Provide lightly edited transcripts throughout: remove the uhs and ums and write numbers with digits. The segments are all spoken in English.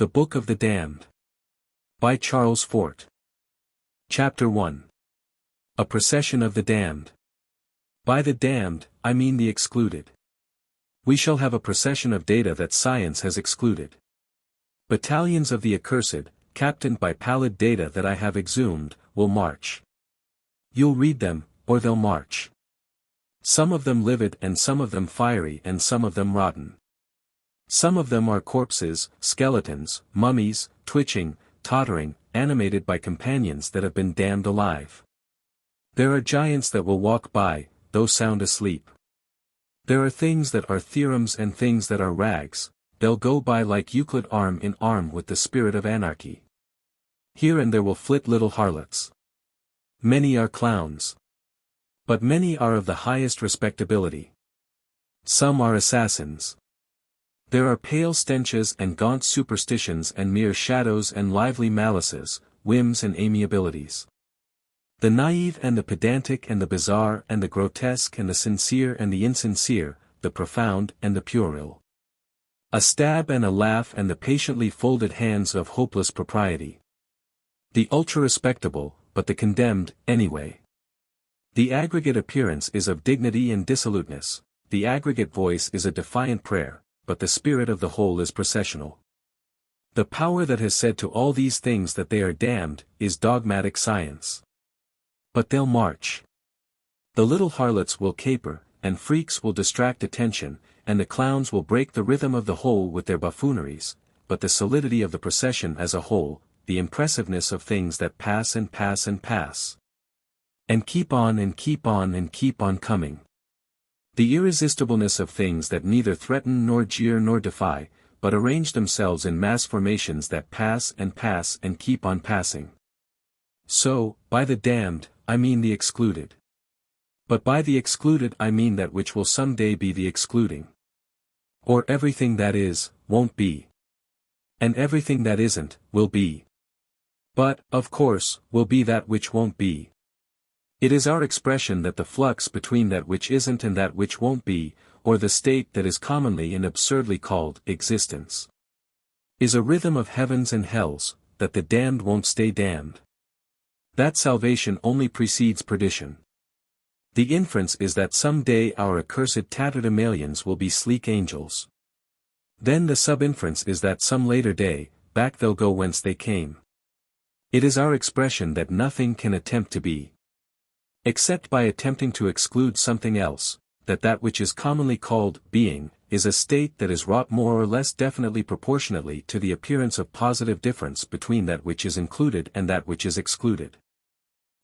The Book of the Damned. By Charles Fort. Chapter 1. A Procession of the Damned. By the damned, I mean the excluded. We shall have a procession of data that science has excluded. Battalions of the accursed, captained by pallid data that I have exhumed, will march. You'll read them, or they'll march. Some of them livid and some of them fiery and some of them rotten. Some of them are corpses, skeletons, mummies, twitching, tottering, animated by companions that have been damned alive. There are giants that will walk by, though sound asleep. There are things that are theorems and things that are rags, they'll go by like Euclid arm in arm with the spirit of anarchy. Here and there will flit little harlots. Many are clowns. But many are of the highest respectability. Some are assassins. There are pale stenches and gaunt superstitions and mere shadows and lively malices, whims and amiabilities. The naive and the pedantic and the bizarre and the grotesque and the sincere and the insincere, the profound and the puerile. A stab and a laugh and the patiently folded hands of hopeless propriety. The ultra-respectable, but the condemned, anyway. The aggregate appearance is of dignity and dissoluteness, the aggregate voice is a defiant prayer, but the spirit of the whole is processional. The power that has said to all these things that they are damned, is dogmatic science. But they'll march. The little harlots will caper, and freaks will distract attention, and the clowns will break the rhythm of the whole with their buffooneries, but the solidity of the procession as a whole, the impressiveness of things that pass and pass and pass. And keep on and keep on and keep on coming. The irresistibleness of things that neither threaten nor jeer nor defy, but arrange themselves in mass formations that pass and keep on passing. So, by the damned, I mean the excluded. But by the excluded I mean that which will someday be the excluding. Or everything that is, won't be. And everything that isn't, will be. But, of course, will be that which won't be. It is our expression that the flux between that which isn't and that which won't be, or the state that is commonly and absurdly called existence, is a rhythm of heavens and hells, that the damned won't stay damned. That salvation only precedes perdition. The inference is that some day our accursed tatterdemalions will be sleek angels. Then the sub-inference is that some later day, back they'll go whence they came. It is our expression that nothing can attempt to be, except by attempting to exclude something else, that which is commonly called being, is a state that is wrought more or less definitely proportionately to the appearance of positive difference between that which is included and that which is excluded.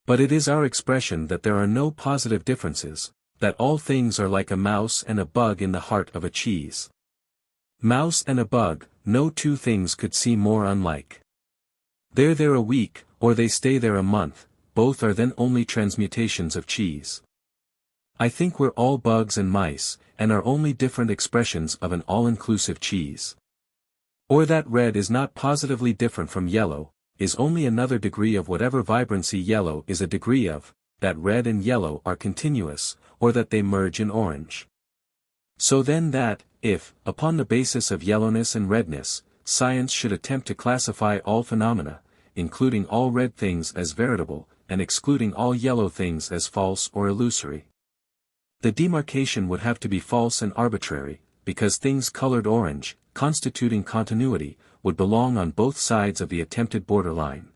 But it is our expression that there are no positive differences, that all things are like a mouse and a bug in the heart of a cheese. Mouse and a bug, no two things could seem more unlike. They're there a week, or they stay there a month, both are then only transmutations of cheese. I think we're all bugs and mice, and are only different expressions of an all-inclusive cheese. Or that red is not positively different from yellow, is only another degree of whatever vibrancy yellow is a degree of, that red and yellow are continuous, or that they merge in orange. So then that, if, upon the basis of yellowness and redness, science should attempt to classify all phenomena, including all red things as veritable, and excluding all yellow things as false or illusory, the demarcation would have to be false and arbitrary, because things colored orange, constituting continuity, would belong on both sides of the attempted borderline.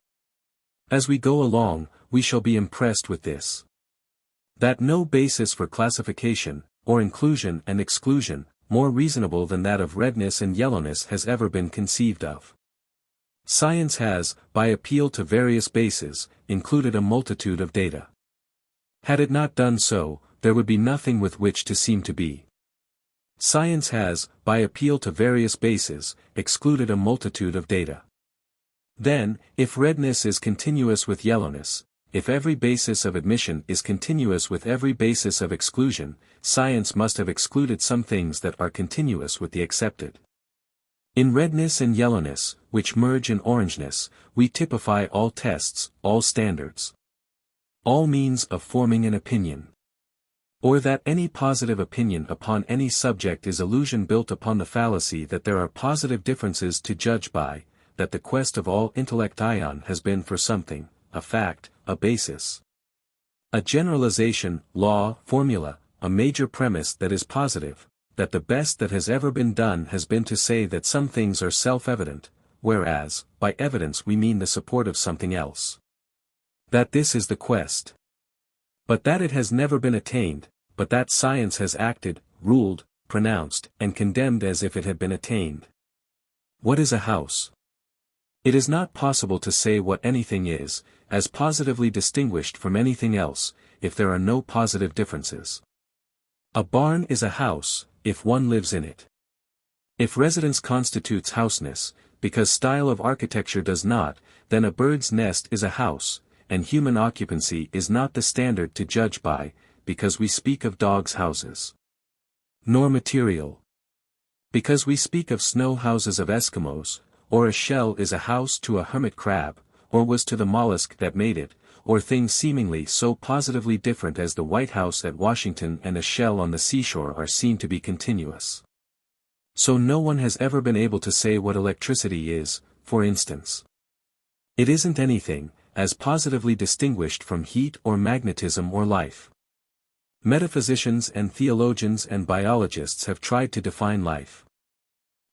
As we go along, we shall be impressed with this. That no basis for classification, or inclusion and exclusion, more reasonable than that of redness and yellowness has ever been conceived of. Science has, by appeal to various bases, included a multitude of data. Had it not done so, there would be nothing with which to seem to be. Science has, by appeal to various bases, excluded a multitude of data. Then, if redness is continuous with yellowness, if every basis of admission is continuous with every basis of exclusion, science must have excluded some things that are continuous with the accepted. In redness and yellowness, which merge in orangeness, we typify all tests, all standards, all means of forming an opinion. Or that any positive opinion upon any subject is illusion built upon the fallacy that there are positive differences to judge by, that the quest of all intellect ion has been for something, a fact, a basis. A generalization, law, formula, a major premise that is positive, that the best that has ever been done has been to say that some things are self-evident, whereas, by evidence we mean the support of something else. That this is the quest. But that it has never been attained, but that science has acted, ruled, pronounced, and condemned as if it had been attained. What is a house? It is not possible to say what anything is, as positively distinguished from anything else, if there are no positive differences. A barn is a house, if one lives in it. If residence constitutes houseness, because style of architecture does not, then a bird's nest is a house, and human occupancy is not the standard to judge by, because we speak of dogs' houses. Nor material. Because we speak of snow houses of Eskimos, or a shell is a house to a hermit crab, or was to the mollusk that made it, or things seemingly so positively different as the White House at Washington and a shell on the seashore are seen to be continuous. So no one has ever been able to say what electricity is, for instance. It isn't anything, as positively distinguished from heat or magnetism or life. Metaphysicians and theologians and biologists have tried to define life.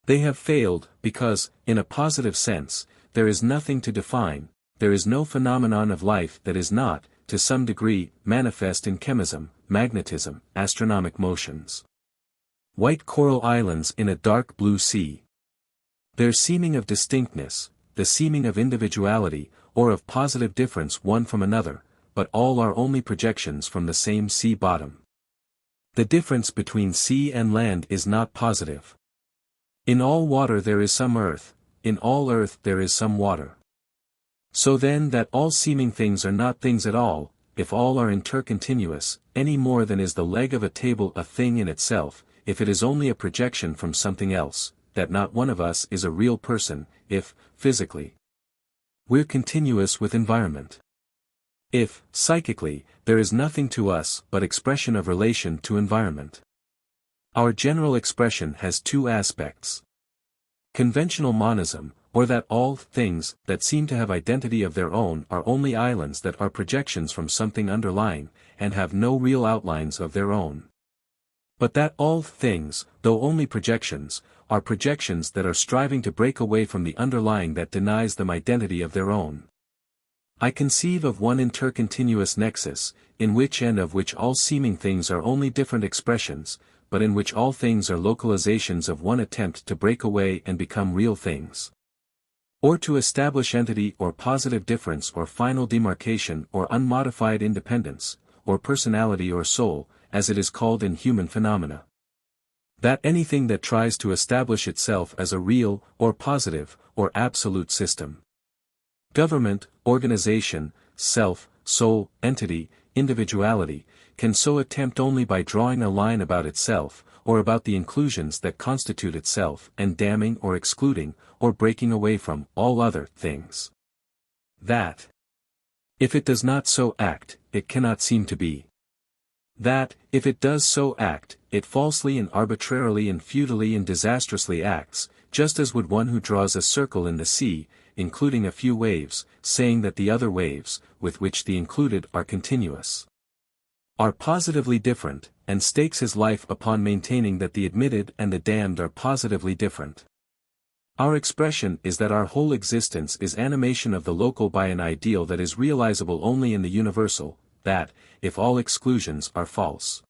They have failed, because, in a positive sense, there is nothing to define, there is no phenomenon of life that is not, to some degree, manifest in chemism, magnetism, astronomic motions. White coral islands in a dark blue sea. Their seeming of distinctness, the seeming of individuality, or of positive difference one from another, but all are only projections from the same sea bottom. The difference between sea and land is not positive. In all water there is some earth, in all earth there is some water. So then that all seeming things are not things at all, if all are intercontinuous, any more than is the leg of a table a thing in itself, if it is only a projection from something else, that not one of us is a real person, if, physically, we're continuous with environment. If, psychically, there is nothing to us but expression of relation to environment. Our general expression has two aspects. Conventional monism, or that all things that seem to have identity of their own are only islands that are projections from something underlying, and have no real outlines of their own. But that all things, though only projections, are projections that are striving to break away from the underlying that denies them identity of their own. I conceive of one intercontinuous nexus, in which and of which all seeming things are only different expressions, but in which all things are localizations of one attempt to break away and become real things. Or to establish entity or positive difference or final demarcation or unmodified independence, or personality or soul, as it is called in human phenomena. That anything that tries to establish itself as a real, or positive, or absolute system. Government, organization, self, soul, entity, individuality, can so attempt only by drawing a line about itself, or about the inclusions that constitute itself, and damning or excluding, or breaking away from, all other things. That, if it does not so act, it cannot seem to be. That, if it does so act, it falsely and arbitrarily and futilely and disastrously acts, just as would one who draws a circle in the sea, including a few waves, saying that the other waves, with which the included are continuous, are positively different, and stakes his life upon maintaining that the admitted and the damned are positively different. Our expression is that our whole existence is animation of the local by an ideal that is realizable only in the universal, that, if all exclusions are false,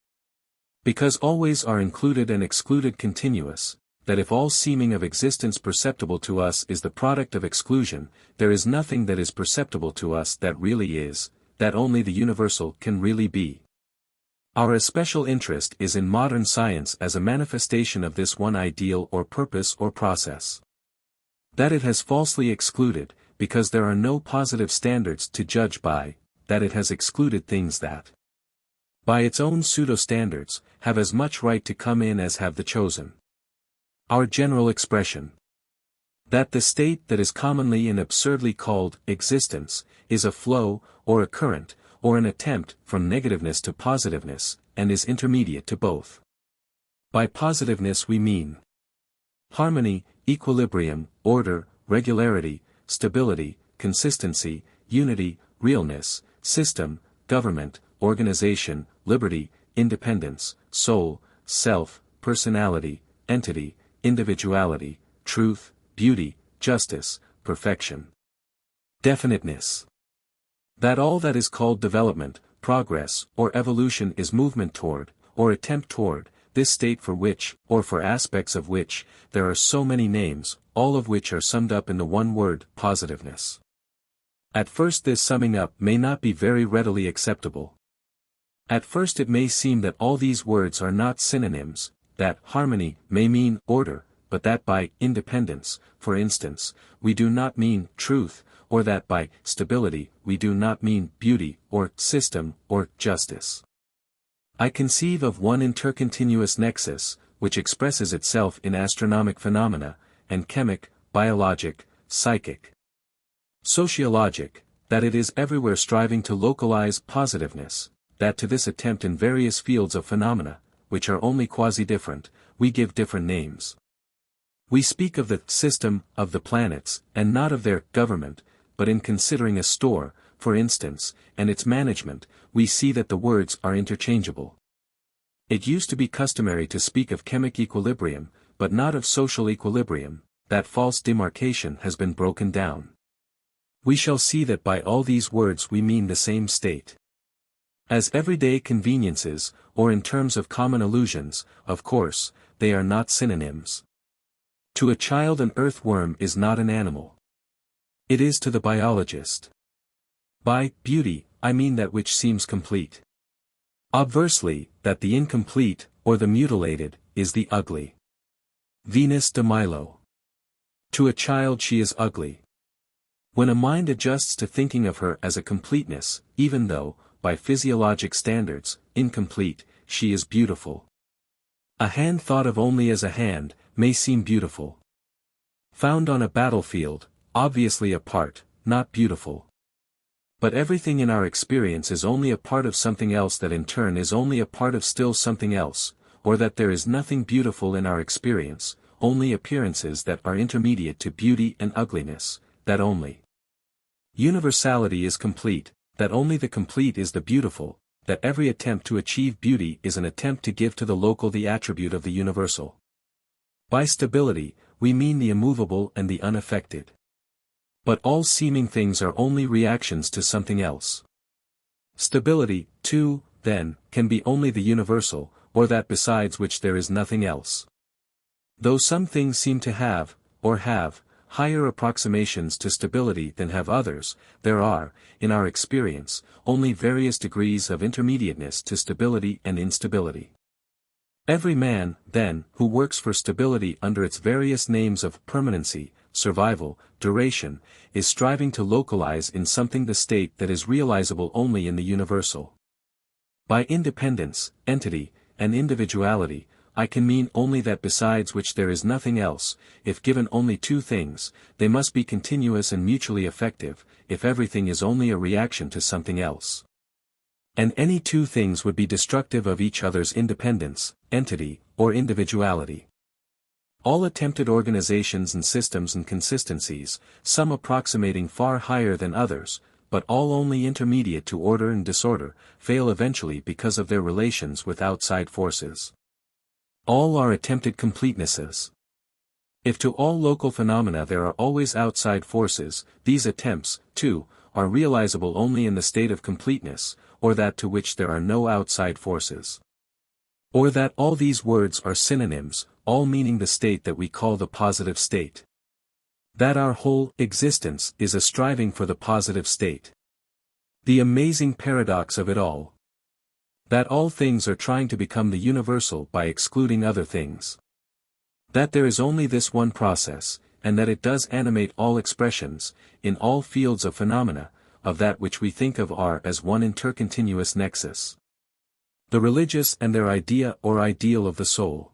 because always are included and excluded continuous, that if all seeming of existence perceptible to us is the product of exclusion, there is nothing that is perceptible to us that really is, that only the universal can really be. Our especial interest is in modern science as a manifestation of this one ideal or purpose or process. That it has falsely excluded, because there are no positive standards to judge by, that it has excluded things that, by its own pseudo-standards, have as much right to come in as have the chosen. Our general expression. That the state that is commonly and absurdly called existence, is a flow, or a current, or an attempt from negativeness to positiveness, and is intermediate to both. By positiveness we mean harmony, equilibrium, order, regularity, stability, consistency, unity, realness, system, government, organization, liberty, independence, soul, self, personality, entity, individuality, truth, beauty, justice, perfection. Definiteness. That all that is called development, progress, or evolution is movement toward, or attempt toward, this state for which, or for aspects of which, there are so many names, all of which are summed up in the one word, positiveness. At first this summing up may not be very readily acceptable. At first it may seem that all these words are not synonyms, that harmony may mean order, but that by independence, for instance, we do not mean truth, or that by stability we do not mean beauty, or system, or justice. I conceive of one intercontinuous nexus, which expresses itself in astronomic phenomena, and chemic, biologic, psychic, sociologic, that it is everywhere striving to localize positiveness, that to this attempt in various fields of phenomena, which are only quasi-different, we give different names. We speak of the system of the planets, and not of their government, but in considering a store, for instance, and its management, we see that the words are interchangeable. It used to be customary to speak of chemic equilibrium, but not of social equilibrium. That false demarcation has been broken down. We shall see that by all these words we mean the same state. As everyday conveniences, or in terms of common allusions, of course, they are not synonyms. To a child an earthworm is not an animal. It is to the biologist. By beauty, I mean that which seems complete. Obversely, that the incomplete, or the mutilated, is the ugly. Venus de Milo. To a child she is ugly. When a mind adjusts to thinking of her as a completeness, even though, by physiologic standards, incomplete, she is beautiful. A hand thought of only as a hand, may seem beautiful. Found on a battlefield, obviously a part, not beautiful. But everything in our experience is only a part of something else that in turn is only a part of still something else, or that there is nothing beautiful in our experience, only appearances that are intermediate to beauty and ugliness, that only universality is complete, that only the complete is the beautiful, that every attempt to achieve beauty is an attempt to give to the local the attribute of the universal. By stability, we mean the immovable and the unaffected. But all seeming things are only reactions to something else. Stability, too, then, can be only the universal, or that besides which there is nothing else. Though some things seem to have, or have, higher approximations to stability than have others, there are, in our experience, only various degrees of intermediateness to stability and instability. Every man, then, who works for stability under its various names of permanency, survival, duration, is striving to localize in something the state that is realizable only in the universal. By independence, entity, and individuality, I can mean only that besides which there is nothing else. If given only two things, they must be continuous and mutually effective, if everything is only a reaction to something else. And any two things would be destructive of each other's independence, entity, or individuality. All attempted organizations and systems and consistencies, some approximating far higher than others, but all only intermediate to order and disorder, fail eventually because of their relations with outside forces. All are attempted completenesses. If to all local phenomena there are always outside forces, these attempts, too, are realizable only in the state of completeness, or that to which there are no outside forces. Or that all these words are synonyms, all meaning the state that we call the positive state. That our whole existence is a striving for the positive state. The amazing paradox of it all. That all things are trying to become the universal by excluding other things. That there is only this one process, and that it does animate all expressions, in all fields of phenomena, of that which we think of are as one intercontinuous nexus. The religious and their idea or ideal of the soul.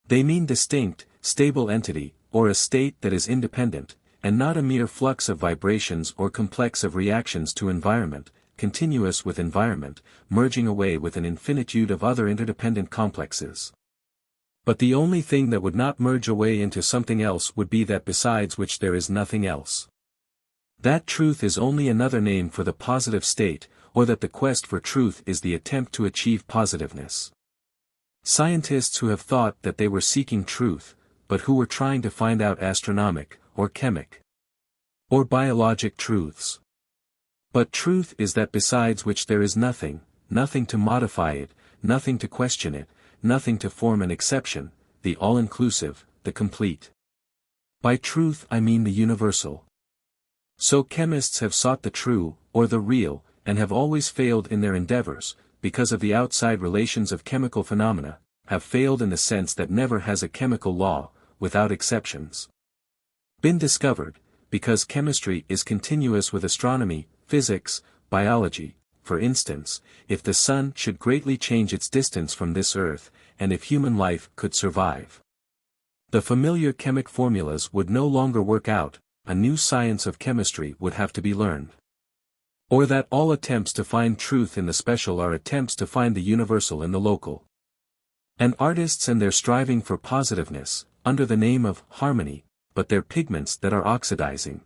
They mean distinct, stable entity, or a state that is independent, and not a mere flux of vibrations or complex of reactions to environment, continuous with environment, merging away with an infinitude of other interdependent complexes. But the only thing that would not merge away into something else would be that besides which there is nothing else. That truth is only another name for the positive state, or that the quest for truth is the attempt to achieve positiveness. Scientists who have thought that they were seeking truth, but who were trying to find out astronomic, or chemic, or biologic truths. But truth is that besides which there is nothing, nothing to modify it, nothing to question it, nothing to form an exception, the all-inclusive, the complete. By truth I mean the universal. So chemists have sought the true, or the real, and have always failed in their endeavors, because of the outside relations of chemical phenomena, have failed in the sense that never has a chemical law, without exceptions, been discovered, because chemistry is continuous with astronomy, physics, biology. For instance, if the sun should greatly change its distance from this earth, and if human life could survive, the familiar chemic formulas would no longer work out, a new science of chemistry would have to be learned. Or that all attempts to find truth in the special are attempts to find the universal in the local. And artists and their striving for positiveness, under the name of harmony, but they're pigments that are oxidizing,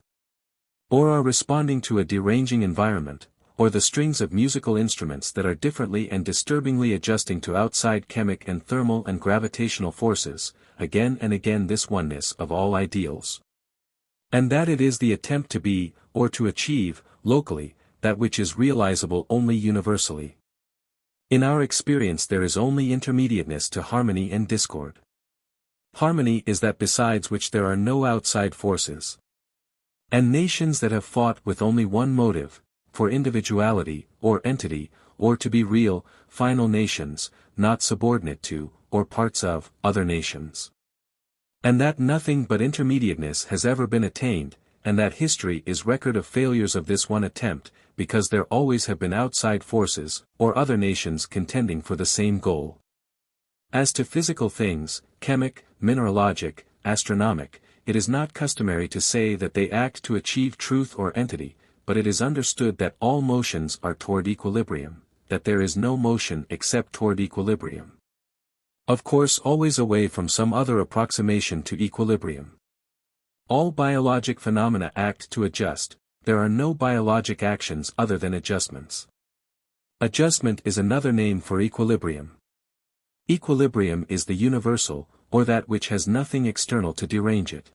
or are responding to a deranging environment, or the strings of musical instruments that are differently and disturbingly adjusting to outside chemic and thermal and gravitational forces, again and again this oneness of all ideals. And that it is the attempt to be, or to achieve, locally, that which is realizable only universally. In our experience there is only intermediateness to harmony and discord. Harmony is that besides which there are no outside forces. And nations that have fought with only one motive, for individuality, or entity, or to be real, final nations, not subordinate to, or parts of, other nations. And that nothing but intermediateness has ever been attained, and that history is record of failures of this one attempt, because there always have been outside forces, or other nations contending for the same goal. As to physical things, chemic, mineralogic, astronomic, it is not customary to say that they act to achieve truth or entity, but it is understood that all motions are toward equilibrium, that there is no motion except toward equilibrium. Of course always away from some other approximation to equilibrium. All biologic phenomena act to adjust, there are no biologic actions other than adjustments. Adjustment is another name for equilibrium. Equilibrium is the universal, or that which has nothing external to derange it.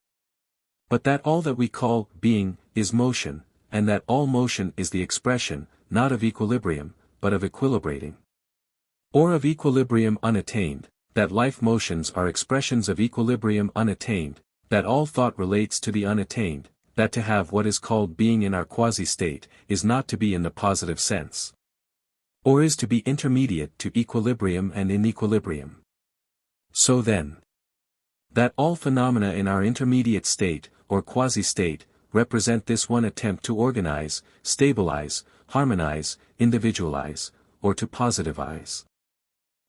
But that all that we call being is motion, and that all motion is the expression, not of equilibrium, but of equilibrating. Or of equilibrium unattained, that life motions are expressions of equilibrium unattained, that all thought relates to the unattained, that to have what is called being in our quasi-state, is not to be in the positive sense. Or is to be intermediate to equilibrium and in equilibrium. So then, that all phenomena in our intermediate state, or quasi-state, represent this one attempt to organize, stabilize, harmonize, individualize, or to positivize.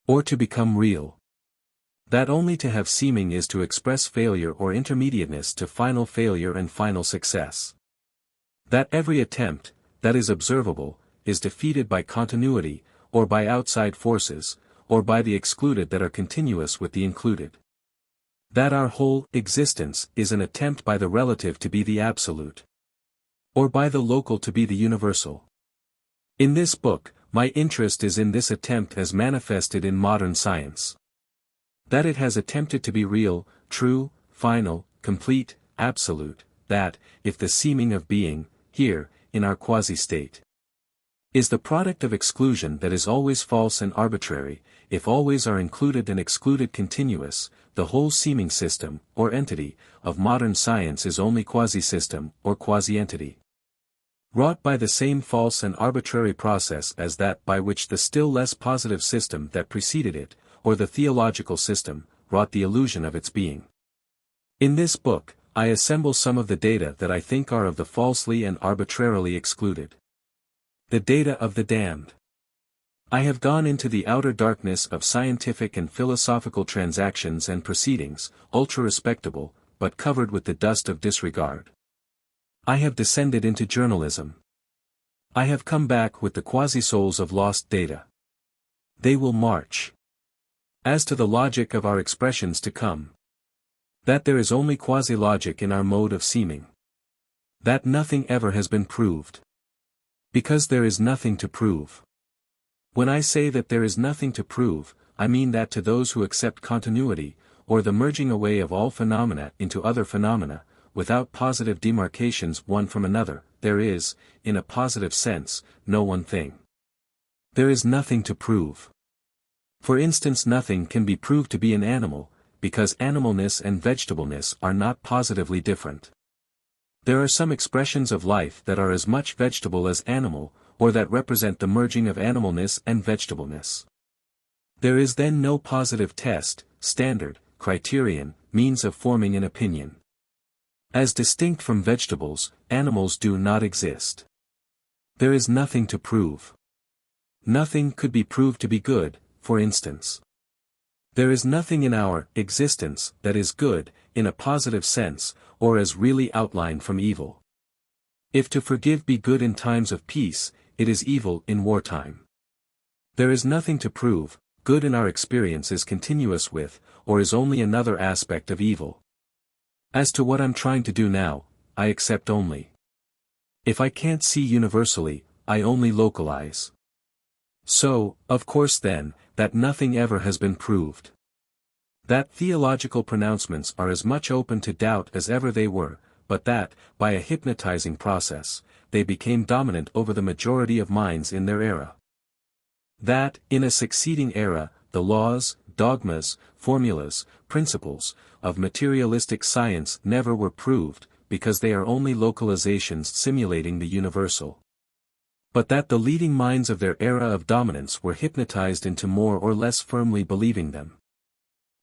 Or to become real. That only to have seeming is to express failure or intermediateness to final failure and final success. That every attempt, that is observable, is defeated by continuity, or by outside forces, or by the excluded that are continuous with the included. That our whole existence is an attempt by the relative to be the absolute, or by the local to be the universal. In this book, my interest is in this attempt as manifested in modern science. That it has attempted to be real, true, final, complete, absolute, that, if the seeming of being, here, in our quasi-state, is the product of exclusion that is always false and arbitrary, if always are included and excluded continuous, the whole seeming system, or entity, of modern science is only quasi-system, or quasi-entity. Wrought by the same false and arbitrary process as that by which the still less positive system that preceded it, or the theological system, wrought the illusion of its being. In this book, I assemble some of the data that I think are of the falsely and arbitrarily excluded. The data of the damned. I have gone into the outer darkness of scientific and philosophical transactions and proceedings, ultra-respectable, but covered with the dust of disregard. I have descended into journalism. I have come back with the quasi-souls of lost data. They will march. As to the logic of our expressions to come, that there is only quasi-logic in our mode of seeming. That nothing ever has been proved. Because there is nothing to prove. When I say that there is nothing to prove, I mean that to those who accept continuity, or the merging away of all phenomena into other phenomena, without positive demarcations one from another, there is, in a positive sense, no one thing. There is nothing to prove. For instance, nothing can be proved to be an animal, because animalness and vegetableness are not positively different. There are some expressions of life that are as much vegetable as animal, or that represent the merging of animalness and vegetableness. There is then no positive test, standard, criterion, means of forming an opinion. As distinct from vegetables, animals do not exist. There is nothing to prove. Nothing could be proved to be good, for instance. There is nothing in our existence that is good, in a positive sense, or as really outlined from evil. If to forgive be good in times of peace, it is evil in wartime. There is nothing to prove, good in our experience is continuous with, or is only another aspect of evil. As to what I'm trying to do now, I accept only. If I can't see universally, I only localize. So, of course then, that nothing ever has been proved. That theological pronouncements are as much open to doubt as ever they were, but that, by a hypnotizing process, they became dominant over the majority of minds in their era. That, in a succeeding era, the laws, dogmas, formulas, principles, of materialistic science never were proved, because they are only localizations simulating the universal. But that the leading minds of their era of dominance were hypnotized into more or less firmly believing them.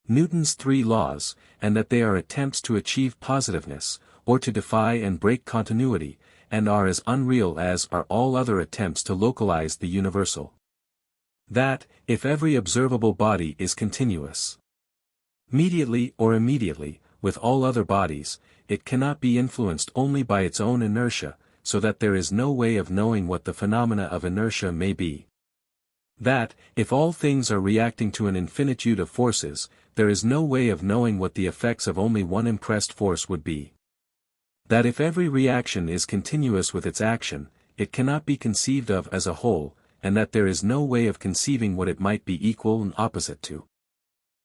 Newton's three laws, and that they are attempts to achieve positiveness, or to defy and break continuity, and are as unreal as are all other attempts to localize the universal. That, if every observable body is continuous, mediately or immediately, with all other bodies, it cannot be influenced only by its own inertia, so that there is no way of knowing what the phenomena of inertia may be. That, if all things are reacting to an infinitude of forces, there is no way of knowing what the effects of only one impressed force would be. That if every reaction is continuous with its action, it cannot be conceived of as a whole, and that there is no way of conceiving what it might be equal and opposite to.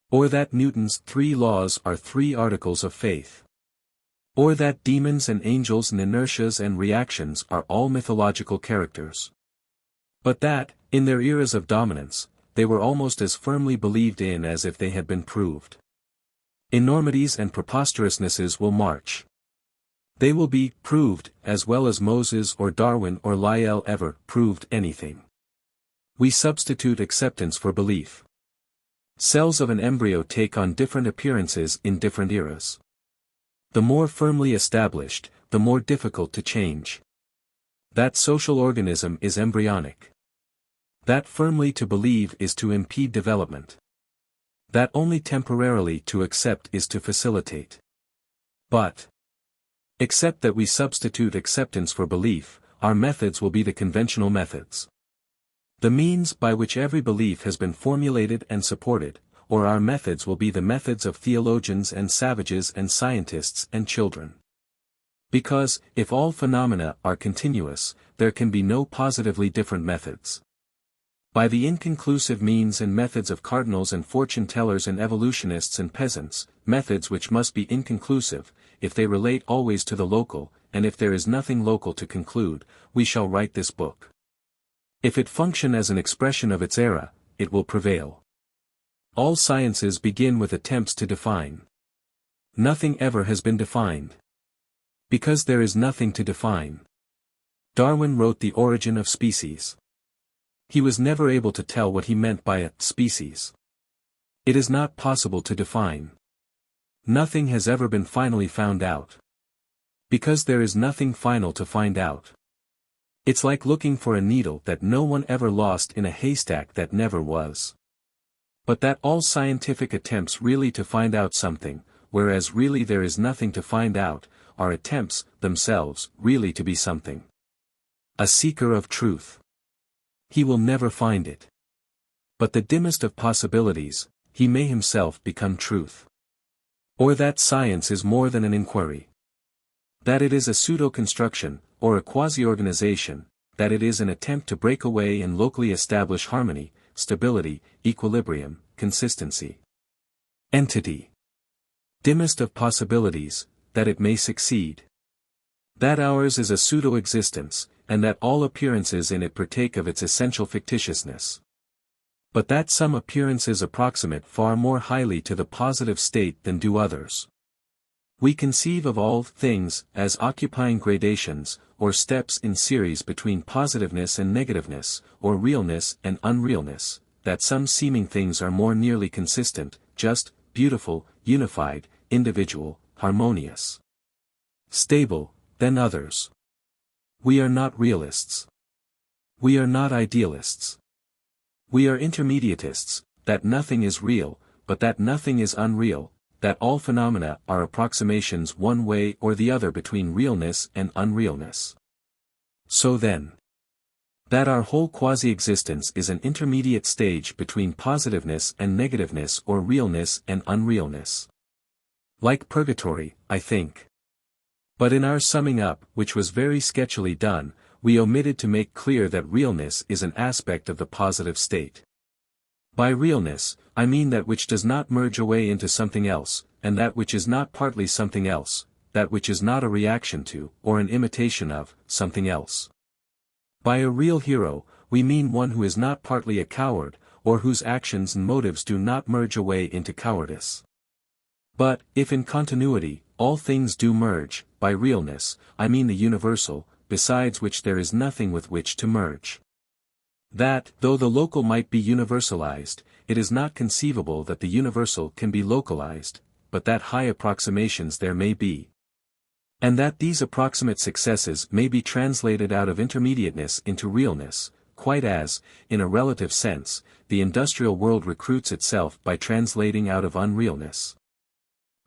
Or that Newton's three laws are three articles of faith. Or that demons and angels and inertias and reactions are all mythological characters. But that, in their eras of dominance, they were almost as firmly believed in as if they had been proved. Enormities and preposterousnesses will march. They will be proved, as well as Moses or Darwin or Lyell ever proved anything. We substitute acceptance for belief. Cells of an embryo take on different appearances in different eras. The more firmly established, the more difficult to change. That social organism is embryonic. That firmly to believe is to impede development. That only temporarily to accept is to facilitate. But, except that we substitute acceptance for belief, our methods will be the conventional methods. The means by which every belief has been formulated and supported, or our methods will be the methods of theologians and savages and scientists and children. Because, if all phenomena are continuous, there can be no positively different methods. By the inconclusive means and methods of cardinals and fortune-tellers and evolutionists and peasants, methods which must be inconclusive, if they relate always to the local, and if there is nothing local to conclude, we shall write this book. If it function as an expression of its era, it will prevail. All sciences begin with attempts to define. Nothing ever has been defined. Because there is nothing to define. Darwin wrote The Origin of Species. He was never able to tell what he meant by a species. It is not possible to define. Nothing has ever been finally found out. Because there is nothing final to find out. It's like looking for a needle that no one ever lost in a haystack that never was. But that all scientific attempts really to find out something, whereas really there is nothing to find out, are attempts, themselves, really to be something. A seeker of truth. He will never find it. But the dimmest of possibilities, he may himself become truth. Or that science is more than an inquiry. That it is a pseudo-construction, or a quasi-organization, that it is an attempt to break away and locally establish harmony, stability, equilibrium, consistency. Entity. Dimmest of possibilities, that it may succeed. That ours is a pseudo-existence, and that all appearances in it partake of its essential fictitiousness. But that some appearances approximate far more highly to the positive state than do others. We conceive of all things as occupying gradations, or steps in series between positiveness and negativeness, or realness and unrealness, that some seeming things are more nearly consistent, just, beautiful, unified, individual, harmonious, stable, than others. We are not realists. We are not idealists. We are intermediatists, that nothing is real, but that nothing is unreal, that all phenomena are approximations one way or the other between realness and unrealness. So then, that our whole quasi-existence is an intermediate stage between positiveness and negativeness or realness and unrealness. Like purgatory, I think. But in our summing up, which was very sketchily done, we omitted to make clear that realness is an aspect of the positive state. By realness, I mean that which does not merge away into something else, and that which is not partly something else, that which is not a reaction to, or an imitation of, something else. By a real hero, we mean one who is not partly a coward, or whose actions and motives do not merge away into cowardice. But, if in continuity, all things do merge, by realness, I mean the universal, besides which there is nothing with which to merge. That, though the local might be universalized, it is not conceivable that the universal can be localized, but that high approximations there may be. And that these approximate successes may be translated out of intermediateness into realness, quite as, in a relative sense, the industrial world recruits itself by translating out of unrealness.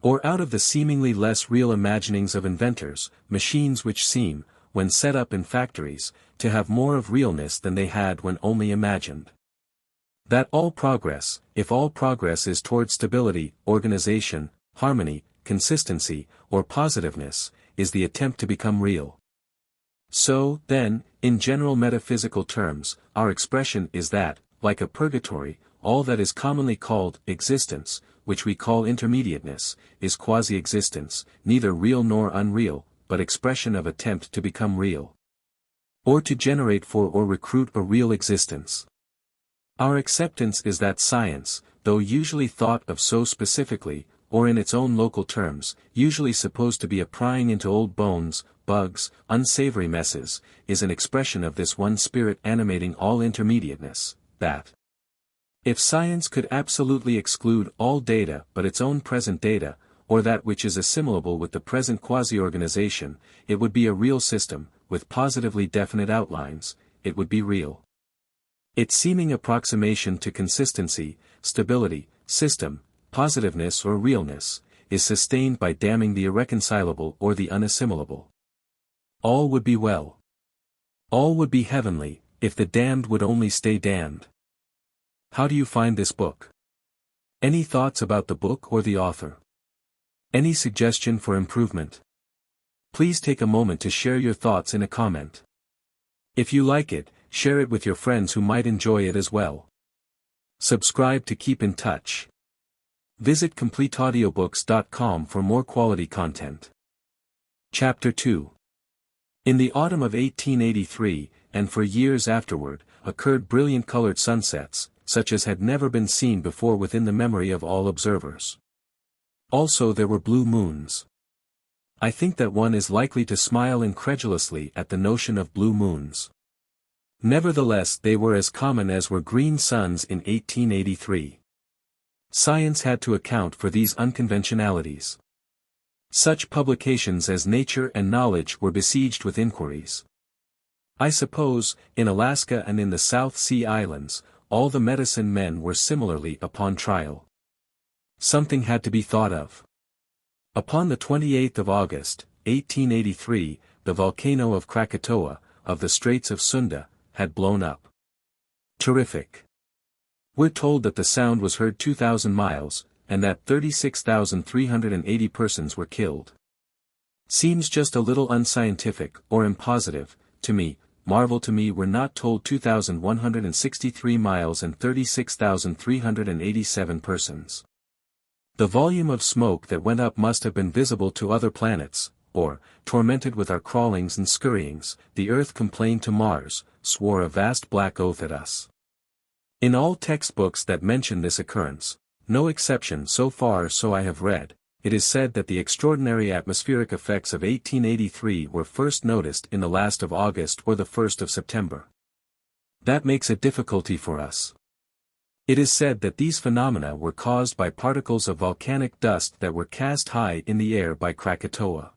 Or out of the seemingly less real imaginings of inventors, machines which seem, when set up in factories, to have more of realness than they had when only imagined. That all progress, if all progress is toward stability, organization, harmony, consistency, or positiveness, is the attempt to become real. So, then, in general metaphysical terms, our expression is that, like a purgatory, all that is commonly called existence, which we call intermediateness, is quasi-existence, neither real nor unreal, but expression of attempt to become real. Or to generate for or recruit a real existence. Our acceptance is that science, though usually thought of so specifically, or in its own local terms, usually supposed to be a prying into old bones, bugs, unsavory messes, is an expression of this one spirit animating all intermediateness, that if science could absolutely exclude all data but its own present data, or that which is assimilable with the present quasi-organization, it would be a real system, with positively definite outlines, it would be real. Its seeming approximation to consistency, stability, system, positiveness or realness, is sustained by damning the irreconcilable or the unassimilable. All would be well. All would be heavenly, if the damned would only stay damned. How do you find this book? Any thoughts about the book or the author? Any suggestion for improvement? Please take a moment to share your thoughts in a comment. If you like it, share it with your friends who might enjoy it as well. Subscribe to keep in touch. Visit completeaudiobooks.com for more quality content. Chapter 2. In the autumn of 1883, and for years afterward, occurred brilliant colored sunsets, such as had never been seen before within the memory of all observers. Also there were blue moons. I think that one is likely to smile incredulously at the notion of blue moons. Nevertheless they were as common as were green suns in 1883. Science had to account for these unconventionalities. Such publications as Nature and Knowledge were besieged with inquiries. I suppose, in Alaska and in the South Sea Islands, all the medicine men were similarly upon trial. Something had to be thought of. Upon the 28th of August, 1883, the volcano of Krakatoa, of the Straits of Sunda, had blown up. Terrific. We're told that the sound was heard 2,000 miles, and that 36,380 persons were killed. Seems just a little unscientific, or impositive, to me. Marvel to me we're not told 2,163 miles and 36,387 persons. The volume of smoke that went up must have been visible to other planets, or, tormented with our crawlings and scurryings, the Earth complained to Mars, swore a vast black oath at us. In all textbooks that mention this occurrence, no exception so far so I have read, it is said that the extraordinary atmospheric effects of 1883 were first noticed in the last of August or the 1st of September. That makes a difficulty for us. It is said that these phenomena were caused by particles of volcanic dust that were cast high in the air by Krakatoa.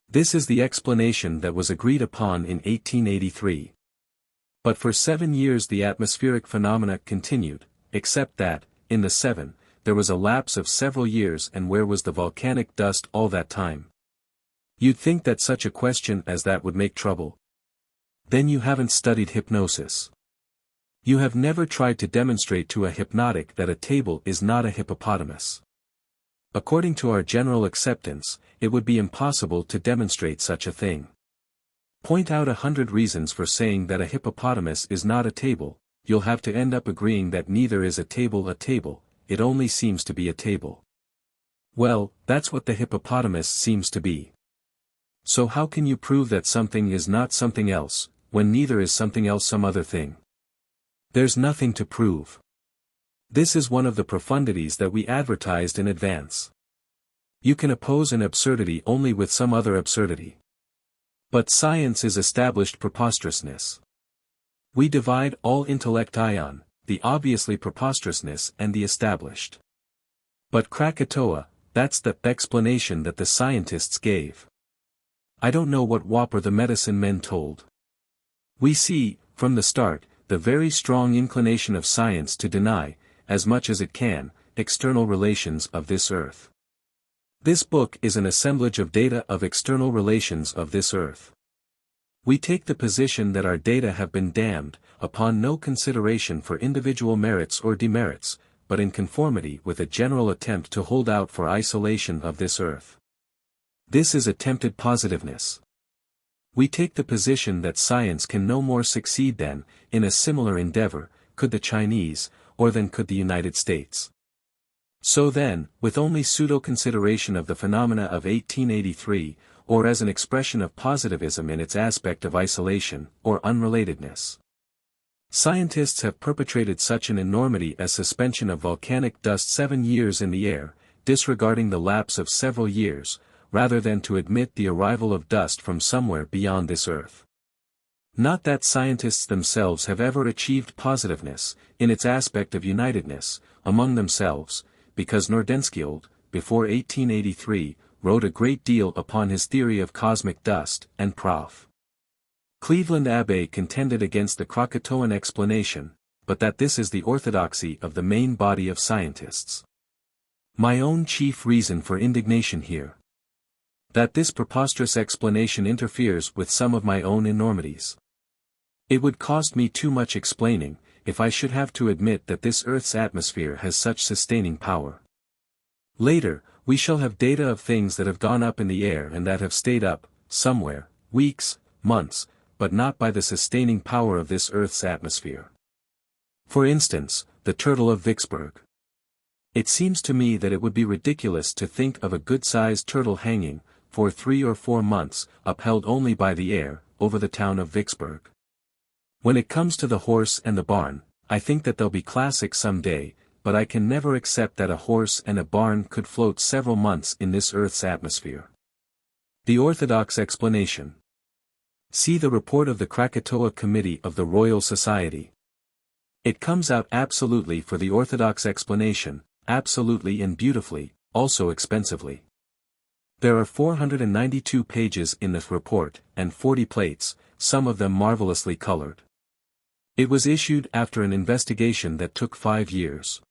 This is the explanation that was agreed upon in 1883. But for 7 years the atmospheric phenomena continued, except that, in the 7, there was a lapse of several years, and where was the volcanic dust all that time? You'd think that such a question as that would make trouble. Then you haven't studied hypnosis. You have never tried to demonstrate to a hypnotic that a table is not a hippopotamus. According to our general acceptance, it would be impossible to demonstrate such a thing. Point out 100 reasons for saying that a hippopotamus is not a table, you'll have to end up agreeing that neither is a table, it only seems to be a table. Well, that's what the hippopotamus seems to be. So how can you prove that something is not something else, when neither is something else some other thing? There's nothing to prove. This is one of the profundities that we advertised in advance. You can oppose an absurdity only with some other absurdity. But science is established preposterousness. We divide all intellect on the obviously preposterousness and the established. But Krakatoa, that's the explanation that the scientists gave. I don't know what whopper the medicine men told. We see, from the start, the very strong inclination of science to deny, as much as it can, external relations of this earth. This book is an assemblage of data of external relations of this earth. We take the position that our data have been damned, upon no consideration for individual merits or demerits, but in conformity with a general attempt to hold out for isolation of this earth. This is attempted positiveness. We take the position that science can no more succeed than, in a similar endeavor, could the Chinese, or than could the United States. So then, with only pseudo-consideration of the phenomena of 1883, or as an expression of positivism in its aspect of isolation, or unrelatedness, scientists have perpetrated such an enormity as suspension of volcanic dust 7 years in the air, disregarding the lapse of several years, rather than to admit the arrival of dust from somewhere beyond this earth. Not that scientists themselves have ever achieved positiveness, in its aspect of unitedness, among themselves, because Nordenskjöld, before 1883, wrote a great deal upon his theory of cosmic dust, and Prof. Cleveland Abbe contended against the Krakatoan explanation, but that this is the orthodoxy of the main body of scientists. My own chief reason for indignation here. That this preposterous explanation interferes with some of my own enormities. It would cost me too much explaining, if I should have to admit that this Earth's atmosphere has such sustaining power. Later, we shall have data of things that have gone up in the air and that have stayed up, somewhere, weeks, months, but not by the sustaining power of this Earth's atmosphere. For instance, the turtle of Vicksburg. It seems to me that it would be ridiculous to think of a good-sized turtle hanging, for 3 or 4 months, upheld only by the air, over the town of Vicksburg. When it comes to the horse and the barn, I think that they'll be classic some day, but I can never accept that a horse and a barn could float several months in this Earth's atmosphere. The orthodox explanation. See the report of the Krakatoa Committee of the Royal Society. It comes out absolutely for the orthodox explanation, absolutely and beautifully, also expensively. There are 492 pages in this report, and 40 plates, some of them marvelously colored. It was issued after an investigation that took 5 years.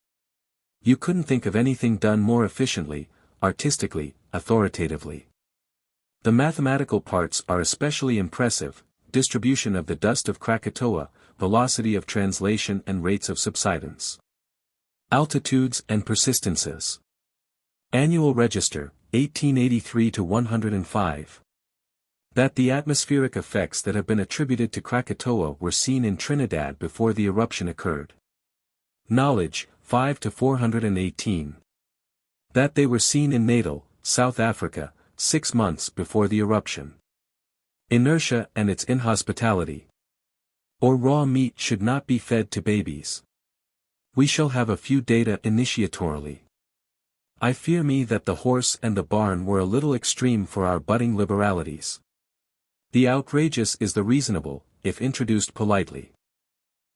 You couldn't think of anything done more efficiently, artistically, authoritatively. The mathematical parts are especially impressive: distribution of the dust of Krakatoa, velocity of translation and rates of subsidence. Altitudes and persistences. Annual Register, 1883 to 105. That the atmospheric effects that have been attributed to Krakatoa were seen in Trinidad before the eruption occurred. Knowledge, 5 to 418. That they were seen in Natal, South Africa, 6 months before the eruption. Inertia and its inhospitality. Or raw meat should not be fed to babies. We shall have a few data initiatorily. I fear me that the horse and the barn were a little extreme for our budding liberalities. The outrageous is the reasonable, if introduced politely.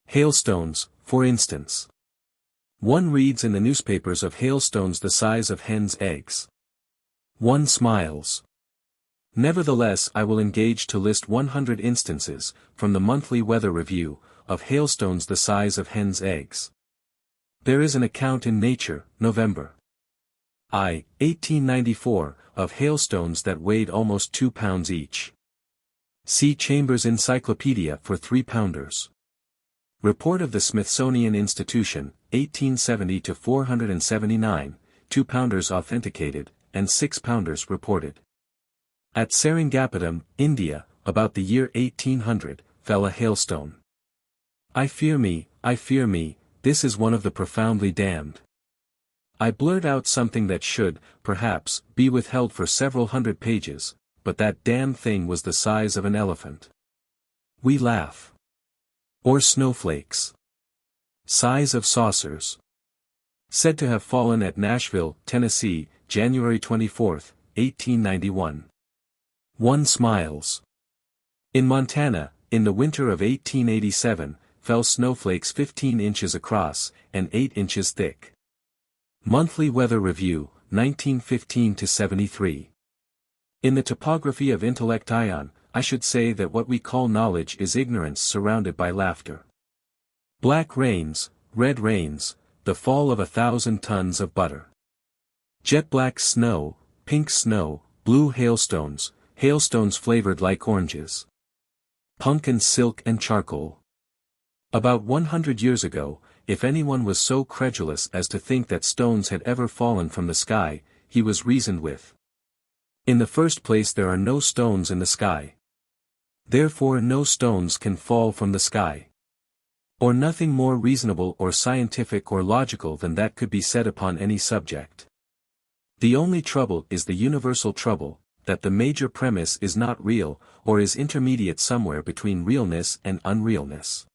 Hailstones, for instance. One reads in the newspapers of hailstones the size of hens' eggs. One smiles. Nevertheless, I will engage to list 100 instances, from the Monthly Weather Review, of hailstones the size of hens' eggs. There is an account in Nature, November 1894, of hailstones that weighed almost 2 pounds each. See Chambers' Encyclopedia for 3-pounders. Report of the Smithsonian Institution, 1870 to 479, 2-pounders authenticated, and 6-pounders reported. At Seringapatam, India, about the year 1800, fell a hailstone. I fear me, this is one of the profoundly damned. I blurt out something that should, perhaps, be withheld for several hundred pages, but that damned thing was the size of an elephant. We laugh. Or snowflakes. Size of saucers. Said to have fallen at Nashville, Tennessee, January 24, 1891. One smiles. In Montana, in the winter of 1887, fell snowflakes 15 inches across, and 8 inches thick. Monthly Weather Review, 1915 to 73. In the topography of intellect ion, I should say that what we call knowledge is ignorance surrounded by laughter. Black rains, red rains, the fall of 1,000 tons of butter. Jet black snow, pink snow, blue hailstones, hailstones flavored like oranges. Pumpkin silk and charcoal. About 100 years ago, if anyone was so credulous as to think that stones had ever fallen from the sky, he was reasoned with. In the first place, there are no stones in the sky. Therefore no stones can fall from the sky. Or nothing more reasonable or scientific or logical than that could be said upon any subject. The only trouble is the universal trouble, that the major premise is not real, or is intermediate somewhere between realness and unrealness.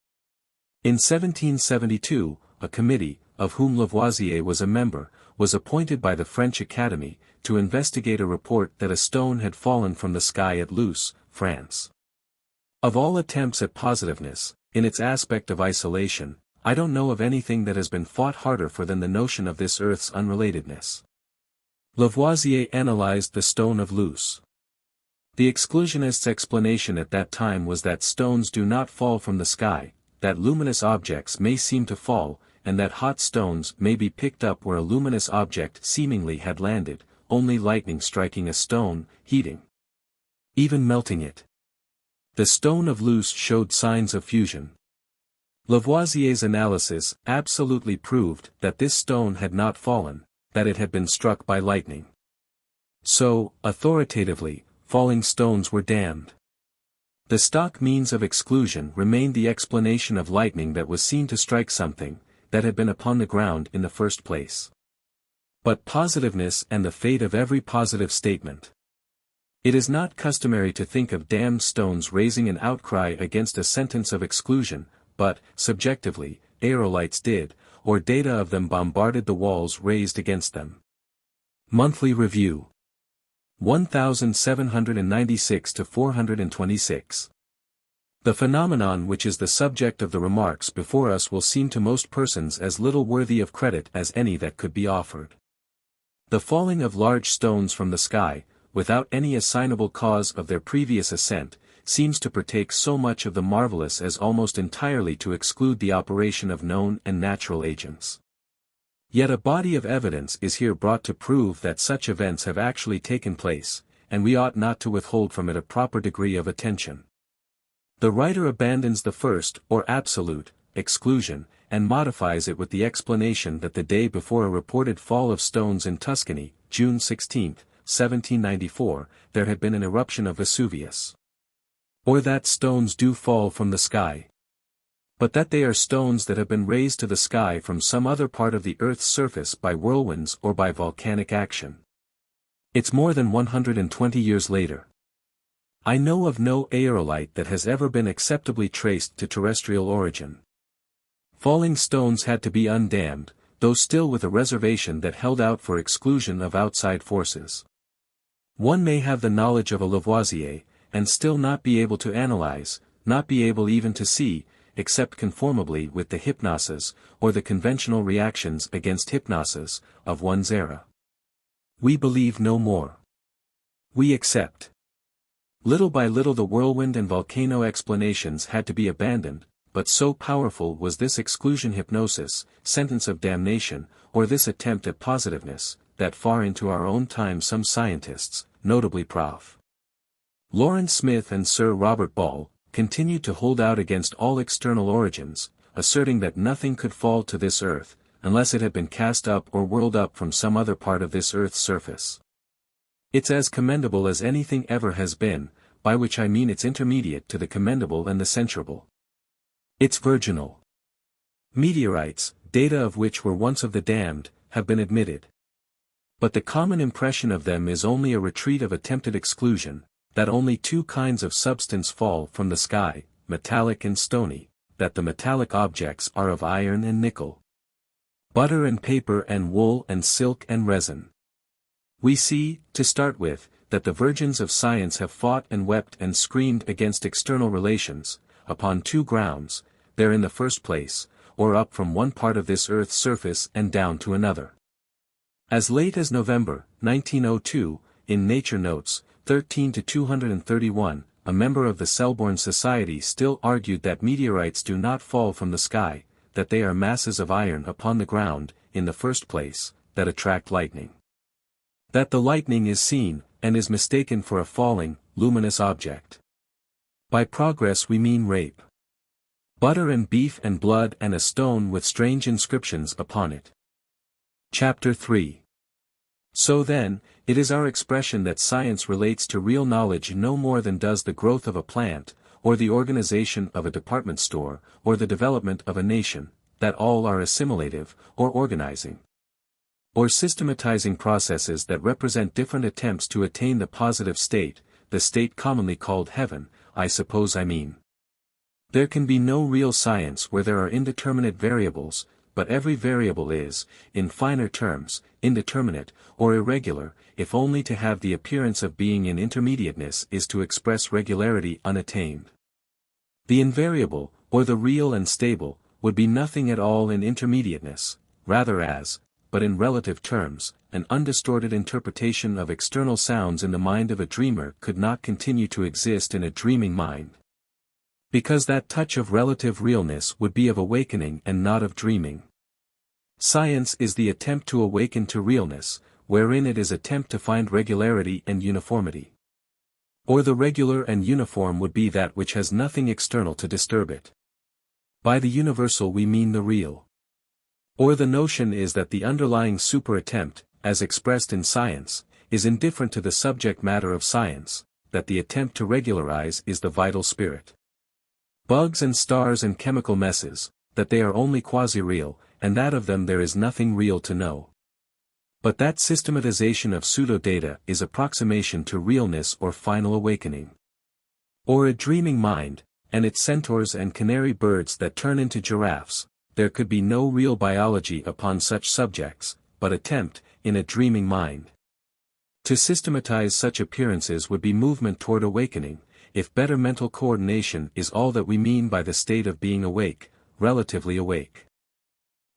In 1772, a committee, of whom Lavoisier was a member, was appointed by the French Academy, to investigate a report that a stone had fallen from the sky at Luce, France. Of all attempts at positiveness, in its aspect of isolation, I don't know of anything that has been fought harder for than the notion of this earth's unrelatedness. Lavoisier analyzed the stone of Luce. The exclusionists' explanation at that time was that stones do not fall from the sky, that luminous objects may seem to fall, and that hot stones may be picked up where a luminous object seemingly had landed, only lightning striking a stone, heating, even melting it. The stone of Luce showed signs of fusion. Lavoisier's analysis absolutely proved that this stone had not fallen, that it had been struck by lightning. So, authoritatively, falling stones were damned. The stock means of exclusion remained the explanation of lightning that was seen to strike something, that had been upon the ground in the first place. But positiveness and the fate of every positive statement. It is not customary to think of damned stones raising an outcry against a sentence of exclusion, but, subjectively, aerolites did, or data of them bombarded the walls raised against them. Monthly Review. 1796 to 426. The phenomenon which is the subject of the remarks before us will seem to most persons as little worthy of credit as any that could be offered. The falling of large stones from the sky, without any assignable cause of their previous ascent, seems to partake so much of the marvelous as almost entirely to exclude the operation of known and natural agents. Yet a body of evidence is here brought to prove that such events have actually taken place, and we ought not to withhold from it a proper degree of attention. The writer abandons the first, or absolute, exclusion, and modifies it with the explanation that the day before a reported fall of stones in Tuscany, June 16, 1794, there had been an eruption of Vesuvius. Or that stones do fall from the sky. But that they are stones that have been raised to the sky from some other part of the earth's surface by whirlwinds or by volcanic action. It's more than 120 years later. I know of no aerolite that has ever been acceptably traced to terrestrial origin. Falling stones had to be undammed, though still with a reservation that held out for exclusion of outside forces. One may have the knowledge of a Lavoisier, and still not be able to analyze, not be able even to see, except conformably with the hypnoses, or the conventional reactions against hypnoses, of one's era. We believe no more. We accept. Little by little the whirlwind and volcano explanations had to be abandoned, but so powerful was this exclusion hypnosis, sentence of damnation, or this attempt at positiveness, that far into our own time some scientists, notably Prof. Lawrence Smith and Sir Robert Ball, continued to hold out against all external origins, asserting that nothing could fall to this earth, unless it had been cast up or whirled up from some other part of this earth's surface. It's as commendable as anything ever has been, by which I mean it's intermediate to the commendable and the censurable. It's virginal. Meteorites, data of which were once of the damned, have been admitted. But the common impression of them is only a retreat of attempted exclusion, that only two kinds of substance fall from the sky, metallic and stony, that the metallic objects are of iron and nickel. Butter and paper and wool and silk and resin. We see, to start with, that the virgins of science have fought and wept and screamed against external relations, upon two grounds, there in the first place, or up from one part of this earth's surface and down to another. As late as November, 1902, in Nature Notes, 13-231, a member of the Selborne Society still argued that meteorites do not fall from the sky, that they are masses of iron upon the ground, in the first place, that attract lightning. That the lightning is seen, and is mistaken for a falling, luminous object. By progress we mean rape. Butter and beef and blood and a stone with strange inscriptions upon it. Chapter 3. So then, it is our expression that science relates to real knowledge no more than does the growth of a plant, or the organization of a department store, or the development of a nation, that all are assimilative, or organizing, or systematizing processes that represent different attempts to attain the positive state, the state commonly called heaven, I suppose I mean. There can be no real science where there are indeterminate variables, but every variable is, in finer terms, indeterminate, or irregular, if only to have the appearance of being in intermediateness is to express regularity unattained. The invariable, or the real and stable, would be nothing at all in intermediateness, rather as, but in relative terms, an undistorted interpretation of external sounds in the mind of a dreamer could not continue to exist in a dreaming mind. Because that touch of relative realness would be of awakening and not of dreaming. Science is the attempt to awaken to realness, wherein it is attempt to find regularity and uniformity. Or the regular and uniform would be that which has nothing external to disturb it. By the universal we mean the real. Or the notion is that the underlying super-attempt, as expressed in science, is indifferent to the subject matter of science, that the attempt to regularize is the vital spirit. Bugs and stars and chemical messes, that they are only quasi-real, and that of them there is nothing real to know. But that systematization of pseudo-data is approximation to realness or final awakening. Or a dreaming mind, and its centaurs and canary birds that turn into giraffes, there could be no real biology upon such subjects, but attempt, in a dreaming mind. To systematize such appearances would be movement toward awakening, if better mental coordination is all that we mean by the state of being awake, relatively awake.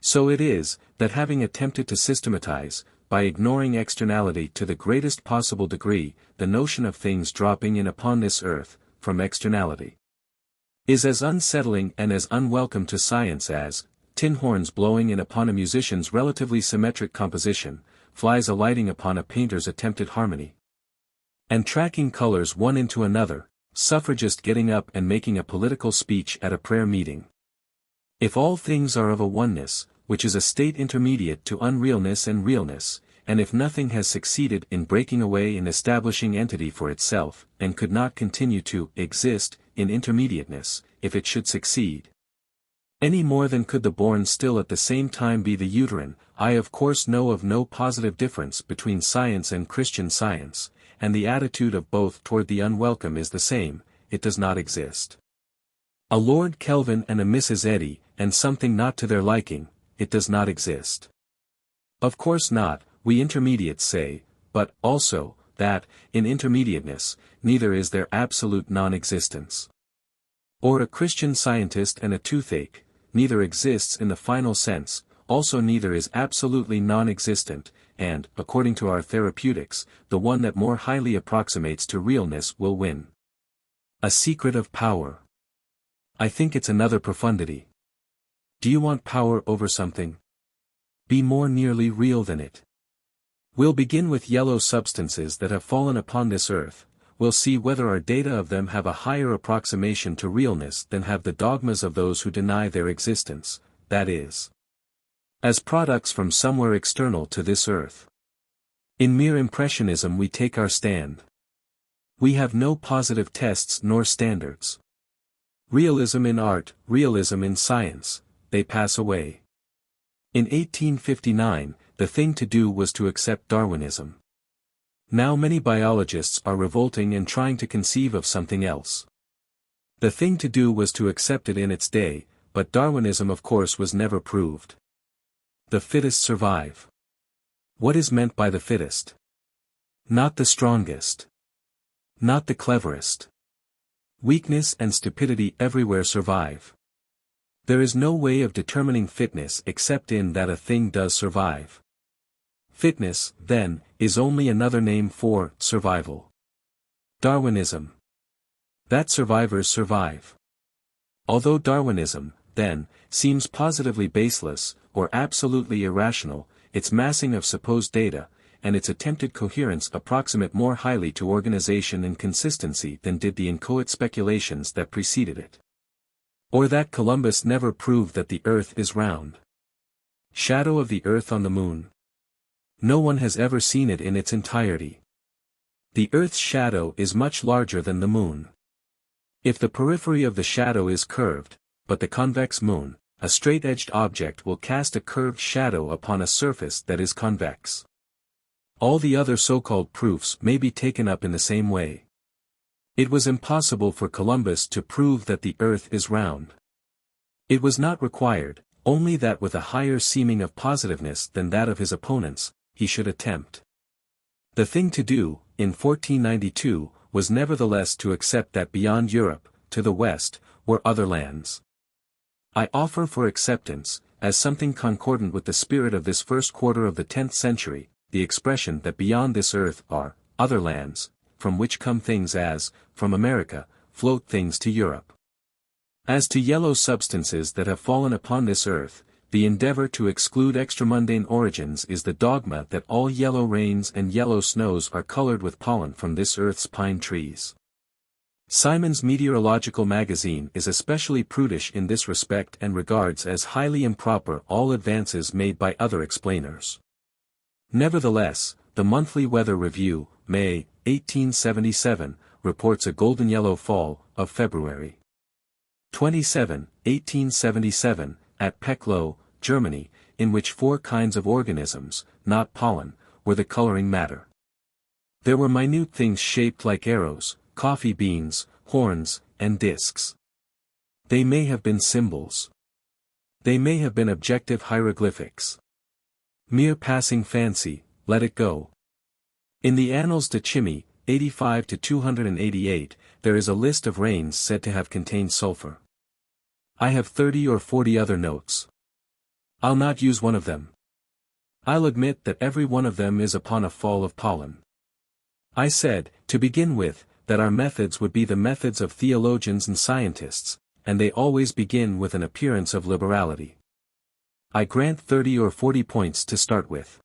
So it is, that having attempted to systematize, by ignoring externality to the greatest possible degree, the notion of things dropping in upon this earth, from externality, is as unsettling and as unwelcome to science as, tin horns blowing in upon a musician's relatively symmetric composition, flies alighting upon a painter's attempted harmony. And tracking colors one into another, suffragist getting up and making a political speech at a prayer meeting. If all things are of a oneness, which is a state intermediate to unrealness and realness, and if nothing has succeeded in breaking away and establishing entity for itself, and could not continue to exist in intermediateness, if it should succeed, any more than could the born still at the same time be the uterine, I of course know of no positive difference between science and Christian Science, and the attitude of both toward the unwelcome is the same, it does not exist. A Lord Kelvin and a Mrs. Eddy, and something not to their liking, it does not exist. Of course not, we intermediates say, but, also, that, in intermediateness, neither is there absolute non-existence. Or a Christian Scientist and a toothache, neither exists in the final sense, also neither is absolutely non-existent, and, according to our therapeutics, the one that more highly approximates to realness will win. A secret of power. I think it's another profundity. Do you want power over something? Be more nearly real than it. We'll begin with yellow substances that have fallen upon this earth, we'll see whether our data of them have a higher approximation to realness than have the dogmas of those who deny their existence, that is, as products from somewhere external to this earth. In mere impressionism we take our stand. We have no positive tests nor standards. Realism in art, realism in science, they pass away. In 1859, the thing to do was to accept Darwinism. Now many biologists are revolting and trying to conceive of something else. The thing to do was to accept it in its day, but Darwinism of course was never proved. The fittest survive. What is meant by the fittest? Not the strongest. Not the cleverest. Weakness and stupidity everywhere survive. There is no way of determining fitness except in that a thing does survive. Fitness, then, is only another name for survival. Darwinism. That survivors survive. Although Darwinism, then, seems positively baseless, or absolutely irrational, its massing of supposed data, and its attempted coherence approximate more highly to organization and consistency than did the inchoate speculations that preceded it. Or that Columbus never proved that the earth is round. Shadow of the earth on the moon. No one has ever seen it in its entirety. The earth's shadow is much larger than the moon. If the periphery of the shadow is curved, but the convex moon, a straight-edged object will cast a curved shadow upon a surface that is convex. All the other so-called proofs may be taken up in the same way. It was impossible for Columbus to prove that the earth is round. It was not required, only that with a higher seeming of positiveness than that of his opponents, he should attempt. The thing to do, in 1492, was nevertheless to accept that beyond Europe, to the west, were other lands. I offer for acceptance, as something concordant with the spirit of this first quarter of the 10th century, the expression that beyond this earth are other lands, from which come things as, from America, float things to Europe. As to yellow substances that have fallen upon this earth, the endeavor to exclude extramundane origins is the dogma that all yellow rains and yellow snows are colored with pollen from this earth's pine trees. Simon's Meteorological Magazine is especially prudish in this respect and regards as highly improper all advances made by other explainers. Nevertheless, the Monthly Weather Review, May, 1877, reports a golden yellow fall, of February 27, 1877, at Peclow, Germany, in which 4 kinds of organisms, not pollen, were the coloring matter. There were minute things shaped like arrows, coffee beans, horns, and discs. They may have been symbols. They may have been objective hieroglyphics. Mere passing fancy, let it go. In the Annals de Chimie, 85 to 288, there is a list of rains said to have contained sulfur. I have 30 or 40 other notes. I'll not use one of them. I'll admit that every one of them is upon a fall of pollen. I said, to begin with, that our methods would be the methods of theologians and scientists, and they always begin with an appearance of liberality. I grant 30 or 40 points to start with.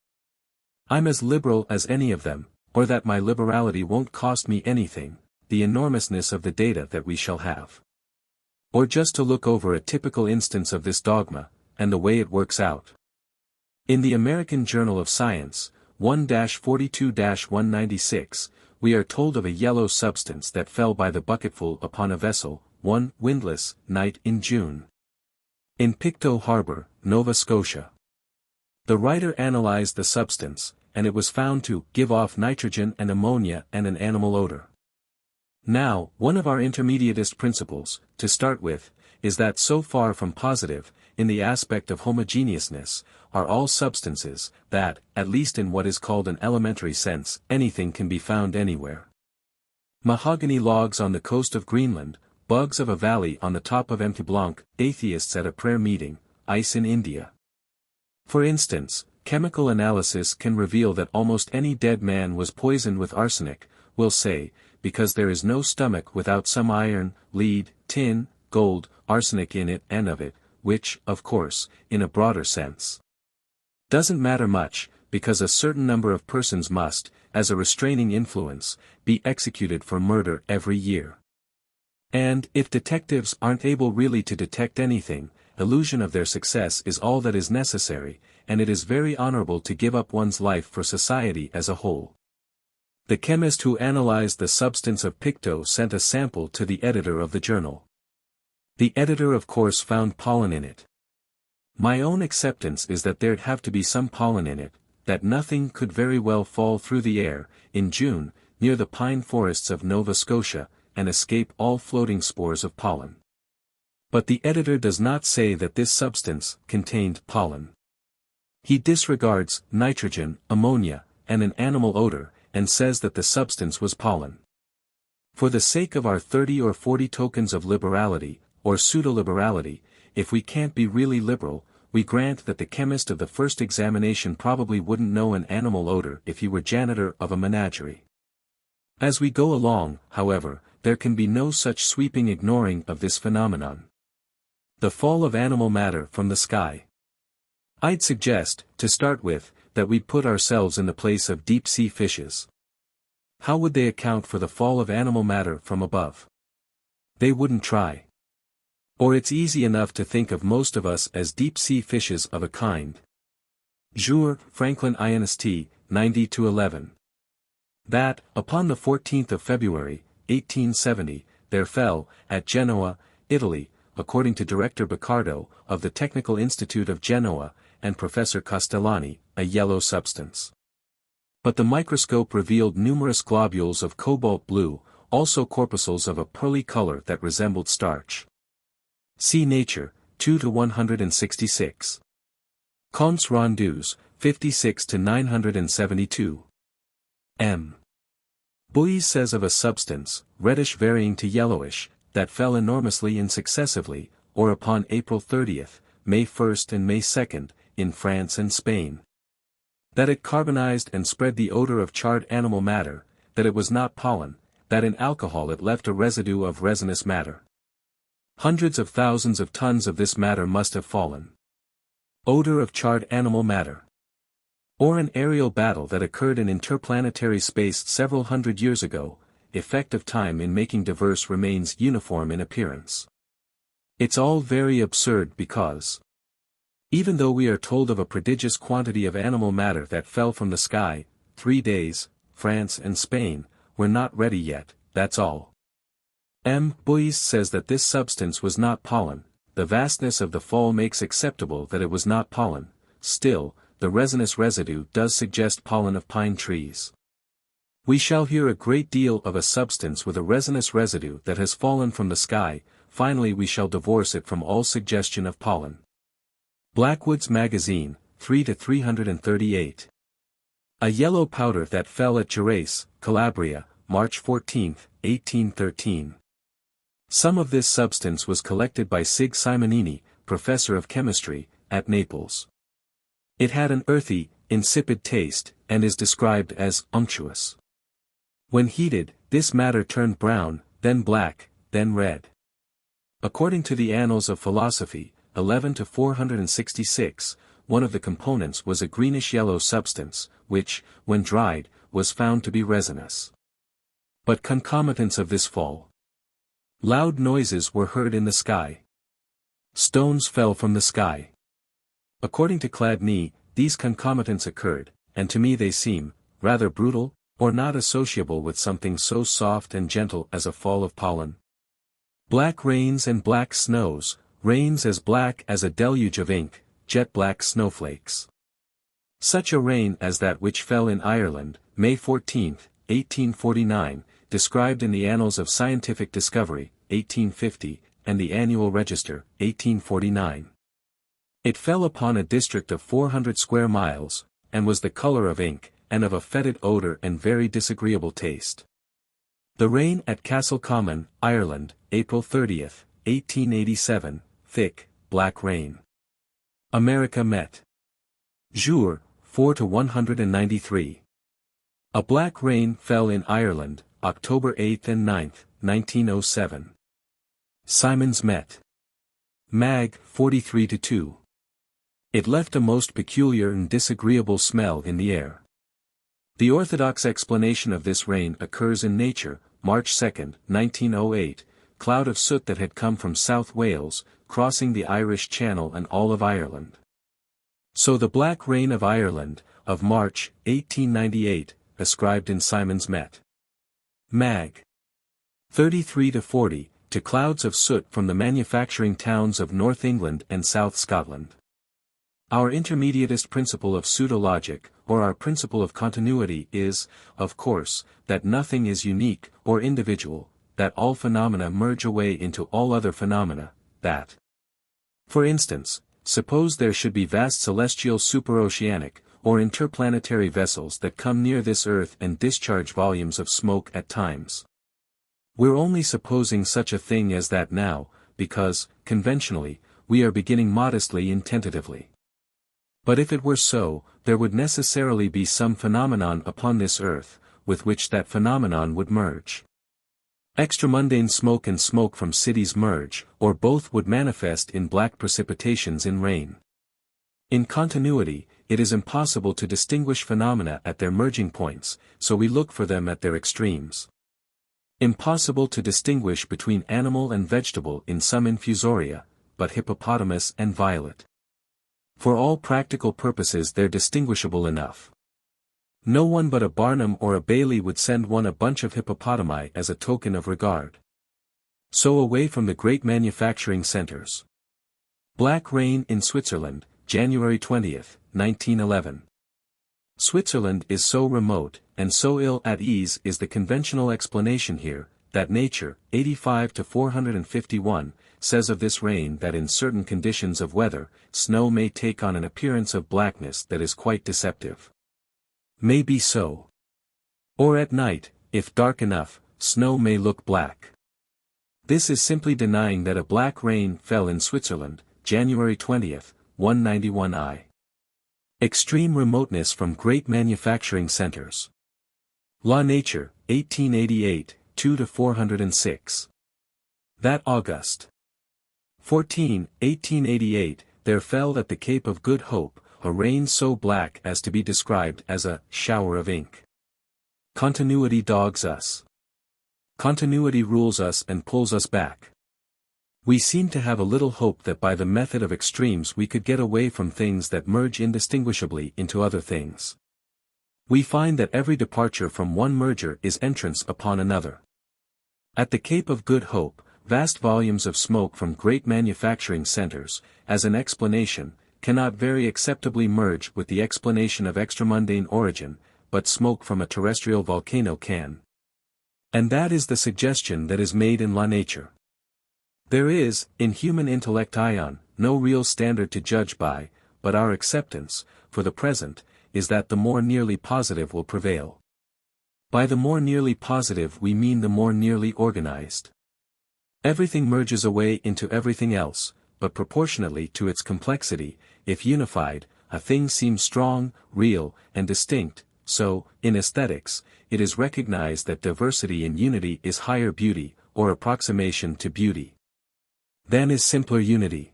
I'm as liberal as any of them, or that my liberality won't cost me anything, the enormousness of the data that we shall have. Or just to look over a typical instance of this dogma, and the way it works out. In the American Journal of Science, 1-42-196, we are told of a yellow substance that fell by the bucketful upon a vessel, one windless night in June. In Pictou Harbor, Nova Scotia. The writer analyzed the substance, and it was found to give off nitrogen and ammonia and an animal odor. Now, one of our intermediatist principles, to start with, is that so far from positive, in the aspect of homogeneousness, are all substances, that, at least in what is called an elementary sense, anything can be found anywhere. Mahogany logs on the coast of Greenland, bugs of a valley on the top of Mont Blanc, atheists at a prayer meeting, ice in India. For instance, chemical analysis can reveal that almost any dead man was poisoned with arsenic, we'll say, because there is no stomach without some iron, lead, tin, gold, arsenic in it and of it, which, of course, in a broader sense, doesn't matter much, because a certain number of persons must, as a restraining influence, be executed for murder every year. And, if detectives aren't able really to detect anything, illusion of their success is all that is necessary, and it is very honorable to give up one's life for society as a whole. The chemist who analyzed the substance of Pictou sent a sample to the editor of the journal. The editor of course found pollen in it. My own acceptance is that there'd have to be some pollen in it, that nothing could very well fall through the air, in June, near the pine forests of Nova Scotia, and escape all floating spores of pollen. But the editor does not say that this substance contained pollen. He disregards nitrogen, ammonia, and an animal odor, and says that the substance was pollen. For the sake of our 30 or 40 tokens of liberality, or pseudo-liberality, if we can't be really liberal, we grant that the chemist of the first examination probably wouldn't know an animal odor if he were janitor of a menagerie. As we go along, however, there can be no such sweeping ignoring of this phenomenon. The fall of animal matter from the sky. I'd suggest, to start with, that we put ourselves in the place of deep-sea fishes. How would they account for the fall of animal matter from above? They wouldn't try. Or it's easy enough to think of most of us as deep-sea fishes of a kind. Jour, Franklin Inst. 90-11. That, upon the 14th of February, 1870, there fell, at Genoa, Italy, according to Director Baccardo, of the Technical Institute of Genoa, and Professor Castellani, a yellow substance. But the microscope revealed numerous globules of cobalt blue, also corpuscles of a pearly color that resembled starch. See Nature, 2-166. Comptes Rendus, 56-972. M. Buys says of a substance, reddish varying to yellowish, that fell enormously and successively, or upon April 30th, May 1st and May 2nd, in France and Spain. That it carbonized and spread the odor of charred animal matter, that it was not pollen, that in alcohol it left a residue of resinous matter. Hundreds of thousands of tons of this matter must have fallen. Odor of charred animal matter. Or an aerial battle that occurred in interplanetary space several hundred years ago, effect of time in making diverse remains uniform in appearance. It's all very absurd because, even though we are told of a prodigious quantity of animal matter that fell from the sky, 3 days, France and Spain, were not ready yet, that's all. M. Buys says that this substance was not pollen, the vastness of the fall makes acceptable that it was not pollen, still, the resinous residue does suggest pollen of pine trees. We shall hear a great deal of a substance with a resinous residue that has fallen from the sky, finally we shall divorce it from all suggestion of pollen. Blackwood's Magazine, 3-338. A yellow powder that fell at Gerace, Calabria, March 14, 1813. Some of this substance was collected by Sig Simonini, professor of chemistry, at Naples. It had an earthy, insipid taste, and is described as unctuous. When heated, this matter turned brown, then black, then red. According to the Annals of Philosophy, 11-466, one of the components was a greenish-yellow substance, which, when dried, was found to be resinous. But concomitants of this fall. Loud noises were heard in the sky. Stones fell from the sky. According to Chladni, these concomitants occurred, and to me they seem, rather brutal, or not associable with something so soft and gentle as a fall of pollen. Black rains and black snows, rains as black as a deluge of ink, jet-black snowflakes. Such a rain as that which fell in Ireland, May 14, 1849, described in the Annals of Scientific Discovery, 1850, and the Annual Register, 1849. It fell upon a district of 400 square miles, and was the color of ink, and of a fetid odor and very disagreeable taste. The rain at Castlecommon, Ireland, April 30, 1887, thick, black rain. America Met. Jour, 4 to 193. A black rain fell in Ireland, October 8 and 9, 1907. Simons Met. Mag, 43 to 2. It left a most peculiar and disagreeable smell in the air. The orthodox explanation of this rain occurs in Nature, March 2, 1908, cloud of soot that had come from South Wales, crossing the Irish Channel and all of Ireland. So the black rain of Ireland, of March, 1898, ascribed in Simons Met. Mag. 33 to 40, to clouds of soot from the manufacturing towns of North England and South Scotland. Our intermediatist principle of pseudologic, or our principle of continuity is, of course, that nothing is unique or individual, that all phenomena merge away into all other phenomena, that. For instance, suppose there should be vast celestial superoceanic, or interplanetary vessels that come near this Earth and discharge volumes of smoke at times. We're only supposing such a thing as that now, because, conventionally, we are beginning modestly and tentatively. But if it were so, there would necessarily be some phenomenon upon this Earth, with which that phenomenon would merge. Extramundane smoke and smoke from cities merge, or both would manifest in black precipitations in rain. In continuity, it is impossible to distinguish phenomena at their merging points, so we look for them at their extremes. Impossible to distinguish between animal and vegetable in some infusoria, but hippopotamus and violet. For all practical purposes they're distinguishable enough. No one but a Barnum or a Bailey would send one a bunch of hippopotami as a token of regard. So away from the great manufacturing centers. Black rain in Switzerland, January 20, 1911. Switzerland is so remote, and so ill at ease is the conventional explanation here, that Nature, 85 to 451, says of this rain that in certain conditions of weather, snow may take on an appearance of blackness that is quite deceptive. May be so. Or at night, if dark enough, snow may look black. This is simply denying that a black rain fell in Switzerland, January 20, 191 Extreme remoteness from great manufacturing centers. La Nature, 1888, 2 to 406. That August 14, 1888, there fell at the Cape of Good Hope, a rain so black as to be described as a shower of ink. Continuity dogs us. Continuity rules us and pulls us back. We seem to have a little hope that by the method of extremes we could get away from things that merge indistinguishably into other things. We find that every departure from one merger is entrance upon another. At the Cape of Good Hope, vast volumes of smoke from great manufacturing centers, as an explanation, cannot very acceptably merge with the explanation of extramundane origin, but smoke from a terrestrial volcano can. And that is the suggestion that is made in La Nature. There is, in human intellect no real standard to judge by, but our acceptance, for the present, is that the more nearly positive will prevail. By the more nearly positive we mean the more nearly organized. Everything merges away into everything else, but proportionately to its complexity, if unified, a thing seems strong, real, and distinct, so, in aesthetics, it is recognized that diversity in unity is higher beauty, or approximation to beauty. Then is simpler unity.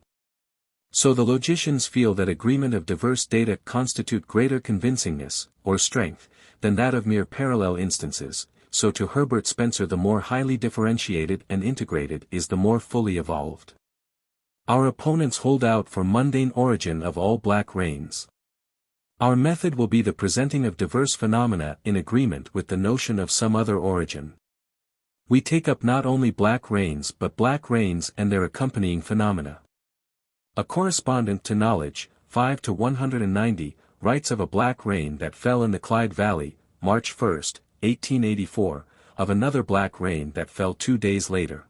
So the logicians feel that agreement of diverse data constitute greater convincingness, or strength, than that of mere parallel instances, so to Herbert Spencer the more highly differentiated and integrated is the more fully evolved. Our opponents hold out for mundane origin of all black rains. Our method will be the presenting of diverse phenomena in agreement with the notion of some other origin. We take up not only black rains but black rains and their accompanying phenomena. A correspondent to Knowledge, 5 to 190, writes of a black rain that fell in the Clyde Valley, March 1, 1884, of another black rain that fell 2 days later.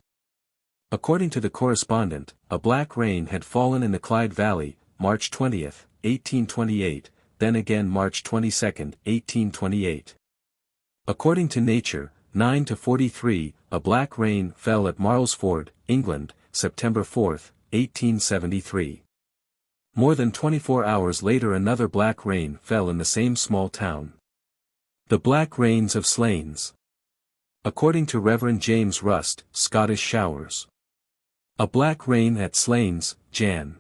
According to the correspondent, a black rain had fallen in the Clyde Valley, March 20, 1828, then again March 22, 1828. According to Nature, 9 to 43, a black rain fell at Marlsford, England, September 4, 1873. More than 24 hours later another black rain fell in the same small town. The Black Rains of Slains. According to Reverend James Rust, Scottish Showers. A black rain at Slains, Jan.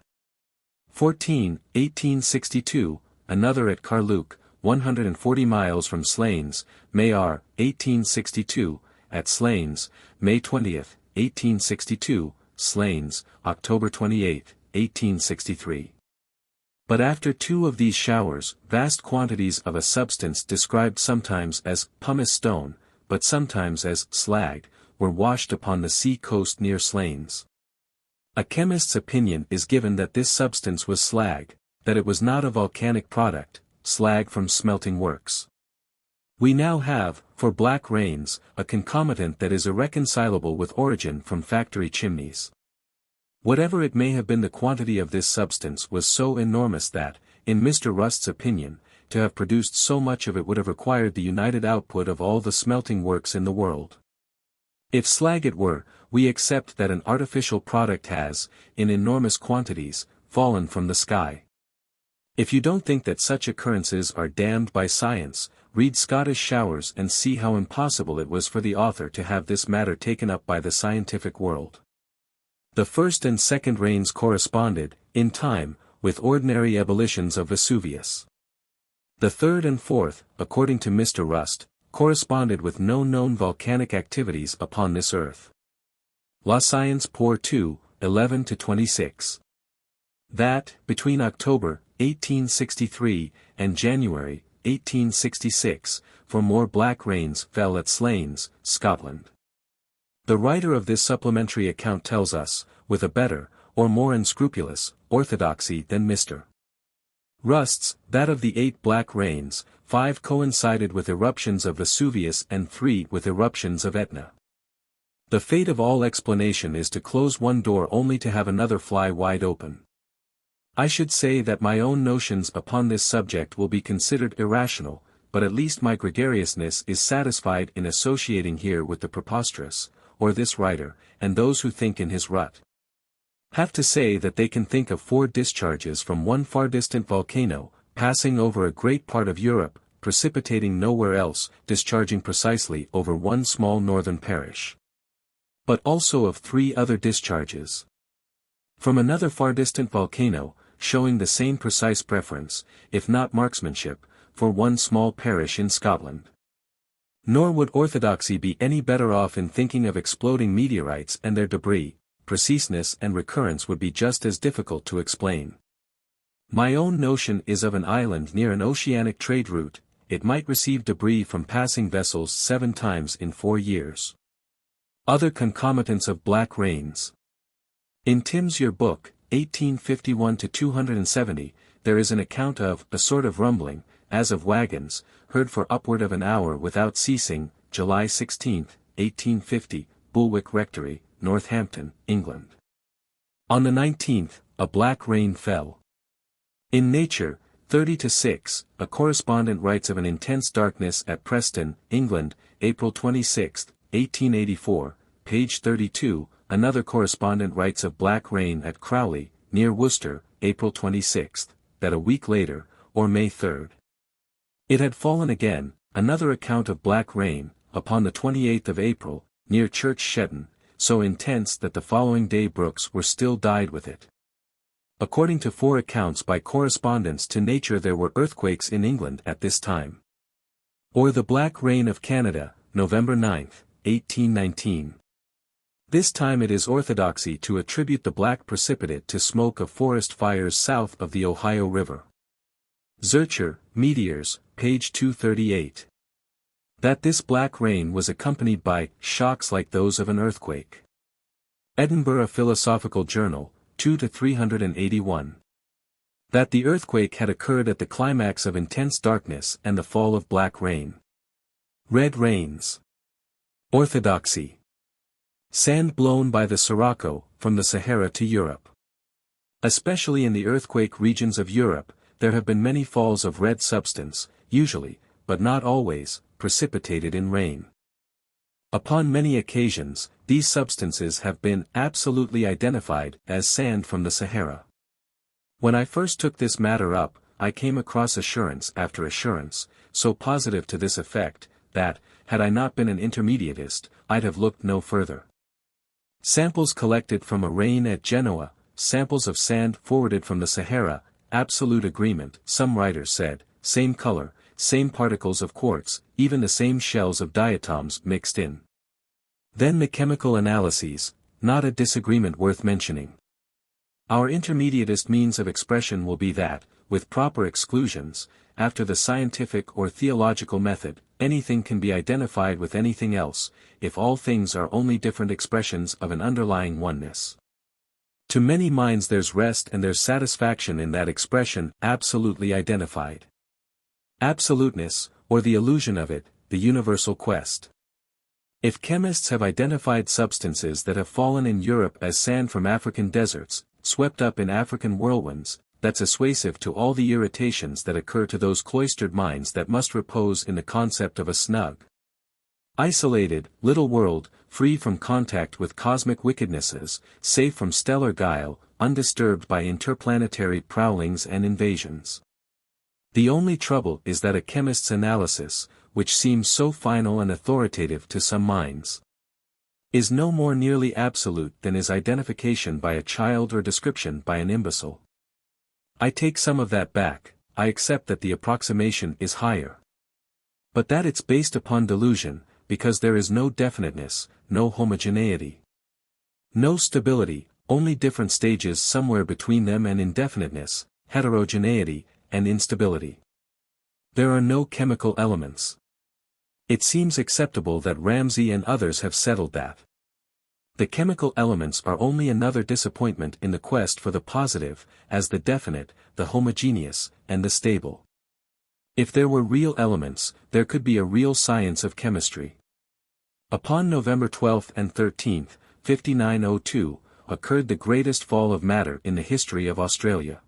14, 1862, another at Carluke, 140 miles from Slains, Mayar, 1862, at Slains, May 20, 1862, Slains, October 28, 1863. But after 2 of these showers, vast quantities of a substance described sometimes as pumice stone, but sometimes as slag, were washed upon the sea coast near Slains. A chemist's opinion is given that this substance was slag, that it was not a volcanic product, slag from smelting works. We now have, for black rains, a concomitant that is irreconcilable with origin from factory chimneys. Whatever it may have been, the quantity of this substance was so enormous that, in Mr. Rust's opinion, to have produced so much of it would have required the united output of all the smelting works in the world. If slag it were, we accept that an artificial product has, in enormous quantities, fallen from the sky. If you don't think that such occurrences are damned by science, read Scottish Showers and see how impossible it was for the author to have this matter taken up by the scientific world. The first and second rains corresponded, in time, with ordinary ebullitions of Vesuvius. The third and fourth, according to Mr. Rust, corresponded with no known volcanic activities upon this earth. La Science pour 2, 11 to 26. That, between October, 1863, and January, 1866, for more black rains fell at Slains, Scotland. The writer of this supplementary account tells us, with a better, or more unscrupulous, orthodoxy than Mr. Rust's, that of the 8 black rains, 5 coincided with eruptions of Vesuvius and 3 with eruptions of Etna. The fate of all explanation is to close one door only to have another fly wide open. I should say that my own notions upon this subject will be considered irrational, but at least my gregariousness is satisfied in associating here with the preposterous, or this writer, and those who think in his rut. Have to say that they can think of 4 discharges from one far distant volcano, passing over a great part of Europe, precipitating nowhere else, discharging precisely over one small northern parish. But also of 3 other discharges from another far distant volcano, showing the same precise preference, if not marksmanship, for one small parish in Scotland. Nor would orthodoxy be any better off in thinking of exploding meteorites and their debris. Preciseness and recurrence would be just as difficult to explain. My own notion is of an island near an oceanic trade route. It might receive debris from passing vessels 7 times in 4 years. Other concomitants of black rains. In Tim's Yearbook, 1851-270, there is an account of a sort of rumbling, as of wagons, heard for upward of an hour without ceasing, July 16, 1850, Bulwick Rectory, Northampton, England. On the 19th, a black rain fell. In Nature, 30-6, a correspondent writes of an intense darkness at Preston, England, April 26, 1884, page 32, another correspondent writes of black rain at Crowley, near Worcester, April 26, that a week later, or May 3. It had fallen again, another account of black rain, upon the 28th of April, near Church Shedden, so intense that the following day brooks were still dyed with it. According to 4 accounts by correspondents to Nature there were earthquakes in England at this time. Or the black rain of Canada, November 9, 1819. This time it is orthodoxy to attribute the black precipitate to smoke of forest fires south of the Ohio River. Zurcher, Meteors, page 238. That this black rain was accompanied by shocks like those of an earthquake. Edinburgh Philosophical Journal, 2-381. That the earthquake had occurred at the climax of intense darkness and the fall of black rain. Red rains. Orthodoxy. Sand blown by the Sirocco, from the Sahara to Europe. Especially in the earthquake regions of Europe, there have been many falls of red substance, usually, but not always, precipitated in rain. Upon many occasions, these substances have been absolutely identified as sand from the Sahara. When I first took this matter up, I came across assurance after assurance, so positive to this effect, that, had I not been an intermediatist, I'd have looked no further. Samples collected from a rain at Genoa, samples of sand forwarded from the Sahara, absolute agreement, some writers said, same color, same particles of quartz, even the same shells of diatoms mixed in. Then the chemical analyses, not a disagreement worth mentioning. Our intermediatist means of expression will be that, with proper exclusions, after the scientific or theological method, anything can be identified with anything else, if all things are only different expressions of an underlying oneness. To many minds there's rest and there's satisfaction in that expression absolutely identified. Absoluteness, or the illusion of it, the universal quest. If chemists have identified substances that have fallen in Europe as sand from African deserts, swept up in African whirlwinds, that's assuasive to all the irritations that occur to those cloistered minds that must repose in the concept of a snug, isolated, little world, free from contact with cosmic wickednesses, safe from stellar guile, undisturbed by interplanetary prowlings and invasions. The only trouble is that a chemist's analysis, which seems so final and authoritative to some minds, is no more nearly absolute than is identification by a child or description by an imbecile. I take some of that back, I accept that the approximation is higher. But that it's based upon delusion, because there is no definiteness, no homogeneity. No stability, only different stages somewhere between them and indefiniteness, heterogeneity, and instability. There are no chemical elements. It seems acceptable that Ramsay and others have settled that. The chemical elements are only another disappointment in the quest for the positive, as the definite, the homogeneous, and the stable. If there were real elements, there could be a real science of chemistry. Upon November 12 and 13, 5902, occurred the greatest fall of matter in the history of Australia.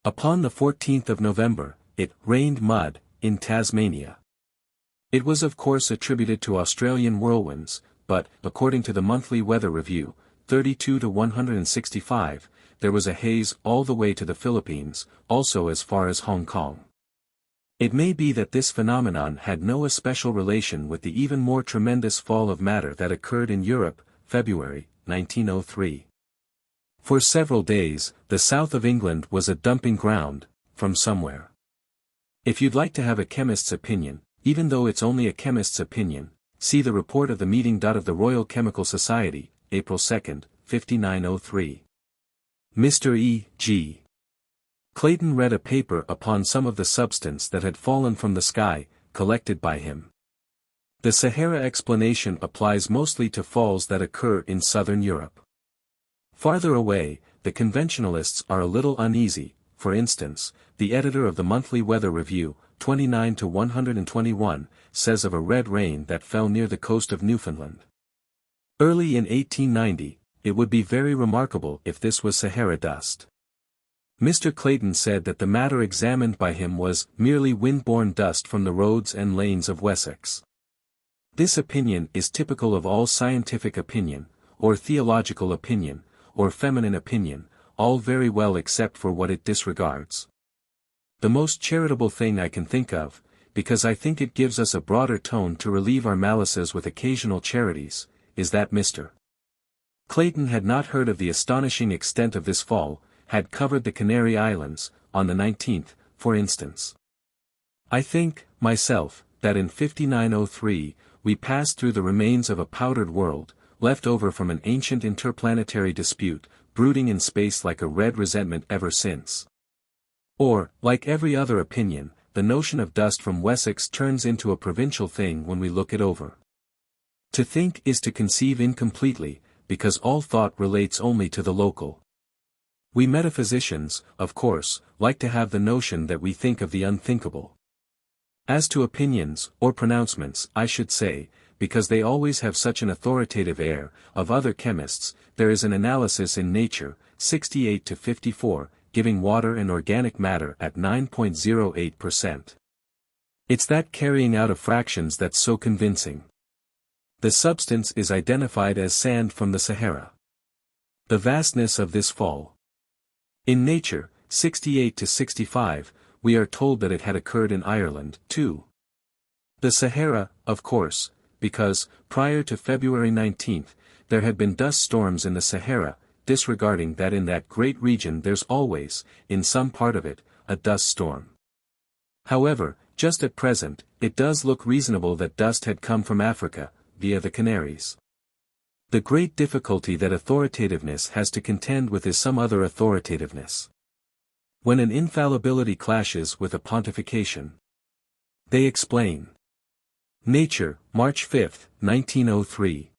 Upon the 14th of November, it rained mud in Tasmania. It was of course attributed to Australian whirlwinds, but, according to the Monthly Weather Review, 32-165, there was a haze all the way to the Philippines, also as far as Hong Kong. It may be that this phenomenon had no especial relation with the even more tremendous fall of matter that occurred in Europe, February, 1903. For several days, the south of England was a dumping ground, from somewhere. If you'd like to have a chemist's opinion, even though it's only a chemist's opinion, see the report of the meeting. Of the Royal Chemical Society, April 2, 5903. Mr. E. G. Clayton read a paper upon some of the substance that had fallen from the sky, collected by him. The Sahara explanation applies mostly to falls that occur in southern Europe. Farther away, the conventionalists are a little uneasy. For instance, the editor of the Monthly Weather Review, 29-121, says of a red rain that fell near the coast of Newfoundland. Early in 1890, it would be very remarkable if this was Sahara dust. Mr. Clayton said that the matter examined by him was merely wind-borne dust from the roads and lanes of Wessex. This opinion is typical of all scientific opinion, or theological opinion, or feminine opinion, all very well except for what it disregards. The most charitable thing I can think of, because I think it gives us a broader tone to relieve our malices with occasional charities, is that Mr. Clayton had not heard of the astonishing extent of this fall, had covered the Canary Islands, on the 19th, for instance. I think, myself, that in 5903, we pass through the remains of a powdered world, left over from an ancient interplanetary dispute, brooding in space like a red resentment ever since. Or, like every other opinion, the notion of dust from Wessex turns into a provincial thing when we look it over. To think is to conceive incompletely, because all thought relates only to the local. We metaphysicians, of course, like to have the notion that we think of the unthinkable. As to opinions, or pronouncements, I should say, because they always have such an authoritative air, of other chemists, there is an analysis in Nature, 68-54, giving water and organic matter at 9.08%. It's that carrying out of fractions that's so convincing. The substance is identified as sand from the Sahara. The vastness of this fall. In Nature, 68-65, we are told that it had occurred in Ireland, too. The Sahara, of course, because, prior to February 19, there had been dust storms in the Sahara, disregarding that in that great region there's always, in some part of it, a dust storm. However, just at present, it does look reasonable that dust had come from Africa, via the Canaries. The great difficulty that authoritativeness has to contend with is some other authoritativeness. When an infallibility clashes with a pontification. They explain. Nature, March 5, 1903.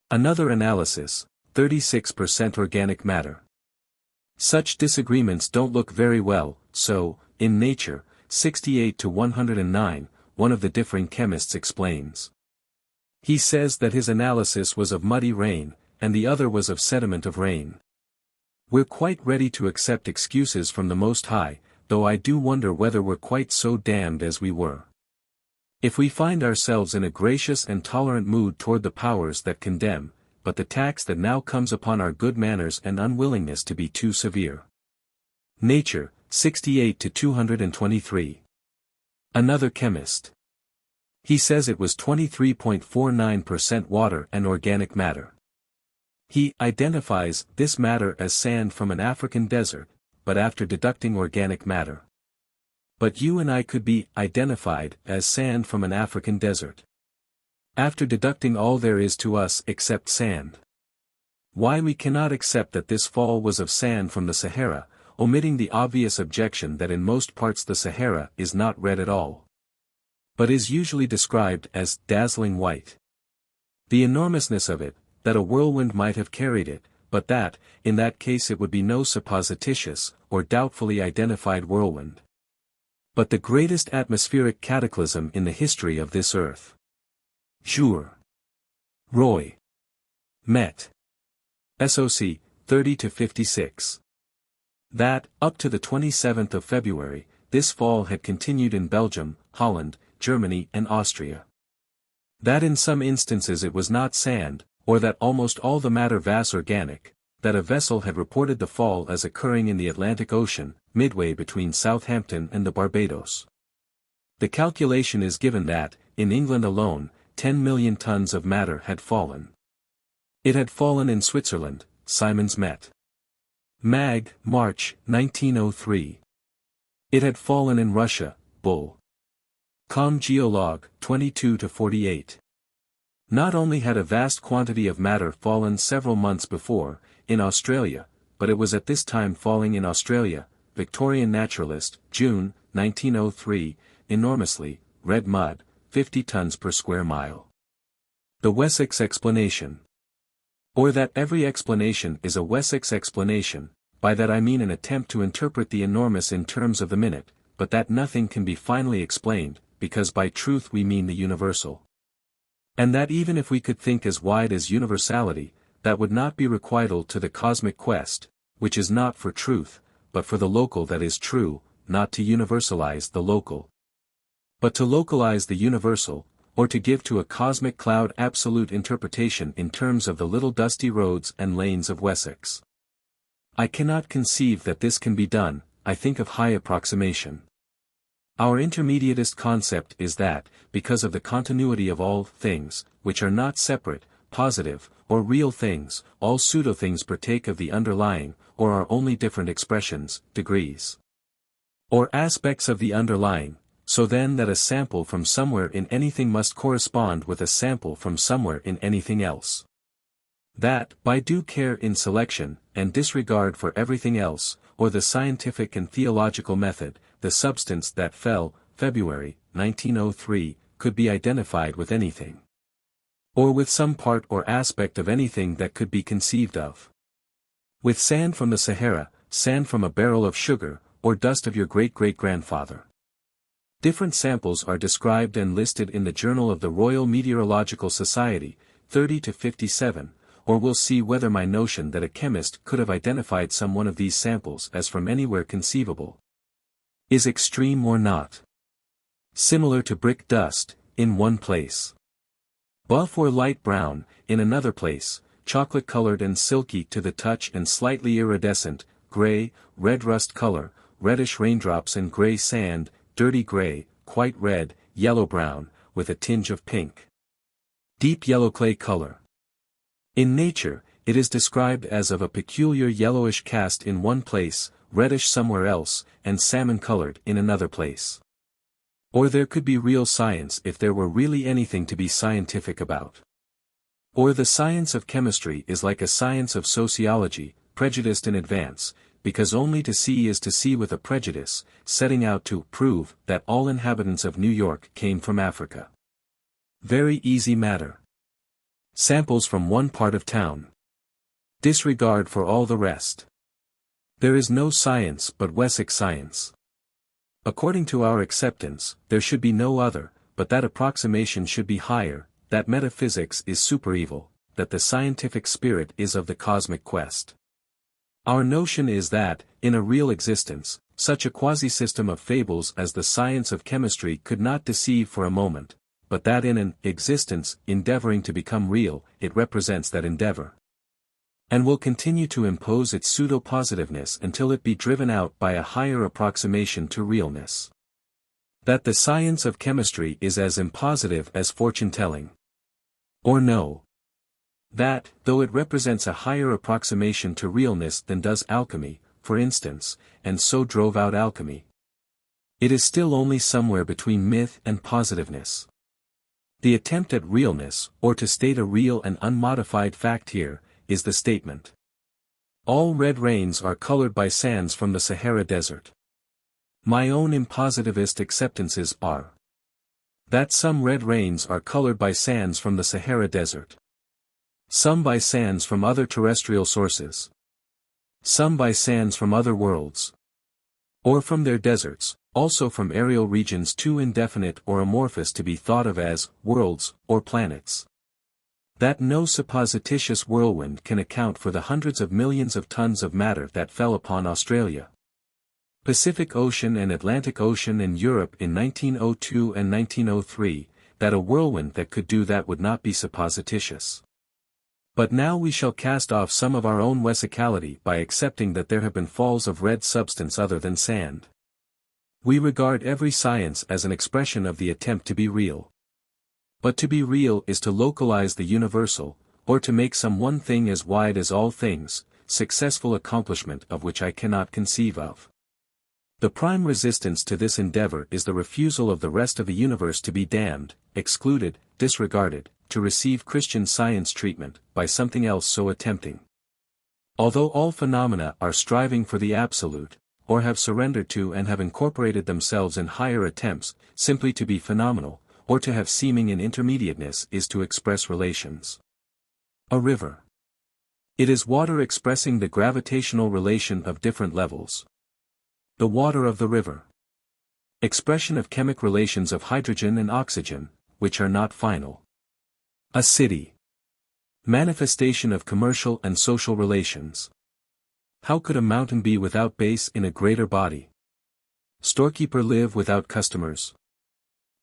Another analysis, 36% organic matter. Such disagreements don't look very well, so, in Nature, 68-109, one of the differing chemists explains. He says that his analysis was of muddy rain, and the other was of sediment of rain. We're quite ready to accept excuses from the Most High, though I do wonder whether we're quite so damned as we were. If we find ourselves in a gracious and tolerant mood toward the powers that condemn, but the tax that now comes upon our good manners and unwillingness to be too severe. Nature, 68-223. Another chemist. He says it was 23.49% water and organic matter. He identifies this matter as sand from an African desert, but after deducting organic matter. But you and I could be identified as sand from an African desert. After deducting all there is to us except sand. Why we cannot accept that this fall was of sand from the Sahara, omitting the obvious objection that in most parts the Sahara is not red at all, but is usually described as dazzling white. The enormousness of it, that a whirlwind might have carried it, but that, in that case it would be no supposititious, or doubtfully identified whirlwind, but the greatest atmospheric cataclysm in the history of this earth. Jour. Roy. Met. SOC, 30-56. That, up to the 27th of February, this fall had continued in Belgium, Holland, Germany and Austria. That in some instances it was not sand, or that almost all the matter was organic, that a vessel had reported the fall as occurring in the Atlantic Ocean, midway between Southampton and the Barbados. The calculation is given that, in England alone, 10 million tons of matter had fallen. It had fallen in Switzerland, Simons Met. Mag, March, 1903. It had fallen in Russia, Bull. Com Geolog, 22-48. Not only had a vast quantity of matter fallen several months before, in Australia, but it was at this time falling in Australia, Victorian Naturalist, June, 1903, enormously, red mud, 50 tons per square mile. The Wessex explanation. Or that every explanation is a Wessex explanation, by that I mean an attempt to interpret the enormous in terms of the minute, but that nothing can be finally explained, because by truth we mean the universal. And that even if we could think as wide as universality, that would not be requital to the cosmic quest, which is not for truth, but for the local that is true, not to universalize the local, but to localize the universal, or to give to a cosmic cloud absolute interpretation in terms of the little dusty roads and lanes of Wessex. I cannot conceive that this can be done, I think of high approximation. Our intermediatist concept is that, because of the continuity of all things, which are not separate, positive, or real things, all pseudo-things partake of the underlying, or are only different expressions, degrees, or aspects of the underlying, so then that a sample from somewhere in anything must correspond with a sample from somewhere in anything else. That, by due care in selection, and disregard for everything else, or the scientific and theological method, the substance that fell, February, 1903, could be identified with anything. Or with some part or aspect of anything that could be conceived of. With sand from the Sahara, sand from a barrel of sugar, or dust of your great-great-grandfather. Different samples are described and listed in the Journal of the Royal Meteorological Society, 30 to 57, or we'll see whether my notion that a chemist could have identified some one of these samples as from anywhere conceivable is extreme or not. Similar to brick dust, in one place. Buff or light brown, in another place, chocolate-colored and silky to the touch and slightly iridescent, gray, red rust color, reddish raindrops and gray sand, dirty gray, quite red, yellow-brown, with a tinge of pink. Deep yellow clay color. In nature, it is described as of a peculiar yellowish cast in one place, reddish somewhere else, and salmon-colored in another place. Or there could be real science if there were really anything to be scientific about. Or the science of chemistry is like a science of sociology, prejudiced in advance, because only to see is to see with a prejudice, setting out to prove that all inhabitants of New York came from Africa. Very easy matter. Samples from one part of town. Disregard for all the rest. There is no science but Wessex science. According to our acceptance, there should be no other, but that approximation should be higher, that metaphysics is superevil, that the scientific spirit is of the cosmic quest. Our notion is that, in a real existence, such a quasi-system of fables as the science of chemistry could not deceive for a moment, but that in an existence endeavoring to become real, it represents that endeavor. And will continue to impose its pseudo-positiveness until it be driven out by a higher approximation to realness. That the science of chemistry is as impositive as fortune-telling. Or no. That, though it represents a higher approximation to realness than does alchemy, for instance, and so drove out alchemy, it is still only somewhere between myth and positiveness. The attempt at realness, or to state a real and unmodified fact here, is the statement. All red rains are colored by sands from the Sahara Desert. My own impositivist acceptances are that some red rains are colored by sands from the Sahara Desert. Some by sands from other terrestrial sources. Some by sands from other worlds. Or from their deserts, also from aerial regions too indefinite or amorphous to be thought of as worlds or planets. That no supposititious whirlwind can account for the hundreds of millions of tons of matter that fell upon Australia, Pacific Ocean and Atlantic Ocean and Europe in 1902 and 1903, that a whirlwind that could do that would not be supposititious. But now we shall cast off some of our own wessicality by accepting that there have been falls of red substance other than sand. We regard every science as an expression of the attempt to be real. But to be real is to localize the universal, or to make some one thing as wide as all things, successful accomplishment of which I cannot conceive of. The prime resistance to this endeavor is the refusal of the rest of the universe to be damned, excluded, disregarded, to receive Christian Science treatment, by something else so attempting. Although all phenomena are striving for the absolute, or have surrendered to and have incorporated themselves in higher attempts, simply to be phenomenal, or to have seeming in intermediateness is to express relations. A river. It is water expressing the gravitational relation of different levels. The water of the river. Expression of chemic relations of hydrogen and oxygen, which are not final. A city. Manifestation of commercial and social relations. How could a mountain be without base in a greater body? Storekeeper live without customers?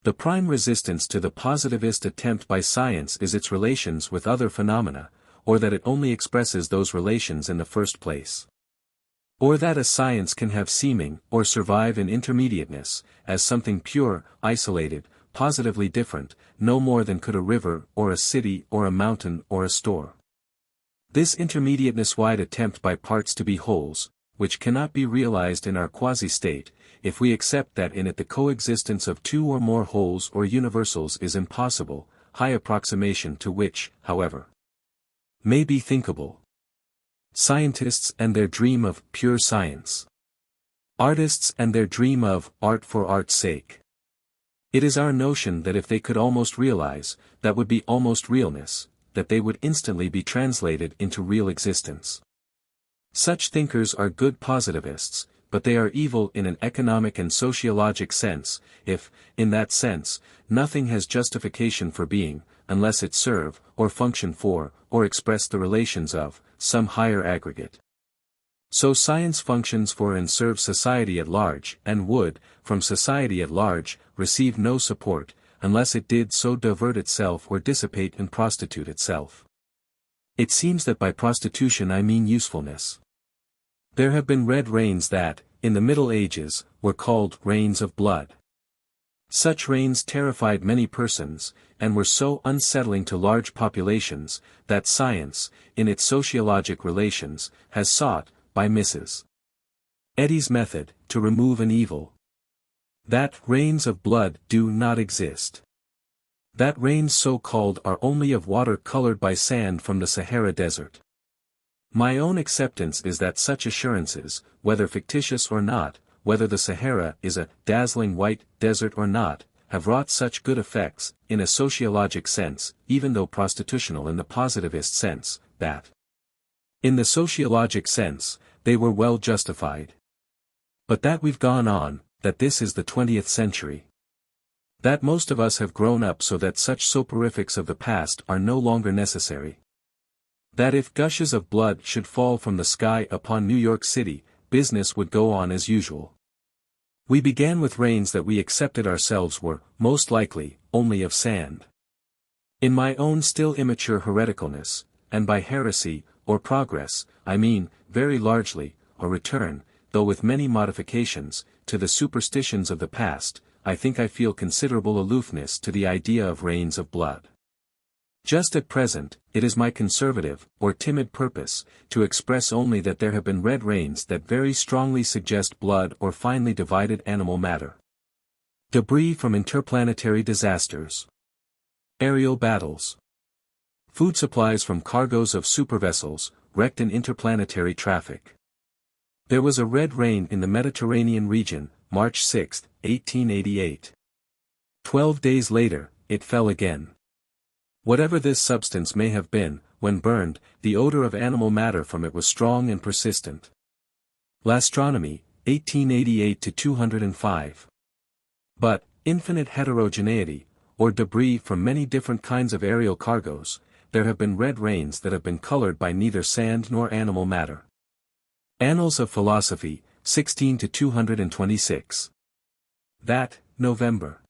The prime resistance to the positivist attempt by science is its relations with other phenomena, or that it only expresses those relations in the first place. Or that a science can have seeming, or survive in intermediateness, as something pure, isolated, positively different, no more than could a river, or a city, or a mountain, or a store. This intermediateness-wide attempt by parts to be wholes, which cannot be realized in our quasi-state, if we accept that in it the coexistence of two or more wholes or universals is impossible, high approximation to which, however, may be thinkable. Scientists and their dream of pure science. Artists and their dream of art for art's sake. It is our notion that if they could almost realize, that would be almost realness, that they would instantly be translated into real existence. Such thinkers are good positivists, but they are evil in an economic and sociologic sense, if, in that sense, nothing has justification for being, unless it serve, or function for, or express the relations of, some higher aggregate. So science functions for and serves society at large, and would, from society at large, receive no support, unless it did so divert itself or dissipate and prostitute itself. It seems that by prostitution I mean usefulness. There have been red rains that, in the Middle Ages, were called rains of blood. Such rains terrified many persons, and were so unsettling to large populations, that science, in its sociologic relations, has sought, by Mrs. Eddy's method, to remove an evil. That rains of blood do not exist. That rains so called are only of water colored by sand from the Sahara Desert. My own acceptance is that such assurances, whether fictitious or not, whether the Sahara is a dazzling white desert or not, have wrought such good effects, in a sociologic sense, even though prostitutional in the positivist sense, that in the sociologic sense, they were well justified. But that we've gone on, that this is the 20th century. That most of us have grown up so that such soporifics of the past are no longer necessary. That if gushes of blood should fall from the sky upon New York City, business would go on as usual. We began with rains that we accepted ourselves were, most likely, only of sand. In my own still immature hereticalness, and by heresy, or progress, I mean, very largely, a return, though with many modifications, to the superstitions of the past, I think I feel considerable aloofness to the idea of rains of blood. Just at present, it is my conservative, or timid purpose, to express only that there have been red rains that very strongly suggest blood or finely divided animal matter. Debris from interplanetary disasters. Aerial battles. Food supplies from cargoes of supervessels, wrecked in interplanetary traffic. There was a red rain in the Mediterranean region, March 6, 1888. 12 days later, it fell again. Whatever this substance may have been, when burned, the odor of animal matter from it was strong and persistent. L'Astronomie, 1888-205. But, infinite heterogeneity, or debris from many different kinds of aerial cargoes, there have been red rains that have been colored by neither sand nor animal matter. Annals of Philosophy, 16-226. That, November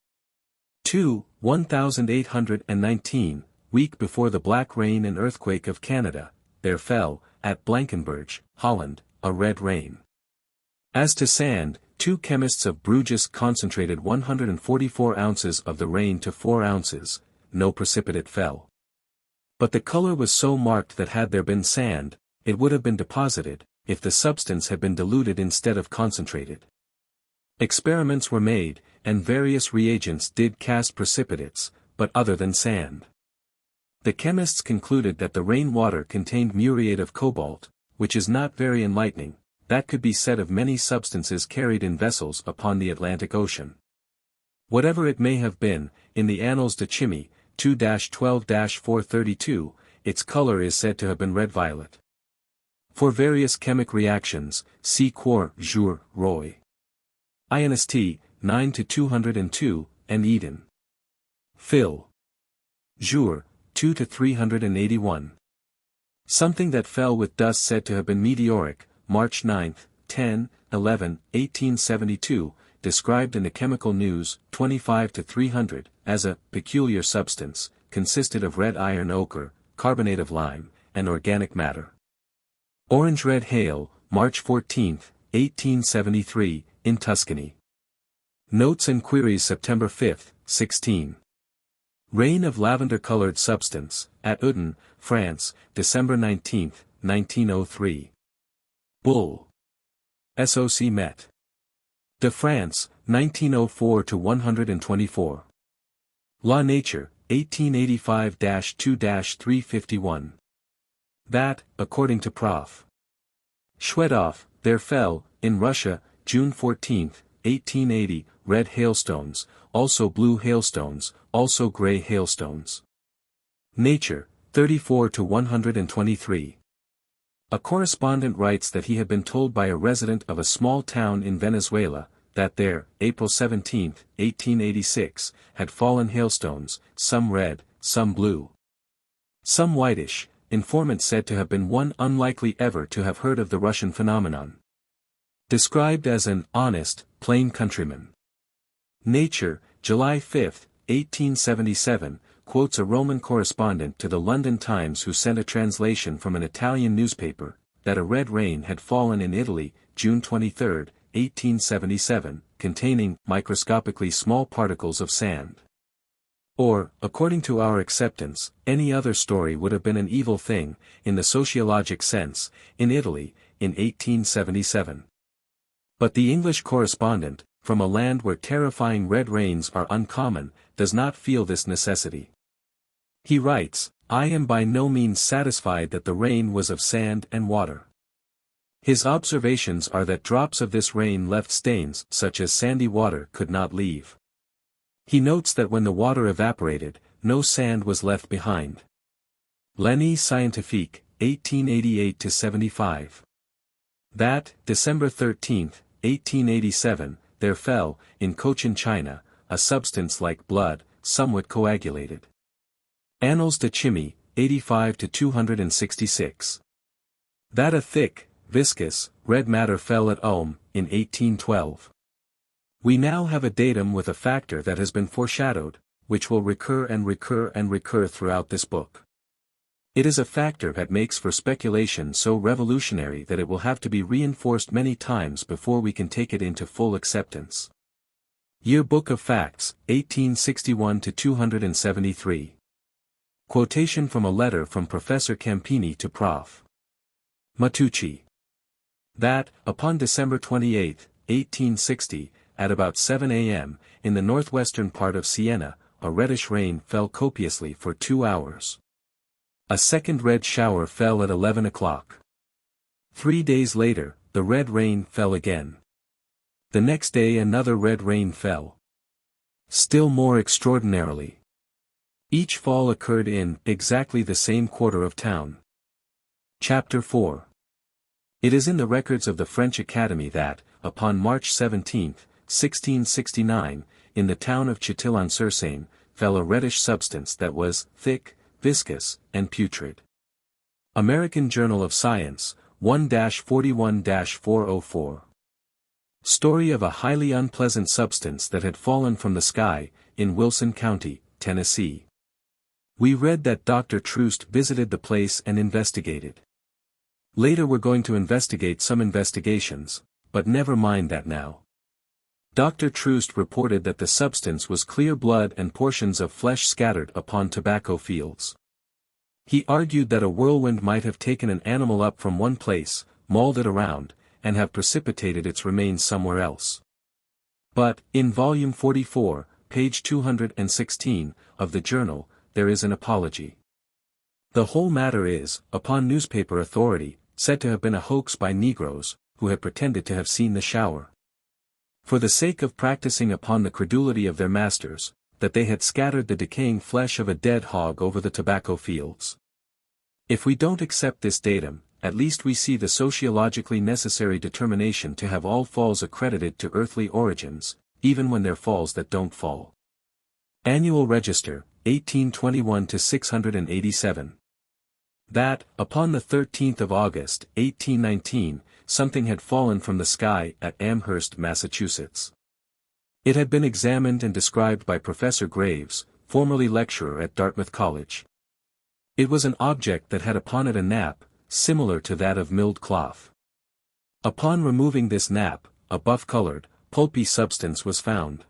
2, 1819, week before the black rain and earthquake of Canada, there fell, at Blankenberge, Holland, a red rain. As to sand, 2 chemists of Bruges concentrated 144 ounces of the rain to 4 ounces, no precipitate fell. But the color was so marked that had there been sand, it would have been deposited, if the substance had been diluted instead of concentrated. Experiments were made, and various reagents did cast precipitates, but other than sand. The chemists concluded that the rain water contained muriate of cobalt, which is not very enlightening. That could be said of many substances carried in vessels upon the Atlantic Ocean. Whatever it may have been, in the Annals de Chimie, 2-12-432, its color is said to have been red-violet. For various chemic reactions, see Quor, Jour, Roy. INST, 9-202, and Eden. Phil. Jour, 2-381. Something that fell with dust said to have been meteoric, March 9, 10, 11, 1872, described in the Chemical News, 25-300, as a peculiar substance, consisted of red iron ochre, carbonate of lime, and organic matter. Orange-red hail, March 14, 1873, in Tuscany. Notes and Queries September 5, 16. Rain of lavender-colored substance, at Uden, France, December 19, 1903. Bull. SOC Met. De France, 1904-124. La Nature, 1885-2-351. That, according to Prof. Shwedoff, there fell, in Russia, June 14, 1880, red hailstones, also blue hailstones, also gray hailstones. Nature, 34-123. A correspondent writes that he had been told by a resident of a small town in Venezuela, that there, April 17, 1886, had fallen hailstones, some red, some blue, some whitish. Informant said to have been one unlikely ever to have heard of the Russian phenomenon. Described as an honest, plain countryman. Nature, July 5, 1877, quotes a Roman correspondent to the London Times who sent a translation from an Italian newspaper, that a red rain had fallen in Italy, June 23, 1877, containing microscopically small particles of sand. Or, according to our acceptance, any other story would have been an evil thing, in the sociologic sense, in Italy, in 1877. But the English correspondent, from a land where terrifying red rains are uncommon, does not feel this necessity. He writes, "I am by no means satisfied that the rain was of sand and water. His observations are that drops of this rain left stains such as sandy water could not leave. He notes that when the water evaporated, no sand was left behind." L'Année Scientifique, 1888-75. That, December 13, 1887, there fell, in Cochin China, a substance like blood, somewhat coagulated. Annales de Chimie, 85-266. That a thick, viscous, red matter fell at Ulm, in 1812. We now have a datum with a factor that has been foreshadowed, which will recur and recur and recur throughout this book. It is a factor that makes for speculation so revolutionary that it will have to be reinforced many times before we can take it into full acceptance. Yearbook of Facts, 1861-273. Quotation from a letter from Professor Campini to Prof. Matucci. That, upon December 28, 1860, at about 7 a.m., in the northwestern part of Siena, a reddish rain fell copiously for 2 hours. A second red shower fell at 11 o'clock. 3 days later, the red rain fell again. The next day another red rain fell. Still more extraordinarily. Each fall occurred in exactly the same quarter of town. Chapter 4. It is in the records of the French Academy that, upon March 17, 1669, in the town of Châtillon-sur-Seine, fell a reddish substance that was thick, viscous, and putrid. American Journal of Science, 1-41-404. Story of a highly unpleasant substance that had fallen from the sky, in Wilson County, Tennessee. We read that Dr. Troost visited the place and investigated. Later we're going to investigate some investigations, but never mind that now. Dr. Troost reported that the substance was clear blood and portions of flesh scattered upon tobacco fields. He argued that a whirlwind might have taken an animal up from one place, mauled it around, and have precipitated its remains somewhere else. But, in volume 44, page 216, of the journal, there is an apology. The whole matter is, upon newspaper authority, said to have been a hoax by Negroes, who had pretended to have seen the shower. For the sake of practicing upon the credulity of their masters, that they had scattered the decaying flesh of a dead hog over the tobacco fields. If we don't accept this datum, at least we see the sociologically necessary determination to have all falls accredited to earthly origins, even when they're falls that don't fall. Annual Register, 1821-687. That, upon the 13th of August, 1819, something had fallen from the sky at Amherst, Massachusetts. It had been examined and described by Professor Graves, formerly lecturer at Dartmouth College. It was an object that had upon it a nap, similar to that of milled cloth. Upon removing this nap, a buff-colored, pulpy substance was found.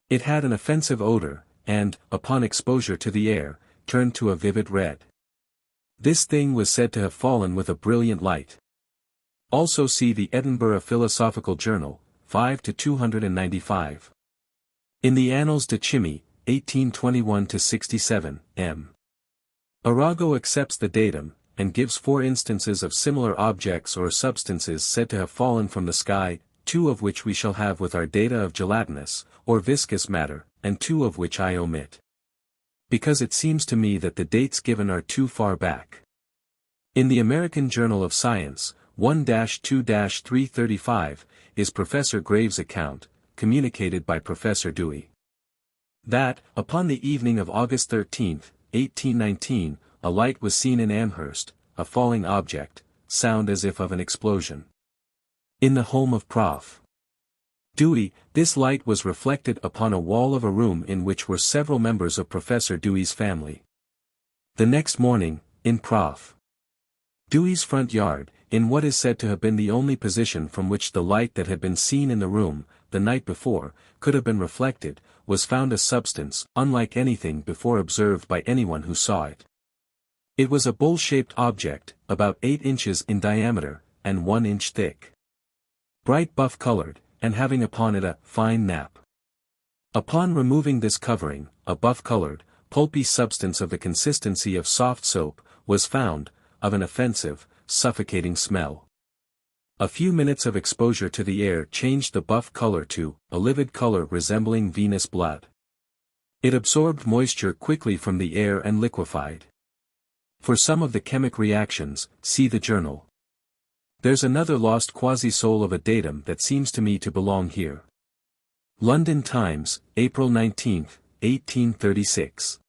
It had an offensive odor, and, upon exposure to the air, turned to a vivid red. This thing was said to have fallen with a brilliant light. Also see the Edinburgh Philosophical Journal, 5 to 295. In the Annals de Chimie, 1821-67, M. Arago accepts the datum, and gives 4 instances of similar objects or substances said to have fallen from the sky, 2 of which we shall have with our data of gelatinous, or viscous matter, and 2 of which I omit. Because it seems to me that the dates given are too far back. In the American Journal of Science, 1-2-335, is Professor Graves' account, communicated by Professor Dewey. That, upon the evening of August 13, 1819, a light was seen in Amherst, a falling object, sound as if of an explosion. In the home of Prof. Dewey, this light was reflected upon a wall of a room in which were several members of Professor Dewey's family. The next morning, in Prof. Dewey's front yard, in what is said to have been the only position from which the light that had been seen in the room, the night before, could have been reflected, was found a substance unlike anything before observed by anyone who saw it. It was a bowl-shaped object, about 8 inches in diameter, and 1 inch thick. Bright buff-colored, and having upon it a fine nap. Upon removing this covering, a buff-colored, pulpy substance of the consistency of soft soap, was found, of an offensive, suffocating smell. A few minutes of exposure to the air changed the buff color to a livid color resembling venous blood. It absorbed moisture quickly from the air and liquefied. For some of the chemic reactions, see the journal. There's another lost quasi-soul of a datum that seems to me to belong here. London Times, April 19, 1836.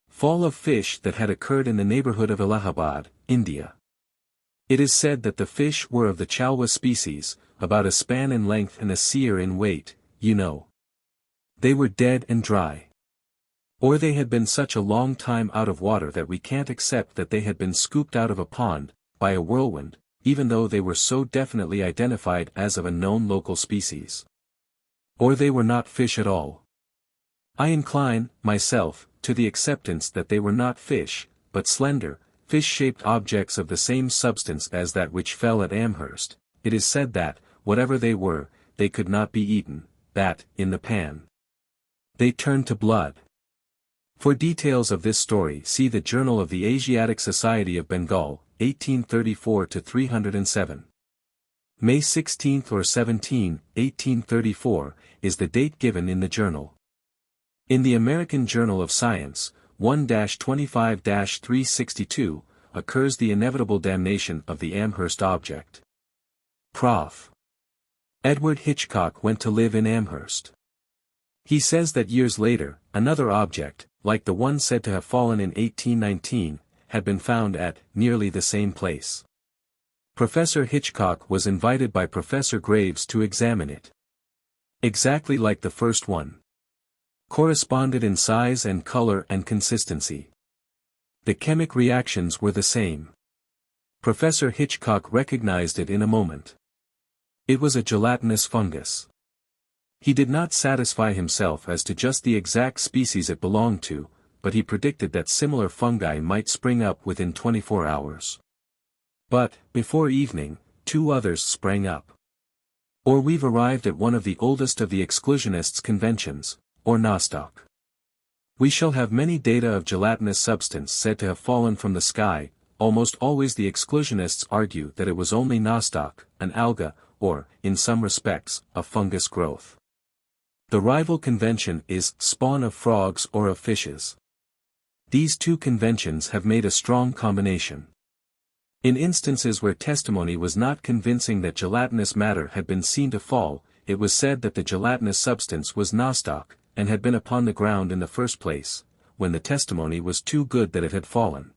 Fall of fish that had occurred in the neighborhood of Allahabad, India. It is said that the fish were of the chalwa species, about a span in length and a seer in weight, you know. They were dead and dry. Or they had been such a long time out of water that we can't accept that they had been scooped out of a pond, by a whirlwind, even though they were so definitely identified as of a known local species. Or they were not fish at all. I incline, myself, to the acceptance that they were not fish, but slender, fish-shaped objects of the same substance as that which fell at Amherst. It is said that, whatever they were, they could not be eaten, that, in the pan, they turned to blood. For details of this story see the Journal of the Asiatic Society of Bengal, 1834-307. May 16 or 17, 1834, is the date given in the journal. In the American Journal of Science, 1-25-362, occurs the inevitable damnation of the Amherst object. Prof. Edward Hitchcock went to live in Amherst. He says that years later, another object, like the one said to have fallen in 1819, had been found at nearly the same place. Professor Hitchcock was invited by Professor Graves to examine it. Exactly like the first one. Corresponded in size and color and consistency. The chemic reactions were the same. Professor Hitchcock recognized it in a moment. It was a gelatinous fungus. He did not satisfy himself as to just the exact species it belonged to, but he predicted that similar fungi might spring up within 24 hours. But, before evening, 2 others sprang up. Or we've arrived at one of the oldest of the exclusionists' conventions, or nostoc. We shall have many data of gelatinous substance said to have fallen from the sky. Almost always the exclusionists argue that it was only nostoc, an alga, or, in some respects, a fungus growth. The rival convention is spawn of frogs or of fishes. These 2 conventions have made a strong combination. In instances where testimony was not convincing that gelatinous matter had been seen to fall, it was said that the gelatinous substance was nostoc, and had been upon the ground in the first place, when the testimony was too good that it had fallen.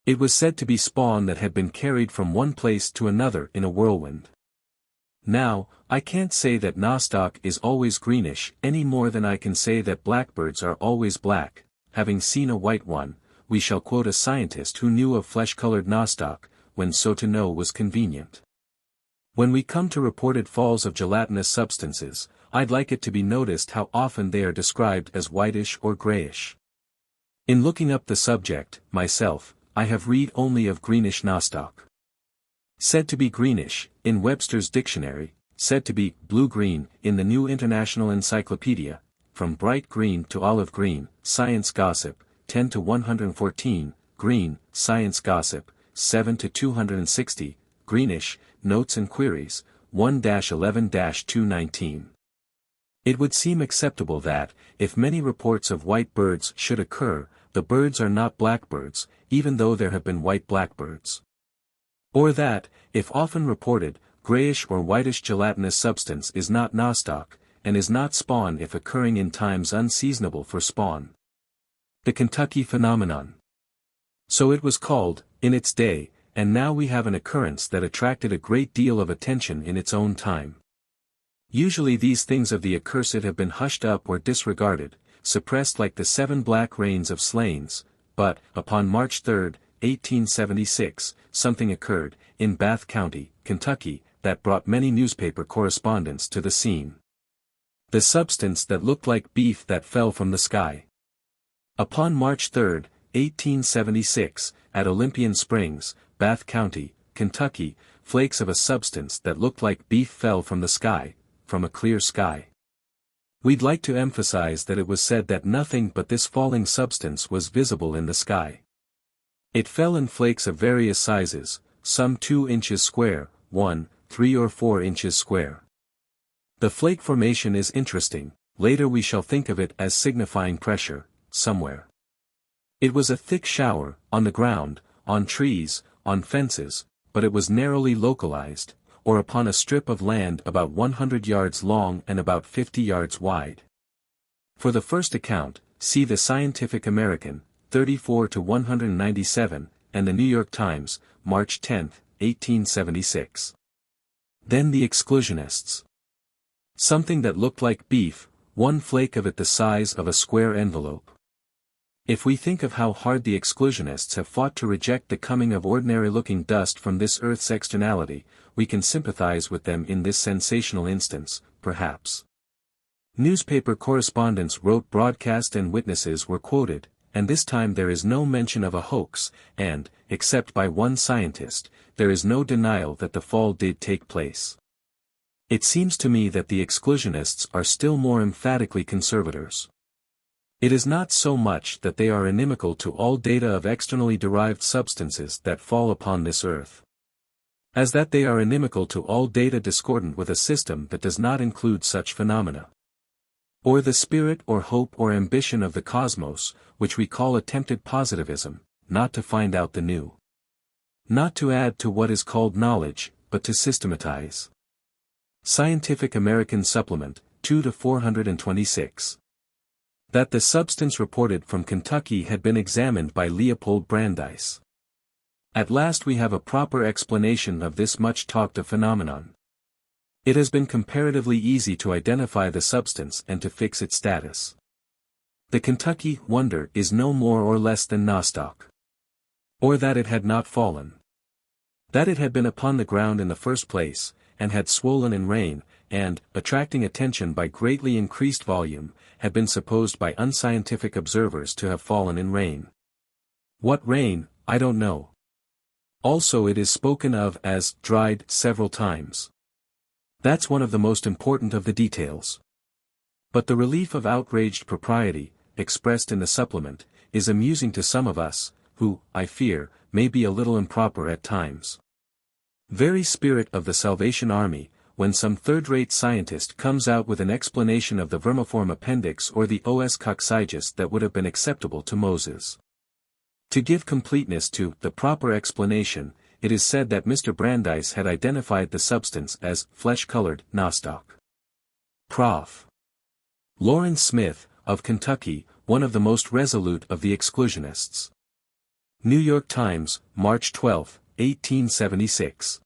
It was said to be spawn that had been carried from one place to another in a whirlwind. Now, I can't say that nostoc is always greenish any more than I can say that blackbirds are always black. Having seen a white one, we shall quote a scientist who knew of flesh-colored nostoc, when so to know was convenient. When we come to reported falls of gelatinous substances, I'd like it to be noticed how often they are described as whitish or grayish. In looking up the subject, myself, I have read only of greenish nostoc. Said to be greenish, in Webster's Dictionary, said to be blue-green, in the New International Encyclopedia, from bright green to olive green, Science Gossip, 10 to 114, green, Science Gossip, 7 to 260, greenish, Notes and Queries, 1-11-219. It would seem acceptable that, if many reports of white birds should occur, the birds are not blackbirds, even though there have been white blackbirds. Or that, if often reported, grayish or whitish gelatinous substance is not nostoc, and is not spawn if occurring in times unseasonable for spawn. The Kentucky phenomenon. So it was called, in its day, and now we have an occurrence that attracted a great deal of attention in its own time. Usually these things of the accursed have been hushed up or disregarded, suppressed like the 7 black rains of Slains, but, upon March 3, 1876, something occurred, in Bath County, Kentucky, that brought many newspaper correspondents to the scene. The substance that looked like beef that fell from the sky. Upon March 3, 1876, at Olympian Springs, Bath County, Kentucky, flakes of a substance that looked like beef fell from the sky, from a clear sky. We'd like to emphasize that it was said that nothing but this falling substance was visible in the sky. It fell in flakes of various sizes, some 2 inches square, 1, 3 or 4 inches square. The flake formation is interesting, later we shall think of it as signifying pressure, somewhere. It was a thick shower, on the ground, on trees, on fences, but it was narrowly localized, or upon a strip of land about 100 yards long and about 50 yards wide. For the first account, see the Scientific American, 34 to 197, and the New York Times, March 10, 1876. Then the exclusionists. Something that looked like beef, 1 flake of it the size of a square envelope. If we think of how hard the exclusionists have fought to reject the coming of ordinary-looking dust from this earth's externality, we can sympathize with them in this sensational instance, perhaps. Newspaper correspondents wrote broadcast and witnesses were quoted, and this time there is no mention of a hoax, and, except by one scientist, there is no denial that the fall did take place. It seems to me that the exclusionists are still more emphatically conservators. It is not so much that they are inimical to all data of externally derived substances that fall upon this earth, as that they are inimical to all data discordant with a system that does not include such phenomena. Or the spirit or hope or ambition of the cosmos, which we call attempted positivism, not to find out the new. Not to add to what is called knowledge, but to systematize. Scientific American Supplement, 2 to 426. That the substance reported from Kentucky had been examined by Leopold Brandeis. At last we have a proper explanation of this much talked of phenomenon. It has been comparatively easy to identify the substance and to fix its status. The Kentucky wonder is no more or less than nostoc. Or that it had not fallen. That it had been upon the ground in the first place, and had swollen in rain, and, attracting attention by greatly increased volume, had been supposed by unscientific observers to have fallen in rain. What rain, I don't know. Also it is spoken of as dried several times. That's one of the most important of the details. But the relief of outraged propriety, expressed in the supplement, is amusing to some of us, who, I fear, may be a little improper at times. Very spirit of the Salvation Army, when some third-rate scientist comes out with an explanation of the vermiform appendix or the os coccygus that would have been acceptable to Moses. To give completeness to the proper explanation, it is said that Mr. Brandeis had identified the substance as flesh-colored nostoc. Prof. Lawrence Smith, of Kentucky, one of the most resolute of the exclusionists. New York Times, March 12, 1876.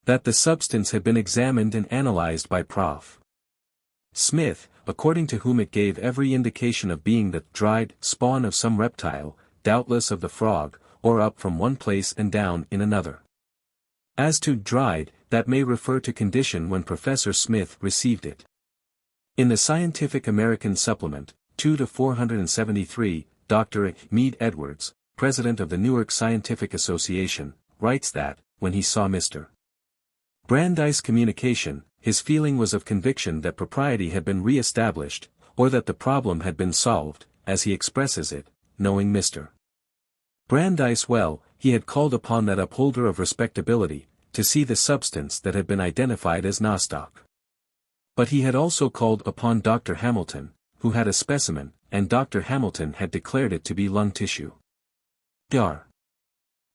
That the substance had been examined and analyzed by Prof. Smith, according to whom it gave every indication of being the dried spawn of some reptile, doubtless of the frog, or up from one place and down in another. As to dried, that may refer to condition when Professor Smith received it. In the Scientific American Supplement, 2 to 473, Dr. Meade Edwards, president of the Newark Scientific Association, writes that, when he saw Mr. Brandeis' communication, his feeling was of conviction that propriety had been re-established, or that the problem had been solved, as he expresses it, knowing Mr. Brandeis well, he had called upon that upholder of respectability, to see the substance that had been identified as nostoc. But he had also called upon Dr. Hamilton, who had a specimen, and Dr. Hamilton had declared it to be lung tissue. R.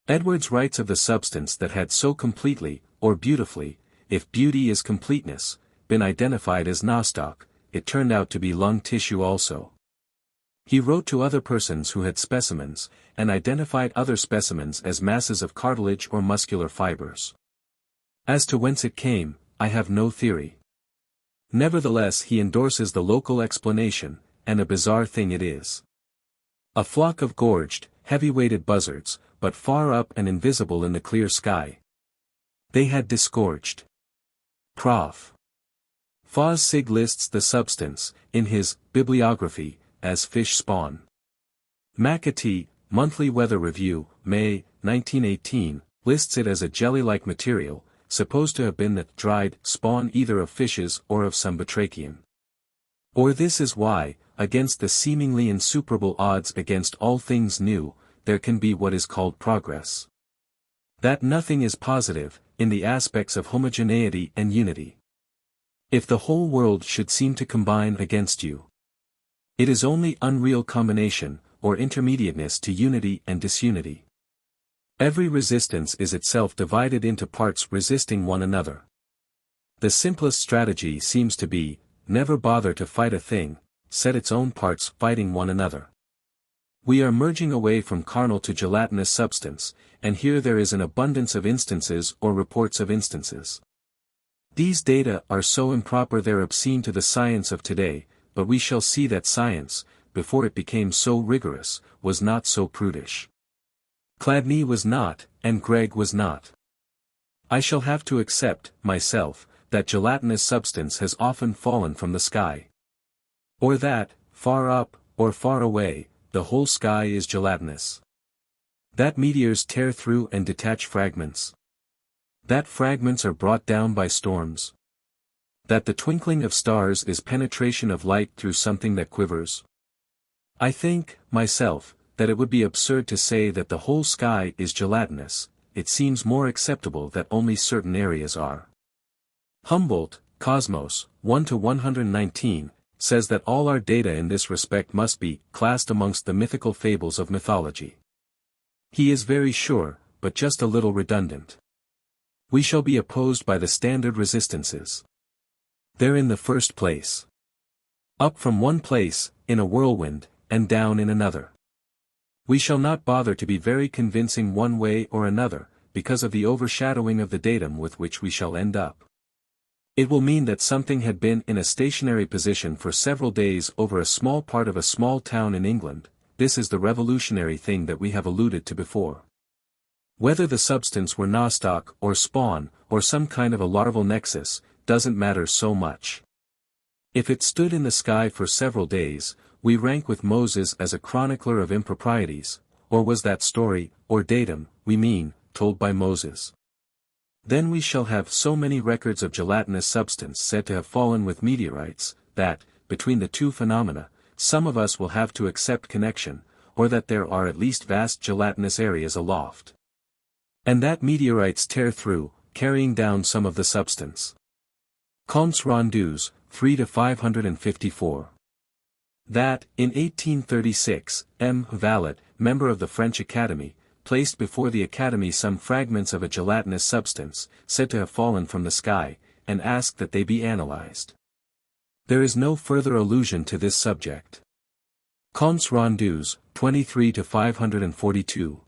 Edwards writes of the substance that had so completely, or beautifully, if beauty is completeness, been identified as nostoc, it turned out to be lung tissue also. He wrote to other persons who had specimens, and identified other specimens as masses of cartilage or muscular fibers. As to whence it came, I have no theory. Nevertheless he endorses the local explanation, and a bizarre thing it is. A flock of gorged, heavy-weighted buzzards, but far up and invisible in the clear sky. They had disgorged. Prof. Fawcett lists the substance, in his bibliography, as fish spawn. McAtee, Monthly Weather Review, May, 1918, lists it as a jelly-like material, supposed to have been the dried spawn either of fishes or of some batrachian. Or this is why, against the seemingly insuperable odds against all things new, there can be what is called progress. That nothing is positive, in the aspects of homogeneity and unity. If the whole world should seem to combine against you, it is only unreal combination, or intermediateness to unity and disunity. Every resistance is itself divided into parts resisting one another. The simplest strategy seems to be, never bother to fight a thing, set its own parts fighting one another. We are merging away from carnal to gelatinous substance, and here there is an abundance of instances or reports of instances. These data are so improper they're obscene to the science of today, but we shall see that science, before it became so rigorous, was not so prudish. Chladni was not, and Gregg was not. I shall have to accept, myself, that gelatinous substance has often fallen from the sky. Or that, far up, or far away, the whole sky is gelatinous. That meteors tear through and detach fragments. That fragments are brought down by storms. That the twinkling of stars is penetration of light through something that quivers. I think, myself, that it would be absurd to say that the whole sky is gelatinous, it seems more acceptable that only certain areas are. Humboldt, Cosmos, 1-119, says that all our data in this respect must be classed amongst the mythical fables of mythology. He is very sure, but just a little redundant. We shall be opposed by the standard resistances. They're in the first place. Up from one place, in a whirlwind, and down in another. We shall not bother to be very convincing one way or another, because of the overshadowing of the datum with which we shall end up. It will mean that something had been in a stationary position for several days over a small part of a small town in England. This is the revolutionary thing that we have alluded to before. Whether the substance were nostoc or spawn, or some kind of a larval nexus, doesn't matter so much. If it stood in the sky for several days, we rank with Moses as a chronicler of improprieties, or was that story, or datum, we mean, told by Moses. Then we shall have so many records of gelatinous substance said to have fallen with meteorites, that, between the two phenomena, some of us will have to accept connection, or that there are at least vast gelatinous areas aloft. And that meteorites tear through, carrying down some of the substance. Comptes Rendus, 3-554. That, in 1836, M. Vallet, member of the French Academy, placed before the Academy some fragments of a gelatinous substance, said to have fallen from the sky, and asked that they be analyzed. There is no further allusion to this subject. Comptes Rendus, 23-542.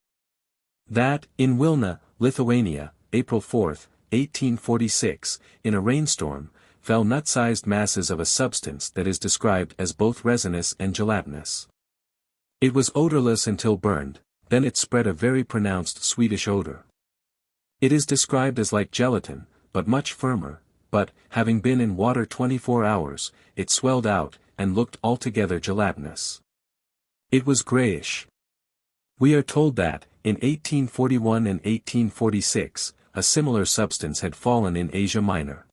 That, in Wilna, Lithuania, April 4, 1846, in a rainstorm, fell nut-sized masses of a substance that is described as both resinous and gelatinous. It was odorless until burned, then it spread a very pronounced sweetish odor. It is described as like gelatin, but much firmer, but, having been in water 24 hours, it swelled out, and looked altogether gelatinous. It was grayish. We are told that, in 1841 and 1846, a similar substance had fallen in Asia Minor.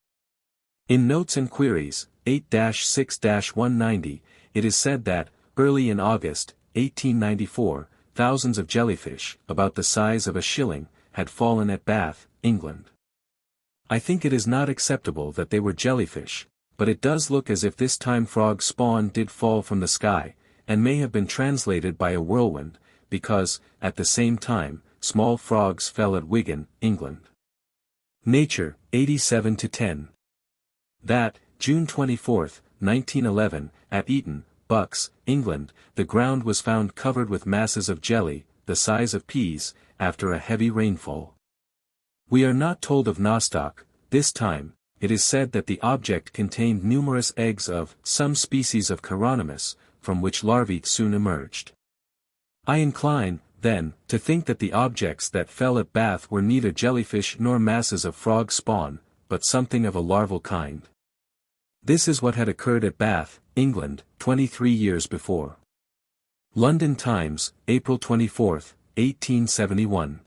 In Notes and Queries, 8-6-190, it is said that, early in August, 1894, thousands of jellyfish, about the size of a shilling, had fallen at Bath, England. I think it is not acceptable that they were jellyfish, but it does look as if this time frog spawn did fall from the sky, and may have been translated by a whirlwind, because, at the same time, small frogs fell at Wigan, England. Nature, 87-10. That, June 24, 1911, at Eton, Bucks, England, the ground was found covered with masses of jelly, the size of peas, after a heavy rainfall. We are not told of nostoc. This time, it is said that the object contained numerous eggs of some species of chironomus, from which larvae soon emerged. I incline, then, to think that the objects that fell at Bath were neither jellyfish nor masses of frog spawn, but something of a larval kind. This is what had occurred at Bath, England, 23 years before. London Times, April 24, 1871.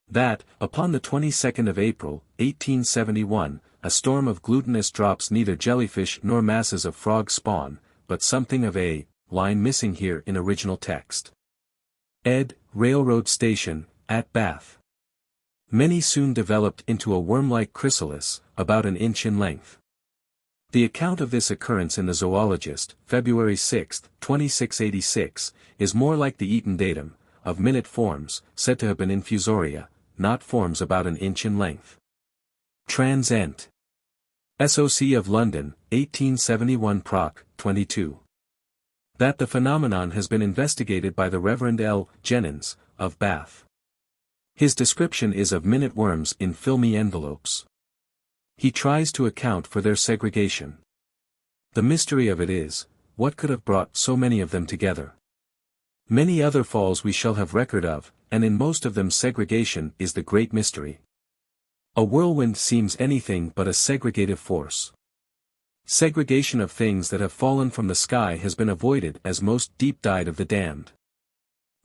That, upon the 22nd of April, 1871, a storm of glutinous drops neither jellyfish nor masses of frog spawn, but something of a line missing here in original text. Ed. Railroad Station, at Bath. Many soon developed into a worm-like chrysalis, about an inch in length. The account of this occurrence in the Zoologist, February 6, 2686, is more like the Eton datum, of minute forms, said to have been infusoria, not forms about an inch in length. Trans. Ent. SOC of London, 1871 Proc. 22. That the phenomenon has been investigated by the Reverend L. Jennens, of Bath. His description is of minute worms in filmy envelopes. He tries to account for their segregation. The mystery of it is, what could have brought so many of them together? Many other falls we shall have record of, and in most of them segregation is the great mystery. A whirlwind seems anything but a segregative force. Segregation of things that have fallen from the sky has been avoided as most deep died of the damned.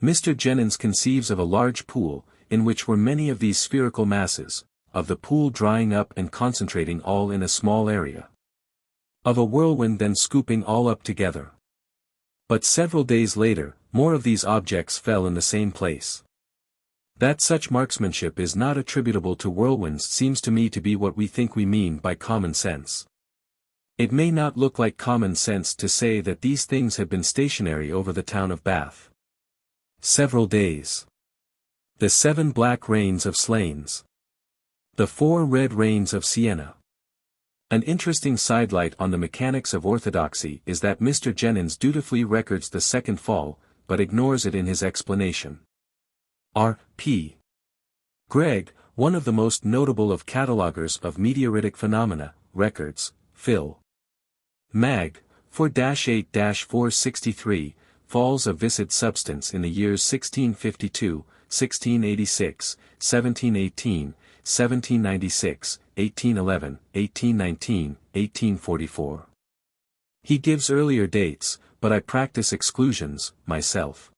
Mr. Jennens conceives of a large pool, in which were many of these spherical masses, of the pool drying up and concentrating all in a small area. Of a whirlwind then scooping all up together. But several days later, more of these objects fell in the same place. That such marksmanship is not attributable to whirlwinds seems to me to be what we think we mean by common sense. It may not look like common sense to say that these things had been stationary over the town of Bath. Several days. The 7 black rains of Slains. The 4 red rains of Siena. An interesting sidelight on the mechanics of orthodoxy is that Mr. Jennens dutifully records the second fall, but ignores it in his explanation. R. P. Gregg, one of the most notable of catalogers of meteoritic phenomena, records, Phil. Mag. 4-8-463, falls of viscid substance in the years 1652, 1686, 1718, 1796, 1811, 1819, 1844. He gives earlier dates, but I practice exclusions, myself.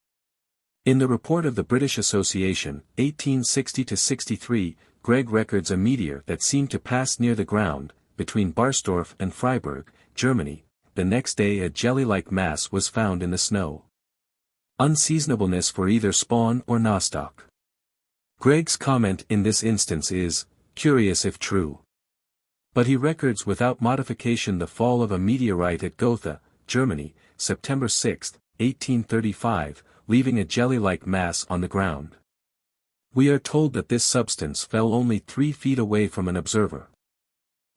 In the report of the British Association, 1860-63, Gregg records a meteor that seemed to pass near the ground, between Barsdorf and Freiburg, Germany. The next day a jelly-like mass was found in the snow. Unseasonableness for either spawn or nostoc. Gregg's comment in this instance is, curious if true. But he records without modification the fall of a meteorite at Gotha, Germany, September 6, 1835, leaving a jelly-like mass on the ground. We are told that this substance fell only 3 feet away from an observer.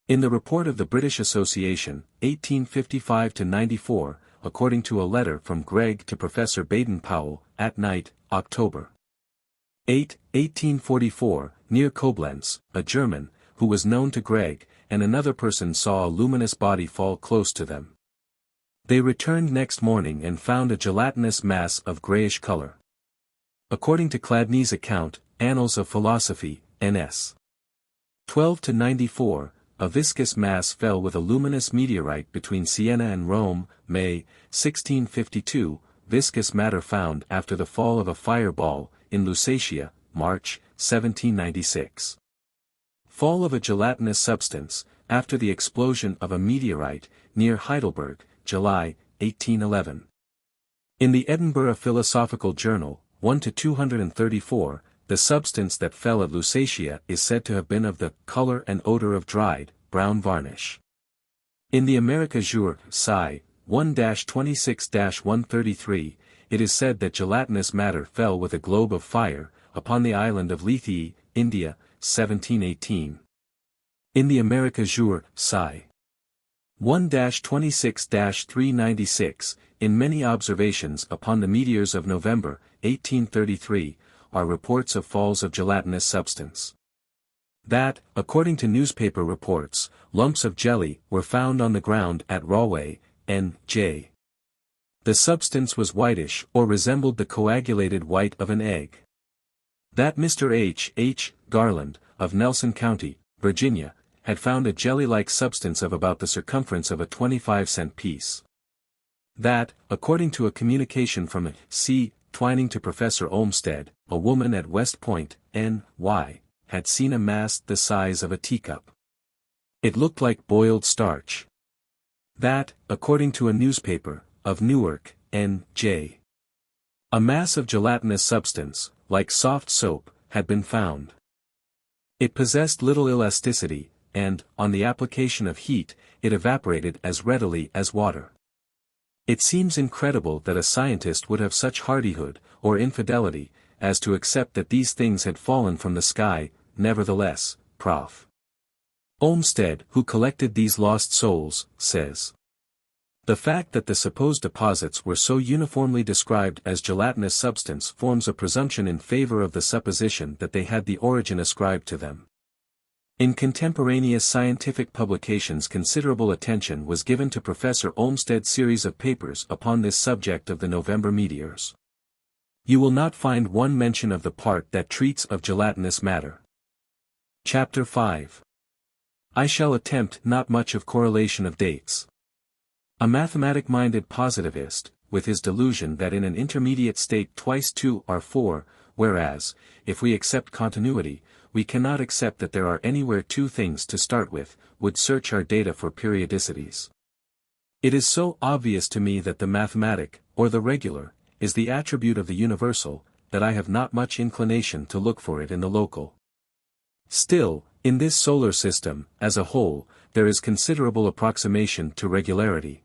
In the report of the British Association, 1855-94, according to a letter from Gregg to Professor Baden-Powell, at night, October 8, 1844, near Koblenz, a German, who was known to Gregg, and another person saw a luminous body fall close to them. They returned next morning and found a gelatinous mass of grayish color. According to Chladni's account, Annals of Philosophy, N.S. 12-94, a viscous mass fell with a luminous meteorite between Siena and Rome, May, 1652, viscous matter found after the fall of a fireball, in Lusatia, March, 1796. Fall of a gelatinous substance, after the explosion of a meteorite, near Heidelberg, July, 1811. In the Edinburgh Philosophical Journal, 1-234, the substance that fell at Lusatia is said to have been of the color and odor of dried, brown varnish. In the America Jour, Sci. 1-26-133, it is said that gelatinous matter fell with a globe of fire, upon the island of Lethe, India, 1718. In the America Jour, Sci. 1-26-396, in many observations upon the meteors of November, 1833, are reports of falls of gelatinous substance. That, according to newspaper reports, lumps of jelly were found on the ground at Rahway, N.J. The substance was whitish or resembled the coagulated white of an egg. That Mr. H. Garland, of Nelson County, Virginia, had found a jelly-like substance of about the circumference of a 25-cent piece. That, according to a communication from C. Twining to Professor Olmsted, a woman at West Point, N.Y., had seen a mass the size of a teacup. It looked like boiled starch. That, according to a newspaper, of Newark, N.J. a mass of gelatinous substance, like soft soap, had been found. It possessed little elasticity, and, on the application of heat, it evaporated as readily as water. It seems incredible that a scientist would have such hardihood, or infidelity, as to accept that these things had fallen from the sky. Nevertheless, Prof. Olmsted, who collected these lost souls, says, the fact that the supposed deposits were so uniformly described as gelatinous substance forms a presumption in favor of the supposition that they had the origin ascribed to them. In contemporaneous scientific publications considerable attention was given to Professor Olmsted's series of papers upon this subject of the November meteors. You will not find one mention of the part that treats of gelatinous matter. Chapter 5. I shall attempt not much of correlation of dates. A mathematic-minded positivist, with his delusion that in an intermediate state twice two are four, whereas, if we accept continuity, we cannot accept that there are anywhere two things to start with, would search our data for periodicities. It is so obvious to me that the mathematic, or the regular, is the attribute of the universal, that I have not much inclination to look for it in the local. Still, in this solar system, as a whole, there is considerable approximation to regularity.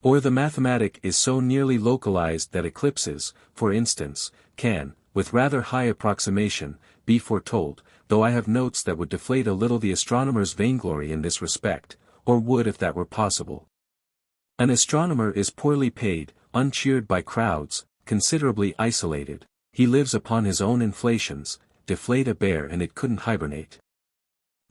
Or the mathematic is so nearly localized that eclipses, for instance, can, with rather high approximation, be foretold, though I have notes that would deflate a little the astronomer's vainglory in this respect, or would if that were possible. An astronomer is poorly paid, uncheered by crowds, considerably isolated, he lives upon his own inflations, deflate a bear and it couldn't hibernate.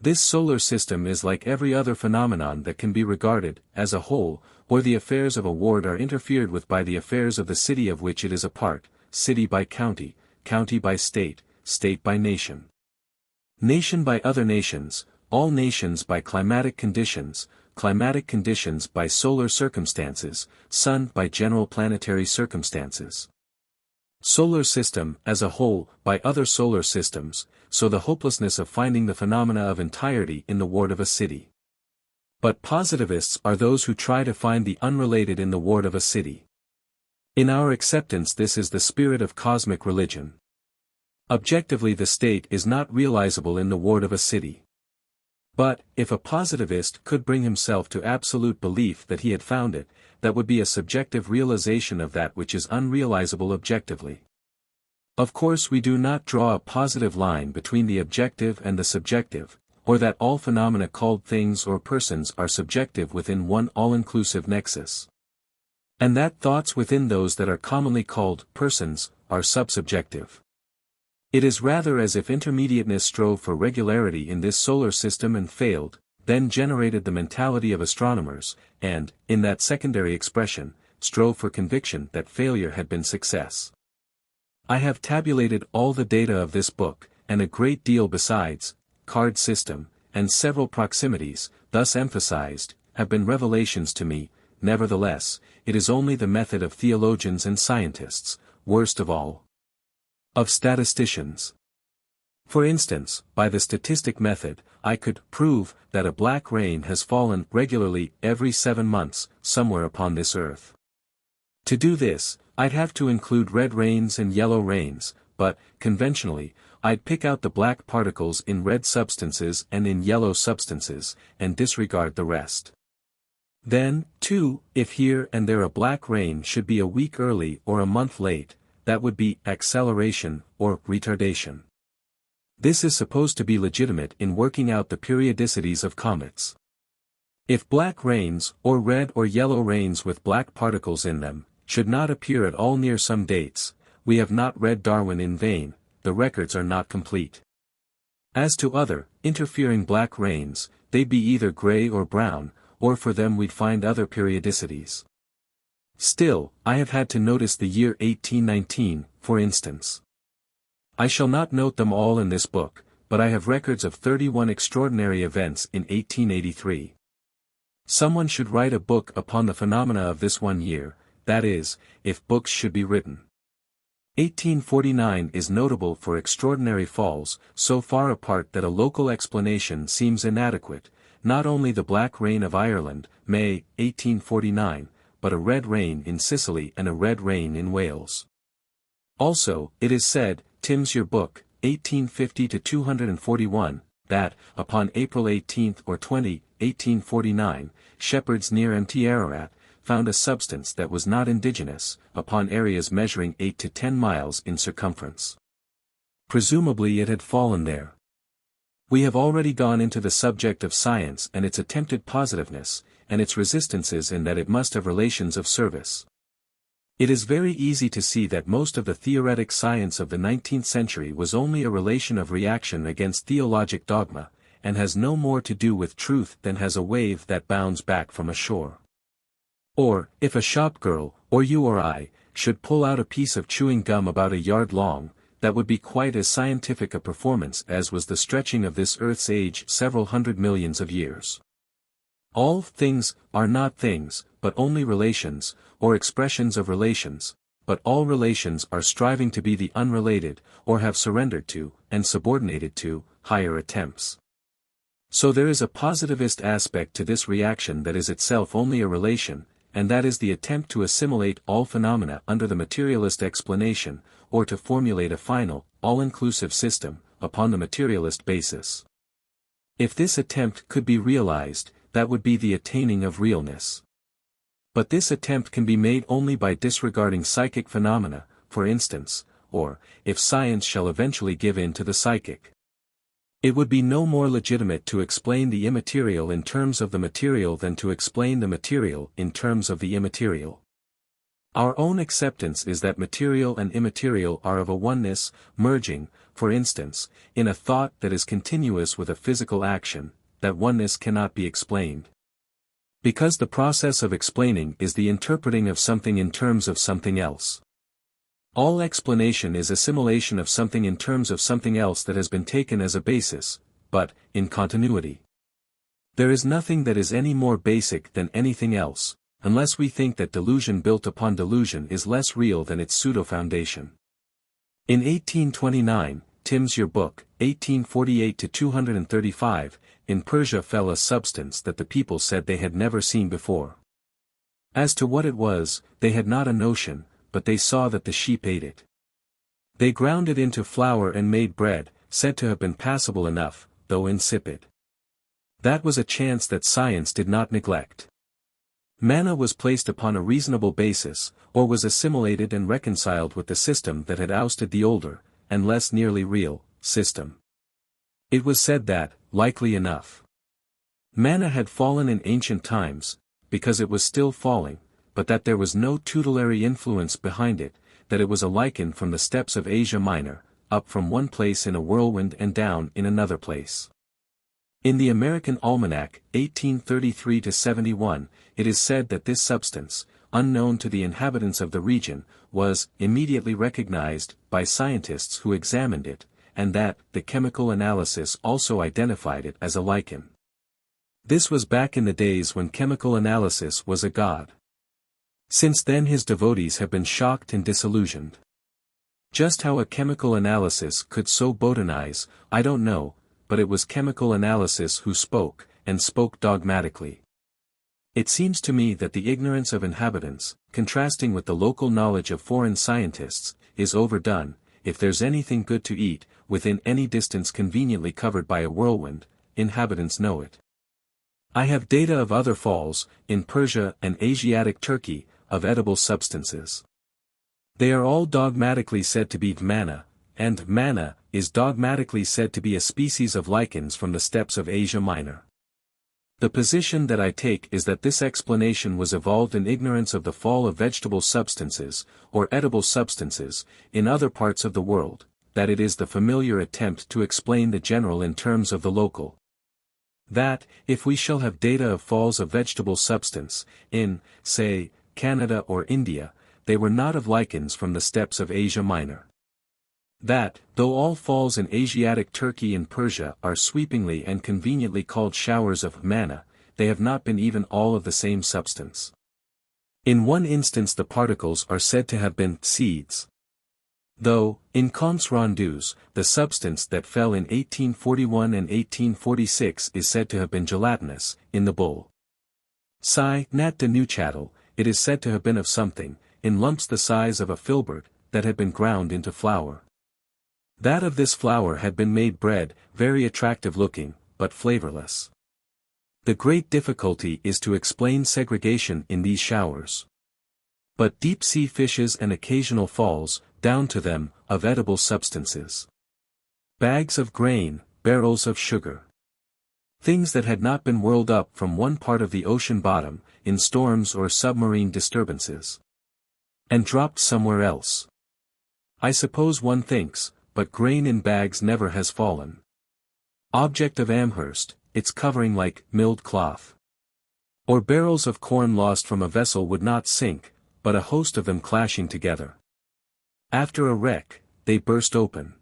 This solar system is like every other phenomenon that can be regarded, as a whole, or the affairs of a ward are interfered with by the affairs of the city of which it is a part, city by county, county by state, state by nation. Nation by other nations, all nations by climatic conditions by solar circumstances, sun by general planetary circumstances. Solar system, as a whole, by other solar systems, so the hopelessness of finding the phenomena of entirety in the ward of a city. But positivists are those who try to find the unrelated in the ward of a city. In our acceptance this is the spirit of cosmic religion. Objectively the state is not realizable in the ward of a city. But, if a positivist could bring himself to absolute belief that he had found it, that would be a subjective realization of that which is unrealizable objectively. Of course we do not draw a positive line between the objective and the subjective, or that all phenomena called things or persons are subjective within one all-inclusive nexus. And that thoughts within those that are commonly called persons are subsubjective. It is rather as if intermediateness strove for regularity in this solar system and failed, then generated the mentality of astronomers, and, in that secondary expression, strove for conviction that failure had been success. I have tabulated all the data of this book, and a great deal besides, card system, and several proximities, thus emphasized, have been revelations to me. Nevertheless, it is only the method of theologians and scientists, worst of all, of statisticians. For instance, by the statistic method, I could prove that a black rain has fallen regularly every 7 months, somewhere upon this earth. To do this, I'd have to include red rains and yellow rains, but, conventionally, I'd pick out the black particles in red substances and in yellow substances, and disregard the rest. Then, too, if here and there a black rain should be a week early or a month late, that would be acceleration or retardation. This is supposed to be legitimate in working out the periodicities of comets. If black rains, or red or yellow rains with black particles in them, should not appear at all near some dates, we have not read Darwin in vain, the records are not complete. As to other, interfering black rains, they'd be either gray or brown, or for them we'd find other periodicities. Still, I have had to notice the year 1819, for instance. I shall not note them all in this book, but I have records of 31 extraordinary events in 1883. Someone should write a book upon the phenomena of this one year, that is, if books should be written. 1849 is notable for extraordinary falls, so far apart that a local explanation seems inadequate, not only the black rain of Ireland, May, 1849, but a red rain in Sicily and a red rain in Wales. Also, it is said, Tim's Your Book, 1850-241, that, upon April 18 or 20, 1849, shepherds near Mt Ararat found a substance that was not indigenous, upon areas measuring 8 to 10 miles in circumference. Presumably it had fallen there. We have already gone into the subject of science and its attempted positiveness, and its resistances in that it must have relations of service. It is very easy to see that most of the theoretic science of the 19th century was only a relation of reaction against theologic dogma, and has no more to do with truth than has a wave that bounds back from a shore. Or, if a shop girl, or you or I, should pull out a piece of chewing gum about a yard long, that would be quite as scientific a performance as was the stretching of this earth's age several hundred millions of years. All things are not things, but only relations, or expressions of relations, but all relations are striving to be the unrelated, or have surrendered to, and subordinated to, higher attempts. So there is a positivist aspect to this reaction that is itself only a relation, and that is the attempt to assimilate all phenomena under the materialist explanation, or to formulate a final, all-inclusive system, upon the materialist basis. If this attempt could be realized, that would be the attaining of realness. But this attempt can be made only by disregarding psychic phenomena, for instance, or, if science shall eventually give in to the psychic. It would be no more legitimate to explain the immaterial in terms of the material than to explain the material in terms of the immaterial. Our own acceptance is that material and immaterial are of a oneness, merging, for instance, in a thought that is continuous with a physical action. That oneness cannot be explained. Because the process of explaining is the interpreting of something in terms of something else. All explanation is assimilation of something in terms of something else that has been taken as a basis, but, in continuity. There is nothing that is any more basic than anything else, unless we think that delusion built upon delusion is less real than its pseudo-foundation. In 1829, Tim's Your Book, 1848-235, in Persia fell a substance that the people said they had never seen before. As to what it was, they had not a notion, but they saw that the sheep ate it. They ground it into flour and made bread, said to have been passable enough, though insipid. That was a chance that science did not neglect. Manna was placed upon a reasonable basis, or was assimilated and reconciled with the system that had ousted the older, and less nearly real, system. It was said that, likely enough, manna had fallen in ancient times, because it was still falling, but that there was no tutelary influence behind it, that it was a lichen from the steppes of Asia Minor, up from one place in a whirlwind and down in another place. In the American Almanac, 1833-71, it is said that this substance, unknown to the inhabitants of the region, was immediately recognized by scientists who examined it, and that the chemical analysis also identified it as a lichen. This was back in the days when chemical analysis was a god. Since then his devotees have been shocked and disillusioned. Just how a chemical analysis could so botanize, I don't know, but it was chemical analysis who spoke, and spoke dogmatically. It seems to me that the ignorance of inhabitants, contrasting with the local knowledge of foreign scientists, is overdone. If there's anything good to eat, within any distance conveniently covered by a whirlwind, inhabitants know it. I have data of other falls, in Persia and Asiatic Turkey, of edible substances. They are all dogmatically said to be manna, and manna is dogmatically said to be a species of lichens from the steppes of Asia Minor. The position that I take is that this explanation was evolved in ignorance of the fall of vegetable substances, or edible substances, in other parts of the world, that it is the familiar attempt to explain the general in terms of the local. That, if we shall have data of falls of vegetable substance, in, say, Canada or India, they were not of lichens from the steppes of Asia Minor. That, though all falls in Asiatic Turkey and Persia are sweepingly and conveniently called showers of manna, they have not been even all of the same substance. In one instance the particles are said to have been seeds. Though, in comptes rendus, the substance that fell in 1841 and 1846 is said to have been gelatinous, in the bull. Sci. Nat de Neuchâtel, it is said to have been of something, in lumps the size of a filbert, that had been ground into flour. That of this flour had been made bread, very attractive looking, but flavorless. The great difficulty is to explain segregation in these showers. But deep-sea fishes and occasional falls, down to them, of edible substances. Bags of grain, barrels of sugar. Things that had not been whirled up from one part of the ocean bottom, in storms or submarine disturbances, and dropped somewhere else. I suppose one thinks, but grain in bags never has fallen. Object of Amherst, its covering like milled cloth. Or barrels of corn lost from a vessel would not sink, but a host of them clashing together. After a wreck, they burst open.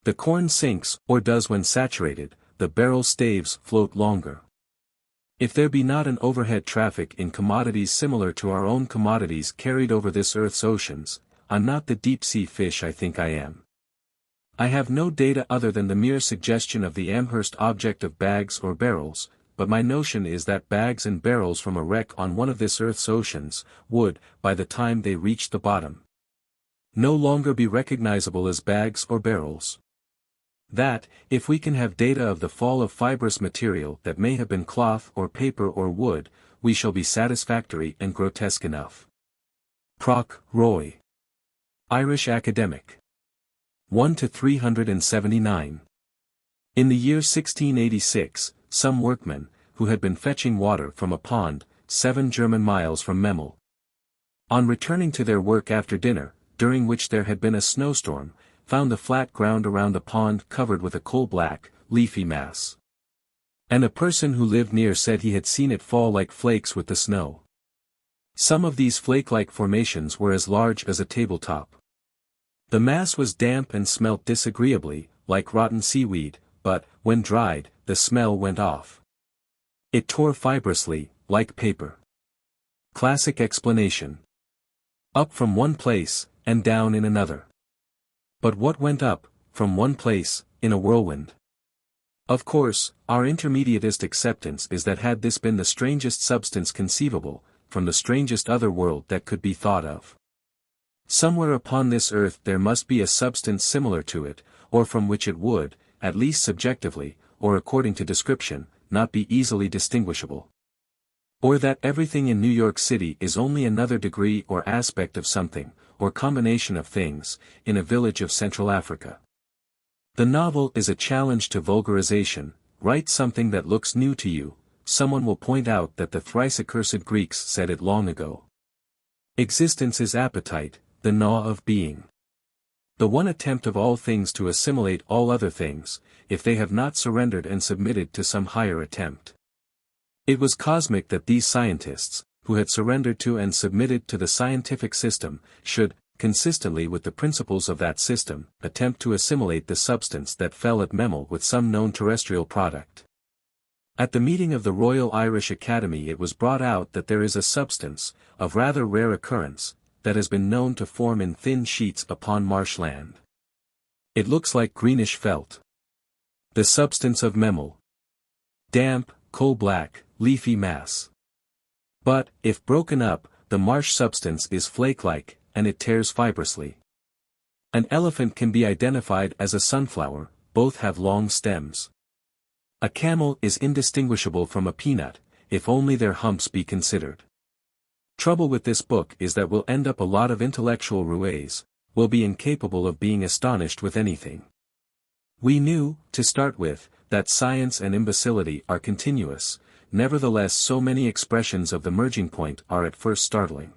The corn sinks, or does when saturated, the barrel staves float longer. If there be not an overhead traffic in commodities similar to our own commodities carried over this earth's oceans, I'm not the deep-sea fish I think I am. I have no data other than the mere suggestion of the Amherst object of bags or barrels, but my notion is that bags and barrels from a wreck on one of this earth's oceans, would, by the time they reached the bottom, no longer be recognizable as bags or barrels. That, if we can have data of the fall of fibrous material that may have been cloth or paper or wood, we shall be satisfactory and grotesque enough. Proc. Roy. Irish Academic. 1-379. In the year 1686, some workmen, who had been fetching water from a pond, 7 German miles from Memel, on returning to their work after dinner, during which there had been a snowstorm, found the flat ground around the pond covered with a coal-black, leafy mass. And a person who lived near said he had seen it fall like flakes with the snow. Some of these flake-like formations were as large as a tabletop. The mass was damp and smelt disagreeably, like rotten seaweed, but, when dried, the smell went off. It tore fibrously, like paper. Classic explanation. Up from one place, and down in another. But what went up, from one place, in a whirlwind? Of course, our intermediatist acceptance is that had this been the strangest substance conceivable, from the strangest other world that could be thought of, somewhere upon this earth there must be a substance similar to it, or from which it would, at least subjectively, or according to description, not be easily distinguishable. Or that everything in New York City is only another degree or aspect of something, or combination of things, in a village of Central Africa. The novel is a challenge to vulgarization. Write something that looks new to you, someone will point out that the thrice accursed Greeks said it long ago. Existence is appetite, the gnaw of being. The one attempt of all things to assimilate all other things, if they have not surrendered and submitted to some higher attempt. It was cosmic that these scientists, who had surrendered to and submitted to the scientific system, should, consistently with the principles of that system, attempt to assimilate the substance that fell at Memel with some known terrestrial product. At the meeting of the Royal Irish Academy it was brought out that there is a substance, of rather rare occurrence, that has been known to form in thin sheets upon marshland. It looks like greenish felt. The substance of memel. Damp, coal-black, leafy mass. But, if broken up, the marsh substance is flake-like, and it tears fibrously. An elephant can be identified as a sunflower, both have long stems. A camel is indistinguishable from a peanut, if only their humps be considered. Trouble with this book is that we'll end up a lot of intellectual roués, will be incapable of being astonished with anything. We knew, to start with, that science and imbecility are continuous, nevertheless so many expressions of the merging point are at first startling.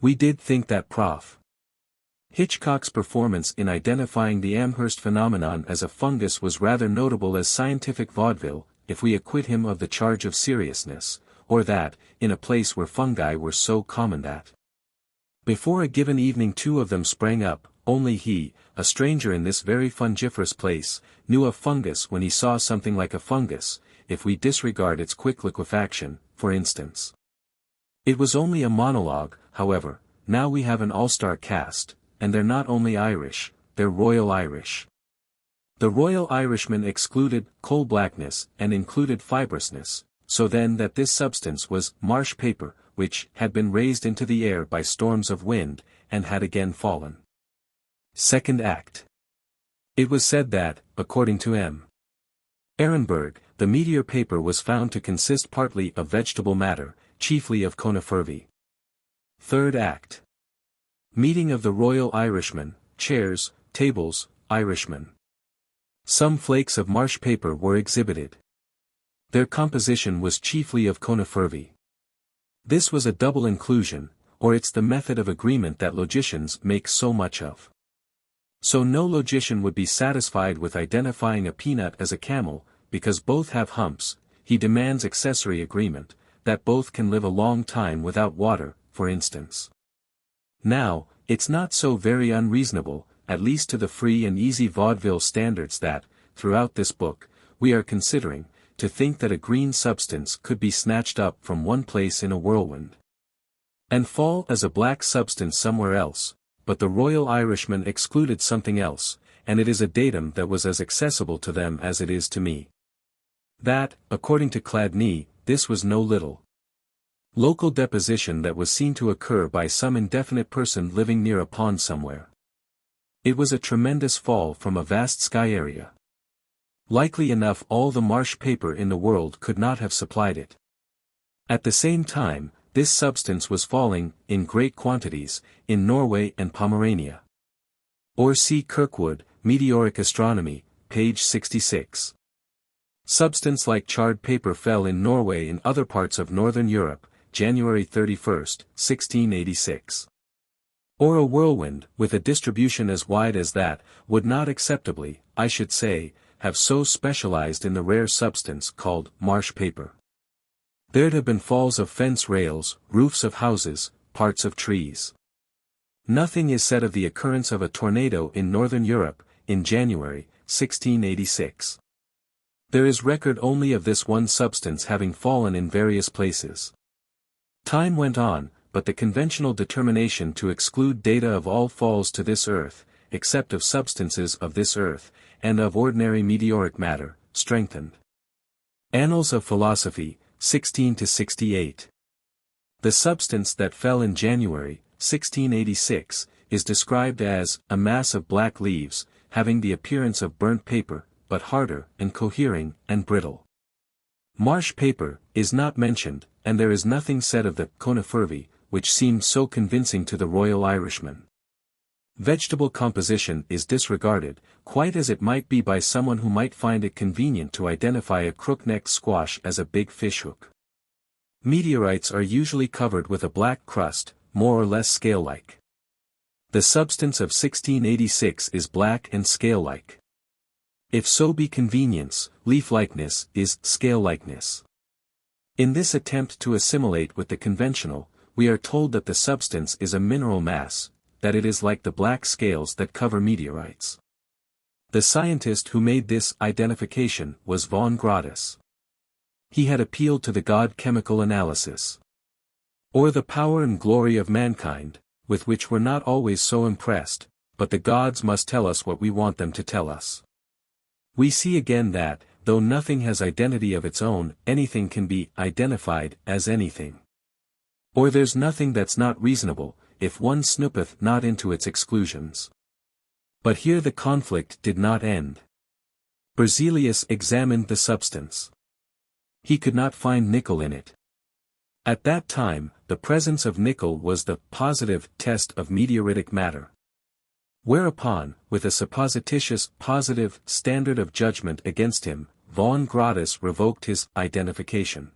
We did think that Prof. Hitchcock's performance in identifying the Amherst phenomenon as a fungus was rather notable as scientific vaudeville, if we acquit him of the charge of seriousness, or that, in a place where fungi were so common that before a given evening 2 of them sprang up, only he, a stranger in this very fungiferous place, knew of fungus when he saw something like a fungus, if we disregard its quick liquefaction, for instance. It was only a monologue, however. Now we have an all-star cast, and they're not only Irish, they're Royal Irish. The Royal Irishman excluded coal-blackness and included fibrousness, so then that this substance was marsh paper, which had been raised into the air by storms of wind, and had again fallen. Second act. It was said that, according to M. Ehrenberg, the meteor paper was found to consist partly of vegetable matter, chiefly of conifervae. Third act. Meeting of the Royal Irishman, chairs, tables, Irishmen. Some flakes of marsh paper were exhibited. Their composition was chiefly of conifervae. This was a double inclusion, or it's the method of agreement that logicians make so much of. So no logician would be satisfied with identifying a peanut as a camel, because both have humps. He demands accessory agreement, that both can live a long time without water, for instance. Now, it's not so very unreasonable, at least to the free and easy vaudeville standards that, throughout this book, we are considering, to think that a green substance could be snatched up from one place in a whirlwind and fall as a black substance somewhere else, but the Royal Irishman excluded something else, and it is a datum that was as accessible to them as it is to me. That, according to Chladni, this was no little local deposition that was seen to occur by some indefinite person living near a pond somewhere. It was a tremendous fall from a vast sky area. Likely enough all the marsh paper in the world could not have supplied it. At the same time, this substance was falling, in great quantities, in Norway and Pomerania. Or see Kirkwood, Meteoric Astronomy, page 66. Substance like charred paper fell in Norway and other parts of northern Europe, January 31, 1686. Or a whirlwind, with a distribution as wide as that, would not acceptably, I should say, have so specialized in the rare substance called marsh paper. There'd have been falls of fence rails, roofs of houses, parts of trees. Nothing is said of the occurrence of a tornado in northern Europe, in January, 1686. There is record only of this one substance having fallen in various places. Time went on, but the conventional determination to exclude data of all falls to this earth, except of substances of this earth, and of ordinary meteoric matter, strengthened. Annals of Philosophy, 16-68. The substance that fell in January, 1686, is described as a mass of black leaves, having the appearance of burnt paper, but harder and cohering and brittle. Marsh paper is not mentioned, and there is nothing said of the conifervae, which seemed so convincing to the Royal Irishman. Vegetable composition is disregarded, quite as it might be by someone who might find it convenient to identify a crook-necked squash as a big fishhook. Meteorites are usually covered with a black crust, more or less scale-like. The substance of 1686 is black and scale-like. If so be convenience, leaf-likeness is scale-likeness. In this attempt to assimilate with the conventional, we are told that the substance is a mineral mass, that it is like the black scales that cover meteorites. The scientist who made this identification was von Gratus. He had appealed to the god chemical analysis. Or the power and glory of mankind, with which we're not always so impressed, but the gods must tell us what we want them to tell us. We see again that, though nothing has identity of its own, anything can be identified as anything. Or there's nothing that's not reasonable, if one snoopeth not into its exclusions. But here the conflict did not end. Berzelius examined the substance. He could not find nickel in it. At that time, the presence of nickel was the positive test of meteoritic matter. Whereupon, with a supposititious positive standard of judgment against him, von Gratus revoked his identification.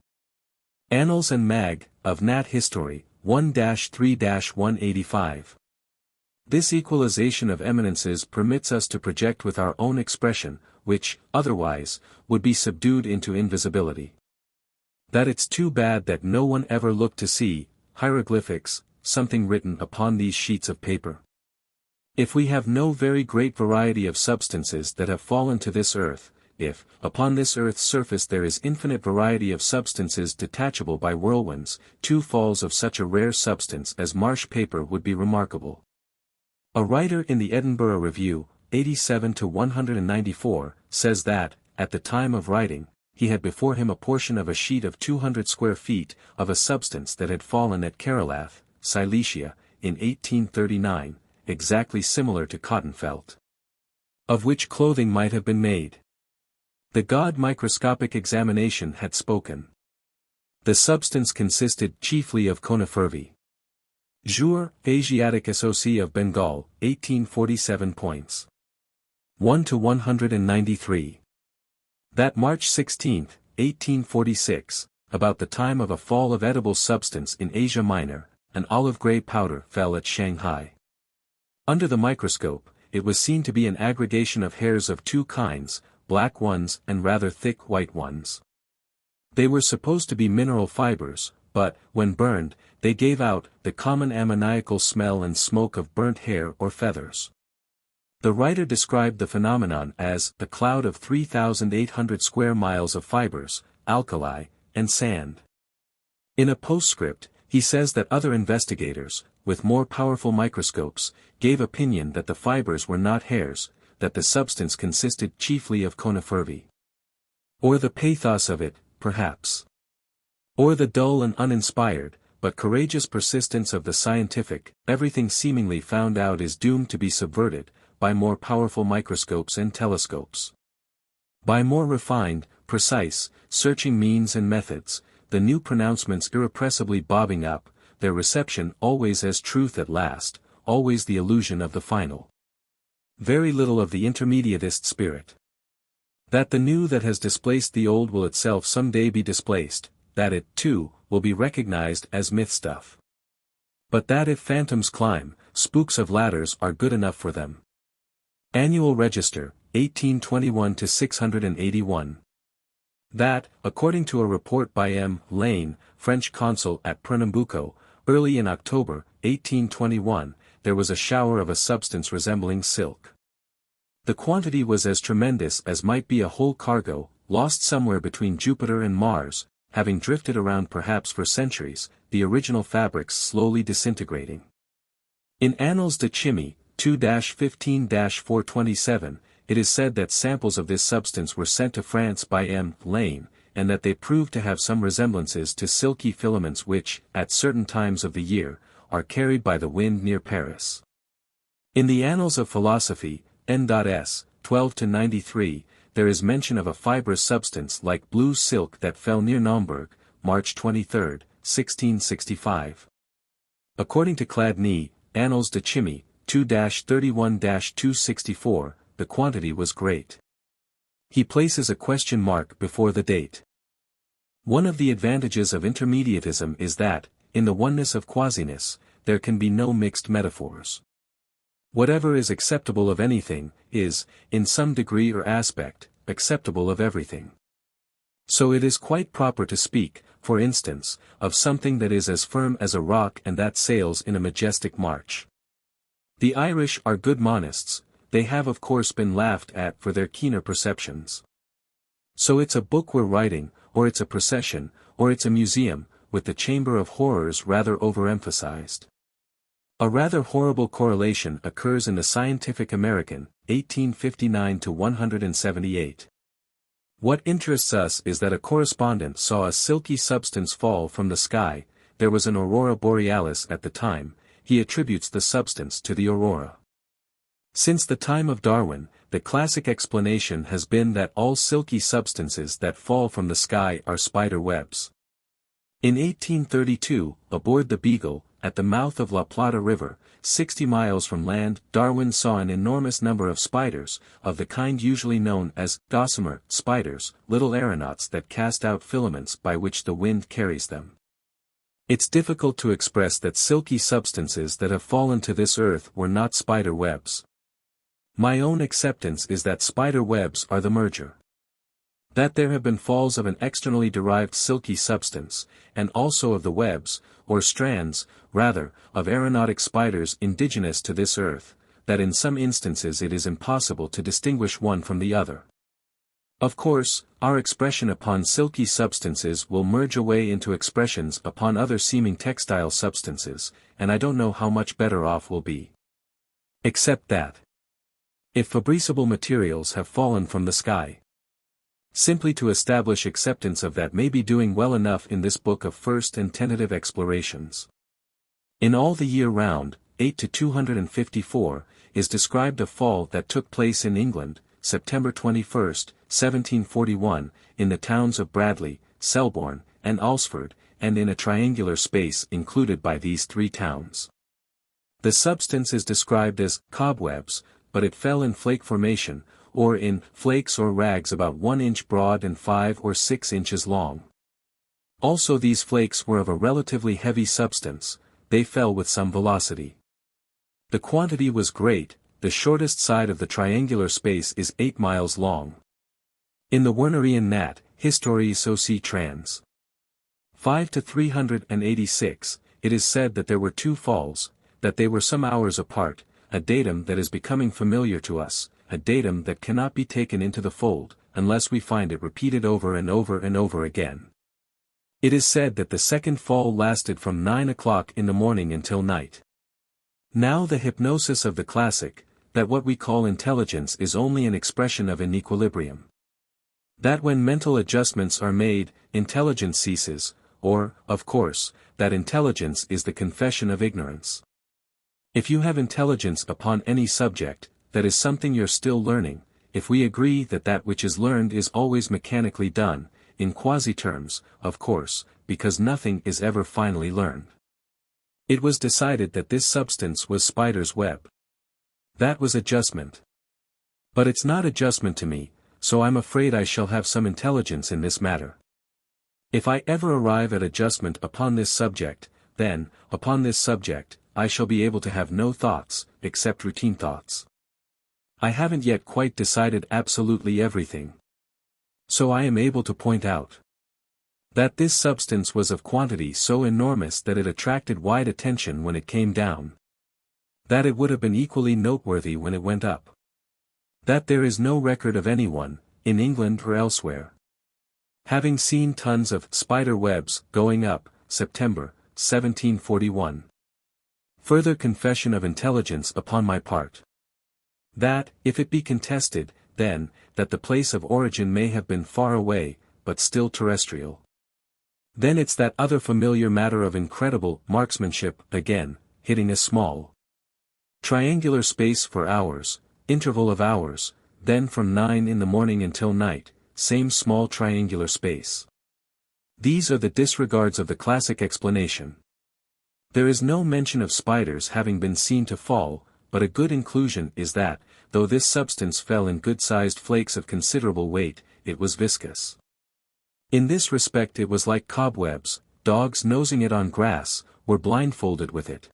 Annals and Mag, of Nat History, 1-3-185. This equalization of eminences permits us to project with our own expression, which, otherwise, would be subdued into invisibility. That it's too bad that no one ever looked to see, hieroglyphics, something written upon these sheets of paper. If we have no very great variety of substances that have fallen to this earth, if, upon this earth's surface there is infinite variety of substances detachable by whirlwinds, 2 falls of such a rare substance as marsh paper would be remarkable. A writer in the Edinburgh Review, 87-194, says that, at the time of writing, he had before him a portion of a sheet of 200 square feet, of a substance that had fallen at Karelath, Silesia, in 1839, exactly similar to cotton felt, of which clothing might have been made. The god microscopic examination had spoken. The substance consisted chiefly of conifervae. Jour, Asiatic Associ of Bengal, 1847 points. 1-193. That March 16, 1846, about the time of a fall of edible substance in Asia Minor, an olive-gray powder fell at Shanghai. Under the microscope, it was seen to be an aggregation of hairs of 2 kinds, black ones and rather thick white ones. They were supposed to be mineral fibers, but, when burned, they gave out the common ammoniacal smell and smoke of burnt hair or feathers. The writer described the phenomenon as the cloud of 3,800 square miles of fibers, alkali, and sand. In a postscript, he says that other investigators, with more powerful microscopes, gave opinion that the fibers were not hairs, that the substance consisted chiefly of conifervae. Or the pathos of it, perhaps. Or the dull and uninspired, but courageous persistence of the scientific, everything seemingly found out is doomed to be subverted, by more powerful microscopes and telescopes. By more refined, precise, searching means and methods, the new pronouncements irrepressibly bobbing up, their reception always as truth at last, always the illusion of the final. Very little of the intermediatist spirit. That the new that has displaced the old will itself some day be displaced, that it, too, will be recognized as myth stuff. But that if phantoms climb, spooks of ladders are good enough for them. Annual Register, 1821-681. That, according to a report by M. Lane, French consul at Pernambuco, early in October, 1821, there was a shower of a substance resembling silk. The quantity was as tremendous as might be a whole cargo, lost somewhere between Jupiter and Mars, having drifted around perhaps for centuries, the original fabrics slowly disintegrating. In Annals de Chimie, 2-15-427, it is said that samples of this substance were sent to France by M. Lane, and that they proved to have some resemblances to silky filaments which, at certain times of the year, are carried by the wind near Paris. In the Annals of Philosophy, N.S., 12-93, there is mention of a fibrous substance like blue silk that fell near Naumburg, March 23, 1665. According to Chladni, Annals de Chimie, 2-31-264, the quantity was great. He places a question mark before the date. One of the advantages of intermediatism is that, in the oneness of quasiness, there can be no mixed metaphors. Whatever is acceptable of anything, is, in some degree or aspect, acceptable of everything. So it is quite proper to speak, for instance, of something that is as firm as a rock and that sails in a majestic march. The Irish are good monists, they have of course been laughed at for their keener perceptions. So it's a book we're writing, or it's a procession, or it's a museum, with the chamber of horrors rather overemphasized. A rather horrible correlation occurs in the Scientific American, 1859-178. What interests us is that a correspondent saw a silky substance fall from the sky. There was an aurora borealis at the time. He attributes the substance to the aurora. Since the time of Darwin, the classic explanation has been that all silky substances that fall from the sky are spider webs. In 1832, aboard the Beagle, at the mouth of La Plata River, 60 miles from land, Darwin saw an enormous number of spiders, of the kind usually known as gossamer spiders, little aeronauts that cast out filaments by which the wind carries them. It's difficult to express that silky substances that have fallen to this earth were not spider webs. My own acceptance is that spider webs are the merger. That there have been falls of an externally derived silky substance, and also of the webs, or strands, rather, of aeronautic spiders indigenous to this earth, that in some instances it is impossible to distinguish one from the other. Of course, our expression upon silky substances will merge away into expressions upon other seeming textile substances, and I don't know how much better off we'll be. Except that, if fabriceable materials have fallen from the sky, simply to establish acceptance of that may be doing well enough in this book of first and tentative explorations. In all the year round, 8 to 254, is described a fall that took place in England, September 21, 1741, in the towns of Bradley, Selborne, and Alresford, and in a triangular space included by these three towns. The substance is described as cobwebs, but it fell in flake formation, or in flakes or rags about 1 inch broad and 5 or 6 inches long. Also these flakes were of a relatively heavy substance, they fell with some velocity. The quantity was great. The shortest side of the triangular space is 8 miles long. In the Wernerian Nat, Historie Soci Trans. 5 to 386, it is said that there were 2 falls, that they were some hours apart, a datum that is becoming familiar to us, a datum that cannot be taken into the fold, unless we find it repeated over and over and over again. It is said that the second fall lasted from 9 o'clock in the morning until night. Now the hypnosis of the classic, that what we call intelligence is only an expression of an equilibrium. That when mental adjustments are made, intelligence ceases, or, of course, that intelligence is the confession of ignorance. If you have intelligence upon any subject, that is something you're still learning. If we agree that that which is learned is always mechanically done, in quasi-terms, of course, because nothing is ever finally learned. It was decided that this substance was spider's web. That was adjustment. But it's not adjustment to me, so I'm afraid I shall have some intelligence in this matter. If I ever arrive at adjustment upon this subject, then, upon this subject, I shall be able to have no thoughts, except routine thoughts. I haven't yet quite decided absolutely everything. So I am able to point out that this substance was of quantity so enormous that it attracted wide attention when it came down. That it would have been equally noteworthy when it went up. That there is no record of anyone, in England or elsewhere, having seen tons of spider webs going up, September, 1741. Further confession of intelligence upon my part. That, if it be contested, then, that the place of origin may have been far away, but still terrestrial. Then it's that other familiar matter of incredible marksmanship, again, hitting a small triangular space for hours, interval of hours, then from 9 in the morning until night, same small triangular space. These are the disregards of the classic explanation. There is no mention of spiders having been seen to fall, but a good inclusion is that, though this substance fell in good-sized flakes of considerable weight, it was viscous. In this respect it was like cobwebs, dogs nosing it on grass, were blindfolded with it.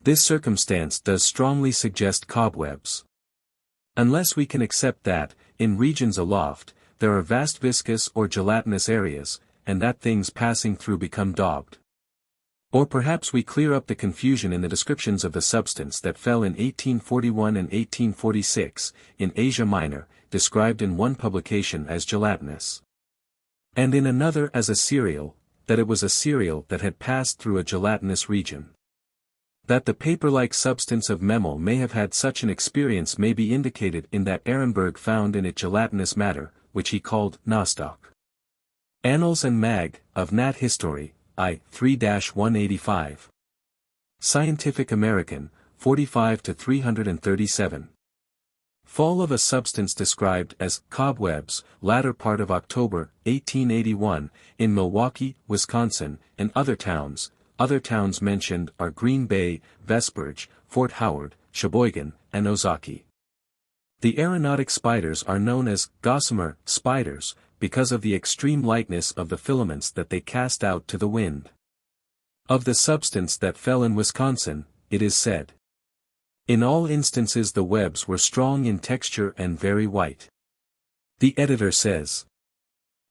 This circumstance does strongly suggest cobwebs. Unless we can accept that, in regions aloft, there are vast viscous or gelatinous areas, and that things passing through become dogged. Or perhaps we clear up the confusion in the descriptions of the substance that fell in 1841 and 1846, in Asia Minor, described in one publication as gelatinous, and in another as a cereal, that it was a cereal that had passed through a gelatinous region. That the paper-like substance of Memel may have had such an experience may be indicated in that Ehrenberg found in it gelatinous matter, which he called nostoc. Annals and Mag, of Nat History, I. 3-185. Scientific American, 45-337. Fall of a substance described as cobwebs, latter part of October, 1881, in Milwaukee, Wisconsin, and other towns. Other towns mentioned are Green Bay, Vesburg, Fort Howard, Sheboygan, and Ozaki. The aeronautic spiders are known as gossamer spiders, because of the extreme lightness of the filaments that they cast out to the wind. Of the substance that fell in Wisconsin, it is said, in all instances the webs were strong in texture and very white. The editor says,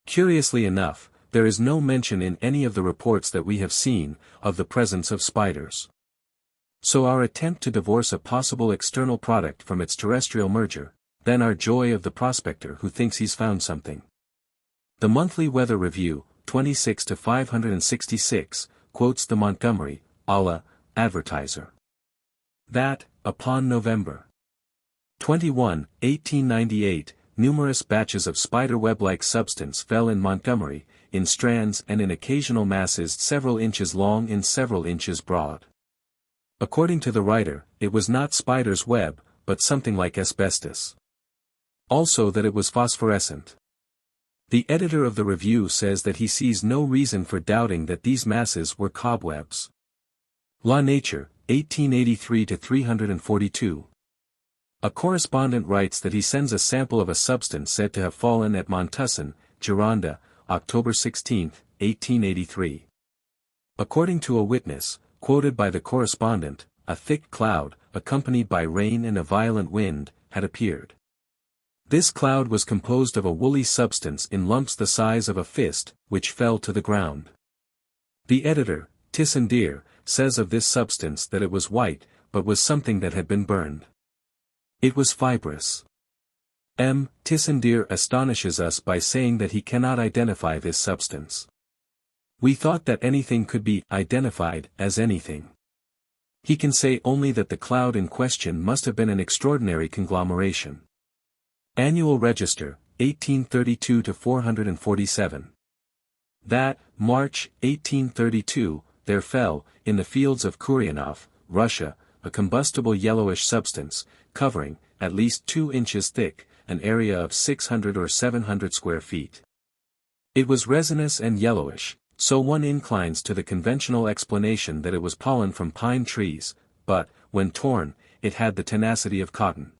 curiously enough, there is no mention in any of the reports that we have seen, of the presence of spiders. So our attempt to divorce a possible external product from its terrestrial merger, then our joy of the prospector who thinks he's found something. The Monthly Weather Review, 26-566, quotes the Montgomery, Allah, Advertiser. That, upon November 21, 1898, numerous batches of spider-web-like substance fell in Montgomery, in strands and in occasional masses several inches long and several inches broad. According to the writer, it was not spider's web, but something like asbestos. Also that it was phosphorescent. The editor of the review says that he sees no reason for doubting that these masses were cobwebs. La Nature, 1883-342. A correspondent writes that he sends a sample of a substance said to have fallen at Montesson, Gironde, October 16, 1883. According to a witness, quoted by the correspondent, a thick cloud, accompanied by rain and a violent wind, had appeared. This cloud was composed of a woolly substance in lumps the size of a fist, which fell to the ground. The editor, Tissandier, says of this substance that it was white, but was something that had been burned. It was fibrous. M. Tissandier astonishes us by saying that he cannot identify this substance. We thought that anything could be identified as anything. He can say only that the cloud in question must have been an extraordinary conglomeration. Annual Register, 1832-447. That, March, 1832, there fell, in the fields of Kuryanov, Russia, a combustible yellowish substance, covering, at least 2 inches thick, an area of 600 or 700 square feet. It was resinous and yellowish, so one inclines to the conventional explanation that it was pollen from pine trees, but, when torn, it had the tenacity of cotton.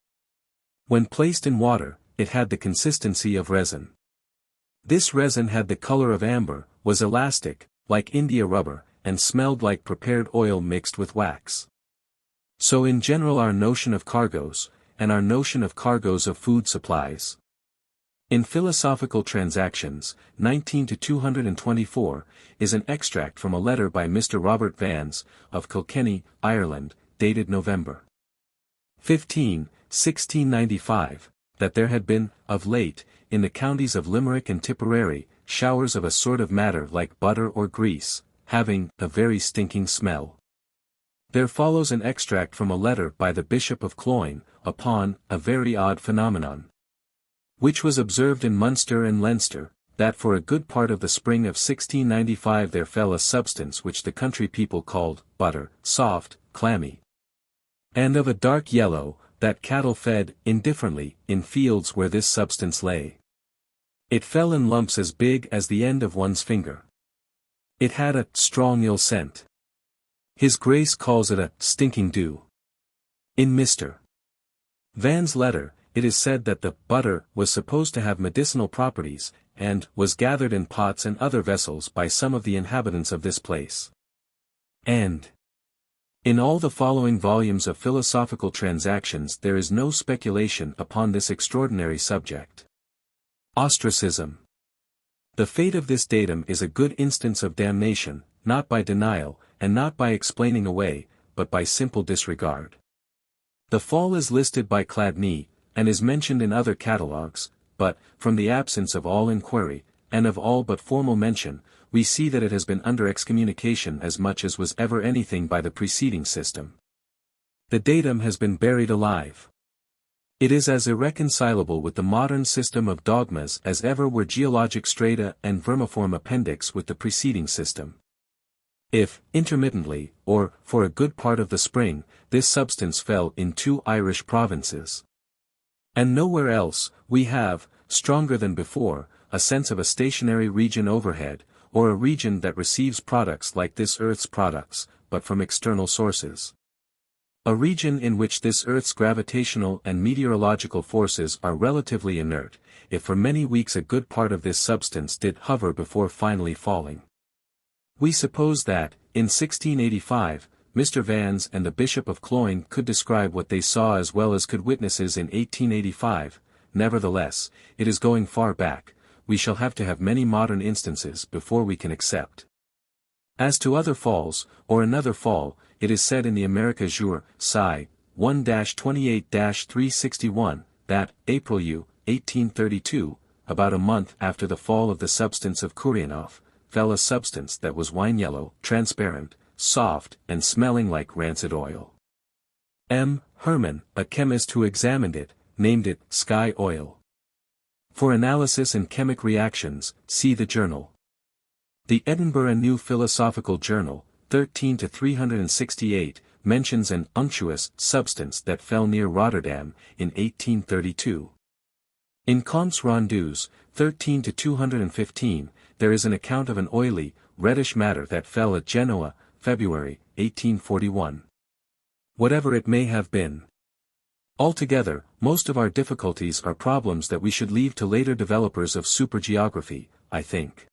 When placed in water, it had the consistency of resin. This resin had the color of amber, was elastic, like India rubber, and smelled like prepared oil mixed with wax. So in general our notion of cargoes, and our notion of cargoes of food supplies. In Philosophical Transactions, 19-224, is an extract from a letter by Mr. Robert Vans, of Kilkenny, Ireland, dated November 15, 1695, that there had been, of late, in the counties of Limerick and Tipperary, showers of a sort of matter like butter or grease, having a very stinking smell. There follows an extract from a letter by the Bishop of Cloyne, upon a very odd phenomenon, which was observed in Munster and Leinster, that for a good part of the spring of 1695 there fell a substance which the country people called butter, soft, clammy, and of a dark yellow, that cattle fed, indifferently, in fields where this substance lay. It fell in lumps as big as the end of one's finger. It had a strong ill scent. His Grace calls it a stinking dew. In Mr. Van's letter, it is said that the butter was supposed to have medicinal properties, and was gathered in pots and other vessels by some of the inhabitants of this place. And in all the following volumes of Philosophical Transactions there is no speculation upon this extraordinary subject. Ostracism. The fate of this datum is a good instance of damnation, not by denial, and not by explaining away, but by simple disregard. The fall is listed by Chladni, and is mentioned in other catalogues, but, from the absence of all inquiry, and of all but formal mention, we see that it has been under excommunication as much as was ever anything by the preceding system. The datum has been buried alive. It is as irreconcilable with the modern system of dogmas as ever were geologic strata and vermiform appendix with the preceding system. If, intermittently, or for a good part of the spring, this substance fell in 2 Irish provinces, and nowhere else, we have, stronger than before, a sense of a stationary region overhead, or a region that receives products like this Earth's products, but from external sources. A region in which this Earth's gravitational and meteorological forces are relatively inert, if for many weeks a good part of this substance did hover before finally falling. We suppose that, in 1685, Mr. Vans and the Bishop of Cloyne could describe what they saw as well as could witnesses in 1885, nevertheless, it is going far back, we shall have to have many modern instances before we can accept. As to other falls, or another fall, it is said in the America Jour, Sci. 1-28-361, that, April U, 1832, about a month after the fall of the substance of Kuryanov, fell a substance that was wine-yellow, transparent, soft, and smelling like rancid oil. M. Herman, a chemist who examined it, named it sky oil. For analysis and chemic reactions, see the journal. The Edinburgh New Philosophical Journal, 13-368, mentions an unctuous substance that fell near Rotterdam, in 1832. In Comptes Rendus, 13-215, there is an account of an oily, reddish matter that fell at Genoa, February, 1841. Whatever it may have been. Altogether, most of our difficulties are problems that we should leave to later developers of supergeography, I think.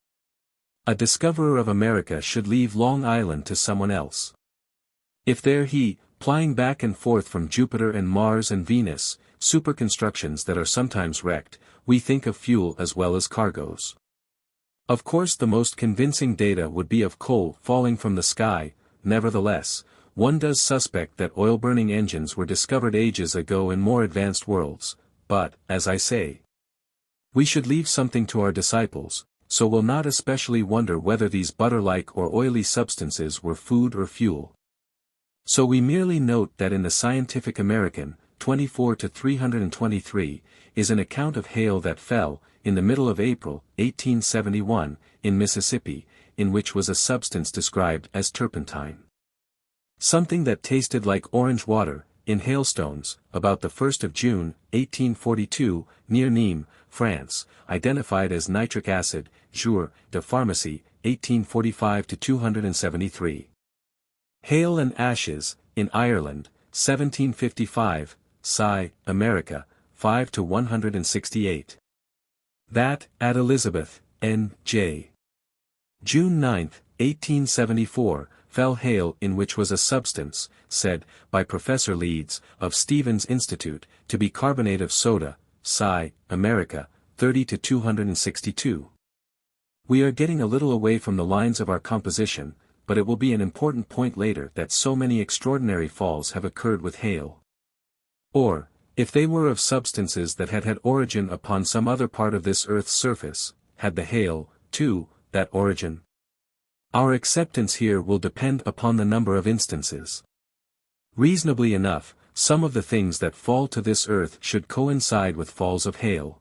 A discoverer of America should leave Long Island to someone else. If there he, plying back and forth from Jupiter and Mars and Venus, superconstructions that are sometimes wrecked, we think of fuel as well as cargoes. Of course the most convincing data would be of coal falling from the sky, nevertheless, one does suspect that oil-burning engines were discovered ages ago in more advanced worlds, but, as I say, we should leave something to our disciples, so will not especially wonder whether these butter-like or oily substances were food or fuel. So we merely note that in the Scientific American, 24-323, is an account of hail that fell, in the middle of April, 1871, in Mississippi, in which was a substance described as turpentine. Something that tasted like orange water, in hailstones, about the 1st of June, 1842, near Nîmes, France, identified as nitric acid, Jour de Pharmacie, 1845-273. Hail and ashes, in Ireland, 1755, Sci. America, 5-168. That, at Elizabeth, N.J. June 9, 1874, fell hail in which was a substance, said, by Professor Leeds, of Stevens Institute, to be carbonate of soda, Sci. America, 30-262. We are getting a little away from the lines of our composition, but it will be an important point later that so many extraordinary falls have occurred with hail. Or, if they were of substances that had origin upon some other part of this earth's surface, had the hail, too, that origin? Our acceptance here will depend upon the number of instances. Reasonably enough, some of the things that fall to this earth should coincide with falls of hail.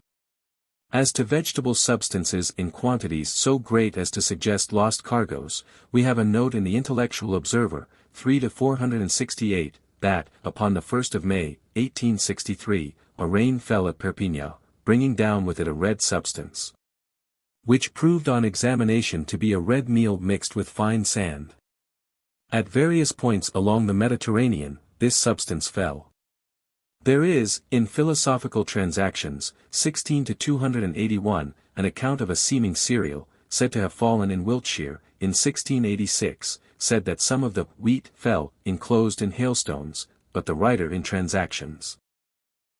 As to vegetable substances in quantities so great as to suggest lost cargoes, we have a note in the Intellectual Observer, 3-468, that, upon the 1st of May, 1863, a rain fell at Perpignan, bringing down with it a red substance, which proved on examination to be a red meal mixed with fine sand. At various points along the Mediterranean, this substance fell. There is, in Philosophical Transactions, 16-281, an account of a seeming cereal, said to have fallen in Wiltshire, in 1686, said that some of the wheat fell, enclosed in hailstones, but the writer in Transactions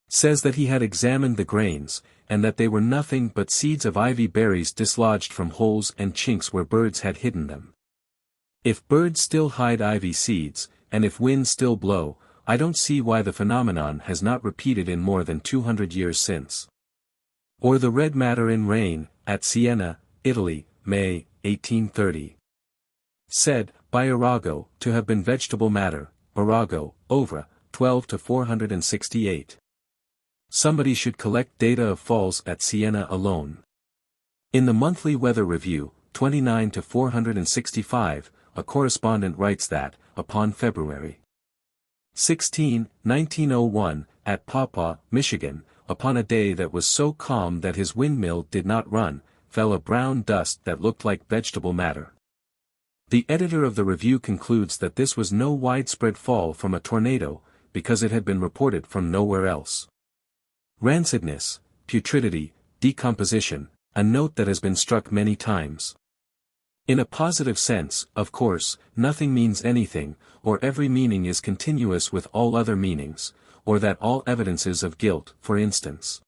says that he had examined the grains, and that they were nothing but seeds of ivy berries dislodged from holes and chinks where birds had hidden them. If birds still hide ivy seeds, and if winds still blow, I don't see why the phenomenon has not repeated in more than 200 years since. Or the red matter in rain, at Siena, Italy, May, 1830. Said, by Arago, to have been vegetable matter, Arago, Ovra, 12 to 468. Somebody should collect data of falls at Siena alone. In the Monthly Weather Review, 29 to 465, a correspondent writes that, upon February 16, 1901, at Paw, Michigan, upon a day that was so calm that his windmill did not run, fell a brown dust that looked like vegetable matter. The editor of the review concludes that this was no widespread fall from a tornado, because it had been reported from nowhere else. Rancidness, putridity, decomposition, a note that has been struck many times. In a positive sense, of course, nothing means anything, or every meaning is continuous with all other meanings, or that all evidences of guilt, for instance,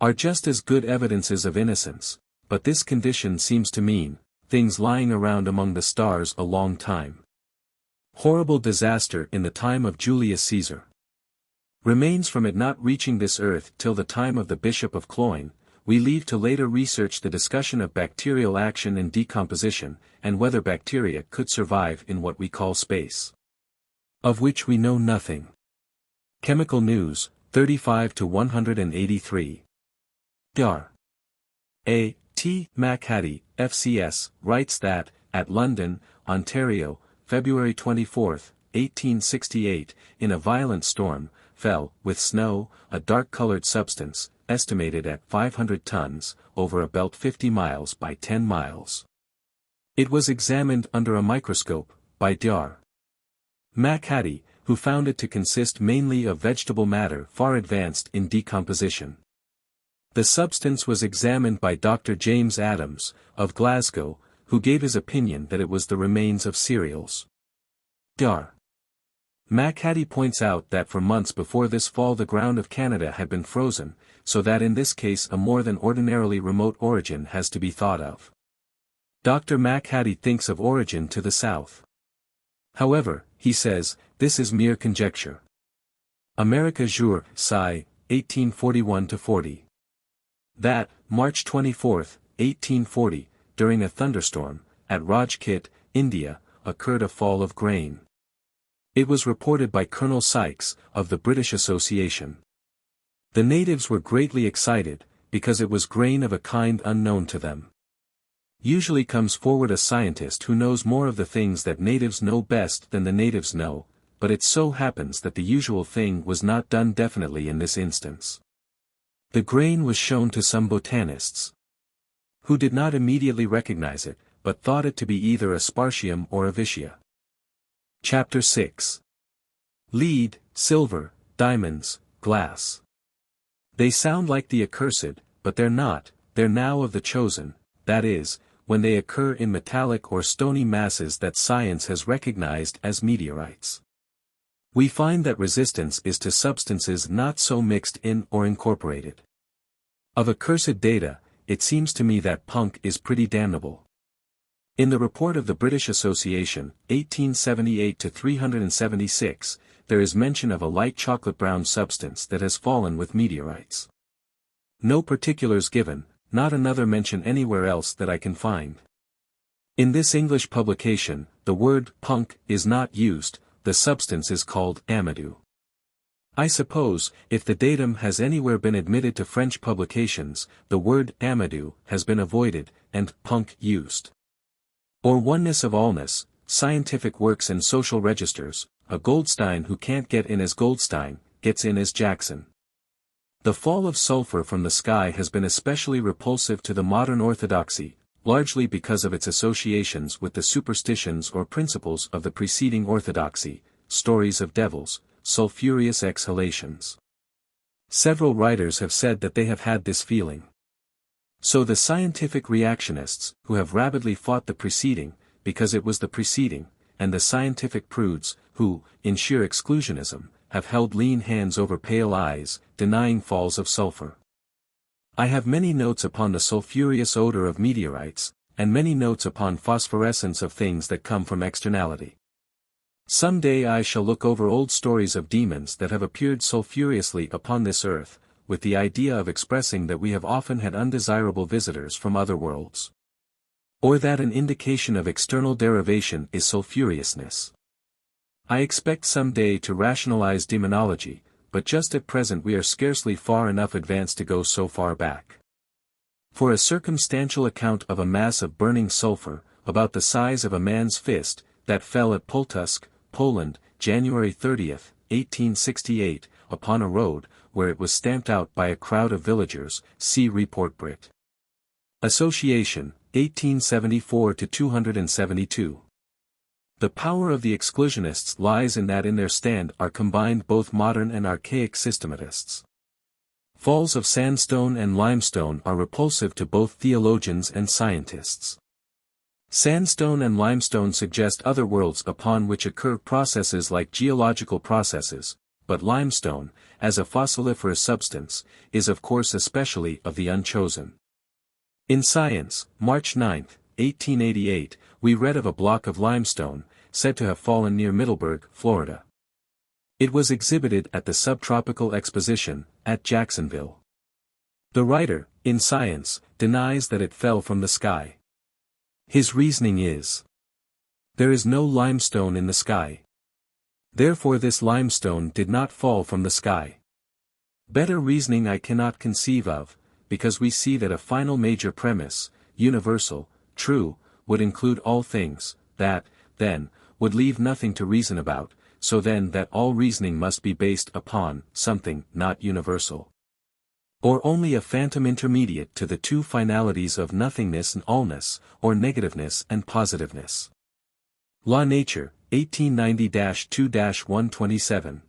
are just as good evidences of innocence, but this condition seems to mean, things lying around among the stars a long time. Horrible disaster in the time of Julius Caesar. Remains from it not reaching this earth till the time of the Bishop of Cloyne, we leave to later research the discussion of bacterial action and decomposition, and whether bacteria could survive in what we call space, of which we know nothing. Chemical News, 35 to 183. Dar. A. T. McHattie, FCS, writes that, at London, Ontario, February 24, 1868, in a violent storm, fell, with snow, a dark-colored substance, estimated at 500 tons, over a belt 50 miles by 10 miles. It was examined under a microscope, by Dar. McHattie, who found it to consist mainly of vegetable matter far advanced in decomposition. The substance was examined by Dr. James Adams, of Glasgow, who gave his opinion that it was the remains of cereals. Dar. McHattie points out that for months before this fall the ground of Canada had been frozen, so that in this case a more than ordinarily remote origin has to be thought of. Dr. McHattie thinks of origin to the south. However, he says, this is mere conjecture. America Jour, Sci. 1841-40. That, March 24, 1840, during a thunderstorm, at Rajkot, India, occurred a fall of grain. It was reported by Colonel Sykes, of the British Association. The natives were greatly excited, because it was grain of a kind unknown to them. Usually comes forward a scientist who knows more of the things that natives know best than the natives know, but it so happens that the usual thing was not done definitely in this instance. The grain was shown to some botanists, who did not immediately recognize it, but thought it to be either a spartium or a vicia. Chapter 6. Lead, silver, diamonds, glass. They sound like the accursed, but they're not, they're now of the chosen, that is, when they occur in metallic or stony masses that science has recognized as meteorites. We find that resistance is to substances not so mixed in or incorporated. Of accursed data, it seems to me that punk is pretty damnable. In the report of the British Association, 1878-376, there is mention of a light chocolate-brown substance that has fallen with meteorites. No particulars given, not another mention anywhere else that I can find. In this English publication, the word punk is not used, the substance is called amadou. I suppose, if the datum has anywhere been admitted to French publications, the word amadou has been avoided, and punk used. Or oneness of allness, scientific works and social registers, a Goldstein who can't get in as Goldstein, gets in as Jackson. The fall of sulfur from the sky has been especially repulsive to the modern orthodoxy, largely because of its associations with the superstitions or principles of the preceding orthodoxy, stories of devils, sulfurous exhalations. Several writers have said that they have had this feeling. So the scientific reactionists, who have rabidly fought the preceding, because it was the preceding, and the scientific prudes, who, in sheer exclusionism, have held lean hands over pale eyes, denying falls of sulfur. I have many notes upon the sulfurous odor of meteorites, and many notes upon phosphorescence of things that come from externality. Some day I shall look over old stories of demons that have appeared sulfurously upon this earth, with the idea of expressing that we have often had undesirable visitors from other worlds. Or that an indication of external derivation is sulphureousness. I expect some day to rationalize demonology, but just at present we are scarcely far enough advanced to go so far back. For a circumstantial account of a mass of burning sulfur, about the size of a man's fist, that fell at Pultusk, Poland, January 30, 1868, upon a road, where it was stamped out by a crowd of villagers, see Report Brit. Association, 1874-272. The power of the exclusionists lies in that in their stand are combined both modern and archaic systematists. Falls of sandstone and limestone are repulsive to both theologians and scientists. Sandstone and limestone suggest other worlds upon which occur processes like geological processes, but limestone, as a fossiliferous substance, is of course especially of the unchosen. In Science, March 9, 1888, we read of a block of limestone, said to have fallen near Middleburg, Florida. It was exhibited at the Subtropical Exposition, at Jacksonville. The writer, in Science, denies that it fell from the sky. His reasoning is: there is no limestone in the sky. Therefore this limestone did not fall from the sky. Better reasoning I cannot conceive of, because we see that a final major premise, universal, true, would include all things, that, then, would leave nothing to reason about, so then that all reasoning must be based upon something not universal. Or only a phantom intermediate to the two finalities of nothingness and allness, or negativeness and positiveness. Law Nature, 1890-2-127.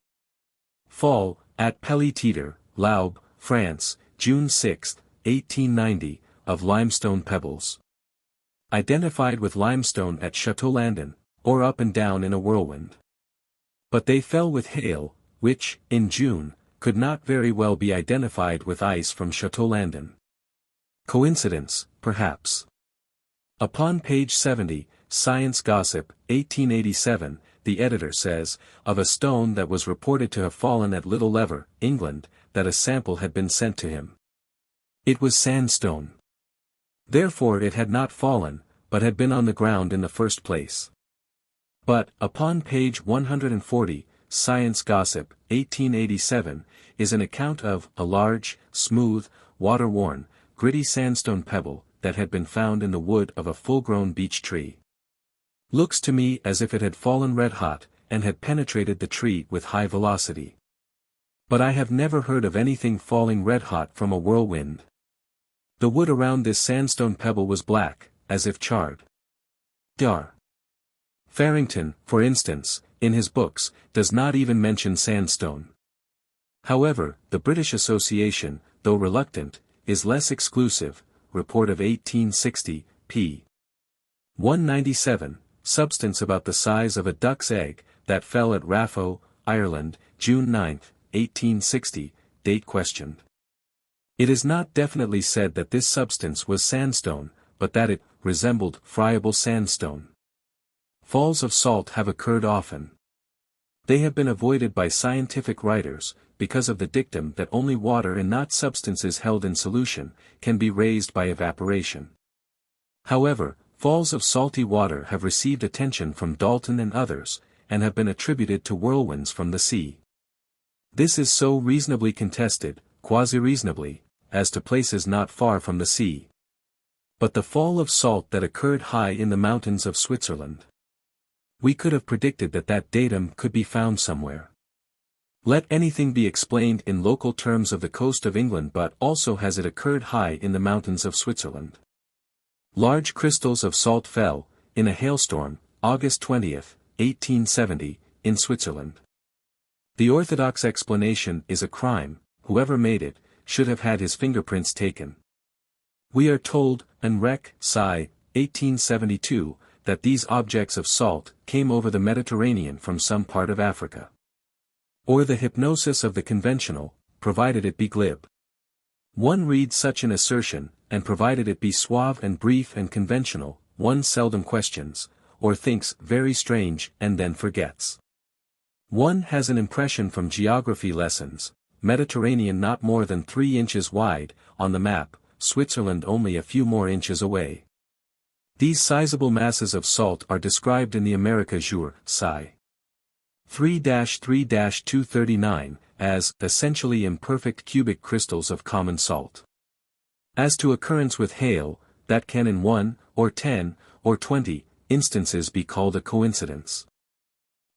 Fall, at Pelly-Teeter, Laube, France, June 6, 1890, of limestone pebbles. Identified with limestone at Chateau-Landon, or up and down in a whirlwind. But they fell with hail, which, in June, could not very well be identified with ice from Chateau-Landon. Coincidence, perhaps. Upon page 70, Science Gossip, 1887, the editor says, of a stone that was reported to have fallen at Little Lever, England, that a sample had been sent to him. It was sandstone. Therefore it had not fallen, but had been on the ground in the first place. But, upon page 140, Science Gossip, 1887, is an account of a large, smooth, water-worn, gritty sandstone pebble that had been found in the wood of a full-grown beech tree. Looks to me as if it had fallen red-hot, and had penetrated the tree with high velocity. But I have never heard of anything falling red-hot from a whirlwind. The wood around this sandstone pebble was black, as if charred. Dr. Farrington, for instance, in his books, does not even mention sandstone. However, the British Association, though reluctant, is less exclusive, report of 1860, p. 197, substance about the size of a duck's egg, that fell at Raphoe, Ireland, June 9, 1860, date questioned. It is not definitely said that this substance was sandstone, but that it resembled friable sandstone. Falls of salt have occurred often. They have been avoided by scientific writers, because of the dictum that only water and not substances held in solution, can be raised by evaporation. However, falls of salty water have received attention from Dalton and others, and have been attributed to whirlwinds from the sea. This is so reasonably contested, quasi-reasonably, as to places not far from the sea. But the fall of salt that occurred high in the mountains of Switzerland. We could have predicted that that datum could be found somewhere. Let anything be explained in local terms of the coast of England, but also has it occurred high in the mountains of Switzerland. Large crystals of salt fell, in a hailstorm, August 20, 1870, in Switzerland. The orthodox explanation is a crime, whoever made it, should have had his fingerprints taken. We are told, en Rec. Sci. 1872, that these objects of salt came over the Mediterranean from some part of Africa. Or the hypnosis of the conventional, provided it be glib. One reads such an assertion, and provided it be suave and brief and conventional, one seldom questions, or thinks very strange and then forgets. One has an impression from geography lessons, Mediterranean not more than 3 inches wide, on the map, Switzerland only a few more inches away. These sizable masses of salt are described in the America Jour, Sci. 3-3-239, as essentially imperfect cubic crystals of common salt. As to occurrence with hail, that can in 1, or 10, or 20, instances be called a coincidence.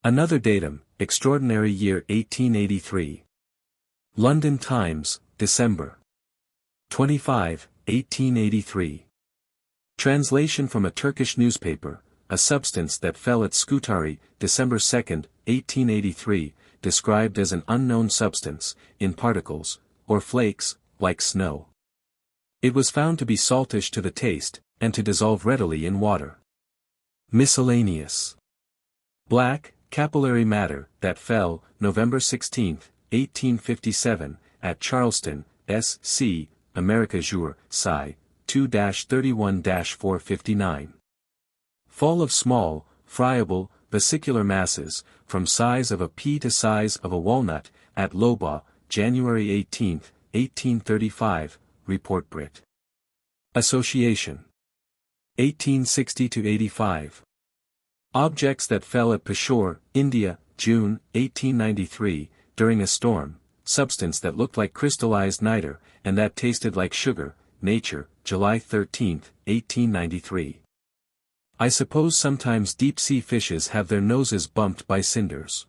Another datum, extraordinary year 1883. London Times, December 25, 1883. Translation from a Turkish newspaper, a substance that fell at Scutari, December 2, 1883, described as an unknown substance, in particles, or flakes, like snow. It was found to be saltish to the taste, and to dissolve readily in water. Miscellaneous. Black, capillary matter, that fell, November 16, 1857, at Charleston, S.C., America Jour, Sci. 2-31-459. Fall of small, friable, vesicular masses, from size of a pea to size of a walnut, at Loba, January 18, 1835, Report Brit. Association. 1860-85. Objects that fell at Peshawar, India, June, 1893, during a storm, substance that looked like crystallized niter, and that tasted like sugar, Nature, July 13, 1893. I suppose sometimes deep-sea fishes have their noses bumped by cinders.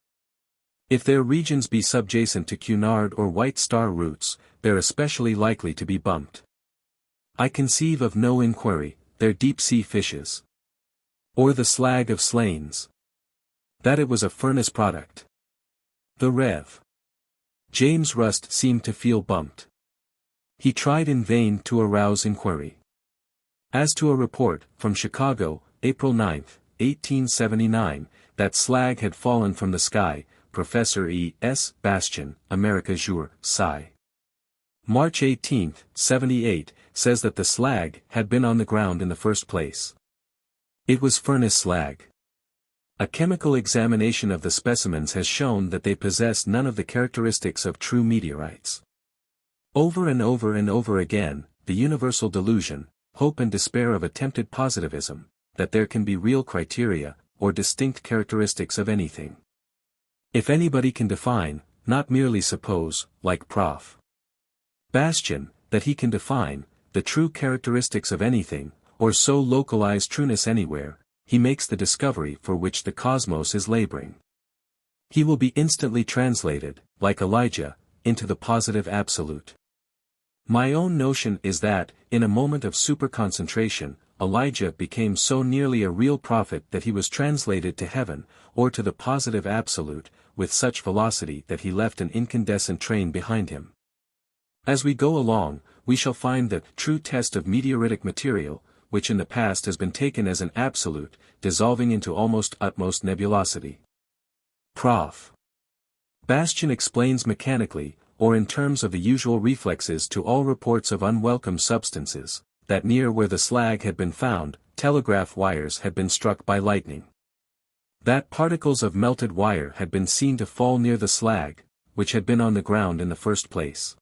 If their regions be subjacent to Cunard or White Star roots, they're especially likely to be bumped. I conceive of no inquiry, they're deep-sea fishes. Or the slag of Slains. That it was a furnace product. The Rev. James Rust seemed to feel bumped. He tried in vain to arouse inquiry. As to a report, from Chicago, April 9, 1879, that slag had fallen from the sky, Professor E. S. Bastian, America Jour, Sci. March 18, 78, says that the slag had been on the ground in the first place. It was furnace slag. A chemical examination of the specimens has shown that they possess none of the characteristics of true meteorites. Over and over and over again, the universal delusion, hope and despair of attempted positivism, that there can be real criteria, or distinct characteristics of anything. If anybody can define, not merely suppose, like Prof. Bastian, that he can define, the true characteristics of anything, or so localize trueness anywhere, he makes the discovery for which the cosmos is laboring. He will be instantly translated, like Elijah, into the positive absolute. My own notion is that, in a moment of superconcentration, Elijah became so nearly a real prophet that he was translated to heaven, or to the positive absolute, with such velocity that he left an incandescent train behind him. As we go along, we shall find the true test of meteoritic material, which in the past has been taken as an absolute, dissolving into almost utmost nebulosity. Prof. Bastian explains mechanically, or in terms of the usual reflexes to all reports of unwelcome substances, that near where the slag had been found, telegraph wires had been struck by lightning. That particles of melted wire had been seen to fall near the slag, which had been on the ground in the first place.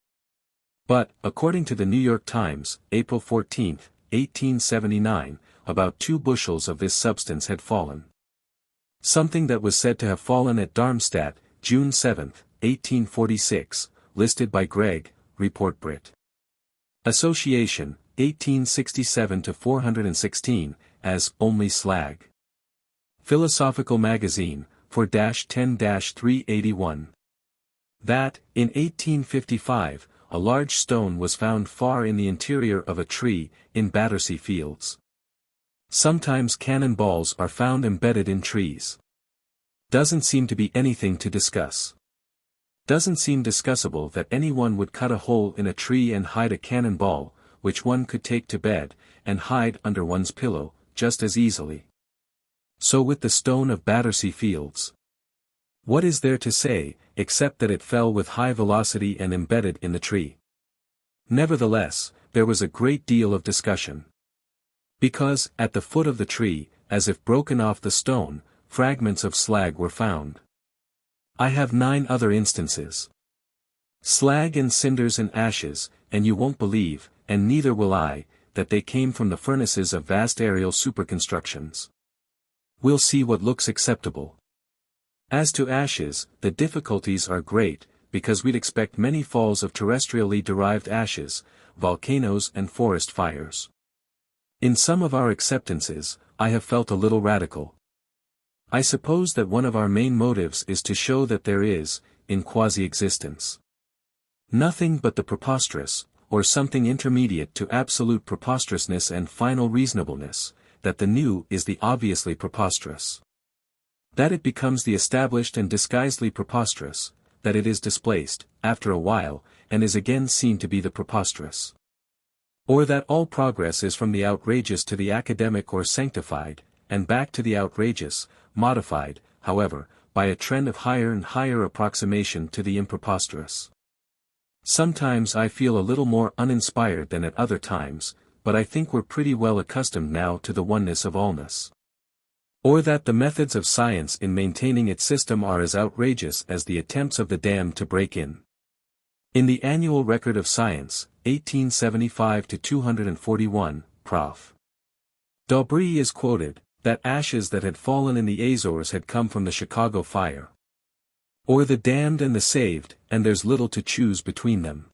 But, according to the New York Times, April 14, 1879, about 2 bushels of this substance had fallen. Something that was said to have fallen at Darmstadt, June 7, 1846, listed by Gregg, Report Brit. Association, 1867-416, as only slag. Philosophical Magazine, 4-10-381. That, in 1855, a large stone was found far in the interior of a tree, in Battersea Fields. Sometimes cannon balls are found embedded in trees. Doesn't seem to be anything to discuss. Doesn't seem discussable that anyone would cut a hole in a tree and hide a cannon ball, which one could take to bed, and hide under one's pillow, just as easily. So with the stone of Battersea Fields. What is there to say, except that it fell with high velocity and embedded in the tree? Nevertheless, there was a great deal of discussion. Because, at the foot of the tree, as if broken off the stone, fragments of slag were found. I have 9 other instances. Slag and cinders and ashes, and you won't believe, and neither will I, that they came from the furnaces of vast aerial superconstructions. We'll see what looks acceptable. As to ashes, the difficulties are great, because we'd expect many falls of terrestrially derived ashes, volcanoes and forest fires. In some of our acceptances, I have felt a little radical. I suppose that one of our main motives is to show that there is, in quasi-existence, nothing but the preposterous, or something intermediate to absolute preposterousness and final reasonableness, that the new is the obviously preposterous. That it becomes the established and disguisedly preposterous, that it is displaced, after a while, and is again seen to be the preposterous. Or that all progress is from the outrageous to the academic or sanctified, and back to the outrageous, modified, however, by a trend of higher and higher approximation to the impreposterous. Sometimes I feel a little more uninspired than at other times, but I think we're pretty well accustomed now to the oneness of allness. Or that the methods of science in maintaining its system are as outrageous as the attempts of the damned to break in. In the Annual Record of Science, 1875-241, Prof. Daubry is quoted, that ashes that had fallen in the Azores had come from the Chicago fire. Or the damned and the saved, and there's little to choose between them.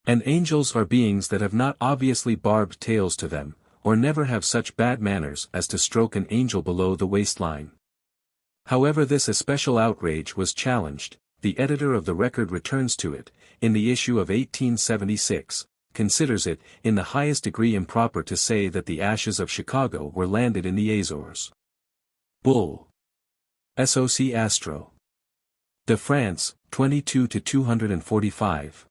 And angels are beings that have not obviously barbed tails to them, or never have such bad manners as to stroke an angel below the waistline. However, this especial outrage was challenged. The editor of the record returns to it, in the issue of 1876, considers it, in the highest degree improper to say that the ashes of Chicago were landed in the Azores. Bull. Soc Astro. De France, 22-245.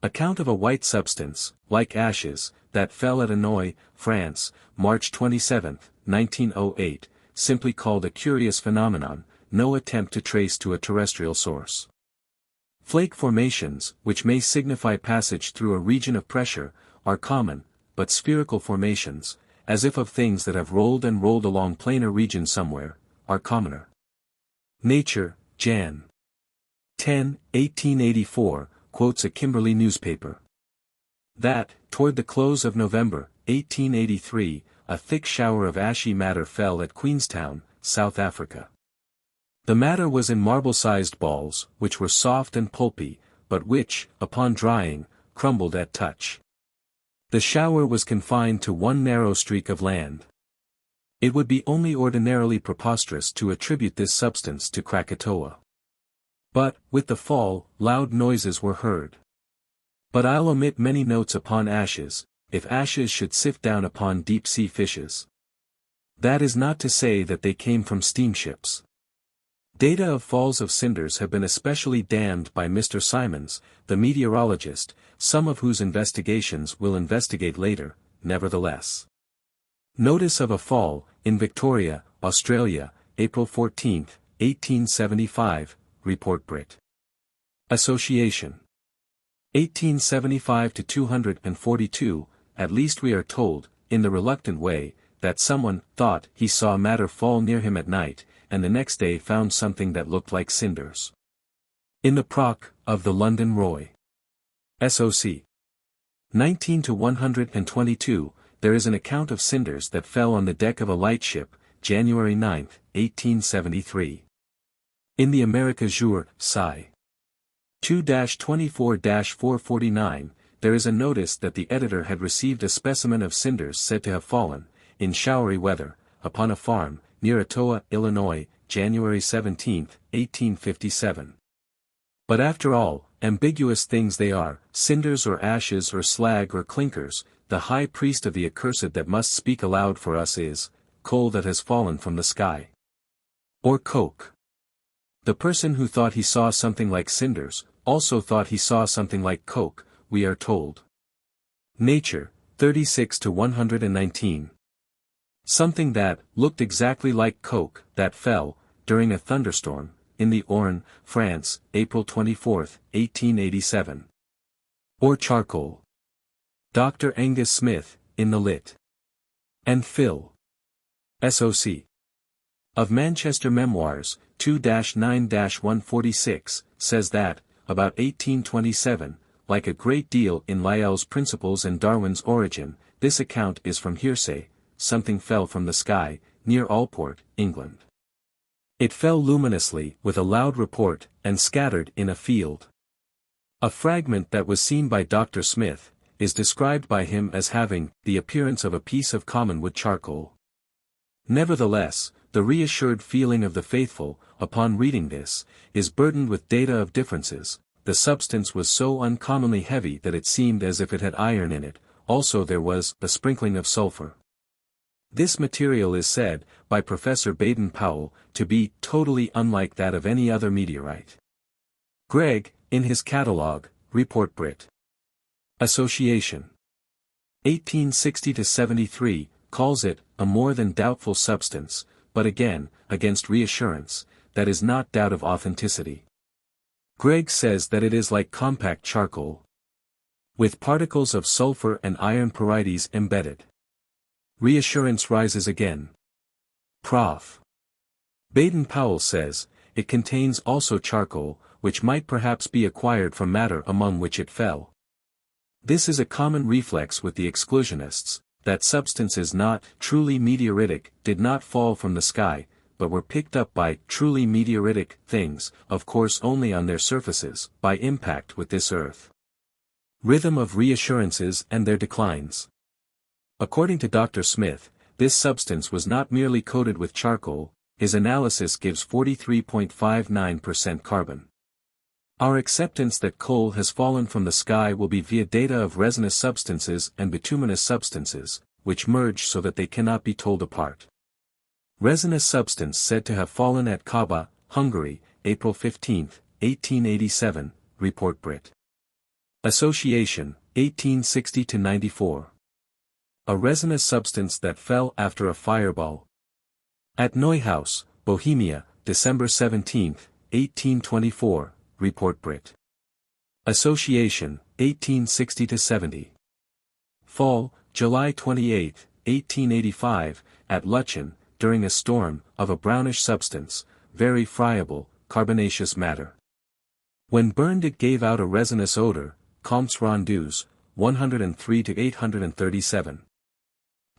Account of a white substance, like ashes, that fell at Hanoï, France, March 27, 1908, simply called a curious phenomenon, no attempt to trace to a terrestrial source. Flake formations, which may signify passage through a region of pressure, are common, but spherical formations, as if of things that have rolled and rolled along planar regions somewhere, are commoner. Nature, Jan. 10, 1884, quotes a Kimberley newspaper. That, toward the close of November, 1883, a thick shower of ashy matter fell at Queenstown, South Africa. The matter was in marble-sized balls, which were soft and pulpy, but which, upon drying, crumbled at touch. The shower was confined to one narrow streak of land. It would be only ordinarily preposterous to attribute this substance to Krakatoa. But, with the fall, loud noises were heard. But I'll omit many notes upon ashes, if ashes should sift down upon deep-sea fishes. That is not to say that they came from steamships. Data of falls of cinders have been especially damned by Mr. Simons, the meteorologist, some of whose investigations we'll investigate later, nevertheless. Notice of a fall, in Victoria, Australia, April 14, 1875, Report Brit. Association. 1875-242, at least we are told, in the reluctant way, that someone thought he saw matter fall near him at night, and the next day found something that looked like cinders. In the Proc. of the London Roy. SOC. 19-122, there is an account of cinders that fell on the deck of a lightship, January 9, 1873. In the America Jour, Sci. 2-24-449, there is a notice that the editor had received a specimen of cinders said to have fallen, in showery weather, upon a farm, near Ottawa, Illinois, January 17, 1857. But after all, ambiguous things they are, cinders or ashes or slag or clinkers, the high priest of the accursed that must speak aloud for us is, coal that has fallen from the sky. Or coke. The person who thought he saw something like cinders, also thought he saw something like coke, we are told. Nature, 36-119. Something that looked exactly like coke that fell, during a thunderstorm, in the Orne, France, April 24, 1887. Or charcoal. Dr. Angus Smith, in the Lit. And Phil. SOC. Of Manchester Memoirs, 2-9-146, says that, about 1827, like a great deal in Lyell's Principles and Darwin's Origin, this account is from hearsay. Something fell from the sky, near Alport, England. It fell luminously, with a loud report, and scattered in a field. A fragment that was seen by Dr. Smith, is described by him as having the appearance of a piece of common wood charcoal. Nevertheless, the reassured feeling of the faithful, upon reading this, is burdened with data of differences. The substance was so uncommonly heavy that it seemed as if it had iron in it, also there was a sprinkling of sulfur. This material is said, by Professor Baden-Powell, to be totally unlike that of any other meteorite. Gregg, in his catalogue, Report Brit. Association. 1860-73, calls it a more than doubtful substance, but again, against reassurance, that is not doubt of authenticity. Gregg says that it is like compact charcoal, with particles of sulfur and iron pyrites embedded. Reassurance rises again. Prof. Baden-Powell says, it contains also charcoal, which might perhaps be acquired from matter among which it fell. This is a common reflex with the exclusionists, that substances not truly meteoritic did not fall from the sky, but were picked up by truly meteoritic things, of course only on their surfaces, by impact with this earth. Rhythm of reassurances and their declines. According to Dr. Smith, this substance was not merely coated with charcoal, his analysis gives 43.59% carbon. Our acceptance that coal has fallen from the sky will be via data of resinous substances and bituminous substances, which merge so that they cannot be told apart. Resinous substance said to have fallen at Kaba, Hungary, April 15, 1887, Report Brit. Association, 1860-94. A resinous substance that fell after a fireball. At Neuhaus, Bohemia, December 17, 1824, Report Brit. Association, 1860-70. Fall, July 28, 1885, at Lutchen, during a storm, of a brownish substance, very friable, carbonaceous matter. When burned it gave out a resinous odor, Comtes Rendus, 103-837.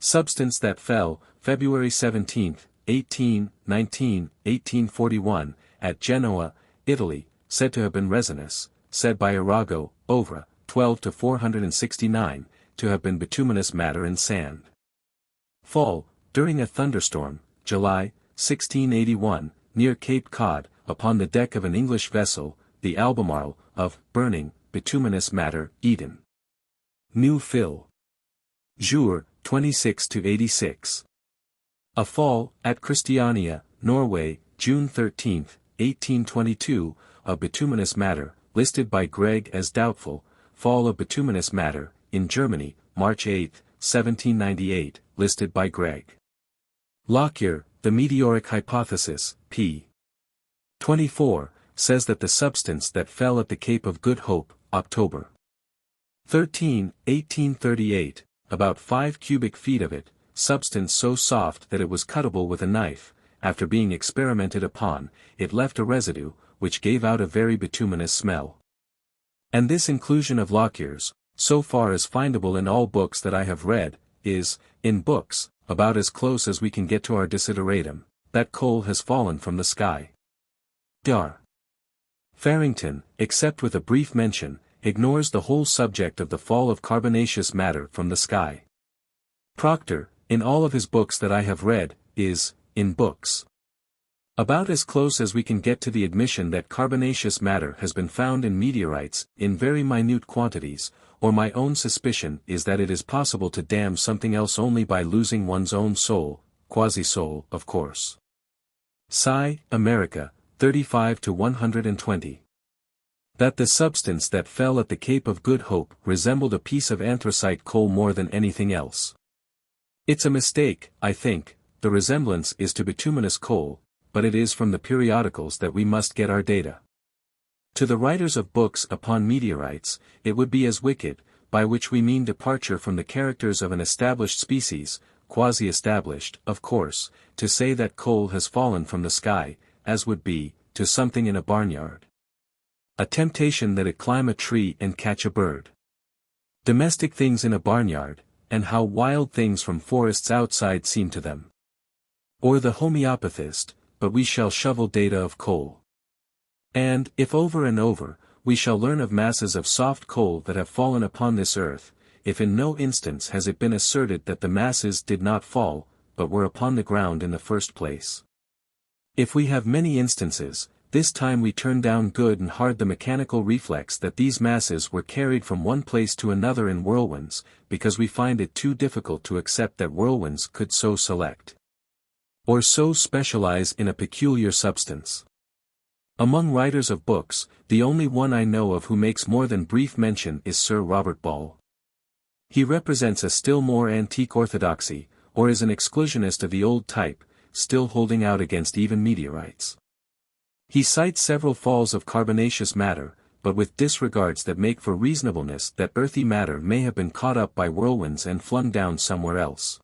Substance that fell, February 17, 1819, 1841, at Genoa, Italy, said to have been resinous, said by Arago, Ovra, 12-469, to have been bituminous matter and sand. Fall, during a thunderstorm, July, 1681, near Cape Cod, upon the deck of an English vessel, the Albemarle, of burning, bituminous matter, Eden. New Phil. Jour, 26-86. A fall, at Christiania, Norway, June 13, 1822, of bituminous matter, listed by Gregg as doubtful. Fall of bituminous matter, in Germany, March 8, 1798, listed by Gregg. Lockyer, The Meteoric Hypothesis, p. 24, says that the substance that fell at the Cape of Good Hope, October 13, 1838, about 5 cubic feet of it, substance so soft that it was cuttable with a knife, after being experimented upon, it left a residue, which gave out a very bituminous smell. And this inclusion of Lockyer's, so far as findable in all books that I have read, is, in books, about as close as we can get to our desideratum, that coal has fallen from the sky. Dar. Farrington, except with a brief mention, ignores the whole subject of the fall of carbonaceous matter from the sky. Proctor, in all of his books that I have read, is, in books, about as close as we can get to the admission that carbonaceous matter has been found in meteorites, in very minute quantities, or my own suspicion is that it is possible to damn something else only by losing one's own soul, quasi-soul, of course. Sci. America, 35-120. That the substance that fell at the Cape of Good Hope resembled a piece of anthracite coal more than anything else. It's a mistake, I think, the resemblance is to bituminous coal, but it is from the periodicals that we must get our data. To the writers of books upon meteorites, it would be as wicked, by which we mean departure from the characters of an established species, quasi-established, of course, to say that coal has fallen from the sky, as would be, to something in a barnyard. A temptation that it climb a tree and catch a bird. Domestic things in a barnyard, and how wild things from forests outside seem to them. Or the homeopathist, but we shall shovel data of coal. And, if over and over, we shall learn of masses of soft coal that have fallen upon this earth, if in no instance has it been asserted that the masses did not fall, but were upon the ground in the first place. If we have many instances, this time we turn down good and hard the mechanical reflex that these masses were carried from one place to another in whirlwinds, because we find it too difficult to accept that whirlwinds could so select, or so specialize in a peculiar substance. Among writers of books, the only one I know of who makes more than brief mention is Sir Robert Ball. He represents a still more antique orthodoxy, or is an exclusionist of the old type, still holding out against even meteorites. He cites several falls of carbonaceous matter, but with disregards that make for reasonableness that earthy matter may have been caught up by whirlwinds and flung down somewhere else.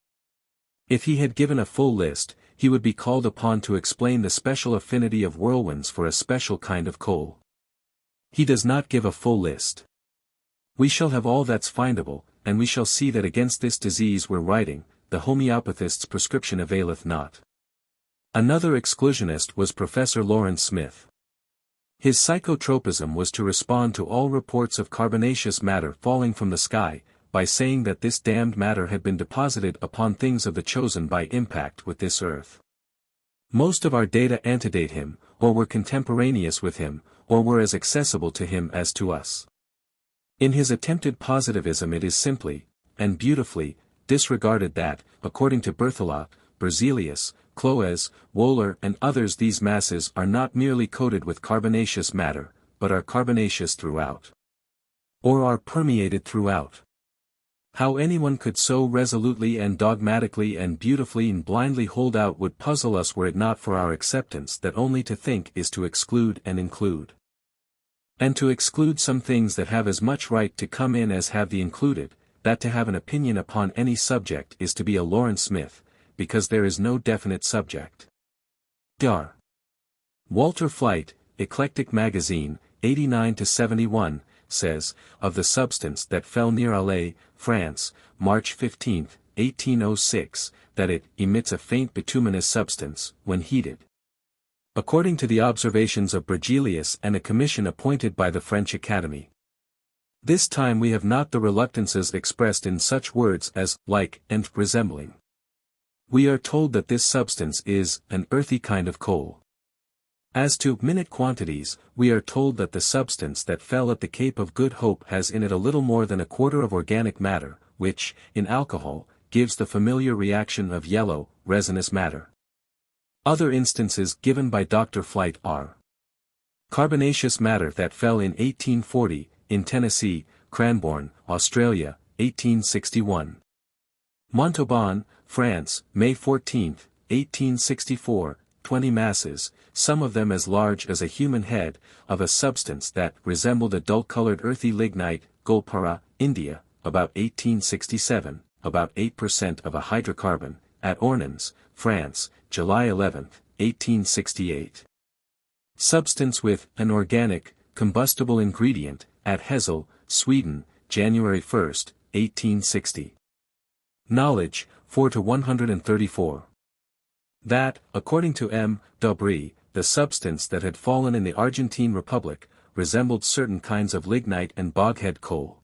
If he had given a full list, he would be called upon to explain the special affinity of whirlwinds for a special kind of coal. He does not give a full list. We shall have all that's findable, and we shall see that against this disease we're writing, the homeopathist's prescription availeth not. Another exclusionist was Professor Lawrence Smith. His psychotropism was to respond to all reports of carbonaceous matter falling from the sky, by saying that this damned matter had been deposited upon things of the chosen by impact with this earth. Most of our data antedate him, or were contemporaneous with him, or were as accessible to him as to us. In his attempted positivism it is simply, and beautifully, disregarded that, according to Berthelot, Berzelius, Cloez, Wohler and others these masses are not merely coated with carbonaceous matter, but are carbonaceous throughout. Or are permeated throughout. How anyone could so resolutely and dogmatically and beautifully and blindly hold out would puzzle us were it not for our acceptance that only to think is to exclude and include. And to exclude some things that have as much right to come in as have the included, that to have an opinion upon any subject is to be a Lawrence Smith, because there is no definite subject. Dr. Walter Flight, Eclectic Magazine, 89-71, says, of the substance that fell near Alais, France, March 15, 1806, that it emits a faint bituminous substance, when heated. According to the observations of Berzelius and a commission appointed by the French Academy. This time we have not the reluctances expressed in such words as like and resembling. We are told that this substance is an earthy kind of coal. As to minute quantities, we are told that the substance that fell at the Cape of Good Hope has in it a little more than a quarter of organic matter, which, in alcohol, gives the familiar reaction of yellow, resinous matter. Other instances given by Dr. Flight are carbonaceous matter that fell in 1840, in Tennessee, Cranbourne, Australia, 1861. Montauban, France, May 14, 1864, 20 masses, some of them as large as a human head, of a substance that resembled a dull-colored earthy lignite, Golpara, India, about 1867, about 8% of a hydrocarbon, at Ornans, France, July 11, 1868. Substance with an organic, combustible ingredient, at Hesel, Sweden, January 1, 1860. Knowledge, 4-134. That, according to M. Daubry, the substance that had fallen in the Argentine Republic, resembled certain kinds of lignite and boghead coal.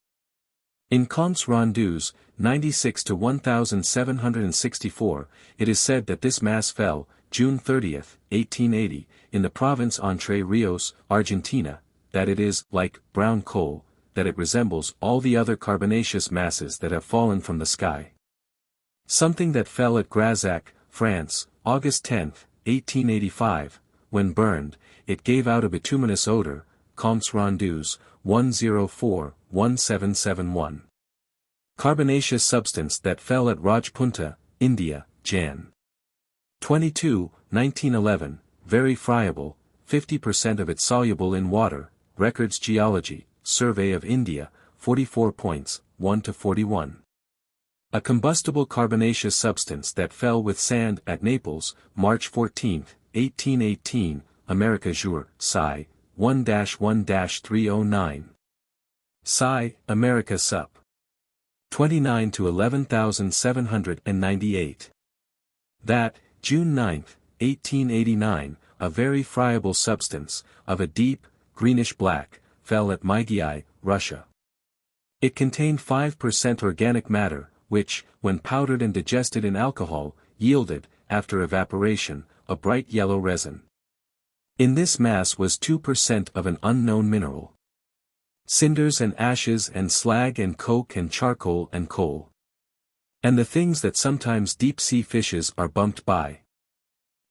In Comptes Rendus, 96-1764, it is said that this mass fell, June 30, 1880, in the province Entre Rios, Argentina, that it is like brown coal, that it resembles all the other carbonaceous masses that have fallen from the sky. Something that fell at Grazac, France, August 10, 1885, when burned, it gave out a bituminous odor, Comptes Rendus, 104-1771. Carbonaceous substance that fell at Rajpunta, India, Jan. 22, 1911, very friable, 50% of it soluble in water, Records Geology, Survey of India, 44 points, 1-41. A combustible carbonaceous substance that fell with sand at Naples, March 14, 1818, America Jour, Sci. 1-1-309. Sci. America Sup. 29 to 11,798. That, June 9, 1889, a very friable substance, of a deep, greenish-black, fell at Mygi, Russia. It contained 5% organic matter, which, when powdered and digested in alcohol, yielded, after evaporation, a bright yellow resin. In this mass was 2% of an unknown mineral. Cinders and ashes and slag and coke and charcoal and coal. And the things that sometimes deep-sea fishes are bumped by.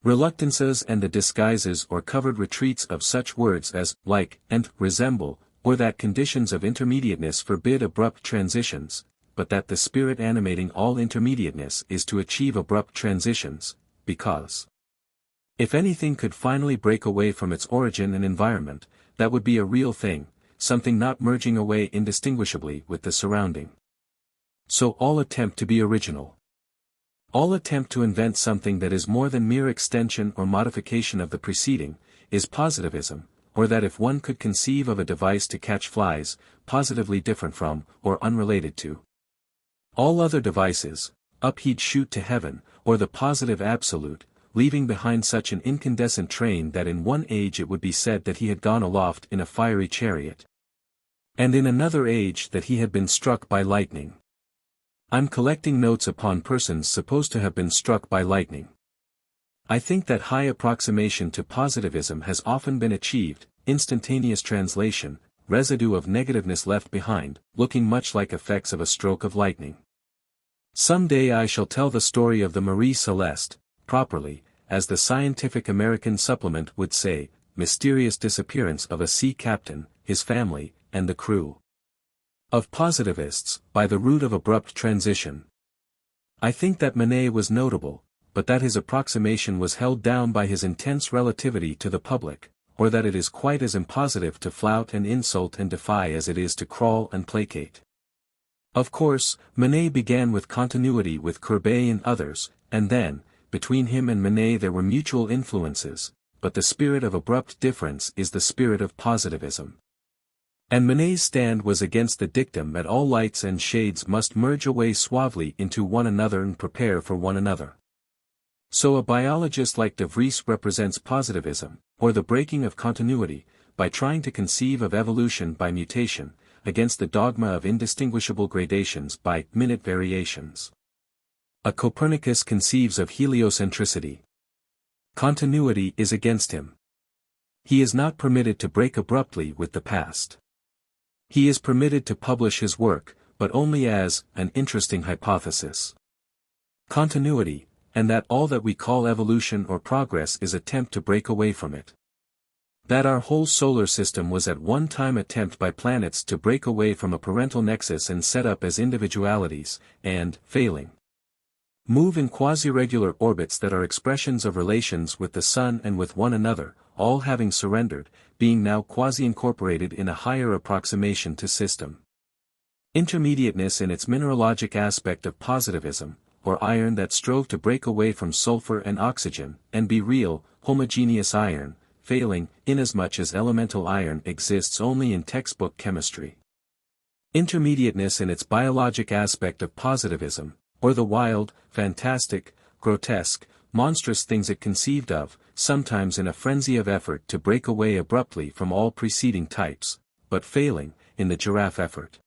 Reluctances and the disguises or covered retreats of such words as like and resemble, or that conditions of intermediateness forbid abrupt transitions, but that the spirit animating all intermediateness is to achieve abrupt transitions, because if anything could finally break away from its origin and environment, that would be a real thing, something not merging away indistinguishably with the surrounding. So all attempt to be original. All attempt to invent something that is more than mere extension or modification of the preceding, is positivism, or that if one could conceive of a device to catch flies, positively different from, or unrelated to all other devices, up he'd shoot to heaven, or the positive absolute, leaving behind such an incandescent train that in one age it would be said that he had gone aloft in a fiery chariot, and in another age that he had been struck by lightning. I'm collecting notes upon persons supposed to have been struck by lightning. I think that high approximation to positivism has often been achieved, instantaneous translation, residue of negativeness left behind, looking much like effects of a stroke of lightning. Some day I shall tell the story of the Marie Celeste, properly, as the Scientific American Supplement would say, mysterious disappearance of a sea captain, his family, and the crew of positivists, by the route of abrupt transition. I think that Manet was notable, but that his approximation was held down by his intense relativity to the public, or that it is quite as impositive to flout and insult and defy as it is to crawl and placate. Of course, Manet began with continuity with Courbet and others, and then, between him and Manet there were mutual influences, but the spirit of abrupt difference is the spirit of positivism. And Manet's stand was against the dictum that all lights and shades must merge away suavely into one another and prepare for one another. So a biologist like de Vries represents positivism, or the breaking of continuity, by trying to conceive of evolution by mutation, against the dogma of indistinguishable gradations by minute variations. A Copernicus conceives of heliocentricity. Continuity is against him. He is not permitted to break abruptly with the past. He is permitted to publish his work, but only as an interesting hypothesis. Continuity, and that all that we call evolution or progress is attempt to break away from it. That our whole solar system was at one time attempt by planets to break away from a parental nexus and set up as individualities, and, failing, move in quasi-regular orbits that are expressions of relations with the sun and with one another, all having surrendered, being now quasi-incorporated in a higher approximation to system. Intermediateness in its mineralogic aspect of positivism, or iron that strove to break away from sulfur and oxygen, and be real, homogeneous iron, failing, inasmuch as elemental iron exists only in textbook chemistry. Intermediateness in its biologic aspect of positivism, or the wild, fantastic, grotesque, monstrous things it conceived of, sometimes in a frenzy of effort to break away abruptly from all preceding types, but failing, in the giraffe effort.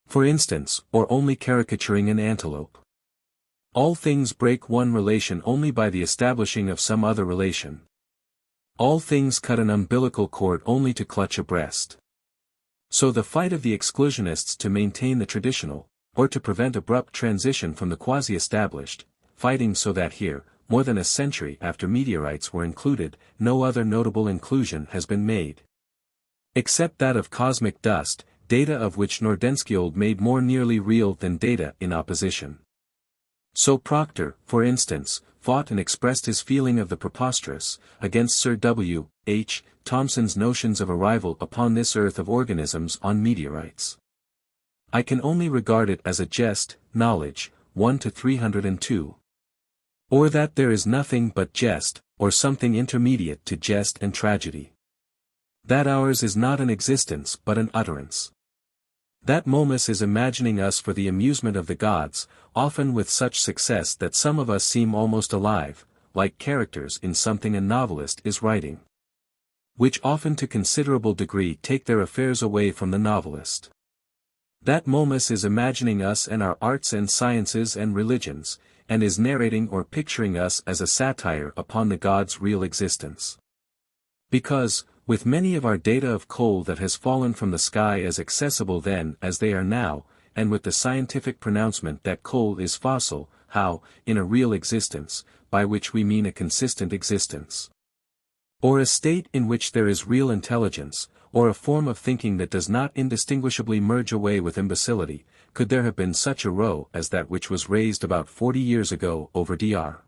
For instance, or only caricaturing an antelope. All things break one relation only by the establishing of some other relation. All things cut an umbilical cord only to clutch a breast. So the fight of the exclusionists to maintain the traditional, or to prevent abrupt transition from the quasi-established, fighting so that here, more than a century after meteorites were included, no other notable inclusion has been made. Except that of cosmic dust, data of which Nordenskjöld made more nearly real than data in opposition. So Proctor, for instance, fought and expressed his feeling of the preposterous, against Sir W. H. Thomson's notions of arrival upon this earth of organisms on meteorites. I can only regard it as a jest, knowledge, 1 to 302. Or that there is nothing but jest, or something intermediate to jest and tragedy. That ours is not an existence but an utterance. That Momus is imagining us for the amusement of the gods, often with such success that some of us seem almost alive, like characters in something a novelist is writing. Which often to considerable degree take their affairs away from the novelist. That Momus is imagining us and our arts and sciences and religions, and is narrating or picturing us as a satire upon the gods' real existence. Because, with many of our data of coal that has fallen from the sky as accessible then as they are now, and with the scientific pronouncement that coal is fossil, how, in a real existence, by which we mean a consistent existence, or a state in which there is real intelligence, or a form of thinking that does not indistinguishably merge away with imbecility, could there have been such a row as that which was raised about 40 years ago over Dr.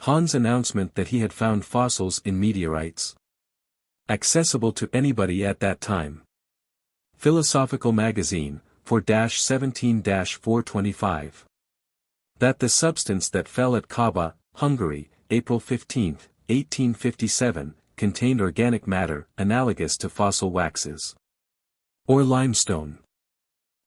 Hahn's announcement that he had found fossils in meteorites? Accessible to anybody at that time. Philosophical Magazine, 4-17-425. That the substance that fell at Kaba, Hungary, April 15, 1857, contained organic matter analogous to fossil waxes. Or limestone.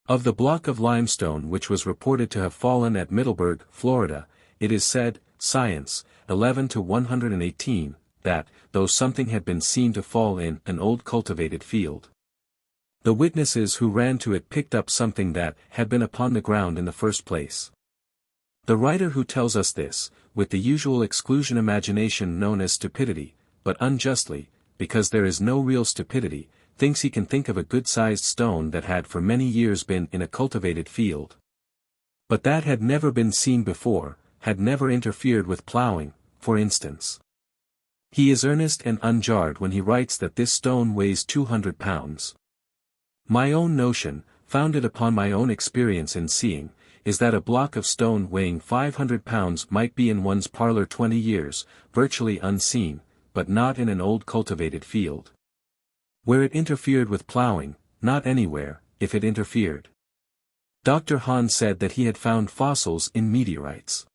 Of the block of limestone which was reported to have fallen at Middleburg, Florida, it is said, Science, 11-118, that, though something had been seen to fall in an old cultivated field, the witnesses who ran to it picked up something that had been upon the ground in the first place. The writer who tells us this, with the usual exclusion imagination known as stupidity, but unjustly, because there is no real stupidity, thinks he can think of a good-sized stone that had for many years been in a cultivated field, but that had never been seen before, had never interfered with plowing, for instance. He is earnest and unjarred when he writes that this stone weighs 200 pounds. My own notion, founded upon my own experience in seeing, is that a block of stone weighing 500 pounds might be in one's parlor 20 years, virtually unseen, but not in an old cultivated field, where it interfered with plowing, not anywhere, if it interfered. Dr. Hahn said that he had found fossils in meteorites.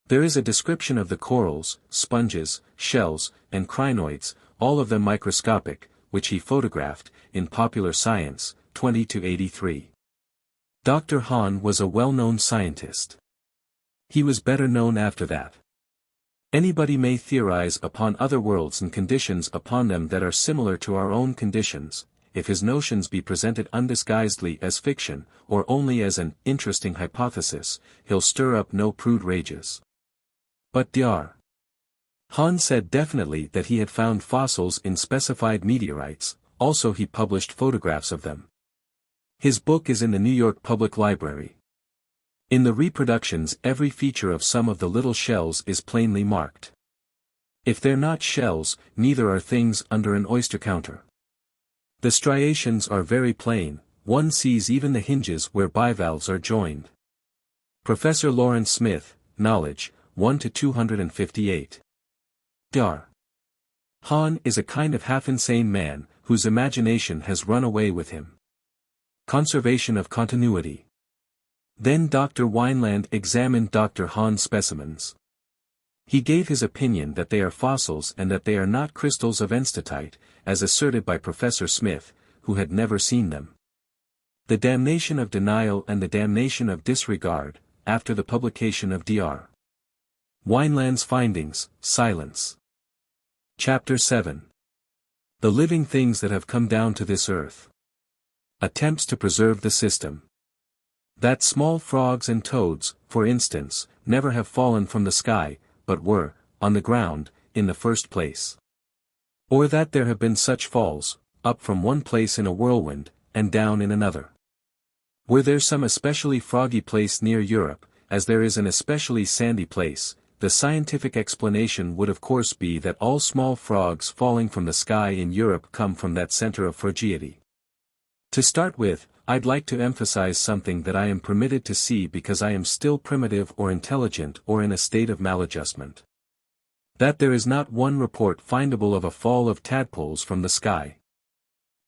There is a description of the corals, sponges, shells, and crinoids, all of them microscopic, which he photographed, in Popular Science, 20-83. Dr. Hahn was a well-known scientist. He was better known after that. Anybody may theorize upon other worlds and conditions upon them that are similar to our own conditions, if his notions be presented undisguisedly as fiction, or only as an interesting hypothesis, he'll stir up no prude rages. But Dr. Hahn said definitely that he had found fossils in specified meteorites, also he published photographs of them. His book is in the New York Public Library. In the reproductions every feature of some of the little shells is plainly marked. If they're not shells, neither are things under an oyster counter. The striations are very plain, one sees even the hinges where bivalves are joined. Professor Lawrence Smith, Knowledge, 1-258. Dr. Hahn is a kind of half-insane man, whose imagination has run away with him. Conservation of continuity. Then Dr. Wineland examined Dr. Hahn's specimens. He gave his opinion that they are fossils and that they are not crystals of enstatite, as asserted by Professor Smith, who had never seen them. The damnation of denial and the damnation of disregard, after the publication of Dr. Wineland's findings, silence. Chapter 7. The living things that have come down to this earth. Attempts to preserve the system. That small frogs and toads, for instance, never have fallen from the sky, but were, on the ground, in the first place. Or that there have been such falls, up from one place in a whirlwind, and down in another. Were there some especially froggy place near Europe, as there is an especially sandy place, the scientific explanation would of course be that all small frogs falling from the sky in Europe come from that center of frogidity. To start with, I'd like to emphasize something that I am permitted to see because I am still primitive or intelligent or in a state of maladjustment. That there is not one report findable of a fall of tadpoles from the sky.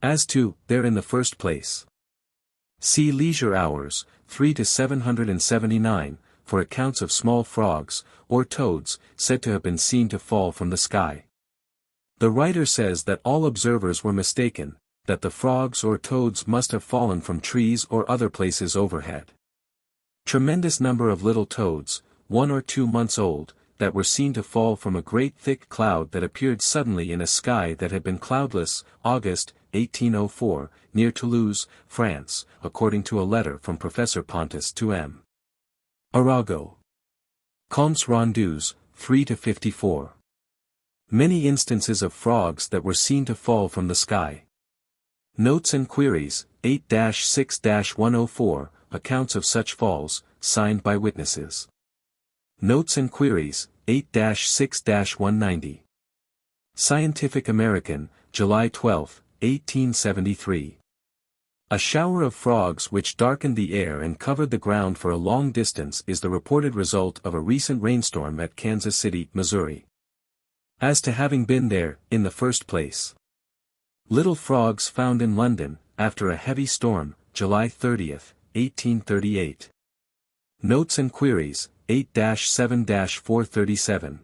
As to, there in the first place. See Leisure Hours, 3-779, for accounts of small frogs, or toads, said to have been seen to fall from the sky. The writer says that all observers were mistaken, that the frogs or toads must have fallen from trees or other places overhead. Tremendous number of little toads, 1 or 2 months old, that were seen to fall from a great thick cloud that appeared suddenly in a sky that had been cloudless, August, 1804, near Toulouse, France, according to a letter from Professor Pontus to M. Arago. Comptes Rendus, 3-54. Many instances of frogs that were seen to fall from the sky. Notes and Queries, 8-6-104, accounts of such falls, signed by witnesses. Notes and Queries, 8-6-190. Scientific American, July 12, 1873. A shower of frogs which darkened the air and covered the ground for a long distance is the reported result of a recent rainstorm at Kansas City, Missouri. As to having been there, in the first place. Little frogs found in London, after a heavy storm, July 30, 1838. Notes and Queries, 8-7-437.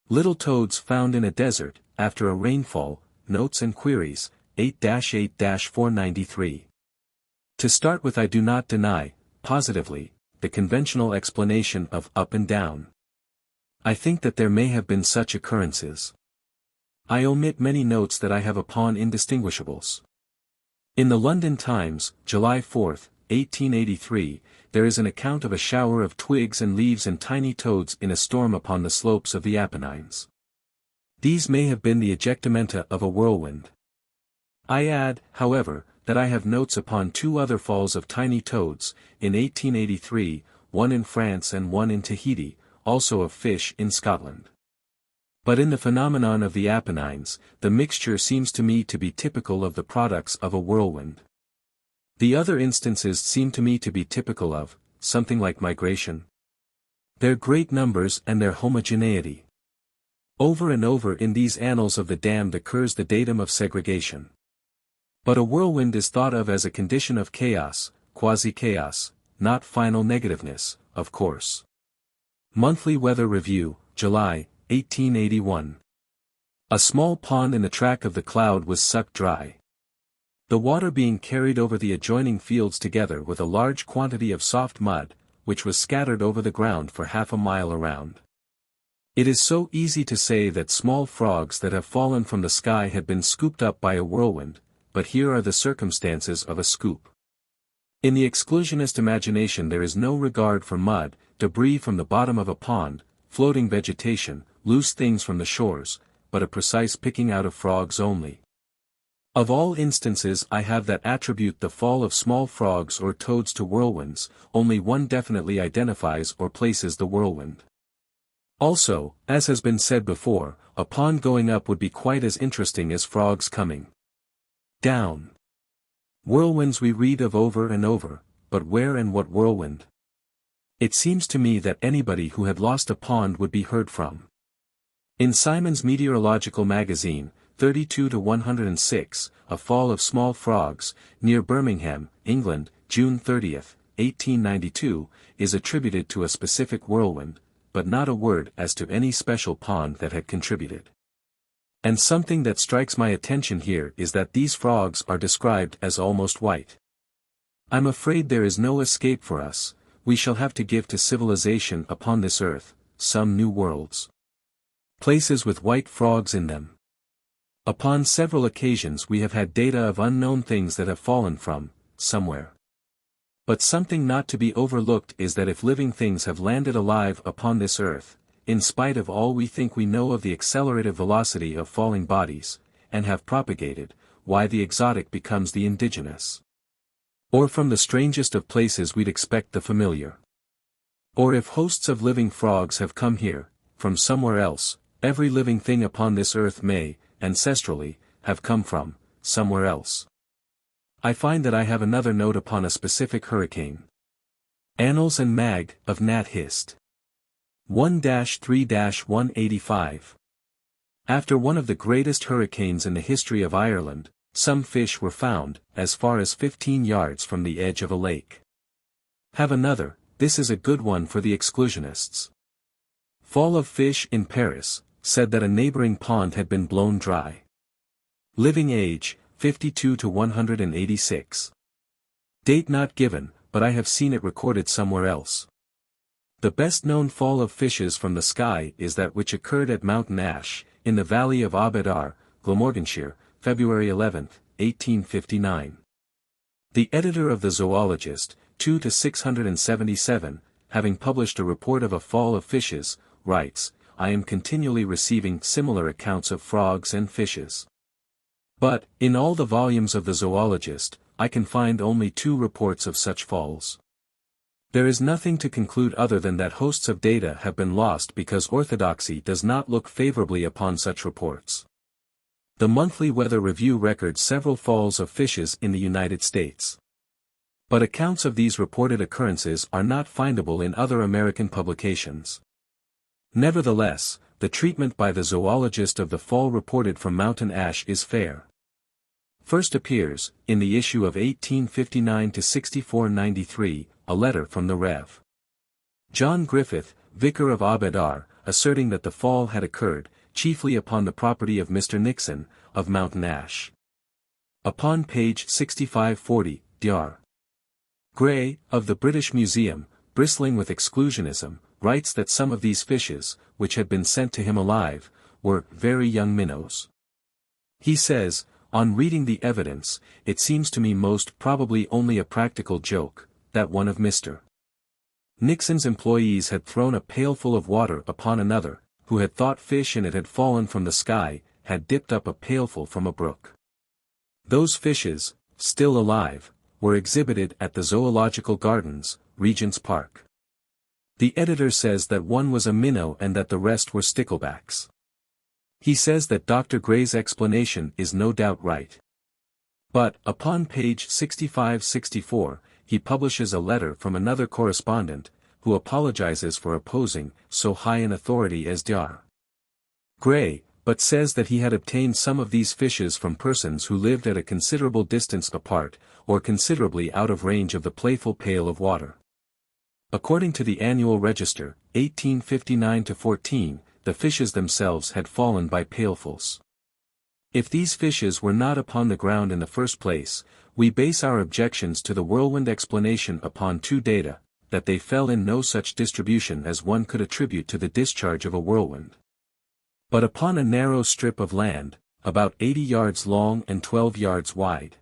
Little toads found in a desert, after a rainfall, Notes and Queries, 8-8-493. To start with, I do not deny, positively, the conventional explanation of up and down. I think that there may have been such occurrences. I omit many notes that I have upon indistinguishables. In the London Times, July 4, 1883, there is an account of a shower of twigs and leaves and tiny toads in a storm upon the slopes of the Apennines. These may have been the ejectamenta of a whirlwind. I add, however, that I have notes upon 2 other falls of tiny toads, in 1883, one in France and one in Tahiti, also of fish in Scotland. But in the phenomenon of the Apennines, the mixture seems to me to be typical of the products of a whirlwind. The other instances seem to me to be typical of, something like migration. Their great numbers and their homogeneity. Over and over in these annals of the damned occurs the datum of segregation. But a whirlwind is thought of as a condition of chaos, quasi-chaos, not final negativeness, of course. Monthly Weather Review, July, 1881. A small pond in the track of the cloud was sucked dry. The water being carried over the adjoining fields together with a large quantity of soft mud, which was scattered over the ground for half a mile around. It is so easy to say that small frogs that have fallen from the sky had been scooped up by a whirlwind, but here are the circumstances of a scoop. In the exclusionist imagination there is no regard for mud, debris from the bottom of a pond, floating vegetation, loose things from the shores, but a precise picking out of frogs only. Of all instances I have that attribute the fall of small frogs or toads to whirlwinds, only one definitely identifies or places the whirlwind. Also, as has been said before, a pond going up would be quite as interesting as frogs coming down. Whirlwinds we read of over and over, but where and what whirlwind? It seems to me that anybody who had lost a pond would be heard from. In Simon's Meteorological Magazine, 32-106, a fall of small frogs, near Birmingham, England, June 30, 1892, is attributed to a specific whirlwind, but not a word as to any special pond that had contributed. And something that strikes my attention here is that these frogs are described as almost white. I'm afraid there is no escape for us, we shall have to give to civilization upon this earth, some new worlds. Places with white frogs in them. Upon several occasions we have had data of unknown things that have fallen from, somewhere. But something not to be overlooked is that if living things have landed alive upon this earth, in spite of all we think we know of the accelerated velocity of falling bodies, and have propagated, why the exotic becomes the indigenous. Or from the strangest of places we'd expect the familiar. Or if hosts of living frogs have come here, from somewhere else, every living thing upon this earth may, ancestrally, have come from, somewhere else. I find that I have another note upon a specific hurricane. Annals and Mag, of Nat Hist. 1-3-185. After one of the greatest hurricanes in the history of Ireland, some fish were found, as far as 15 yards from the edge of a lake. Have another, this is a good one for the exclusionists. Fall of fish in Paris, said that a neighboring pond had been blown dry. Living age, 52 to 186. Date not given, but I have seen it recorded somewhere else. The best-known fall of fishes from the sky is that which occurred at Mountain Ash, in the valley of Abedar, Glamorganshire, February 11, 1859. The editor of the Zoologist, 2 to 677, having published a report of a fall of fishes, writes, I am continually receiving similar accounts of frogs and fishes. But, in all the volumes of the Zoologist, I can find only 2 reports of such falls. There is nothing to conclude other than that hosts of data have been lost because orthodoxy does not look favorably upon such reports. The Monthly Weather Review records several falls of fishes in the United States. But accounts of these reported occurrences are not findable in other American publications. Nevertheless, the treatment by the zoologist of the fall reported from Mountain Ash is fair. First appears, in the issue of 1859 to 6493, a letter from the Rev. John Griffith, Vicar of Abedar, asserting that the fall had occurred, chiefly upon the property of Mr. Nixon, of Mountain Ash. Upon page 6540, Dr. Gray, of the British Museum, bristling with exclusionism, writes that some of these fishes, which had been sent to him alive, were very young minnows. He says, on reading the evidence, it seems to me most probably only a practical joke, that one of Mr. Nixon's employees had thrown a pailful of water upon another, who had thought fish in it had fallen from the sky, had dipped up a pailful from a brook. Those fishes, still alive, were exhibited at the Zoological Gardens, Regent's Park. The editor says that one was a minnow and that the rest were sticklebacks. He says that Dr. Gray's explanation is no doubt right. But, upon page 6564, he publishes a letter from another correspondent, who apologizes for opposing so high an authority as Dr. Gray, but says that he had obtained some of these fishes from persons who lived at a considerable distance apart, or considerably out of range of the playful pail of water. According to the Annual Register, 1859-14, the fishes themselves had fallen by pailfuls. If these fishes were not upon the ground in the first place, we base our objections to the whirlwind explanation upon 2 data, that they fell in no such distribution as one could attribute to the discharge of a whirlwind, but upon a narrow strip of land, about 80 yards long and 12 yards wide.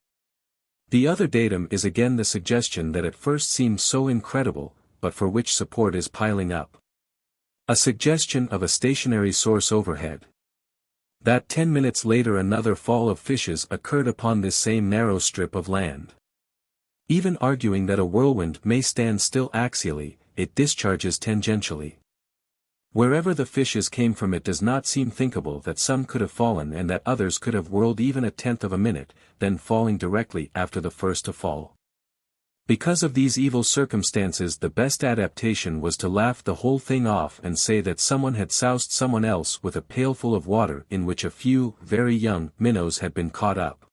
The other datum is again the suggestion that at first seemed so incredible, but for which support is piling up. A suggestion of a stationary source overhead. That 10 minutes later another fall of fishes occurred upon this same narrow strip of land. Even arguing that a whirlwind may stand still axially, it discharges tangentially. Wherever the fishes came from it does not seem thinkable that some could have fallen and that others could have whirled even a tenth of a minute, then falling directly after the first to fall. Because of these evil circumstances the best adaptation was to laugh the whole thing off and say that someone had soused someone else with a pailful of water in which a few, very young, minnows had been caught up.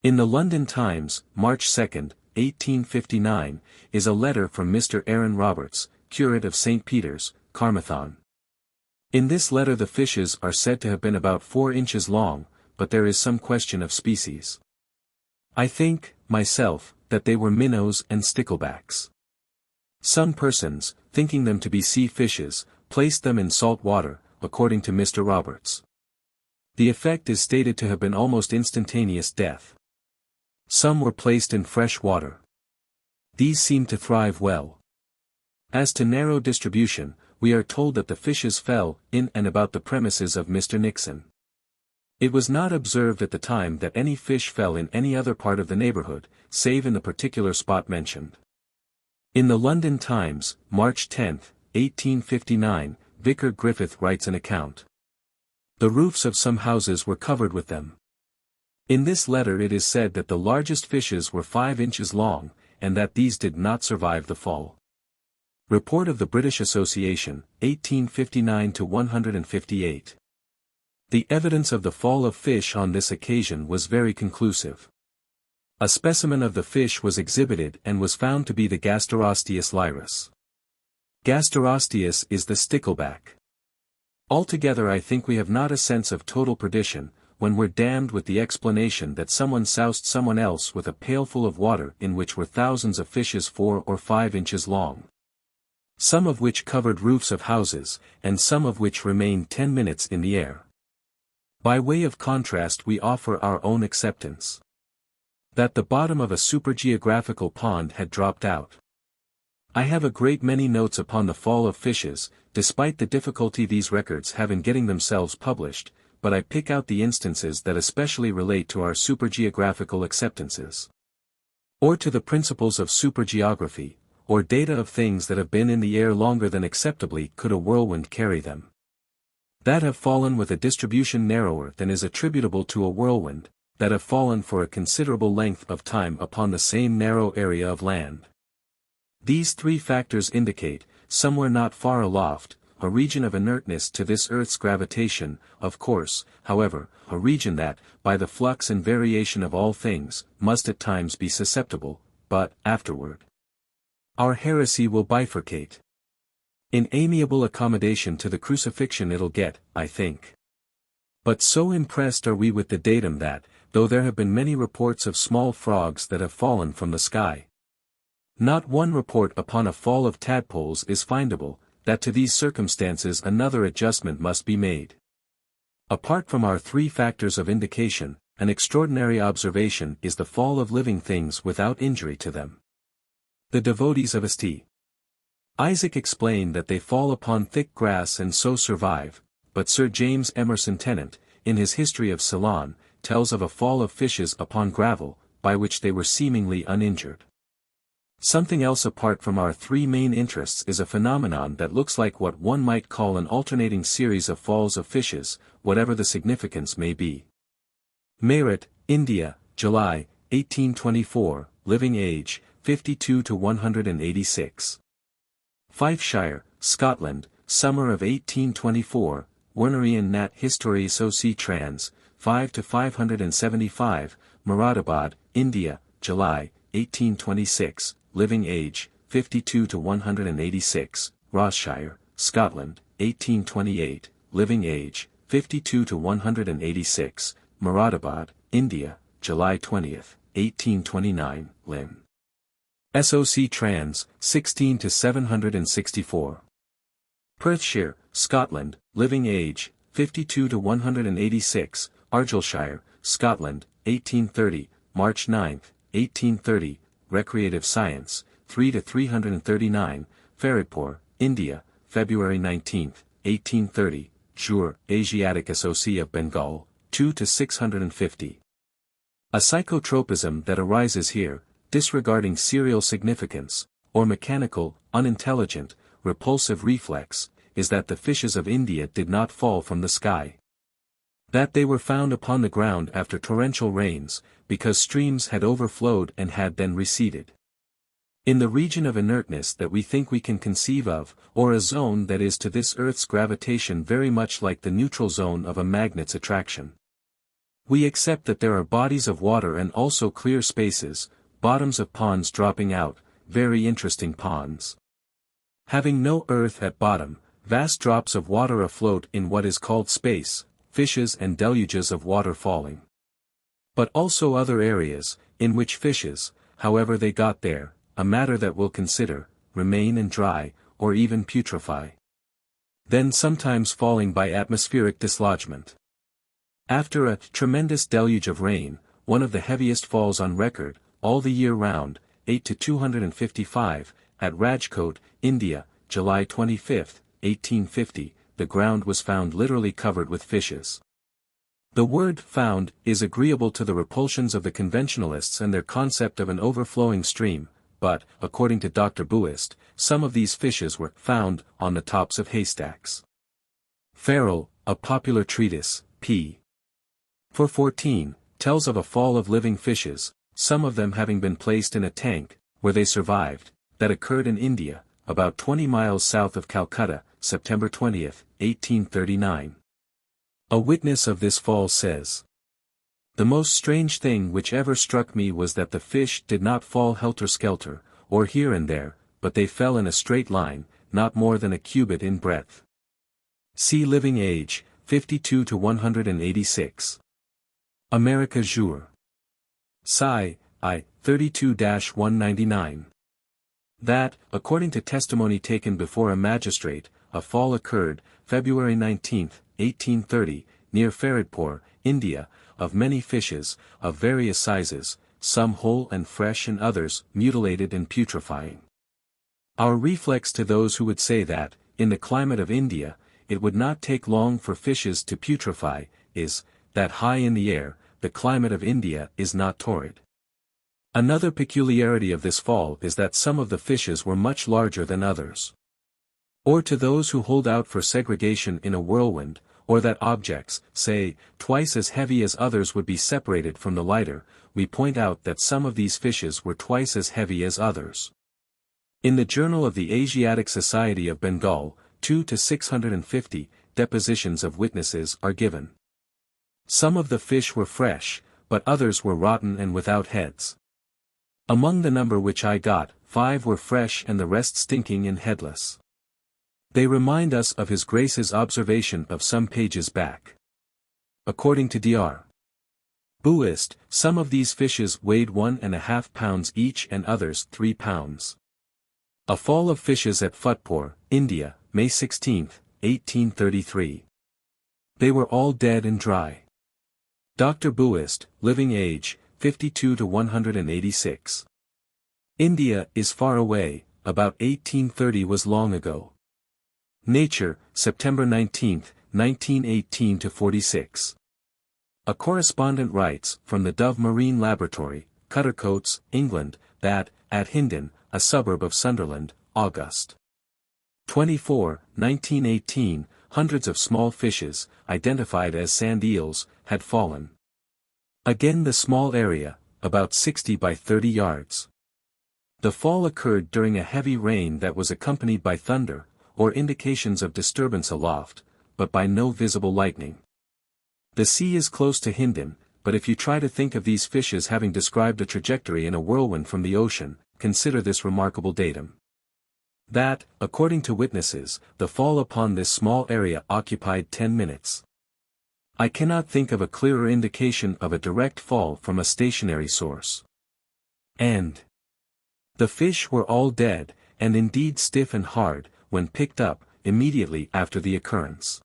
In the London Times, March 2, 1859, is a letter from Mr. Aaron Roberts, curate of St. Peter's, Carmarthen. In this letter the fishes are said to have been about 4 inches long, but there is some question of species. I think, myself, that they were minnows and sticklebacks. Some persons, thinking them to be sea fishes, placed them in salt water, according to Mr. Roberts. The effect is stated to have been almost instantaneous death. Some were placed in fresh water. These seemed to thrive well. As to narrow distribution, we are told that the fishes fell in and about the premises of Mr. Nixon. It was not observed at the time that any fish fell in any other part of the neighborhood, save in the particular spot mentioned. In the London Times, March 10, 1859, Vicar Griffith writes an account. The roofs of some houses were covered with them. In this letter it is said that the largest fishes were 5 inches long, and that these did not survive the fall. Report of the British Association, 1859-158. The evidence of the fall of fish on this occasion was very conclusive. A specimen of the fish was exhibited and was found to be the Gasterosteus lyrus. Gasterosteus is the stickleback. Altogether I think we have not a sense of total perdition, when we're damned with the explanation that someone soused someone else with a pailful of water in which were thousands of fishes 4 or 5 inches long. Some of which covered roofs of houses, and some of which remained 10 minutes in the air. By way of contrast we offer our own acceptance. That the bottom of a supergeographical pond had dropped out. I have a great many notes upon the fall of fishes, despite the difficulty these records have in getting themselves published, but I pick out the instances that especially relate to our supergeographical acceptances. Or to the principles of supergeography, or data of things that have been in the air longer than acceptably could a whirlwind carry them. That have fallen with a distribution narrower than is attributable to a whirlwind, that have fallen for a considerable length of time upon the same narrow area of land. These three factors indicate, somewhere not far aloft, a region of inertness to this Earth's gravitation, of course, however, a region that, by the flux and variation of all things, must at times be susceptible, but, afterward, our heresy will bifurcate. In amiable accommodation to the crucifixion it'll get, I think. But so impressed are we with the datum that, though there have been many reports of small frogs that have fallen from the sky, not one report upon a fall of tadpoles is findable, that to these circumstances another adjustment must be made. Apart from our three factors of indication, an extraordinary observation is the fall of living things without injury to them. The devotees of St. Isaac explain that they fall upon thick grass and so survive, but Sir James Emerson Tennant, in his History of Ceylon, tells of a fall of fishes upon gravel, by which they were seemingly uninjured. Something else apart from our three main interests is a phenomenon that looks like what one might call an alternating series of falls of fishes, whatever the significance may be. Meerut, India, July, 1824, living age, 52 to 186. Fifeshire, Scotland, summer of 1824, Wernerian Nat History Soc Trans, 5 to 575, Moradabad, India, July, 1826, living age, 52 to 186, Rossshire, Scotland, 1828, living age, 52 to 186, Moradabad, India, July 20, 1829, Lim. SOC Trans, 16 to 764. Perthshire, Scotland, living age, 52 to 186, Argyllshire, Scotland, 1830, March 9, 1830, Recreative Science, 3 to 339, Faridpur, India, February 19, 1830, Jur, Asiatic SOC of Bengal, 2 to 650. A psychotropism that arises here, disregarding serial significance, or mechanical, unintelligent, repulsive reflex, is that the fishes of India did not fall from the sky. That they were found upon the ground after torrential rains, because streams had overflowed and had then receded. In the region of inertness that we think we can conceive of, or a zone that is to this Earth's gravitation very much like the neutral zone of a magnet's attraction. We accept that there are bodies of water and also clear spaces, bottoms of ponds dropping out, very interesting ponds. Having no earth at bottom, vast drops of water afloat in what is called space, fishes and deluges of water falling. But also other areas, in which fishes, however they got there, a matter that we'll consider, remain and dry, or even putrefy. Then sometimes falling by atmospheric dislodgement. After a tremendous deluge of rain, one of the heaviest falls on record, all the year round, 8 to 255, at Rajkot, India, July 25, 1850, the ground was found literally covered with fishes. The word found is agreeable to the repulsions of the conventionalists and their concept of an overflowing stream, but, according to Dr. Buist, some of these fishes were found on the tops of haystacks. Farrell, A Popular Treatise, p. 414, tells of a fall of living fishes, some of them having been placed in a tank, where they survived, that occurred in India, about 20 miles south of Calcutta, September 20, 1839. A witness of this fall says, "The most strange thing which ever struck me was that the fish did not fall helter-skelter, or here and there, but they fell in a straight line, not more than a cubit in breadth." See Living Age, 52 to 186. America Jour. Sci. I. 32-199. That, according to testimony taken before a magistrate, a fall occurred, February 19, 1830, near Faridpur, India, of many fishes, of various sizes, some whole and fresh and others mutilated and putrefying. Our reflex to those who would say that, in the climate of India, it would not take long for fishes to putrefy, is, that high in the air, the climate of India is not torrid. Another peculiarity of this fall is that some of the fishes were much larger than others. Or to those who hold out for segregation in a whirlwind, or that objects, say, twice as heavy as others would be separated from the lighter, we point out that some of these fishes were twice as heavy as others. In the Journal of the Asiatic Society of Bengal, 2 to 650, depositions of witnesses are given. Some of the fish were fresh, but others were rotten and without heads. Among the number which I got, 5 were fresh and the rest stinking and headless. They remind us of His Grace's observation of some pages back. According to Dr. Buist, some of these fishes weighed 1.5 pounds each and others 3 pounds. A fall of fishes at Futpur, India, May 16, 1833. They were all dead and dry. Dr. Buist, living age, 52 to 186. India is far away, about 1830 was long ago. Nature, September 19, 1918 to 46. A correspondent writes, from the Dove Marine Laboratory, Cuttercoats, England, that, at Hindon, a suburb of Sunderland, August 24, 1918, hundreds of small fishes, identified as sand eels, had fallen. Again the small area, about 60 by 30 yards. The fall occurred during a heavy rain that was accompanied by thunder, or indications of disturbance aloft, but by no visible lightning. The sea is close to Hindon, but if you try to think of these fishes having described a trajectory in a whirlwind from the ocean, consider this remarkable datum. That, according to witnesses, the fall upon this small area occupied 10 minutes. I cannot think of a clearer indication of a direct fall from a stationary source. And the fish were all dead, and indeed stiff and hard, when picked up, immediately after the occurrence.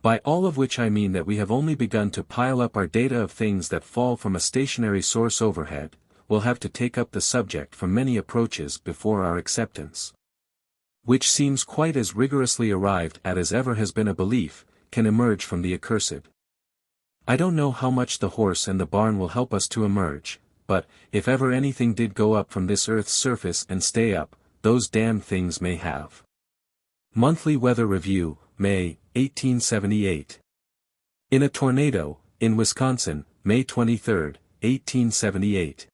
By all of which I mean that we have only begun to pile up our data of things that fall from a stationary source overhead, we'll have to take up the subject from many approaches before our acceptance, which seems quite as rigorously arrived at as ever has been a belief, can emerge from the accursed. I don't know how much the horse and the barn will help us to emerge, but, if ever anything did go up from this earth's surface and stay up, those damned things may have. Monthly Weather Review, May, 1878. In a tornado, in Wisconsin, May 23, 1878.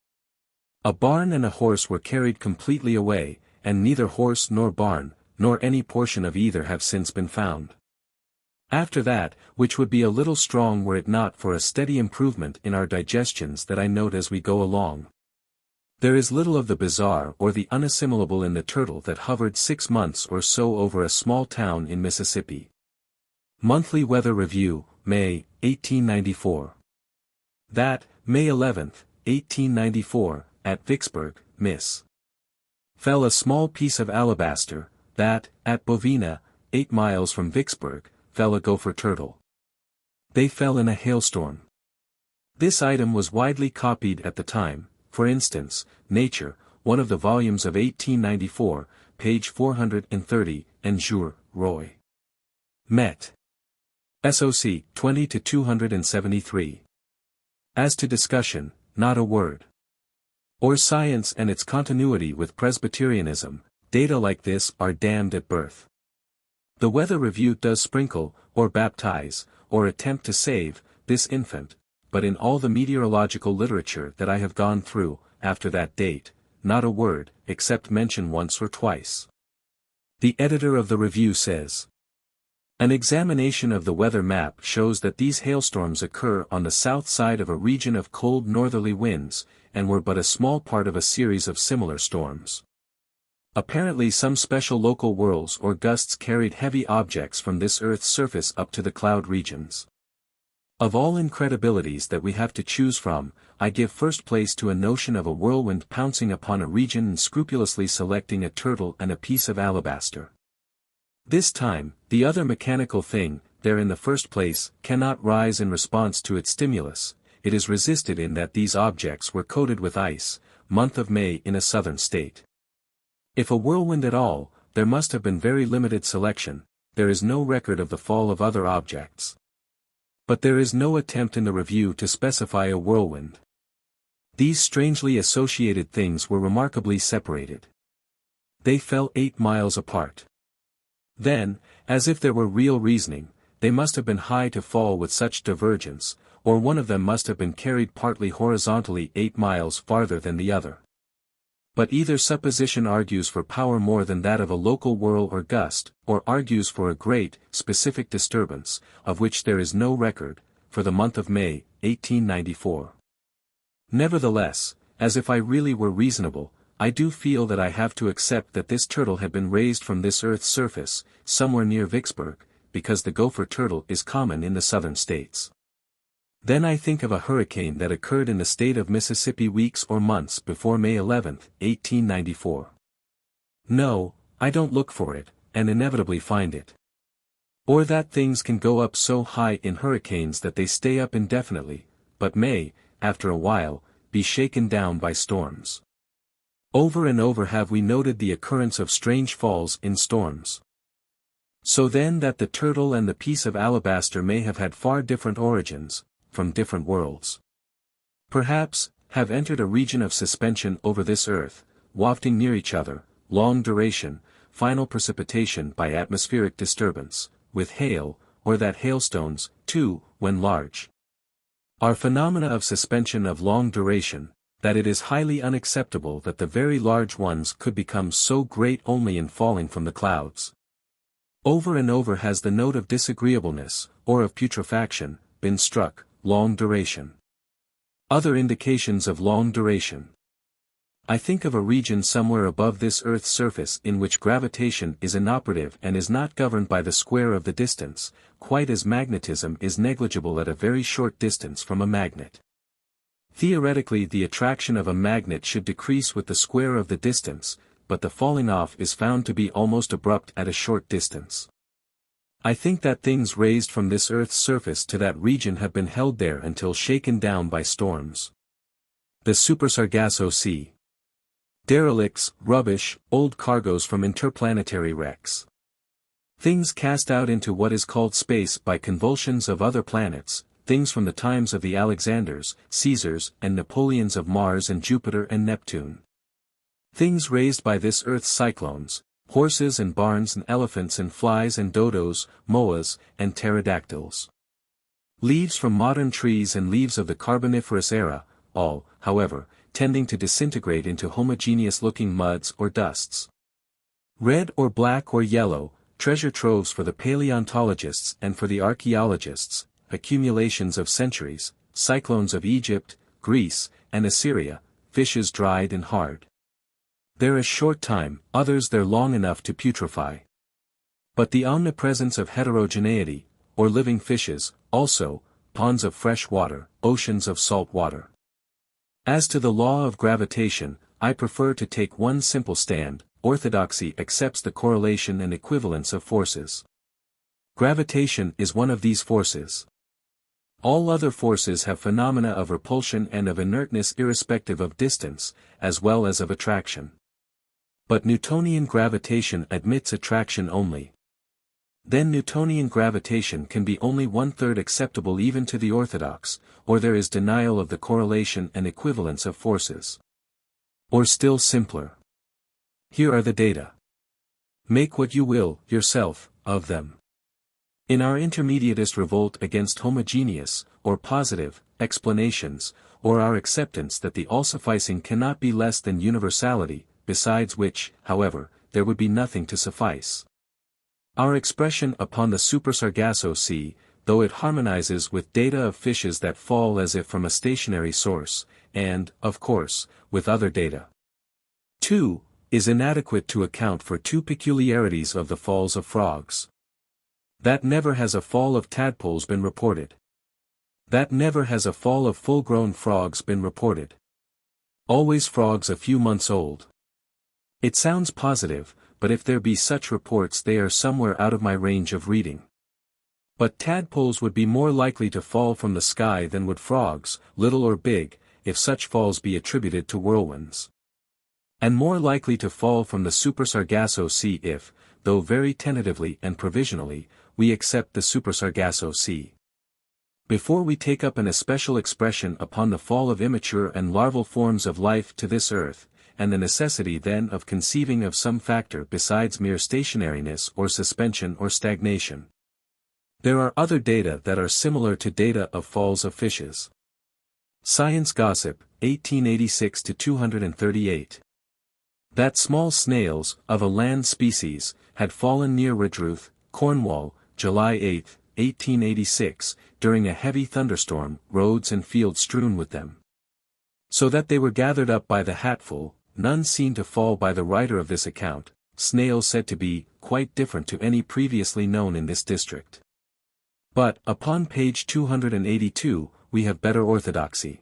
A barn and a horse were carried completely away, and neither horse nor barn, nor any portion of either have since been found. After that, which would be a little strong were it not for a steady improvement in our digestions that I note as we go along. There is little of the bizarre or the unassimilable in the turtle that hovered 6 months or so over a small town in Mississippi. Monthly Weather Review, May, 1894. That, May 11, 1894, at Vicksburg, Miss. Fell a small piece of alabaster, that, at Bovina, 8 miles from Vicksburg, fell a gopher turtle. They fell in a hailstorm. This item was widely copied at the time, for instance, Nature, one of the volumes of 1894, page 430, and Jour, Roy. Met. SOC, 20 to 273. As to discussion, not a word. Or science and its continuity with Presbyterianism, data like this are damned at birth. The Weather Review does sprinkle, or baptize, or attempt to save, this infant, but in all the meteorological literature that I have gone through, after that date, not a word, except mention once or twice. The editor of the review says, an examination of the weather map shows that these hailstorms occur on the south side of a region of cold northerly winds, and were but a small part of a series of similar storms. Apparently some special local whirls or gusts carried heavy objects from this earth's surface up to the cloud regions. Of all incredibilities that we have to choose from, I give first place to a notion of a whirlwind pouncing upon a region and scrupulously selecting a turtle and a piece of alabaster. This time, the other mechanical thing, there in the first place, cannot rise in response to its stimulus. It is resisted in that these objects were coated with ice, month of May in a southern state. If a whirlwind at all, there must have been very limited selection. There is no record of the fall of other objects. But there is no attempt in the review to specify a whirlwind. These strangely associated things were remarkably separated. They fell 8 miles apart. Then, as if there were real reasoning, they must have been high to fall with such divergence, or one of them must have been carried partly horizontally 8 miles farther than the other. But either supposition argues for power more than that of a local whirl or gust, or argues for a great, specific disturbance, of which there is no record, for the month of May, 1894. Nevertheless, as if I really were reasonable, I do feel that I have to accept that this turtle had been raised from this earth's surface, somewhere near Vicksburg, because the gopher turtle is common in the southern states. Then I think of a hurricane that occurred in the state of Mississippi weeks or months before May 11, 1894. No, I don't look for it, and inevitably find it. Or that things can go up so high in hurricanes that they stay up indefinitely, but may, after a while, be shaken down by storms. Over and over have we noted the occurrence of strange falls in storms. So then that the turtle and the piece of alabaster may have had far different origins, from different worlds. Perhaps, have entered a region of suspension over this earth, wafting near each other, long duration, final precipitation by atmospheric disturbance, with hail, or that hailstones, too, when large, are phenomena of suspension of long duration, that it is highly unacceptable that the very large ones could become so great only in falling from the clouds. Over and over has the note of disagreeableness, or of putrefaction, been struck. Long duration. Other indications of long duration. I think of a region somewhere above this earth's surface in which gravitation is inoperative and is not governed by the square of the distance, quite as magnetism is negligible at a very short distance from a magnet. Theoretically, the attraction of a magnet should decrease with the square of the distance, but the falling off is found to be almost abrupt at a short distance. I think that things raised from this earth's surface to that region have been held there until shaken down by storms. The Super-Sargasso Sea. Derelicts, rubbish, old cargoes from interplanetary wrecks. Things cast out into what is called space by convulsions of other planets, things from the times of the Alexanders, Caesars, and Napoleons of Mars and Jupiter and Neptune. Things raised by this earth's cyclones, horses and barns and elephants and flies and dodos, moas, and pterodactyls. Leaves from modern trees and leaves of the Carboniferous era, all, however, tending to disintegrate into homogeneous-looking muds or dusts. Red or black or yellow, treasure troves for the paleontologists and for the archaeologists, accumulations of centuries, cyclones of Egypt, Greece, and Assyria, fishes dried and hard. There a short time, others there long enough to putrefy. But the omnipresence of heterogeneity, or living fishes, also, ponds of fresh water, oceans of salt water. As to the law of gravitation, I prefer to take one simple stand: orthodoxy accepts the correlation and equivalence of forces. Gravitation is one of these forces. All other forces have phenomena of repulsion and of inertness irrespective of distance, as well as of attraction. But Newtonian gravitation admits attraction only. Then Newtonian gravitation can be only 1/3 acceptable even to the orthodox, or there is denial of the correlation and equivalence of forces. Or still simpler. Here are the data. Make what you will, yourself, of them. In our intermediatist revolt against homogeneous, or positive, explanations, or our acceptance that the all-sufficing cannot be less than universality, besides which, however, there would be nothing to suffice. Our expression upon the Super-Sargasso Sea, though it harmonizes with data of fishes that fall as if from a stationary source, and, of course, with other data, too, is inadequate to account for two peculiarities of the falls of frogs. That never has a fall of tadpoles been reported. That never has a fall of full-grown frogs been reported. Always frogs a few months old. It sounds positive, but if there be such reports they are somewhere out of my range of reading. But tadpoles would be more likely to fall from the sky than would frogs, little or big, if such falls be attributed to whirlwinds. And more likely to fall from the Super-Sargasso Sea if, though very tentatively and provisionally, we accept the Super-Sargasso Sea. Before we take up an especial expression upon the fall of immature and larval forms of life to this earth, and the necessity then of conceiving of some factor besides mere stationariness or suspension or stagnation. There are other data that are similar to data of falls of fishes. Science Gossip, 1886-238. That small snails, of a land species, had fallen near Redruth, Cornwall, July 8, 1886, during a heavy thunderstorm, roads and fields strewn with them. So that they were gathered up by the hatful, none seen to fall by the writer of this account, snails said to be, quite different to any previously known in this district. But, upon page 282, we have better orthodoxy.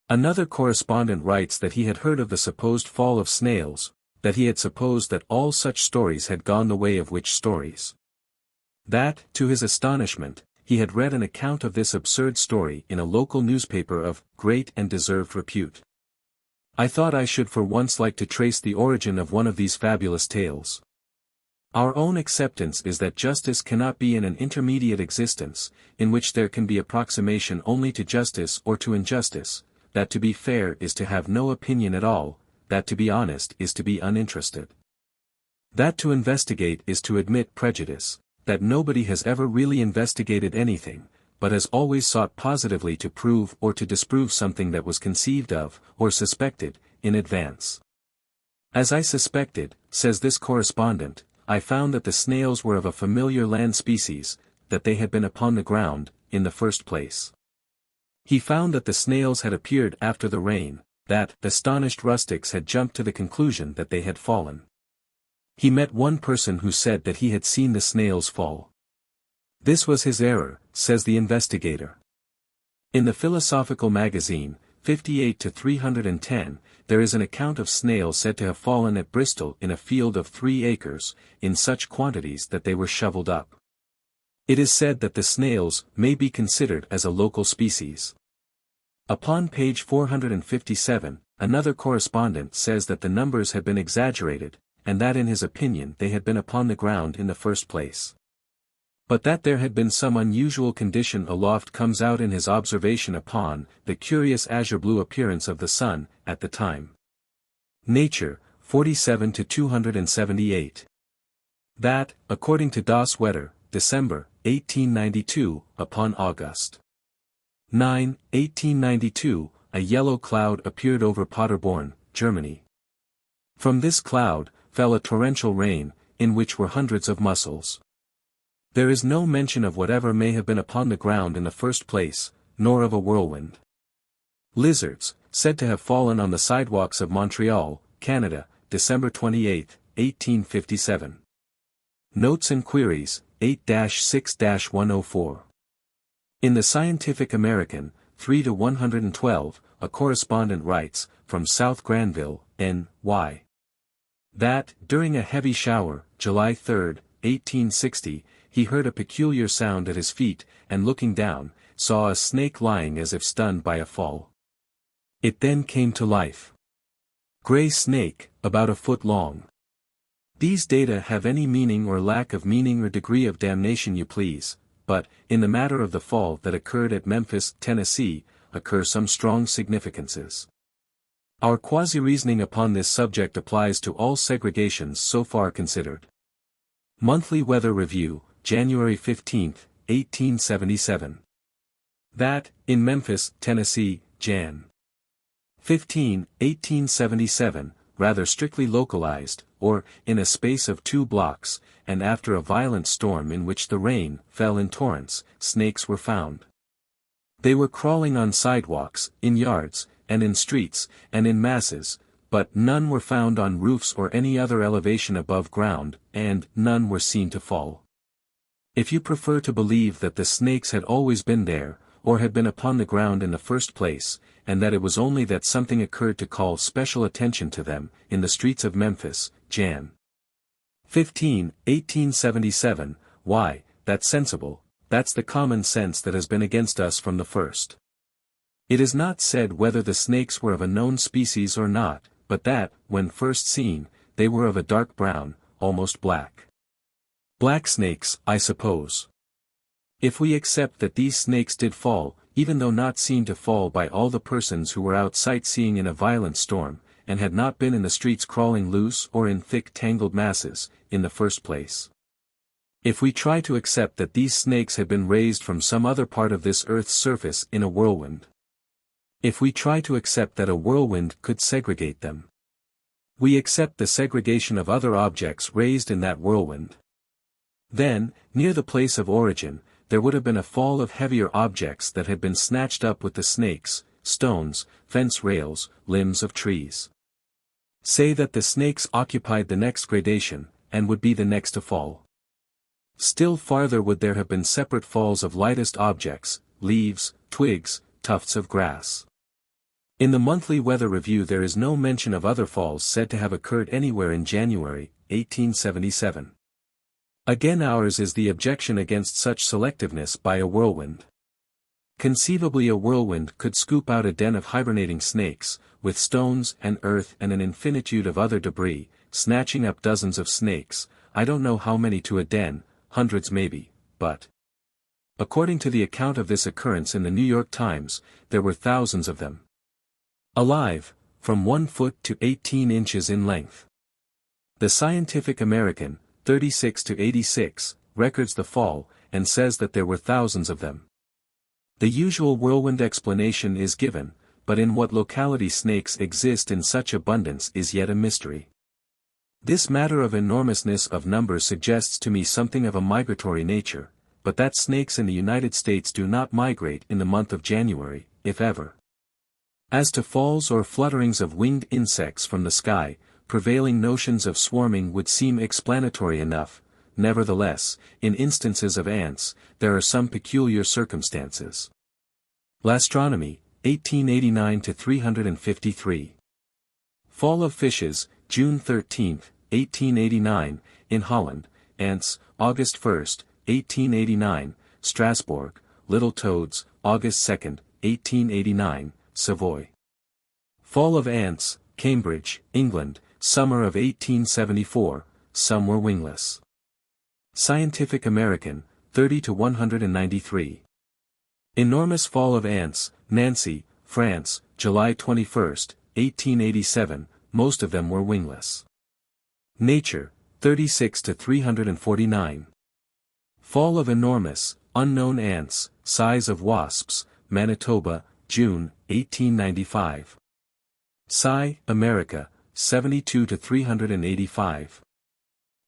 Another correspondent writes that he had heard of the supposed fall of snails, that he had supposed that all such stories had gone the way of witch stories. That, to his astonishment, he had read an account of this absurd story in a local newspaper of great and deserved repute. I thought I should for once like to trace the origin of one of these fabulous tales. Our own acceptance is that justice cannot be in an intermediate existence, in which there can be approximation only to justice or to injustice, that to be fair is to have no opinion at all, that to be honest is to be uninterested. That to investigate is to admit prejudice, that nobody has ever really investigated anything, but has always sought positively to prove or to disprove something that was conceived of, or suspected, in advance. As I suspected, says this correspondent, I found that the snails were of a familiar land species, that they had been upon the ground, in the first place. He found that the snails had appeared after the rain, that astonished rustics had jumped to the conclusion that they had fallen. He met one person who said that he had seen the snails fall. This was his error, says the investigator. In the Philosophical Magazine, 58-310, there is an account of snails said to have fallen at Bristol in a field of 3 acres, in such quantities that they were shoveled up. It is said that the snails may be considered as a local species. Upon page 457, another correspondent says that the numbers had been exaggerated, and that in his opinion they had been upon the ground in the first place. But that there had been some unusual condition aloft comes out in his observation upon the curious azure-blue appearance of the sun, at the time. Nature, 47-278. That, according to Das Wetter, December, 1892, upon August 9, 1892, a yellow cloud appeared over Paderborn, Germany. From this cloud, fell a torrential rain, in which were hundreds of mussels. There is no mention of whatever may have been upon the ground in the first place, nor of a whirlwind. Lizards, said to have fallen on the sidewalks of Montreal, Canada, December 28, 1857. Notes and Queries, 8-6-104. In the Scientific American, 3-112, a correspondent writes, from South Granville, N.Y. that, during a heavy shower, July 3, 1860, he heard a peculiar sound at his feet, and looking down, saw a snake lying as if stunned by a fall. It then came to life. Gray snake, about a foot long. These data have any meaning or lack of meaning or degree of damnation you please, but, in the matter of the fall that occurred at Memphis, Tennessee, occur some strong significances. Our quasi-reasoning upon this subject applies to all segregations so far considered. Monthly Weather Review, January 15, 1877. That, in Memphis, Tennessee, Jan. 15, 1877, rather strictly localized, or, in a space of 2 blocks, and after a violent storm in which the rain fell in torrents, snakes were found. They were crawling on sidewalks, in yards, and in streets, and in masses, but none were found on roofs or any other elevation above ground, and none were seen to fall. If you prefer to believe that the snakes had always been there, or had been upon the ground in the first place, and that it was only that something occurred to call special attention to them, in the streets of Memphis, Jan. 15, 1877, why, that's sensible, that's the common sense that has been against us from the first. It is not said whether the snakes were of a known species or not, but that, when first seen, they were of a dark brown, almost black. Black snakes, I suppose. If we accept that these snakes did fall, even though not seen to fall by all the persons who were out sightseeing in a violent storm, and had not been in the streets crawling loose or in thick tangled masses, in the first place. If we try to accept that these snakes had been raised from some other part of this earth's surface in a whirlwind. If we try to accept that a whirlwind could segregate them. We accept the segregation of other objects raised in that whirlwind. Then, near the place of origin, there would have been a fall of heavier objects that had been snatched up with the snakes, stones, fence rails, limbs of trees. Say that the snakes occupied the next gradation, and would be the next to fall. Still farther would there have been separate falls of lightest objects, leaves, twigs, tufts of grass. In the monthly weather review there is no mention of other falls said to have occurred anywhere in January, 1877. Again ours is the objection against such selectiveness by a whirlwind. Conceivably a whirlwind could scoop out a den of hibernating snakes, with stones and earth and an infinitude of other debris, snatching up dozens of snakes, I don't know how many to a den, hundreds maybe, but according to the account of this occurrence in the New York Times, there were thousands of them. Alive, from 1 foot to 18 inches in length. The Scientific American, 36 to 86, records the fall, and says that there were thousands of them. The usual whirlwind explanation is given, but in what locality snakes exist in such abundance is yet a mystery. This matter of enormousness of numbers suggests to me something of a migratory nature, but that snakes in the United States do not migrate in the month of January, if ever. As to falls or flutterings of winged insects from the sky, prevailing notions of swarming would seem explanatory enough. Nevertheless, in instances of ants, there are some peculiar circumstances. L'Astronomie, 1889 to 353. Fall of fishes, June 13, 1889, in Holland. Ants, August 1, 1889, Strasbourg. Little toads, August 2, 1889, Savoy. Fall of ants, Cambridge, England, summer of 1874, some were wingless. Scientific American, 30 to 193. Enormous fall of ants, Nancy, France, July 21, 1887, most of them were wingless. Nature, 36 to 349. Fall of enormous, unknown ants, size of wasps, Manitoba, June, 1895. Sci. America, 72 to 385.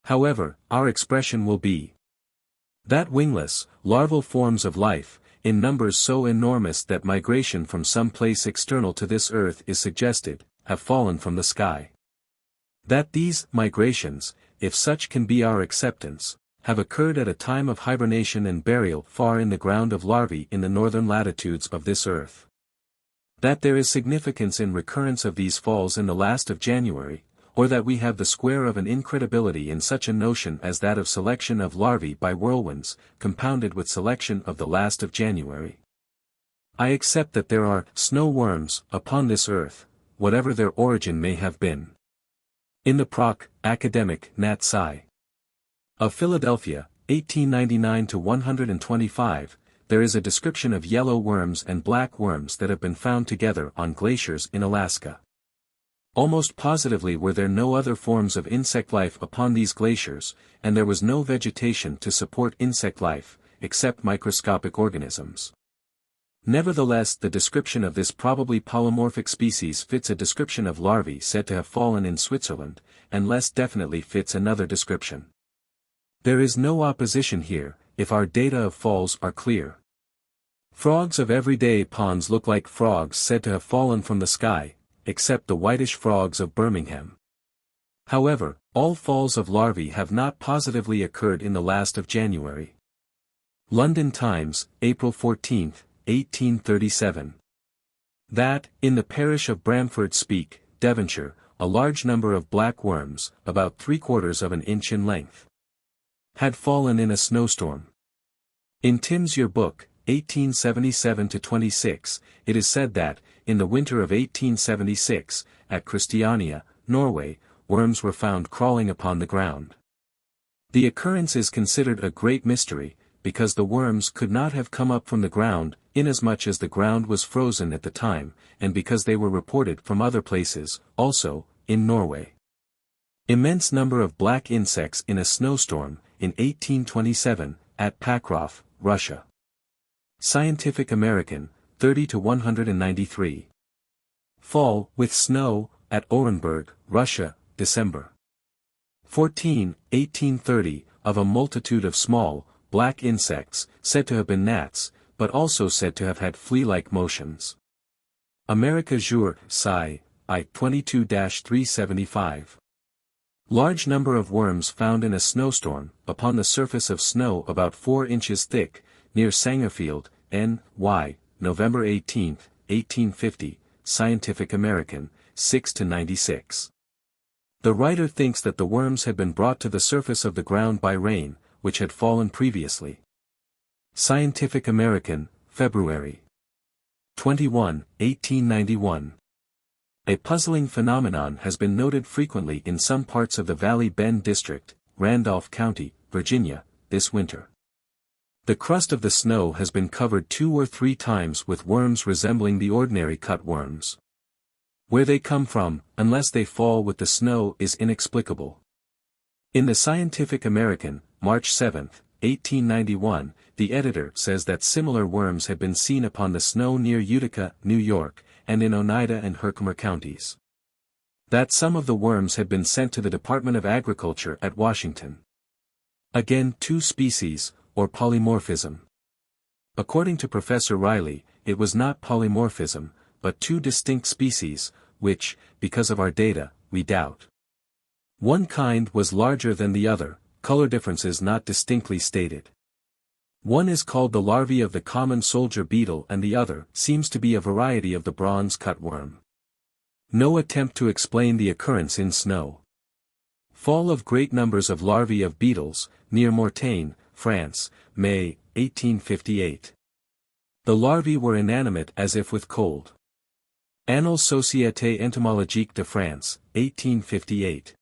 However, our expression will be that wingless, larval forms of life, in numbers so enormous that migration from some place external to this earth is suggested, have fallen from the sky. That these migrations, if such can be our acceptance, have occurred at a time of hibernation and burial far in the ground of larvae in the northern latitudes of this earth. That there is significance in recurrence of these falls in the last of January, or that we have the square of an incredibility in such a notion as that of selection of larvae by whirlwinds, compounded with selection of the last of January. I accept that there are snow worms upon this earth, whatever their origin may have been. In the Proc. Academic Nat. Sci. of Philadelphia, 1899 to 125, there is a description of yellow worms and black worms that have been found together on glaciers in Alaska. Almost positively were there no other forms of insect life upon these glaciers, and there was no vegetation to support insect life, except microscopic organisms. Nevertheless, the description of this probably polymorphic species fits a description of larvae said to have fallen in Switzerland, and less definitely fits another description. There is no opposition here, if our data of falls are clear. Frogs of everyday ponds look like frogs said to have fallen from the sky, except the whitish frogs of Birmingham. However, all falls of larvae have not positively occurred in the last of January. London Times, April 14, 1837. That, in the parish of Bramford Speke, Devonshire, a large number of black worms, about 3/4 of an inch in length, had fallen in a snowstorm. In Tim's Yearbook, 1877-26, it is said that, in the winter of 1876, at Christiania, Norway, worms were found crawling upon the ground. The occurrence is considered a great mystery, because the worms could not have come up from the ground, inasmuch as the ground was frozen at the time, and because they were reported from other places, also, in Norway. Immense number of black insects in a snowstorm, in 1827, at Pakroff, Russia. Scientific American, 30-193. Fall, with snow, at Orenburg, Russia, December 14, 1830, of a multitude of small, black insects, said to have been gnats, but also said to have had flea-like motions. America Jour, Sci. I. 22-375. Large number of worms found in a snowstorm, upon the surface of snow about 4 inches thick, near Sangerfield, N.Y., November 18, 1850, Scientific American, 6-96. The writer thinks that the worms had been brought to the surface of the ground by rain, which had fallen previously. Scientific American, February 21, 1891. A puzzling phenomenon has been noted frequently in some parts of the Valley Bend district, Randolph County, Virginia, this winter. The crust of the snow has been covered 2 or 3 times with worms resembling the ordinary cutworms. Where they come from, unless they fall with the snow, is inexplicable. In the Scientific American, March 7, 1891, the editor says that similar worms had been seen upon the snow near Utica, New York, and in Oneida and Herkimer counties. That some of the worms had been sent to the Department of Agriculture at Washington. Again, 2 species, or polymorphism. According to Professor Riley, it was not polymorphism, but 2 distinct species, which, because of our data, we doubt. One kind was larger than the other, color differences not distinctly stated. One is called the larvae of the common soldier beetle and the other seems to be a variety of the bronze cutworm. No attempt to explain the occurrence in snow. Fall of great numbers of larvae of beetles, near Mortagne, France, May, 1858. The larvae were inanimate as if with cold. Annales Société Entomologique de France, 1858.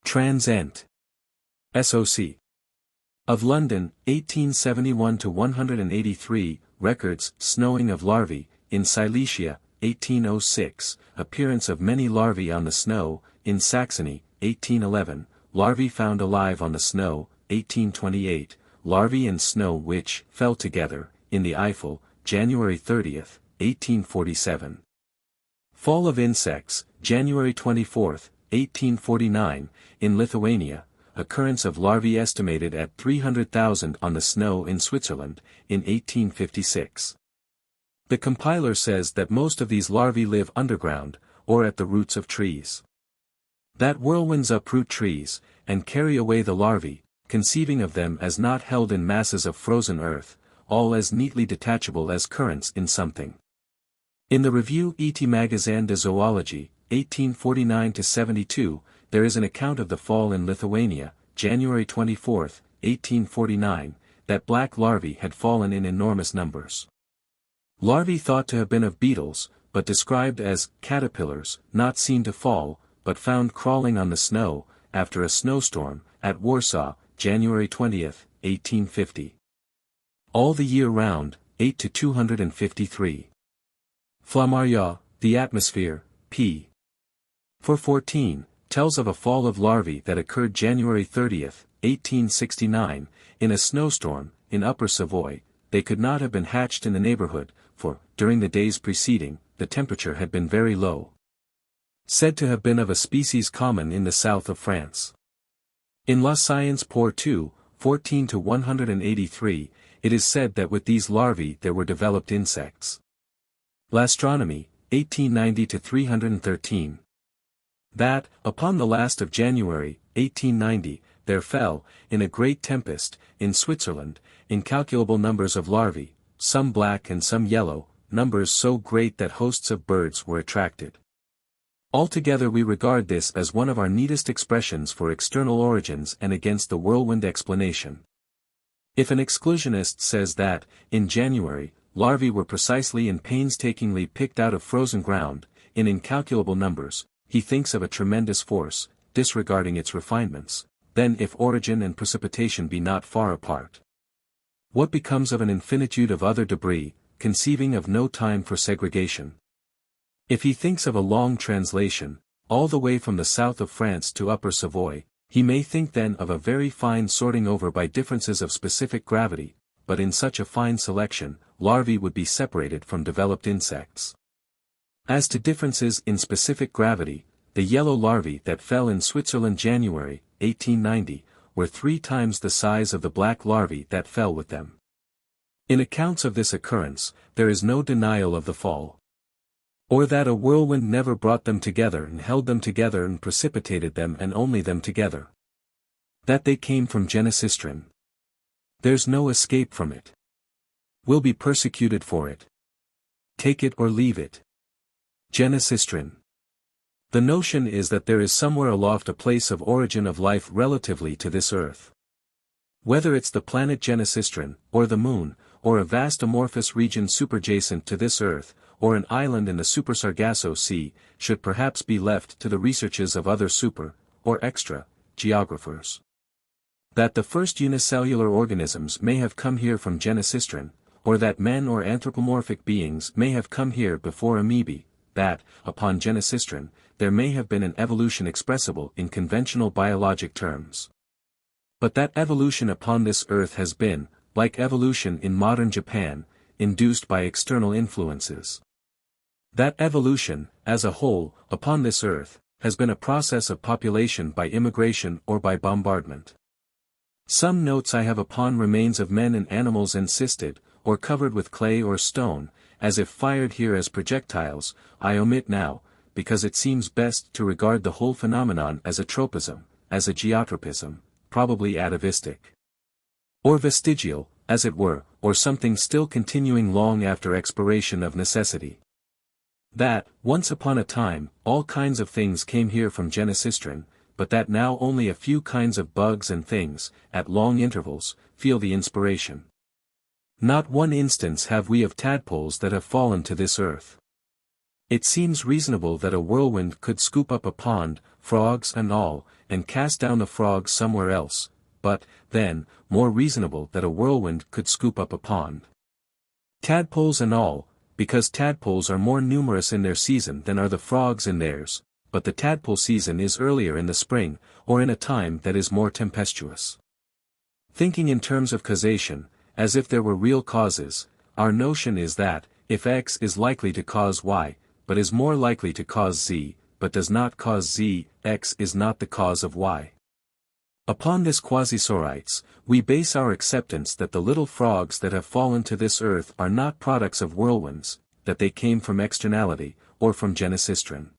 Trans-Ent. SOC. Of London, 1871-183, records, snowing of larvae, in Silesia, 1806, appearance of many larvae on the snow, in Saxony, 1811, larvae found alive on the snow, 1828, larvae and snow which fell together, in the Eifel, January 30, 1847. Fall of insects, January 24, 1849, in Lithuania, occurrence of larvae estimated at 300,000 on the snow in Switzerland, in 1856. The compiler says that most of these larvae live underground, or at the roots of trees. That whirlwinds uproot trees, and carry away the larvae, conceiving of them as not held in masses of frozen earth, all as neatly detachable as currents in something. In the Revue et Magasin de Zoologie, 1849-72, there is an account of the fall in Lithuania, January 24, 1849, that black larvae had fallen in enormous numbers. Larvae thought to have been of beetles, but described as caterpillars, not seen to fall, but found crawling on the snow, after a snowstorm, at Warsaw, January 20, 1850. All the year round, 8-253. Flammarion, The Atmosphere, p. 414, tells of a fall of larvae that occurred January 30, 1869, in a snowstorm, in Upper Savoy. They could not have been hatched in the neighborhood, for, during the days preceding, the temperature had been very low. Said to have been of a species common in the south of France. In La Science pour 2, 14-183, it is said that with these larvae there were developed insects. L'Astronomie, 1890-313. That, upon the last of January, 1890, there fell, in a great tempest, in Switzerland, incalculable numbers of larvae, some black and some yellow, numbers so great that hosts of birds were attracted. Altogether we regard this as one of our neatest expressions for external origins and against the whirlwind explanation. If an exclusionist says that, in January, larvae were precisely and painstakingly picked out of frozen ground, in incalculable numbers, he thinks of a tremendous force, disregarding its refinements, then if origin and precipitation be not far apart, what becomes of an infinitude of other debris, conceiving of no time for segregation? If he thinks of a long translation, all the way from the south of France to Upper Savoy, he may think then of a very fine sorting over by differences of specific gravity, but in such a fine selection, larvae would be separated from developed insects. As to differences in specific gravity, the yellow larvae that fell in Switzerland January, 1890, were 3 times the size of the black larvae that fell with them. In accounts of this occurrence, there is no denial of the fall. Or that a whirlwind never brought them together and held them together and precipitated them and only them together. That they came from Genesistrine. There's no escape from it. We'll be persecuted for it. Take it or leave it. Genesistrine. The notion is that there is somewhere aloft a place of origin of life relatively to this earth. Whether it's the planet Genesistrine, or the moon, or a vast amorphous region superjacent to this earth, or an island in the Super Sargasso Sea, should perhaps be left to the researches of other super, or extra, geographers. That the first unicellular organisms may have come here from Genesistrine, or that men or anthropomorphic beings may have come here before amoebae, that, upon Genesistrine, there may have been an evolution expressible in conventional biologic terms. But that evolution upon this earth has been, like evolution in modern Japan, induced by external influences. That evolution, as a whole, upon this earth, has been a process of population by immigration or by bombardment. Some notes I have upon remains of men and animals encysted, or covered with clay or stone, as if fired here as projectiles, I omit now, because it seems best to regard the whole phenomenon as a tropism, as a geotropism, probably atavistic. Or vestigial, as it were, or something still continuing long after expiration of necessity. That, once upon a time, all kinds of things came here from Genesistrine, but that now only a few kinds of bugs and things, at long intervals, feel the inspiration. Not one instance have we of tadpoles that have fallen to this earth. It seems reasonable that a whirlwind could scoop up a pond, frogs and all, and cast down the frogs somewhere else, but, then, more reasonable that a whirlwind could scoop up a pond. Tadpoles and all, because tadpoles are more numerous in their season than are the frogs in theirs, but the tadpole season is earlier in the spring, or in a time that is more tempestuous. Thinking in terms of causation, as if there were real causes, our notion is that, if X is likely to cause Y, but is more likely to cause Z, but does not cause Z, X is not the cause of Y. Upon this quasi-sorites, we base our acceptance that the little frogs that have fallen to this earth are not products of whirlwinds, that they came from externality, or from Genesistrine.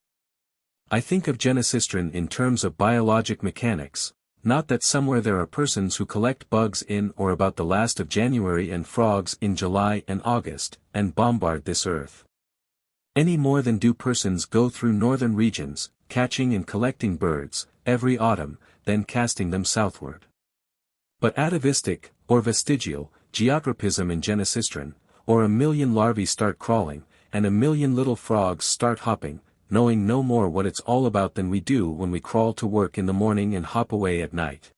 I think of Genesistrine in terms of biologic mechanics, not that somewhere there are persons who collect bugs in or about the last of January and frogs in July and August, and bombard this earth. Any more than do persons go through northern regions, catching and collecting birds, every autumn, then casting them southward. But atavistic, or vestigial, geotropism in Genesistrine, or a million larvae start crawling, and a million little frogs start hopping, knowing no more what it's all about than we do when we crawl to work in the morning and hop away at night.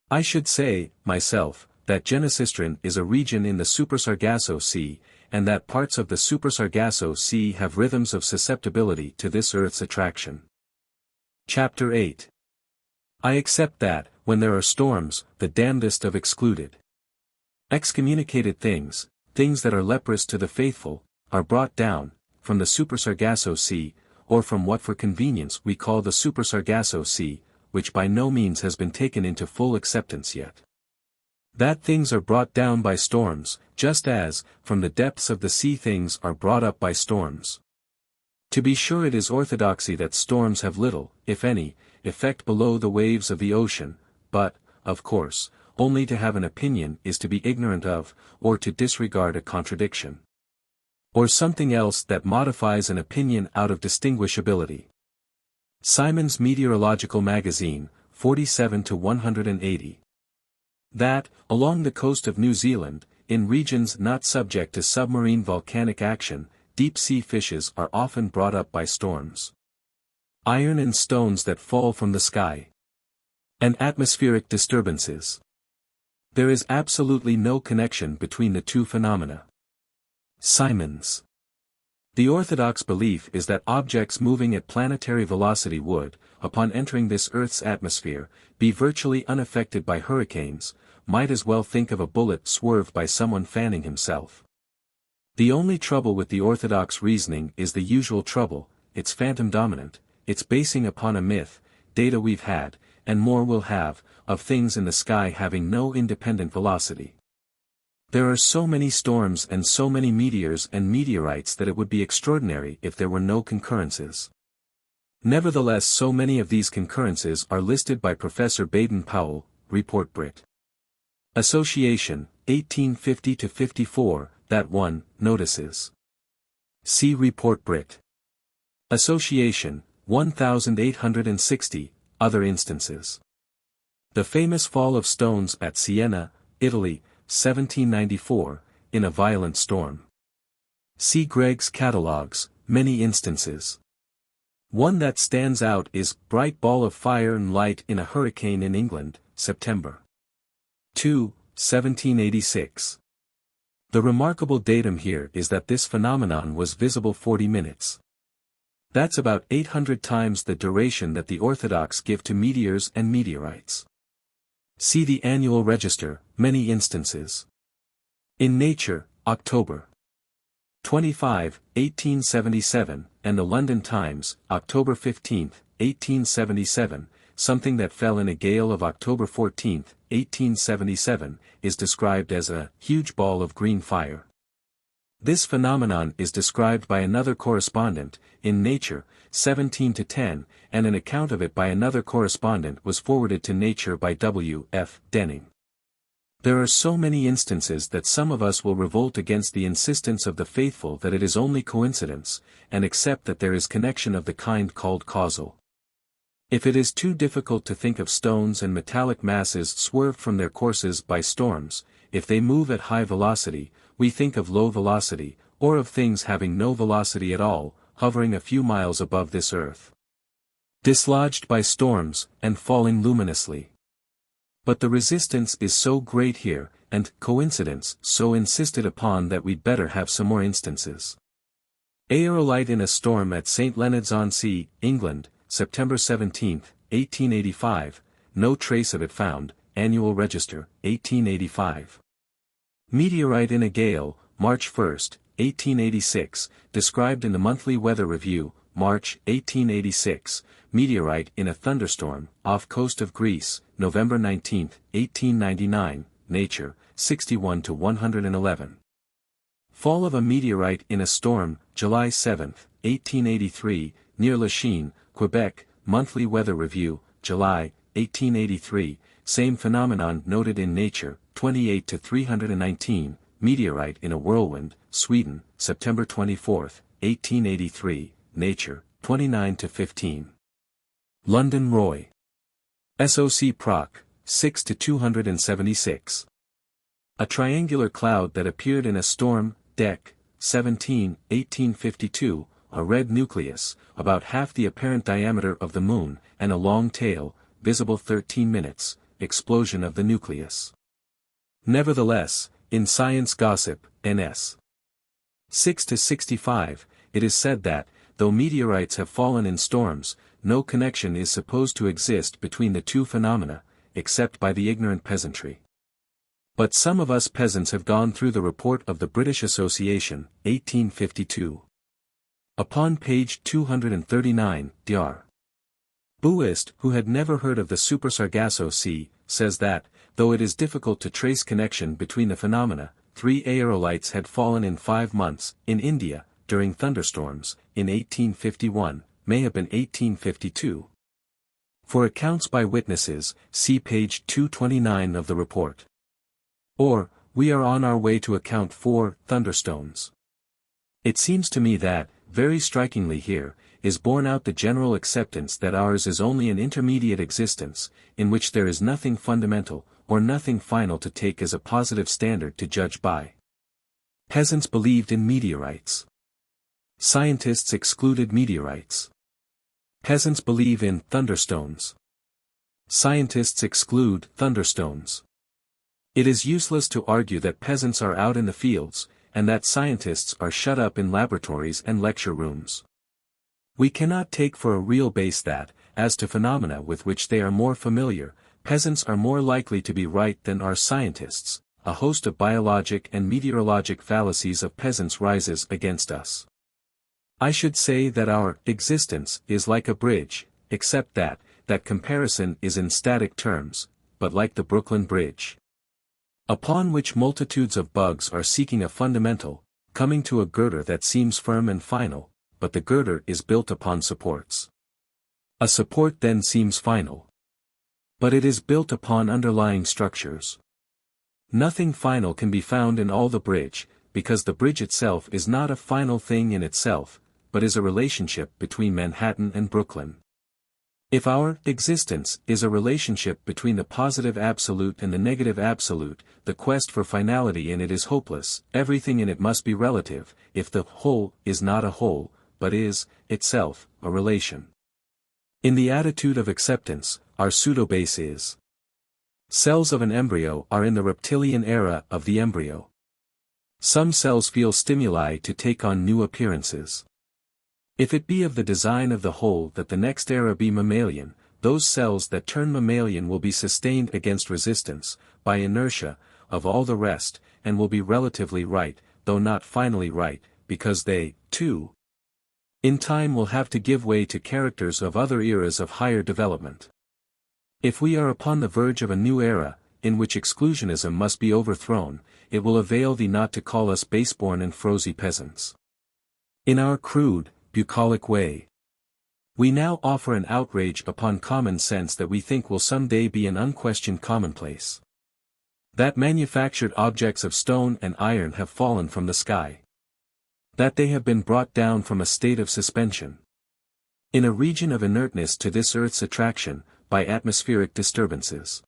I should say, myself, that Genesistrine is a region in the Super Sargasso Sea, and that parts of the Super Sargasso Sea have rhythms of susceptibility to this earth's attraction. Chapter 8. I accept that, when there are storms, the damnedest of excluded, excommunicated things, things that are leprous to the faithful, are brought down, from the Super Sargasso Sea, or from what for convenience we call the Super Sargasso Sea, which by no means has been taken into full acceptance yet. That things are brought down by storms, just as, from the depths of the sea things are brought up by storms. To be sure it is orthodoxy that storms have little, if any, effect below the waves of the ocean, but, of course, only to have an opinion is to be ignorant of, or to disregard a contradiction. Or something else that modifies an opinion out of distinguishability. Simon's Meteorological Magazine, 47 to 180. That, along the coast of New Zealand, in regions not subject to submarine volcanic action, deep-sea fishes are often brought up by storms. Iron and stones that fall from the sky. And atmospheric disturbances. There is absolutely no connection between the two phenomena. Simon's. The orthodox belief is that objects moving at planetary velocity would, upon entering this Earth's atmosphere, be virtually unaffected by hurricanes. Might as well think of a bullet swerved by someone fanning himself. The only trouble with the orthodox reasoning is the usual trouble, it's phantom dominant, it's basing upon a myth, data we've had, and more will have, of things in the sky having no independent velocity. There are so many storms and so many meteors and meteorites that it would be extraordinary if there were no concurrences. Nevertheless, so many of these concurrences are listed by Professor Baden-Powell, Report Brit. Association, 1850-54, that 1, notices. See Report Brit. Association, 1860, other instances. The famous fall of stones at Siena, Italy, 1794, in a violent storm. See Gregg's Catalogues, many instances. One that stands out is bright ball of fire and light in a hurricane in England, September 2, 1786. The remarkable datum here is that this phenomenon was visible 40 minutes. That's about 800 times the duration that the orthodox give to meteors and meteorites. See the Annual Register, many instances. In Nature, October 25, 1877, and the London Times, October 15, 1877, something that fell in a gale of October 14, 1877, is described as a huge ball of green fire. This phenomenon is described by another correspondent, in Nature, 17 to 10, and an account of it by another correspondent was forwarded to Nature by W. F. Denning. There are so many instances that some of us will revolt against the insistence of the faithful that it is only coincidence, and accept that there is connection of the kind called causal. If it is too difficult to think of stones and metallic masses swerved from their courses by storms, if they move at high velocity, we think of low velocity, or of things having no velocity at all, hovering a few miles above this earth. Dislodged by storms, and falling luminously. But the resistance is so great here, and coincidence so insisted upon that we'd better have some more instances. Aerolite in a storm at St. Leonards-on-Sea, England, September 17, 1885, no trace of it found, Annual Register, 1885. Meteorite in a gale, March 1, 1886, described in the Monthly Weather Review, March, 1886, meteorite in a thunderstorm, off coast of Greece, November 19, 1899, Nature, 61 to 111. Fall of a meteorite in a storm, July 7, 1883, near Lachine, Quebec, Monthly Weather Review, July, 1883, same phenomenon noted in Nature, 28 to 319, meteorite in a whirlwind, Sweden, September 24, 1883, Nature, 29 to 15. London Roy. SOC Proc, 6 to 276. A triangular cloud that appeared in a storm, Dec. 17, 1852, a red nucleus, about half the apparent diameter of the Moon, and a long tail, visible 13 minutes, explosion of the nucleus. Nevertheless, in Science Gossip, NS. 6 to 65, it is said that, though meteorites have fallen in storms, no connection is supposed to exist between the two phenomena, except by the ignorant peasantry. But some of us peasants have gone through the report of the British Association, 1852. Upon page 239, Dr. Buist, who had never heard of the Super Sargasso Sea, says that, though it is difficult to trace connection between the phenomena, 3 aerolites had fallen in 5 months, in India, during thunderstorms, in 1851, may have been 1852. For accounts by witnesses, see page 229 of the report. Or, we are on our way to account for thunderstones. It seems to me that, very strikingly here, is borne out the general acceptance that ours is only an intermediate existence, in which there is nothing fundamental, or nothing final to take as a positive standard to judge by. Peasants believed in meteorites. Scientists excluded meteorites. Peasants believe in thunderstones. Scientists exclude thunderstones. It is useless to argue that peasants are out in the fields, and that scientists are shut up in laboratories and lecture rooms. We cannot take for a real base that, as to phenomena with which they are more familiar, peasants are more likely to be right than are scientists. A host of biologic and meteorologic fallacies of peasants rises against us. I should say that our existence is like a bridge, except that comparison is in static terms, but like the Brooklyn Bridge, upon which multitudes of bugs are seeking a fundamental, coming to a girder that seems firm and final, but the girder is built upon supports. A support then seems final, but it is built upon underlying structures. Nothing final can be found in all the bridge, because the bridge itself is not a final thing in itself, but is a relationship between Manhattan and Brooklyn. If our existence is a relationship between the positive absolute and the negative absolute, the quest for finality in it is hopeless. Everything in it must be relative, if the whole is not a whole, but is, itself, a relation. In the attitude of acceptance, our pseudo-base is. Cells of an embryo are in the reptilian era of the embryo. Some cells feel stimuli to take on new appearances. If it be of the design of the whole that the next era be mammalian, those cells that turn mammalian will be sustained against resistance, by inertia, of all the rest, and will be relatively right, though not finally right, because they, too, in time will have to give way to characters of other eras of higher development. If we are upon the verge of a new era, in which exclusionism must be overthrown, it will avail thee not to call us baseborn and frosy peasants. In our crude, bucolic way, we now offer an outrage upon common sense that we think will someday be an unquestioned commonplace. That manufactured objects of stone and iron have fallen from the sky. That they have been brought down from a state of suspension in a region of inertness to this earth's attraction, by atmospheric disturbances.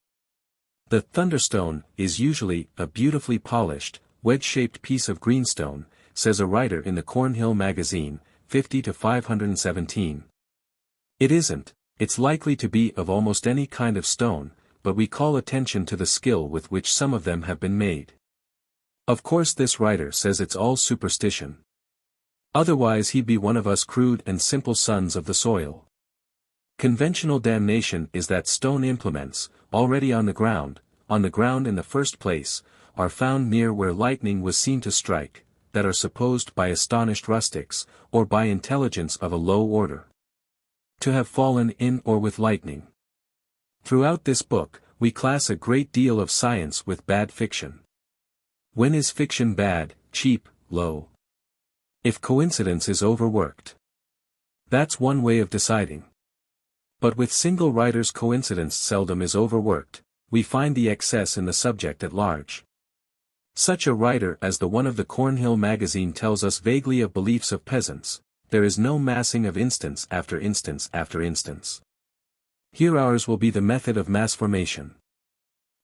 The thunderstone is usually a beautifully polished, wedge-shaped piece of greenstone, says a writer in the Cornhill magazine, 50 to 517. It isn't, it's likely to be of almost any kind of stone, but we call attention to the skill with which some of them have been made. Of course this writer says it's all superstition. Otherwise he'd be one of us crude and simple sons of the soil. Conventional damnation is that stone implements, already on the ground in the first place, are found near where lightning was seen to strike, that are supposed by astonished rustics, or by intelligence of a low order, to have fallen in or with lightning. Throughout this book, we class a great deal of science with bad fiction. When is fiction bad, cheap, low? If coincidence is overworked. That's one way of deciding. But with single writers coincidence seldom is overworked, we find the excess in the subject at large. Such a writer as the one of the Cornhill magazine tells us vaguely of beliefs of peasants, there is no massing of instance after instance after instance. Here ours will be the method of mass formation.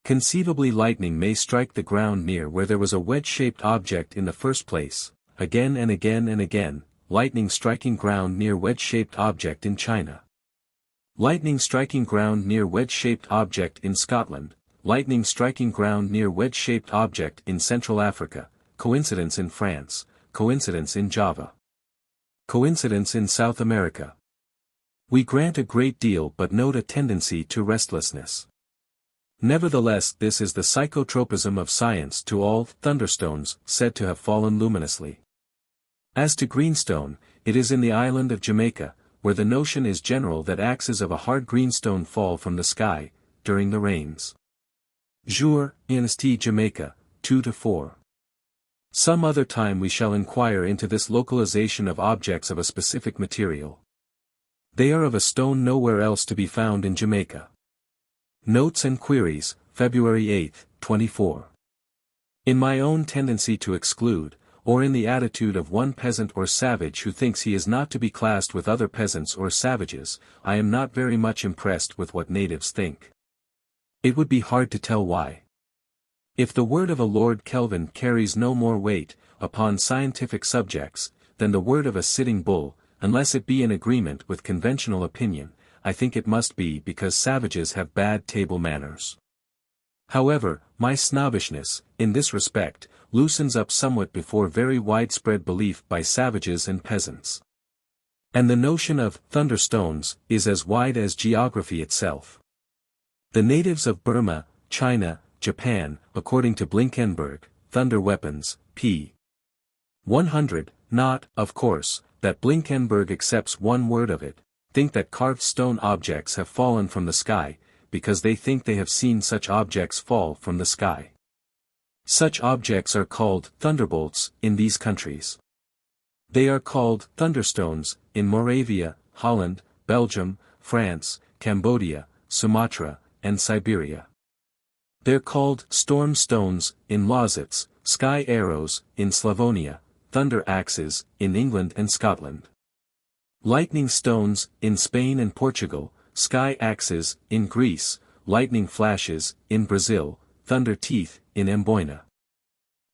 Conceivably lightning may strike the ground near where there was a wedge-shaped object in the first place, again and again and again, lightning striking ground near wedge-shaped object in China. Lightning striking ground near wedge-shaped object in Scotland, lightning striking ground near wedge-shaped object in Central Africa, coincidence in France, coincidence in Java. Coincidence in South America. We grant a great deal but note a tendency to restlessness. Nevertheless this is the psychotropism of science to all thunderstones said to have fallen luminously. As to greenstone, it is in the island of Jamaica, where the notion is general that axes of a hard greenstone fall from the sky, during the rains. Jour, Inst. Jamaica, 2-4. Some other time we shall inquire into this localization of objects of a specific material. They are of a stone nowhere else to be found in Jamaica. Notes and Queries, February 8, 24. In my own tendency to exclude, or in the attitude of one peasant or savage who thinks he is not to be classed with other peasants or savages, I am not very much impressed with what natives think. It would be hard to tell why. If the word of a Lord Kelvin carries no more weight, upon scientific subjects, than the word of a sitting bull, unless it be in agreement with conventional opinion, I think it must be because savages have bad table manners. However, my snobbishness, in this respect, loosens up somewhat before very widespread belief by savages and peasants. And the notion of thunderstones is as wide as geography itself. The natives of Burma, China, Japan, according to Blinkenberg, thunder weapons, p. 100, not, of course, that Blinkenberg accepts one word of it, think that carved stone objects have fallen from the sky, because they think they have seen such objects fall from the sky. Such objects are called thunderbolts in these countries. They are called thunderstones in Moravia, Holland, Belgium, France, Cambodia, Sumatra, and Siberia. They're called storm stones in Lausitz, sky arrows in Slavonia, thunder axes in England and Scotland. Lightning stones in Spain and Portugal, sky axes in Greece, lightning flashes in Brazil, thunder teeth in Amboina.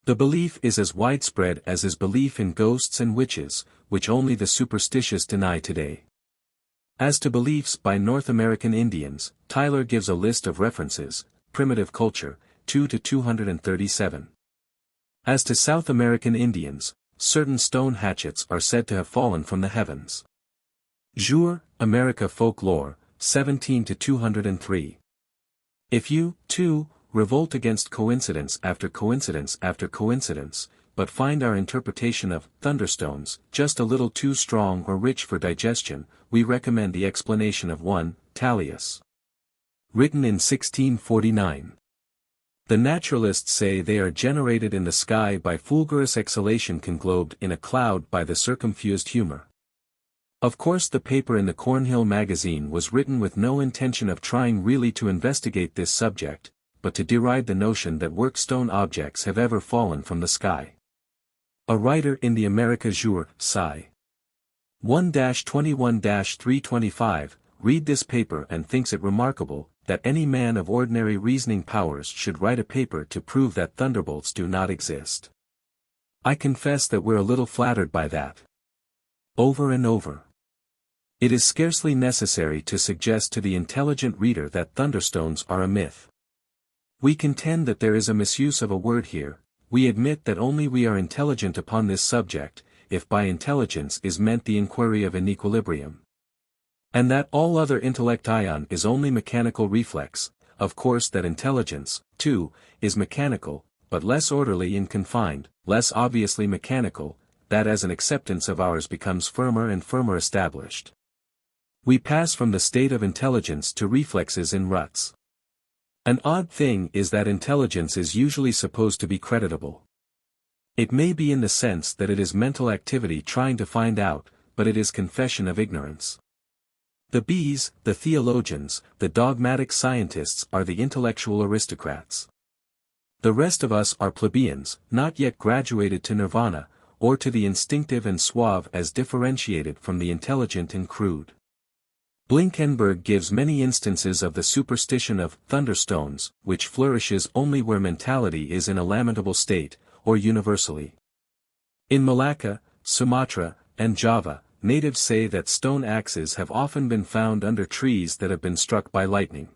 The belief is as widespread as is belief in ghosts and witches, which only the superstitious deny today. As to beliefs by North American Indians, Tyler gives a list of references, Primitive Culture, 2 to 237. As to South American Indians, certain stone hatchets are said to have fallen from the heavens. Jour, America Folklore, 17 to 203. If you, too, revolt against coincidence after coincidence after coincidence, but find our interpretation of thunderstones just a little too strong or rich for digestion, we recommend the explanation of 1, Tallius. Written in 1649. The naturalists say they are generated in the sky by fulgurous exhalation conglobed in a cloud by the circumfused humor. Of course the paper in the Cornhill magazine was written with no intention of trying really to investigate this subject, but to deride the notion that workstone objects have ever fallen from the sky. A writer in the America Jour, Sci. 1-21-325, read this paper and thinks it remarkable, that any man of ordinary reasoning powers should write a paper to prove that thunderbolts do not exist. I confess that we're a little flattered by that. Over and over. It is scarcely necessary to suggest to the intelligent reader that thunderstones are a myth. We contend that there is a misuse of a word here, we admit that only we are intelligent upon this subject, if by intelligence is meant the inquiry of an equilibrium. And that all other intellection is only mechanical reflex, of course that intelligence, too, is mechanical, but less orderly and confined, less obviously mechanical, that as an acceptance of ours becomes firmer and firmer established. We pass from the state of intelligence to reflexes in ruts. An odd thing is that intelligence is usually supposed to be creditable. It may be in the sense that it is mental activity trying to find out, but it is confession of ignorance. The bees, the theologians, the dogmatic scientists are the intellectual aristocrats. The rest of us are plebeians, not yet graduated to nirvana, or to the instinctive and suave as differentiated from the intelligent and crude. Blinkenberg gives many instances of the superstition of thunderstones, which flourishes only where mentality is in a lamentable state, or universally. In Malacca, Sumatra, and Java, natives say that stone axes have often been found under trees that have been struck by lightning.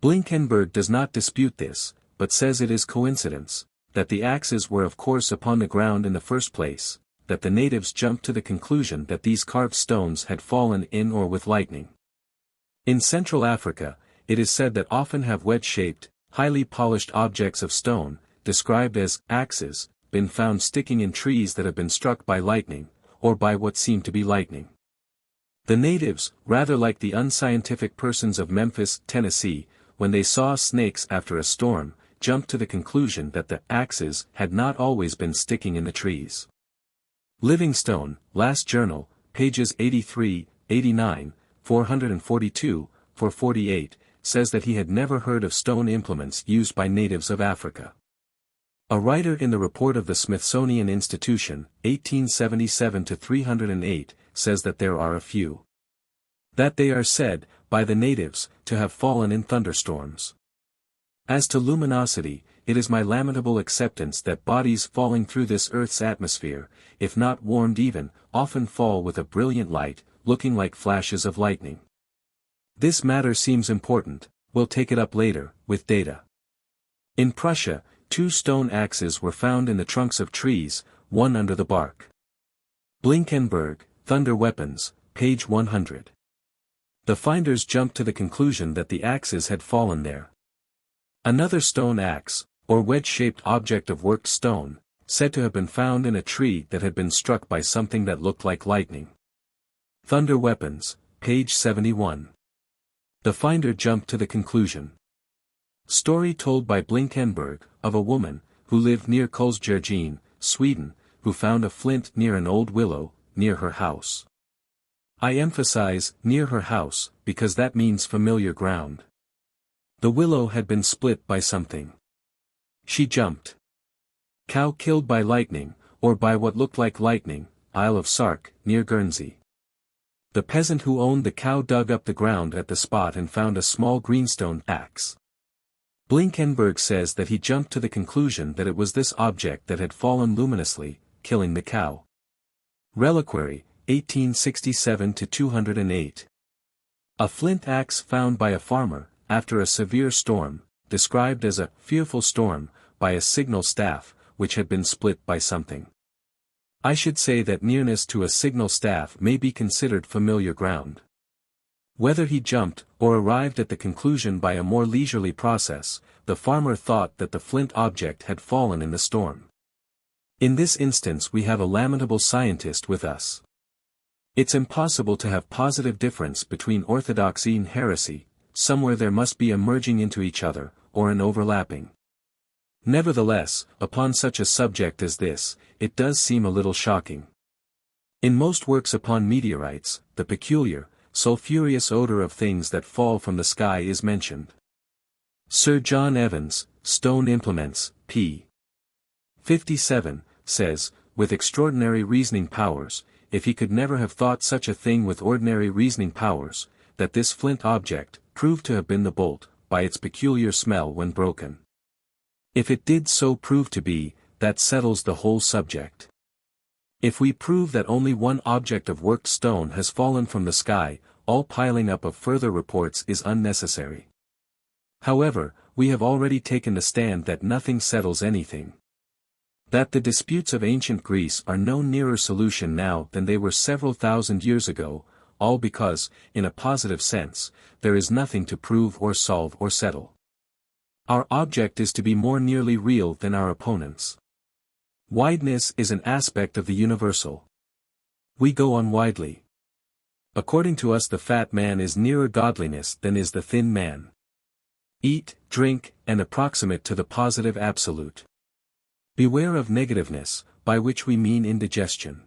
Blinkenberg does not dispute this, but says it is coincidence, that the axes were of course upon the ground in the first place, that the natives jumped to the conclusion that these carved stones had fallen in or with lightning. In Central Africa, it is said that often have wedge-shaped, highly polished objects of stone, described as axes, been found sticking in trees that have been struck by lightning, or by what seemed to be lightning. The natives, rather like the unscientific persons of Memphis, Tennessee, when they saw snakes after a storm, jumped to the conclusion that the axes had not always been sticking in the trees. Livingstone, Last Journal, pages 83, 89, 442, 448, says that he had never heard of stone implements used by natives of Africa. A writer in the report of the Smithsonian Institution, 1877-308, says that there are a few. That they are said, by the natives, to have fallen in thunderstorms. As to luminosity, it is my lamentable acceptance that bodies falling through this earth's atmosphere, if not warmed even, often fall with a brilliant light, looking like flashes of lightning. This matter seems important, we'll take it up later, with data. In Prussia, 2 stone axes were found in the trunks of trees, one under the bark. Blinkenberg, Thunder Weapons, page 100. The finders jumped to the conclusion that the axes had fallen there. Another stone axe, or wedge-shaped object of worked stone, said to have been found in a tree that had been struck by something that looked like lightning. Thunder Weapons, page 71. The finder jumped to the conclusion. Story told by Blinkenberg, of a woman, who lived near Kulsjärgin, Sweden, who found a flint near an old willow, near her house. I emphasize, near her house, because that means familiar ground. The willow had been split by something. She jumped. Cow killed by lightning, or by what looked like lightning, Isle of Sark, near Guernsey. The peasant who owned the cow dug up the ground at the spot and found a small greenstone axe. Blinkenberg says that he jumped to the conclusion that it was this object that had fallen luminously, killing the cow. Reliquary, 1867-208. A flint axe found by a farmer, after a severe storm, described as a fearful storm, by a signal staff, which had been split by something. I should say that nearness to a signal staff may be considered familiar ground. Whether he jumped, or arrived at the conclusion by a more leisurely process, the farmer thought that the flint object had fallen in the storm. In this instance we have a lamentable scientist with us. It's impossible to have positive difference between orthodoxy and heresy, somewhere there must be a merging into each other, or an overlapping. Nevertheless, upon such a subject as this, it does seem a little shocking. In most works upon meteorites, the peculiar, sulphurous odor of things that fall from the sky is mentioned. Sir John Evans, Stone Implements, p. 57, says, with extraordinary reasoning powers, if he could never have thought such a thing with ordinary reasoning powers, that this flint object, proved to have been the bolt, by its peculiar smell when broken. If it did so prove to be, that settles the whole subject. If we prove that only one object of worked stone has fallen from the sky, all piling up of further reports is unnecessary. However, we have already taken the stand that nothing settles anything. That the disputes of ancient Greece are no nearer solution now than they were several thousand years ago, all because, in a positive sense, there is nothing to prove or solve or settle. Our object is to be more nearly real than our opponents. Wideness is an aspect of the universal. We go on widely. According to us the fat man is nearer godliness than is the thin man. Eat, drink, and approximate to the positive absolute. Beware of negativeness, by which we mean indigestion.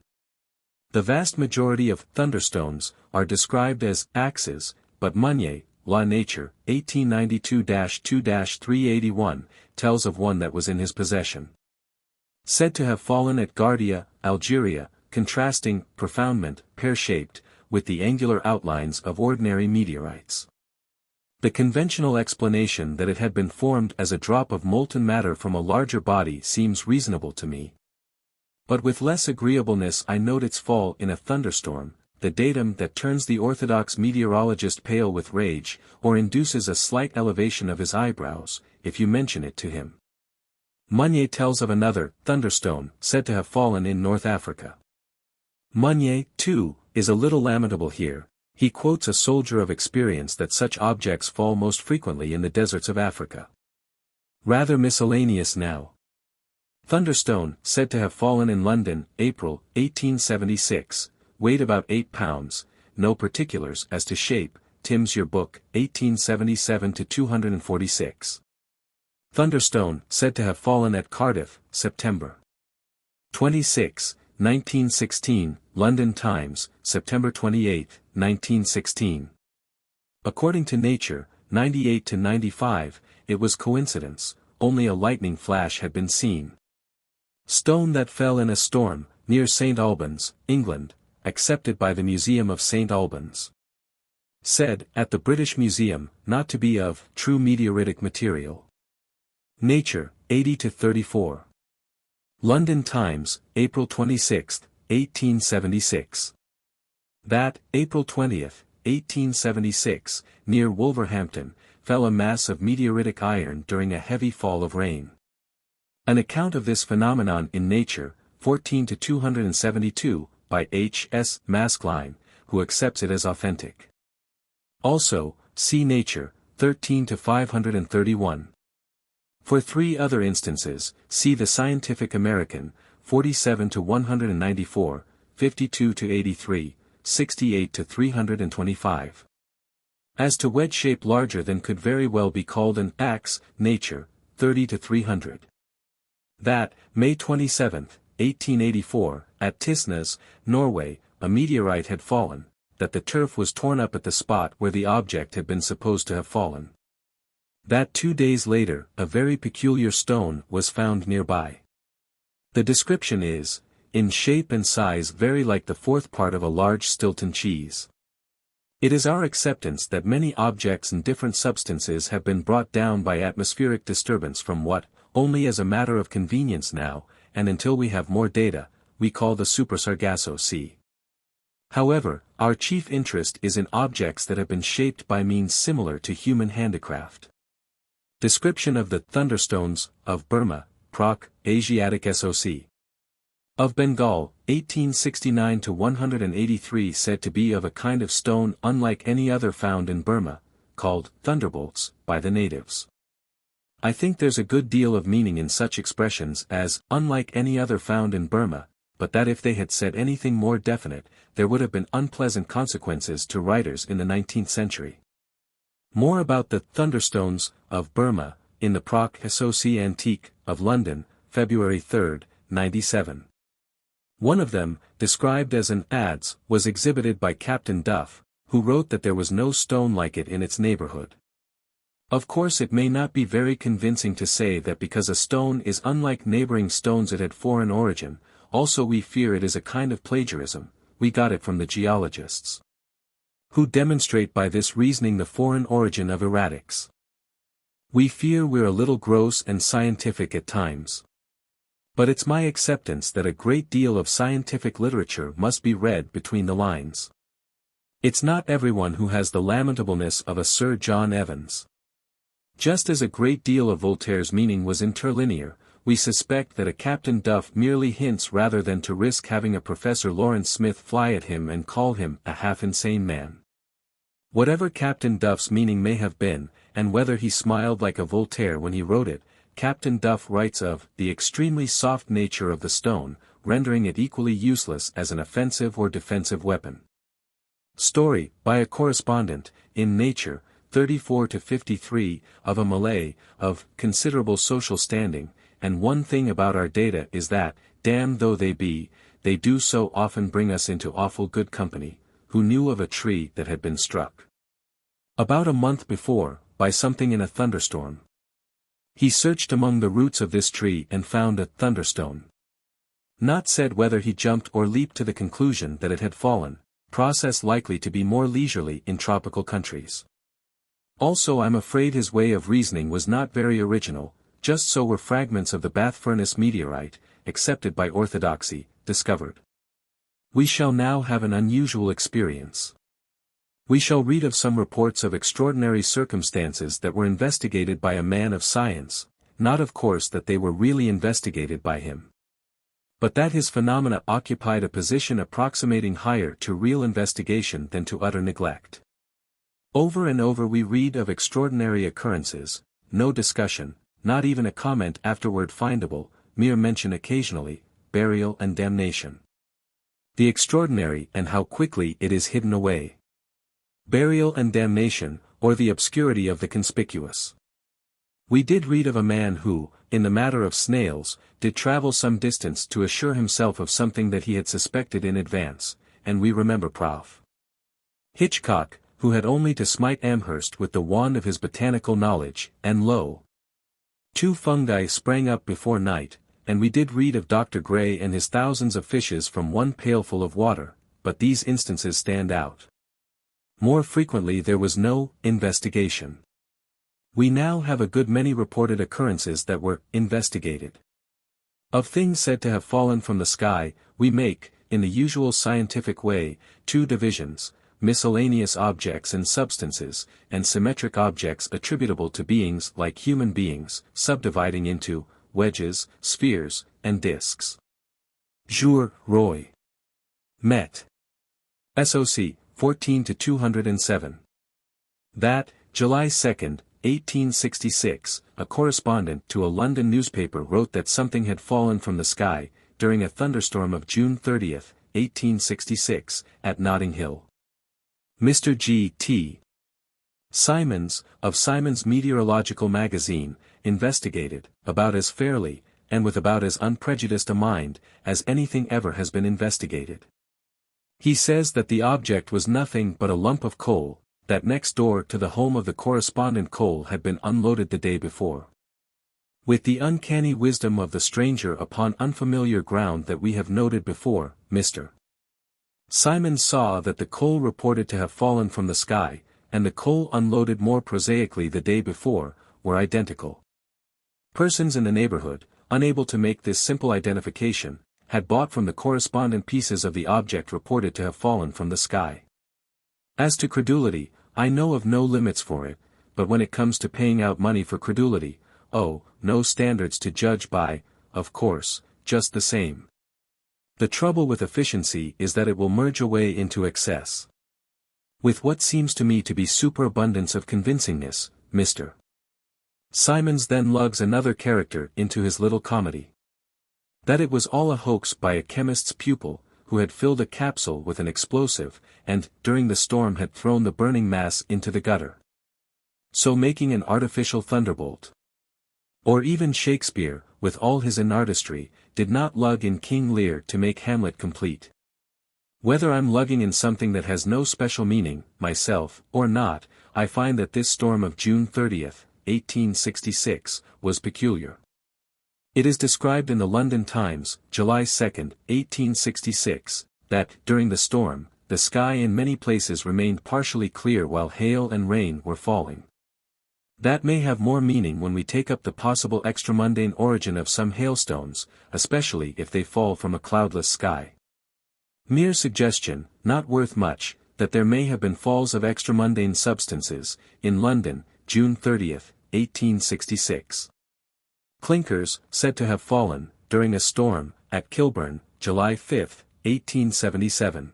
The vast majority of thunderstones are described as axes, but Meunier, La Nature, 1892-2-381, tells of one that was in his possession. Said to have fallen at Gardia, Algeria, contrasting, profoundment, pear-shaped, with the angular outlines of ordinary meteorites. The conventional explanation that it had been formed as a drop of molten matter from a larger body seems reasonable to me. But with less agreeableness I note its fall in a thunderstorm, the datum that turns the orthodox meteorologist pale with rage, or induces a slight elevation of his eyebrows, if you mention it to him. Meunier tells of another thunderstone said to have fallen in North Africa. Meunier, too, is a little lamentable here. He quotes a soldier of experience that such objects fall most frequently in the deserts of Africa. Rather miscellaneous now. Thunderstone, said to have fallen in London, April, 1876, weighed about 8 pounds, no particulars as to shape, Tim's Your Book, 1877-246. Thunderstone, said to have fallen at Cardiff, September 26, 1916, London Times, September 28, 1916. According to Nature, 98 to 95, it was coincidence, only a lightning flash had been seen. Stone that fell in a storm, near St. Albans, England, accepted by the Museum of St. Albans. Said, at the British Museum, not to be of true meteoritic material. Nature, 80 to 34. London Times, April 26, 1876. That, April 20, 1876, near Wolverhampton, fell a mass of meteoritic iron during a heavy fall of rain. An account of this phenomenon in Nature, 14 to 272, by H.S. Maskelyne, who accepts it as authentic. Also, see Nature, 13 to 531. For 3 other instances, see the Scientific American, 47 to 194, 52 to 83, 68 to 325. As to wedge shape larger than could very well be called an axe, Nature, 30 to 300. That, May 27, 1884, at Tisnes, Norway, a meteorite had fallen, that the turf was torn up at the spot where the object had been supposed to have fallen. That 2 days later, a very peculiar stone was found nearby. The description is, in shape and size very like the 4th part of a large Stilton cheese. It is our acceptance that many objects and different substances have been brought down by atmospheric disturbance from what, only as a matter of convenience now, and until we have more data, we call the Super-Sargasso Sea. However, our chief interest is in objects that have been shaped by means similar to human handicraft. Description of the thunderstones of Burma, Proc. Asiatic Soc. Of Bengal, 1869 to 183, said to be of a kind of stone unlike any other found in Burma, called thunderbolts by the natives. I think there's a good deal of meaning in such expressions as unlike any other found in Burma, but that if they had said anything more definite, there would have been unpleasant consequences to writers in the 19th century. More about the thunderstones of Burma, in the Proc. Soc. Antique, of London, February 3, 97. One of them, described as an adze, was exhibited by Captain Duff, who wrote that there was no stone like it in its neighborhood. Of course it may not be very convincing to say that because a stone is unlike neighboring stones it had foreign origin, also we fear it is a kind of plagiarism, we got it from the geologists, who demonstrate by this reasoning the foreign origin of erratics. We fear we're a little gross and scientific at times. But it's my acceptance that a great deal of scientific literature must be read between the lines. It's not everyone who has the lamentableness of a Sir John Evans. Just as a great deal of Voltaire's meaning was interlinear, we suspect that a Captain Duff merely hints rather than to risk having a Professor Lawrence Smith fly at him and call him a half-insane man. Whatever Captain Duff's meaning may have been, and whether he smiled like a Voltaire when he wrote it, Captain Duff writes of the extremely soft nature of the stone, rendering it equally useless as an offensive or defensive weapon. Story, by a correspondent, in Nature, 34 to 53, of a Malay, of considerable social standing, and one thing about our data is that, damned though they be, they do so often bring us into awful good company, who knew of a tree that had been struck about a month before, by something in a thunderstorm. He searched among the roots of this tree and found a thunderstone. Not said whether he jumped or leaped to the conclusion that it had fallen, process likely to be more leisurely in tropical countries. Also I'm afraid his way of reasoning was not very original, just so were fragments of the Bath Furnace meteorite, accepted by orthodoxy, discovered. We shall now have an unusual experience. We shall read of some reports of extraordinary circumstances that were investigated by a man of science, not of course that they were really investigated by him, but that his phenomena occupied a position approximating higher to real investigation than to utter neglect. Over and over we read of extraordinary occurrences, no discussion, not even a comment afterward findable, mere mention occasionally, burial and damnation. The extraordinary and how quickly it is hidden away. Burial and damnation, or the obscurity of the conspicuous. We did read of a man who, in the matter of snails, did travel some distance to assure himself of something that he had suspected in advance, and we remember Prof. Hitchcock, who had only to smite Amherst with the wand of his botanical knowledge, and lo! 2 fungi sprang up before night, and we did read of Dr. Gray and his thousands of fishes from 1 pailful of water, but these instances stand out. More frequently there was no investigation. We now have a good many reported occurrences that were investigated. Of things said to have fallen from the sky, we make, in the usual scientific way, 2 divisions: miscellaneous objects and substances, and symmetric objects attributable to beings like human beings, subdividing into wedges, spheres, and discs. Jour, Roy. Met. SOC, 14-207. That, July 2, 1866, a correspondent to a London newspaper wrote that something had fallen from the sky, during a thunderstorm of June 30, 1866, at Notting Hill. Mr. G. T. Simons, of Simons Meteorological Magazine, investigated, about as fairly, and with about as unprejudiced a mind, as anything ever has been investigated. He says that the object was nothing but a lump of coal, that next door to the home of the correspondent coal had been unloaded the day before. With the uncanny wisdom of the stranger upon unfamiliar ground that we have noted before, Mr. Simons saw that the coal reported to have fallen from the sky, and the coal unloaded more prosaically the day before, were identical. Persons in the neighborhood, unable to make this simple identification, had bought from the correspondent pieces of the object reported to have fallen from the sky. As to credulity, I know of no limits for it, but when it comes to paying out money for credulity, oh, no standards to judge by, of course, just the same. The trouble with efficiency is that it will merge away into excess. With what seems to me to be superabundance of convincingness, Mr. Simons then lugs another character into his little comedy. That it was all a hoax by a chemist's pupil, who had filled a capsule with an explosive, and, during the storm had thrown the burning mass into the gutter, so making an artificial thunderbolt. Or even Shakespeare, with all his inartistry, did not lug in King Lear to make Hamlet complete. Whether I'm lugging in something that has no special meaning, myself, or not, I find that this storm of June 30, 1866, was peculiar. It is described in the London Times, July 2, 1866, that, during the storm, the sky in many places remained partially clear while hail and rain were falling. That may have more meaning when we take up the possible extramundane origin of some hailstones, especially if they fall from a cloudless sky. Mere suggestion, not worth much, that there may have been falls of extramundane substances, in London, June 30, 1866. Clinkers, said to have fallen, during a storm, at Kilburn, July 5, 1877.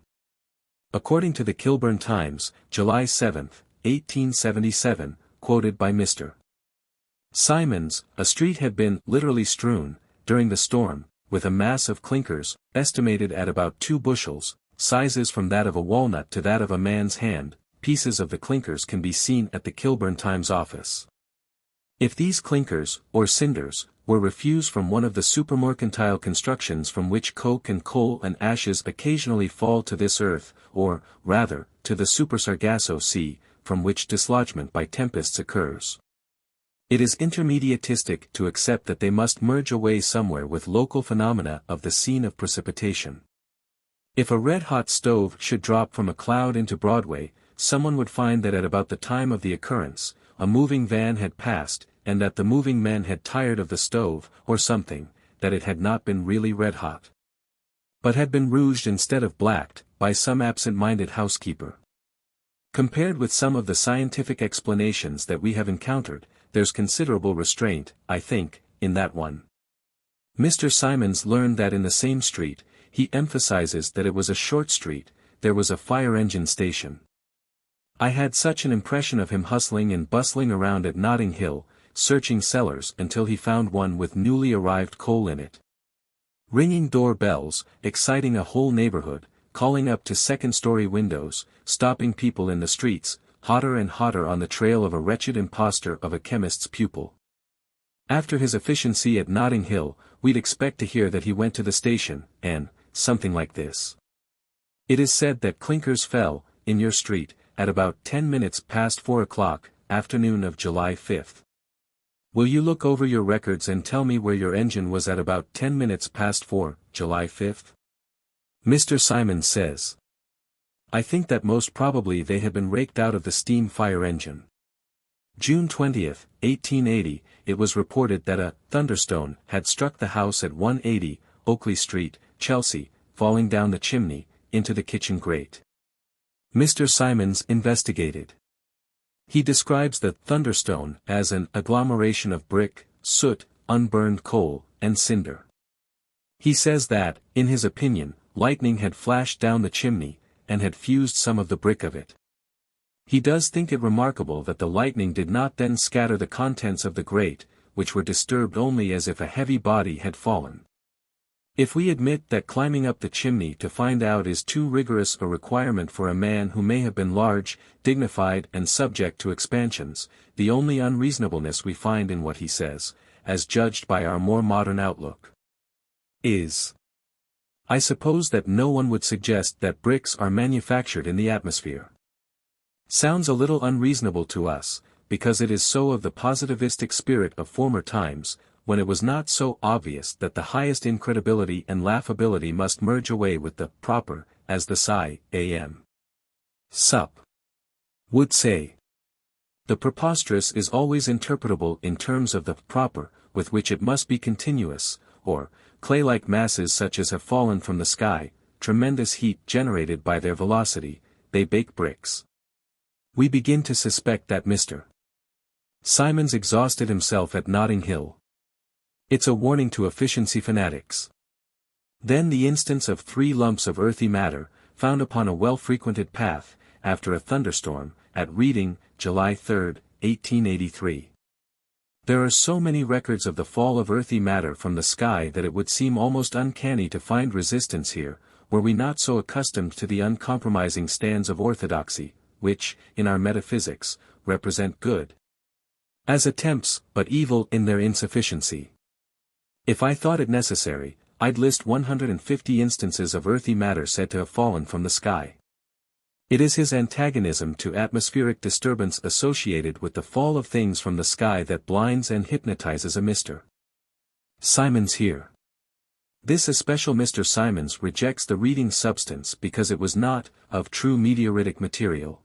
According to the Kilburn Times, July 7, 1877, quoted by Mr. Simons, a street had been literally strewn, during the storm, with a mass of clinkers, estimated at about 2 bushels, sizes from that of a walnut to that of a man's hand. Pieces of the clinkers can be seen at the Kilburn Times office. If these clinkers, or cinders, were refuse from one of the supermercantile constructions from which coke and coal and ashes occasionally fall to this earth, or, rather, to the Supersargasso Sea, from which dislodgment by tempests occurs, it is intermediatistic to accept that they must merge away somewhere with local phenomena of the scene of precipitation. If a red-hot stove should drop from a cloud into Broadway, someone would find that at about the time of the occurrence, a moving van had passed, and that the moving men had tired of the stove, or something, that it had not been really red-hot, but had been rouged instead of blacked, by some absent-minded housekeeper. Compared with some of the scientific explanations that we have encountered, there's considerable restraint, I think, in that one. Mr. Simons learned that in the same street, he emphasizes that it was a short street, there was a fire engine station. I had such an impression of him hustling and bustling around at Notting Hill, searching cellars until he found one with newly arrived coal in it. Ringing door bells, exciting a whole neighborhood, calling up to second-story windows, stopping people in the streets, hotter and hotter on the trail of a wretched impostor of a chemist's pupil. After his efficiency at Notting Hill, we'd expect to hear that he went to the station, and something like this. It is said that clinkers fell, in your street, at about 10 minutes past 4 o'clock, afternoon of July 5th. Will you look over your records and tell me where your engine was at about 10 minutes past 4, July 5th? Mr. Simons says. I think that most probably they had been raked out of the steam fire engine. June 20, 1880, it was reported that a thunderstone had struck the house at 180, Oakley Street, Chelsea, falling down the chimney, into the kitchen grate. Mr. Simons investigated. He describes the thunderstone as an agglomeration of brick, soot, unburned coal, and cinder. He says that, in his opinion, lightning had flashed down the chimney, and had fused some of the brick of it. He does think it remarkable that the lightning did not then scatter the contents of the grate, which were disturbed only as if a heavy body had fallen. If we admit that climbing up the chimney to find out is too rigorous a requirement for a man who may have been large, dignified and subject to expansions, the only unreasonableness we find in what he says, as judged by our more modern outlook, is, I suppose that no one would suggest that bricks are manufactured in the atmosphere. Sounds a little unreasonable to us, because it is so of the positivistic spirit of former times, when it was not so obvious that the highest incredibility and laughability must merge away with the proper, as the Sci.Am. Sup. would say. The preposterous is always interpretable in terms of the proper, with which it must be continuous, or, clay-like masses such as have fallen from the sky, tremendous heat generated by their velocity, they bake bricks. We begin to suspect that Mr. Simons exhausted himself at Notting Hill. It's a warning to efficiency fanatics. Then the instance of 3 lumps of earthy matter, found upon a well-frequented path, after a thunderstorm, at Reading, July 3, 1883. There are so many records of the fall of earthy matter from the sky that it would seem almost uncanny to find resistance here, were we not so accustomed to the uncompromising stands of orthodoxy, which, in our metaphysics, represent good as attempts, but evil in their insufficiency. If I thought it necessary, I'd list 150 instances of earthy matter said to have fallen from the sky. It is his antagonism to atmospheric disturbance associated with the fall of things from the sky that blinds and hypnotizes a Mr. Simons here. This especial Mr. Simons rejects the reading substance because it was not of true meteoritic material.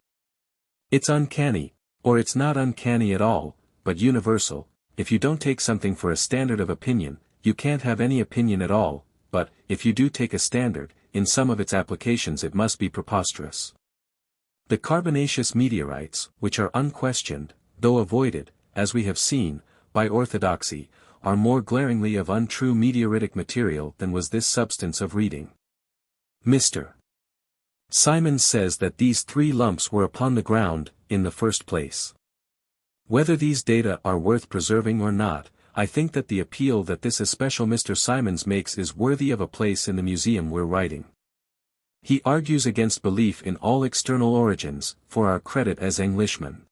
It's uncanny, or it's not uncanny at all, but universal. If you don't take something for a standard of opinion, you can't have any opinion at all, but, if you do take a standard, in some of its applications it must be preposterous. The carbonaceous meteorites, which are unquestioned, though avoided, as we have seen, by orthodoxy, are more glaringly of untrue meteoritic material than was this substance of reading. Mr. Simons says that these 3 lumps were upon the ground, in the first place. Whether these data are worth preserving or not, I think that the appeal that this especial Mr. Simons makes is worthy of a place in the museum we're writing. He argues against belief in all external origins, for our credit as Englishmen.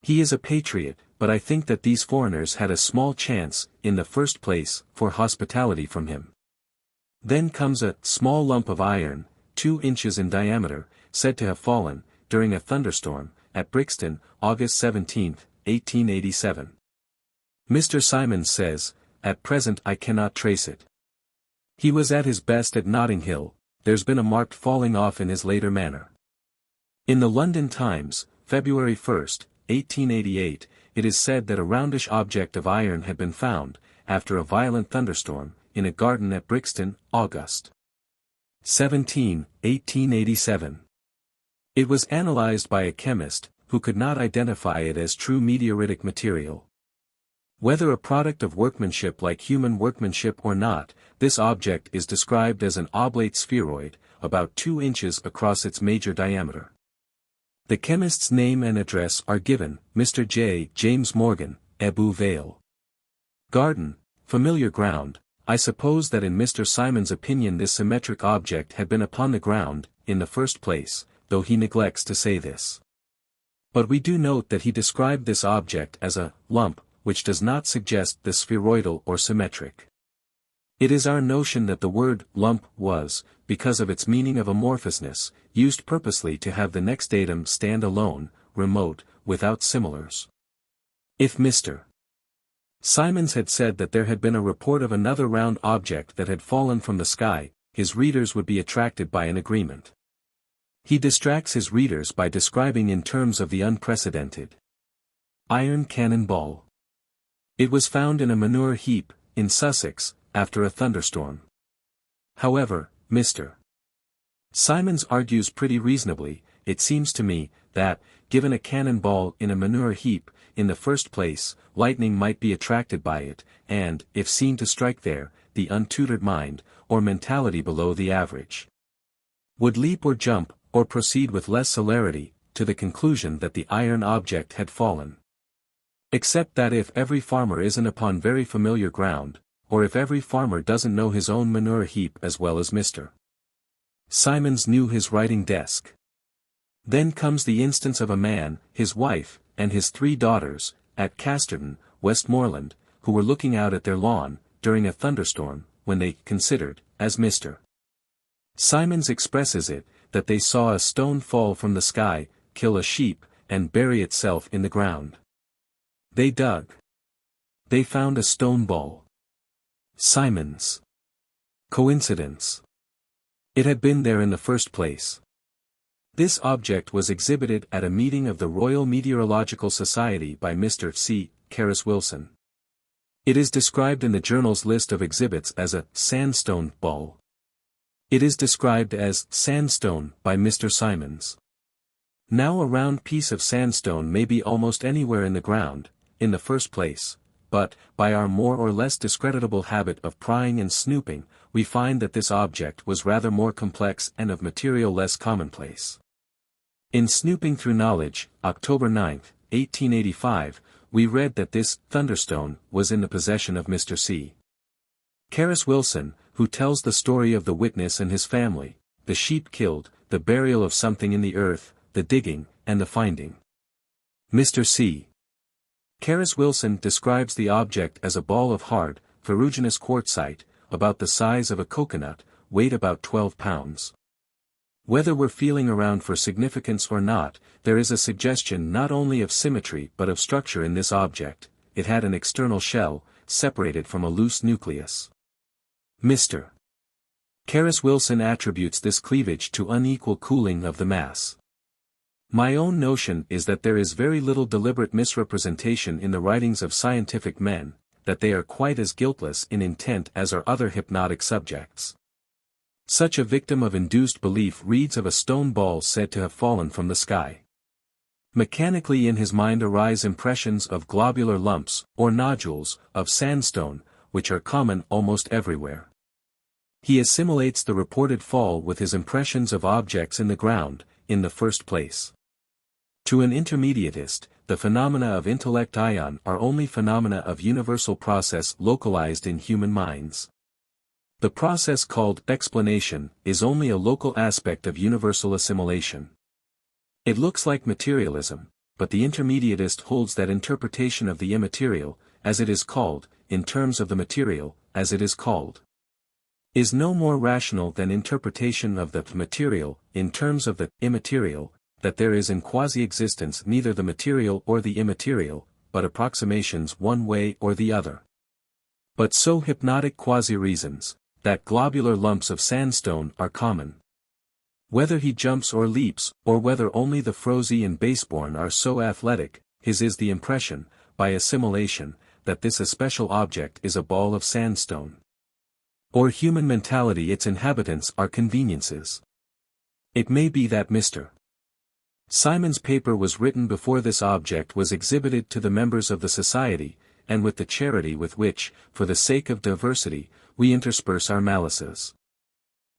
He is a patriot, but I think that these foreigners had a small chance, in the first place, for hospitality from him. Then comes a small lump of iron, 2 inches in diameter, said to have fallen, during a thunderstorm, at Brixton, August 17, 1887. Mr. Simons says, at present I cannot trace it. He was at his best at Notting Hill, there's been a marked falling off in his later manner. In the London Times, February 1, 1888, it is said that a roundish object of iron had been found, after a violent thunderstorm, in a garden at Brixton, August 17, 1887. It was analyzed by a chemist, who could not identify it as true meteoritic material. Whether a product of workmanship like human workmanship or not, this object is described as an oblate spheroid, about 2 inches across its major diameter. The chemist's name and address are given, Mr. J. James Morgan, Ebbw Vale. Garden, familiar ground. I suppose that in Mr. Simons' opinion this symmetric object had been upon the ground, in the first place, though he neglects to say this. But we do note that he described this object as a lump, which does not suggest the spheroidal or symmetric. It is our notion that the word lump was, because of its meaning of amorphousness, used purposely to have the next datum stand alone, remote, without similars. If Mr. Symons had said that there had been a report of another round object that had fallen from the sky, his readers would be attracted by an agreement. He distracts his readers by describing in terms of the unprecedented iron cannon ball. It was found in a manure heap, in Sussex, after a thunderstorm. However, Mr. Symons argues pretty reasonably, it seems to me, that, given a cannon ball in a manure heap, in the first place, lightning might be attracted by it, and, if seen to strike there, the untutored mind, or mentality below the average, would leap or jump, or proceed with less celerity, to the conclusion that the iron object had fallen. Except that if every farmer isn't upon very familiar ground, or if every farmer doesn't know his own manure heap as well as Mr. Symons knew his writing desk. Then comes the instance of a man, his wife, and his 3 daughters, at Casterton, Westmoreland, who were looking out at their lawn, during a thunderstorm, when they considered, as Mr. Symons expresses it, that they saw a stone fall from the sky, kill a sheep, and bury itself in the ground. They dug. They found a stone ball. Symons. Coincidence. It had been there in the first place. This object was exhibited at a meeting of the Royal Meteorological Society by Mr. C. Carus Wilson. It is described in the journal's list of exhibits as a sandstone ball. It is described as sandstone by Mr. Symons. Now a round piece of sandstone may be almost anywhere in the ground, in the first place, but, by our more or less discreditable habit of prying and snooping, we find that this object was rather more complex and of material less commonplace. In Snooping Through Knowledge, October 9, 1885, we read that this thunderstone was in the possession of Mr. C. Carus Wilson, who tells the story of the witness and his family, the sheep killed, the burial of something in the earth, the digging, and the finding. Mr. C. Carus Wilson describes the object as a ball of hard, ferruginous quartzite, about the size of a coconut, weighed about 12 pounds. Whether we're feeling around for significance or not, there is a suggestion not only of symmetry but of structure in this object. It had an external shell, separated from a loose nucleus. Mr. Carus Wilson attributes this cleavage to unequal cooling of the mass. My own notion is that there is very little deliberate misrepresentation in the writings of scientific men, that they are quite as guiltless in intent as are other hypnotic subjects. Such a victim of induced belief reads of a stone ball said to have fallen from the sky. Mechanically in his mind arise impressions of globular lumps, or nodules, of sandstone, which are common almost everywhere. He assimilates the reported fall with his impressions of objects in the ground, in the first place. To an intermediatist, the phenomena of intellect ion are only phenomena of universal process localized in human minds. The process called explanation is only a local aspect of universal assimilation. It looks like materialism, but the intermediatist holds that interpretation of the immaterial, as it is called, in terms of the material, as it is called, is no more rational than interpretation of the material, in terms of the immaterial, that there is in quasi-existence neither the material or the immaterial, but approximations one way or the other. But so hypnotic quasi-reasons, that globular lumps of sandstone are common. Whether he jumps or leaps, or whether only the frosy and baseborn are so athletic, his is the impression, by assimilation, that this especial object is a ball of sandstone. Or human mentality its inhabitants are conveniences. It may be that Mr. Symons' paper was written before this object was exhibited to the members of the society, and with the charity with which, for the sake of diversity, we intersperse our malices.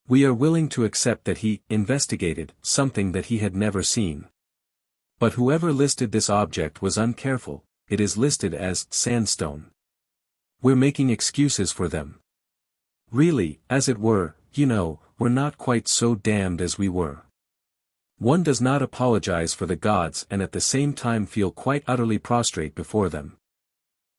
We are willing to accept that he investigated something that he had never seen. But whoever listed this object was uncareful, it is listed as sandstone. We're making excuses for them. Really, as it were, we're not quite so damned as we were. One does not apologize for the gods and at the same time feel quite utterly prostrate before them.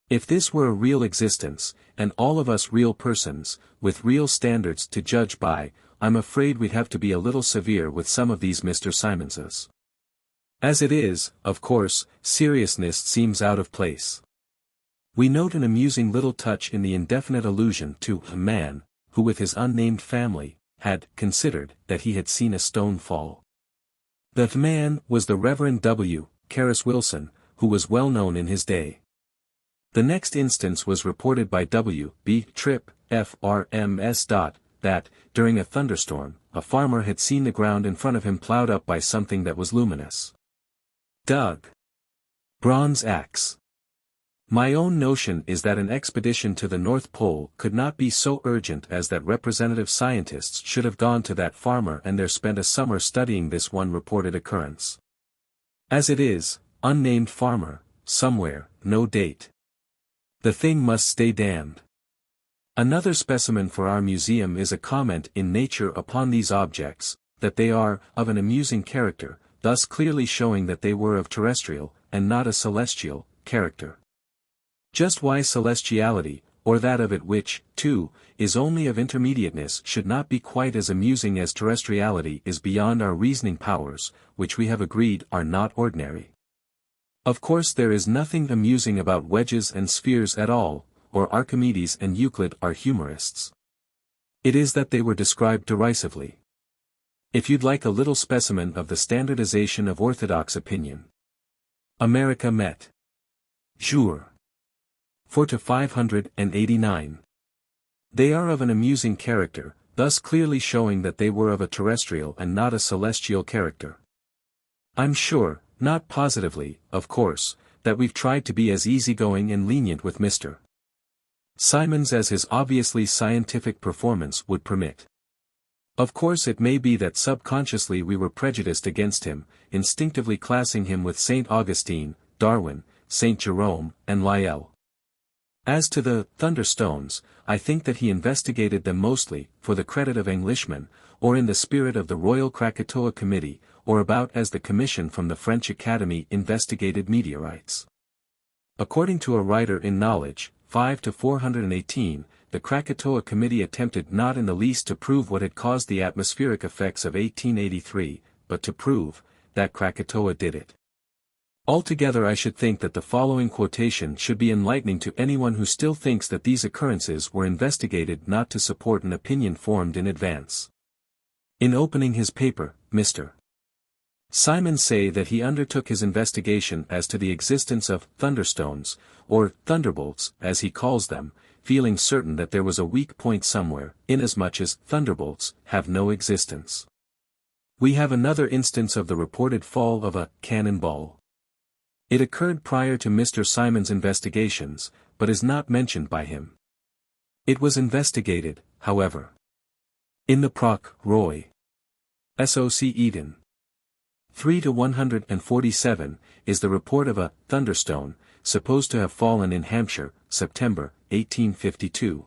If this were a real existence, and all of us real persons, with real standards to judge by, I'm afraid we'd have to be a little severe with some of these Mr. Simonses. As it is, of course, seriousness seems out of place. We note an amusing little touch in the indefinite allusion to a man, who with his unnamed family, had considered that he had seen a stone fall. That man was the Reverend W. Carus Wilson, who was well known in his day. The next instance was reported by W. B. Tripp, FRMS. That, during a thunderstorm, a farmer had seen the ground in front of him plowed up by something that was luminous. Doug. Bronze axe. My own notion is that an expedition to the North Pole could not be so urgent as that representative scientists should have gone to that farmer and there spent a summer studying this one reported occurrence. As it is, unnamed farmer, somewhere, no date. The thing must stay damned. Another specimen for our museum is a comment in Nature upon these objects, that they are of an amusing character, thus clearly showing that they were of terrestrial, and not a celestial, character. Just why celestiality, or that of it which, too, is only of intermediateness should not be quite as amusing as terrestriality is beyond our reasoning powers, which we have agreed are not ordinary. Of course there is nothing amusing about wedges and spheres at all, or Archimedes and Euclid are humorists. It is that they were described derisively. If you'd like a little specimen of the standardization of orthodox opinion. America Met. Jour. 4-589. They are of an amusing character, thus clearly showing that they were of a terrestrial and not a celestial character. I'm sure, not positively, of course, that we've tried to be as easygoing and lenient with Mr. Simons as his obviously scientific performance would permit. Of course it may be that subconsciously we were prejudiced against him, instinctively classing him with St. Augustine, Darwin, St. Jerome, and Lyell. As to the thunderstones, I think that he investigated them mostly, for the credit of Englishmen, or in the spirit of the Royal Krakatoa Committee, or about as the Commission from the French Academy investigated meteorites. According to a writer in Knowledge, 5-418, the Krakatoa Committee attempted not in the least to prove what had caused the atmospheric effects of 1883, but to prove that Krakatoa did it. Altogether I should think that the following quotation should be enlightening to anyone who still thinks that these occurrences were investigated not to support an opinion formed in advance. In opening his paper, Mr. Simons say that he undertook his investigation as to the existence of thunderstones, or thunderbolts, as he calls them, feeling certain that there was a weak point somewhere, inasmuch as thunderbolts have no existence. We have another instance of the reported fall of a cannonball. It occurred prior to Mr. Simons' investigations, but is not mentioned by him. It was investigated, however. In the Proc. Roy. Soc. Eden. 3-147, is the report of a thunderstone, supposed to have fallen in Hampshire, September, 1852.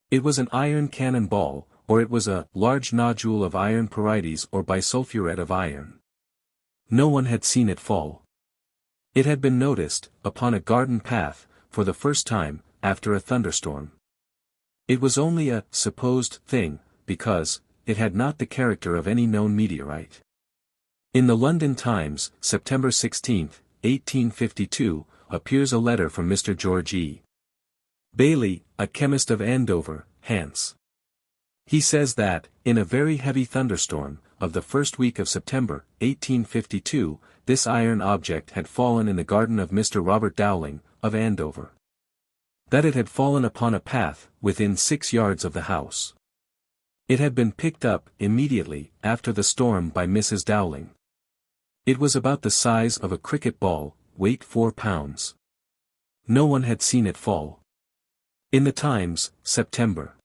It was an iron cannon ball, or it was a large nodule of iron pyrites or bisulfuret of iron. No one had seen it fall. It had been noticed, upon a garden path, for the first time, after a thunderstorm. It was only a supposed thing, because it had not the character of any known meteorite. In the London Times, September 16, 1852, appears a letter from Mr. George E. Bailey, a chemist of Andover, Hants. He says that, in a very heavy thunderstorm, of the first week of September, 1852, this iron object had fallen in the garden of Mr. Robert Dowling, of Andover. That it had fallen upon a path, within 6 yards of the house. It had been picked up, immediately, after the storm by Mrs. Dowling. It was about the size of a cricket ball, weight 4 pounds. No one had seen it fall. In the Times, September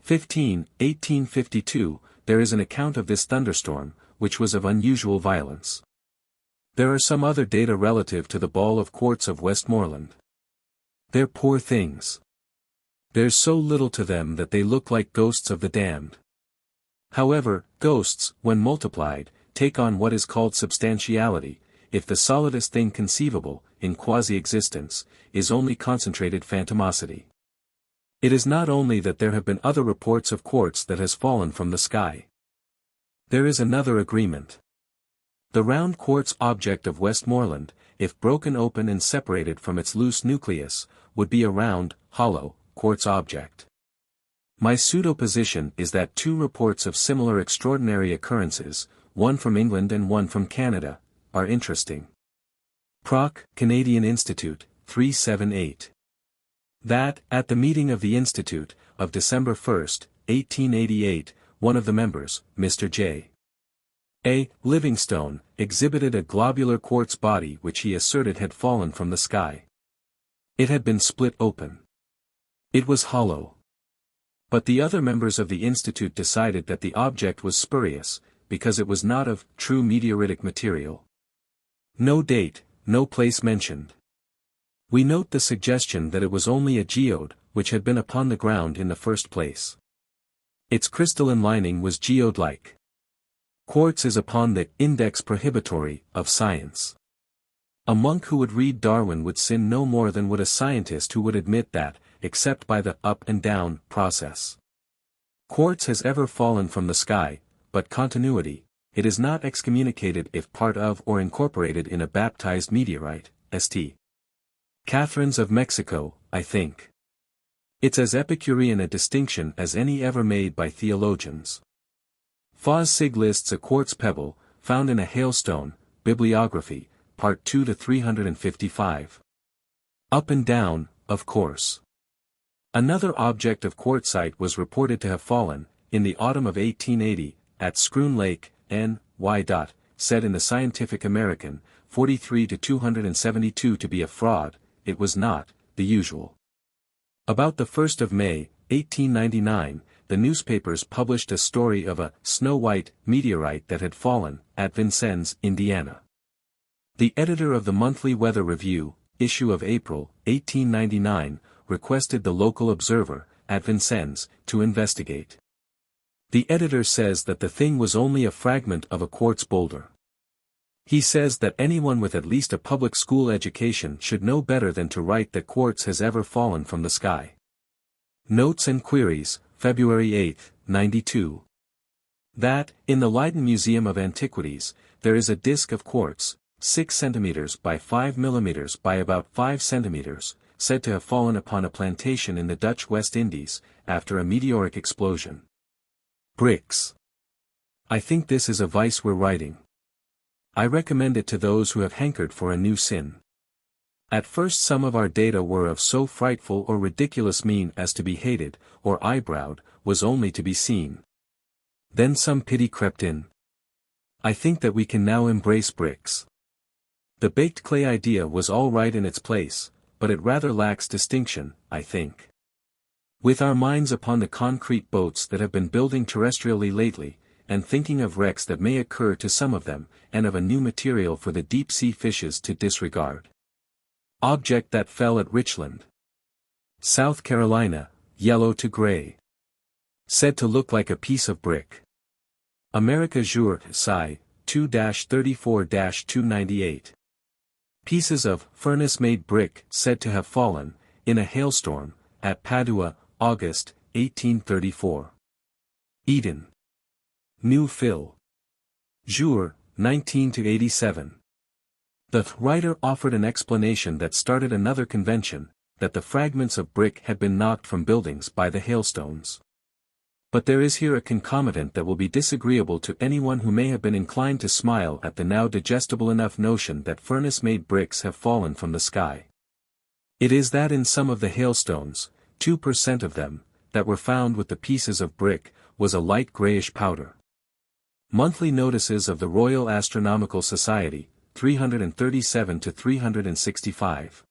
15, 1852, there is an account of this thunderstorm, which was of unusual violence. There are some other data relative to the ball of quartz of Westmoreland. They're poor things. There's so little to them that they look like ghosts of the damned. However, ghosts, when multiplied, take on what is called substantiality. If the solidest thing conceivable, in quasi-existence, is only concentrated phantomosity. It is not only that there have been other reports of quartz that has fallen from the sky. There is another agreement. The round quartz object of Westmoreland, if broken open and separated from its loose nucleus, would be a round, hollow, quartz object. My pseudo-position is that two reports of similar extraordinary occurrences, one from England and one from Canada, are interesting. Proc. Canadian Institute, 378. That, at the meeting of the Institute, of December 1, 1888, one of the members, Mr. J. A. Livingstone, exhibited a globular quartz body which he asserted had fallen from the sky. It had been split open. It was hollow. But the other members of the Institute decided that the object was spurious, because it was not of true meteoritic material. No date, no place mentioned. We note the suggestion that it was only a geode, which had been upon the ground in the first place. Its crystalline lining was geode-like. Quartz is upon the index prohibitory of science. A monk who would read Darwin would sin no more than would a scientist who would admit that, except by the up and down process. Quartz has ever fallen from the sky, but continuity, it is not excommunicated if part of or incorporated in a baptized meteorite, St. Catherine's of Mexico, I think. It's as Epicurean a distinction as any ever made by theologians. Fawcett lists a quartz pebble, found in a hailstone, Bibliography, Part 2 to 355. Up and down, of course. Another object of quartzite was reported to have fallen, in the autumn of 1880, at Scroon Lake, N.Y. Said in the Scientific American, 43 to 272 to be a fraud, it was not, the usual. About the 1st of May, 1899, the newspapers published a story of a snow-white meteorite that had fallen, at Vincennes, Indiana. The editor of the Monthly Weather Review, issue of April, 1899, requested the local observer, at Vincennes, to investigate. The editor says that the thing was only a fragment of a quartz boulder. He says that anyone with at least a public school education should know better than to write that quartz has ever fallen from the sky. Notes and Queries, February 8, 92. That, in the Leiden Museum of Antiquities, there is a disk of quartz, 6 cm by 5 mm by about 5 cm, said to have fallen upon a plantation in the Dutch West Indies, after a meteoric explosion. Bricks. I think this is a vice we're writing. I recommend it to those who have hankered for a new sin. At first some of our data were of so frightful or ridiculous mien as to be hated, or eyebrowed, was only to be seen. Then some pity crept in. I think that we can now embrace bricks. The baked clay idea was all right in its place, but it rather lacks distinction, I think. With our minds upon the concrete boats that have been building terrestrially lately, and thinking of wrecks that may occur to some of them, and of a new material for the deep-sea fishes to disregard. Object that fell at Richland, South Carolina, yellow to gray. Said to look like a piece of brick. America Jour, Sci. 2-34-298. Pieces of furnace-made brick said to have fallen, in a hailstorm, at Padua, August, 1834. Eden. New Phil. Jour, 19-87. The writer offered an explanation that started another convention, that the fragments of brick had been knocked from buildings by the hailstones. But there is here a concomitant that will be disagreeable to anyone who may have been inclined to smile at the now digestible enough notion that furnace-made bricks have fallen from the sky. It is that in some of the hailstones, 2% of them, that were found with the pieces of brick, was a light grayish powder. Monthly Notices of the Royal Astronomical Society, 337-365.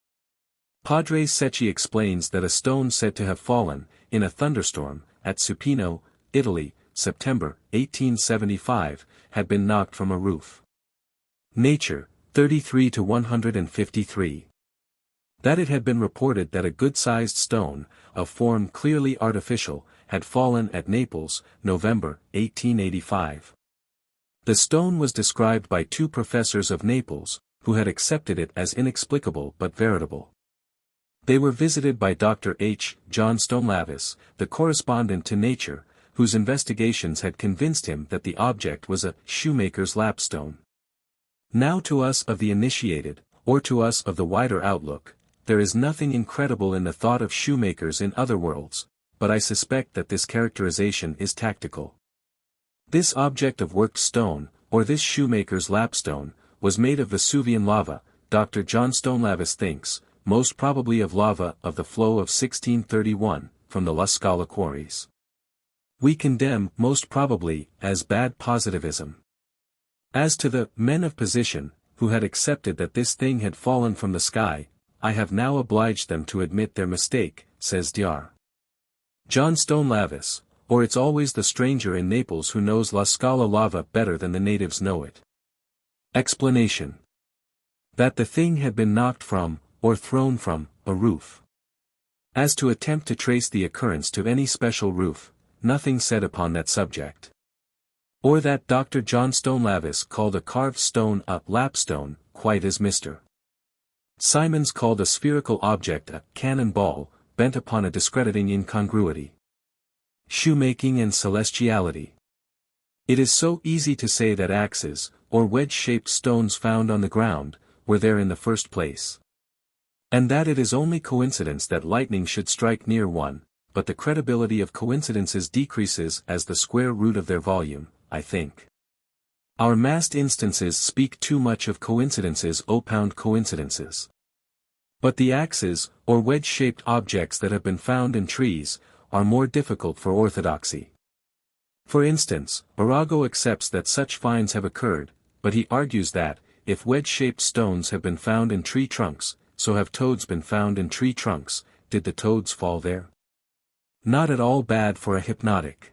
Padre Secchi explains that a stone said to have fallen, in a thunderstorm, at Supino, Italy, September, 1875, had been knocked from a roof. Nature, 33-153. That it had been reported that a good-sized stone, of form clearly artificial, had fallen at Naples, November, 1885. The stone was described by two professors of Naples, who had accepted it as inexplicable but veritable. They were visited by Dr. H. Johnstone Lavis, the correspondent to Nature, whose investigations had convinced him that the object was a shoemaker's lapstone. Now to us of the initiated, or to us of the wider outlook, there is nothing incredible in the thought of shoemakers in other worlds, but I suspect that this characterization is tactical. This object of worked stone, or this shoemaker's lapstone, was made of Vesuvian lava, Dr. Johnstone Lavis thinks, most probably of lava of the flow of 1631, from the La Scala quarries. We condemn, most probably, as bad positivism. As to the men of position, who had accepted that this thing had fallen from the sky, I have now obliged them to admit their mistake, says Dr. Johnstone Lavis, or it's always the stranger in Naples who knows La Scala lava better than the natives know it. Explanation. That the thing had been knocked from, or thrown from, a roof. As to attempt to trace the occurrence to any special roof, nothing said upon that subject. Or that Dr. Johnstone Lavis called a carved stone a lapstone, quite as Mr. Simons called a spherical object a cannon ball, bent upon a discrediting incongruity. Shoemaking and celestiality. It is so easy to say that axes, or wedge-shaped stones found on the ground, were there in the first place. And that it is only coincidence that lightning should strike near one, but the credibility of coincidences decreases as the square root of their volume, I think. Our massed instances speak too much of coincidences opound coincidences. But the axes, or wedge-shaped objects that have been found in trees, are more difficult for orthodoxy. For instance, Arago accepts that such finds have occurred, but he argues that, if wedge-shaped stones have been found in tree trunks, so have toads been found in tree trunks. Did the toads fall there? Not at all bad for a hypnotic.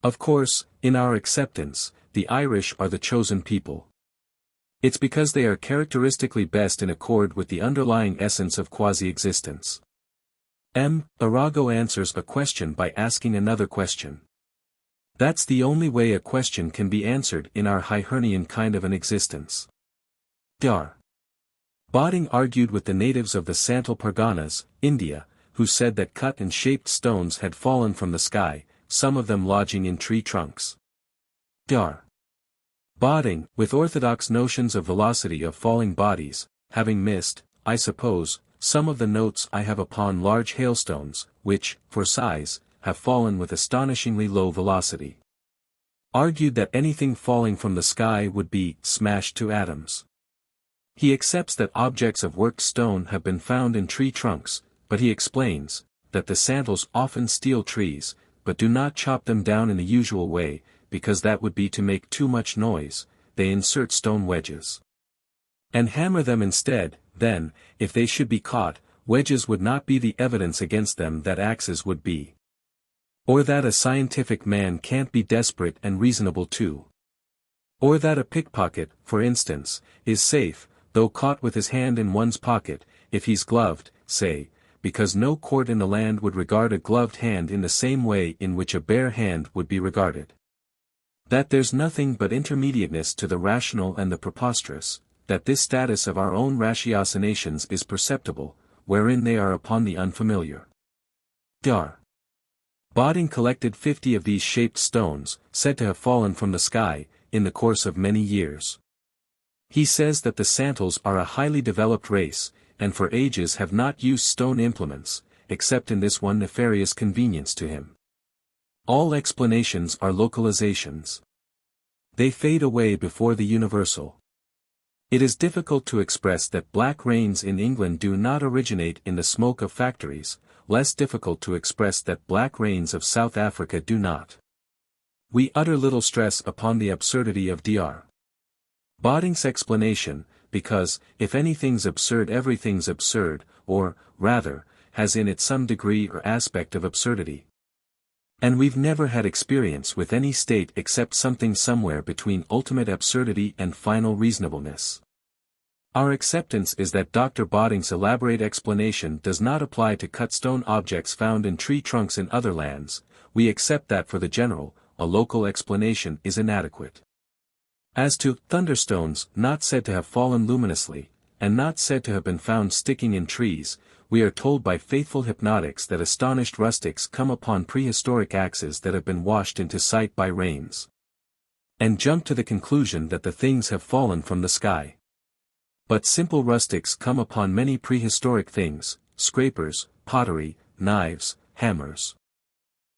Of course, in our acceptance, the Irish are the chosen people. It's because they are characteristically best in accord with the underlying essence of quasi-existence. Arago answers a question by asking another question. That's the only way a question can be answered in our Hibernian kind of an existence. Dr. Botting argued with the natives of the Santal Parganas, India, who said that cut and shaped stones had fallen from the sky, some of them lodging in tree trunks. Dr. Botting, with orthodox notions of velocity of falling bodies, having missed, I suppose, some of the notes I have upon large hailstones, which, for size, have fallen with astonishingly low velocity. Argued that anything falling from the sky would be smashed to atoms. He accepts that objects of worked stone have been found in tree trunks, but he explains, that the Santals often steal trees, but do not chop them down in the usual way, because that would be to make too much noise. They insert stone wedges. And hammer them instead. Then, if they should be caught, wedges would not be the evidence against them that axes would be. Or that a scientific man can't be desperate and reasonable too. Or that a pickpocket, for instance, is safe, though caught with his hand in one's pocket, if he's gloved, say, because no court in the land would regard a gloved hand in the same way in which a bare hand would be regarded. That there's nothing but intermediateness to the rational and the preposterous, that this status of our own ratiocinations is perceptible, wherein they are upon the unfamiliar. Dr. Botting collected 50 of these shaped stones, said to have fallen from the sky, in the course of many years. He says that the Santals are a highly developed race, and for ages have not used stone implements, except in this one nefarious convenience to him. All explanations are localizations. They fade away before the universal. It is difficult to express that black rains in England do not originate in the smoke of factories, less difficult to express that black rains of South Africa do not. We utter little stress upon the absurdity of Dr. Botting's explanation, because, if anything's absurd everything's absurd, or, rather, has in it some degree or aspect of absurdity. And we've never had experience with any state except something somewhere between ultimate absurdity and final reasonableness. Our acceptance is that Dr. Botting's elaborate explanation does not apply to cut stone objects found in tree trunks in other lands. We accept that for the general, a local explanation is inadequate. As to thunderstones not said to have fallen luminously, and not said to have been found sticking in trees, we are told by faithful hypnotics that astonished rustics come upon prehistoric axes that have been washed into sight by rains, and jump to the conclusion that the things have fallen from the sky. But simple rustics come upon many prehistoric things, scrapers, pottery, knives, hammers.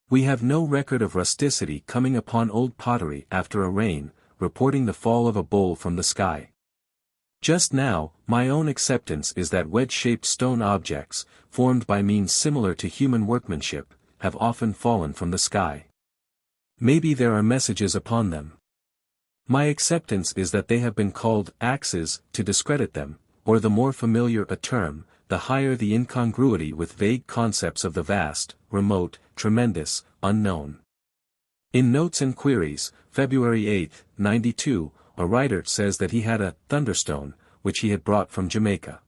We have no record of rusticity coming upon old pottery after a rain, reporting the fall of a bowl from the sky. Just now, my own acceptance is that wedge-shaped stone objects, formed by means similar to human workmanship, have often fallen from the sky. Maybe there are messages upon them. My acceptance is that they have been called axes to discredit them, or the more familiar a term, the higher the incongruity with vague concepts of the vast, remote, tremendous, unknown. In Notes and Queries, February 8, 92, a writer says that he had a thunderstone, which he had brought from Jamaica.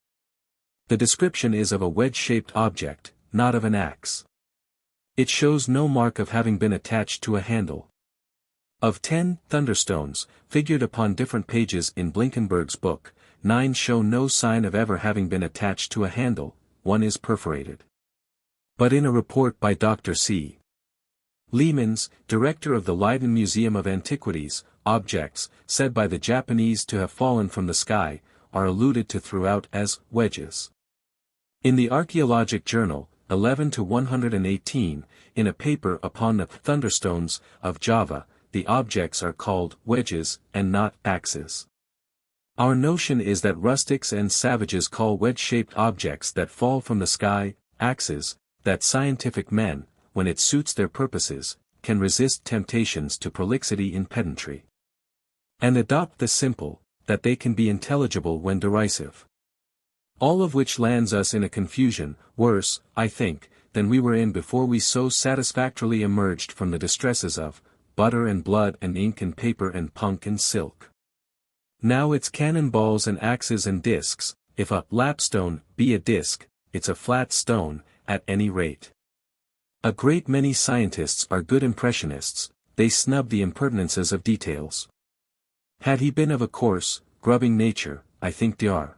The description is of a wedge-shaped object, not of an axe. It shows no mark of having been attached to a handle. Of 10 thunderstones, figured upon different pages in Blinkenberg's book, 9 show no sign of ever having been attached to a handle, 1 is perforated. But in a report by Dr. C. Luminous, director of the Leiden Museum of Antiquities, objects, said by the Japanese to have fallen from the sky, are alluded to throughout as wedges. In the Archaeologic Journal, 11-118, in a paper upon the thunderstones of Java, the objects are called wedges and not axes. Our notion is that rustics and savages call wedge-shaped objects that fall from the sky, axes, that scientific men, when it suits their purposes, can resist temptations to prolixity in pedantry, and adopt the simple, that they can be intelligible when derisive. All of which lands us in a confusion, worse, I think, than we were in before we so satisfactorily emerged from the distresses of butter and blood and ink and paper and punk and silk. Now it's cannonballs and axes and discs. If a lapstone be a disc, it's a flat stone, at any rate. A great many scientists are good impressionists, they snub the impertinences of details. Had he been of a coarse, grubbing nature, I think Dr.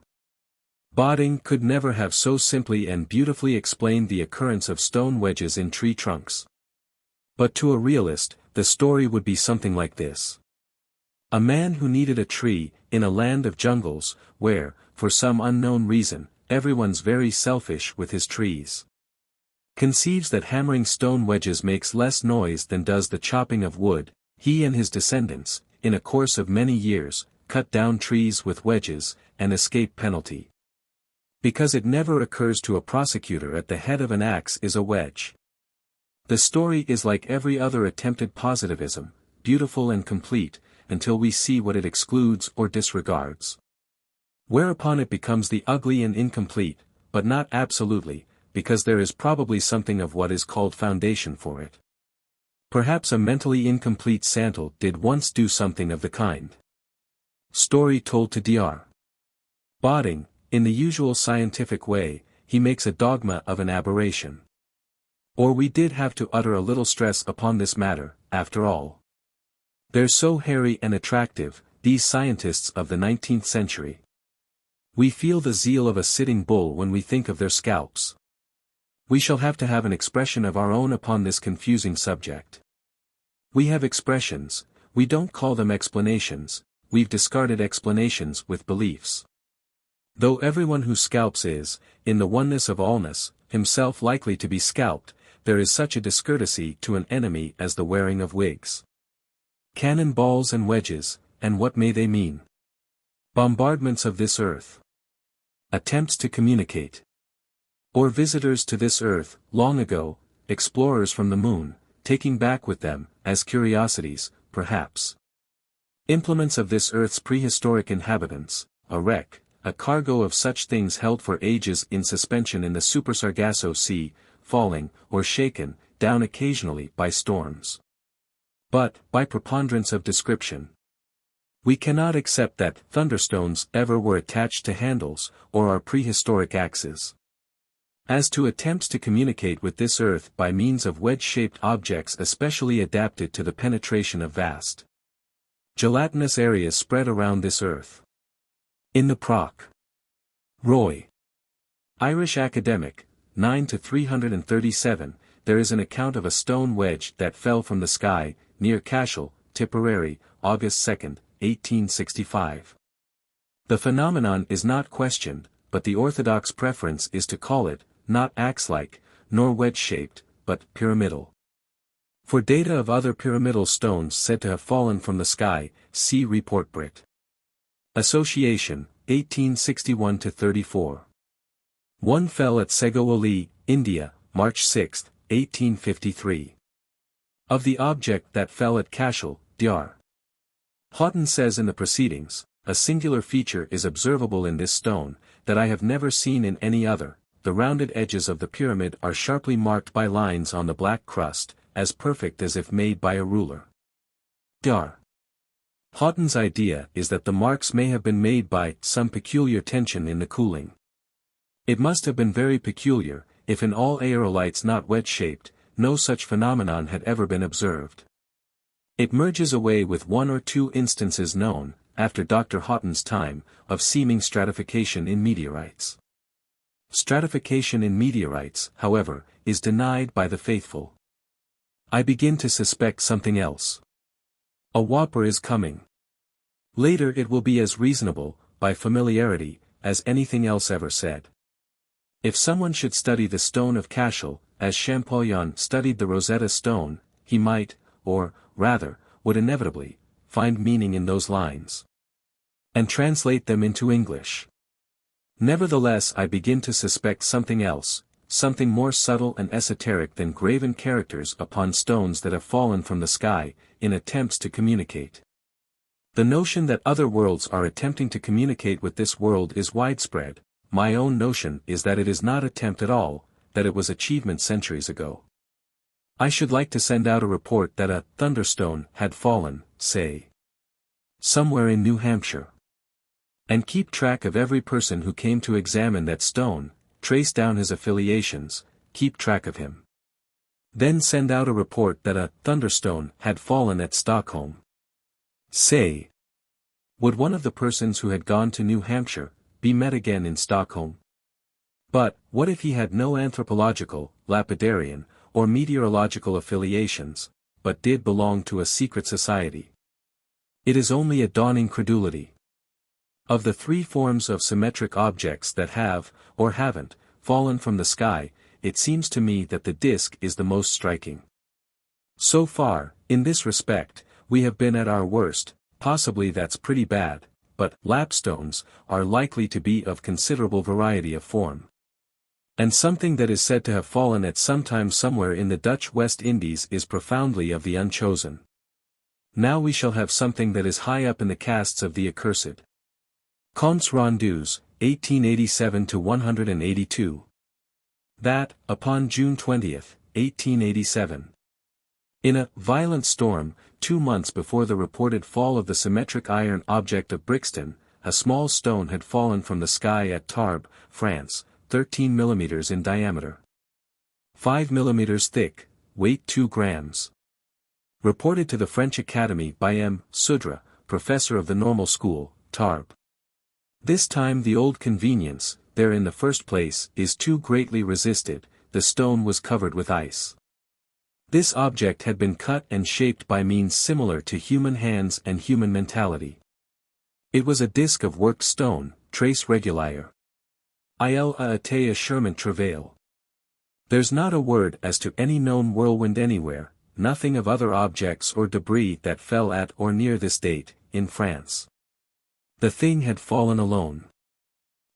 Bodding could never have so simply and beautifully explained the occurrence of stone wedges in tree trunks. But to a realist, the story would be something like this. A man who needed a tree, in a land of jungles, where, for some unknown reason, everyone's very selfish with his trees, conceives that hammering stone wedges makes less noise than does the chopping of wood. He and his descendants, in a course of many years, cut down trees with wedges, and escape penalty. Because it never occurs to a prosecutor at the head of an axe is a wedge. The story is like every other attempted positivism, beautiful and complete, until we see what it excludes or disregards. Whereupon it becomes the ugly and incomplete, but not absolutely, because there is probably something of what is called foundation for it. Perhaps a mentally incomplete Santal did once do something of the kind. Story told to Dr. Bodding, in the usual scientific way, he makes a dogma of an aberration. Or we did have to utter a little stress upon this matter, after all. They're so hairy and attractive, these scientists of the 19th century. We feel the zeal of a sitting bull when we think of their scalps. We shall have to have an expression of our own upon this confusing subject. We have expressions, we don't call them explanations, we've discarded explanations with beliefs. Though everyone who scalps is, in the oneness of allness, himself likely to be scalped, there is such a discourtesy to an enemy as the wearing of wigs. Cannon balls and wedges, and what may they mean? Bombardments of this earth. Attempts to communicate. Or visitors to this earth, long ago, explorers from the moon, taking back with them, as curiosities, perhaps, implements of this earth's prehistoric inhabitants, a wreck, a cargo of such things held for ages in suspension in the Super Sargasso Sea, falling, or shaken, down occasionally by storms. But, by preponderance of description, we cannot accept that thunderstones ever were attached to handles, or are prehistoric axes. As to attempts to communicate with this earth by means of wedge-shaped objects especially adapted to the penetration of vast Gelatinous areas spread around this earth. In the Proc. Roy. Irish Academic, 9 to 337, there is an account of a stone wedge that fell from the sky, near Cashel, Tipperary, August 2, 1865. The phenomenon is not questioned, but the orthodox preference is to call it, not axe-like, nor wedge-shaped, but pyramidal. For data of other pyramidal stones said to have fallen from the sky, see Report Brit. Association, 1861-34. One fell at Segowoli, India, March 6, 1853. Of the object that fell at Cashel, Dr. Houghton says in the proceedings, a singular feature is observable in this stone, that I have never seen in any other. The rounded edges of the pyramid are sharply marked by lines on the black crust, as perfect as if made by a ruler. Dr. Houghton's idea is that the marks may have been made by some peculiar tension in the cooling. It must have been very peculiar, if in all aerolites not wedge-shaped, no such phenomenon had ever been observed. It merges away with one or two instances known, after Dr. Houghton's time, of seeming stratification in meteorites. Stratification in meteorites, however, is denied by the faithful. I begin to suspect something else. A whopper is coming. Later it will be as reasonable, by familiarity, as anything else ever said. If someone should study the stone of Cashel, as Champollion studied the Rosetta Stone, he might, or, rather, would inevitably, find meaning in those lines. And translate them into English. Nevertheless I begin to suspect something else, something more subtle and esoteric than graven characters upon stones that have fallen from the sky, in attempts to communicate. The notion that other worlds are attempting to communicate with this world is widespread. My own notion is that it is not attempt at all, that it was achievement centuries ago. I should like to send out a report that a thunderstone had fallen, say, somewhere in New Hampshire. And keep track of every person who came to examine that stone, trace down his affiliations, keep track of him. Then send out a report that a thunderstone had fallen at Stockholm. Say, would one of the persons who had gone to New Hampshire be met again in Stockholm? But, what if he had no anthropological, lapidarian, or meteorological affiliations, but did belong to a secret society? It is only a dawning credulity. Of the three forms of symmetric objects that have, or haven't, fallen from the sky, it seems to me that the disk is the most striking. So far, in this respect, we have been at our worst, possibly that's pretty bad, but lapstones are likely to be of considerable variety of form. And something that is said to have fallen at some time somewhere in the Dutch West Indies is profoundly of the unchosen. Now we shall have something that is high up in the castes of the accursed. Comptes Rendus, 1887-182. That, upon June 20, 1887. In a violent storm, 2 months before the reported fall of the symmetric iron object of Brixton, a small stone had fallen from the sky at Tarbes, France, 13 mm in diameter. 5 mm thick, weight 2 grams. Reported to the French Academy by M. Sudra, professor of the Normal School, Tarbes. This time the old convenience, there in the first place, is too greatly resisted, the stone was covered with ice. This object had been cut and shaped by means similar to human hands and human mentality. It was a disk of worked stone, trace regulaire. Il a été assurement travail. There's not a word as to any known whirlwind anywhere, nothing of other objects or debris that fell at or near this date, in France. The thing had fallen alone.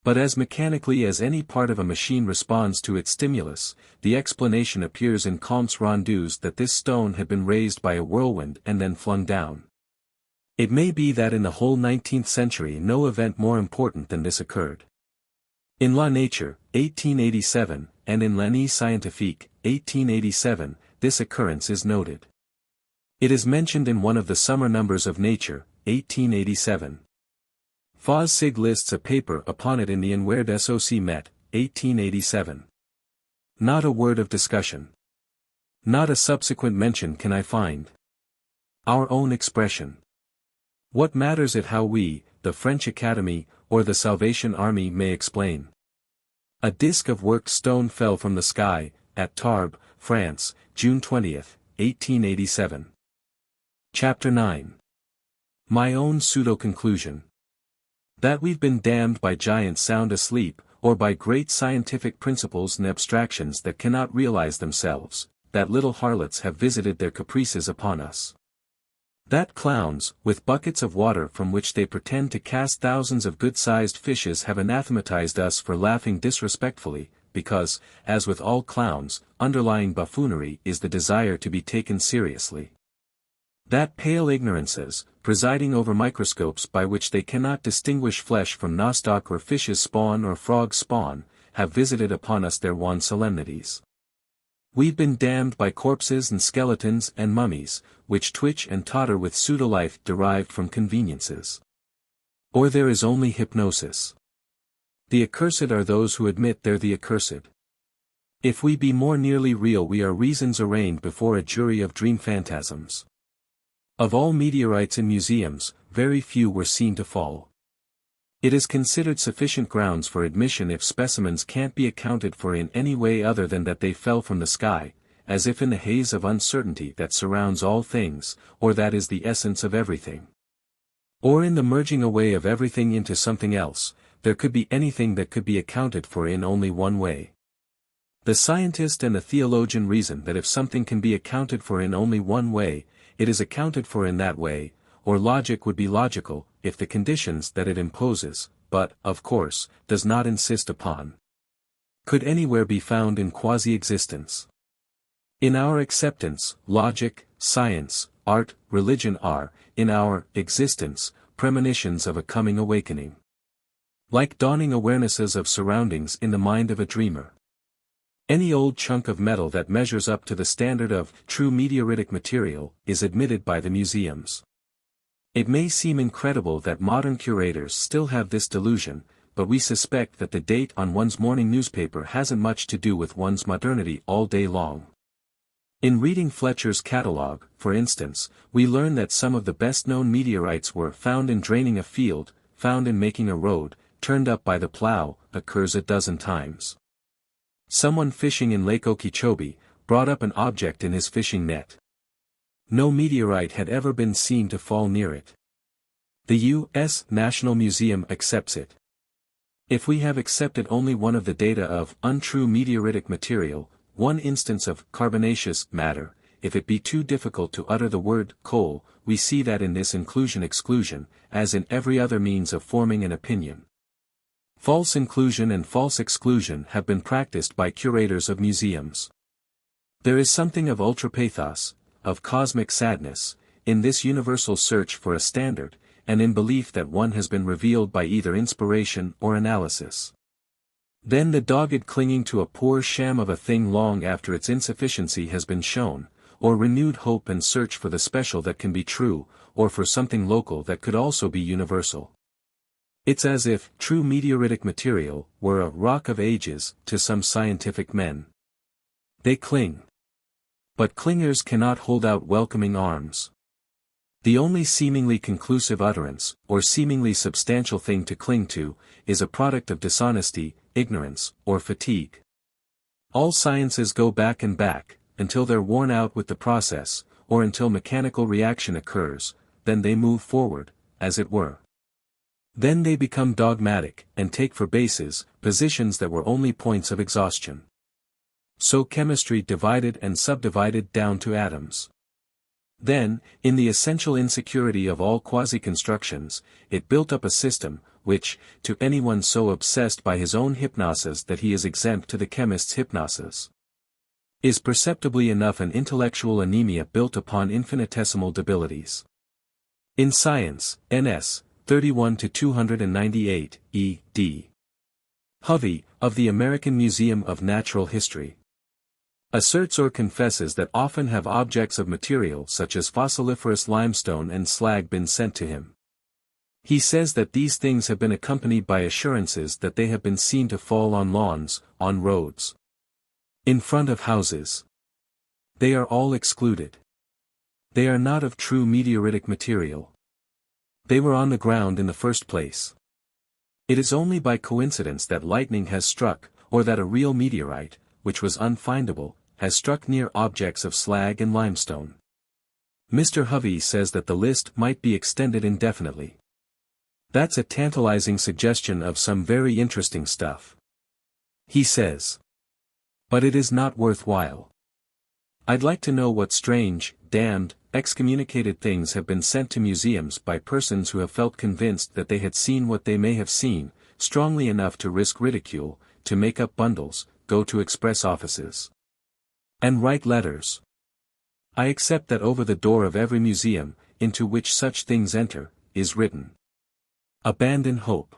But as mechanically as any part of a machine responds to its stimulus, the explanation appears in Comptes Rendus that this stone had been raised by a whirlwind and then flung down. It may be that in the whole 19th century no event more important than this occurred. In La Nature, 1887, and in L'Année Scientifique, 1887, this occurrence is noted. It is mentioned in one of the summer numbers of Nature, 1887. Faussig lists a paper upon it in the Enwerd Soc Met, 1887. Not a word of discussion. Not a subsequent mention can I find. Our own expression. What matters it how we, the French Academy, or the Salvation Army may explain? A disk of worked stone fell from the sky, at Tarbes, France, June 20, 1887. Chapter 9. My own pseudo-conclusion. That we've been damned by giants sound asleep, or by great scientific principles and abstractions that cannot realize themselves, that little harlots have visited their caprices upon us. That clowns, with buckets of water from which they pretend to cast thousands of good-sized fishes have anathematized us for laughing disrespectfully, because, as with all clowns, underlying buffoonery is the desire to be taken seriously. That pale ignorances, presiding over microscopes by which they cannot distinguish flesh from nostoc or fish's spawn or frog's spawn, have visited upon us their wan solemnities. We've been damned by corpses and skeletons and mummies, which twitch and totter with pseudo-life derived from conveniences. Or there is only hypnosis. The accursed are those who admit they're the accursed. If we be more nearly real, we are reasons arraigned before a jury of dream phantasms. Of all meteorites in museums, very few were seen to fall. It is considered sufficient grounds for admission if specimens can't be accounted for in any way other than that they fell from the sky, as if in the haze of uncertainty that surrounds all things, or that is the essence of everything. Or in the merging away of everything into something else, there could be anything that could be accounted for in only one way. The scientist and the theologian reason that if something can be accounted for in only one way, it is accounted for in that way, or logic would be logical, if the conditions that it imposes, but, of course, does not insist upon, could anywhere be found in quasi-existence. In our acceptance, logic, science, art, religion are, in our existence, premonitions of a coming awakening. Like dawning awarenesses of surroundings in the mind of a dreamer. Any old chunk of metal that measures up to the standard of true meteoritic material is admitted by the museums. It may seem incredible that modern curators still have this delusion, but we suspect that the date on one's morning newspaper hasn't much to do with one's modernity all day long. In reading Fletcher's catalogue, for instance, we learn that some of the best-known meteorites were found in draining a field, found in making a road, turned up by the plow, occurs a dozen times. Someone fishing in Lake Okeechobee, brought up an object in his fishing net. No meteorite had ever been seen to fall near it. The U.S. National Museum accepts it. If we have accepted only one of the data of untrue meteoritic material, one instance of carbonaceous matter, if it be too difficult to utter the word coal, we see that in this inclusion-exclusion, as in every other means of forming an opinion. False inclusion and false exclusion have been practiced by curators of museums. There is something of ultrapathos, of cosmic sadness, in this universal search for a standard, and in belief that one has been revealed by either inspiration or analysis. Then the dogged clinging to a poor sham of a thing long after its insufficiency has been shown, or renewed hope and search for the special that can be true, or for something local that could also be universal. It's as if true meteoritic material were a rock of ages to some scientific men. They cling. But clingers cannot hold out welcoming arms. The only seemingly conclusive utterance, or seemingly substantial thing to cling to, is a product of dishonesty, ignorance, or fatigue. All sciences go back and back, until they're worn out with the process, or until mechanical reaction occurs, then they move forward, as it were. Then they become dogmatic, and take for bases, positions that were only points of exhaustion. So chemistry divided and subdivided down to atoms. Then, in the essential insecurity of all quasi-constructions, it built up a system, which, to anyone so obsessed by his own hypnosis that he is exempt to the chemist's hypnosis, is perceptibly enough an intellectual anemia built upon infinitesimal debilities. In Science, N.S. 31-298, ed. Hovey, of the American Museum of Natural History, asserts or confesses that often have objects of material such as fossiliferous limestone and slag been sent to him. He says that these things have been accompanied by assurances that they have been seen to fall on lawns, on roads, in front of houses. They are all excluded. They are not of true meteoritic material. They were on the ground in the first place. It is only by coincidence that lightning has struck, or that a real meteorite, which was unfindable, has struck near objects of slag and limestone. Mr. Hovey says that the list might be extended indefinitely. That's a tantalizing suggestion of some very interesting stuff. He says. But it is not worthwhile. I'd like to know what strange, damned, excommunicated things have been sent to museums by persons who have felt convinced that they had seen what they may have seen, strongly enough to risk ridicule, to make up bundles, go to express offices, and write letters. I accept that over the door of every museum, into which such things enter, is written, "Abandon hope."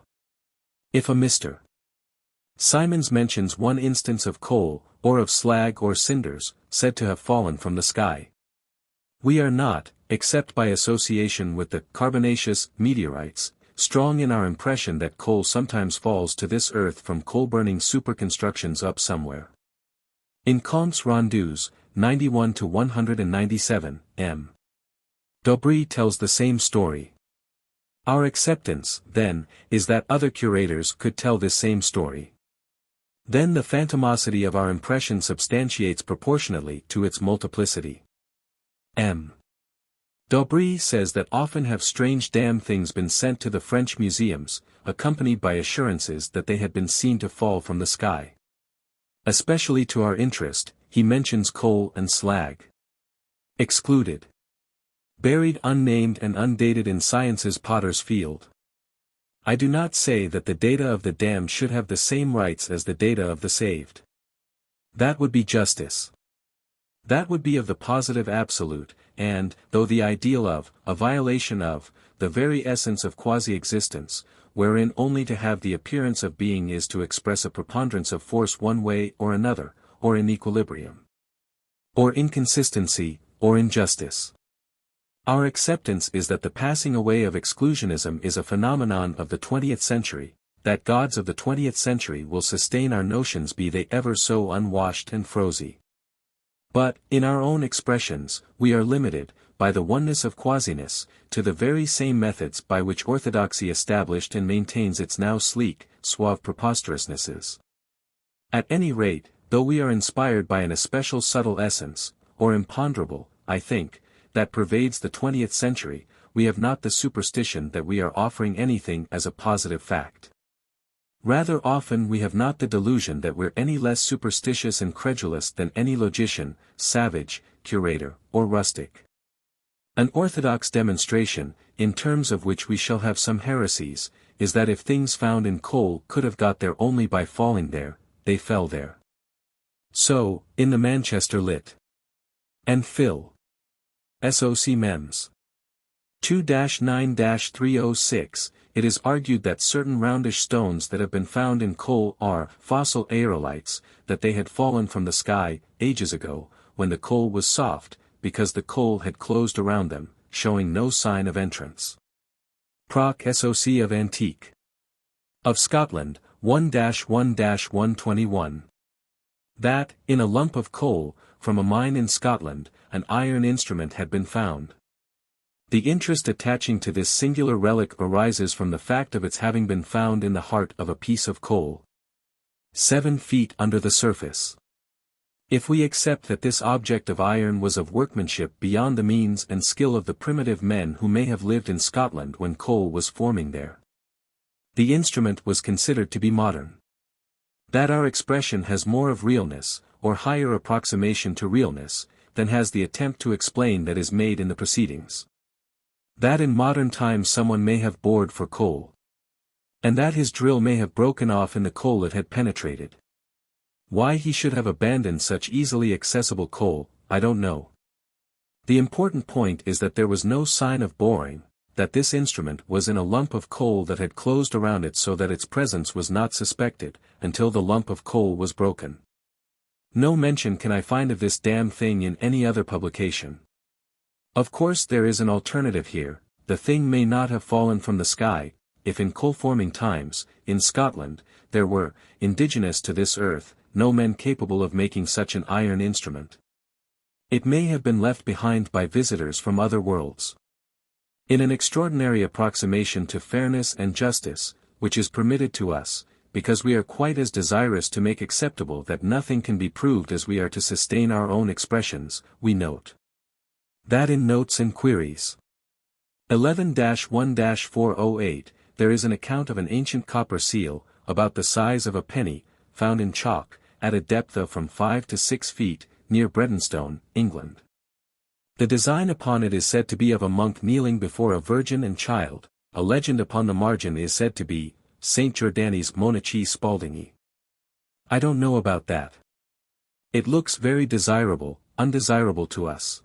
If a Mr. Simons mentions one instance of coal, or of slag or cinders, said to have fallen from the sky, we are not, except by association with the carbonaceous meteorites, strong in our impression that coal sometimes falls to this earth from coal-burning superconstructions up somewhere. In Comptes Rendus, 91 to 197, M. Daubry tells the same story. Our acceptance, then, is that other curators could tell this same story. Then the phantomosity of our impression substantiates proportionately to its multiplicity. M. Daubry says that often have strange damn things been sent to the French museums, accompanied by assurances that they had been seen to fall from the sky. Especially to our interest, he mentions coal and slag. Excluded. Buried unnamed and undated in science's potter's field. I do not say that the data of the damned should have the same rights as the data of the saved. That would be justice. That would be of the positive absolute, and, though the ideal of, a violation of, the very essence of quasi-existence, wherein only to have the appearance of being is to express a preponderance of force one way or another, or in equilibrium, or inconsistency, or injustice. Our acceptance is that the passing away of exclusionism is a phenomenon of the 20th century, that gods of the 20th century will sustain our notions be they ever so unwashed and frosy. But, in our own expressions, we are limited, by the oneness of quasiness, to the very same methods by which orthodoxy established and maintains its now sleek, suave preposterousnesses. At any rate, though we are inspired by an especial subtle essence, or imponderable, I think, that pervades the 20th century, we have not the superstition that we are offering anything as a positive fact. Rather often we have not the delusion that we're any less superstitious and credulous than any logician, savage, curator, or rustic. An orthodox demonstration, in terms of which we shall have some heresies, is that if things found in coal could have got there only by falling there, they fell there. So, in the Manchester Lit. And Phil. SOC Mems. 2-9-306, it is argued that certain roundish stones that have been found in coal are fossil aerolites, that they had fallen from the sky, ages ago, when the coal was soft, because the coal had closed around them, showing no sign of entrance. Proc SOC of Antique. Of Scotland, 1-1-121. That, in a lump of coal, from a mine in Scotland, an iron instrument had been found. The interest attaching to this singular relic arises from the fact of its having been found in the heart of a piece of coal, 7 feet under the surface. If we accept that this object of iron was of workmanship beyond the means and skill of the primitive men who may have lived in Scotland when coal was forming there, the instrument was considered to be modern. That our expression has more of realness, or higher approximation to realness, than has the attempt to explain that is made in the proceedings. That in modern times someone may have bored for coal, and that his drill may have broken off in the coal it had penetrated. Why he should have abandoned such easily accessible coal, I don't know. The important point is that there was no sign of boring, that this instrument was in a lump of coal that had closed around it so that its presence was not suspected, until the lump of coal was broken. No mention can I find of this damn thing in any other publication. Of course there is an alternative here, the thing may not have fallen from the sky, if in coal-forming times, in Scotland, there were, indigenous to this earth, no men capable of making such an iron instrument. It may have been left behind by visitors from other worlds. In an extraordinary approximation to fairness and justice, which is permitted to us, because we are quite as desirous to make acceptable that nothing can be proved as we are to sustain our own expressions, we note that in Notes and Queries 11-1-408, there is an account of an ancient copper seal, about the size of a penny, found in chalk, at a depth of from 5 to 6 feet, near Bredenstone, England. The design upon it is said to be of a monk kneeling before a virgin and child. A legend upon the margin is said to be, Saint Giordani's Monaci Spaldingi. I don't know about that. It looks very desirable, undesirable to us.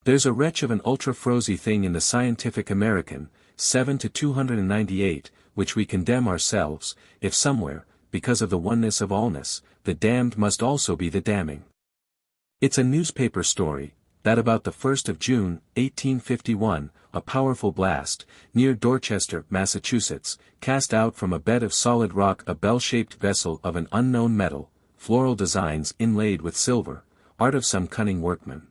There's a wretch of an ultra-frosy thing in the Scientific American, 7-298, which we condemn ourselves, if somewhere, because of the oneness of allness, the damned must also be the damning. It's a newspaper story, that about the 1st of June, 1851, a powerful blast, near Dorchester, Massachusetts, cast out from a bed of solid rock a bell-shaped vessel of an unknown metal, floral designs inlaid with silver, art of some cunning workman.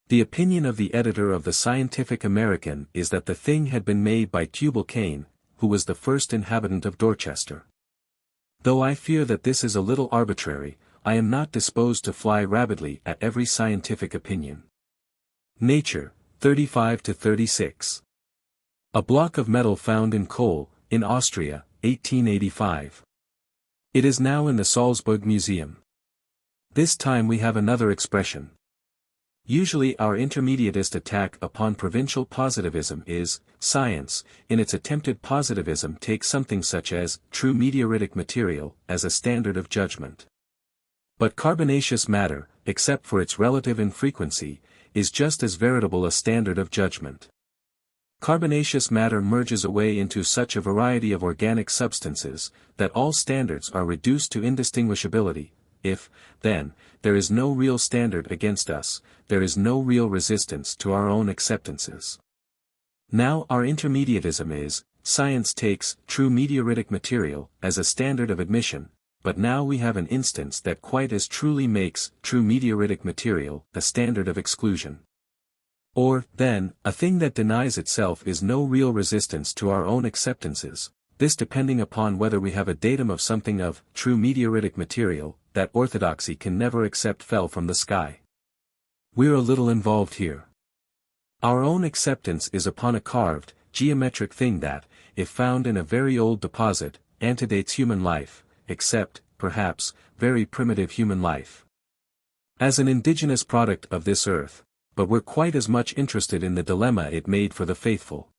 The opinion of the editor of the Scientific American is that the thing had been made by Tubal Cain, who was the first inhabitant of Dorchester. Though I fear that this is a little arbitrary, I am not disposed to fly rabidly at every scientific opinion. Nature, 35-36. A block of metal found in Kohl, in Austria, 1885. It is now in the Salzburg Museum. This time we have another expression. Usually our intermediatist attack upon provincial positivism is, science, in its attempted positivism takes something such as, true meteoritic material, as a standard of judgment. But carbonaceous matter, except for its relative infrequency, is just as veritable a standard of judgment. Carbonaceous matter merges away into such a variety of organic substances, that all standards are reduced to indistinguishability. If, then, there is no real standard against us, there is no real resistance to our own acceptances. Now our intermediatism is, science takes true meteoritic material as a standard of admission, but now we have an instance that quite as truly makes true meteoritic material a standard of exclusion. Or, then, a thing that denies itself is no real resistance to our own acceptances, this depending upon whether we have a datum of something of true meteoritic material that orthodoxy can never accept fell from the sky. We're a little involved here. Our own acceptance is upon a carved, geometric thing that, if found in a very old deposit, antedates human life, except, perhaps, very primitive human life. As an indigenous product of this earth, but we're quite as much interested in the dilemma it made for the faithful.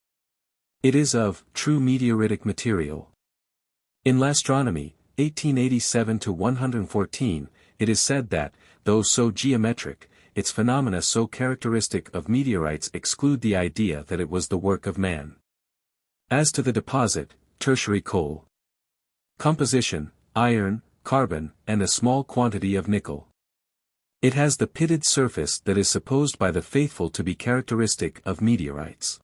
It is of true meteoritic material. In L'Astronomie, 1887-114, it is said that, though so geometric, its phenomena so characteristic of meteorites exclude the idea that it was the work of man. As to the deposit, tertiary coal. Composition, iron, carbon, and a small quantity of nickel. It has the pitted surface that is supposed by the faithful to be characteristic of meteorites.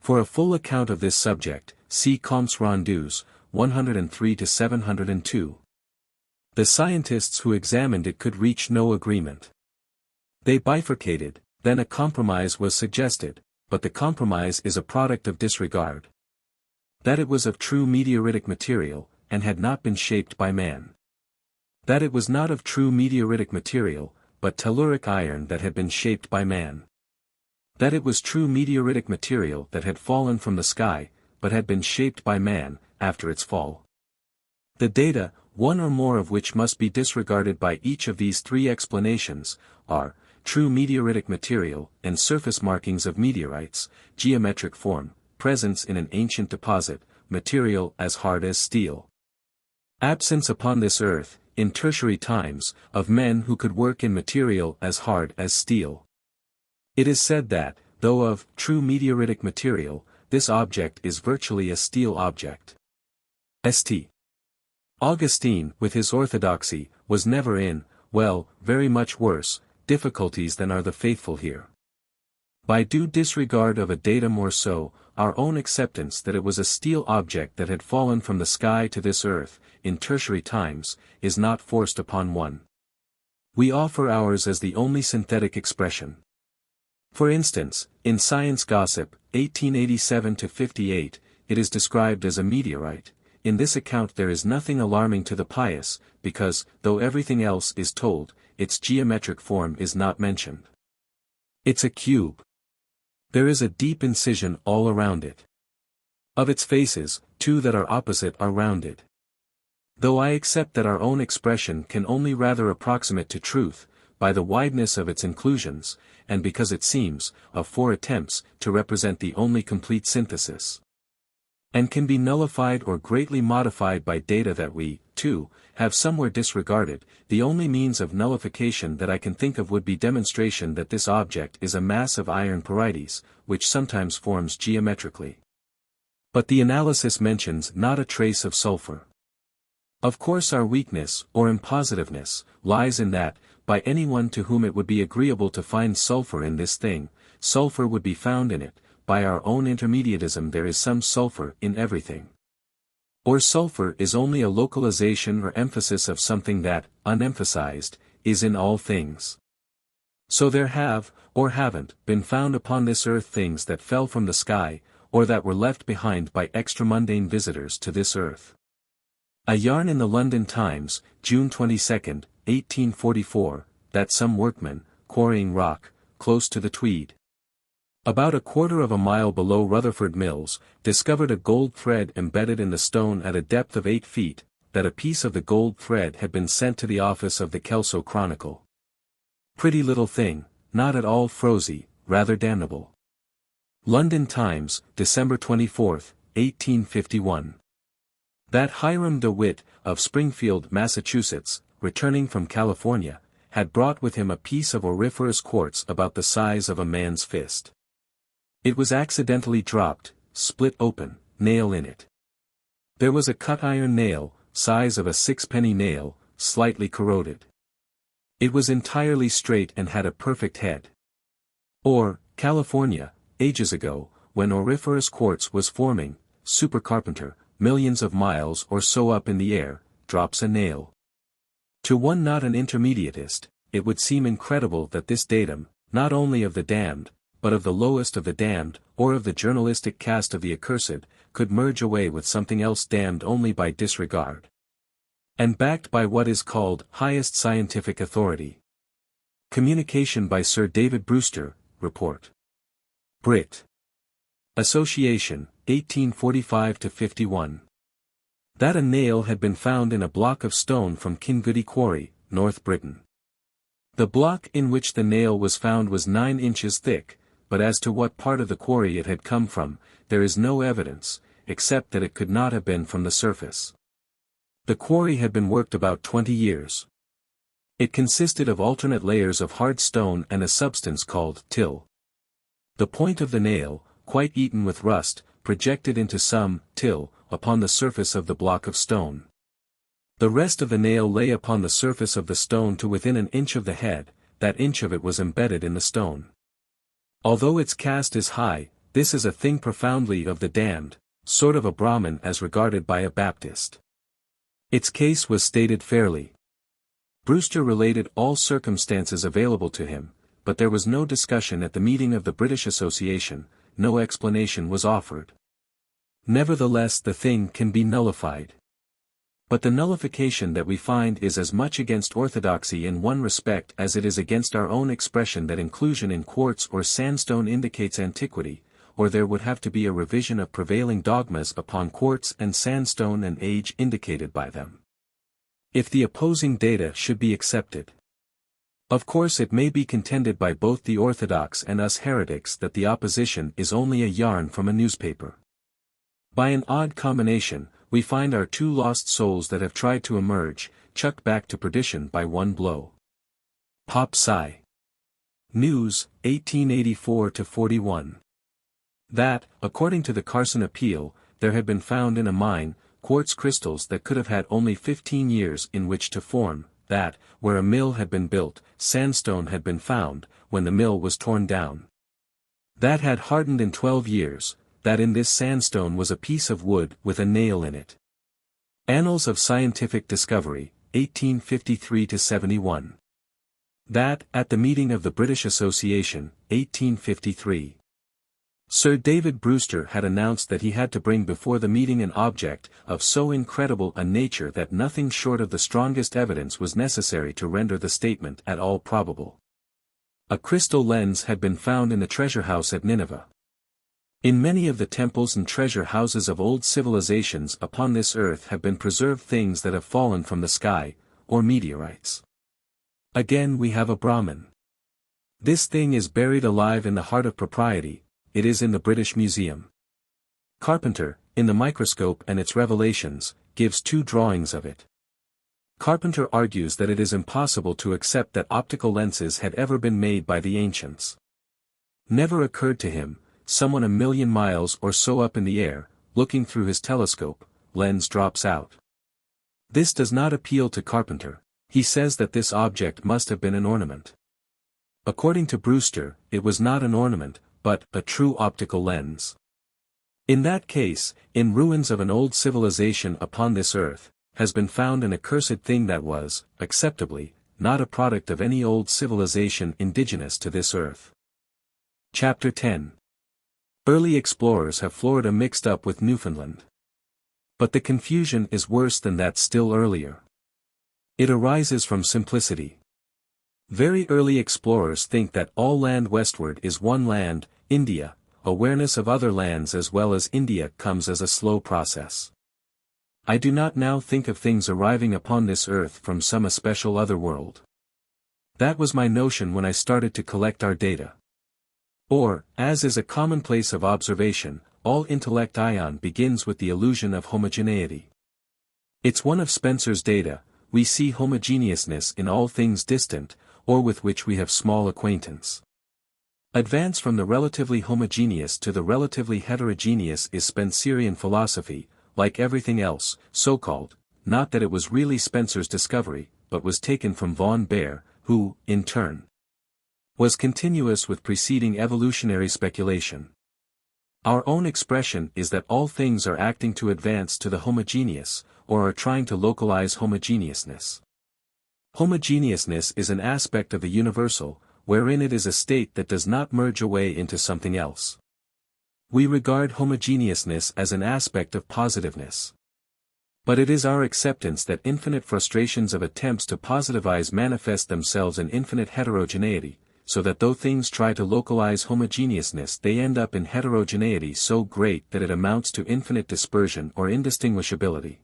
For a full account of this subject, see Comptes Rendus, 103-702. The scientists who examined it could reach no agreement. They bifurcated, then a compromise was suggested, but the compromise is a product of disregard. That it was of true meteoritic material, and had not been shaped by man. That it was not of true meteoritic material, but telluric iron that had been shaped by man. That it was true meteoritic material that had fallen from the sky, but had been shaped by man, after its fall. The data, one or more of which must be disregarded by each of these three explanations, are, true meteoritic material, and surface markings of meteorites, geometric form, presence in an ancient deposit, material as hard as steel. Absence upon this earth, in tertiary times, of men who could work in material as hard as steel. It is said that, though of true meteoritic material, this object is virtually a steel object. St. Augustine, with his orthodoxy, was never in, well, very much worse, difficulties than are the faithful here. By due disregard of a datum or so, our own acceptance that it was a steel object that had fallen from the sky to this earth, in tertiary times, is not forced upon one. We offer ours as the only synthetic expression. For instance, in Science Gossip, 1887-58, it is described as a meteorite. In this account there is nothing alarming to the pious, because, though everything else is told, its geometric form is not mentioned. It's a cube. There is a deep incision all around it. Of its faces, two that are opposite are rounded. Though I accept that our own expression can only rather approximate to truth, by the wideness of its inclusions, and because it seems, of 4 attempts, to represent the only complete synthesis, and can be nullified or greatly modified by data that we, too, have somewhere disregarded, the only means of nullification that I can think of would be demonstration that this object is a mass of iron pyrites, which sometimes forms geometrically. But the analysis mentions not a trace of sulfur. Of course our weakness, or impositiveness, lies in that, by anyone to whom it would be agreeable to find sulfur in this thing, sulfur would be found in it. By our own intermediatism there is some sulfur in everything. Or sulfur is only a localization or emphasis of something that, unemphasized, is in all things. So there have, or haven't, been found upon this earth things that fell from the sky, or that were left behind by extramundane visitors to this earth. A yarn in the London Times, June 22, 1844, that some workmen, quarrying rock, close to the Tweed, about a quarter of a mile below Rutherford Mills, discovered a gold thread embedded in the stone at a depth of 8 feet, that a piece of the gold thread had been sent to the office of the Kelso Chronicle. Pretty little thing, not at all frosy, rather damnable. London Times, December 24, 1851. That Hiram DeWitt, of Springfield, Massachusetts, returning from California, had brought with him a piece of auriferous quartz about the size of a man's fist. It was accidentally dropped, split open, nail in it. There was a cut iron nail, size of a 6-penny nail, slightly corroded. It was entirely straight and had a perfect head. Or, California, ages ago, when auriferous quartz was forming, super carpenter, millions of miles or so up in the air, drops a nail. To one not an intermediatist, it would seem incredible that this datum, not only of the damned, but of the lowest of the damned, or of the journalistic caste of the accursed, could merge away with something else damned only by disregard, and backed by what is called highest scientific authority. Communication by Sir David Brewster, Report. Brit. Association, 1845-51. That a nail had been found in a block of stone from Kingoody Quarry, North Britain. The block in which the nail was found was 9 inches thick, but as to what part of the quarry it had come from, there is no evidence, except that it could not have been from the surface. The quarry had been worked about 20 years. It consisted of alternate layers of hard stone and a substance called till. The point of the nail, quite eaten with rust, projected into some till upon the surface of the block of stone. The rest of the nail lay upon the surface of the stone to within an inch of the head, that inch of it was embedded in the stone. Although its cast is high, this is a thing profoundly of the damned, sort of a Brahmin as regarded by a Baptist. Its case was stated fairly. Brewster related all circumstances available to him, but there was no discussion at the meeting of the British Association, no explanation was offered. Nevertheless the thing can be nullified. But the nullification that we find is as much against orthodoxy in one respect as it is against our own expression that inclusion in quartz or sandstone indicates antiquity, or there would have to be a revision of prevailing dogmas upon quartz and sandstone and age indicated by them, if the opposing data should be accepted. Of course it may be contended by both the orthodox and us heretics that the opposition is only a yarn from a newspaper. By an odd combination, we find our 2 lost souls that have tried to emerge, chucked back to perdition by one blow. Pop Sci. News, 1884-41. That, according to the Carson Appeal, there had been found in a mine, quartz crystals that could have had only 15 years in which to form, that, where a mill had been built, sandstone had been found, when the mill was torn down. That had hardened in 12 years, that in this sandstone was a piece of wood with a nail in it. Annals of Scientific Discovery, 1853-71. That, at the meeting of the British Association, 1853. Sir David Brewster had announced that he had to bring before the meeting an object of so incredible a nature that nothing short of the strongest evidence was necessary to render the statement at all probable. A crystal lens had been found in the treasure house at Nineveh. In many of the temples and treasure houses of old civilizations upon this earth have been preserved things that have fallen from the sky, or meteorites. Again we have a Brahmin. This thing is buried alive in the heart of propriety. It is in the British Museum. Carpenter, in the microscope and its revelations, gives 2 drawings of it. Carpenter argues that it is impossible to accept that optical lenses had ever been made by the ancients. Never occurred to him, someone 1,000,000 miles or so up in the air, looking through his telescope, lens drops out. This does not appeal to Carpenter. He says that this object must have been an ornament. According to Brewster, it was not an ornament, but a true optical lens. In that case, in ruins of an old civilization upon this earth, has been found an accursed thing that was, acceptably, not a product of any old civilization indigenous to this earth. Chapter 10. Early explorers have Florida mixed up with Newfoundland. But the confusion is worse than that still earlier. It arises from simplicity. Very early explorers think that all land westward is one land, India. Awareness of other lands as well as India comes as a slow process. I do not now think of things arriving upon this earth from some especial other world. That was my notion when I started to collect our data. Or, as is a commonplace of observation, all intellect ion begins with the illusion of homogeneity. It's one of Spencer's data. We see homogeneousness in all things distant, or with which we have small acquaintance. Advance from the relatively homogeneous to the relatively heterogeneous is Spencerian philosophy, like everything else, so-called, not that it was really Spencer's discovery, but was taken from Von Baer, who, in turn, was continuous with preceding evolutionary speculation. Our own expression is that all things are acting to advance to the homogeneous, or are trying to localize homogeneousness. Homogeneousness is an aspect of the universal, wherein it is a state that does not merge away into something else. We regard homogeneousness as an aspect of positiveness. But it is our acceptance that infinite frustrations of attempts to positivize manifest themselves in infinite heterogeneity, so that though things try to localize homogeneousness they end up in heterogeneity so great that it amounts to infinite dispersion or indistinguishability.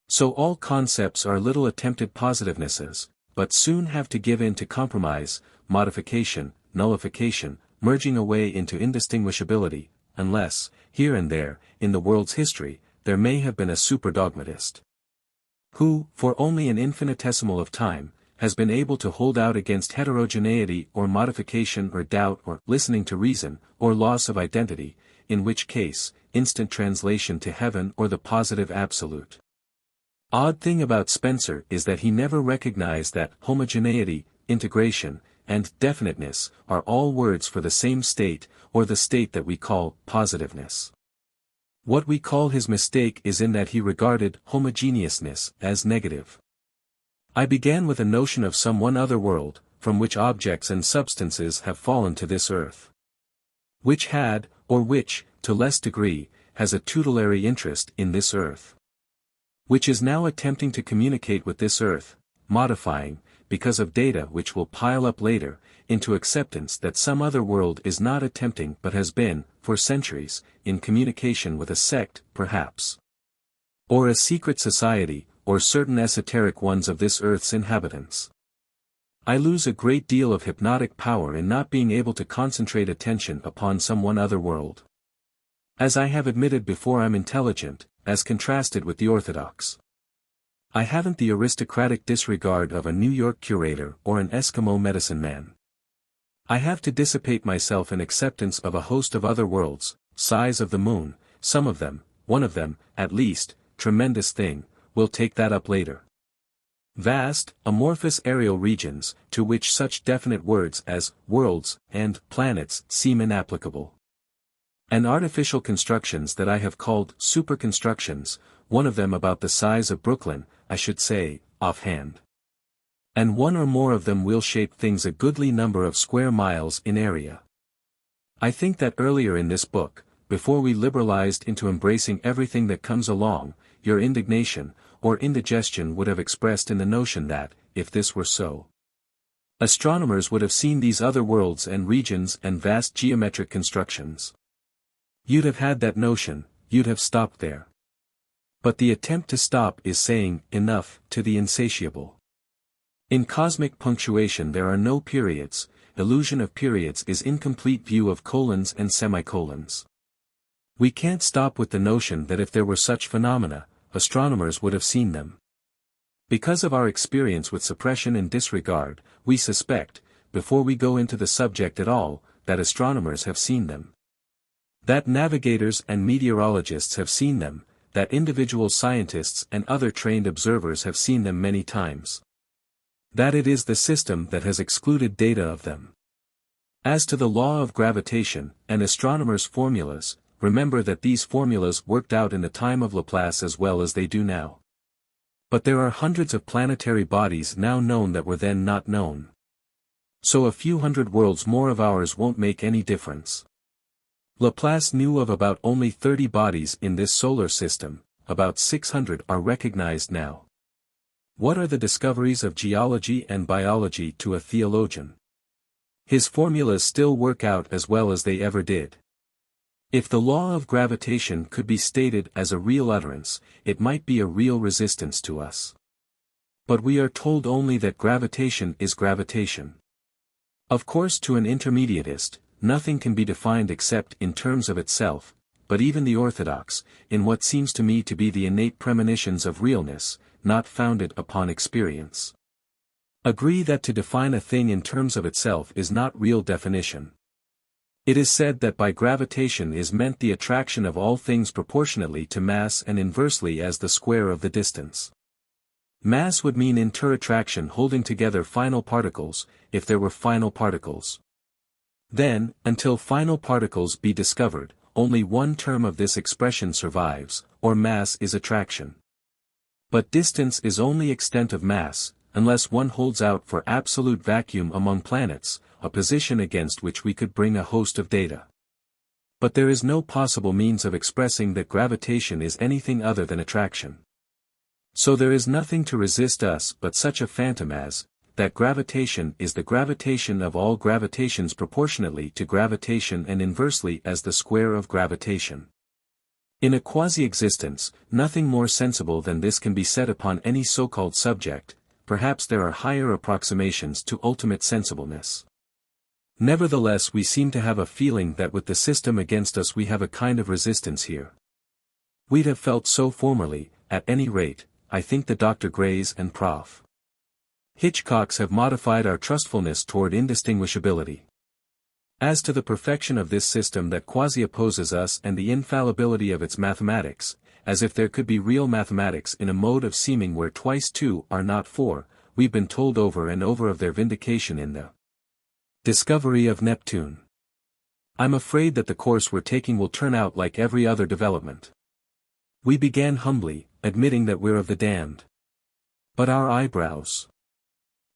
So all concepts are little attempted positivenesses, but soon have to give in to compromise, modification, nullification, merging away into indistinguishability, unless, here and there, in the world's history, there may have been a super-dogmatist who, for only an infinitesimal of time, has been able to hold out against heterogeneity or modification or doubt or listening to reason, or loss of identity, in which case, instant translation to heaven or the positive absolute. Odd thing about Spencer is that he never recognized that homogeneity, integration, and definiteness are all words for the same state, or the state that we call positiveness. What we call his mistake is in that he regarded homogeneousness as negative. I began with a notion of some one other world, from which objects and substances have fallen to this earth. Which had, or which, to less degree, has a tutelary interest in this earth. Which is now attempting to communicate with this earth, modifying, because of data which will pile up later, into acceptance that some other world is not attempting but has been, for centuries, in communication with a sect, perhaps. Or a secret society, or certain esoteric ones of this earth's inhabitants. I lose a great deal of hypnotic power in not being able to concentrate attention upon some one other world. As I have admitted before, I'm intelligent, as contrasted with the orthodox. I haven't the aristocratic disregard of a New York curator or an Eskimo medicine man. I have to dissipate myself in acceptance of a host of other worlds, size of the moon, some of them, one of them, at least, tremendous thing, we'll take that up later. Vast, amorphous aerial regions, to which such definite words as worlds and planets seem inapplicable. And artificial constructions that I have called superconstructions, one of them about the size of Brooklyn, I should say, offhand. And one or more of them will shape things a goodly number of square miles in area. I think that earlier in this book, before we liberalized into embracing everything that comes along, your indignation, or indigestion would have expressed in the notion that, if this were so, astronomers would have seen these other worlds and regions and vast geometric constructions. You'd have had that notion, you'd have stopped there. But the attempt to stop is saying, enough, to the insatiable. In cosmic punctuation there are no periods, illusion of periods is incomplete view of colons and semicolons. We can't stop with the notion that if there were such phenomena, astronomers would have seen them. Because of our experience with suppression and disregard, we suspect, before we go into the subject at all, that astronomers have seen them. That navigators and meteorologists have seen them, that individual scientists and other trained observers have seen them many times. That it is the system that has excluded data of them. As to the law of gravitation, and astronomers' formulas, remember that these formulas worked out in the time of Laplace as well as they do now. But there are hundreds of planetary bodies now known that were then not known. So a few hundred worlds more of ours won't make any difference. Laplace knew of about only 30 bodies in this solar system, about 600 are recognized now. What are the discoveries of geology and biology to a theologian? His formulas still work out as well as they ever did. If the law of gravitation could be stated as a real utterance, it might be a real resistance to us. But we are told only that gravitation is gravitation. Of course, to an intermediatist, nothing can be defined except in terms of itself, but even the orthodox, in what seems to me to be the innate premonitions of realness, not founded upon experience, agree that to define a thing in terms of itself is not real definition. It is said that by gravitation is meant the attraction of all things proportionately to mass and inversely as the square of the distance. Mass would mean interattraction holding together final particles, if there were final particles. Then, until final particles be discovered, only one term of this expression survives, or mass is attraction. But distance is only extent of mass, unless one holds out for absolute vacuum among planets, a position against which we could bring a host of data. But there is no possible means of expressing that gravitation is anything other than attraction. So there is nothing to resist us but such a phantom as, that gravitation is the gravitation of all gravitations proportionately to gravitation and inversely as the square of gravitation. In a quasi-existence, nothing more sensible than this can be said upon any so-called subject. Perhaps there are higher approximations to ultimate sensibleness. Nevertheless, we seem to have a feeling that with the system against us we have a kind of resistance here. We'd have felt so formerly, at any rate. I think the Dr. Grays and Prof. Hitchcocks have modified our trustfulness toward indistinguishability. As to the perfection of this system that quasi-opposes us and the infallibility of its mathematics, as if there could be real mathematics in a mode of seeming where twice two are not four, we've been told over and over of their vindication in the discovery of Neptune. I'm afraid that the course we're taking will turn out like every other development. We began humbly, admitting that we're of the damned. But our eyebrows,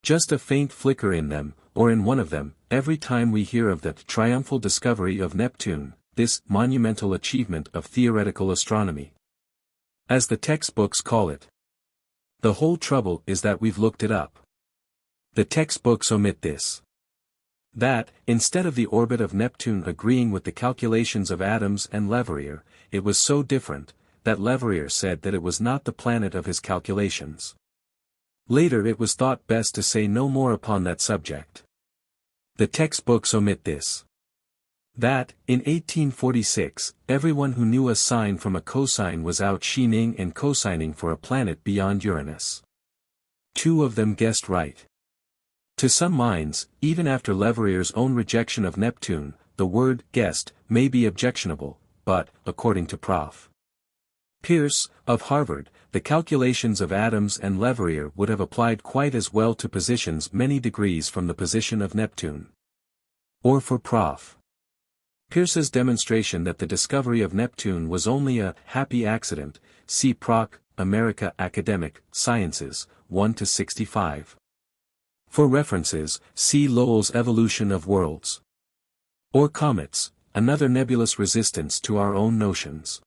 just a faint flicker in them, or in one of them, every time we hear of that triumphal discovery of Neptune, this monumental achievement of theoretical astronomy, as the textbooks call it. The whole trouble is that we've looked it up. The textbooks omit this. That, instead of the orbit of Neptune agreeing with the calculations of Adams and Leverrier, it was so different, that Leverrier said that it was not the planet of his calculations. Later it was thought best to say no more upon that subject. The textbooks omit this. That, in 1846, everyone who knew a sine from a cosine was out sheaning and cosining for a planet beyond Uranus. 2 of them guessed right. To some minds, even after Leverrier's own rejection of Neptune, the word guessed may be objectionable, but, according to Prof. Pierce, of Harvard, the calculations of Adams and Leverrier would have applied quite as well to positions many degrees from the position of Neptune. Or for Prof. Pierce's demonstration that the discovery of Neptune was only a happy accident, see Proc. America Academic, Sciences, 1-65. For references, see Lowell's Evolution of Worlds. Or comets, another nebulous resistance to our own notions.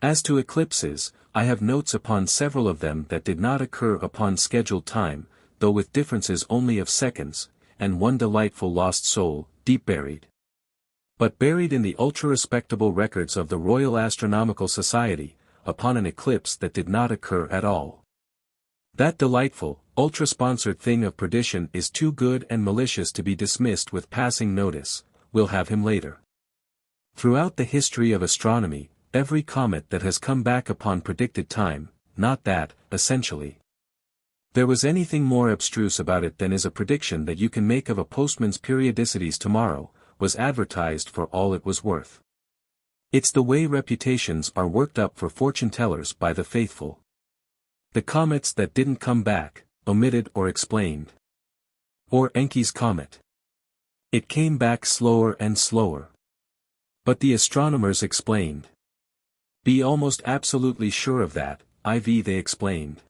As to eclipses, I have notes upon several of them that did not occur upon scheduled time, though with differences only of seconds, and one delightful lost soul, deep buried. But buried in the ultra-respectable records of the Royal Astronomical Society, upon an eclipse that did not occur at all. That delightful, ultra-sponsored thing of perdition is too good and malicious to be dismissed with passing notice. We'll have him later. Throughout the history of astronomy, every comet that has come back upon predicted time, not that, essentially. There was anything more abstruse about it than is a prediction that you can make of a postman's periodicities tomorrow, was advertised for all it was worth. It's the way reputations are worked up for fortune-tellers by the faithful. The comets that didn't come back, omitted or explained. Or Encke's comet. It came back slower and slower. But the astronomers explained. Be almost absolutely sure of that, they explained.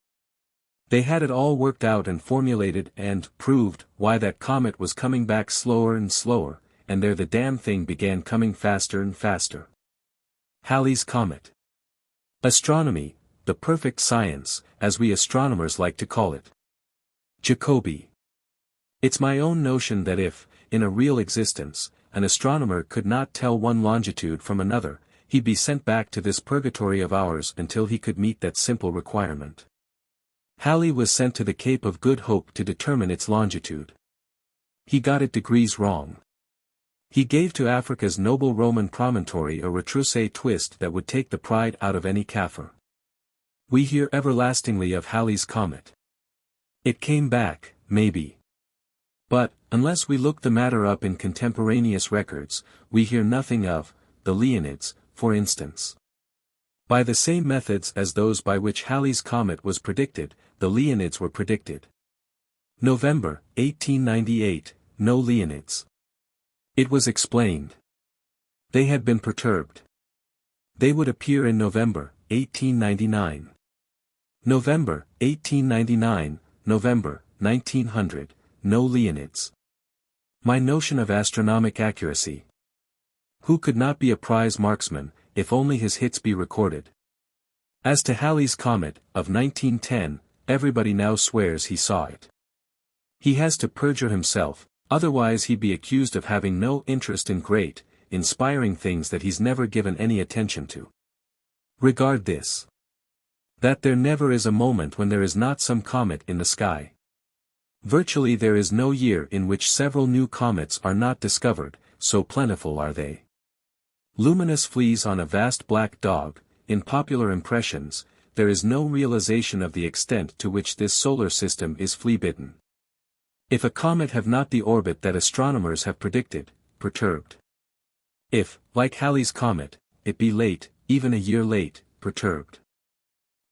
They had it all worked out and formulated and proved why that comet was coming back slower and slower, and there the damn thing began coming faster and faster. Halley's Comet. Astronomy, the perfect science, as we astronomers like to call it. Jacobi. It's my own notion that if, in a real existence, an astronomer could not tell one longitude from another, he'd be sent back to this purgatory of ours until he could meet that simple requirement. Halley was sent to the Cape of Good Hope to determine its longitude. He got it degrees wrong. He gave to Africa's noble Roman promontory a retroussé twist that would take the pride out of any Kaffir. We hear everlastingly of Halley's Comet. It came back, maybe. But, unless we look the matter up in contemporaneous records, we hear nothing of, the Leonids, for instance. By the same methods as those by which Halley's Comet was predicted, the Leonids were predicted. November, 1898, no Leonids. It was explained. They had been perturbed. They would appear in November, 1899. November, 1899, November, 1900, no Leonids. My notion of astronomic accuracy. Who could not be a prize marksman, if only his hits be recorded? As to Halley's Comet, of 1910, everybody now swears he saw it. He has to perjure himself, otherwise he'd be accused of having no interest in great, inspiring things that he's never given any attention to. Regard this. That there never is a moment when there is not some comet in the sky. Virtually there is no year in which several new comets are not discovered, so plentiful are they. Luminous flees on a vast black dog. In popular impressions, there is no realization of the extent to which this solar system is flea-bitten. If a comet have not the orbit that astronomers have predicted, perturbed. If, like Halley's Comet, it be late, even a year late, perturbed.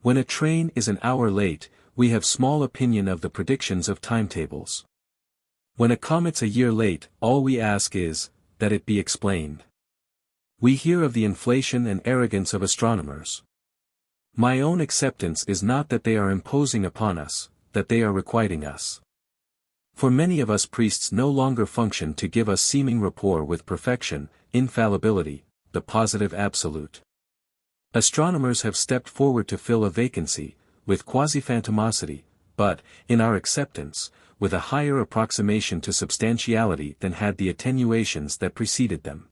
When a train is an hour late, we have small opinion of the predictions of timetables. When a comet's a year late, all we ask is, that it be explained. We hear of the inflation and arrogance of astronomers. My own acceptance is not that they are imposing upon us, that they are requiting us. For many of us priests no longer function to give us seeming rapport with perfection, infallibility, the positive absolute. Astronomers have stepped forward to fill a vacancy, with quasi-phantomosity, but, in our acceptance, with a higher approximation to substantiality than had the attenuations that preceded them.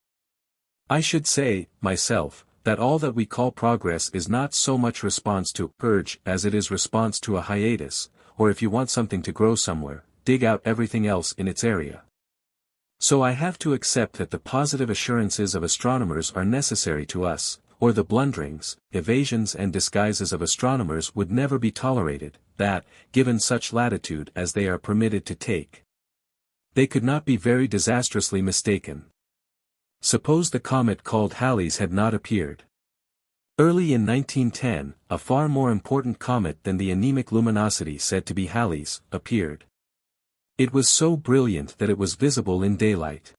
I should say, myself, that all that we call progress is not so much response to a purge as it is response to a hiatus, or if you want something to grow somewhere, dig out everything else in its area. So I have to accept that the positive assurances of astronomers are necessary to us, or the blunderings, evasions and disguises of astronomers would never be tolerated, that, given such latitude as they are permitted to take, they could not be very disastrously mistaken. Suppose the comet called Halley's had not appeared. Early in 1910, a far more important comet than the anemic luminosity said to be Halley's, appeared. It was so brilliant that it was visible in daylight.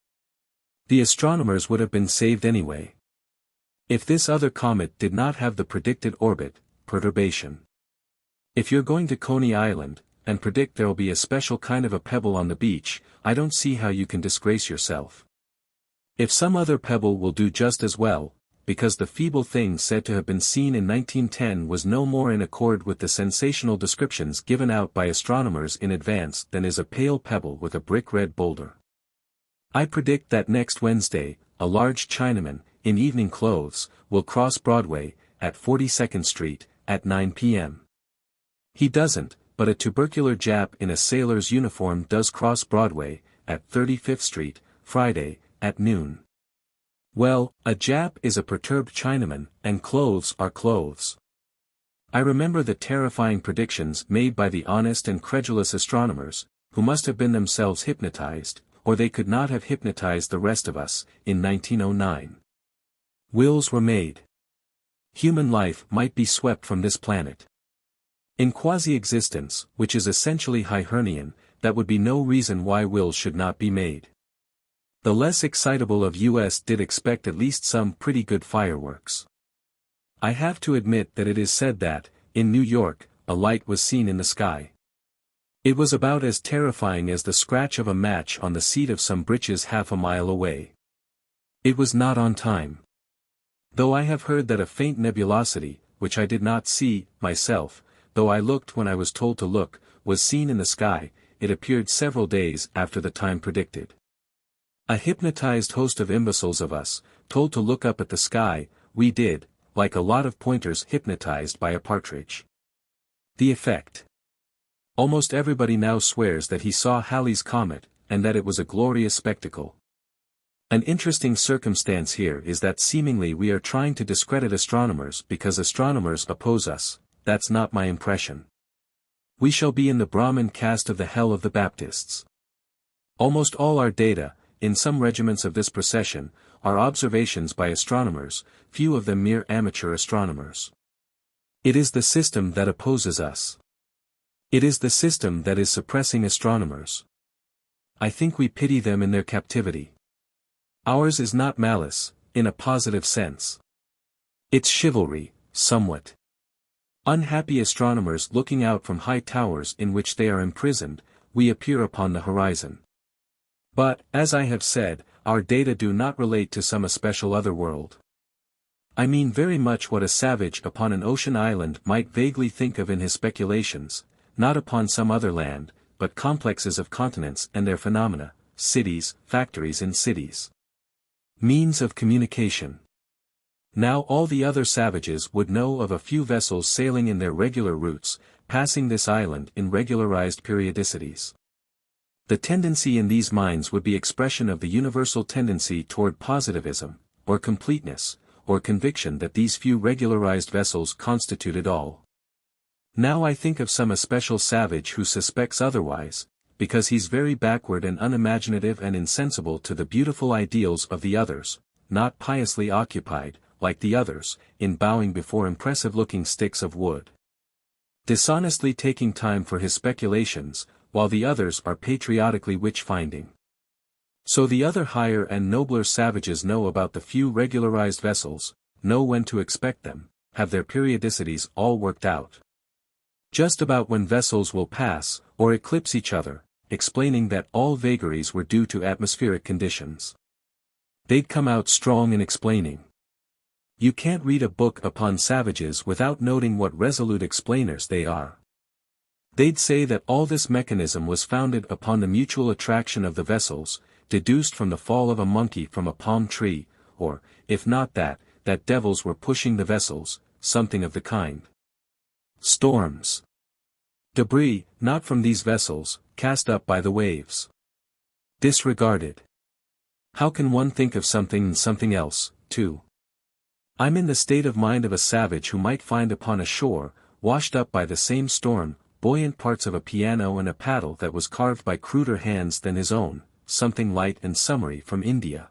The astronomers would have been saved anyway. If this other comet did not have the predicted orbit, perturbation. If you're going to Coney Island, and predict there'll be a special kind of a pebble on the beach, I don't see how you can disgrace yourself. If some other pebble will do just as well, because the feeble thing said to have been seen in 1910 was no more in accord with the sensational descriptions given out by astronomers in advance than is a pale pebble with a brick red boulder. I predict that next Wednesday, a large Chinaman, in evening clothes, will cross Broadway, at 42nd Street, at 9 p.m. He doesn't, but a tubercular Jap in a sailor's uniform does cross Broadway, at 35th Street, Friday, at noon. Well, a Jap is a perturbed Chinaman, and clothes are clothes. I remember the terrifying predictions made by the honest and credulous astronomers, who must have been themselves hypnotized, or they could not have hypnotized the rest of us, in 1909. Wills were made. Human life might be swept from this planet. In quasi-existence, which is essentially Hibernian, that would be no reason why wills should not be made. The less excitable of us did expect at least some pretty good fireworks. I have to admit that it is said that, in New York, a light was seen in the sky. It was about as terrifying as the scratch of a match on the seat of some breeches half a mile away. It was not on time. Though I have heard that a faint nebulosity, which I did not see, myself, though I looked when I was told to look, was seen in the sky, it appeared several days after the time predicted. A hypnotized host of imbeciles of us, told to look up at the sky, we did, like a lot of pointers hypnotized by a partridge. The effect. Almost everybody now swears that he saw Halley's comet, and that it was a glorious spectacle. An interesting circumstance here is that seemingly we are trying to discredit astronomers because astronomers oppose us. That's not my impression. We shall be in the Brahmin caste of the hell of the Baptists. Almost all our data, in some regiments of this procession, are observations by astronomers, few of them mere amateur astronomers. It is the system that opposes us. It is the system that is suppressing astronomers. I think we pity them in their captivity. Ours is not malice, in a positive sense. It's chivalry, somewhat. Unhappy astronomers looking out from high towers in which they are imprisoned, we appear upon the horizon. But, as I have said, our data do not relate to some especial other world. I mean very much what a savage upon an ocean island might vaguely think of in his speculations, not upon some other land, but complexes of continents and their phenomena, cities, factories in cities. Means of communication. Now all the other savages would know of a few vessels sailing in their regular routes, passing this island in regularized periodicities. The tendency in these minds would be expression of the universal tendency toward positivism, or completeness, or conviction that these few regularized vessels constituted all. Now I think of some especial savage who suspects otherwise, because he's very backward and unimaginative and insensible to the beautiful ideals of the others, not piously occupied, like the others, in bowing before impressive-looking sticks of wood. Dishonestly taking time for his speculations, while the others are patriotically witch-finding. So the other higher and nobler savages know about the few regularized vessels, know when to expect them, have their periodicities all worked out. Just about when vessels will pass, or eclipse each other, explaining that all vagaries were due to atmospheric conditions. They'd come out strong in explaining. You can't read a book upon savages without noting what resolute explainers they are. They'd say that all this mechanism was founded upon the mutual attraction of the vessels, deduced from the fall of a monkey from a palm tree, or, if not that devils were pushing the vessels, something of the kind. Storms. Debris, not from these vessels, cast up by the waves. Disregarded. How can one think of something and something else, too? I'm in the state of mind of a savage who might find upon a shore, washed up by the same storm, buoyant parts of a piano and a paddle that was carved by cruder hands than his own, something light and summery from India.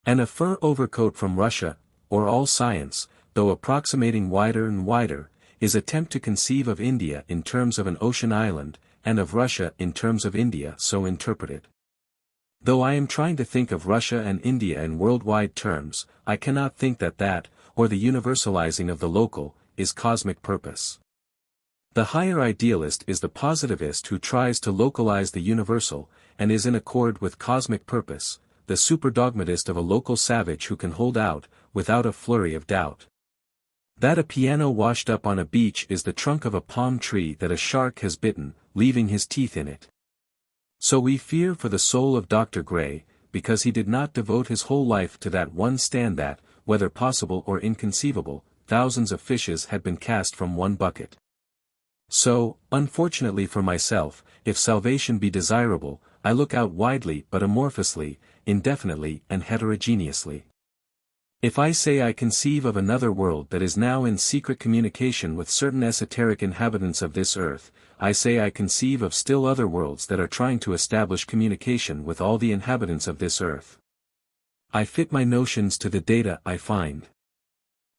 And a fur overcoat from Russia, or all science, though approximating wider and wider, is attempt to conceive of India in terms of an ocean island, and of Russia in terms of India so interpreted. Though I am trying to think of Russia and India in worldwide terms, I cannot think that, or the universalizing of the local, is cosmic purpose. The higher idealist is the positivist who tries to localize the universal, and is in accord with cosmic purpose, the super-dogmatist of a local savage who can hold out, without a flurry of doubt. That a piano washed up on a beach is the trunk of a palm tree that a shark has bitten, leaving his teeth in it. So we fear for the soul of Dr. Gray, because he did not devote his whole life to that one stand that, whether possible or inconceivable, thousands of fishes had been cast from one bucket. So, unfortunately for myself, if salvation be desirable, I look out widely but amorphously, indefinitely and heterogeneously. If I say I conceive of another world that is now in secret communication with certain esoteric inhabitants of this earth, I say I conceive of still other worlds that are trying to establish communication with all the inhabitants of this earth. I fit my notions to the data I find.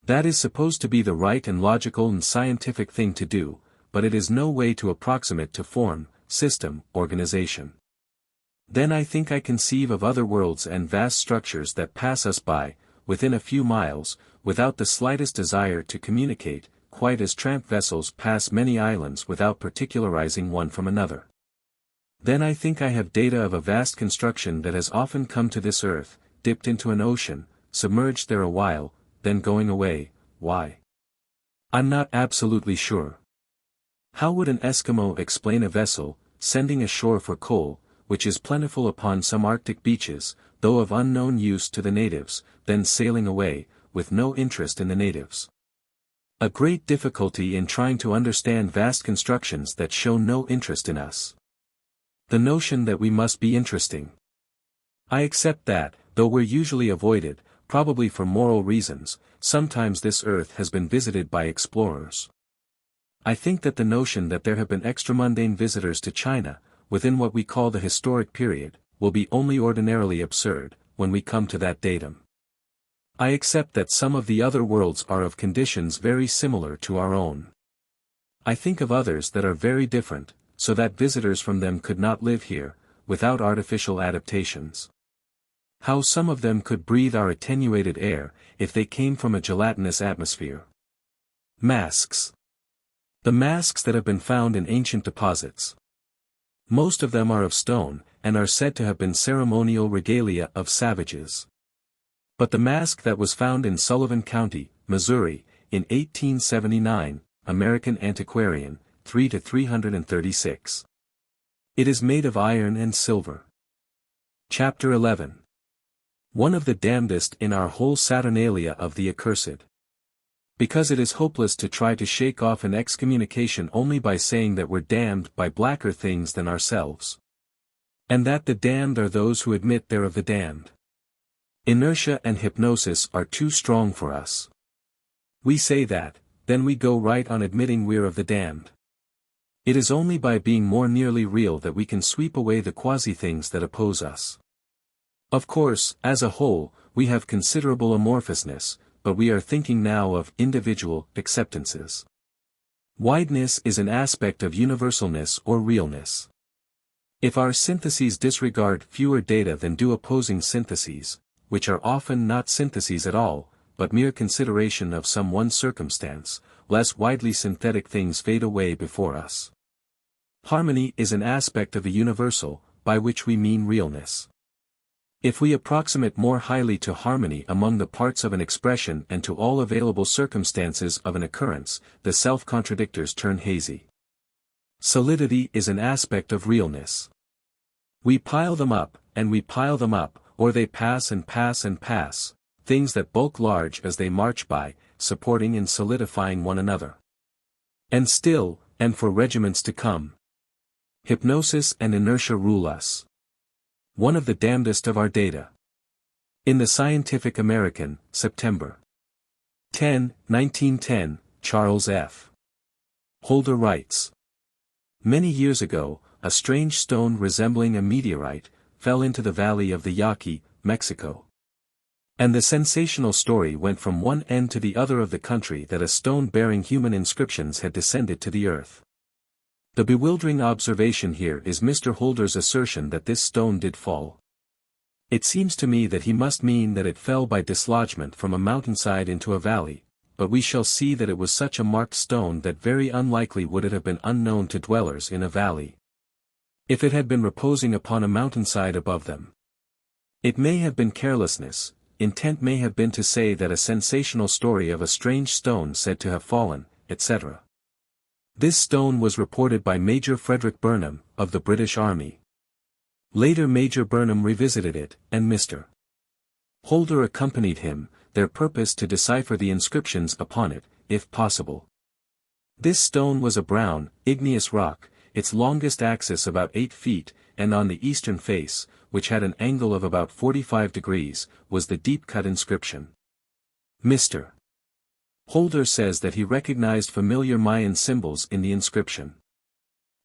That is supposed to be the right and logical and scientific thing to do, but it is no way to approximate to form, system, organization. Then I think I conceive of other worlds and vast structures that pass us by, within a few miles, without the slightest desire to communicate, quite as tramp vessels pass many islands without particularizing one from another. Then I think I have data of a vast construction that has often come to this earth, dipped into an ocean, submerged there a while, then going away. Why? I'm not absolutely sure. How would an Eskimo explain a vessel, sending ashore for coal, which is plentiful upon some Arctic beaches, though of unknown use to the natives, then sailing away, with no interest in the natives? A great difficulty in trying to understand vast constructions that show no interest in us. The notion that we must be interesting. I accept that, though we're usually avoided, probably for moral reasons, sometimes this earth has been visited by explorers. I think that the notion that there have been extramundane visitors to China, within what we call the historic period, will be only ordinarily absurd, when we come to that datum. I accept that some of the other worlds are of conditions very similar to our own. I think of others that are very different, so that visitors from them could not live here, without artificial adaptations. How some of them could breathe our attenuated air, if they came from a gelatinous atmosphere. Masks. The masks that have been found in ancient deposits. Most of them are of stone, and are said to have been ceremonial regalia of savages. But the mask that was found in Sullivan County, Missouri, in 1879, American Antiquarian, 3-336. It is made of iron and silver. Chapter 11. One of the damnedest in our whole Saturnalia of the accursed. Because it is hopeless to try to shake off an excommunication only by saying that we're damned by blacker things than ourselves. And that the damned are those who admit they're of the damned. Inertia and hypnosis are too strong for us. We say that, then we go right on admitting we're of the damned. It is only by being more nearly real that we can sweep away the quasi-things that oppose us. Of course, as a whole, we have considerable amorphousness, but we are thinking now of individual acceptances. Wideness is an aspect of universalness or realness. If our syntheses disregard fewer data than do opposing syntheses, which are often not syntheses at all, but mere consideration of some one circumstance, less widely synthetic things fade away before us. Harmony is an aspect of the universal, by which we mean realness. If we approximate more highly to harmony among the parts of an expression and to all available circumstances of an occurrence, the self-contradictors turn hazy. Solidity is an aspect of realness. We pile them up, and we pile them up, or they pass and pass and pass, things that bulk large as they march by, supporting and solidifying one another. And still, and for regiments to come, hypnosis and inertia rule us. One of the damnedest of our data. In the Scientific American, September 10, 1910, Charles F. Holder writes. Many years ago, a strange stone resembling a meteorite, fell into the valley of the Yaqui, Mexico. And the sensational story went from one end to the other of the country that a stone bearing human inscriptions had descended to the earth. The bewildering observation here is Mr. Holder's assertion that this stone did fall. It seems to me that he must mean that it fell by dislodgement from a mountainside into a valley, but we shall see that it was such a marked stone that very unlikely would it have been unknown to dwellers in a valley. If it had been reposing upon a mountainside above them, it may have been carelessness. Intent may have been to say that a sensational story of a strange stone said to have fallen, etc. This stone was reported by Major Frederick Burnham, of the British Army. Later Major Burnham revisited it, and Mr. Holder accompanied him, their purpose to decipher the inscriptions upon it, if possible. This stone was a brown, igneous rock, its longest axis about 8 feet, and on the eastern face, which had an angle of about 45 degrees, was the deep-cut inscription. Mr. Holder says that he recognized familiar Mayan symbols in the inscription.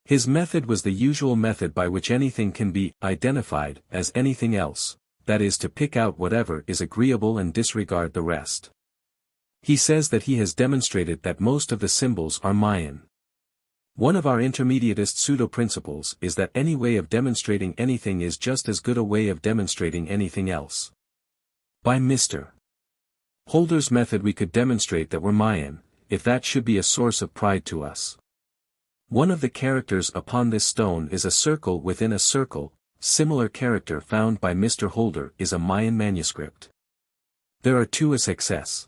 His method was the usual method by which anything can be identified as anything else, that is to pick out whatever is agreeable and disregard the rest. He says that he has demonstrated that most of the symbols are Mayan. One of our intermediatist pseudo-principles is that any way of demonstrating anything is just as good a way of demonstrating anything else. By Mr. Holder's method we could demonstrate that we're Mayan, if that should be a source of pride to us. One of the characters upon this stone is a circle within a circle. Similar character found by Mr. Holder is a Mayan manuscript. There are 2 SXS.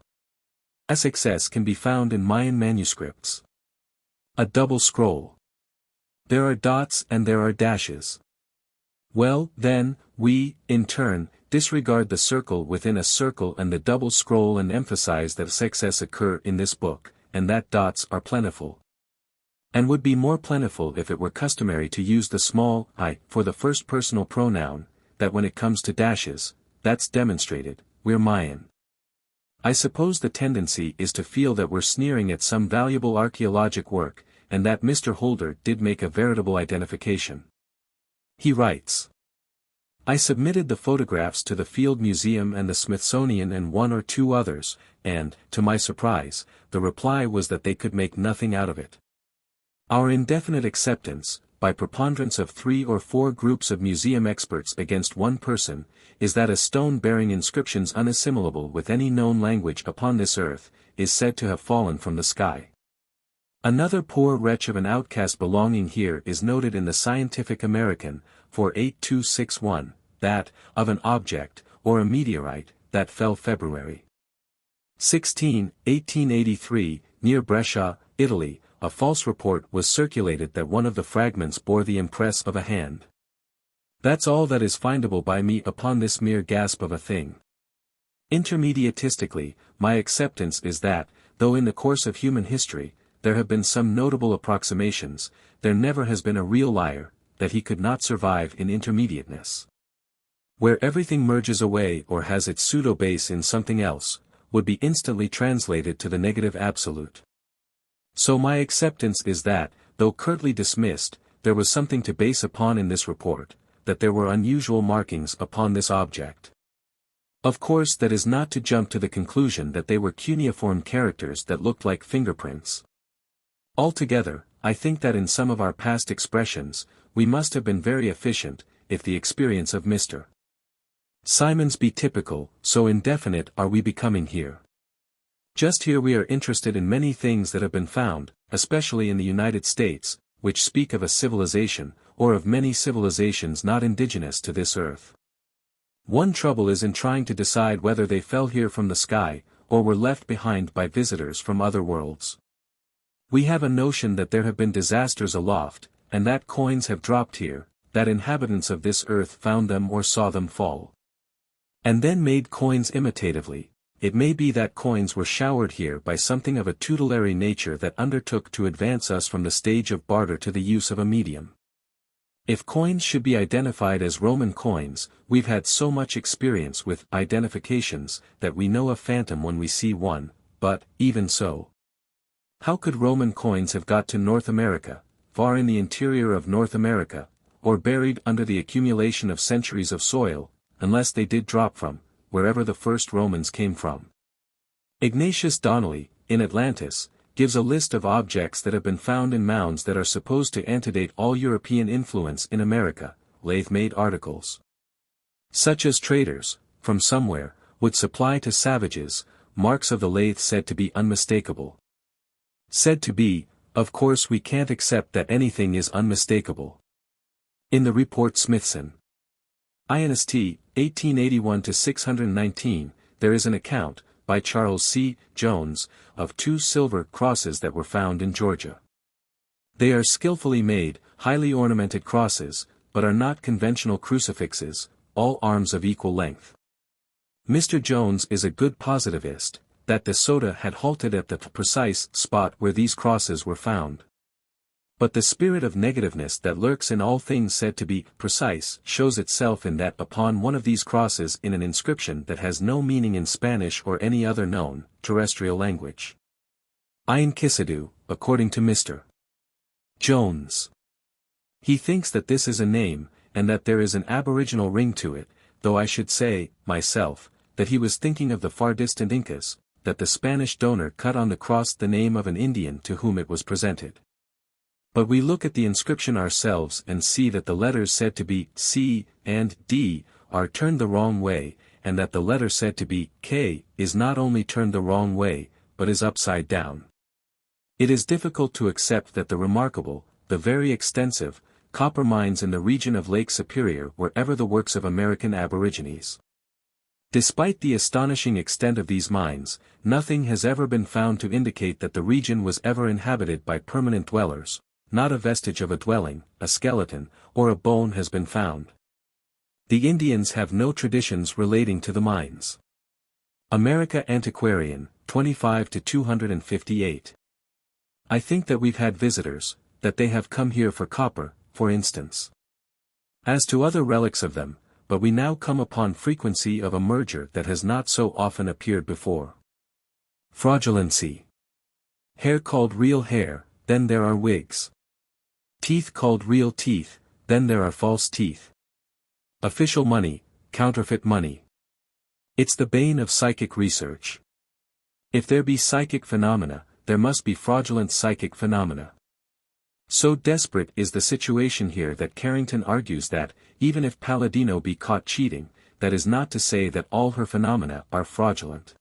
SXS can be found in Mayan manuscripts. A double scroll. There are dots and there are dashes. Well, then, we, in turn, disregard the circle within a circle and the double scroll and emphasize that SXS occur in this book, and that dots are plentiful. And would be more plentiful if it were customary to use the small I for the first personal pronoun, that when it comes to dashes, that's demonstrated, we're Mayan. I suppose the tendency is to feel that we're sneering at some valuable archaeologic work, and that Mr. Holder did make a veritable identification. He writes, I submitted the photographs to the Field Museum and the Smithsonian and 1 or 2 others, and, to my surprise, the reply was that they could make nothing out of it. Our indefinite acceptance, by preponderance of 3 or 4 groups of museum experts against 1 person, is that a stone bearing inscriptions unassimilable with any known language upon this earth, is said to have fallen from the sky. Another poor wretch of an outcast belonging here is noted in the Scientific American, for 8261, that, of an object, or a meteorite, that fell February 16, 1883, near Brescia, Italy, a false report was circulated that one of the fragments bore the impress of a hand. That's all that is findable by me upon this mere gasp of a thing. Intermediatistically, my acceptance is that, though in the course of human history, there have been some notable approximations, there never has been a real liar, that he could not survive in intermediateness. Where everything merges away or has its pseudo-base in something else, would be instantly translated to the negative absolute. So my acceptance is that, though curtly dismissed, there was something to base upon in this report, that there were unusual markings upon this object. Of course that is not to jump to the conclusion that they were cuneiform characters that looked like fingerprints. Altogether, I think that in some of our past expressions, we must have been very efficient, if the experience of Mr. Simons be typical, so indefinite are we becoming here. Just here we are interested in many things that have been found, especially in the United States, which speak of a civilization, or of many civilizations not indigenous to this earth. One trouble is in trying to decide whether they fell here from the sky, or were left behind by visitors from other worlds. We have a notion that there have been disasters aloft, and that coins have dropped here, that inhabitants of this earth found them or saw them fall, and then made coins imitatively. It may be that coins were showered here by something of a tutelary nature that undertook to advance us from the stage of barter to the use of a medium. If coins should be identified as Roman coins, we've had so much experience with identifications that we know a phantom when we see one, but, even so, how could Roman coins have got to North America, far in the interior of North America, or buried under the accumulation of centuries of soil, unless they did drop from wherever the first Romans came from? Ignatius Donnelly, in Atlantis, gives a list of objects that have been found in mounds that are supposed to antedate all European influence in America, lathe-made articles, such as traders, from somewhere, would supply to savages, marks of the lathe said to be unmistakable. Said to be, of course we can't accept that anything is unmistakable. In the report Smithson. INST, 1881-619, there is an account, by Charles C. Jones, of 2 silver crosses that were found in Georgia. They are skillfully made, highly ornamented crosses, but are not conventional crucifixes, all arms of equal length. Mr. Jones is a good positivist, that De Soto had halted at the precise spot where these crosses were found. But the spirit of negativeness that lurks in all things said to be precise shows itself in that upon one of these crosses in an inscription that has no meaning in Spanish or any other known, terrestrial language. Ainkisidou, according to Mr. Jones. He thinks that this is a name, and that there is an aboriginal ring to it, though I should say, myself, that he was thinking of the far distant Incas, that the Spanish donor cut on the cross the name of an Indian to whom it was presented. But we look at the inscription ourselves and see that the letters said to be C and D are turned the wrong way, and that the letter said to be K is not only turned the wrong way, but is upside down. It is difficult to accept that the remarkable, the very extensive, copper mines in the region of Lake Superior were ever the works of American aborigines. Despite the astonishing extent of these mines, nothing has ever been found to indicate that the region was ever inhabited by permanent dwellers. Not a vestige of a dwelling, a skeleton, or a bone has been found. The Indians have no traditions relating to the mines. America Antiquarian, 25-258. I think that we've had visitors, that they have come here for copper, for instance. As to other relics of them, but we now come upon frequency of a merger that has not so often appeared before. Fraudulency. Hair called real hair, then there are wigs. Teeth called real teeth, then there are false teeth. Official money, counterfeit money. It's the bane of psychic research. If there be psychic phenomena, there must be fraudulent psychic phenomena. So desperate is the situation here that Carrington argues that, even if Palladino be caught cheating, that is not to say that all her phenomena are fraudulent.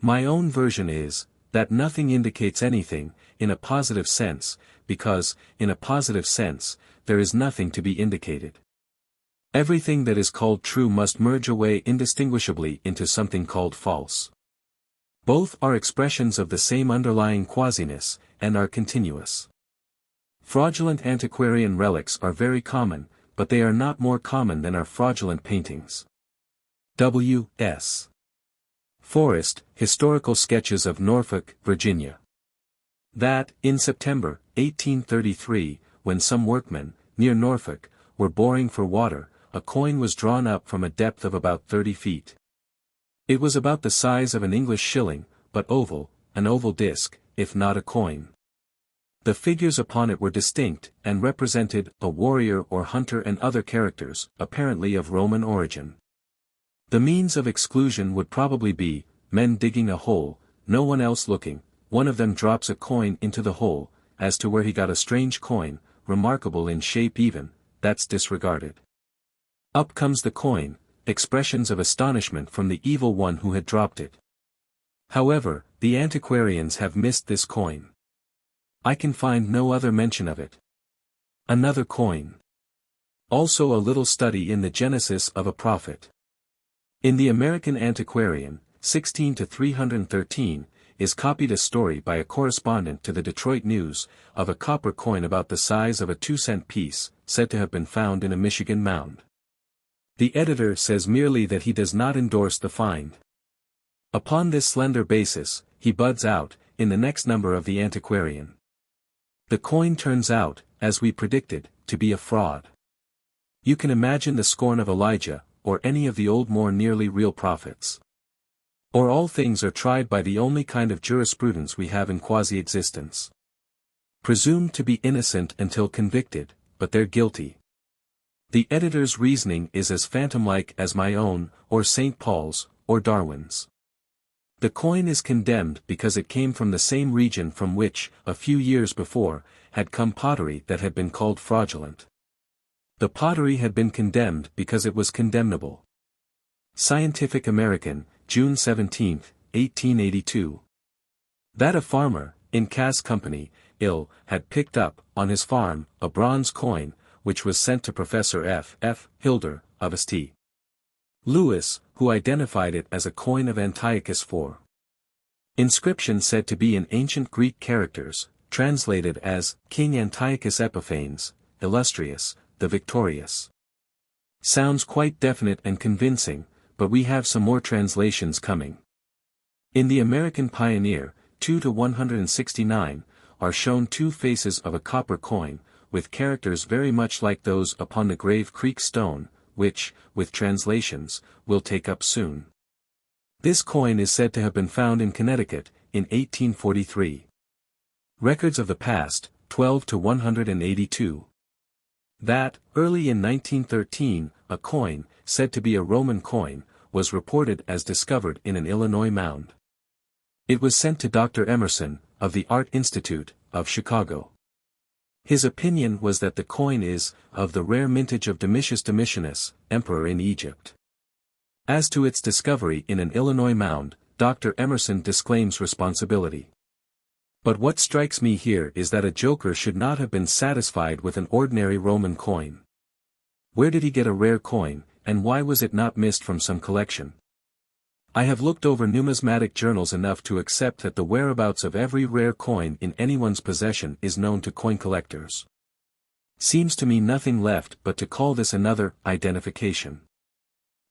My own version is, that nothing indicates anything, in a positive sense, because, in a positive sense, there is nothing to be indicated. Everything that is called true must merge away indistinguishably into something called false. Both are expressions of the same underlying quasiness, and are continuous. Fraudulent antiquarian relics are very common, but they are not more common than are fraudulent paintings. W. S. Forrest, Historical Sketches of Norfolk, Virginia. That, in September, 1833, when some workmen, near Norfolk, were boring for water, a coin was drawn up from a depth of about 30 feet. It was about the size of an English shilling, but oval, an oval disc, if not a coin. The figures upon it were distinct, and represented a warrior or hunter and other characters, apparently of Roman origin. The means of exclusion would probably be, men digging a hole, no one else looking, one of them drops a coin into the hole, as to where he got a strange coin, remarkable in shape even, that's disregarded. Up comes the coin, expressions of astonishment from the evil one who had dropped it. However, the antiquarians have missed this coin. I can find no other mention of it. Another coin. Also a little study in the genesis of a prophet. In the American Antiquarian, 16-313, is copied a story by a correspondent to the Detroit News, of a copper coin about the size of a 2-cent piece, said to have been found in a Michigan mound. The editor says merely that he does not endorse the find. Upon this slender basis, he buds out, in the next number of the Antiquarian. The coin turns out, as we predicted, to be a fraud. You can imagine the scorn of Elijah, or any of the old more nearly real prophets. Or all things are tried by the only kind of jurisprudence we have in quasi-existence. Presumed to be innocent until convicted, but they're guilty. The editor's reasoning is as phantom-like as my own, or St. Paul's, or Darwin's. The coin is condemned because it came from the same region from which, a few years before, had come pottery that had been called fraudulent. The pottery had been condemned because it was condemnable. Scientific American, June 17, 1882. That a farmer, in Cass Company, had picked up, on his farm, a bronze coin, which was sent to Professor F. Hilder, of St. Louis, who identified it as a coin of Antiochus IV. Inscription said to be in ancient Greek characters, translated as, King Antiochus Epiphanes, illustrious, the victorious. Sounds quite definite and convincing, but we have some more translations coming. In the American Pioneer, 2-169, are shown two faces of a copper coin, with characters very much like those upon the Grave Creek stone, which, with translations, we'll take up soon. This coin is said to have been found in Connecticut, in 1843. Records of the past, 12-182. That, early in 1913, a coin, said to be a Roman coin, was reported as discovered in an Illinois mound. It was sent to Dr. Emerson, of the Art Institute, of Chicago. His opinion was that the coin is, of the rare mintage of Domitius Domitianus, emperor in Egypt. As to its discovery in an Illinois mound, Dr. Emerson disclaims responsibility. But what strikes me here is that a joker should not have been satisfied with an ordinary Roman coin. Where did he get a rare coin, and why was it not missed from some collection? I have looked over numismatic journals enough to accept that the whereabouts of every rare coin in anyone's possession is known to coin collectors. Seems to me nothing left but to call this another identification.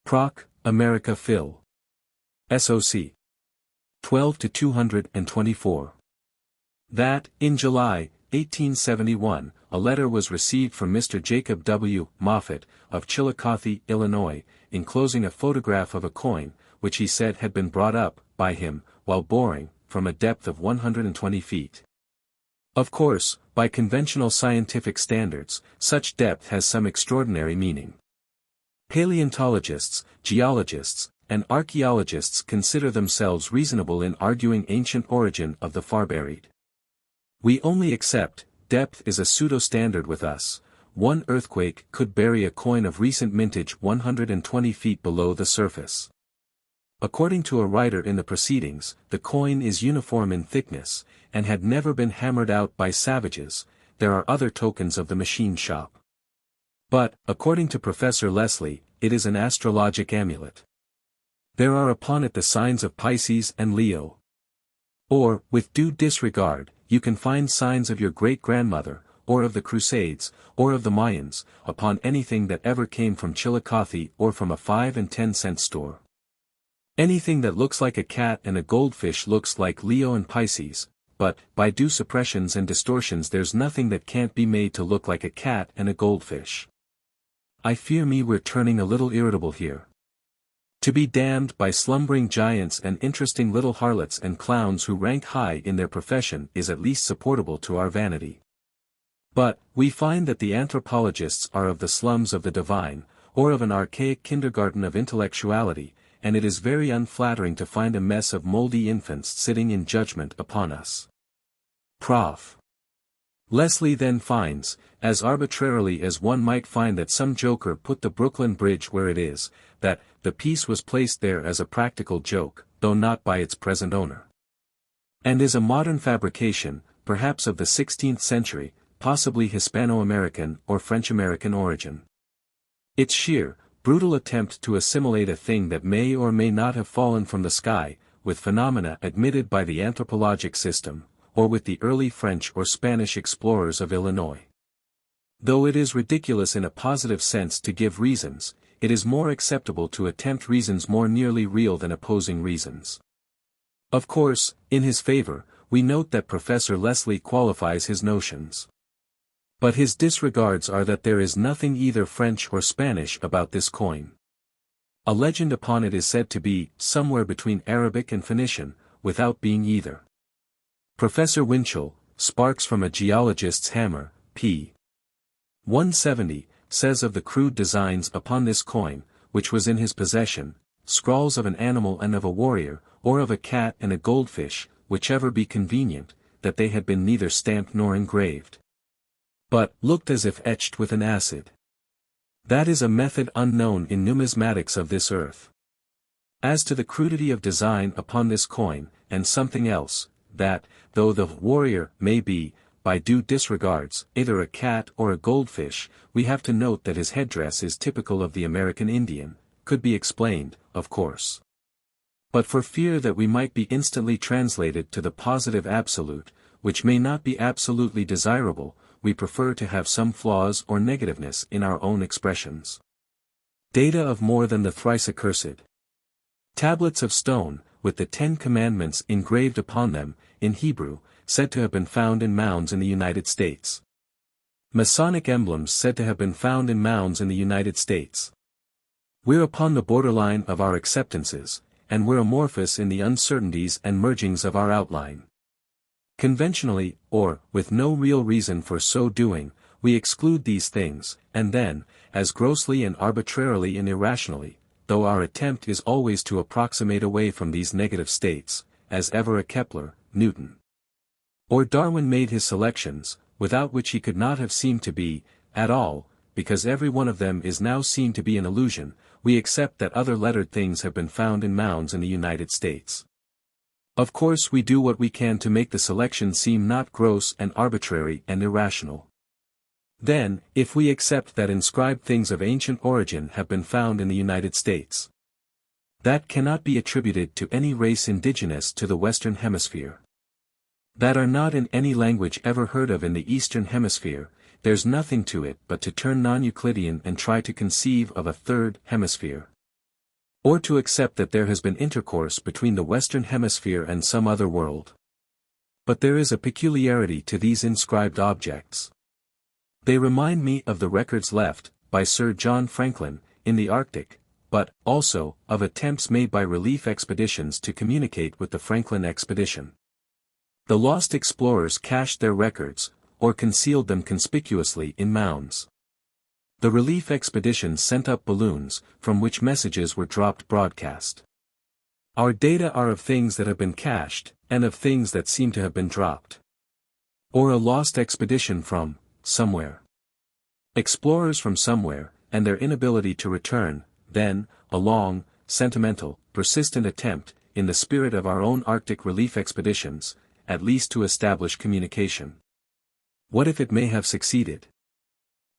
Proc. America Phil. SOC. 12-224. That, in July, 1871, a letter was received from Mr. Jacob W. Moffett, of Chillicothe, Illinois, enclosing a photograph of a coin, which he said had been brought up, by him, while boring, from a depth of 120 feet. Of course, by conventional scientific standards, such depth has some extraordinary meaning. Paleontologists, geologists, and archaeologists consider themselves reasonable in arguing ancient origin of the far-buried. We only accept, depth is a pseudo-standard with us. One earthquake could bury a coin of recent mintage 120 feet below the surface. According to a writer in the proceedings, the coin is uniform in thickness, and had never been hammered out by savages. There are other tokens of the machine shop. But, according to Professor Leslie, it is an astrologic amulet. There are upon it the signs of Pisces and Leo. Or, with due disregard, you can find signs of your great-grandmother, or of the Crusades, or of the Mayans, upon anything that ever came from Chillicothe or from a 5 and 10 cent store. Anything that looks like a cat and a goldfish looks like Leo and Pisces, but, by due suppressions and distortions there's nothing that can't be made to look like a cat and a goldfish. I fear me we're turning a little irritable here. To be damned by slumbering giants and interesting little harlots and clowns who rank high in their profession is at least supportable to our vanity. But, we find that the anthropologists are of the slums of the divine, or of an archaic kindergarten of intellectuality, and it is very unflattering to find a mess of moldy infants sitting in judgment upon us. Prof. Leslie then finds, as arbitrarily as one might find that some joker put the Brooklyn Bridge where it is, that the piece was placed there as a practical joke, though not by its present owner. And is a modern fabrication, perhaps of the 16th century, possibly Hispano-American or French-American origin. Its sheer, brutal attempt to assimilate a thing that may or may not have fallen from the sky, with phenomena admitted by the anthropologic system, or with the early French or Spanish explorers of Illinois. Though it is ridiculous in a positive sense to give reasons, it is more acceptable to attempt reasons more nearly real than opposing reasons. Of course, in his favor, we note that Professor Leslie qualifies his notions. But his disregards are that there is nothing either French or Spanish about this coin. A legend upon it is said to be, somewhere between Arabic and Phoenician, without being either. Professor Winchell, Sparks from a Geologist's Hammer, p. 170, says of the crude designs upon this coin, which was in his possession, scrawls of an animal and of a warrior, or of a cat and a goldfish, whichever be convenient, that they had been neither stamped nor engraved, but looked as if etched with an acid. That is a method unknown in numismatics of this earth. As to the crudity of design upon this coin, and something else, that, though the warrior may be, by due disregards, either a cat or a goldfish, we have to note that his headdress is typical of the American Indian, could be explained, of course. But for fear that we might be instantly translated to the positive absolute, which may not be absolutely desirable, we prefer to have some flaws or negativeness in our own expressions. Data of more than the thrice accursed. Tablets of stone, with the 10 Commandments engraved upon them, in Hebrew, said to have been found in mounds in the United States. Masonic emblems said to have been found in mounds in the United States. We're upon the borderline of our acceptances, and we're amorphous in the uncertainties and mergings of our outline. Conventionally, or with no real reason for so doing, we exclude these things, and then, as grossly and arbitrarily and irrationally, though our attempt is always to approximate away from these negative states, as ever a Kepler, Newton, or Darwin made his selections, without which he could not have seemed to be, at all, because every one of them is now seen to be an illusion, we accept that other lettered things have been found in mounds in the United States. Of course we do what we can to make the selection seem not gross and arbitrary and irrational. Then, if we accept that inscribed things of ancient origin have been found in the United States, that cannot be attributed to any race indigenous to the Western Hemisphere, that are not in any language ever heard of in the Eastern Hemisphere, there's nothing to it but to turn non-Euclidean and try to conceive of a third hemisphere. Or to accept that there has been intercourse between the Western Hemisphere and some other world. But there is a peculiarity to these inscribed objects. They remind me of the records left, by Sir John Franklin, in the Arctic, but, also, of attempts made by relief expeditions to communicate with the Franklin expedition. The lost explorers cached their records, or concealed them conspicuously in mounds. The relief expeditions sent up balloons, from which messages were dropped broadcast. Our data are of things that have been cached, and of things that seem to have been dropped. Or a lost expedition from, somewhere. Explorers from somewhere, and their inability to return, then, a long, sentimental, persistent attempt, in the spirit of our own Arctic relief expeditions, at least to establish communication. What if it may have succeeded?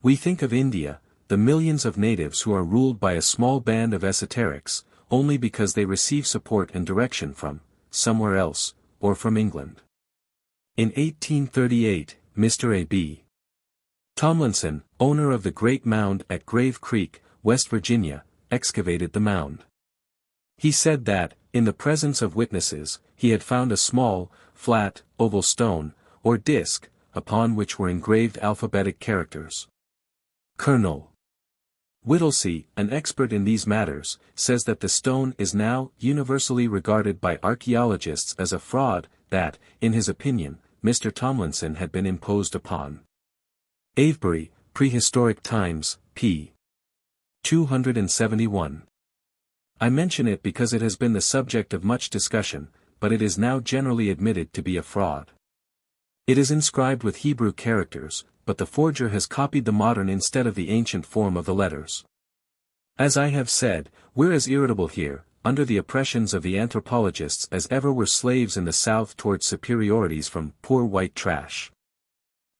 We think of India, the millions of natives who are ruled by a small band of esoterics, only because they receive support and direction from, somewhere else, or from England. In 1838, Mr. A.B. Tomlinson, owner of the Great Mound at Grave Creek, West Virginia, excavated the mound. He said that, in the presence of witnesses, he had found a small, flat, oval stone, or disc, upon which were engraved alphabetic characters. Colonel Whittlesey, an expert in these matters, says that the stone is now universally regarded by archaeologists as a fraud, that, in his opinion, Mr. Tomlinson had been imposed upon. Avebury, Prehistoric Times, p. 271. I mention it because it has been the subject of much discussion, but it is now generally admitted to be a fraud. It is inscribed with Hebrew characters, but the forger has copied the modern instead of the ancient form of the letters. As I have said, we're as irritable here, under the oppressions of the anthropologists as ever were slaves in the South towards superiorities from poor white trash.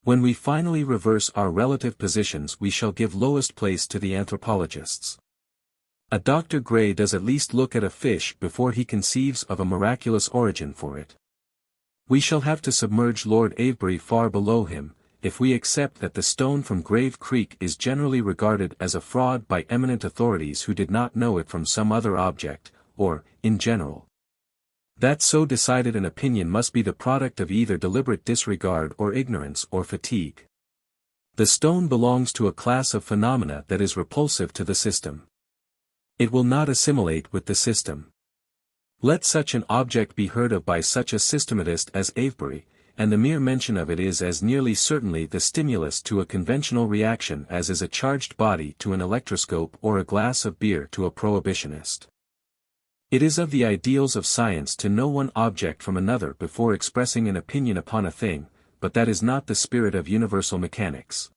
When we finally reverse our relative positions we shall give lowest place to the anthropologists. A Dr. Gray does at least look at a fish before he conceives of a miraculous origin for it. We shall have to submerge Lord Avebury far below him, if we accept that the stone from Grave Creek is generally regarded as a fraud by eminent authorities who did not know it from some other object, or, in general, that so decided an opinion must be the product of either deliberate disregard or ignorance or fatigue. The stone belongs to a class of phenomena that is repulsive to the system. It will not assimilate with the system. Let such an object be heard of by such a systematist as Avebury, and the mere mention of it is as nearly certainly the stimulus to a conventional reaction as is a charged body to an electroscope or a glass of beer to a prohibitionist. It is of the ideals of science to know one object from another before expressing an opinion upon a thing, but that is not the spirit of universal mechanics.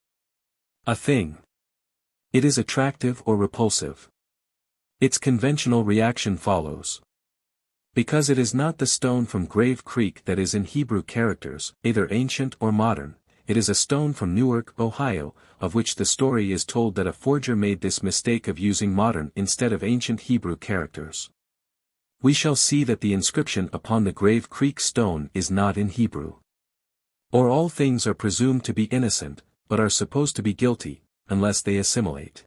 A thing. It is attractive or repulsive. Its conventional reaction follows. Because it is not the stone from Grave Creek that is in Hebrew characters, either ancient or modern, it is a stone from Newark, Ohio, of which the story is told that a forger made this mistake of using modern instead of ancient Hebrew characters. We shall see that the inscription upon the Grave Creek stone is not in Hebrew. Or all things are presumed to be innocent, but are supposed to be guilty, unless they assimilate.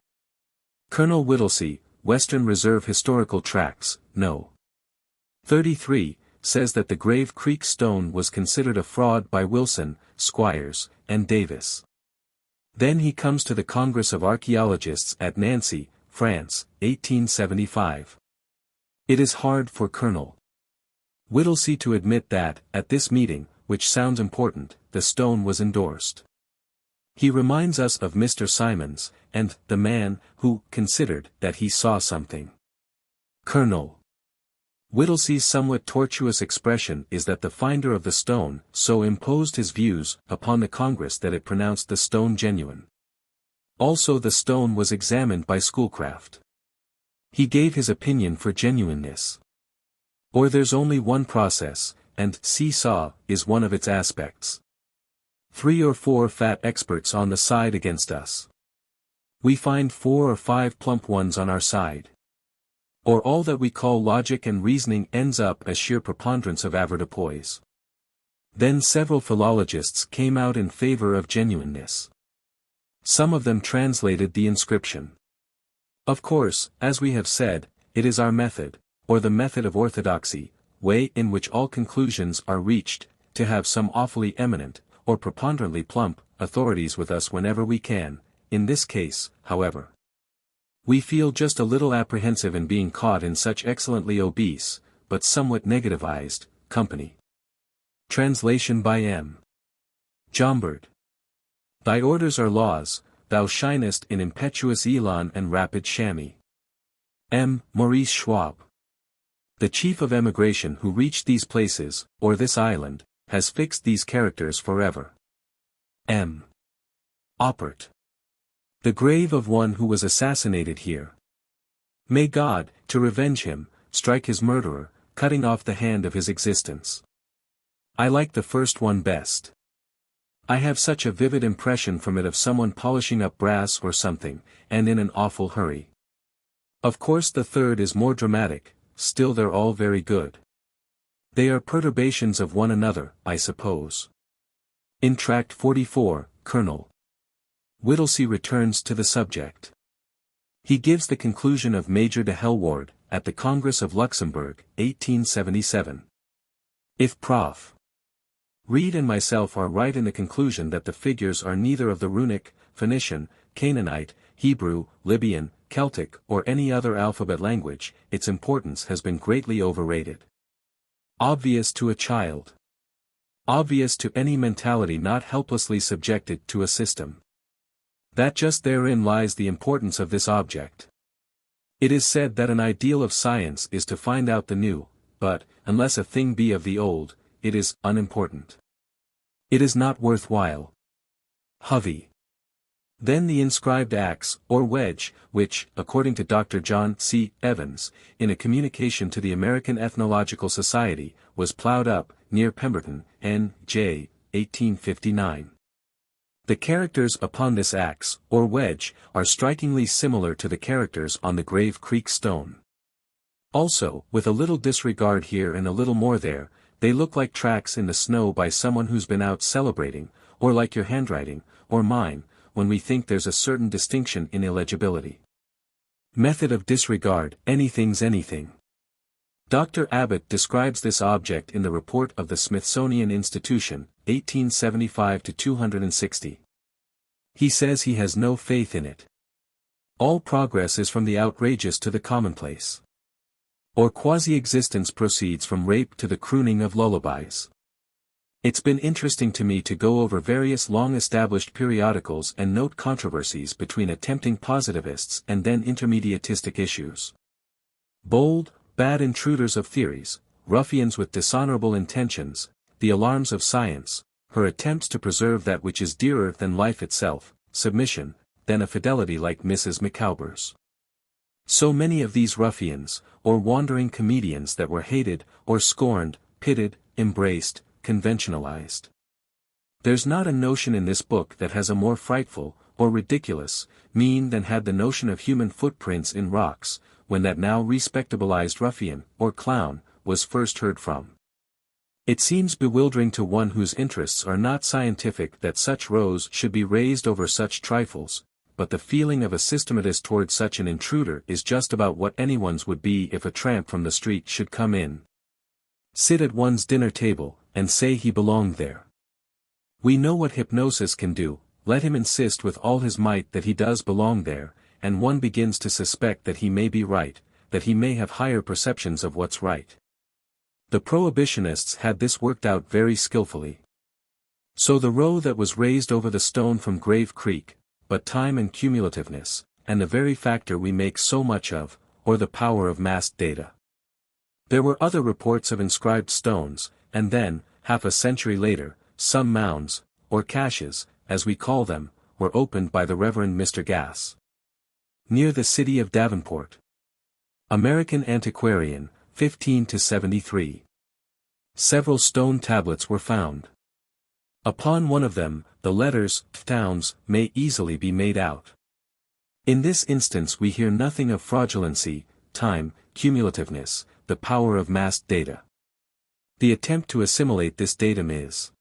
Colonel Whittlesey, Western Reserve Historical Tracts, No. 33, says that the Grave Creek stone was considered a fraud by Wilson, Squires, and Davis. Then he comes to the Congress of Archaeologists at Nancy, France, 1875. It is hard for Colonel Whittlesey to admit that, at this meeting, which sounds important, the stone was endorsed. He reminds us of Mr. Simons, and the man, who considered that he saw something. Colonel Whittlesey's somewhat tortuous expression is that the finder of the stone so imposed his views upon the Congress that it pronounced the stone genuine. Also the stone was examined by Schoolcraft. He gave his opinion for genuineness. Or there's only one process, and seesaw is one of its aspects. 3 or 4 fat experts on the side against us. We find 4 or 5 plump ones on our side. Or all that we call logic and reasoning ends up as sheer preponderance of avoirdupois. Then several philologists came out in favor of genuineness. Some of them translated the inscription. Of course, as we have said, it is our method, or the method of orthodoxy, way in which all conclusions are reached, to have some awfully eminent, or preponderantly plump, authorities with us whenever we can. In this case, however, we feel just a little apprehensive in being caught in such excellently obese, but somewhat negativized, company. Translation by M. Jombard. Thy orders are laws, thou shinest in impetuous elan and rapid chamois. M. Maurice Schwab. The chief of emigration who reached these places, or this island, has fixed these characters forever. M. Oppert. The grave of one who was assassinated here. May God, to revenge him, strike his murderer, cutting off the hand of his existence. I like the first one best. I have such a vivid impression from it of someone polishing up brass or something, and in an awful hurry. Of course the third is more dramatic, still they're all very good. They are perturbations of one another, I suppose. In Tract 44, Colonel Whittlesey returns to the subject. He gives the conclusion of Major de Helward, at the Congress of Luxembourg, 1877. If Prof. Reed and myself are right in the conclusion that the figures are neither of the runic, Phoenician, Canaanite, Hebrew, Libyan, Celtic or any other alphabet language, its importance has been greatly overrated. Obvious to a child. Obvious to any mentality not helplessly subjected to a system. That just therein lies the importance of this object. It is said that an ideal of science is to find out the new, but, unless a thing be of the old, it is unimportant. It is not worthwhile. Hovey. Then the inscribed axe, or wedge, which, according to Dr. John C. Evans, in a communication to the American Ethnological Society, was plowed up, near Pemberton, N.J., 1859. The characters upon this axe, or wedge, are strikingly similar to the characters on the Grave Creek stone. Also, with a little disregard here and a little more there, they look like tracks in the snow by someone who's been out celebrating, or like your handwriting, or mine, when we think there's a certain distinction in illegibility. Method of disregard, anything's anything. Dr. Abbott describes this object in the report of the Smithsonian Institution, 1875-260. He says he has no faith in it. All progress is from the outrageous to the commonplace. Or quasi-existence proceeds from rape to the crooning of lullabies. It's been interesting to me to go over various long-established periodicals and note controversies between attempting positivists and then intermediatistic issues. Bold, bad intruders of theories, ruffians with dishonorable intentions, the alarms of science, her attempts to preserve that which is dearer than life itself, submission, then a fidelity like Mrs. Micawber's. So many of these ruffians, or wandering comedians that were hated, or scorned, pitted, embraced, conventionalized. There's not a notion in this book that has a more frightful, or ridiculous, mean than had the notion of human footprints in rocks, when that now respectabilized ruffian, or clown, was first heard from. It seems bewildering to one whose interests are not scientific that such rows should be raised over such trifles, but the feeling of a systematist toward such an intruder is just about what anyone's would be if a tramp from the street should come in, sit at one's dinner table, and say he belonged there. We know what hypnosis can do. Let him insist with all his might that he does belong there, and one begins to suspect that he may be right, that he may have higher perceptions of what's right. The prohibitionists had this worked out very skillfully. So the row that was raised over the stone from Grave Creek, but time and cumulativeness, and the very factor we make so much of, or the power of massed data. There were other reports of inscribed stones, and then, half a century later, some mounds, or caches, as we call them, were opened by the Reverend Mr. Gass. Near the city of Davenport. American Antiquarian, 15-73. Several stone tablets were found. Upon one of them, the letters, towns, may easily be made out. In this instance we hear nothing of fraudulency, time, cumulativeness, the power of massed data. The attempt to assimilate this datum is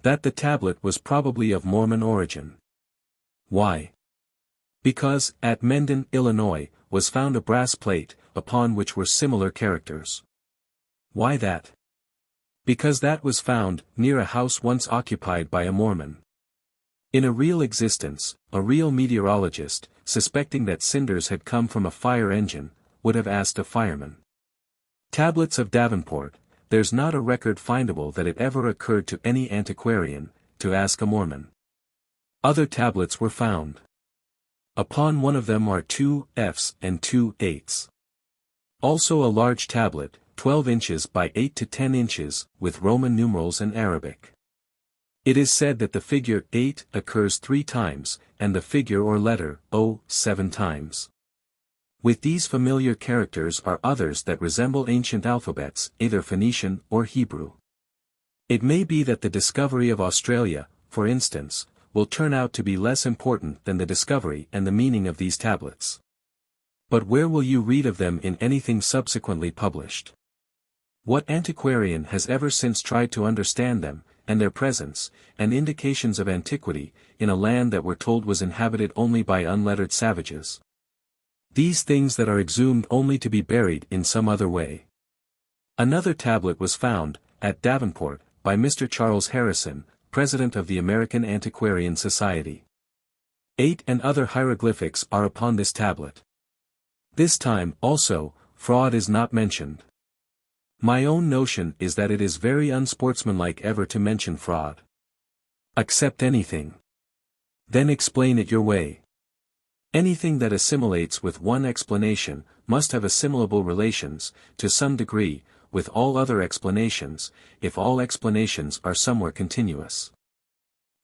that the tablet was probably of Mormon origin. Why? Because, at Mendon, Illinois, was found a brass plate, upon which were similar characters. Why that? Because that was found, near a house once occupied by a Mormon. In a real existence, a real meteorologist, suspecting that cinders had come from a fire engine, would have asked a fireman. Tablets of Davenport, there's not a record findable that it ever occurred to any antiquarian, to ask a Mormon. Other tablets were found. Upon one of them are 2 F's and 2 8's. Also a large tablet, 12 inches by 8 to 10 inches, with Roman numerals and Arabic. It is said that the figure 8 occurs 3 times, and the figure or letter O 7 times. With these familiar characters are others that resemble ancient alphabets, either Phoenician or Hebrew. It may be that the discovery of Australia, for instance, will turn out to be less important than the discovery and the meaning of these tablets. But where will you read of them in anything subsequently published? What antiquarian has ever since tried to understand them, and their presence, and indications of antiquity, in a land that we're told was inhabited only by unlettered savages? These things that are exhumed only to be buried in some other way. Another tablet was found, at Davenport, by Mr. Charles Harrison, President of the American Antiquarian Society. 8 and other hieroglyphics are upon this tablet. This time, also, fraud is not mentioned. My own notion is that it is very unsportsmanlike ever to mention fraud. Accept anything. Then explain it your way. Anything that assimilates with one explanation, must have assimilable relations, to some degree, with all other explanations, if all explanations are somewhere continuous.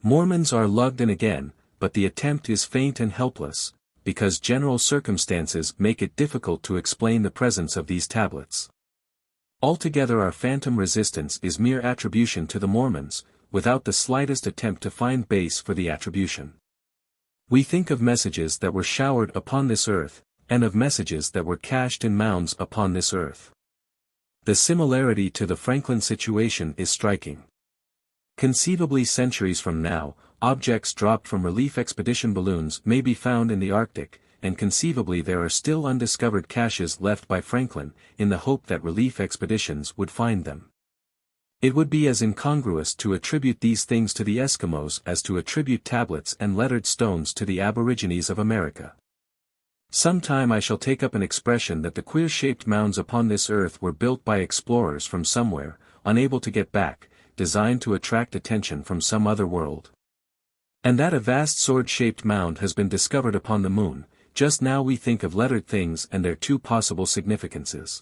Mormons are lugged in again, but the attempt is faint and helpless, because general circumstances make it difficult to explain the presence of these tablets. Altogether our phantom resistance is mere attribution to the Mormons, without the slightest attempt to find base for the attribution. We think of messages that were showered upon this earth, and of messages that were cached in mounds upon this earth. The similarity to the Franklin situation is striking. Conceivably centuries from now, objects dropped from relief expedition balloons may be found in the Arctic, and conceivably there are still undiscovered caches left by Franklin, in the hope that relief expeditions would find them. It would be as incongruous to attribute these things to the Eskimos as to attribute tablets and lettered stones to the aborigines of America. Sometime I shall take up an expression that the queer-shaped mounds upon this earth were built by explorers from somewhere, unable to get back, designed to attract attention from some other world. And that a vast sword-shaped mound has been discovered upon the moon. Just now we think of lettered things and their 2 possible significances.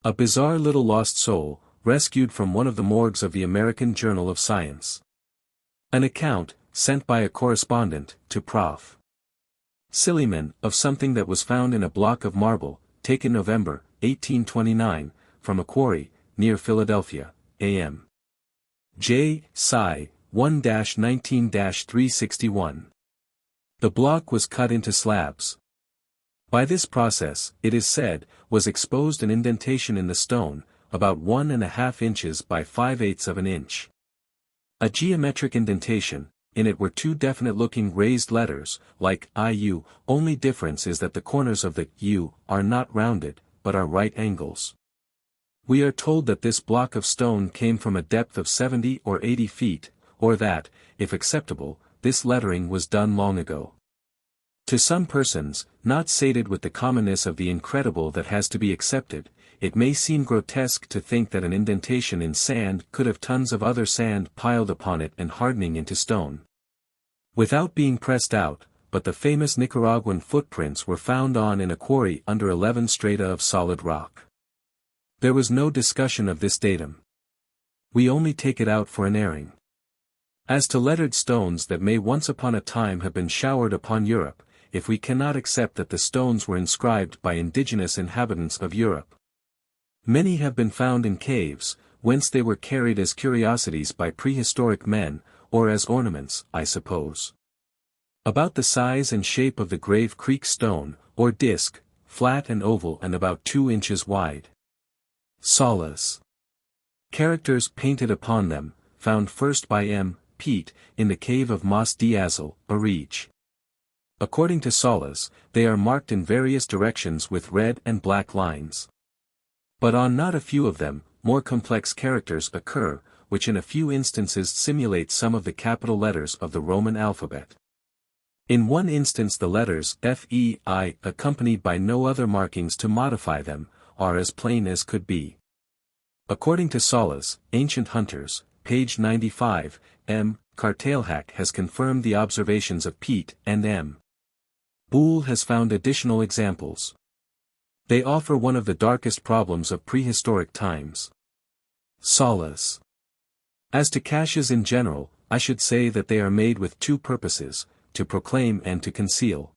A bizarre little lost soul, rescued from one of the morgues of the American Journal of Science. An account, sent by a correspondent, to Prof. Silliman, of something that was found in a block of marble, taken November, 1829, from a quarry, near Philadelphia, A.M. J. Sci. 1-19-361. The block was cut into slabs. By this process, it is said, was exposed an indentation in the stone, about 1½ inches by 5/8 of an inch. A geometric indentation, in it were two definite-looking raised letters, like IU, only difference is that the corners of the U are not rounded, but are right angles. We are told that this block of stone came from a depth of 70 or 80 feet, or that, if acceptable, this lettering was done long ago. To some persons, not sated with the commonness of the incredible that has to be accepted, it may seem grotesque to think that an indentation in sand could have tons of other sand piled upon it and hardening into stone, without being pressed out, but the famous Nicaraguan footprints were found in a quarry under 11 strata of solid rock. There was no discussion of this datum. We only take it out for an airing. As to lettered stones that may once upon a time have been showered upon Europe, if we cannot accept that the stones were inscribed by indigenous inhabitants of Europe. Many have been found in caves, whence they were carried as curiosities by prehistoric men, or as ornaments, I suppose. About the size and shape of the Grave Creek stone, or disc, flat and oval and about 2 inches wide. Solas. Characters painted upon them, found first by M. Pete, in the cave of Mas de Azul, Arige. According to Solas, they are marked in various directions with red and black lines. But on not a few of them, more complex characters occur, which in a few instances simulate some of the capital letters of the Roman alphabet. In one instance the letters F, E, I, accompanied by no other markings to modify them, are as plain as could be. According to Solas, Ancient Hunters, page 95, M. Cartailhack has confirmed the observations of Pete and M. Boole has found additional examples. They offer one of the darkest problems of prehistoric times. Solas. As to caches in general, I should say that they are made with two purposes, to proclaim and to conceal.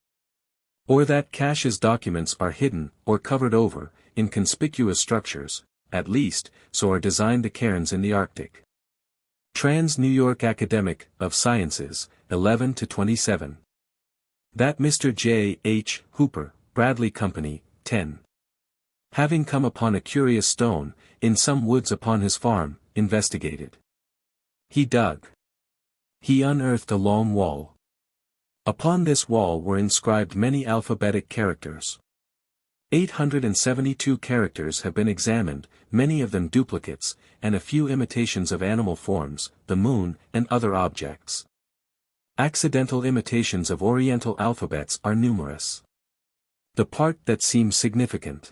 Or that caches documents are hidden, or covered over, in conspicuous structures, at least, so are designed the cairns in the Arctic. Trans-New York Academic of Sciences, 11-27. That Mr. J. H. Hooper, Bradley Company, 10. Having come upon a curious stone, in some woods upon his farm, investigated. He dug. He unearthed a long wall. Upon this wall were inscribed many alphabetic characters. 872 characters have been examined, many of them duplicates, and a few imitations of animal forms, the moon, and other objects. Accidental imitations of Oriental alphabets are numerous. The part that seems significant.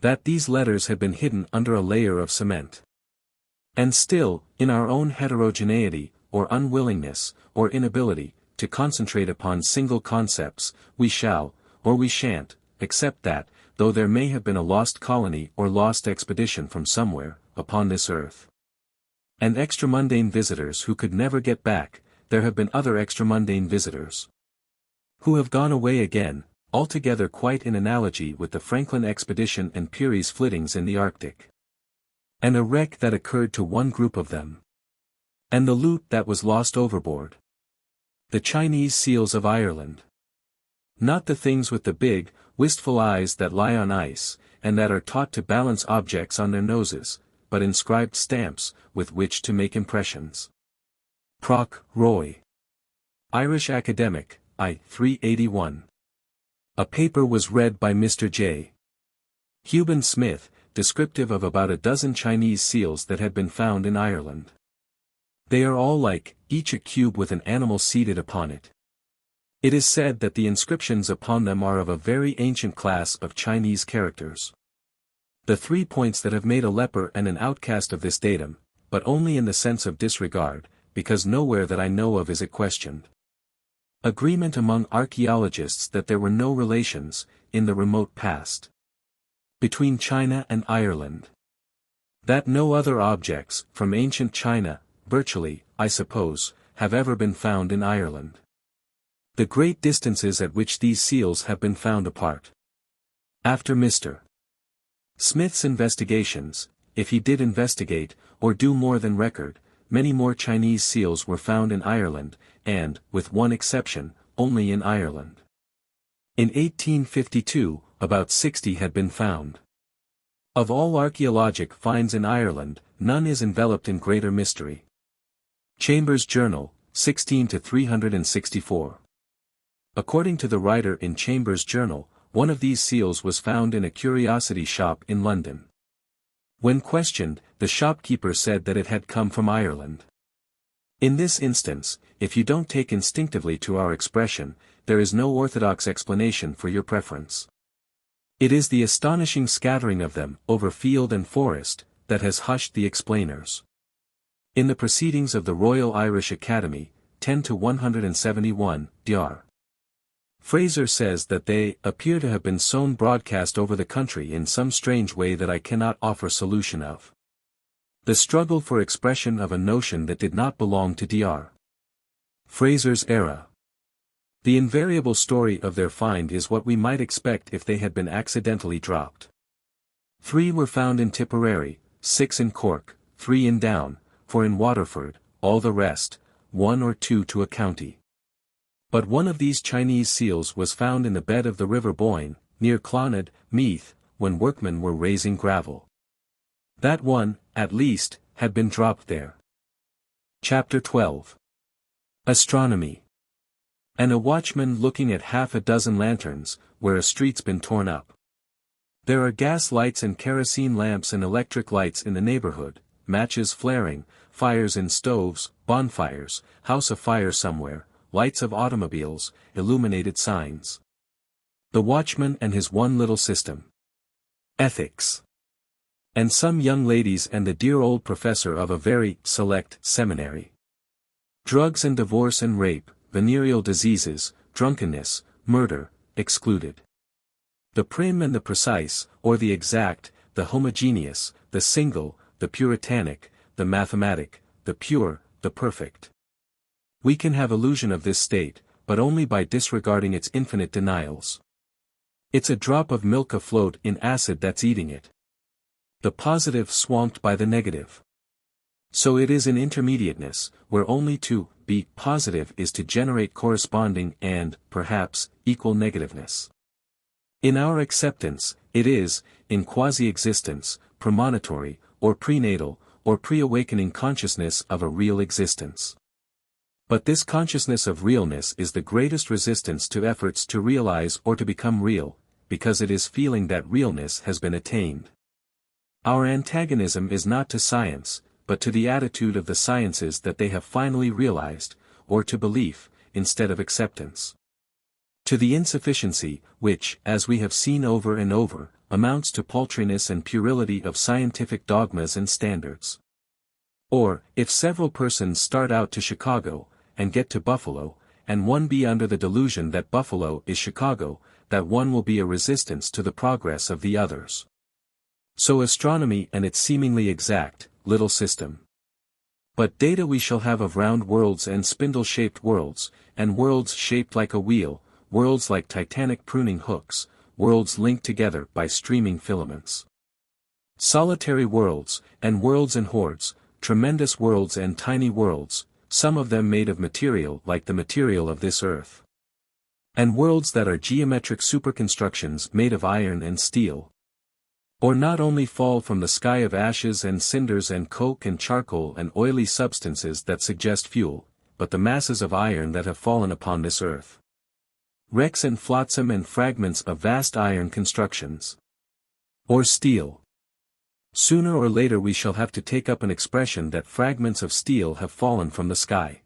That these letters had been hidden under a layer of cement. And still, in our own heterogeneity, or unwillingness, or inability, to concentrate upon single concepts, we shall, or we shan't, except that, though there may have been a lost colony or lost expedition from somewhere, upon this earth, and extramundane visitors who could never get back, there have been other extramundane visitors who have gone away again, altogether quite in analogy with the Franklin expedition and Peary's flittings in the Arctic. And a wreck that occurred to one group of them. And the loot that was lost overboard. The Chinese seals of Ireland. Not the things with the big, wistful eyes that lie on ice, and that are taught to balance objects on their noses, but inscribed stamps, with which to make impressions. Proc. Roy. Irish Academic, I. 381. A paper was read by Mr. J. Hubin Smith, descriptive of about a dozen Chinese seals that had been found in Ireland. They are all like, each a cube with an animal seated upon it. It is said that the inscriptions upon them are of a very ancient class of Chinese characters. The 3 points that have made a leper and an outcast of this datum, but only in the sense of disregard, because nowhere that I know of is it questioned. Agreement among archaeologists that there were no relations, in the remote past, between China and Ireland. That no other objects, from ancient China, virtually, I suppose, have ever been found in Ireland. The great distances at which these seals have been found apart. After Mr. Smith's investigations, if he did investigate, or do more than record, many more Chinese seals were found in Ireland, and, with one exception, only in Ireland. In 1852, about 60 had been found. Of all archaeologic finds in Ireland, none is enveloped in greater mystery. Chambers' Journal, 16-364. According to the writer in Chambers' Journal, one of these seals was found in a curiosity shop in London. When questioned, the shopkeeper said that it had come from Ireland. In this instance, if you don't take instinctively to our expression, there is no orthodox explanation for your preference. It is the astonishing scattering of them over field and forest that has hushed the explainers. In the Proceedings of the Royal Irish Academy, 10-171, Dr. Fraser says that they appear to have been sown broadcast over the country in some strange way that I cannot offer solution of. The struggle for expression of a notion that did not belong to Dr. Fraser's era. The invariable story of their find is what we might expect if they had been accidentally dropped. 3 were found in Tipperary, 6 in Cork, 3 in Down, 4 in Waterford, all the rest, 1 or 2 to a county. But one of these Chinese seals was found in the bed of the River Boyne, near Clonard, Meath, when workmen were raising gravel. That one, at least, had been dropped there. Chapter 12. Astronomy. And a watchman looking at half a dozen lanterns, where a street's been torn up. There are gas lights and kerosene lamps and electric lights in the neighborhood, matches flaring, fires in stoves, bonfires, house afire somewhere, lights of automobiles, illuminated signs. The watchman and his one little system. Ethics. And some young ladies and the dear old professor of a very select seminary. Drugs and divorce and rape, venereal diseases, drunkenness, murder, excluded. The prim and the precise, or the exact, the homogeneous, the single, the puritanic, the mathematic, the pure, the perfect. We can have illusion of this state, but only by disregarding its infinite denials. It's a drop of milk afloat in acid that's eating it. The positive swamped by the negative. So it is in intermediateness, where only to be positive is to generate corresponding and, perhaps, equal negativeness. In our acceptance, it is, in quasi-existence, premonitory, or prenatal, or pre-awakening consciousness of a real existence. But this consciousness of realness is the greatest resistance to efforts to realize or to become real, because it is feeling that realness has been attained. Our antagonism is not to science, but to the attitude of the sciences that they have finally realized, or to belief, instead of acceptance. To the insufficiency, which, as we have seen over and over, amounts to paltriness and puerility of scientific dogmas and standards. Or, if several persons start out to Chicago, and get to Buffalo, and one be under the delusion that Buffalo is Chicago, that one will be a resistance to the progress of the others. So astronomy and its seemingly exact, little system. But data we shall have of round worlds and spindle-shaped worlds, and worlds shaped like a wheel, worlds like titanic pruning hooks, worlds linked together by streaming filaments. Solitary worlds, and worlds in hordes, tremendous worlds and tiny worlds, some of them made of material like the material of this earth. And worlds that are geometric superconstructions made of iron and steel. Or not only fall from the sky of ashes and cinders and coke and charcoal and oily substances that suggest fuel, but the masses of iron that have fallen upon this earth. Wrecks and flotsam and fragments of vast iron constructions. Or steel. Sooner or later we shall have to take up an expression that fragments of steel have fallen from the sky.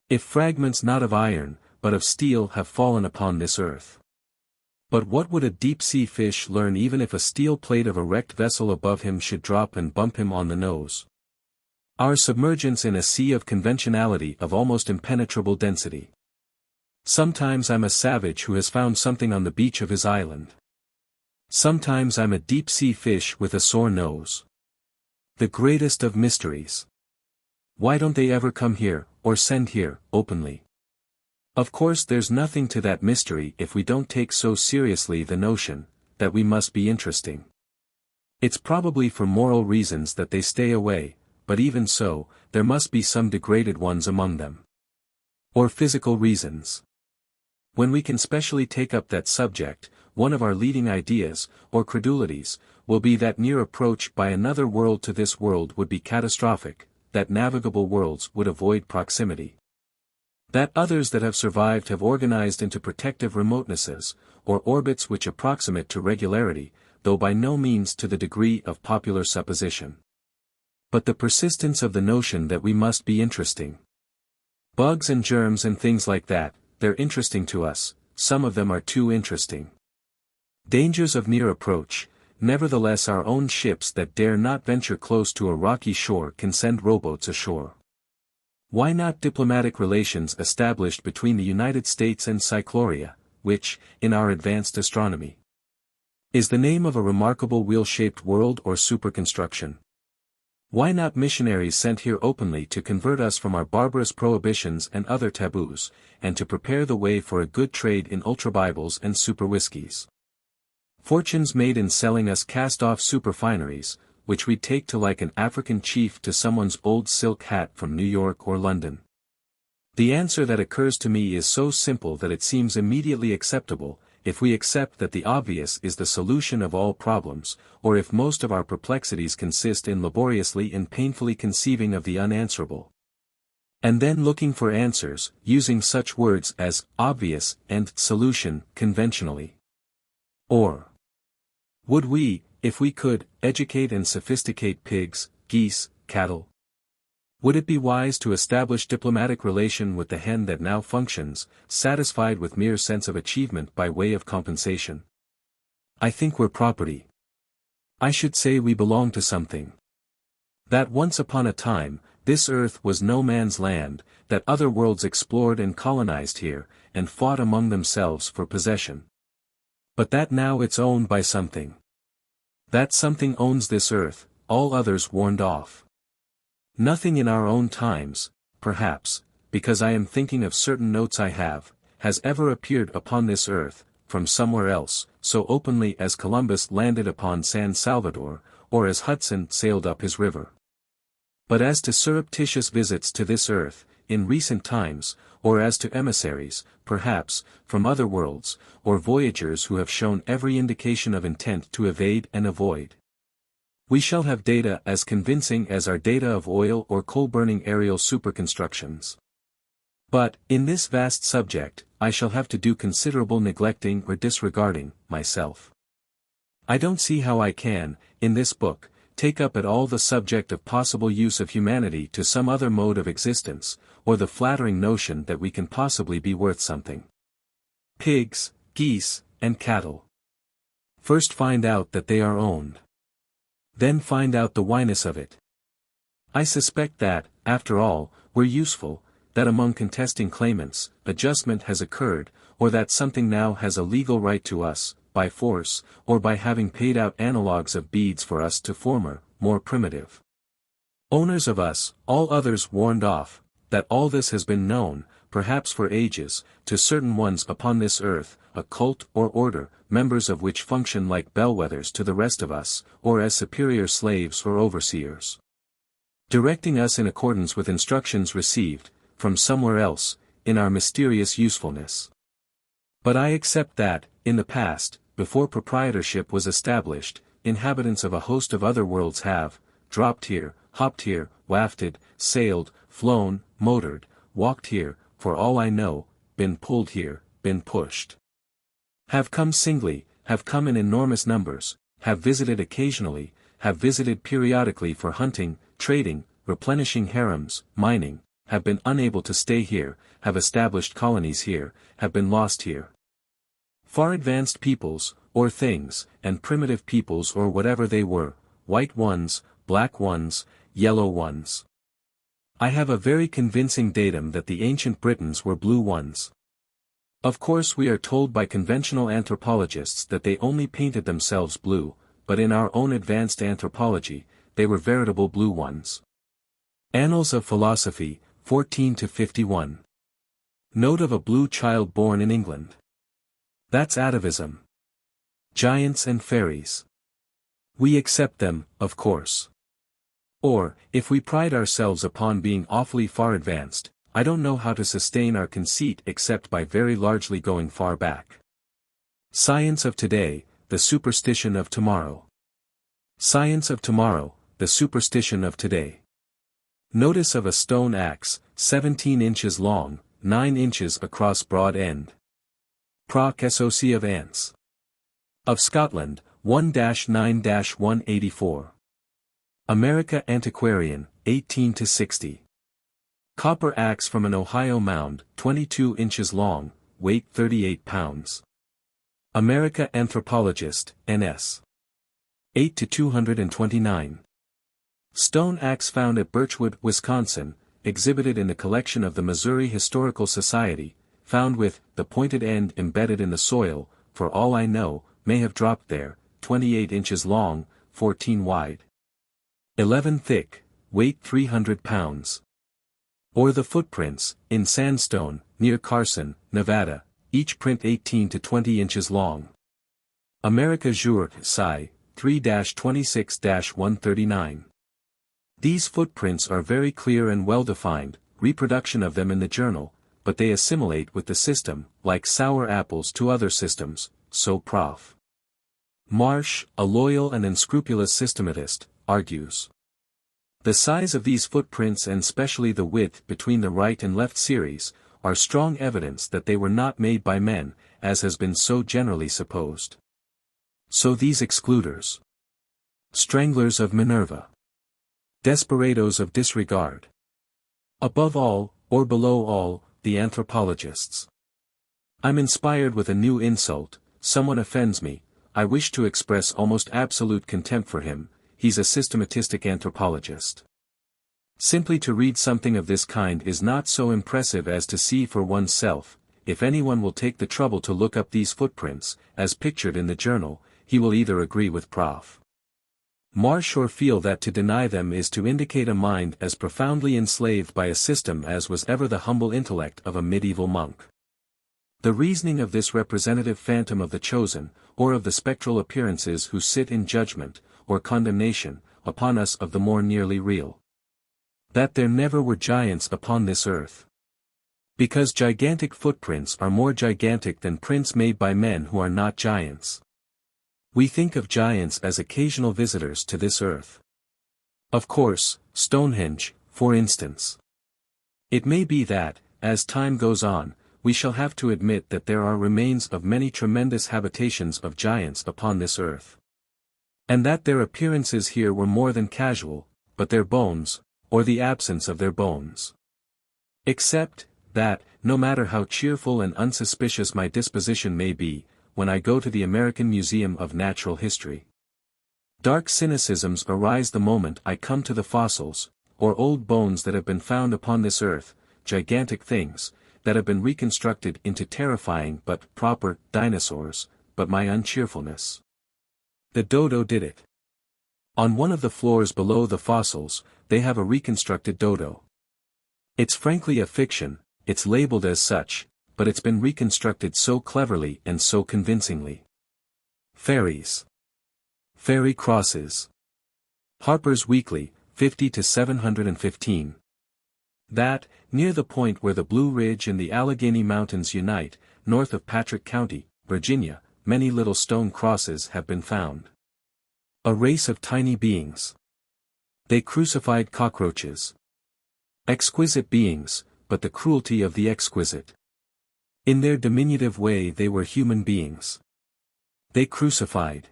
If fragments not of iron, but of steel have fallen upon this earth. But what would a deep-sea fish learn even if a steel plate of a wrecked vessel above him should drop and bump him on the nose? Our submergence in a sea of conventionality of almost impenetrable density. Sometimes I'm a savage who has found something on the beach of his island. Sometimes I'm a deep-sea fish with a sore nose. The greatest of mysteries. Why don't they ever come here, or send here, openly? Of course there's nothing to that mystery if we don't take so seriously the notion that we must be interesting. It's probably for moral reasons that they stay away, but even so, there must be some degraded ones among them. Or physical reasons. When we can specially take up that subject, one of our leading ideas, or credulities, will be that near approach by another world to this world would be catastrophic, that navigable worlds would avoid proximity. That others that have survived have organized into protective remotenesses, or orbits which approximate to regularity, though by no means to the degree of popular supposition. But the persistence of the notion that we must be interesting. Bugs and germs and things like that, they're interesting to us, some of them are too interesting. Dangers of near approach, nevertheless our own ships that dare not venture close to a rocky shore can send rowboats ashore. Why not diplomatic relations established between the United States and Cycloria, which, in our advanced astronomy, is the name of a remarkable wheel-shaped world or superconstruction? Why not missionaries sent here openly to convert us from our barbarous prohibitions and other taboos, and to prepare the way for a good trade in ultra-Bibles and super whiskies? Fortunes made in selling us cast-off superfineries, which we'd take to like an African chief to someone's old silk hat from New York or London. The answer that occurs to me is so simple that it seems immediately acceptable, if we accept that the obvious is the solution of all problems, or if most of our perplexities consist in laboriously and painfully conceiving of the unanswerable, and then looking for answers, using such words as obvious and solution conventionally. Or would we, if we could, educate and sophisticate pigs, geese, cattle? Would it be wise to establish diplomatic relation with the hen that now functions, satisfied with mere sense of achievement by way of compensation? I think we're property. I should say we belong to something. That once upon a time, this earth was no man's land, that other worlds explored and colonized here, and fought among themselves for possession. But that now it's owned by something. That something owns this earth, all others warned off. Nothing in our own times, perhaps, because I am thinking of certain notes I have, has ever appeared upon this earth, from somewhere else, so openly as Columbus landed upon San Salvador, or as Hudson sailed up his river. But as to surreptitious visits to this earth, in recent times, or as to emissaries, perhaps, from other worlds, or voyagers who have shown every indication of intent to evade and avoid, we shall have data as convincing as our data of oil or coal-burning aerial superconstructions. But, in this vast subject, I shall have to do considerable neglecting or disregarding, myself. I don't see how I can, in this book, take up at all the subject of possible use of humanity to some other mode of existence, or the flattering notion that we can possibly be worth something. Pigs, geese, and cattle. First find out that they are owned. Then find out the whyness of it. I suspect that, after all, we're useful, that among contesting claimants, adjustment has occurred, or that something now has a legal right to us, by force, or by having paid out analogues of beads for us to former, more primitive owners of us, all others warned off, that all this has been known, perhaps for ages, to certain ones upon this earth, a cult or order, members of which function like bellwethers to the rest of us, or as superior slaves or overseers, directing us in accordance with instructions received, from somewhere else, in our mysterious usefulness. But I accept that, in the past, before proprietorship was established, inhabitants of a host of other worlds have, dropped here, hopped here, wafted, sailed, flown, motored, walked here, for all I know, been pulled here, been pushed. Have come singly, have come in enormous numbers, have visited occasionally, have visited periodically for hunting, trading, replenishing harems, mining, have been unable to stay here, have established colonies here, have been lost here. Far advanced peoples, or things, and primitive peoples or whatever they were, white ones, black ones, yellow ones. I have a very convincing datum that the ancient Britons were blue ones. Of course we are told by conventional anthropologists that they only painted themselves blue, but in our own advanced anthropology, they were veritable blue ones. Annals of Philosophy, 14-51. Note of a blue child born in England. That's atavism. Giants and fairies. We accept them, of course. Or, if we pride ourselves upon being awfully far advanced, I don't know how to sustain our conceit except by very largely going far back. Science of today, the superstition of tomorrow. Science of tomorrow, the superstition of today. Notice of a stone axe, 17 inches long, 9 inches across broad end. Proc SOC of ants. Of Scotland, 1-9-184. America Antiquarian, 18-60. Copper axe from an Ohio mound, 22 inches long, weight 38 pounds. America Anthropologist, NS. 8-229. Stone axe found at Birchwood, Wisconsin, exhibited in the collection of the Missouri Historical Society, found with the pointed end embedded in the soil, for all I know, may have dropped there, 28 inches long, 14 wide. 11 thick, weight 300 pounds. Or the footprints, in sandstone, near Carson, Nevada, each print 18 to 20 inches long. America Jour, Sci. 3-26-139. These footprints are very clear and well-defined, reproduction of them in the journal, but they assimilate with the system, like sour apples to other systems, so Prof. Marsh, a loyal and unscrupulous systematist, argues. The size of these footprints and specially the width between the right and left series, are strong evidence that they were not made by men, as has been so generally supposed. So these excluders. Stranglers of Minerva. Desperados of disregard. Above all, or below all, the anthropologists. I'm inspired with a new insult, someone offends me, I wish to express almost absolute contempt for him, he's a systematistic anthropologist. Simply to read something of this kind is not so impressive as to see for oneself. If anyone will take the trouble to look up these footprints, as pictured in the journal, he will either agree with Prof. Marsh or feel that to deny them is to indicate a mind as profoundly enslaved by a system as was ever the humble intellect of a medieval monk. The reasoning of this representative phantom of the chosen, or of the spectral appearances who sit in judgment, or condemnation, upon us of the more nearly real. That there never were giants upon this earth. Because gigantic footprints are more gigantic than prints made by men who are not giants. We think of giants as occasional visitors to this earth. Of course, Stonehenge, for instance. It may be that, as time goes on, we shall have to admit that there are remains of many tremendous habitations of giants upon this earth. And that their appearances here were more than casual, but their bones, or the absence of their bones. Except, that, no matter how cheerful and unsuspicious my disposition may be, when I go to the American Museum of Natural History. Dark cynicisms arise the moment I come to the fossils, or old bones that have been found upon this earth, gigantic things, that have been reconstructed into terrifying but proper dinosaurs, but my uncheerfulness. The dodo did it. On one of the floors below the fossils, they have a reconstructed dodo. It's frankly a fiction, it's labeled as such, but it's been reconstructed so cleverly and so convincingly. Fairies. Fairy crosses. Harper's Weekly, 50-715. That, near the point where the Blue Ridge and the Allegheny Mountains unite, north of Patrick County, Virginia, many little stone crosses have been found. A race of tiny beings. They crucified cockroaches. Exquisite beings, but the cruelty of the exquisite. In their diminutive way they were human beings. They crucified.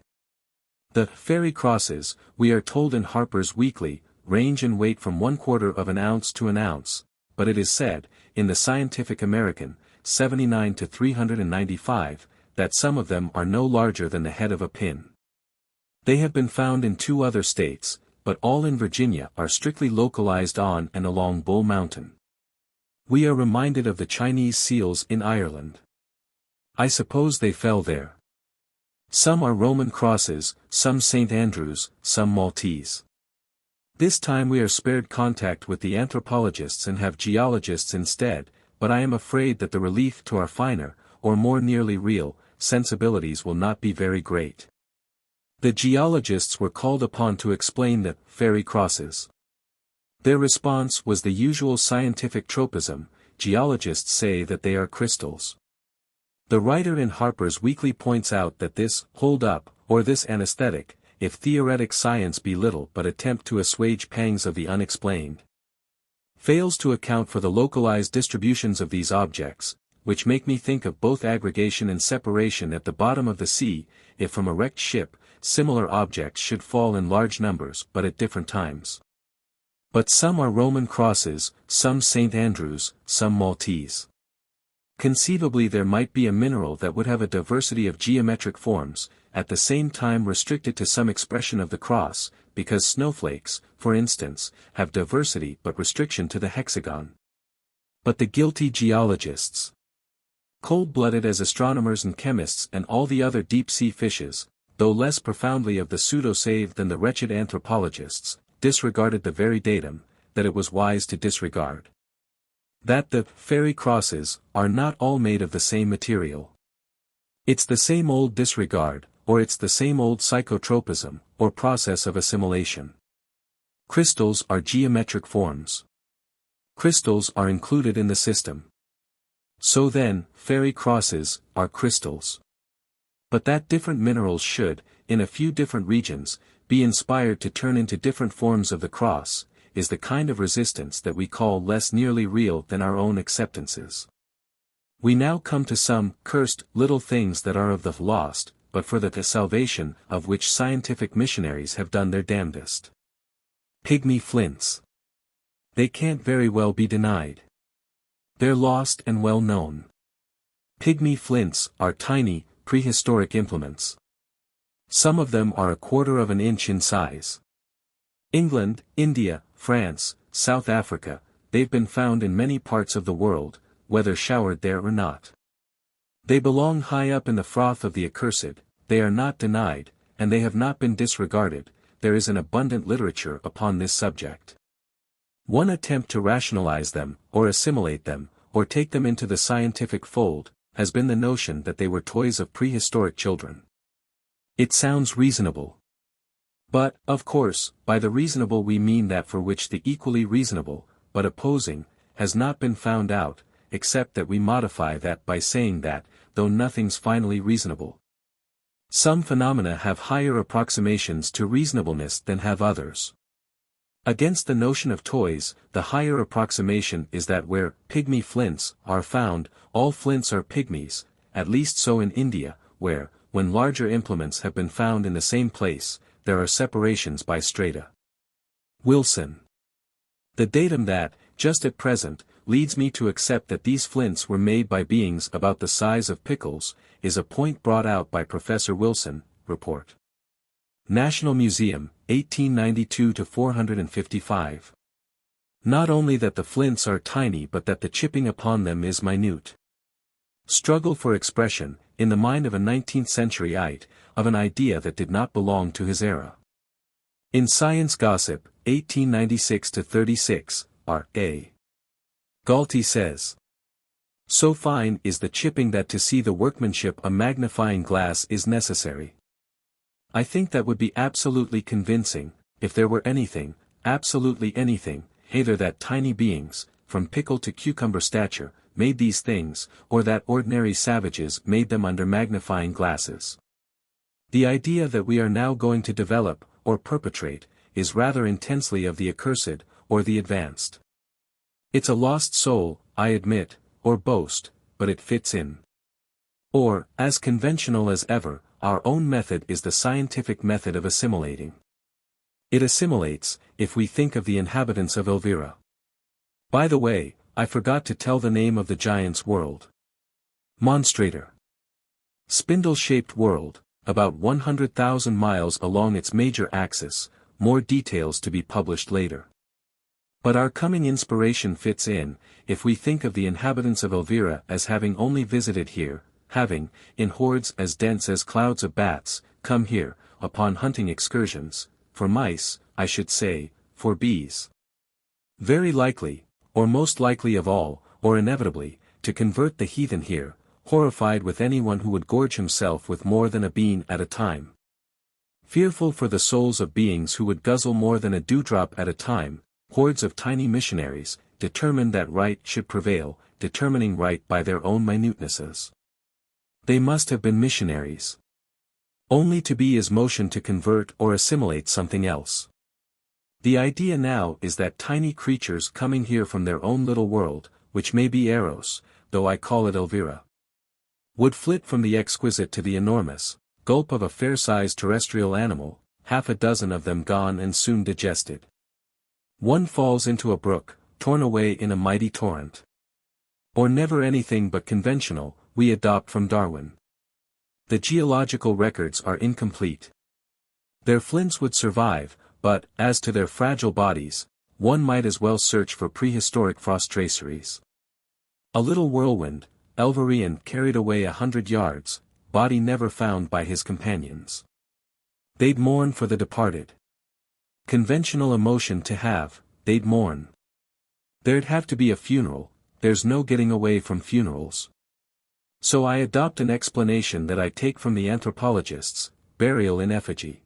The fairy crosses, we are told in Harper's Weekly, range in weight from 1/4 of an ounce to an ounce, but it is said, in the Scientific American, 79 to 395, that some of them are no larger than the head of a pin. They have been found in 2 other states, but all in Virginia are strictly localized on and along Bull Mountain. We are reminded of the Chinese seals in Ireland. I suppose they fell there. Some are Roman crosses, some St. Andrews, some Maltese. This time we are spared contact with the anthropologists and have geologists instead, but I am afraid that the relief to our finer, or more nearly real, sensibilities will not be very great. The geologists were called upon to explain the fairy crosses. Their response was the usual scientific tropism: geologists say that they are crystals. The writer in Harper's Weekly points out that this hold-up, or this anesthetic, if theoretic science be little but attempt to assuage pangs of the unexplained, fails to account for the localized distributions of these objects, which make me think of both aggregation and separation at the bottom of the sea. If from a wrecked ship, similar objects should fall in large numbers but at different times. But some are Roman crosses, some St. Andrews, some Maltese. Conceivably there might be a mineral that would have a diversity of geometric forms, at the same time restricted to some expression of the cross, because snowflakes, for instance, have diversity but restriction to the hexagon. But the guilty geologists, cold-blooded as astronomers and chemists and all the other deep-sea fishes, though less profoundly of the pseudo-save than the wretched anthropologists, disregarded the very datum that it was wise to disregard. That the fairy crosses are not all made of the same material. It's the same old disregard, or it's the same old psychotropism, or process of assimilation. Crystals are geometric forms. Crystals are included in the system. So then, fairy crosses are crystals. But that different minerals should, in a few different regions, be inspired to turn into different forms of the cross, is the kind of resistance that we call less nearly real than our own acceptances. We now come to some cursed little things that are of the lost, but for the salvation of which scientific missionaries have done their damnedest. Pygmy flints. They can't very well be denied. They're lost and well known. Pygmy flints are tiny, prehistoric implements. Some of them are 1/4 of an inch in size. England, India, France, South Africa, they've been found in many parts of the world, whether showered there or not. They belong high up in the froth of the accursed, they are not denied, and they have not been disregarded. There is an abundant literature upon this subject. One attempt to rationalize them, or assimilate them, or take them into the scientific fold, has been the notion that they were toys of prehistoric children. It sounds reasonable. But, of course, by the reasonable we mean that for which the equally reasonable, but opposing, has not been found out, except that we modify that by saying that, though nothing's finally reasonable, some phenomena have higher approximations to reasonableness than have others. Against the notion of toys, the higher approximation is that where pygmy flints are found, all flints are pygmies, at least so in India, where, when larger implements have been found in the same place, there are separations by strata. Wilson. The datum that, just at present, leads me to accept that these flints were made by beings about the size of pickles, is a point brought out by Professor Wilson, report. National Museum, 1892-455. Not only that the flints are tiny but that the chipping upon them is minute. Struggle for expression, in the mind of a 19th-centuryite, of an idea that did not belong to his era. In Science Gossip, 1896-36, R.A. Galty says, "So fine is the chipping that to see the workmanship a magnifying glass is necessary." I think that would be absolutely convincing, if there were anything, absolutely anything, either that tiny beings, from pickle to cucumber stature, made these things, or that ordinary savages made them under magnifying glasses. The idea that we are now going to develop, or perpetrate, is rather intensely of the accursed, or the advanced. It's a lost soul, I admit, or boast, but it fits in. Or, as conventional as ever, our own method is the scientific method of assimilating. It assimilates, if we think of the inhabitants of Elvira. By the way, I forgot to tell the name of the giant's world. Monstrator. Spindle-shaped world, about 100,000 miles along its major axis, more details to be published later. But our coming inspiration fits in, if we think of the inhabitants of Elvira as having only visited here, having, in hordes as dense as clouds of bats, come here, upon hunting excursions, for mice, I should say, for bees. Very likely, or most likely of all, or inevitably, to convert the heathen here, horrified with anyone who would gorge himself with more than a bean at a time. Fearful for the souls of beings who would guzzle more than a dewdrop at a time, hordes of tiny missionaries, determined that right should prevail, determining right by their own minutenesses. They must have been missionaries. Only to be is motion to convert or assimilate something else. The idea now is that tiny creatures coming here from their own little world, which may be Eros, though I call it Elvira, would flit from the exquisite to the enormous, gulp of a fair-sized terrestrial animal, half a dozen of them gone and soon digested. One falls into a brook, torn away in a mighty torrent. Or never anything but conventional, we adopt from Darwin. The geological records are incomplete. Their flints would survive, but, as to their fragile bodies, one might as well search for prehistoric frost traceries. A little whirlwind, Elverian carried away 100 yards, body never found by his companions. They'd mourn for the departed. Conventional emotion to have, they'd mourn. There'd have to be a funeral, there's no getting away from funerals. So I adopt an explanation that I take from the anthropologists, burial in effigy.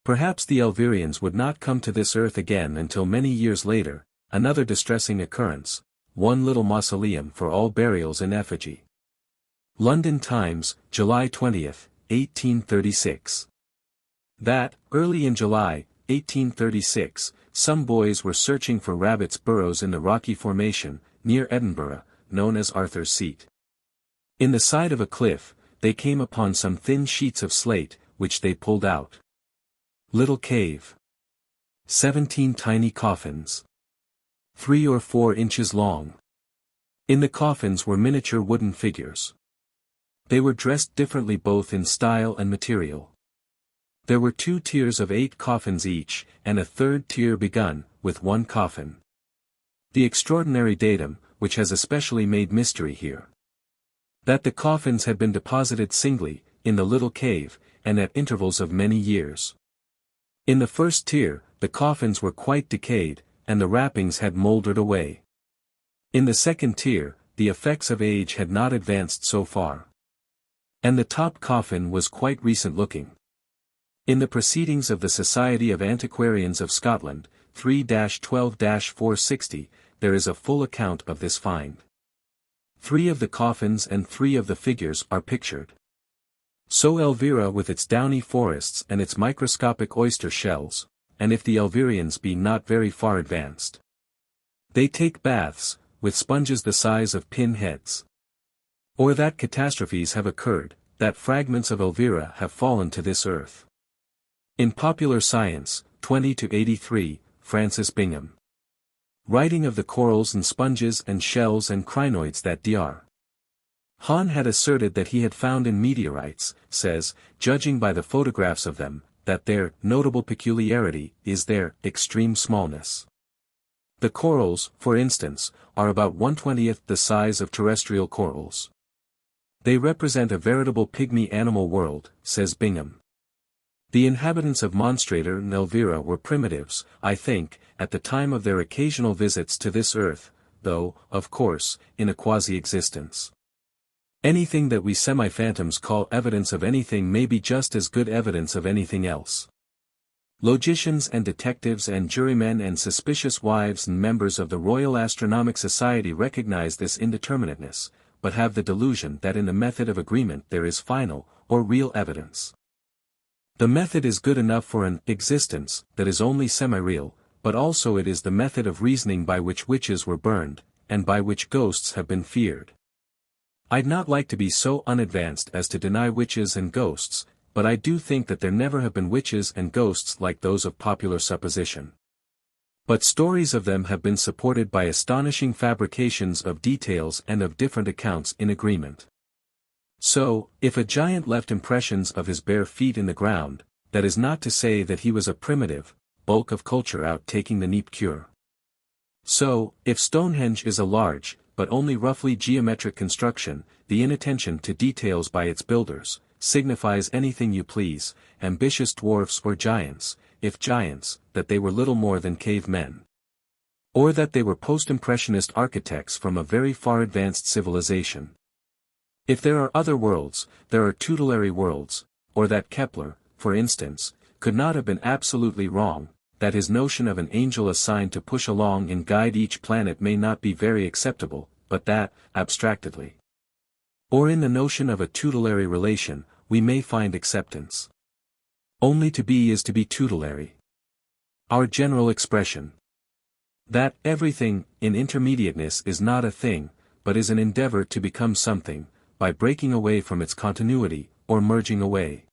Perhaps the Elverians would not come to this earth again until many years later, another distressing occurrence, one little mausoleum for all burials in effigy. London Times, July 20, 1836. That, early in July, 1836, some boys were searching for rabbits' burrows in the rocky formation, near Edinburgh, known as Arthur's Seat. In the side of a cliff, they came upon some thin sheets of slate, which they pulled out. Little cave. 17 tiny coffins. 3 or 4 inches long. In the coffins were miniature wooden figures. They were dressed differently both in style and material. There were 2 tiers of 8 coffins each, and a third tier begun, with 1 coffin. The extraordinary datum, which has especially made mystery here. That the coffins had been deposited singly, in the little cave, and at intervals of many years. In the first tier, the coffins were quite decayed, and the wrappings had mouldered away. In the second tier, the effects of age had not advanced so far. And the top coffin was quite recent-looking. In the Proceedings of the Society of Antiquarians of Scotland, 3-12-460, there is a full account of this find. 3 of the coffins and 3 of the figures are pictured. So Elvira with its downy forests and its microscopic oyster shells, and if the Elverians be not very far advanced. They take baths, with sponges the size of pin heads. Or that catastrophes have occurred, that fragments of Elvira have fallen to this earth. In Popular Science, 20-83, Francis Bingham. Writing of the corals and sponges and shells and crinoids that Dr. Hahn had asserted that he had found in meteorites, says, judging by the photographs of them, that their notable peculiarity is their extreme smallness. The corals, for instance, are about 1/20th the size of terrestrial corals. They represent a veritable pygmy animal world, says Bingham. The inhabitants of Monstrator and Elvira were primitives, I think, at the time of their occasional visits to this earth, though, of course, in a quasi-existence. Anything that we semi-phantoms call evidence of anything may be just as good evidence of anything else. Logicians and detectives and jurymen and suspicious wives and members of the Royal Astronomic Society recognize this indeterminateness, but have the delusion that in the method of agreement there is final, or real evidence. The method is good enough for an existence that is only semi-real, but also it is the method of reasoning by which witches were burned, and by which ghosts have been feared. I'd not like to be so unadvanced as to deny witches and ghosts, but I do think that there never have been witches and ghosts like those of popular supposition. But stories of them have been supported by astonishing fabrications of details and of different accounts in agreement. So, if a giant left impressions of his bare feet in the ground, that is not to say that he was a primitive, bulk of culture out taking the neep cure. So, if Stonehenge is a large, but only roughly geometric construction, the inattention to details by its builders, signifies anything you please, ambitious dwarfs or giants, if giants, that they were little more than cave men. Or that they were post-impressionist architects from a very far advanced civilization. If there are other worlds, there are tutelary worlds, or that Kepler, for instance, could not have been absolutely wrong, that his notion of an angel assigned to push along and guide each planet may not be very acceptable, but that, abstractedly. Or in the notion of a tutelary relation, we may find acceptance. Only to be is to be tutelary. Our general expression. That everything, in intermediateness is not a thing, but is an endeavor to become something, by breaking away from its continuity, or merging away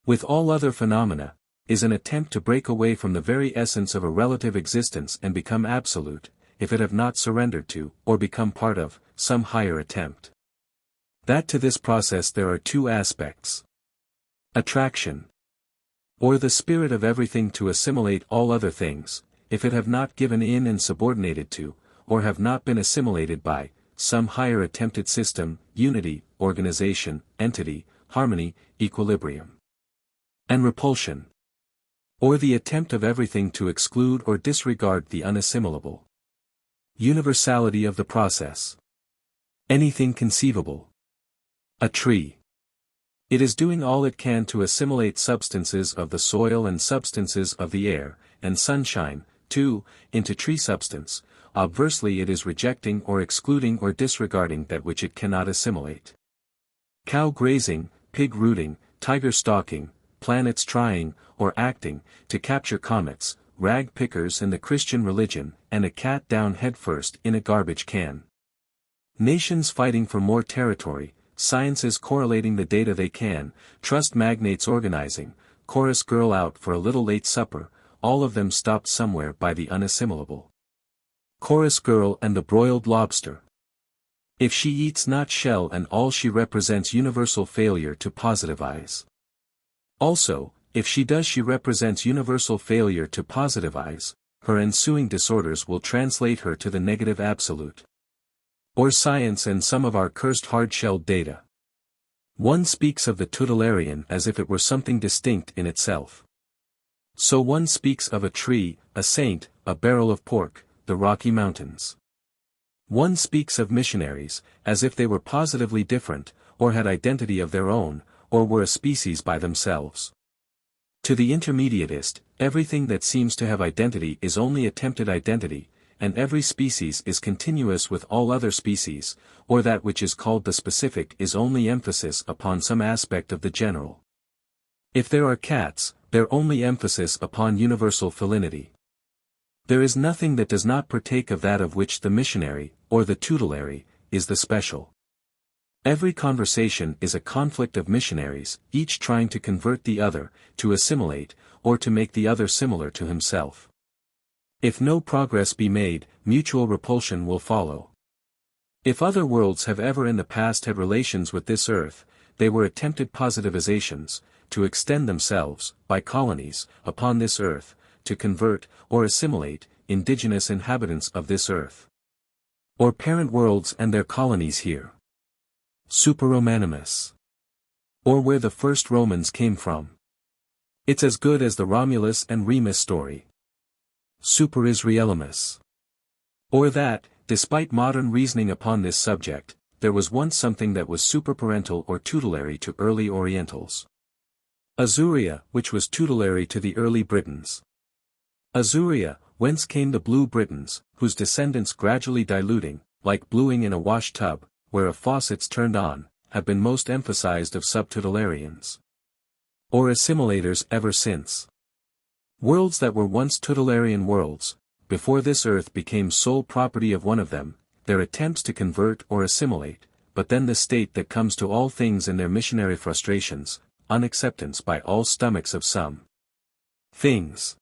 with all other phenomena, is an attempt to break away from the very essence of a relative existence and become absolute, if it have not surrendered to, or become part of, some higher attempt. That to this process there are two aspects. Attraction. Or the spirit of everything to assimilate all other things, if it have not given in and subordinated to, or have not been assimilated by, some higher attempted system, unity, organization, entity, harmony, equilibrium. And repulsion. Or the attempt of everything to exclude or disregard the unassimilable. Universality of the process. Anything conceivable. A tree. It is doing all it can to assimilate substances of the soil and substances of the air, and sunshine, too, into tree substance. Obversely it is rejecting or excluding or disregarding that which it cannot assimilate. Cow grazing, pig rooting, tiger stalking, planets trying, or acting, to capture comets, rag pickers and the Christian religion, and a cat down headfirst in a garbage can. Nations fighting for more territory, sciences correlating the data they can, trust magnates organizing, chorus girl out for a little late supper, all of them stopped somewhere by the unassimilable. Chorus girl and the broiled lobster. If she eats not shell and all she represents universal failure to positivize. Also, if she does she represents universal failure to positivize, her ensuing disorders will translate her to the negative absolute. Or science and some of our cursed hard-shelled data. One speaks of the tutelarian as if it were something distinct in itself. So one speaks of a tree, a saint, a barrel of pork, the Rocky Mountains. One speaks of missionaries, as if they were positively different, or had identity of their own, or were a species by themselves. To the intermediatist, everything that seems to have identity is only attempted identity, and every species is continuous with all other species, or that which is called the specific is only emphasis upon some aspect of the general. If there are cats, their only emphasis upon universal felinity. There is nothing that does not partake of that of which the missionary, or the tutelary, is the special. Every conversation is a conflict of missionaries, each trying to convert the other, to assimilate, or to make the other similar to himself. If no progress be made, mutual repulsion will follow. If other worlds have ever in the past had relations with this earth, they were attempted positivizations, to extend themselves, by colonies, upon this earth, to convert, or assimilate, indigenous inhabitants of this earth. Or parent worlds and their colonies here. Super-Romanimus. Or where the first Romans came from. It's as good as the Romulus and Remus story. Super-Israelimus. Or that, despite modern reasoning upon this subject, there was once something that was superparental or tutelary to early Orientals. Azuria, which was tutelary to the early Britons. Azuria, whence came the Blue Britons, whose descendants gradually diluting, like bluing in a wash tub, where a faucet's turned on, have been most emphasized of subtutelarians. Or assimilators ever since. Worlds that were once tutelarian worlds, before this earth became sole property of one of them, their attempts to convert or assimilate, but then the state that comes to all things in their missionary frustrations, unacceptance by all stomachs of some things.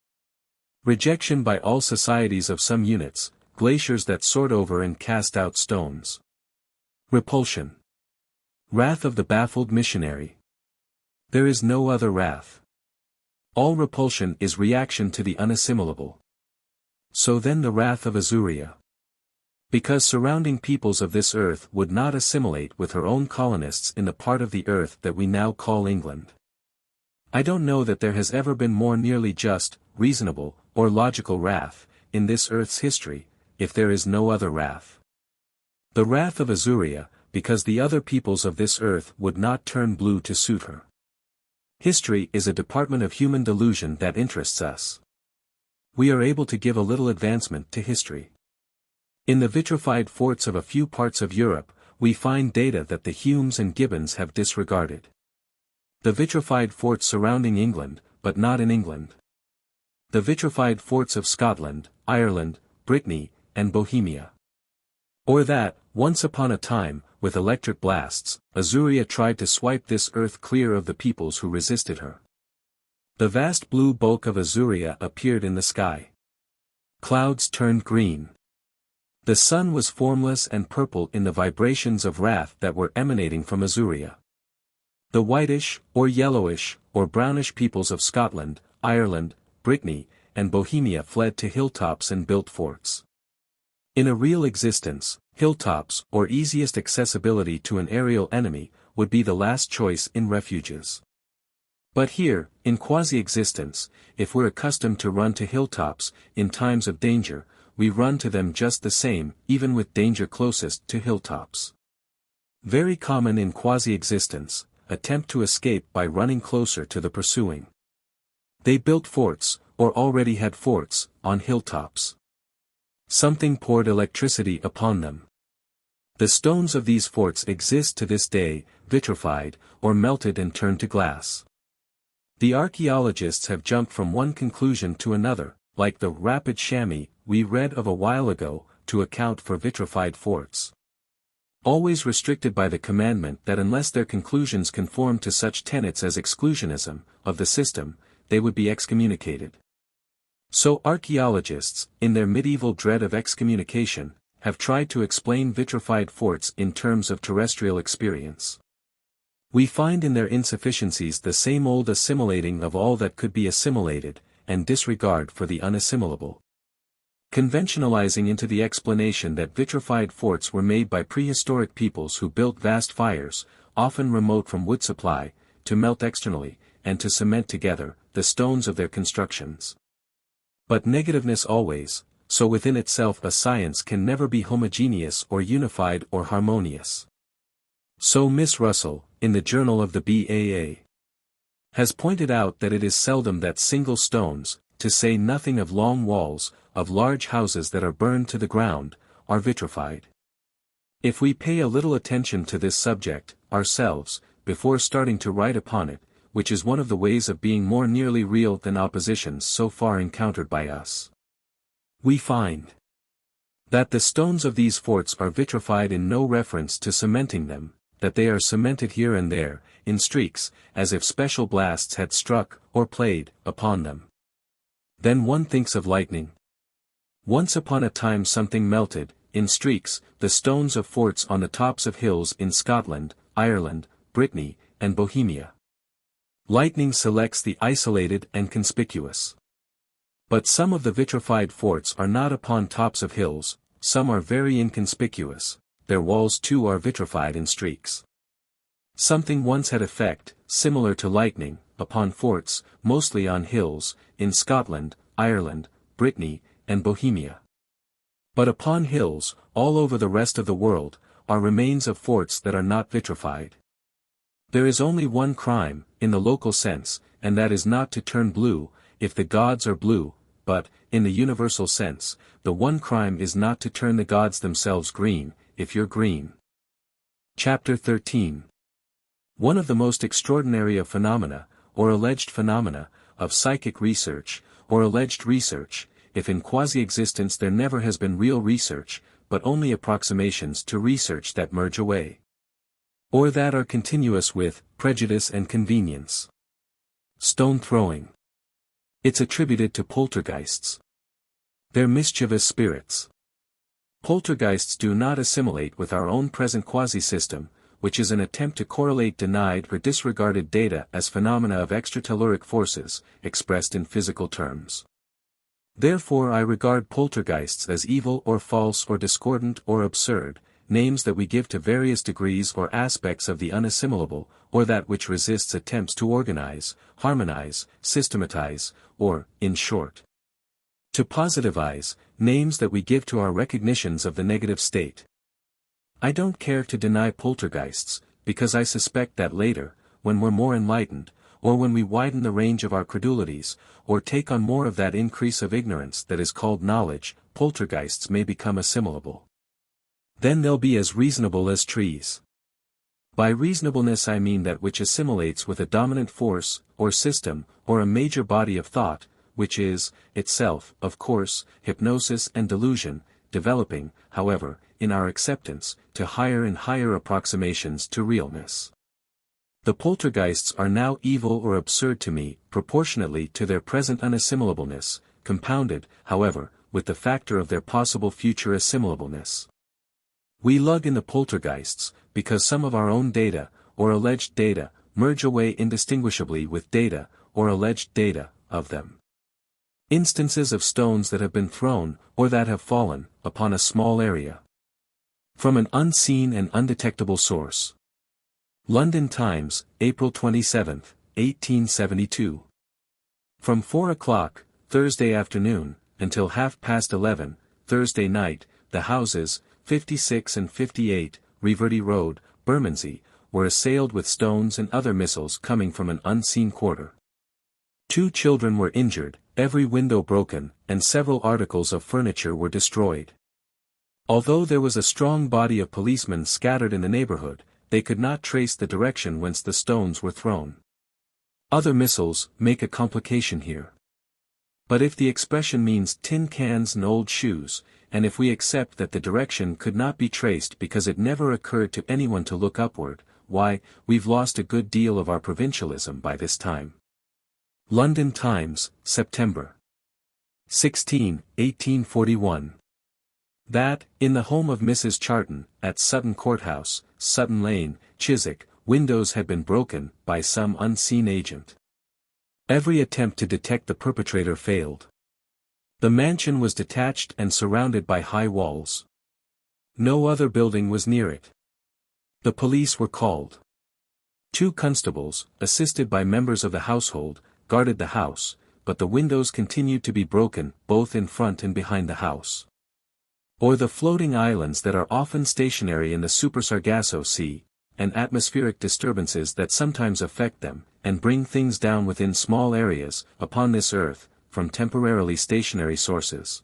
Rejection by all societies of some units, glaciers that sort over and cast out stones. Repulsion. Wrath of the baffled missionary. There is no other wrath. All repulsion is reaction to the unassimilable. So then the wrath of Azuria. Because surrounding peoples of this earth would not assimilate with her own colonists in the part of the earth that we now call England. I don't know that there has ever been more nearly just, reasonable, or logical wrath, in this earth's history, if there is no other wrath. The wrath of Azuria, because the other peoples of this earth would not turn blue to suit her. History is a department of human delusion that interests us. We are able to give a little advancement to history. In the vitrified forts of a few parts of Europe, we find data that the Humes and Gibbons have disregarded. The vitrified forts surrounding England, but not in England. The vitrified forts of Scotland, Ireland, Brittany, and Bohemia. Or that, once upon a time, with electric blasts, Azuria tried to swipe this earth clear of the peoples who resisted her. The vast blue bulk of Azuria appeared in the sky. Clouds turned green. The sun was formless and purple in the vibrations of wrath that were emanating from Azuria. The whitish, or yellowish, or brownish peoples of Scotland, Ireland, Brittany, and Bohemia fled to hilltops and built forts. In a real existence, hilltops, or easiest accessibility to an aerial enemy, would be the last choice in refuges. But here, in quasi-existence, if we're accustomed to run to hilltops, in times of danger, we run to them just the same, even with danger closest to hilltops. Very common in quasi-existence, attempt to escape by running closer to the pursuing. They built forts, or already had forts, on hilltops. Something poured electricity upon them. The stones of these forts exist to this day, vitrified, or melted and turned to glass. The archaeologists have jumped from one conclusion to another, like the rapid chamois we read of a while ago, to account for vitrified forts. Always restricted by the commandment that unless their conclusions conform to such tenets as exclusionism, of the system, they would be excommunicated. So archaeologists, in their medieval dread of excommunication, have tried to explain vitrified forts in terms of terrestrial experience. We find in their insufficiencies the same old assimilating of all that could be assimilated, and disregard for the unassimilable. Conventionalizing into the explanation that vitrified forts were made by prehistoric peoples who built vast fires, often remote from wood supply, to melt externally, and to cement together, the stones of their constructions. But negativeness always, so within itself a science can never be homogeneous or unified or harmonious. So Miss Russell, in the Journal of the BAA, has pointed out that it is seldom that single stones, to say nothing of long walls, of large houses that are burned to the ground, are vitrified. If we pay a little attention to this subject, ourselves, before starting to write upon it, which is one of the ways of being more nearly real than oppositions so far encountered by us, we find that the stones of these forts are vitrified in no reference to cementing them, that they are cemented here and there, in streaks, as if special blasts had struck, or played, upon them. Then one thinks of lightning. Once upon a time something melted, in streaks, the stones of forts on the tops of hills in Scotland, Ireland, Brittany, and Bohemia. Lightning selects the isolated and conspicuous. But some of the vitrified forts are not upon tops of hills, some are very inconspicuous, their walls too are vitrified in streaks. Something once had effect, similar to lightning, upon forts, mostly on hills, in Scotland, Ireland, Brittany, and Bohemia. But upon hills, all over the rest of the world, are remains of forts that are not vitrified. There is only one crime, in the local sense, and that is not to turn blue, if the gods are blue, but, in the universal sense, the one crime is not to turn the gods themselves green, if you're green. Chapter 13. One of the most extraordinary of phenomena, or alleged phenomena, of psychic research, or alleged research, if in quasi-existence there never has been real research, but only approximations to research that merge away, or that are continuous with prejudice and convenience. Stone throwing. It's attributed to poltergeists. They're mischievous spirits. Poltergeists do not assimilate with our own present quasi-system, which is an attempt to correlate denied or disregarded data as phenomena of extratelluric forces, expressed in physical terms. Therefore I regard poltergeists as evil or false or discordant or absurd, names that we give to various degrees or aspects of the unassimilable, or that which resists attempts to organize, harmonize, systematize, or, in short, To positivize, names that we give to our recognitions of the negative state. I don't care to deny poltergeists, because I suspect that later, when we're more enlightened, or when we widen the range of our credulities, or take on more of that increase of ignorance that is called knowledge, poltergeists may become assimilable. Then they'll be as reasonable as trees. By reasonableness I mean that which assimilates with a dominant force, or system, or a major body of thought, which is, itself, of course, hypnosis and delusion, developing, however, in our acceptance, to higher and higher approximations to realness. The poltergeists are now evil or absurd to me, proportionately to their present unassimilableness, compounded, however, with the factor of their possible future assimilableness. We lug in the poltergeists, because some of our own data, or alleged data, merge away indistinguishably with data, or alleged data, of them. Instances of stones that have been thrown, or that have fallen, upon a small area. From an unseen and undetectable source. London Times, April 27, 1872. From 4 o'clock, Thursday afternoon, until 11:30, Thursday night, the houses, 56 and 58, Reverdy Road, Bermondsey, were assailed with stones and other missiles coming from an unseen quarter. 2 children were injured, every window broken, and several articles of furniture were destroyed. Although there was a strong body of policemen scattered in the neighborhood, they could not trace the direction whence the stones were thrown. Other missiles make a complication here. But if the expression means tin cans and old shoes, and if we accept that the direction could not be traced because it never occurred to anyone to look upward, why, we've lost a good deal of our provincialism by this time. London Times, September 16, 1841. That, in the home of Mrs. Charton, at Sutton Courthouse, Sutton Lane, Chiswick, windows had been broken, by some unseen agent. Every attempt to detect the perpetrator failed. The mansion was detached and surrounded by high walls. No other building was near it. The police were called. 2 constables, assisted by members of the household, guarded the house, but the windows continued to be broken, both in front and behind the house. Or the floating islands that are often stationary in the Super-Sargasso Sea, and atmospheric disturbances that sometimes affect them, and bring things down within small areas, upon this earth, from temporarily stationary sources.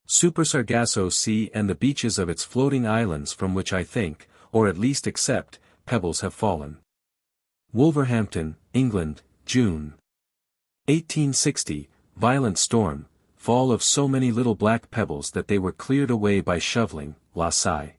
Super-Sargasso Sea and the beaches of its floating islands from which I think, or at least accept, pebbles have fallen. Wolverhampton, England, June 1860, violent storm, fall of so many little black pebbles that they were cleared away by shoveling, Lasai.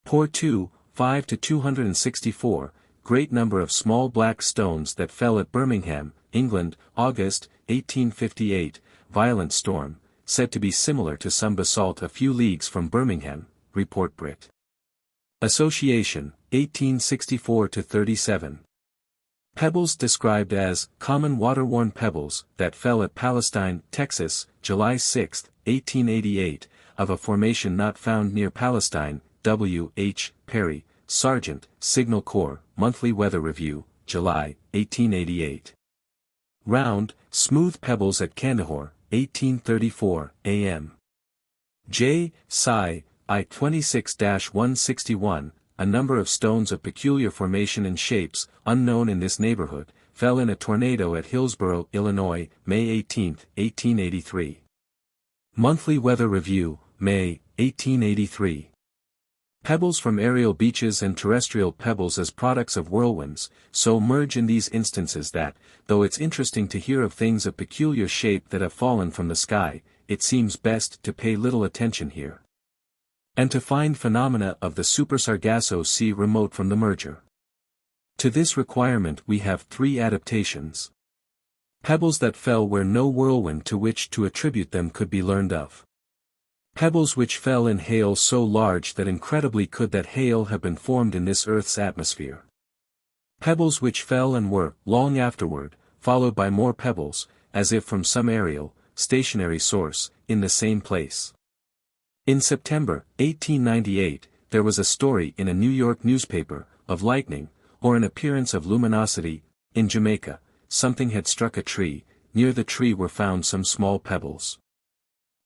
Pour 2, 5 to 264, great number of small black stones that fell at Birmingham, England, August, 1858, violent storm, said to be similar to some basalt a few leagues from Birmingham, report Brit. Association, 1864-37. Pebbles described as common water-worn pebbles that fell at Palestine, Texas, July 6, 1888, of a formation not found near Palestine. W. H. Perry, Sergeant, Signal Corps, Monthly Weather Review, July, 1888. Round, smooth pebbles at Kandahar, 1834, A.M. J. Sci. I 26-161, a number of stones of peculiar formation and shapes, unknown in this neighborhood, fell in a tornado at Hillsborough, Illinois, May 18, 1883. Monthly Weather Review, May, 1883. Pebbles from aerial beaches and terrestrial pebbles as products of whirlwinds, so merge in these instances that, though it's interesting to hear of things of peculiar shape that have fallen from the sky, it seems best to pay little attention here. And to find phenomena of the Super-Sargasso Sea remote from the merger. To this requirement we have 3 adaptations. Pebbles that fell where no whirlwind to which to attribute them could be learned of. Pebbles which fell in hail so large that incredibly could that hail have been formed in this earth's atmosphere. Pebbles which fell and were, long afterward, followed by more pebbles, as if from some aerial, stationary source, in the same place. In September, 1898, there was a story in a New York newspaper, of lightning, or an appearance of luminosity, in Jamaica. Something had struck a tree, near the tree were found some small pebbles.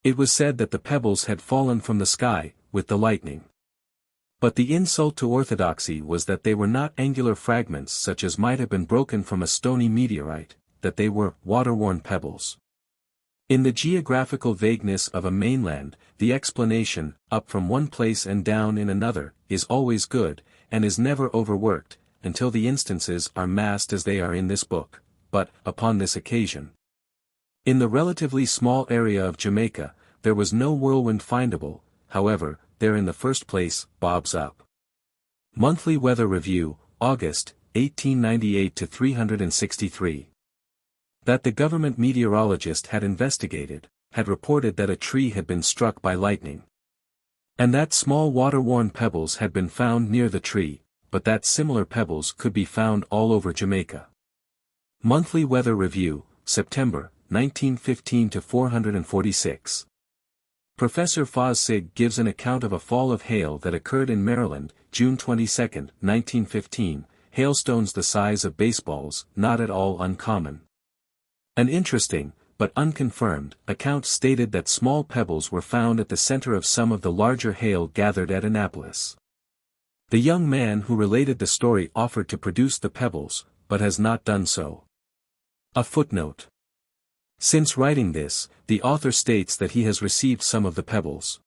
It was said that the pebbles had fallen from the sky, with the lightning. But the insult to orthodoxy was that they were not angular fragments such as might have been broken from a stony meteorite, that they were water-worn pebbles. In the geographical vagueness of a mainland, the explanation, up from one place and down in another, is always good, and is never overworked, until the instances are massed as they are in this book, but, upon this occasion. In the relatively small area of Jamaica, there was no whirlwind findable, however, there in the first place, bobs up. Monthly Weather Review, August, 1898 to 363. That the government meteorologist had investigated, had reported that a tree had been struck by lightning. And that small water-worn pebbles had been found near the tree, but that similar pebbles could be found all over Jamaica. Monthly Weather Review, September, 1915 to 446. Professor Fozsig gives an account of a fall of hail that occurred in Maryland, June 22, 1915, hailstones the size of baseballs, not at all uncommon. An interesting, but unconfirmed, account stated that small pebbles were found at the center of some of the larger hail gathered at Annapolis. The young man who related the story offered to produce the pebbles, but has not done so. A footnote. Since writing this, the author states that he has received some of the pebbles.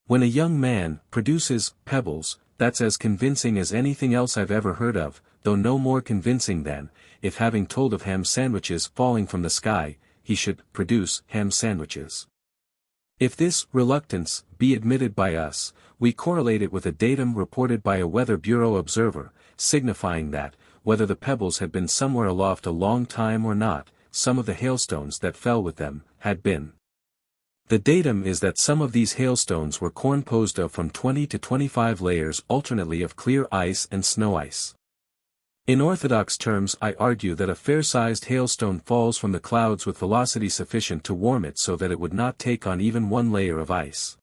When a young man produces pebbles, that's as convincing as anything else I've ever heard of, though no more convincing than, if having told of ham sandwiches falling from the sky, he should produce ham sandwiches. If this reluctance be admitted by us, we correlate it with a datum reported by a Weather Bureau observer, signifying that, whether the pebbles had been somewhere aloft a long time or not, some of the hailstones that fell with them, had been. The datum is that some of these hailstones were composed of from 20 to 25 layers alternately of clear ice and snow ice. In orthodox terms I argue that a fair-sized hailstone falls from the clouds with velocity sufficient to warm it so that it would not take on even one layer of ice.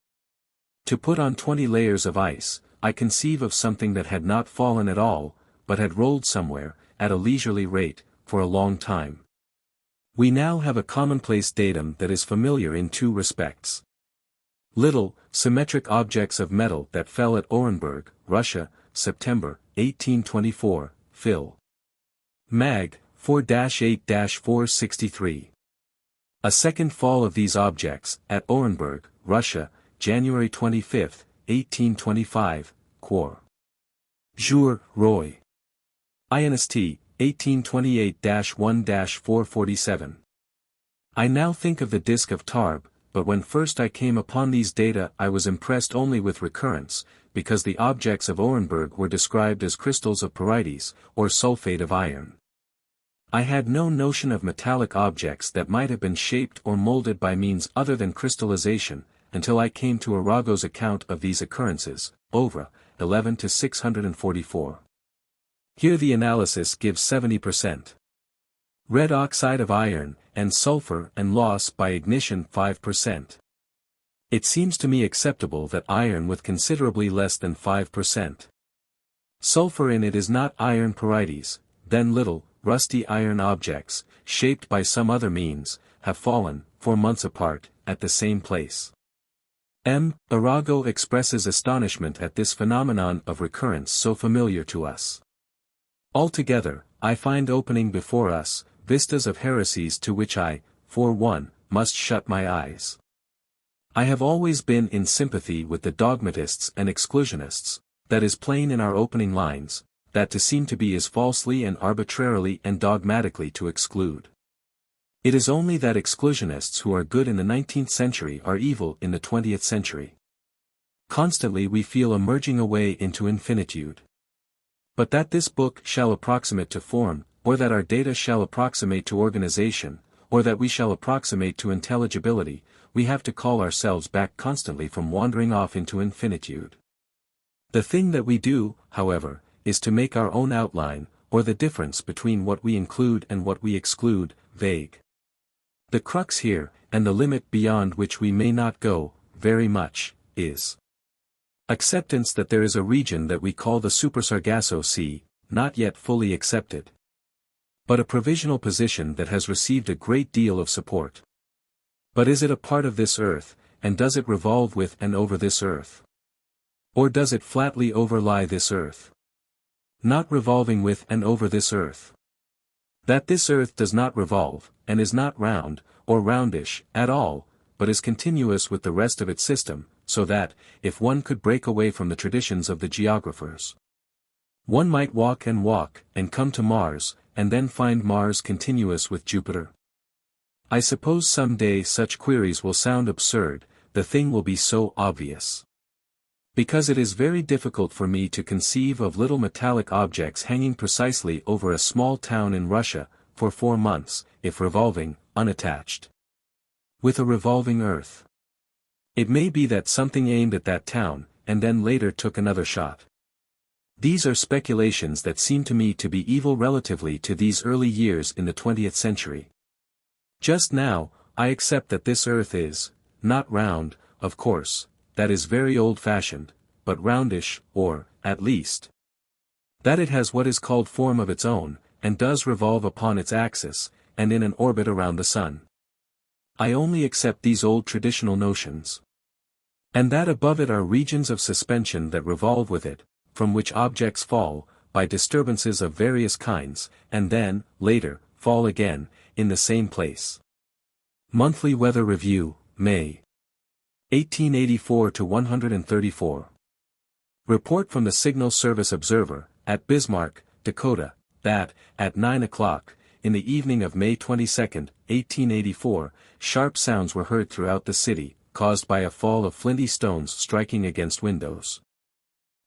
To put on 20 layers of ice, I conceive of something that had not fallen at all, but had rolled somewhere, at a leisurely rate, for a long time. We now have a commonplace datum that is familiar in two respects. Little, symmetric objects of metal that fell at Orenburg, Russia, September, 1824, Phil. Mag, 4-8-463. A second fall of these objects, at Orenburg, Russia, January 25, 1825, Quor. Jour, Roy. INST, 1828-1-447. I now think of the disk of Tarbes, but when first I came upon these data I was impressed only with recurrence, because the objects of Orenburg were described as crystals of pyrites, or sulfate of iron. I had no notion of metallic objects that might have been shaped or molded by means other than crystallization, until I came to Arago's account of these occurrences, Ovra, 11 to 644. Here the analysis gives 70%. Red oxide of iron, and sulfur and loss by ignition 5%. It seems to me acceptable that iron with considerably less than 5%. Sulfur in it is not iron pyrites, then little, rusty iron objects, shaped by some other means, have fallen, 4 months apart, at the same place. Arago expresses astonishment at this phenomenon of recurrence so familiar to us. Altogether, I find opening before us, vistas of heresies to which I, for one, must shut my eyes. I have always been in sympathy with the dogmatists and exclusionists, that is plain in our opening lines, that to seem to be is falsely and arbitrarily and dogmatically to exclude. It is only that exclusionists who are good in the 19th century are evil in the 20th century. Constantly we feel a merging away into infinitude. But that this book shall approximate to form, or that our data shall approximate to organization, or that we shall approximate to intelligibility, we have to call ourselves back constantly from wandering off into infinitude. The thing that we do, however, is to make our own outline, or the difference between what we include and what we exclude, vague. The crux here, and the limit beyond which we may not go, very much, is acceptance that there is a region that we call the Super-Sargasso Sea, not yet fully accepted. But a provisional position that has received a great deal of support. But is it a part of this earth, and does it revolve with and over this earth? Or does it flatly overlie this earth? Not revolving with and over this earth. That this earth does not revolve, and is not round, or roundish, at all, but is continuous with the rest of its system, so that, if one could break away from the traditions of the geographers, one might walk, and come to Mars, and then find Mars continuous with Jupiter. I suppose some day such queries will sound absurd, the thing will be so obvious. Because it is very difficult for me to conceive of little metallic objects hanging precisely over a small town in Russia, for 4 months, if revolving, unattached. With a revolving earth. It may be that something aimed at that town, and then later took another shot. These are speculations that seem to me to be evil relatively to these early years in the 20th century. Just now, I accept that this earth is, not round, of course, that is very old-fashioned, but roundish, or, at least, that it has what is called form of its own, and does revolve upon its axis, and in an orbit around the sun. I only accept these old traditional notions. And that above it are regions of suspension that revolve with it, from which objects fall, by disturbances of various kinds, and then, later, fall again, in the same place. Monthly Weather Review, May 1884 to 134. Report from the Signal Service Observer, at Bismarck, Dakota, that, at 9 o'clock, in the evening of May 22, 1884, sharp sounds were heard throughout the city, caused by a fall of flinty stones striking against windows.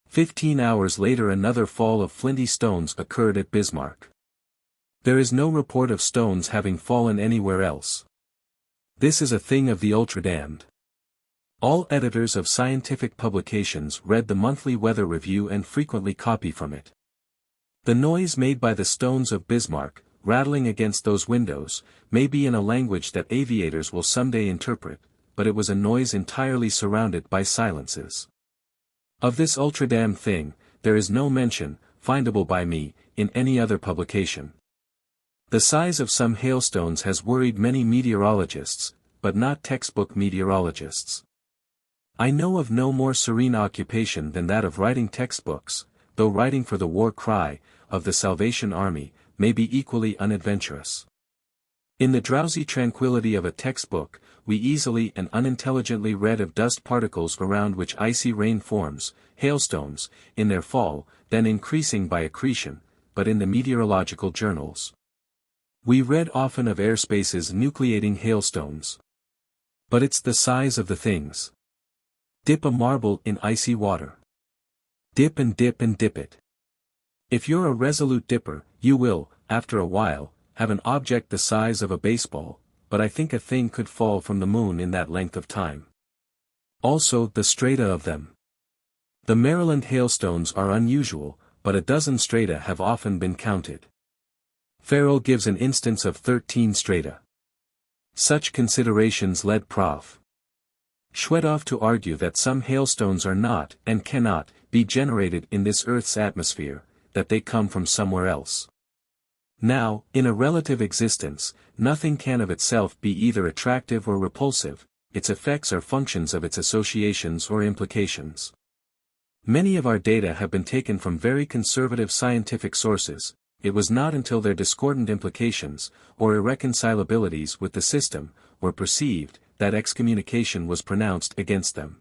15 hours later another fall of flinty stones occurred at Bismarck. There is no report of stones having fallen anywhere else. This is a thing of the ultra-damned. All editors of scientific publications read the monthly weather review and frequently copy from it. The noise made by the stones of Bismarck, rattling against those windows, may be in a language that aviators will someday interpret, but it was a noise entirely surrounded by silences. Of this ultra-damned thing, there is no mention, findable by me, in any other publication. The size of some hailstones has worried many meteorologists, but not textbook meteorologists. I know of no more serene occupation than that of writing textbooks, though writing for the war cry, of the Salvation Army, may be equally unadventurous. In the drowsy tranquility of a textbook, we easily and unintelligently read of dust particles around which icy rain forms, hailstones, in their fall, then increasing by accretion, but in the meteorological journals. We read often of airspaces nucleating hailstones. But it's the size of the things. Dip a marble in icy water. Dip and dip and dip it. If you're a resolute dipper, you will, after a while, have an object the size of a baseball, but I think a thing could fall from the moon in that length of time. Also the strata of them. The Maryland hailstones are unusual, but a dozen strata have often been counted. Farrell gives an instance of 13 strata. Such considerations led Prof. Shwedoff to argue that some hailstones are not, and cannot, be generated in this Earth's atmosphere, that they come from somewhere else. Now, in a relative existence, nothing can of itself be either attractive or repulsive, its effects are functions of its associations or implications. Many of our data have been taken from very conservative scientific sources. It was not until their discordant implications, or irreconcilabilities with the system, were perceived, that excommunication was pronounced against them.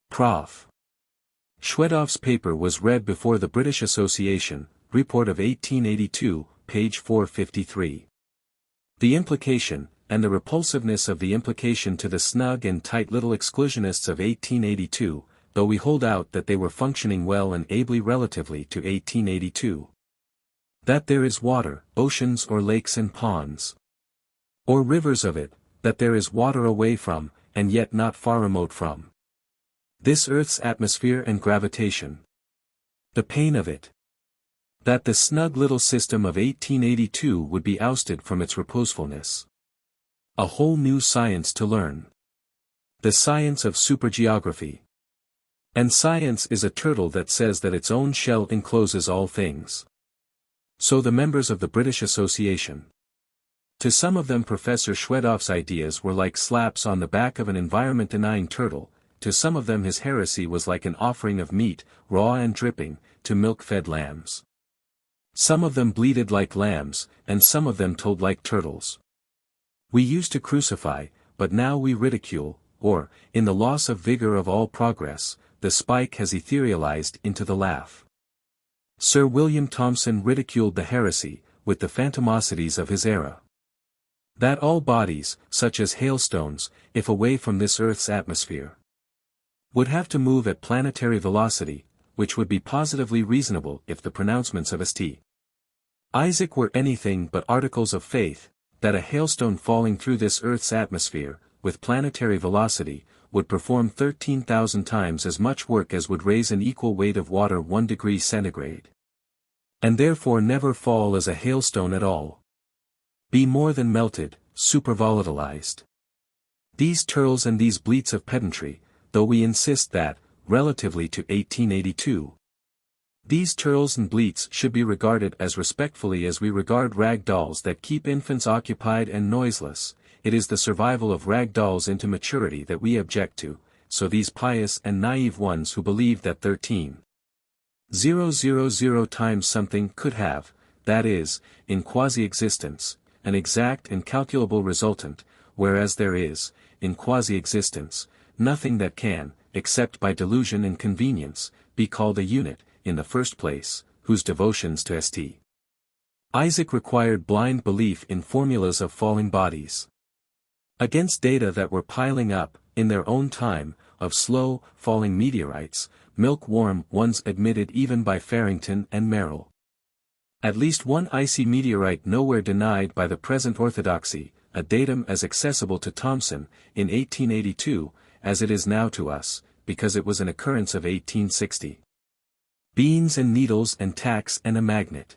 Prof. Shwedoff's paper was read before the British Association, Report of 1882, page 453. The implication, and the repulsiveness of the implication to the snug and tight little exclusionists of 1882, though we hold out that they were functioning well and ably relatively to 1882. That there is water, oceans or lakes and ponds, or rivers of it, that there is water away from, and yet not far remote from, this earth's atmosphere and gravitation. The pain of it. That the snug little system of 1882 would be ousted from its reposefulness. A whole new science to learn. The science of supergeography. And science is a turtle that says that its own shell encloses all things. So the members of the British Association To some of them Professor Schwedoff's ideas were like slaps on the back of an environment-denying turtle, to some of them his heresy was like an offering of meat, raw and dripping, to milk-fed lambs. Some of them bleated like lambs, and some of them told like turtles. We used to crucify, but now we ridicule, or, in the loss of vigor of all progress, the spike has etherealized into the laugh. Sir William Thomson ridiculed the heresy, with the phantomosities of his era. That all bodies, such as hailstones, if away from this Earth's atmosphere, would have to move at planetary velocity, which would be positively reasonable if the pronouncements of St. Isaac were anything but articles of faith, that a hailstone falling through this Earth's atmosphere, with planetary velocity, would perform 13,000 times as much work as would raise an equal weight of water 1 degree centigrade. And therefore never fall as a hailstone at all. Be more than melted, supervolatilized. These turls and these bleats of pedantry, though we insist that, relatively to 1882, these turls and bleats should be regarded as respectfully as we regard rag dolls that keep infants occupied and noiseless, it is the survival of rag dolls into maturity that we object to, so these pious and naive ones who believe that 13,000 times something could have, that is, in quasi-existence, an exact and calculable resultant, whereas there is, in quasi-existence, nothing that can, except by delusion and convenience, be called a unit, in the first place, whose devotions to St. Isaac required blind belief in formulas of falling bodies. Against data that were piling up, in their own time, of slow, falling meteorites, milk-warm ones admitted even by Farrington and Merrill. At least one icy meteorite nowhere denied by the present orthodoxy, a datum as accessible to Thomson, in 1882, as it is now to us, because it was an occurrence of 1860. Beans and needles and tacks and a magnet.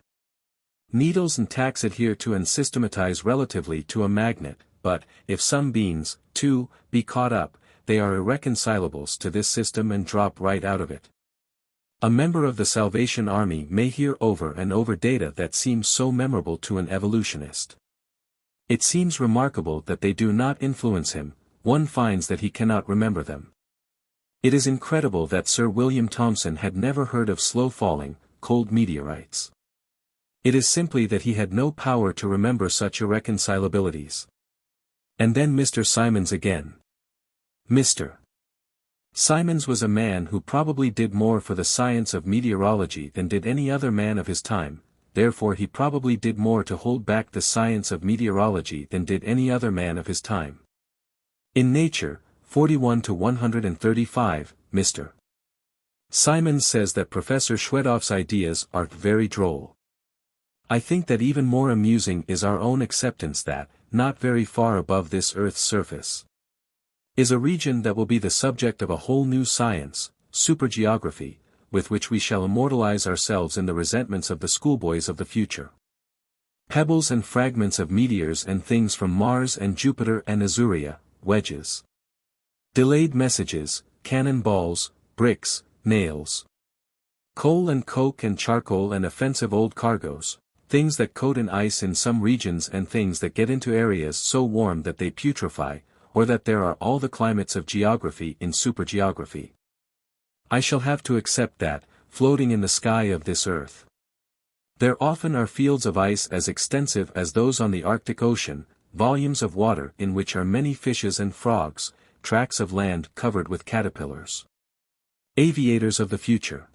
Needles and tacks adhere to and systematize relatively to a magnet, but, if some beans, too, be caught up, they are irreconcilables to this system and drop right out of it. A member of the Salvation Army may hear over and over data that seem so memorable to an evolutionist. It seems remarkable that they do not influence him, one finds that he cannot remember them. It is incredible that Sir William Thomson had never heard of slow-falling, cold meteorites. It is simply that he had no power to remember such irreconcilabilities. And then Mr. Symons again. Mr. Symons was a man who probably did more for the science of meteorology than did any other man of his time, therefore he probably did more to hold back the science of meteorology than did any other man of his time. In Nature, 41 to 135, Mr. Symons says that Professor Schwedoff's ideas are very droll. I think that even more amusing is our own acceptance that, not very far above this Earth's surface, is a region that will be the subject of a whole new science, supergeography, with which we shall immortalize ourselves in the resentments of the schoolboys of the future. Pebbles and fragments of meteors and things from Mars and Jupiter and Azuria, wedges. Delayed messages, cannon balls, bricks, nails. Coal and coke and charcoal and offensive old cargoes, things that coat in ice in some regions and things that get into areas so warm that they putrefy, or that there are all the climates of geography in supergeography. I shall have to accept that, floating in the sky of this earth, there often are fields of ice as extensive as those on the Arctic Ocean, volumes of water in which are many fishes and frogs, tracts of land covered with caterpillars. Aviators of the future.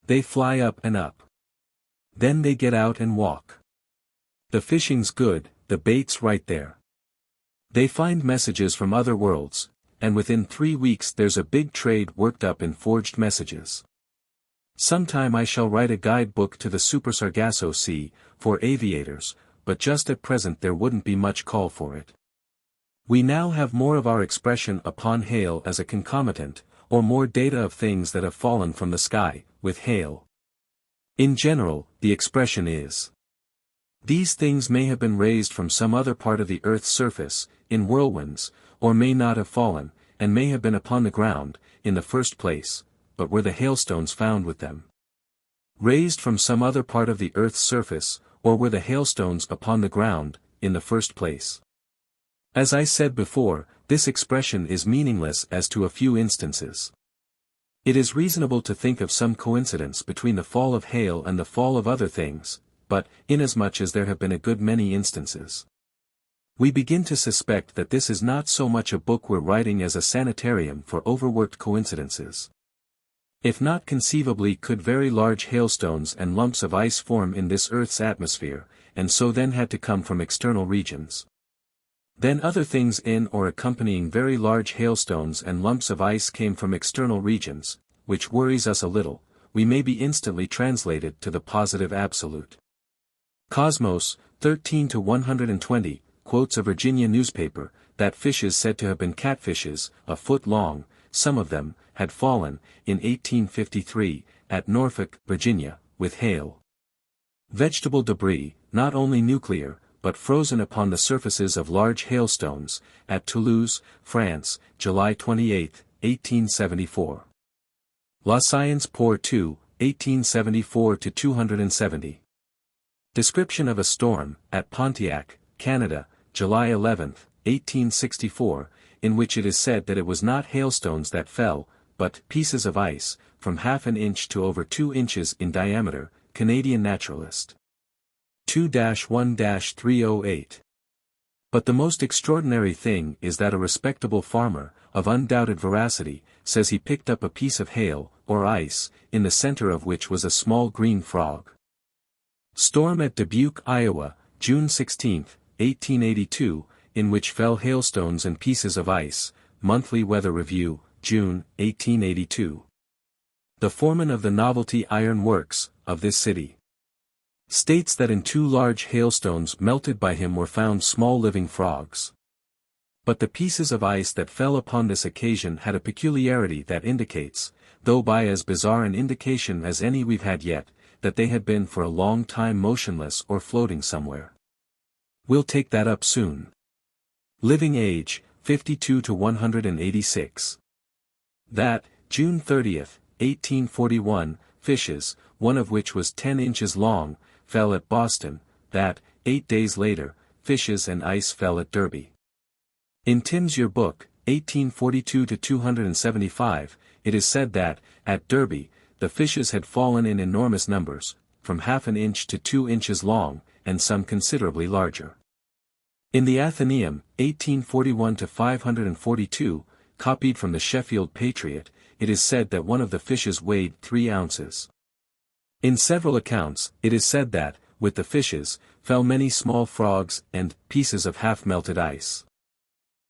They fly up and up. Then they get out and walk. The fishing's good, the bait's right there. They find messages from other worlds, and within 3 weeks there's a big trade worked up in forged messages. Sometime I shall write a guidebook to the Super Sargasso Sea, for aviators, but just at present there wouldn't be much call for it. We now have more of our expression upon hail as a concomitant, or more data of things that have fallen from the sky, with hail. In general, the expression is, these things may have been raised from some other part of the earth's surface, in whirlwinds, or may not have fallen, and may have been upon the ground, in the first place, but were the hailstones found with them raised from some other part of the earth's surface, or were the hailstones upon the ground, in the first place. As I said before, this expression is meaningless as to a few instances. It is reasonable to think of some coincidence between the fall of hail and the fall of other things, but, inasmuch as there have been a good many instances, we begin to suspect that this is not so much a book we're writing as a sanitarium for overworked coincidences. If not, conceivably could very large hailstones and lumps of ice form in this Earth's atmosphere, and so then had to come from external regions. Then other things in or accompanying very large hailstones and lumps of ice came from external regions, which worries us a little. We may be instantly translated to the positive absolute. Cosmos, 13-120, quotes a Virginia newspaper, that fishes said to have been catfishes, a foot long, some of them, had fallen, in 1853, at Norfolk, Virginia, with hail. Vegetable debris, not only nuclear, but frozen upon the surfaces of large hailstones, at Toulouse, France, July 28, 1874. La Science pour 2, 1874-270. Description of a storm, at Pontiac, Canada, July 11, 1864, in which it is said that it was not hailstones that fell, but pieces of ice, from half an inch to over 2 inches in diameter, Canadian naturalist. 2-1-308. But the most extraordinary thing is that a respectable farmer, of undoubted veracity, says he picked up a piece of hail, or ice, in the center of which was a small green frog. Storm at Dubuque, Iowa, June 16, 1882, in which fell hailstones and pieces of ice, Monthly Weather Review, June, 1882. The foreman of the Novelty Iron Works, of this city, states that in 2 large hailstones melted by him were found small living frogs. But the pieces of ice that fell upon this occasion had a peculiarity that indicates, though by as bizarre an indication as any we've had yet, that they had been for a long time motionless or floating somewhere. We'll take that up soon. Living age, 52-186. That, June 30, 1841, fishes, one of which was 10 inches long, fell at Boston. That, 8 days later, fishes and ice fell at Derby. In Tim's Yearbook, 1842-275, it is said that, at Derby, the fishes had fallen in enormous numbers, from half an inch to 2 inches long, and some considerably larger. In the Athenaeum, 1841-542, copied from the Sheffield Patriot, it is said that one of the fishes weighed 3 ounces. In several accounts, it is said that, with the fishes, fell many small frogs and pieces of half-melted ice.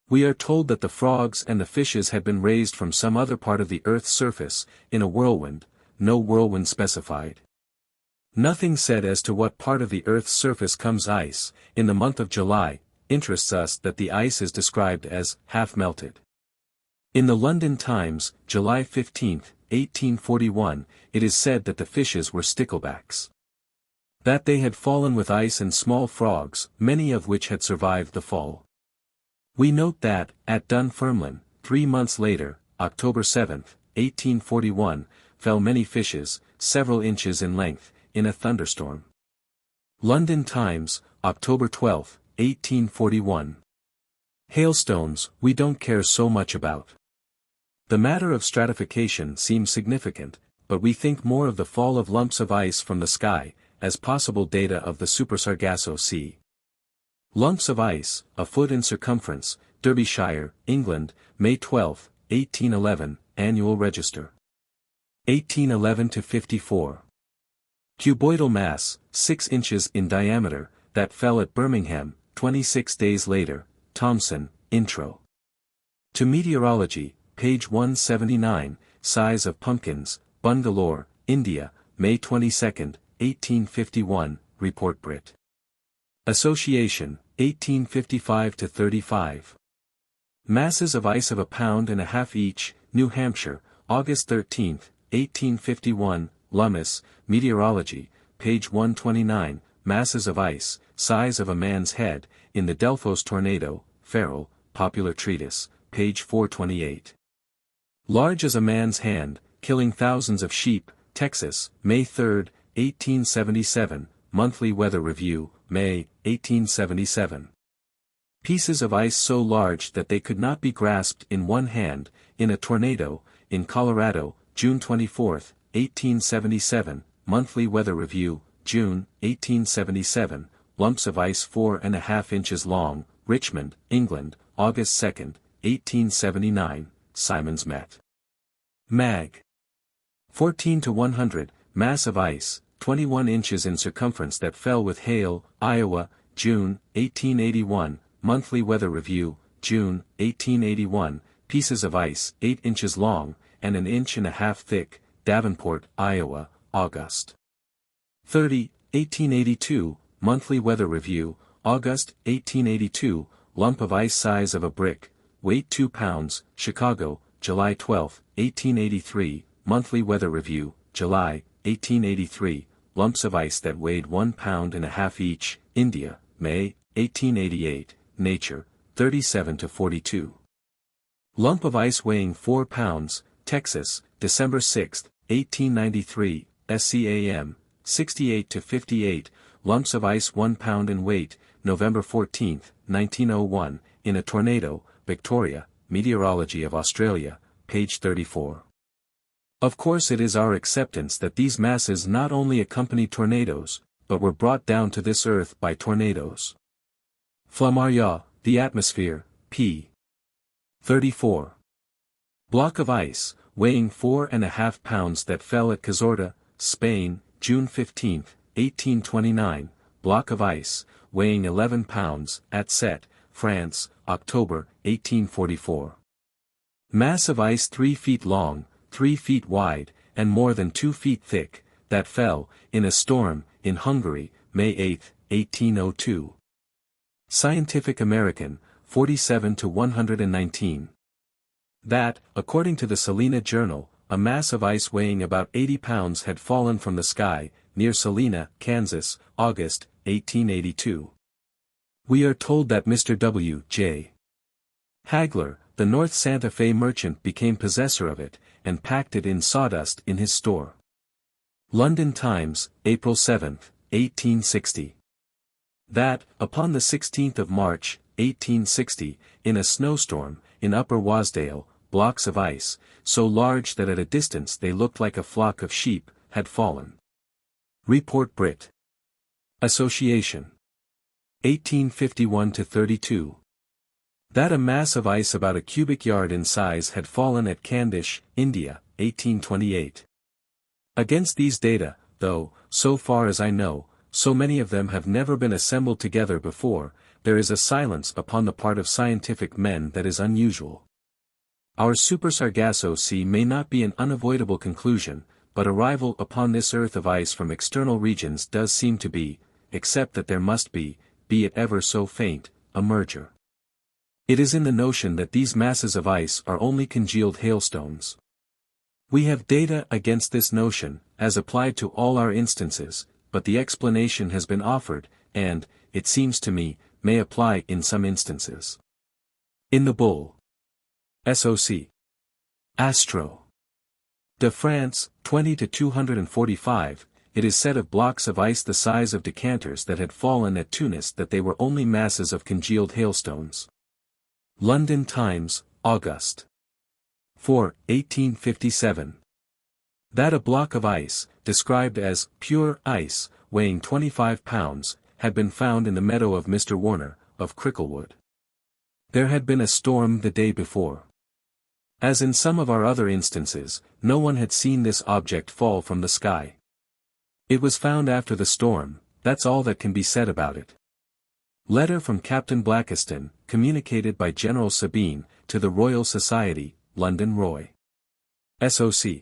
We are told that the frogs and the fishes had been raised from some other part of the earth's surface, in a whirlwind, no whirlwind specified. Nothing said as to what part of the earth's surface comes ice. In the month of July, interests us that the ice is described as half-melted. In the London Times, July 15, 1841, it is said that the fishes were sticklebacks. That they had fallen with ice and small frogs, many of which had survived the fall. We note that, at Dunfermline, 3 months later, October 7, 1841, fell many fishes, several inches in length, in a thunderstorm. London Times, October 12, 1841. Hailstones, we don't care so much about. The matter of stratification seems significant, but we think more of the fall of lumps of ice from the sky, as possible data of the Super Sargasso Sea. Lumps of ice, a foot in circumference, Derbyshire, England, May 12, 1811, Annual Register. 1811-54. Cuboidal mass, 6 inches in diameter, that fell at Birmingham, 26 days later, Thomson, Intro. To Meteorology, page 179, Size of Pumpkins, Bangalore, India, May 22, 1851, Report Brit. Association, 1855-35. Masses of ice of 1.5 pounds each, New Hampshire, August 13, 1851, Luminous, Meteorology, page 129, Masses of ice, size of a man's head, in the Delphos tornado, Farrell, Popular Treatise, page 428. Large as a man's hand, killing thousands of sheep, Texas, May 3, 1877, Monthly Weather Review, May, 1877. Pieces of ice so large that they could not be grasped in one hand, in a tornado, in Colorado, June 24, 1877, Monthly Weather Review, June, 1877, lumps of ice 4.5 inches long, Richmond, England, August 2, 1879, Simons Met. Mag. 14 to 100, mass of ice, 21 inches in circumference that fell with hail, Iowa, June, 1881, Monthly Weather Review, June, 1881, pieces of ice 8 inches long, and 1.5 inches thick, Davenport, Iowa, August 30, 1882, Monthly Weather Review, August, 1882, lump of ice size of a brick, weight 2 pounds, Chicago, July 12, 1883, Monthly Weather Review, July, 1883, lumps of ice that weighed 1.5 pounds each, India, May, 1888, Nature, 37-42. Lump of ice weighing 4 pounds, Texas, December 6, 1893, SCAM, 68-58, lumps of ice 1 pound in weight, November 14, 1901, in a tornado, Victoria, Meteorology of Australia, page 34. Of course it is our acceptance that these masses not only accompany tornadoes, but were brought down to this earth by tornadoes. Flammarion, The Atmosphere, p. 34. Block of ice, weighing 4.5 pounds that fell at Cazorta, Spain, June 15, 1829, block of ice, weighing 11 pounds, at Sète, France, October, 1844. Mass of ice 3 feet long, 3 feet wide, and more than 2 feet thick, that fell, in a storm, in Hungary, May 8, 1802. Scientific American, 47-119. That, according to the Salina Journal, a mass of ice weighing about 80 pounds had fallen from the sky, near Salina, Kansas, August, 1882. We are told that Mr. W. J. Hagler, the North Santa Fe merchant, became possessor of it, and packed it in sawdust in his store. London Times, April 7, 1860. That, upon the 16th of March, 1860, in a snowstorm, in Upper Wasdale, blocks of ice, so large that at a distance they looked like a flock of sheep, had fallen. Report Brit. Association. 1851-32. That a mass of ice about a cubic yard in size had fallen at Candish, India, 1828. Against these data, though, so far as I know, so many of them have never been assembled together before, there is a silence upon the part of scientific men that is unusual. Our Super Sargasso Sea may not be an unavoidable conclusion, but arrival upon this earth of ice from external regions does seem to be, except that there must be it ever so faint, a merger. It is in the notion that these masses of ice are only congealed hailstones. We have data against this notion, as applied to all our instances, but the explanation has been offered, and, it seems to me, may apply in some instances. In the Bull. SOC. Astro. de France, 20-245, it is said of blocks of ice the size of decanters that had fallen at Tunis that they were only masses of congealed hailstones. London Times, August 4, 1857. That a block of ice, described as pure ice, weighing 25 pounds, had been found in the meadow of Mr. Warner, of Cricklewood. There had been a storm the day before. As in some of our other instances, no one had seen this object fall from the sky. It was found after the storm, that's all that can be said about it. Letter from Captain Blackiston, communicated by General Sabine, to the Royal Society, London Roy. SOC.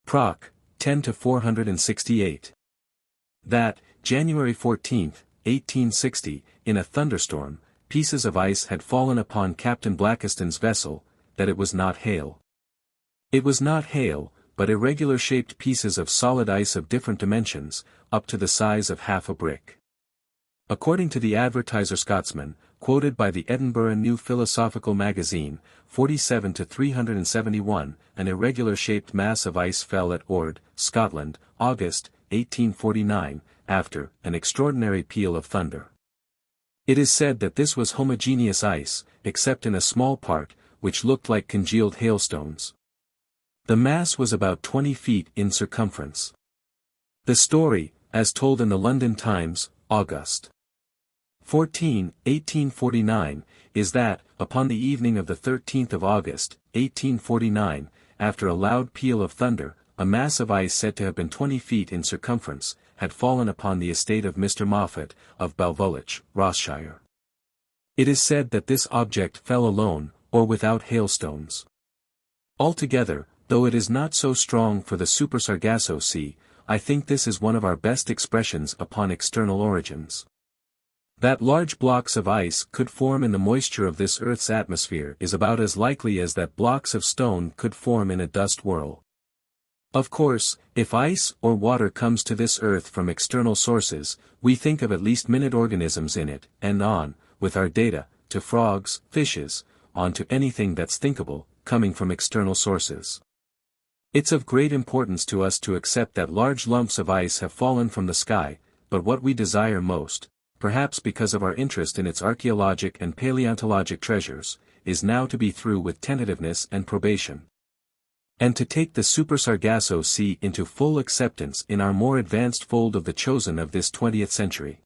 Proc. 10-468. That, January 14, 1860, in a thunderstorm, pieces of ice had fallen upon Captain Blackiston's vessel, that it was not hail. It was not hail, but irregular-shaped pieces of solid ice of different dimensions, up to the size of half a brick. According to the Advertiser Scotsman, quoted by the Edinburgh New Philosophical Magazine, 47-371, an irregular-shaped mass of ice fell at Ord, Scotland, August, 1849, after an extraordinary peal of thunder. It is said that this was homogeneous ice, except in a small part, which looked like congealed hailstones. The mass was about 20 feet in circumference. The story, as told in the London Times, August 14, 1849, is that, upon the evening of the 13th of August, 1849, after a loud peal of thunder, a mass of ice said to have been 20 feet in circumference, had fallen upon the estate of Mr. Moffat, of Balvolich, Rossshire. It is said that this object fell alone, or without hailstones. Altogether, though it is not so strong for the Super Sargasso Sea, I think this is one of our best expressions upon external origins. That large blocks of ice could form in the moisture of this Earth's atmosphere is about as likely as that blocks of stone could form in a dust whirl. Of course, if ice or water comes to this Earth from external sources, we think of at least minute organisms in it, and on, with our data, to frogs, fishes, on to anything that's thinkable, coming from external sources. It's of great importance to us to accept that large lumps of ice have fallen from the sky, but what we desire most, perhaps because of our interest in its archaeologic and paleontologic treasures, is now to be through with tentativeness and probation. And to take the Super Sargasso Sea into full acceptance in our more advanced fold of the chosen of this 20th century.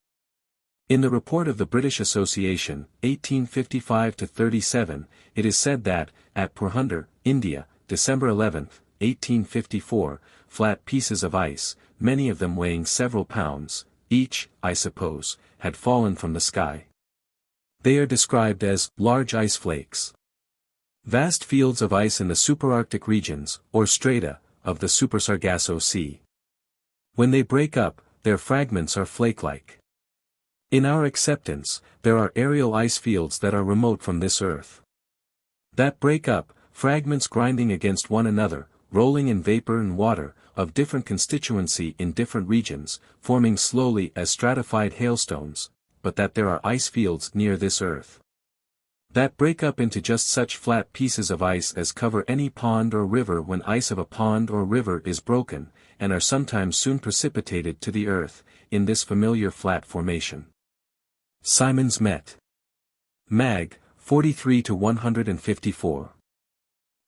In the report of the British Association, 1855-37, it is said that, at Purhundar, India, December 11, 1854, flat pieces of ice, many of them weighing several pounds, each, I suppose, had fallen from the sky. They are described as large ice flakes. Vast fields of ice in the subarctic regions, or strata, of the Super Sargasso Sea. When they break up, their fragments are flake-like. In our acceptance, there are aerial ice fields that are remote from this Earth. That break up, fragments grinding against one another, rolling in vapor and water, of different constituency in different regions, forming slowly as stratified hailstones, but that there are ice fields near this Earth. That break up into just such flat pieces of ice as cover any pond or river when ice of a pond or river is broken, and are sometimes soon precipitated to the Earth, in this familiar flat formation. Simons Met. Mag. 43-154.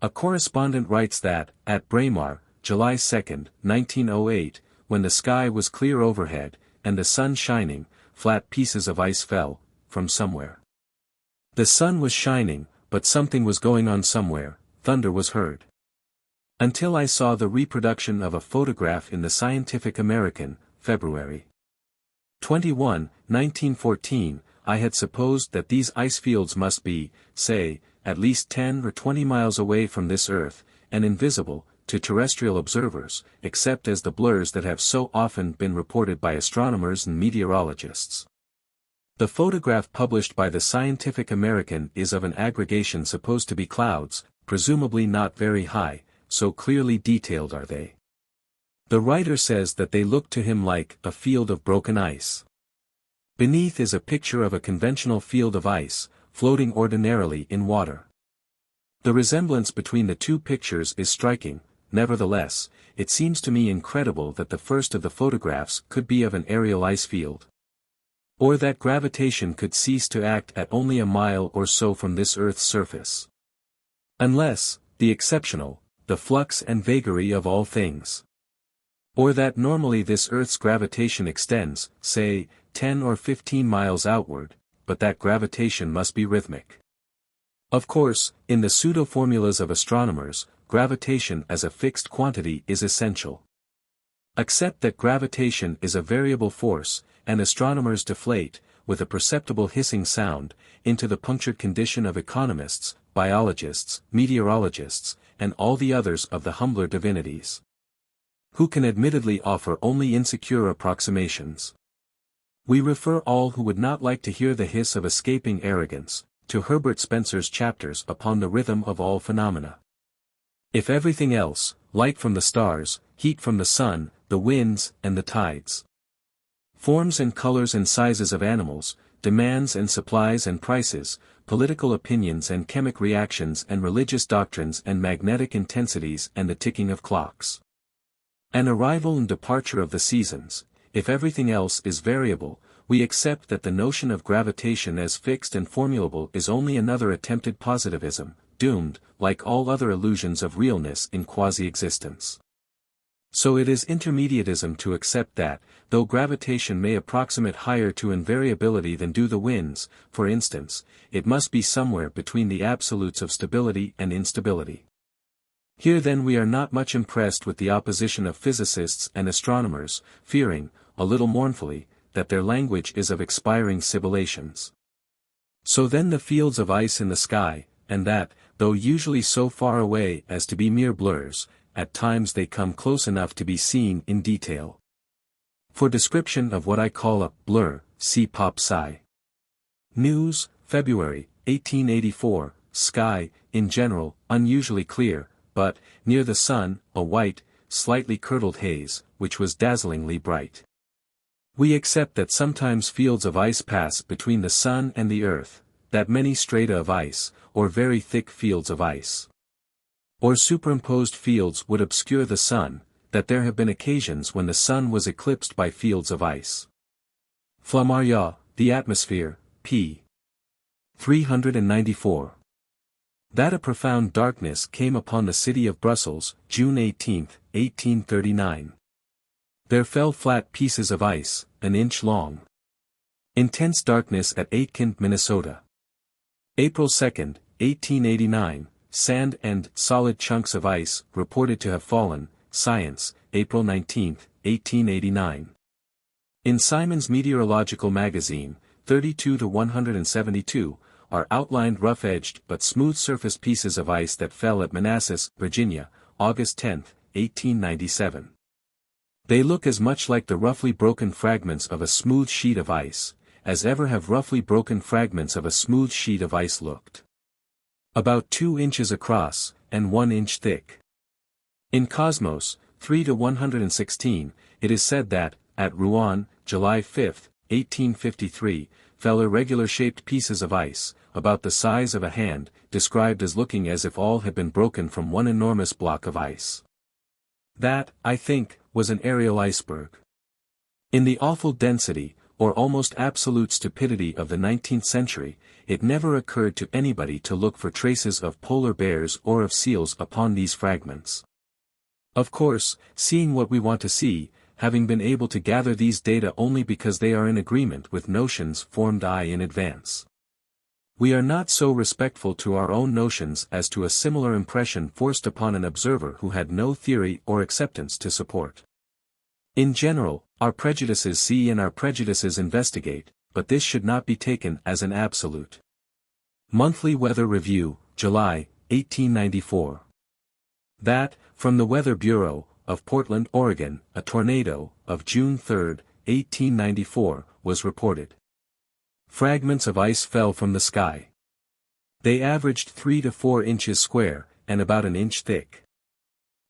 A correspondent writes that, at Braemar, July 2, 1908, when the sky was clear overhead, and the sun shining, flat pieces of ice fell, from somewhere. The sun was shining, but something was going on somewhere, thunder was heard. Until I saw the reproduction of a photograph in the Scientific American, February 21, 1914, I had supposed that these ice fields must be, say, at least 10 or 20 miles away from this Earth, and invisible, to terrestrial observers, except as the blurs that have so often been reported by astronomers and meteorologists. The photograph published by the Scientific American is of an aggregation supposed to be clouds, presumably not very high, so clearly detailed are they. The writer says that they look to him like a field of broken ice. Beneath is a picture of a conventional field of ice, floating ordinarily in water. The resemblance between the two pictures is striking, nevertheless, it seems to me incredible that the first of the photographs could be of an aerial ice field. Or that gravitation could cease to act at only a mile or so from this Earth's surface. Unless, the exceptional, the flux and vagary of all things. Or that normally this Earth's gravitation extends, say, 10 or 15 miles outward, but that gravitation must be rhythmic. Of course, in the pseudo-formulas of astronomers, gravitation as a fixed quantity is essential. Accept that gravitation is a variable force, and astronomers deflate, with a perceptible hissing sound, into the punctured condition of economists, biologists, meteorologists, and all the others of the humbler divinities, who can admittedly offer only insecure approximations. We refer all who would not like to hear the hiss of escaping arrogance, to Herbert Spencer's chapters upon the rhythm of all phenomena. If everything else, light from the stars, heat from the sun, the winds, and the tides, forms and colors and sizes of animals, demands and supplies and prices, political opinions and chemic reactions and religious doctrines and magnetic intensities and the ticking of clocks, An arrival and departure of the seasons. If everything else is variable, we accept that the notion of gravitation as fixed and formulable is only another attempted positivism, doomed, like all other illusions of realness in quasi-existence. So it is intermediatism to accept that, though gravitation may approximate higher to invariability than do the winds, for instance, it must be somewhere between the absolutes of stability and instability. Here then we are not much impressed with the opposition of physicists and astronomers, fearing, a little mournfully, that their language is of expiring sibilations. So then the fields of ice in the sky, and that, though usually so far away as to be mere blurs, at times they come close enough to be seen in detail. For description of what I call a blur, see Pop Sci. News, February, 1884, sky, in general, unusually clear, but, near the sun, a white, slightly curdled haze, which was dazzlingly bright. We accept that sometimes fields of ice pass between the sun and the earth, that many strata of ice, or very thick fields of ice, or superimposed fields would obscure the sun, that there have been occasions when the sun was eclipsed by fields of ice. Flammarion, The Atmosphere, p. 394. That a profound darkness came upon the city of Brussels, June 18, 1839. There fell flat pieces of ice, an inch long. Intense darkness at Aitkin, Minnesota. April 2, 1889, sand and solid chunks of ice reported to have fallen, Science, April 19, 1889. In Simon's Meteorological Magazine, 32-172, are outlined rough-edged but smooth-surfaced pieces of ice that fell at Manassas, Virginia, August 10, 1897. They look as much like the roughly broken fragments of a smooth sheet of ice, as ever have roughly broken fragments of a smooth sheet of ice looked. About 2 inches across, and 1 inch thick. In Cosmos, 3-116, it is said that, at Rouen, July 5, 1853, fell irregular-shaped pieces of ice, about the size of a hand, described as looking as if all had been broken from one enormous block of ice. That, I think, was an aerial iceberg. In the awful density, or almost absolute stupidity of the 19th century, it never occurred to anybody to look for traces of polar bears or of seals upon these fragments. Of course, seeing what we want to see, having been able to gather these data only because they are in agreement with notions formed in advance. We are not so respectful to our own notions as to a similar impression forced upon an observer who had no theory or acceptance to support. In general, our prejudices see and our prejudices investigate, but this should not be taken as an absolute. Monthly Weather Review, July, 1894. That, from the Weather Bureau, of Portland, Oregon, a tornado, of June 3, 1894, was reported. Fragments of ice fell from the sky. They averaged 3 to 4 inches square, and about an inch thick.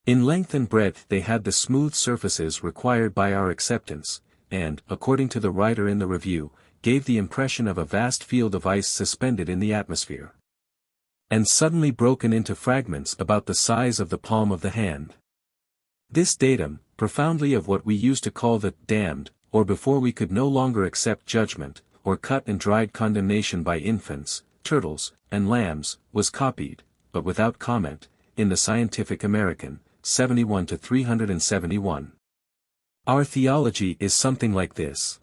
In length and breadth they had the smooth surfaces required by our acceptance, and, according to the writer in the review, gave the impression of a vast field of ice suspended in the atmosphere, and suddenly broken into fragments about the size of the palm of the hand. This datum, profoundly of what we used to call the damned, or before we could no longer accept judgment, or cut and dried condemnation by infants, turtles, and lambs, was copied, but without comment, in the Scientific American, 71-371. Our theology is something like this.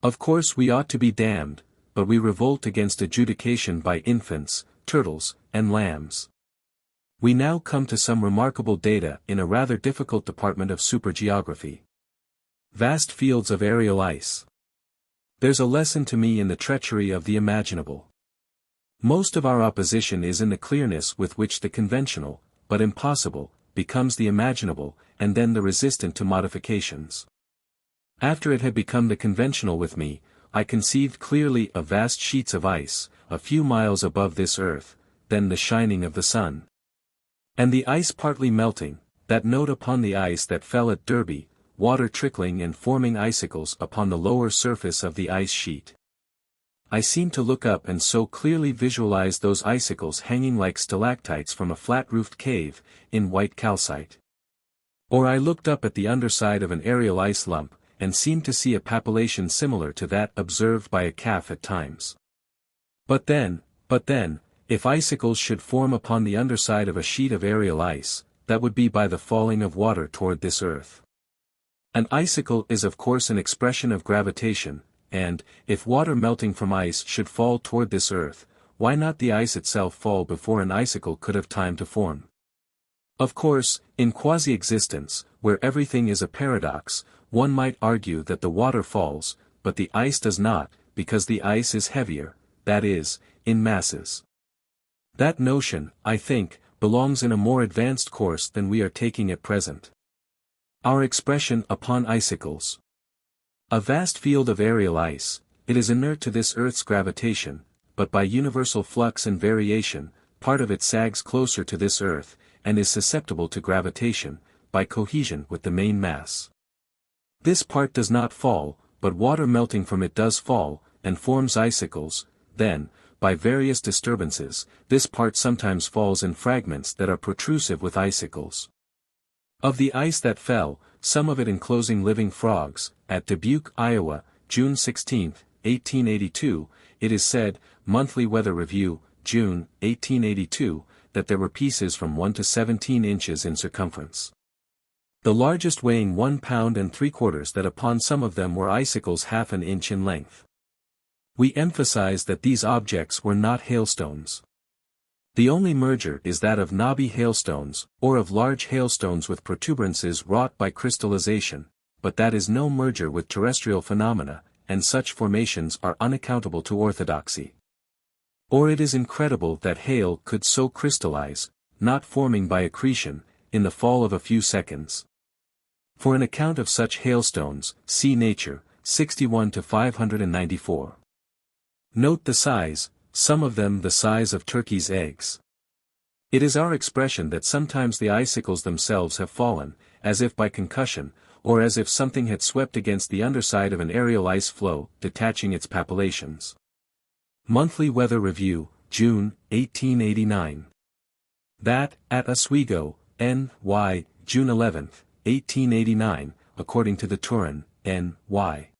Of course we ought to be damned, but we revolt against adjudication by infants, turtles, and lambs. We now come to some remarkable data in a rather difficult department of supergeography. Vast fields of aerial ice. There's a lesson to me in the treachery of the imaginable. Most of our opposition is in the clearness with which the conventional, but impossible, becomes the imaginable, and then the resistant to modifications. After it had become the conventional with me, I conceived clearly of vast sheets of ice, a few miles above this earth, then the shining of the sun. And the ice partly melting, that note upon the ice that fell at Derby, water trickling and forming icicles upon the lower surface of the ice sheet. I seemed to look up and so clearly visualize those icicles hanging like stalactites from a flat-roofed cave, in white calcite. Or I looked up at the underside of an aerial ice lump, and seemed to see a papillation similar to that observed by a calf at times. But then, if icicles should form upon the underside of a sheet of aerial ice, that would be by the falling of water toward this earth. An icicle is of course an expression of gravitation, and, if water melting from ice should fall toward this earth, why not the ice itself fall before an icicle could have time to form? Of course, in quasi-existence, where everything is a paradox, one might argue that the water falls, but the ice does not, because the ice is heavier, that is, in masses. That notion, I think, belongs in a more advanced course than we are taking at present. Our expression upon icicles. A vast field of aerial ice, it is inert to this earth's gravitation, but by universal flux and variation, part of it sags closer to this earth, and is susceptible to gravitation, by cohesion with the main mass. This part does not fall, but water melting from it does fall, and forms icicles. Then, by various disturbances, this part sometimes falls in fragments that are protrusive with icicles. Of the ice that fell, some of it enclosing living frogs, at Dubuque, Iowa, June 16, 1882, it is said, Monthly Weather Review, June, 1882, that there were pieces from 1 to 17 inches in circumference. The largest weighing 1 pound and 3/4, that upon some of them were icicles half an inch in length. We emphasize that these objects were not hailstones. The only merger is that of knobby hailstones, or of large hailstones with protuberances wrought by crystallization, but that is no merger with terrestrial phenomena, and such formations are unaccountable to orthodoxy. Or it is incredible that hail could so crystallize, not forming by accretion, in the fall of a few seconds. For an account of such hailstones, see Nature, 61 to 594. Note the size, some of them the size of turkeys' eggs. It is our expression that sometimes the icicles themselves have fallen, as if by concussion, or as if something had swept against the underside of an aerial ice floe, detaching its papillations. Monthly Weather Review, June, 1889. That, at Oswego, N.Y., June 11, 1889, according to the Turin, N.Y.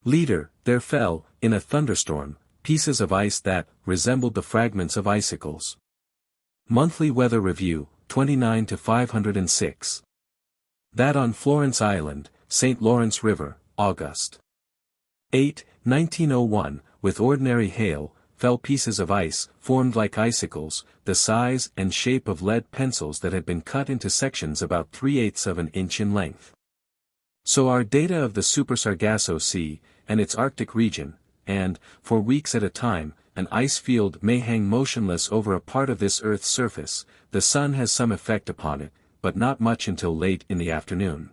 Leader, there fell, in a thunderstorm, pieces of ice that resembled the fragments of icicles. Monthly Weather Review, 29 to 506. That on Florence Island, St. Lawrence River, August 8, 1901, with ordinary hail, fell pieces of ice, formed like icicles, the size and shape of lead pencils that had been cut into sections about 3/8 of an inch in length. So our data of the Super Sargasso Sea, and its Arctic region, and, for weeks at a time, an ice field may hang motionless over a part of this earth's surface, the sun has some effect upon it, but not much until late in the afternoon.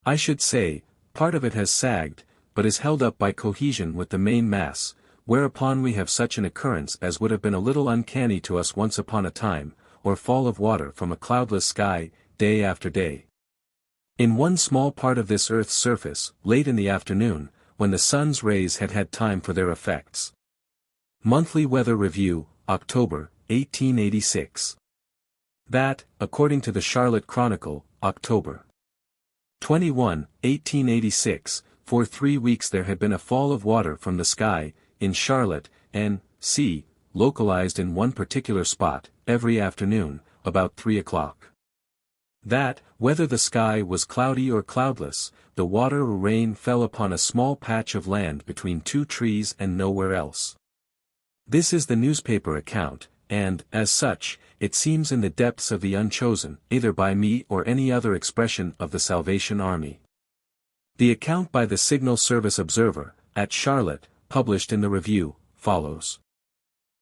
I should say, part of it has sagged, but is held up by cohesion with the main mass, whereupon we have such an occurrence as would have been a little uncanny to us once upon a time, or fall of water from a cloudless sky, day after day. In one small part of this earth's surface, late in the afternoon, when the sun's rays had had time for their effects. Monthly Weather Review, October, 1886. That, according to the Charlotte Chronicle, October 21, 1886, for 3 weeks there had been a fall of water from the sky, in Charlotte, N.C., localized in one particular spot, every afternoon, about 3 o'clock. That, whether the sky was cloudy or cloudless, the water or rain fell upon a small patch of land between 2 trees and nowhere else. This is the newspaper account, and, as such, it seems in the depths of the unchosen, either by me or any other expression of the Salvation Army. The account by the Signal Service Observer, at Charlotte, published in the Review, follows.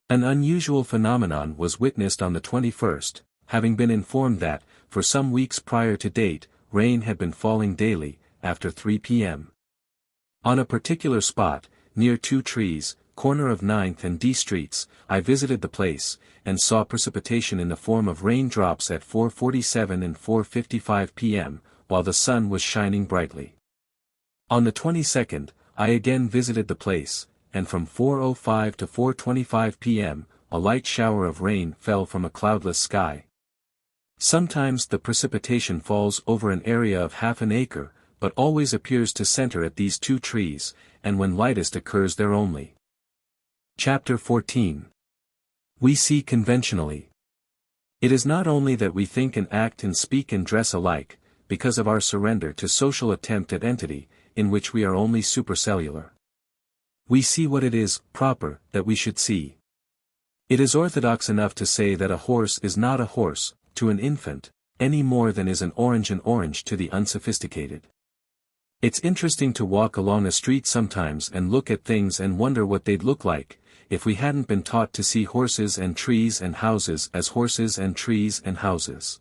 An unusual phenomenon was witnessed on the 21st, having been informed that, for some weeks prior to date, rain had been falling daily, after 3 p.m. On a particular spot, near 2 trees, corner of 9th and D Streets, I visited the place, and saw precipitation in the form of raindrops at 4:47 and 4:55 p.m., while the sun was shining brightly. On the 22nd, I again visited the place, and from 4:05 to 4:25 p.m., a light shower of rain fell from a cloudless sky. Sometimes the precipitation falls over an area of half an acre, but always appears to center at these two trees, and when lightest occurs there only. Chapter 14. We see conventionally. It is not only that we think and act and speak and dress alike, because of our surrender to social attempt at entity, in which we are only supercellular. We see what it is proper that we should see. It is orthodox enough to say that a horse is not a horse, to an infant, any more than is an orange to the unsophisticated. It's interesting to walk along a street sometimes and look at things and wonder what they'd look like, if we hadn't been taught to see horses and trees and houses as horses and trees and houses.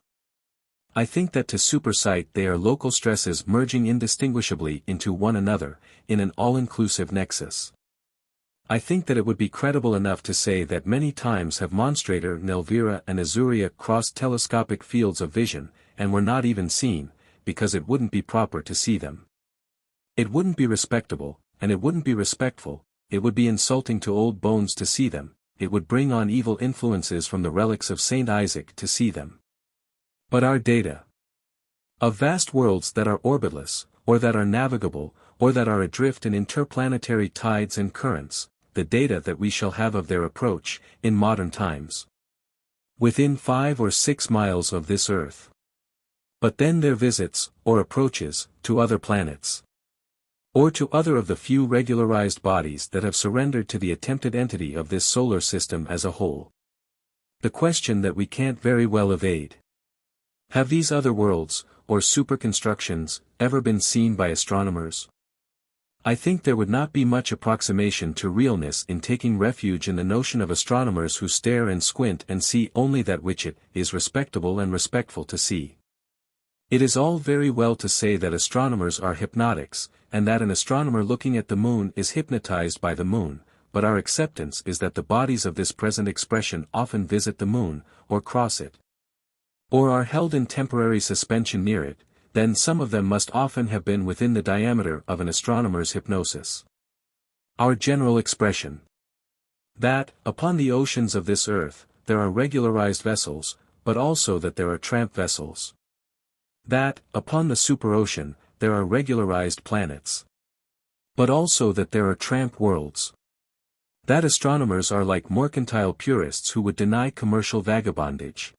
I think that to supersight they are local stresses merging indistinguishably into one another, in an all-inclusive nexus. I think that it would be credible enough to say that many times have Monstrator, Nelvira and Azuria crossed telescopic fields of vision, and were not even seen, because it wouldn't be proper to see them. It wouldn't be respectable, and it wouldn't be respectful, it would be insulting to old bones to see them, it would bring on evil influences from the relics of Saint Isaac to see them. But our data of vast worlds that are orbitless, or that are navigable, or that are adrift in interplanetary tides and currents, the data that we shall have of their approach, in modern times, within 5 or 6 miles of this earth. But then their visits, or approaches, to other planets, or to other of the few regularized bodies that have surrendered to the attempted entity of this solar system as a whole. The question that we can't very well evade. Have these other worlds, or superconstructions, ever been seen by astronomers? I think there would not be much approximation to realness in taking refuge in the notion of astronomers who stare and squint and see only that which it is respectable and respectful to see. It is all very well to say that astronomers are hypnotics, and that an astronomer looking at the moon is hypnotized by the moon, but our acceptance is that the bodies of this present expression often visit the moon, or cross it, or are held in temporary suspension near it, then some of them must often have been within the diameter of an astronomer's hypnosis. Our general expression that, upon the oceans of this earth, there are regularized vessels, but also that there are tramp vessels. That, upon the superocean, there are regularized planets, but also that there are tramp worlds. That astronomers are like mercantile purists who would deny commercial vagabondage.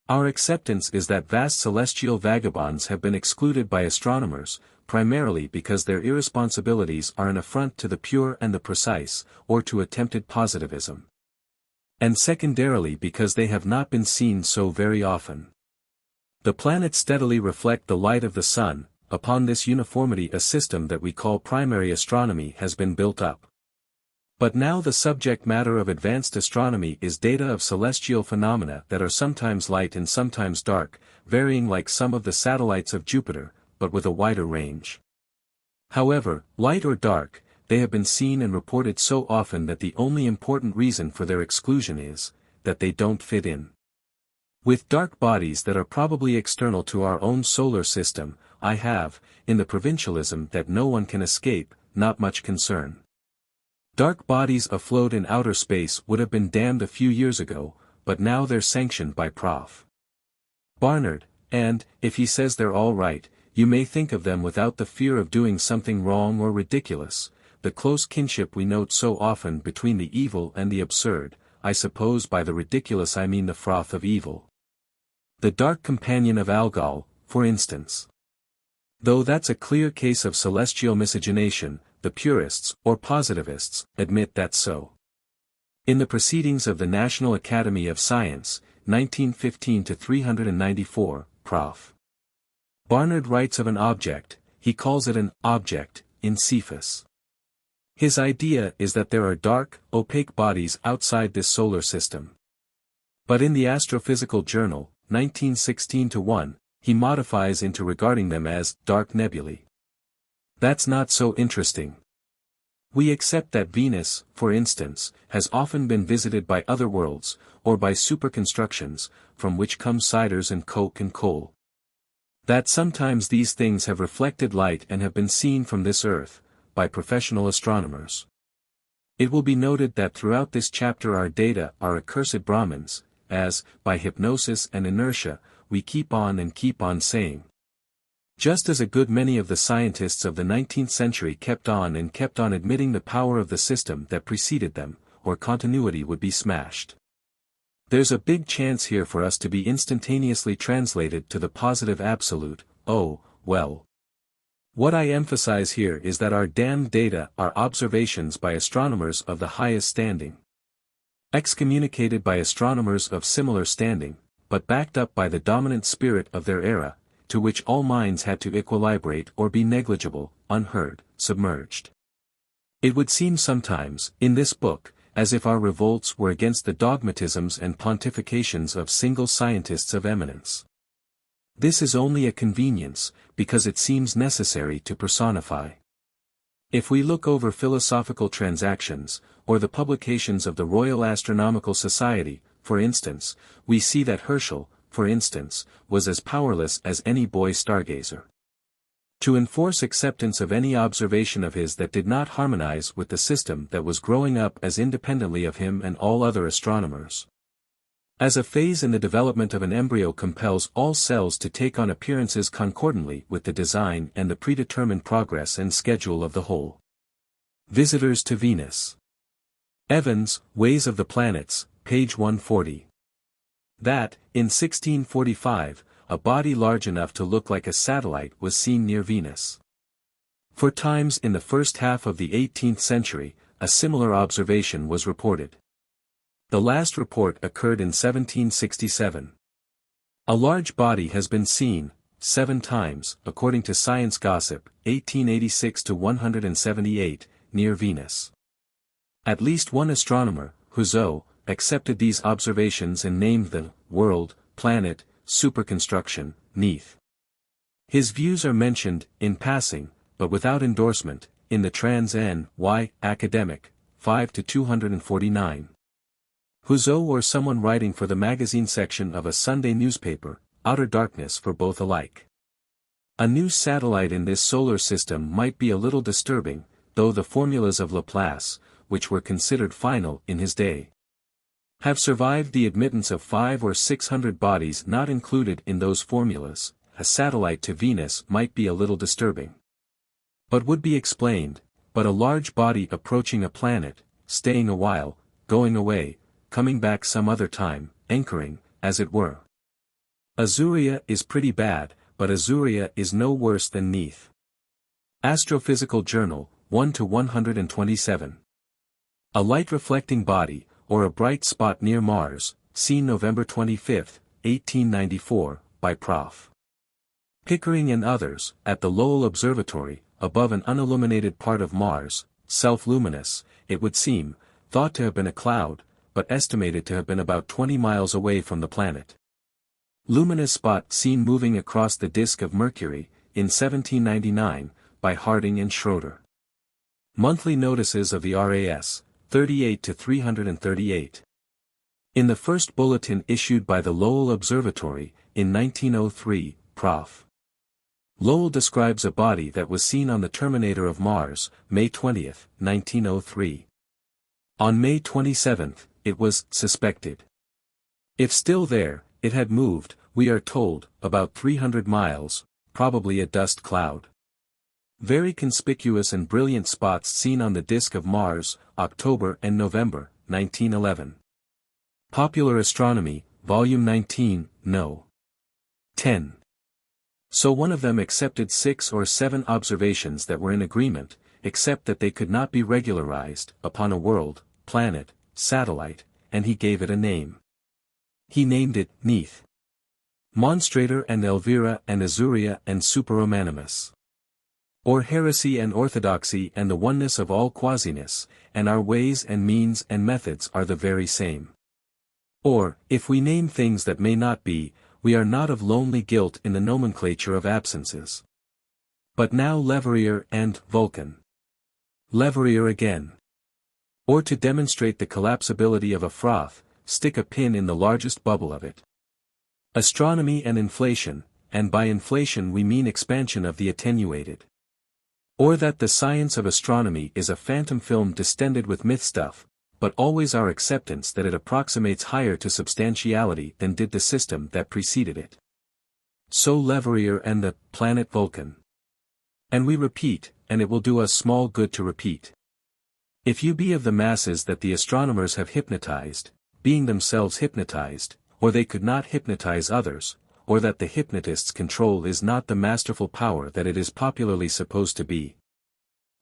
Our acceptance is that vast celestial vagabonds have been excluded by astronomers, primarily because their irresponsibilities are an affront to the pure and the precise, or to attempted positivism. And secondarily because they have not been seen so very often. The planets steadily reflect the light of the sun. Upon this uniformity a system that we call primary astronomy has been built up. But now the subject matter of advanced astronomy is data of celestial phenomena that are sometimes light and sometimes dark, varying like some of the satellites of Jupiter, but with a wider range. However, light or dark, they have been seen and reported so often that the only important reason for their exclusion is that they don't fit in with dark bodies that are probably external to our own solar system. I have, in the provincialism that no one can escape, not much concern. Dark bodies afloat in outer space would have been damned a few years ago, but now they're sanctioned by Prof. Barnard, and, if he says they're all right, you may think of them without the fear of doing something wrong or ridiculous. The close kinship we note so often between the evil and the absurd, I suppose by the ridiculous I mean the froth of evil. The dark companion of Algol, for instance. Though that's a clear case of celestial miscegenation, the purists, or positivists, admit that's so. In the Proceedings of the National Academy of Science, 1915-394, Prof. Barnard writes of an object, he calls it an object, in Cephas. His idea is that there are dark, opaque bodies outside this solar system. But in the Astrophysical Journal, 1916-1, he modifies into regarding them as dark nebulae. That's not so interesting. We accept that Venus, for instance, has often been visited by other worlds, or by superconstructions, from which come ciders and coke and coal. That sometimes these things have reflected light and have been seen from this earth, by professional astronomers. It will be noted that throughout this chapter our data are accursed Brahmins, as, by hypnosis and inertia, we keep on and keep on saying. Just as a good many of the scientists of the 19th century kept on admitting the power of the system that preceded them, or continuity would be smashed. There's a big chance here for us to be instantaneously translated to the positive absolute, oh, well. What I emphasize here is that our damned data are observations by astronomers of the highest standing. Excommunicated by astronomers of similar standing, but backed up by the dominant spirit of their era, to which all minds had to equilibrate or be negligible, unheard, submerged. It would seem sometimes, in this book, as if our revolts were against the dogmatisms and pontifications of single scientists of eminence. This is only a convenience, because it seems necessary to personify. If we look over philosophical transactions, or the publications of the Royal Astronomical Society, for instance, we see that Herschel, for instance, was as powerless as any boy stargazer. To enforce acceptance of any observation of his that did not harmonize with the system that was growing up as independently of him and all other astronomers. As a phase in the development of an embryo compels all cells to take on appearances concordantly with the design and the predetermined progress and schedule of the whole. Visitors to Venus. Evans, Ways of the Planets, page 140. That, in 1645, a body large enough to look like a satellite was seen near Venus. For times in the first half of the 18th century, a similar observation was reported. The last report occurred in 1767. A large body has been seen, 7 times, according to Science Gossip, 1886 to 178, near Venus. At least one astronomer, Houzeau, accepted these observations and named the world, planet, superconstruction, Neith. His views are mentioned, in passing, but without endorsement, in the Trans-N.Y. Academic, 5 to 249. Houzeau or someone writing for the magazine section of a Sunday newspaper, outer darkness for both alike. A new satellite in this solar system might be a little disturbing, though the formulas of Laplace, which were considered final in his day, have survived the admittance of 500 or 600 bodies not included in those formulas. A satellite to Venus might be a little disturbing, but would be explained. But a large body approaching a planet, staying a while, going away, coming back some other time, anchoring, as it were. Azuria is pretty bad, but Azuria is no worse than Neith. Astrophysical Journal, 1 to 127. A light-reflecting body, or a bright spot near Mars, seen November 25, 1894, by Prof. Pickering and others, at the Lowell Observatory, above an unilluminated part of Mars, self-luminous, it would seem, thought to have been a cloud, but estimated to have been about 20 miles away from the planet. Luminous spot seen moving across the disk of Mercury, in 1799, by Harding and Schroeder. Monthly notices of the RAS, 38 to 338. In the first bulletin issued by the Lowell Observatory, in 1903, Prof. Lowell describes a body that was seen on the terminator of Mars, May 20, 1903. On May 27, it was suspected. If still there, it had moved, we are told, about 300 miles, probably a dust cloud. Very conspicuous and brilliant spots seen on the disk of Mars, October and November, 1911. Popular Astronomy, Volume 19, No. 10. So one of them accepted 6 or 7 observations that were in agreement, except that they could not be regularized, upon a world, planet, satellite, and he gave it a name. He named it Neith. Monstrator and Elvira and Azuria and Superomanimus. Or heresy and orthodoxy and the oneness of all quasiness, and our ways and means and methods are the very same. Or, if we name things that may not be, we are not of lonely guilt in the nomenclature of absences. But now Leverrier and Vulcan. Leverrier again. Or to demonstrate the collapsibility of a froth, stick a pin in the largest bubble of it. Astronomy and inflation, and by inflation we mean expansion of the attenuated. Or that the science of astronomy is a phantom film distended with myth stuff, but always our acceptance that it approximates higher to substantiality than did the system that preceded it. So Leverrier and the planet Vulcan. And we repeat, and it will do us small good to repeat. If you be of the masses that the astronomers have hypnotized, being themselves hypnotized, or they could not hypnotize others, or that the hypnotist's control is not the masterful power that it is popularly supposed to be,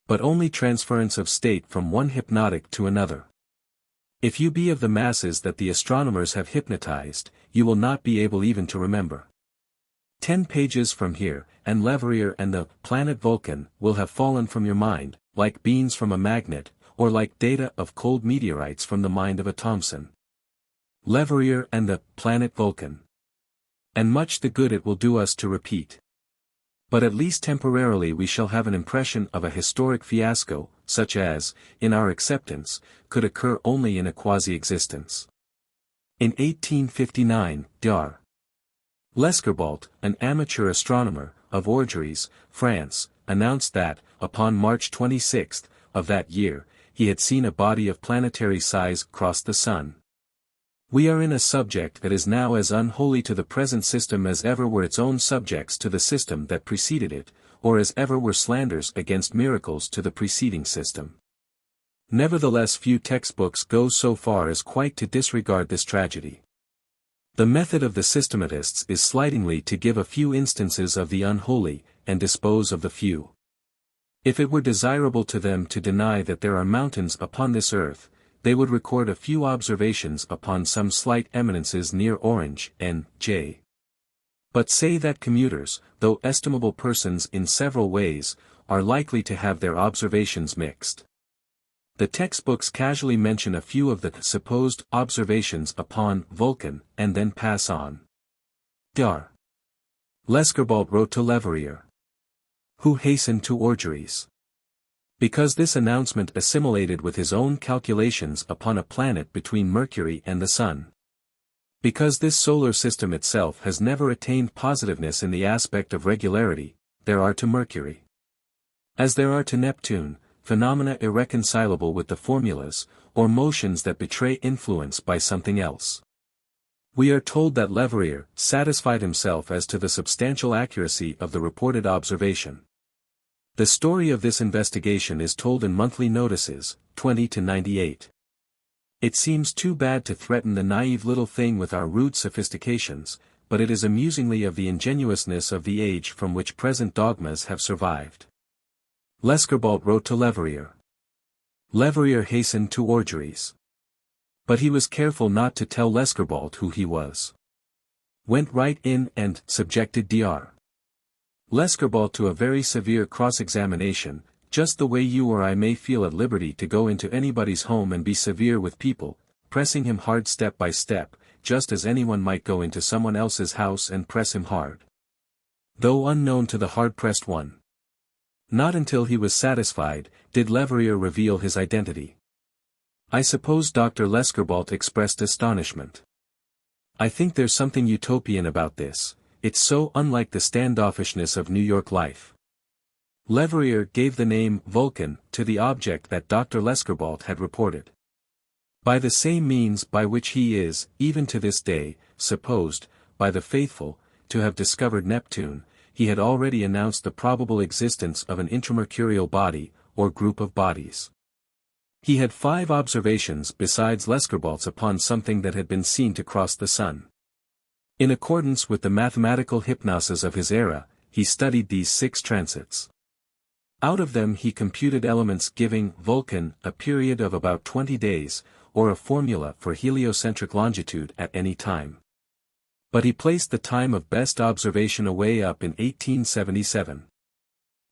but only transference of state from one hypnotic to another. If you be of the masses that the astronomers have hypnotized, you will not be able even to remember. 10 pages from here, and Leverrier and the planet Vulcan will have fallen from your mind, like beans from a magnet, or like data of cold meteorites from the mind of a Thomson. Leverrier and the planet Vulcan. And much the good it will do us to repeat. But at least temporarily we shall have an impression of a historic fiasco, such as, in our acceptance, could occur only in a quasi-existence. In 1859, Dr. Lescarbault, an amateur astronomer, of Orgeries, France, announced that, upon March 26 of that year, he had seen a body of planetary size cross the sun. We are in a subject that is now as unholy to the present system as ever were its own subjects to the system that preceded it, or as ever were slanders against miracles to the preceding system. Nevertheless, few textbooks go so far as quite to disregard this tragedy. The method of the systematists is slightingly to give a few instances of the unholy, and dispose of the few. If it were desirable to them to deny that there are mountains upon this earth, they would record a few observations upon some slight eminences near Orange, N.J. But say that commuters, though estimable persons in several ways, are likely to have their observations mixed. The textbooks casually mention a few of the supposed observations upon Vulcan, and then pass on. Dr. Lescarbault wrote to Leverrier, who hastened to Orgeries. Because this announcement assimilated with his own calculations upon a planet between Mercury and the Sun. Because this solar system itself has never attained positiveness in the aspect of regularity, there are to Mercury, as there are to Neptune, phenomena irreconcilable with the formulas, or motions that betray influence by something else. We are told that Leverrier satisfied himself as to the substantial accuracy of the reported observation. The story of this investigation is told in monthly notices, 20 to 98. It seems too bad to threaten the naive little thing with our rude sophistications, but it is amusingly of the ingenuousness of the age from which present dogmas have survived. Lescarbault wrote to Leverrier. Leverrier hastened to Orgeries. But he was careful not to tell Lescarbault who he was. Went right in and subjected Dr. Lescarbault to a very severe cross-examination, just the way you or I may feel at liberty to go into anybody's home and be severe with people, pressing him hard step by step, just as anyone might go into someone else's house and press him hard. Though unknown to the hard-pressed one. Not until he was satisfied, did Leverrier reveal his identity. I suppose Dr. Lescarbault expressed astonishment. I think there's something utopian about this. It's so unlike the standoffishness of New York life. Leverrier gave the name Vulcan to the object that Dr. Lescarbault had reported. By the same means by which he is, even to this day, supposed, by the faithful, to have discovered Neptune, he had already announced the probable existence of an intramercurial body, or group of bodies. He had 5 observations besides Lescarbault's upon something that had been seen to cross the sun. In accordance with the mathematical hypnosis of his era, he studied these 6 transits. Out of them he computed elements giving Vulcan a period of about 20 days, or a formula for heliocentric longitude at any time. But he placed the time of best observation away up in 1877.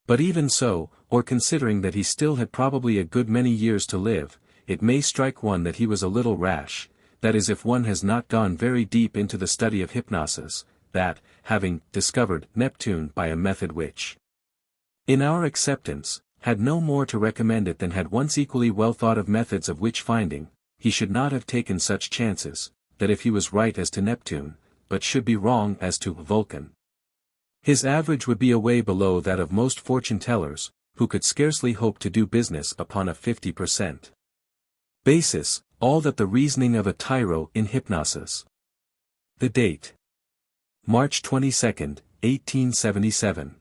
But even so, or considering that he still had probably a good many years to live, it may strike one that he was a little rash, that is if one has not gone very deep into the study of hypnosis, that, having discovered Neptune by a method which, in our acceptance, had no more to recommend it than had once equally well thought of methods of which finding, he should not have taken such chances, that if he was right as to Neptune, but should be wrong as to Vulcan, his average would be away below that of most fortune-tellers, who could scarcely hope to do business upon a 50% basis, all that the reasoning of a tyro in hypnosis. The date. March 22, 1877.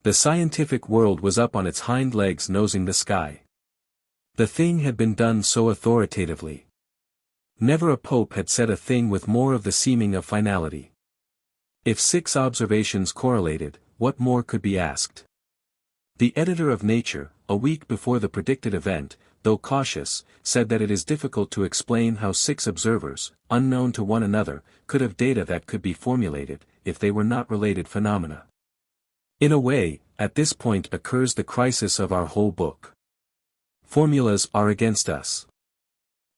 The scientific world was up on its hind legs nosing the sky. The thing had been done so authoritatively. Never a pope had said a thing with more of the seeming of finality. If 6 observations correlated, what more could be asked? The editor of Nature, a week before the predicted event, though cautious, said that it is difficult to explain how 6 observers, unknown to one another, could have data that could be formulated, if they were not related phenomena. In a way, at this point occurs the crisis of our whole book. Formulas are against us.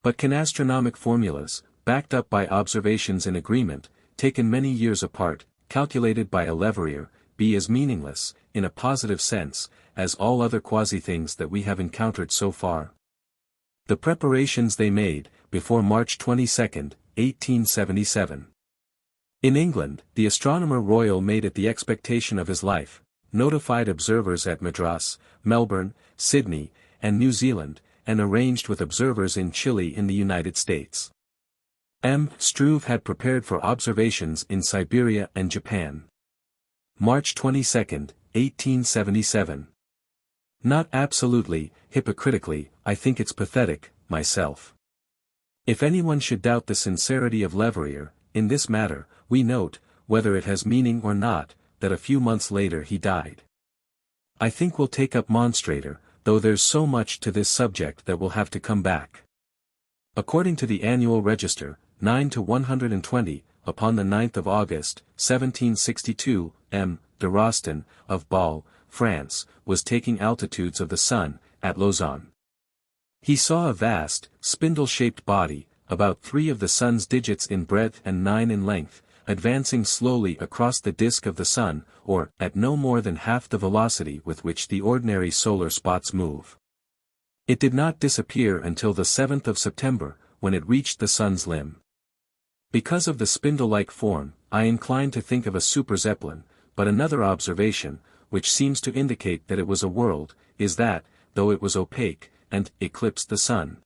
But can astronomic formulas, backed up by observations in agreement, taken many years apart, calculated by a Leverrier, be as meaningless, in a positive sense, as all other quasi-things that we have encountered so far? The preparations they made, before March 22, 1877. In England, the Astronomer Royal made it the expectation of his life, notified observers at Madras, Melbourne, Sydney, and New Zealand, and arranged with observers in Chile in the United States. Struve had prepared for observations in Siberia and Japan. March 22, 1877. Not absolutely, hypocritically, I think it's pathetic, myself. If anyone should doubt the sincerity of Leverrier, in this matter, we note, whether it has meaning or not, that a few months later he died. I think we'll take up Monstrator, though there's so much to this subject that we'll have to come back. According to the Annual Register, 9 to 120, upon the 9th of August, 1762, M. de Rostan, of Bâle, France, was taking altitudes of the sun, at Lausanne. He saw a vast, spindle-shaped body, about 3 of the sun's digits in breadth and 9 in length, advancing slowly across the disk of the sun, or, at no more than half the velocity with which the ordinary solar spots move. It did not disappear until the 7th of September, when it reached the sun's limb. Because of the spindle-like form, I incline to think of a super-zeppelin, but another observation, which seems to indicate that it was a world, is that, though it was opaque, and eclipsed the sun,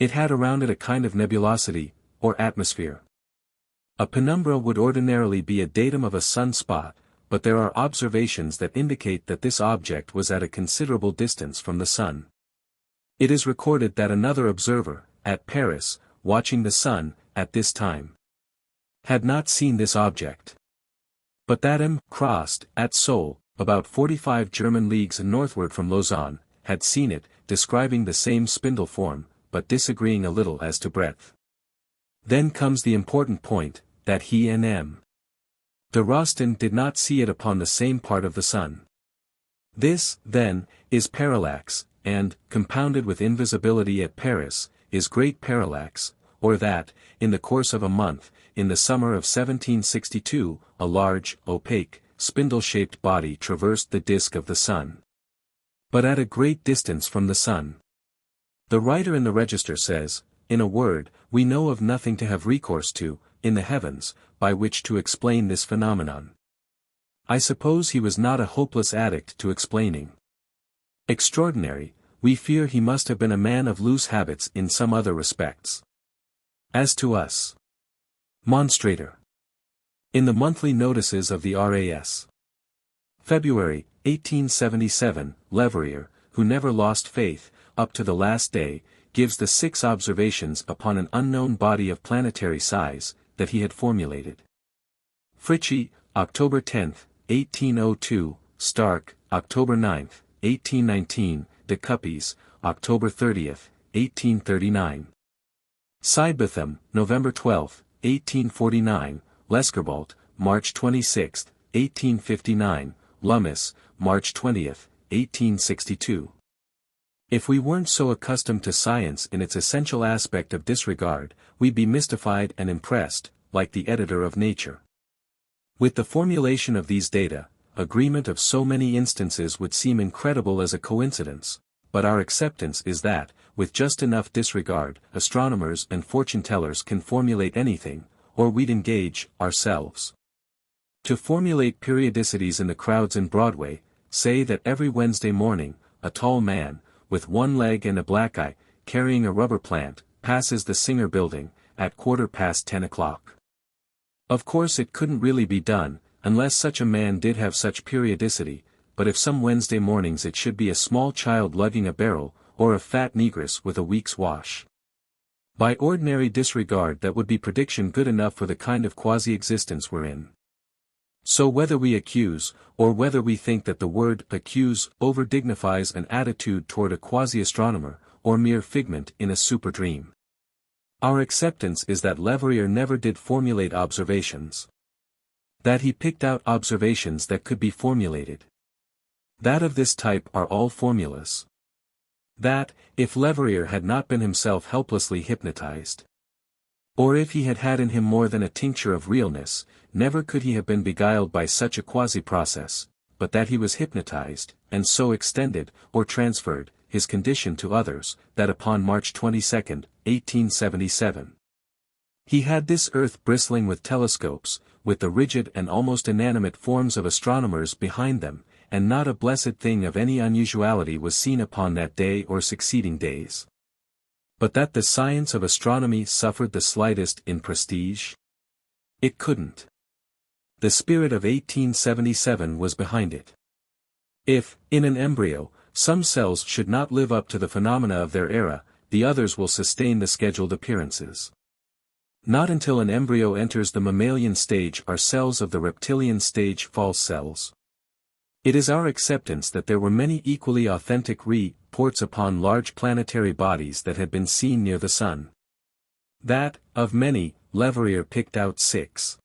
it had around it a kind of nebulosity, or atmosphere. A penumbra would ordinarily be a datum of a sun-spot, but there are observations that indicate that this object was at a considerable distance from the sun. It is recorded that another observer, at Paris, watching the sun, at this time, had not seen this object. But that crossed, at Seoul, about 45 German leagues northward from Lausanne, had seen it, describing the same spindle form, but disagreeing a little as to breadth. Then comes the important point, that he and M. de Rostan did not see it upon the same part of the sun. This, then, is parallax, and, compounded with invisibility at Paris, is great parallax, or that, in the course of a month, in the summer of 1762, a large, opaque, spindle-shaped body traversed the disk of the sun. But at a great distance from the sun. The writer in the Register says, in a word, we know of nothing to have recourse to, in the heavens, by which to explain this phenomenon. I suppose he was not a hopeless addict to explaining. Extraordinary, we fear he must have been a man of loose habits in some other respects. As to us. Monstrator. In the monthly notices of the RAS. February, 1877, Leverrier, who never lost faith, up to the last day, gives the 6 observations upon an unknown body of planetary size, that he had formulated. Fritsche, October 10, 1802, Stark, October 9, 1819, De Cuppies, October 30, 1839. Sidebotham, November 12, 1849, Lescarbault, March 26, 1859, Lummis, March 20, 1862. If we weren't so accustomed to science in its essential aspect of disregard, we'd be mystified and impressed, like the editor of Nature. With the formulation of these data, agreement of so many instances would seem incredible as a coincidence, but our acceptance is that, with just enough disregard, astronomers and fortune-tellers can formulate anything, or we'd engage, ourselves. To formulate periodicities in the crowds in Broadway, say that every Wednesday morning, a tall man, with one leg and a black eye, carrying a rubber plant, passes the Singer Building, at 10:15. Of course it couldn't really be done, unless such a man did have such periodicity, but if some Wednesday mornings it should be a small child lugging a barrel, or a fat negress with a week's wash. By ordinary disregard that would be prediction good enough for the kind of quasi-existence we're in. So whether we accuse, or whether we think that the word accuse over-dignifies an attitude toward a quasi-astronomer, or mere figment in a super-dream. Our acceptance is that Leverrier never did formulate observations. That he picked out observations that could be formulated. That of this type are all formulas. That, if Leverrier had not been himself helplessly hypnotized, or if he had had in him more than a tincture of realness, never could he have been beguiled by such a quasi-process, but that he was hypnotized, and so extended, or transferred, his condition to others, that upon March 22, 1877, he had this earth bristling with telescopes, with the rigid and almost inanimate forms of astronomers behind them, and not a blessed thing of any unusuality was seen upon that day or succeeding days. But that the science of astronomy suffered the slightest in prestige? It couldn't. The spirit of 1877 was behind it. If, in an embryo, some cells should not live up to the phenomena of their era, the others will sustain the scheduled appearances. Not until an embryo enters the mammalian stage are cells of the reptilian stage false cells. It is our acceptance that there were many equally authentic reports upon large planetary bodies that had been seen near the Sun. That, of many, Leverrier picked out 6.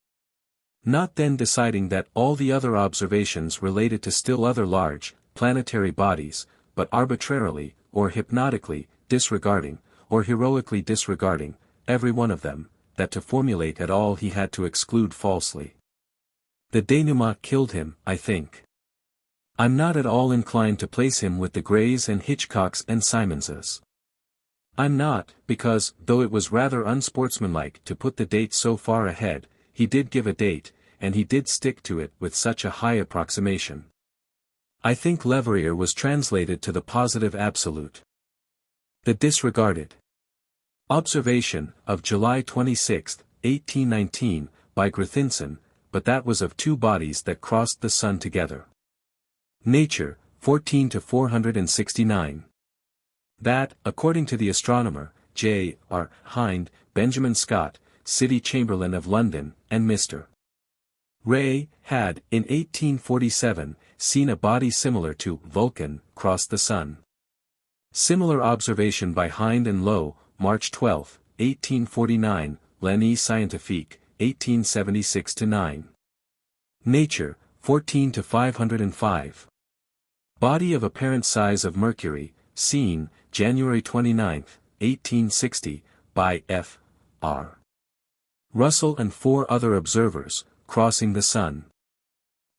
Not then deciding that all the other observations related to still other large, planetary bodies, but arbitrarily, or hypnotically, disregarding, or heroically disregarding, every one of them, that to formulate at all he had to exclude falsely. The denouement killed him, I think. I'm not at all inclined to place him with the Greys and Hitchcocks and Simonses. I'm not, because, though it was rather unsportsmanlike to put the date so far ahead, he did give a date, and he did stick to it with such a high approximation. I think Leverrier was translated to the positive absolute. The disregarded observation, of July 26, 1819, by Grothinson, but that was of 2 bodies that crossed the Sun together. Nature, 14 to 469. That, according to the astronomer, J. R. Hind, Benjamin Scott, City Chamberlain of London, and Mr. Ray, had, in 1847, seen a body similar to Vulcan cross the Sun. Similar observation by Hind and Lowe, March 12, 1849, L'Année Scientifique, 1876-9. Nature, 14 to 505. Body of apparent size of Mercury, seen, January 29, 1860, by F. R. Russell and 4 other observers, crossing the Sun.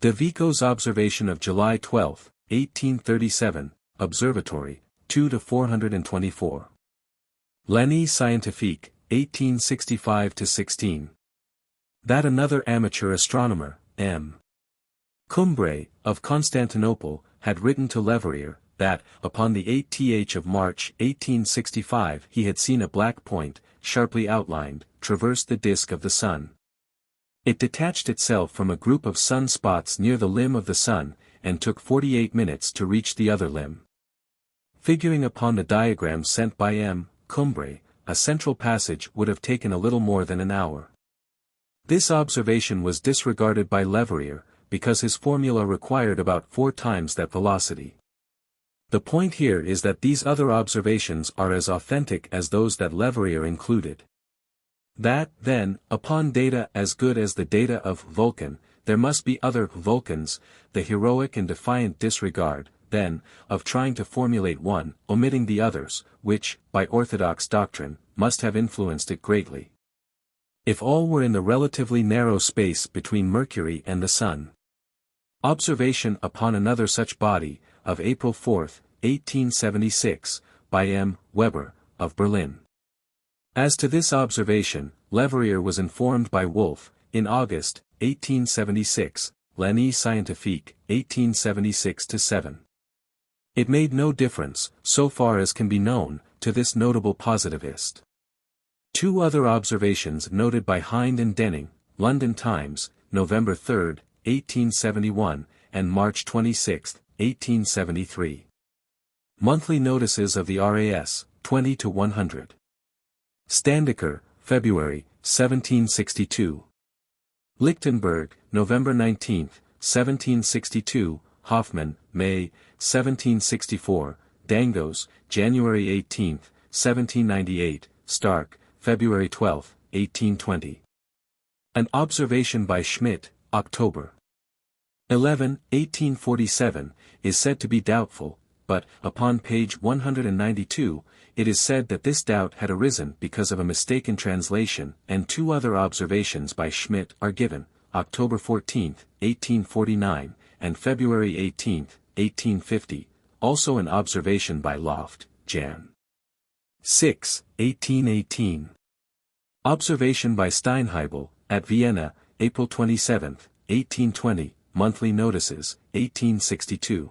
De Vico's observation of July 12, 1837, Observatory, 2 to 424. L'Année Scientifique, 1865-16. That another amateur astronomer, M. Cumbre, of Constantinople, had written to Leverrier, that, upon the 8th of March 1865 he had seen a black point, sharply outlined, traverse the disk of the Sun. It detached itself from a group of sun spots near the limb of the Sun, and took 48 minutes to reach the other limb. Figuring upon the diagram sent by M. Cumbre, a central passage would have taken a little more than an hour. This observation was disregarded by Leverrier, because his formula required about 4 times that velocity. The point here is that these other observations are as authentic as those that Leverrier included. That, then, upon data as good as the data of Vulcan, there must be other Vulcans, the heroic and defiant disregard, then, of trying to formulate one, omitting the others, which, by orthodox doctrine, must have influenced it greatly. If all were in the relatively narrow space between Mercury and the Sun. Observation upon another such body, of April 4, 1876, by M. Weber, of Berlin. As to this observation, Leverrier was informed by Wolf, in August, 1876, L'Année Scientifique, 1876-7. It made no difference, so far as can be known, to this notable positivist. 2 other observations noted by Hind and Denning, London Times, November 3, 1871, and March 26, 1873. Monthly notices of the RAS, 20 to 100. Standicker, February, 1762. Lichtenberg, November 19, 1762, Hoffman, May, 1764, Dangos, January 18, 1798, Stark, February 12, 1820. An observation by Schmidt, October 11, 1847, is said to be doubtful, but, upon page 192, it is said that this doubt had arisen because of a mistaken translation, and two other observations by Schmidt are given, October 14, 1849, and February 18, 1850, also an observation by Loft, Jan. 6, 1818. Observation by Steinheibel, at Vienna, April 27, 1820, monthly notices, 1862.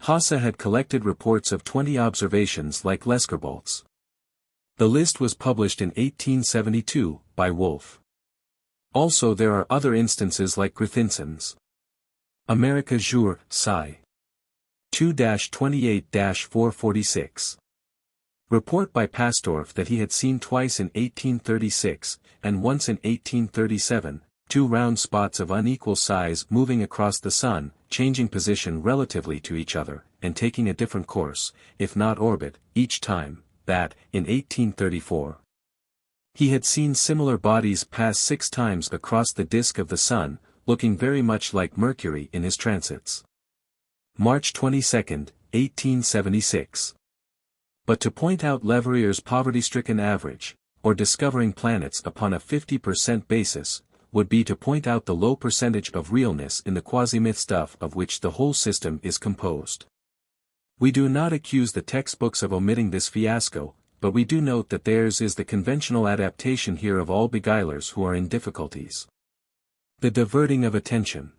Hasse had collected reports of 20 observations like Lescarbault's. The list was published in 1872, by Wolf. Also there are other instances like Grothinson's. America Jour, Sci. 2-28-446. Report by Pastorff that he had seen twice in 1836, and once in 1837, two round spots of unequal size moving across the sun, changing position relatively to each other, and taking a different course, if not orbit, each time, that, in 1834. He had seen similar bodies pass 6 times across the disk of the sun, looking very much like Mercury in his transits. March 22, 1876. But to point out Leverrier's poverty-stricken average, or discovering planets upon a 50% basis, would be to point out the low percentage of realness in the quasi-myth stuff of which the whole system is composed. We do not accuse the textbooks of omitting this fiasco, but we do note that theirs is the conventional adaptation here of all beguilers who are in difficulties. The diverting of attention.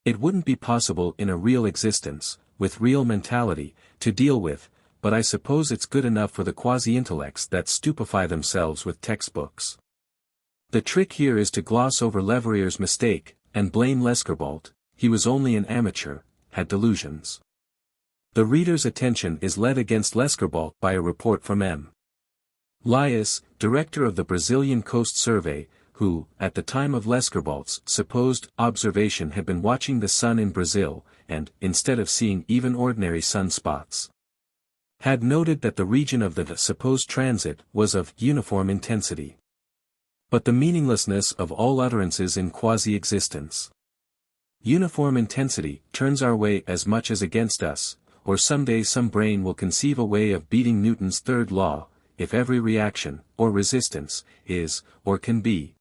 It wouldn't be possible in a real existence, with real mentality, to deal with, but I suppose it's good enough for the quasi-intellects that stupefy themselves with textbooks. The trick here is to gloss over Leverrier's mistake, and blame Lescarbault. He was only an amateur, had delusions. The reader's attention is led against Lescarbault by a report from M. Lias, director of the Brazilian Coast Survey, who, at the time of Lescarbault's supposed observation had been watching the sun in Brazil, and, instead of seeing even ordinary sun-spots, had noted that the region of the supposed transit was of uniform intensity. But the meaninglessness of all utterances in quasi-existence. Uniform intensity turns our way as much as against us, or someday some brain will conceive a way of beating Newton's third law, if every reaction, or resistance, is, or can be,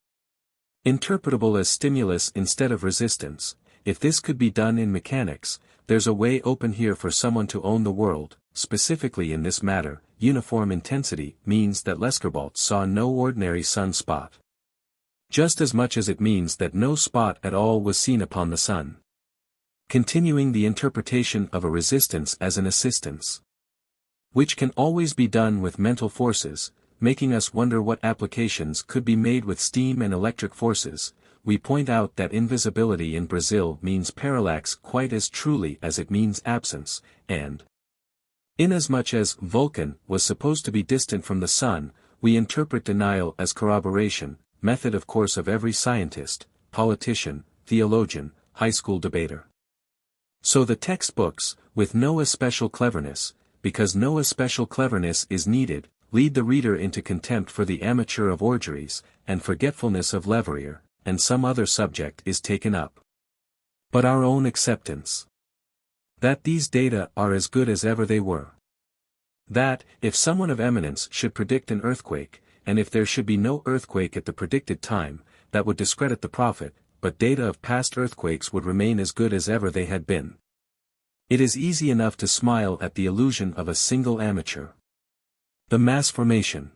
interpretable as stimulus instead of resistance. If this could be done in mechanics, there's a way open here for someone to own the world. Specifically in this matter, uniform intensity means that Lescarbault saw no ordinary sun spot. Just as much as it means that no spot at all was seen upon the sun. Continuing the interpretation of a resistance as an assistance, which can always be done with mental forces, making us wonder what applications could be made with steam and electric forces, we point out that invisibility in Brazil means parallax quite as truly as it means absence, and inasmuch as Vulcan was supposed to be distant from the sun, we interpret denial as corroboration, method of course of every scientist, politician, theologian, high school debater. So the textbooks, with no especial cleverness, because no especial cleverness is needed, lead the reader into contempt for the amateur of orgeries, and forgetfulness of Leverrier, and some other subject is taken up. But our own acceptance. That these data are as good as ever they were. That, if someone of eminence should predict an earthquake, and if there should be no earthquake at the predicted time, that would discredit the prophet, but data of past earthquakes would remain as good as ever they had been. It is easy enough to smile at the illusion of a single amateur. The mass formation.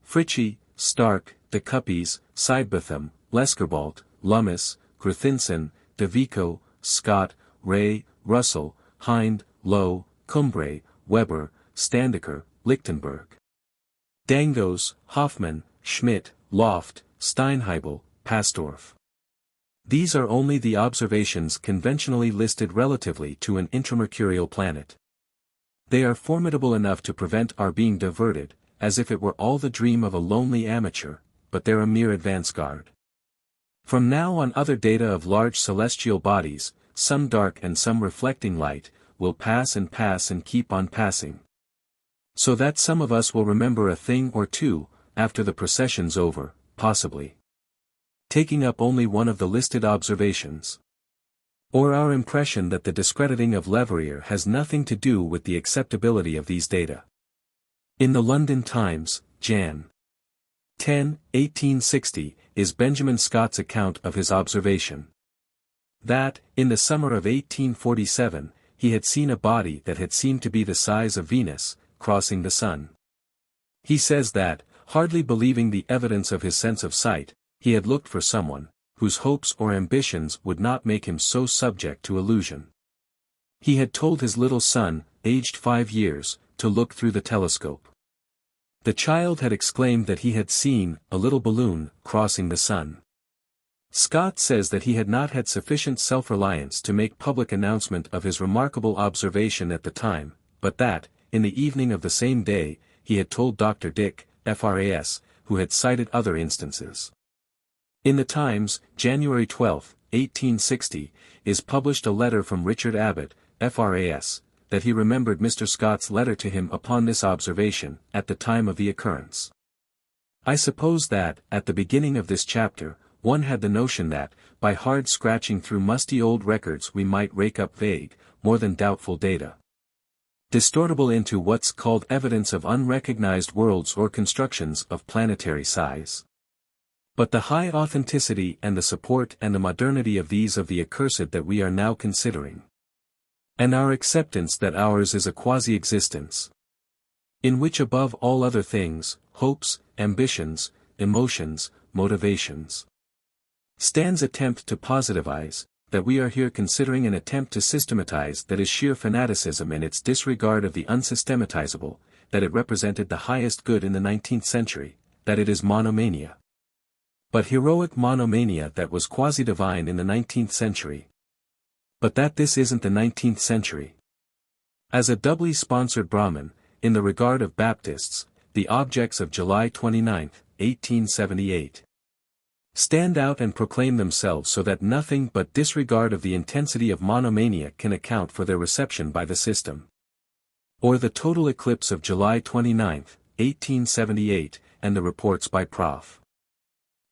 Fritchie, Stark, De Cuppies, Sidebotham, Lescarbault, Lummis, Grothinson, De Vico, Scott, Ray, Russell, Hind, Lowe, Cumbre, Weber, Standicker, Lichtenberg. Dangos, Hoffman, Schmidt, Loft, Steinheibel, Pastorff. These are only the observations conventionally listed relatively to an intramercurial planet. They are formidable enough to prevent our being diverted, as if it were all the dream of a lonely amateur, but they're a mere advance guard. From now on, other data of large celestial bodies, some dark and some reflecting light, will pass and keep on passing. So that some of us will remember a thing or two, after the procession's over, possibly taking up only one of the listed observations. Or our impression that the discrediting of Leverrier has nothing to do with the acceptability of these data. In the London Times, Jan. 10, 1860, is Benjamin Scott's account of his observation. That, in the summer of 1847, he had seen a body that had seemed to be the size of Venus, crossing the sun. He says that, hardly believing the evidence of his sense of sight, he had looked for someone, whose hopes or ambitions would not make him so subject to illusion. He had told his little son, aged 5 years, to look through the telescope. The child had exclaimed that he had seen a little balloon crossing the sun. Scott says that he had not had sufficient self-reliance to make public announcement of his remarkable observation at the time, but that, in the evening of the same day, he had told Dr. Dick, FRAS, who had cited other instances. In the Times, January 12, 1860, is published a letter from Richard Abbott, FRAS, that he remembered Mr. Scott's letter to him upon this observation, at the time of the occurrence. I suppose that, at the beginning of this chapter, one had the notion that, by hard scratching through musty old records we might rake up vague, more than doubtful data, distortable into what's called evidence of unrecognized worlds or constructions of planetary size. But the high authenticity and the support and the modernity of these of the accursed that we are now considering, and our acceptance that ours is a quasi-existence, in which above all other things, hopes, ambitions, emotions, motivations, stands attempt to positivize, that we are here considering an attempt to systematize that is sheer fanaticism in its disregard of the unsystematizable, that it represented the highest good in the 19th century, that it is monomania. But heroic monomania that was quasi-divine in the 19th century. But that this isn't the 19th century. As a doubly sponsored Brahmin, in the regard of Baptists, the objects of July 29, 1878, stand out and proclaim themselves so that nothing but disregard of the intensity of monomania can account for their reception by the system. Or the total eclipse of July 29, 1878, and the reports by Prof.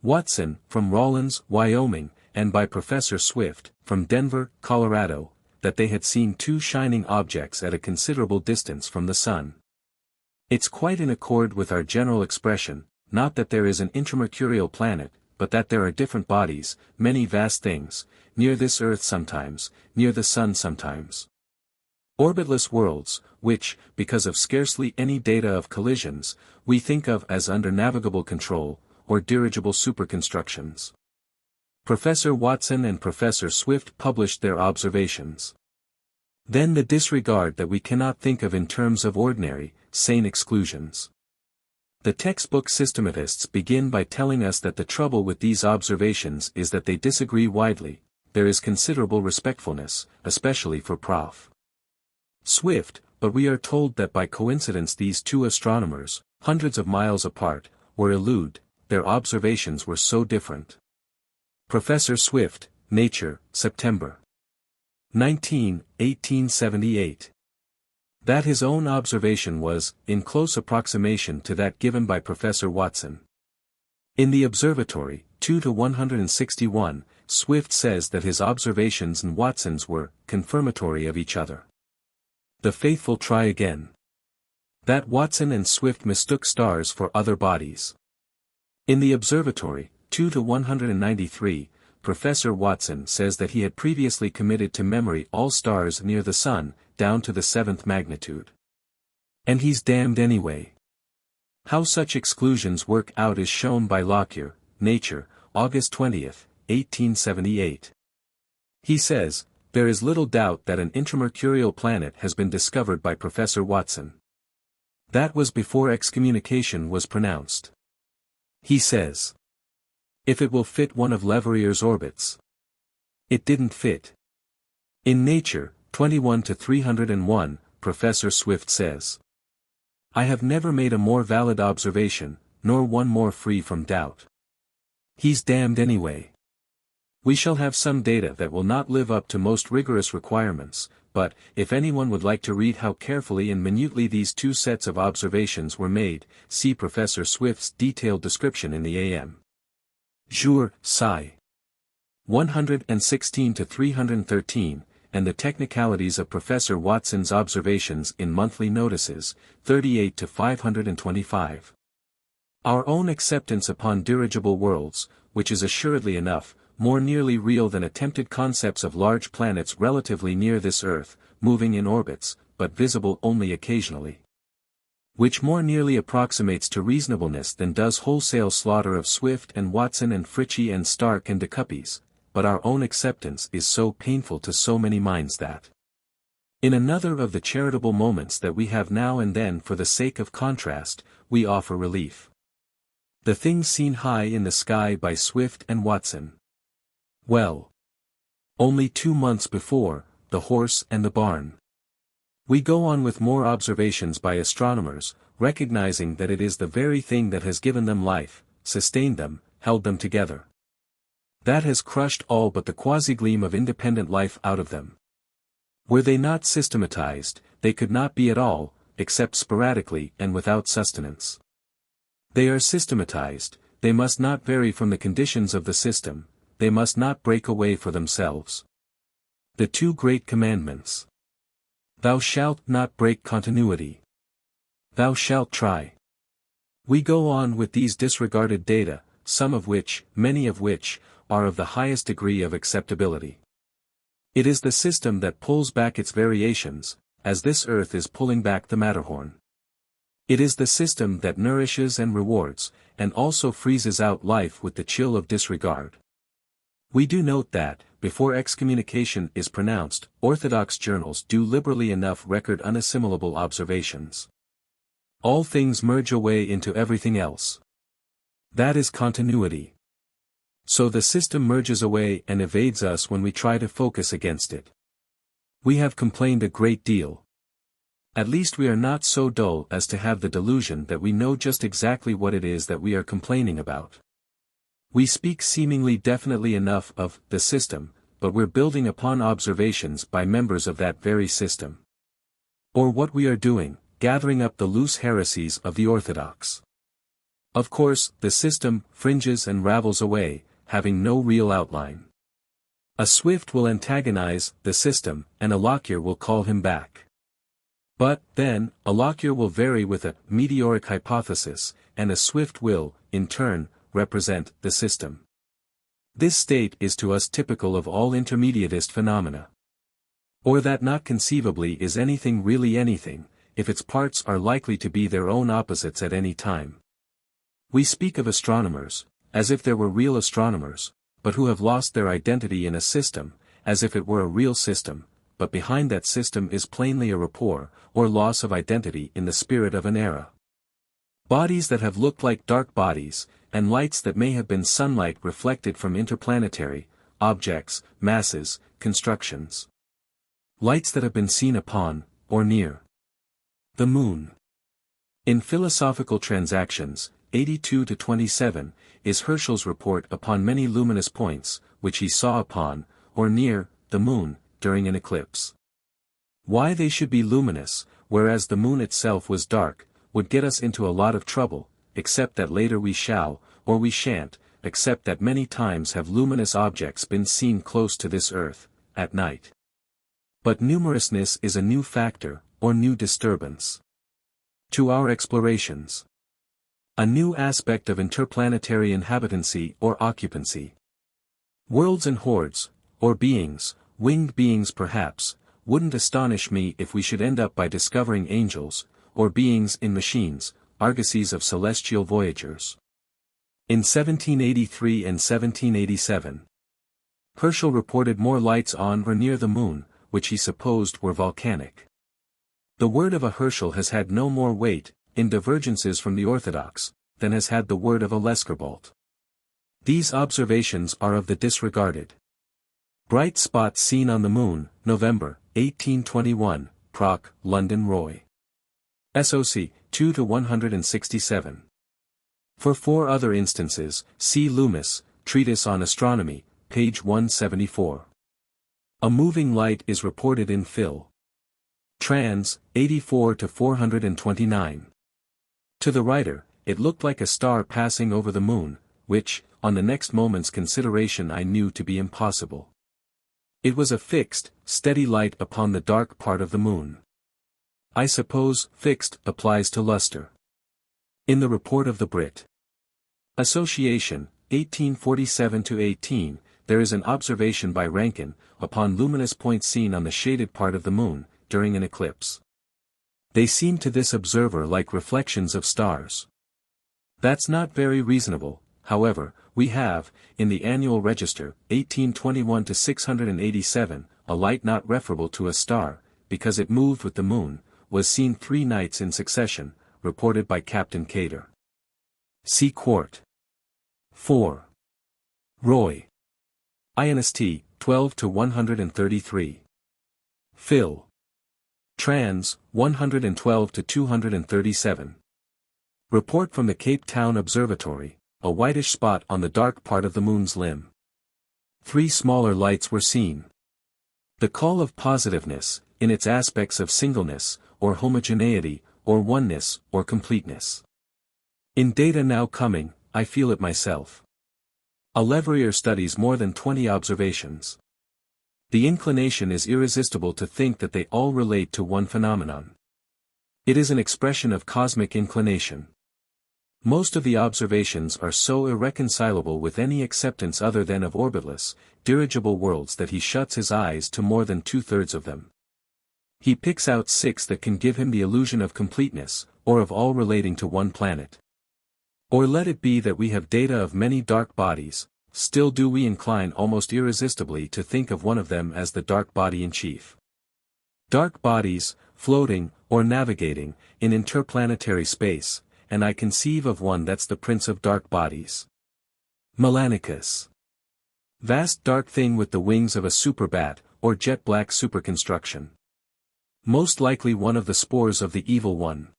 Watson, from Rawlins, Wyoming, and by Professor Swift, from Denver, Colorado, that they had seen two shining objects at a considerable distance from the sun. It's quite in accord with our general expression, not that there is an intramercurial planet, but that there are different bodies, many vast things, near this earth sometimes, near the sun sometimes. Orbitless worlds, which, because of scarcely any data of collisions, we think of as under navigable control, or dirigible superconstructions. Professor Watson and Professor Swift published their observations. Then the disregard that we cannot think of in terms of ordinary, sane exclusions. The textbook systematists begin by telling us that the trouble with these observations is that they disagree widely. There is considerable respectfulness, especially for Prof. Swift, but we are told that by coincidence these two astronomers, hundreds of miles apart, were elude, their observations were so different. Professor Swift, Nature, September 19, 1878. That his own observation was, in close approximation to that given by Professor Watson. In the observatory, 2:161, Swift says that his observations and Watson's were confirmatory of each other. The faithful try again. That Watson and Swift mistook stars for other bodies. In the observatory, 2:193, Professor Watson says that he had previously committed to memory all stars near the sun, down to the 7th magnitude. And he's damned anyway. How such exclusions work out is shown by Lockyer, Nature, August 20, 1878. He says, there is little doubt that an intramercurial planet has been discovered by Professor Watson. That was before excommunication was pronounced. He says, if it will fit one of Leverrier's orbits. It didn't fit. In Nature, 21 to 301, Professor Swift says, "I have never made a more valid observation, nor one more free from doubt. He's damned anyway. We shall have some data that will not live up to most rigorous requirements, but, if anyone would like to read how carefully and minutely these two sets of observations were made, see Professor Swift's detailed description in the A.M. Jour, Sci. 116 to 313, and the technicalities of Professor Watson's observations in Monthly Notices, 38 to 525. Our own acceptance upon dirigible worlds, which is assuredly enough, more nearly real than attempted concepts of large planets relatively near this Earth, moving in orbits, but visible only occasionally. Which more nearly approximates to reasonableness than does wholesale slaughter of Swift and Watson and Fricke and Stark and de Cuppies, but our own acceptance is so painful to so many minds that, in another of the charitable moments that we have now and then for the sake of contrast, we offer relief. The things seen high in the sky by Swift and Watson. Well, only 2 months before, the horse and the barn. We go on with more observations by astronomers, recognizing that it is the very thing that has given them life, sustained them, held them together. That has crushed all but the quasi-gleam of independent life out of them. Were they not systematized, they could not be at all, except sporadically and without sustenance. They are systematized, they must not vary from the conditions of the system, they must not break away for themselves. The two great commandments. Thou shalt not break continuity. Thou shalt try. We go on with these disregarded data, some of which, many of which, are of the highest degree of acceptability. It is the system that pulls back its variations, as this Earth is pulling back the Matterhorn. It is the system that nourishes and rewards, and also freezes out life with the chill of disregard. We do note that, before excommunication is pronounced, orthodox journals do liberally enough record unassimilable observations. All things merge away into everything else. That is continuity. So the system merges away and evades us when we try to focus against it. We have complained a great deal. At least we are not so dull as to have the delusion that we know just exactly what it is that we are complaining about. We speak seemingly definitely enough of the system, but we're building upon observations by members of that very system. Or what we are doing, gathering up the loose heresies of the orthodox. Of course, the system fringes and ravels away, having no real outline. A Swift will antagonize the system, and a Lockyer will call him back. But, then, a Lockyer will vary with a meteoric hypothesis, and a Swift will, in turn, represent the system. This state is to us typical of all intermediatist phenomena. Or that not conceivably is anything really anything, if its parts are likely to be their own opposites at any time. We speak of astronomers, as if there were real astronomers, but who have lost their identity in a system, as if it were a real system, but behind that system is plainly a rapport, or loss of identity in the spirit of an era. Bodies that have looked like dark bodies, and lights that may have been sunlight reflected from interplanetary objects, masses, constructions. Lights that have been seen upon, or near, the moon. In Philosophical Transactions, 82 to 27, is Herschel's report upon many luminous points, which he saw upon, or near, the moon, during an eclipse. Why they should be luminous, whereas the moon itself was dark, would get us into a lot of trouble, except that later we shall, or we shan't, except that many times have luminous objects been seen close to this Earth, at night. But numerousness is a new factor, or new disturbance to our explorations. A new aspect of interplanetary inhabitancy or occupancy. Worlds and hordes, or beings, winged beings perhaps, wouldn't astonish me if we should end up by discovering angels, or beings in machines, argosies of celestial voyagers. In 1783 and 1787, Herschel reported more lights on or near the moon, which he supposed were volcanic. The word of a Herschel has had no more weight, in divergences from the orthodox, than has had the word of a Lescarbault. These observations are of the disregarded Bright spot seen on the moon, November, 1821, Proc. London Roy. SOC, 2 to 167. For 4 other instances, see Luminous, Treatise on Astronomy, page 174. A moving light is reported in Phil. Trans, 84 to 429. To the writer, it looked like a star passing over the moon, which, on the next moment's consideration I knew to be impossible. It was a fixed, steady light upon the dark part of the moon. I suppose fixed applies to luster. In the report of the Brit. Association, 1847-18, there is an observation by Rankine, upon luminous points seen on the shaded part of the moon, during an eclipse. They seem to this observer like reflections of stars. That's not very reasonable, however. We have, in the Annual Register, 1821-687, a light not referable to a star, because it moved with the moon, was seen 3 nights in succession, reported by Captain Cater. See Quart. 4. Roy. INST, 12 to 133. Phil. Trans, 112 to 237. Report from the Cape Town Observatory. A whitish spot on the dark part of the moon's limb. 3 smaller lights were seen. The call of positiveness, in its aspects of singleness, or homogeneity, or oneness, or completeness. In data now coming, I feel it myself. A Leverrier studies more than 20 observations. The inclination is irresistible to think that they all relate to one phenomenon. It is an expression of cosmic inclination. Most of the observations are so irreconcilable with any acceptance other than of orbitless, dirigible worlds that he shuts his eyes to more than 2/3 of them. He picks out 6 that can give him the illusion of completeness, or of all relating to one planet. Or let it be that we have data of many dark bodies, still do we incline almost irresistibly to think of one of them as the dark body in chief. Dark bodies, floating, or navigating, in interplanetary space, and I conceive of one that's the prince of dark bodies. Melanchthus. Vast dark thing with the wings of a superbat, or jet-black superconstruction. Most likely one of the spores of the evil one.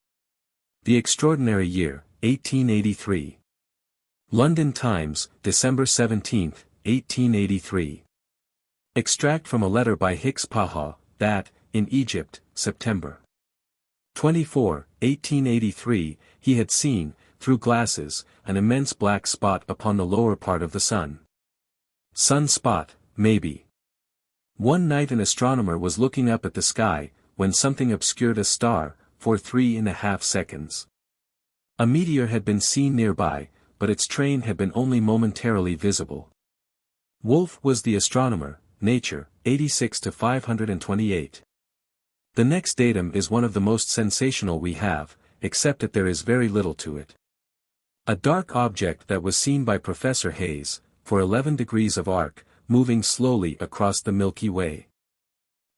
The Extraordinary Year, 1883. London Times, December 17, 1883. Extract from a letter by Hicks Paha, that, in Egypt, September 24, 1883, he had seen, through glasses, an immense black spot upon the lower part of the sun. Sun spot, maybe. One night an astronomer was looking up at the sky, when something obscured a star, for 3½ seconds. A meteor had been seen nearby, but its train had been only momentarily visible. Wolf was the astronomer, Nature, 86 to 528. The next datum is one of the most sensational we have, except that there is very little to it. A dark object that was seen by Professor Hayes, for 11 degrees of arc, moving slowly across the Milky Way.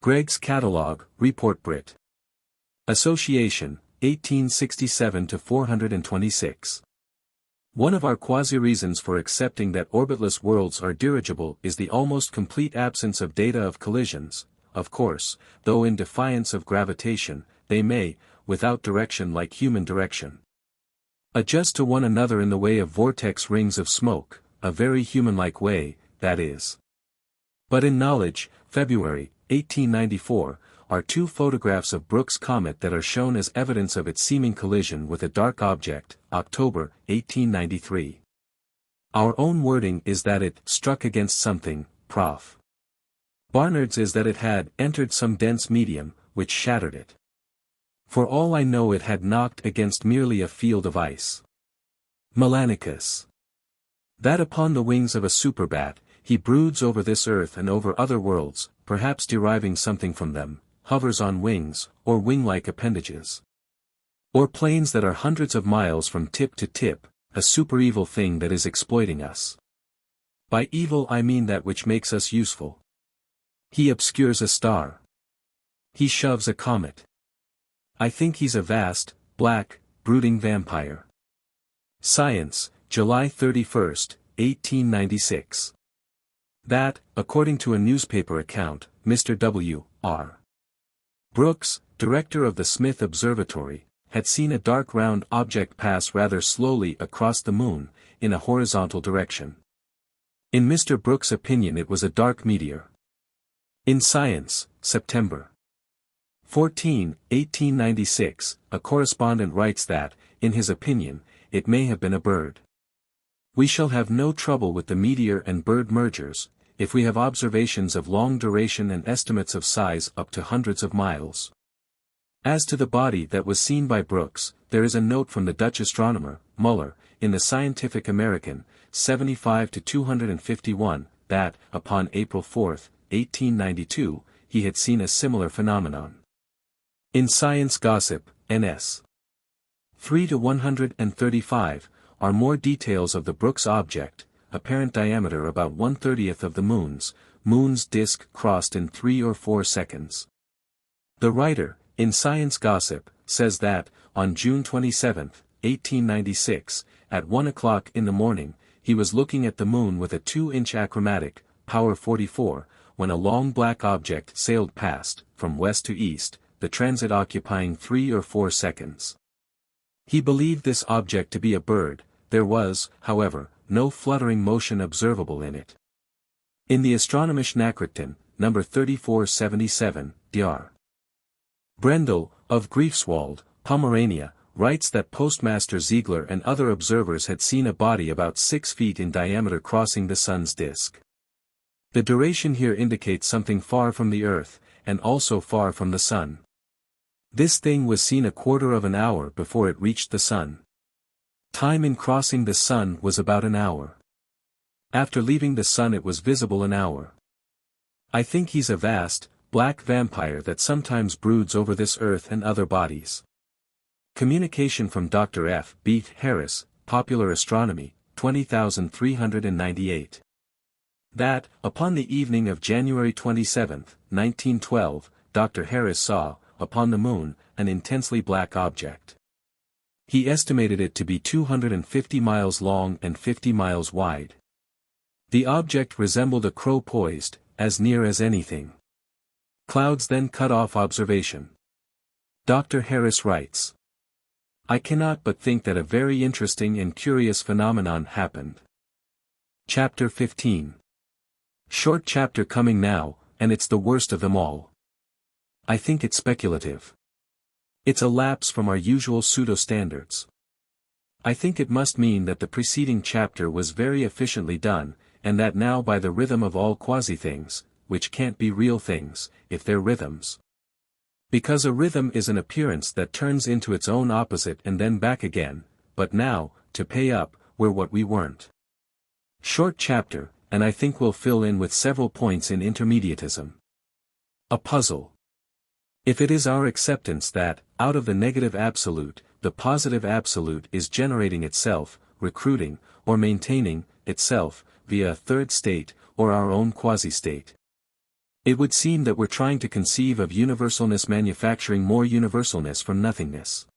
Gregg's Catalogue, Report Brit. Association, 1867 to 426. One of our quasi-reasons for accepting that orbitless worlds are dirigible is the almost complete absence of data of collisions. Of course, though in defiance of gravitation, they may, without direction like human direction, adjust to one another in the way of vortex rings of smoke, a very human-like way, that is. But in Knowledge, February, 1894, are 2 photographs of Brooks' comet that are shown as evidence of its seeming collision with a dark object, October, 1893. Our own wording is that it struck against something, Prof. Barnard's is that it had entered some dense medium, which shattered it. For all I know it had knocked against merely a field of ice. Melanchthus. That upon the wings of a superbat, he broods over this earth and over other worlds, perhaps deriving something from them, hovers on wings, or wing-like appendages. Or planes that are hundreds of miles from tip to tip, a super-evil thing that is exploiting us. By evil I mean that which makes us useful. He obscures a star. He shoves a comet. I think he's a vast, black, brooding vampire. Science, July 31, 1896. That, according to a newspaper account, Mr. W. R. Brooks, director of the Smith Observatory, had seen a dark round object pass rather slowly across the moon, in a horizontal direction. In Mr. Brooks' opinion it was a dark meteor. In Science, September 14, 1896, a correspondent writes that, in his opinion, it may have been a bird. We shall have no trouble with the meteor and bird mergers, if we have observations of long duration and estimates of size up to hundreds of miles. As to the body that was seen by Brooks, there is a note from the Dutch astronomer, Muller, in the Scientific American, 75-251, that, upon April 4, 1892, he had seen a similar phenomenon. In Science Gossip, NS 3-135, are more details of the Brooks object, apparent diameter about 1/30th of the moon's disk crossed in 3 or 4 seconds. The writer, in Science Gossip, says that, on June 27, 1896, at 1 o'clock in the morning, he was looking at the moon with a 2-inch achromatic, power 44, when a long black object sailed past, from west to east, the transit occupying 3 or 4 seconds. He believed this object to be a bird. There was, however, no fluttering motion observable in it. In the Astronomische Nachrichten, No. 3477, Dr. Brendel, of Greifswald, Pomerania, writes that Postmaster Ziegler and other observers had seen a body about 6 feet in diameter crossing the sun's disk. The duration here indicates something far from the Earth, and also far from the sun. This thing was seen a quarter of an hour before it reached the sun. Time in crossing the sun was about an hour. After leaving the sun it was visible an hour. I think he's a vast, black vampire that sometimes broods over this earth and other bodies. Communication from Dr. F. B. Harris, Popular Astronomy, 20,398. That, upon the evening of January 27, 1912, Dr. Harris saw, upon the moon, an intensely black object. He estimated it to be 250 miles long and 50 miles wide. The object resembled a crow poised, as near as anything. Clouds then cut off observation. Dr. Harris writes, I cannot but think that a very interesting and curious phenomenon happened. Chapter 15. Short chapter coming now, and it's the worst of them all. I think it's speculative. It's a lapse from our usual pseudo-standards. I think it must mean that the preceding chapter was very efficiently done, and that now by the rhythm of all quasi-things, which can't be real things, if they're rhythms. Because a rhythm is an appearance that turns into its own opposite and then back again, but now, to pay up, we're what we weren't. Short chapter, and I think we'll fill in with several points in intermediatism. A puzzle. If it is our acceptance that, out of the negative absolute, the positive absolute is generating itself, recruiting, or maintaining, itself, via a third state, or our own quasi-state. It would seem that we're trying to conceive of universalness manufacturing more universalness from nothingness.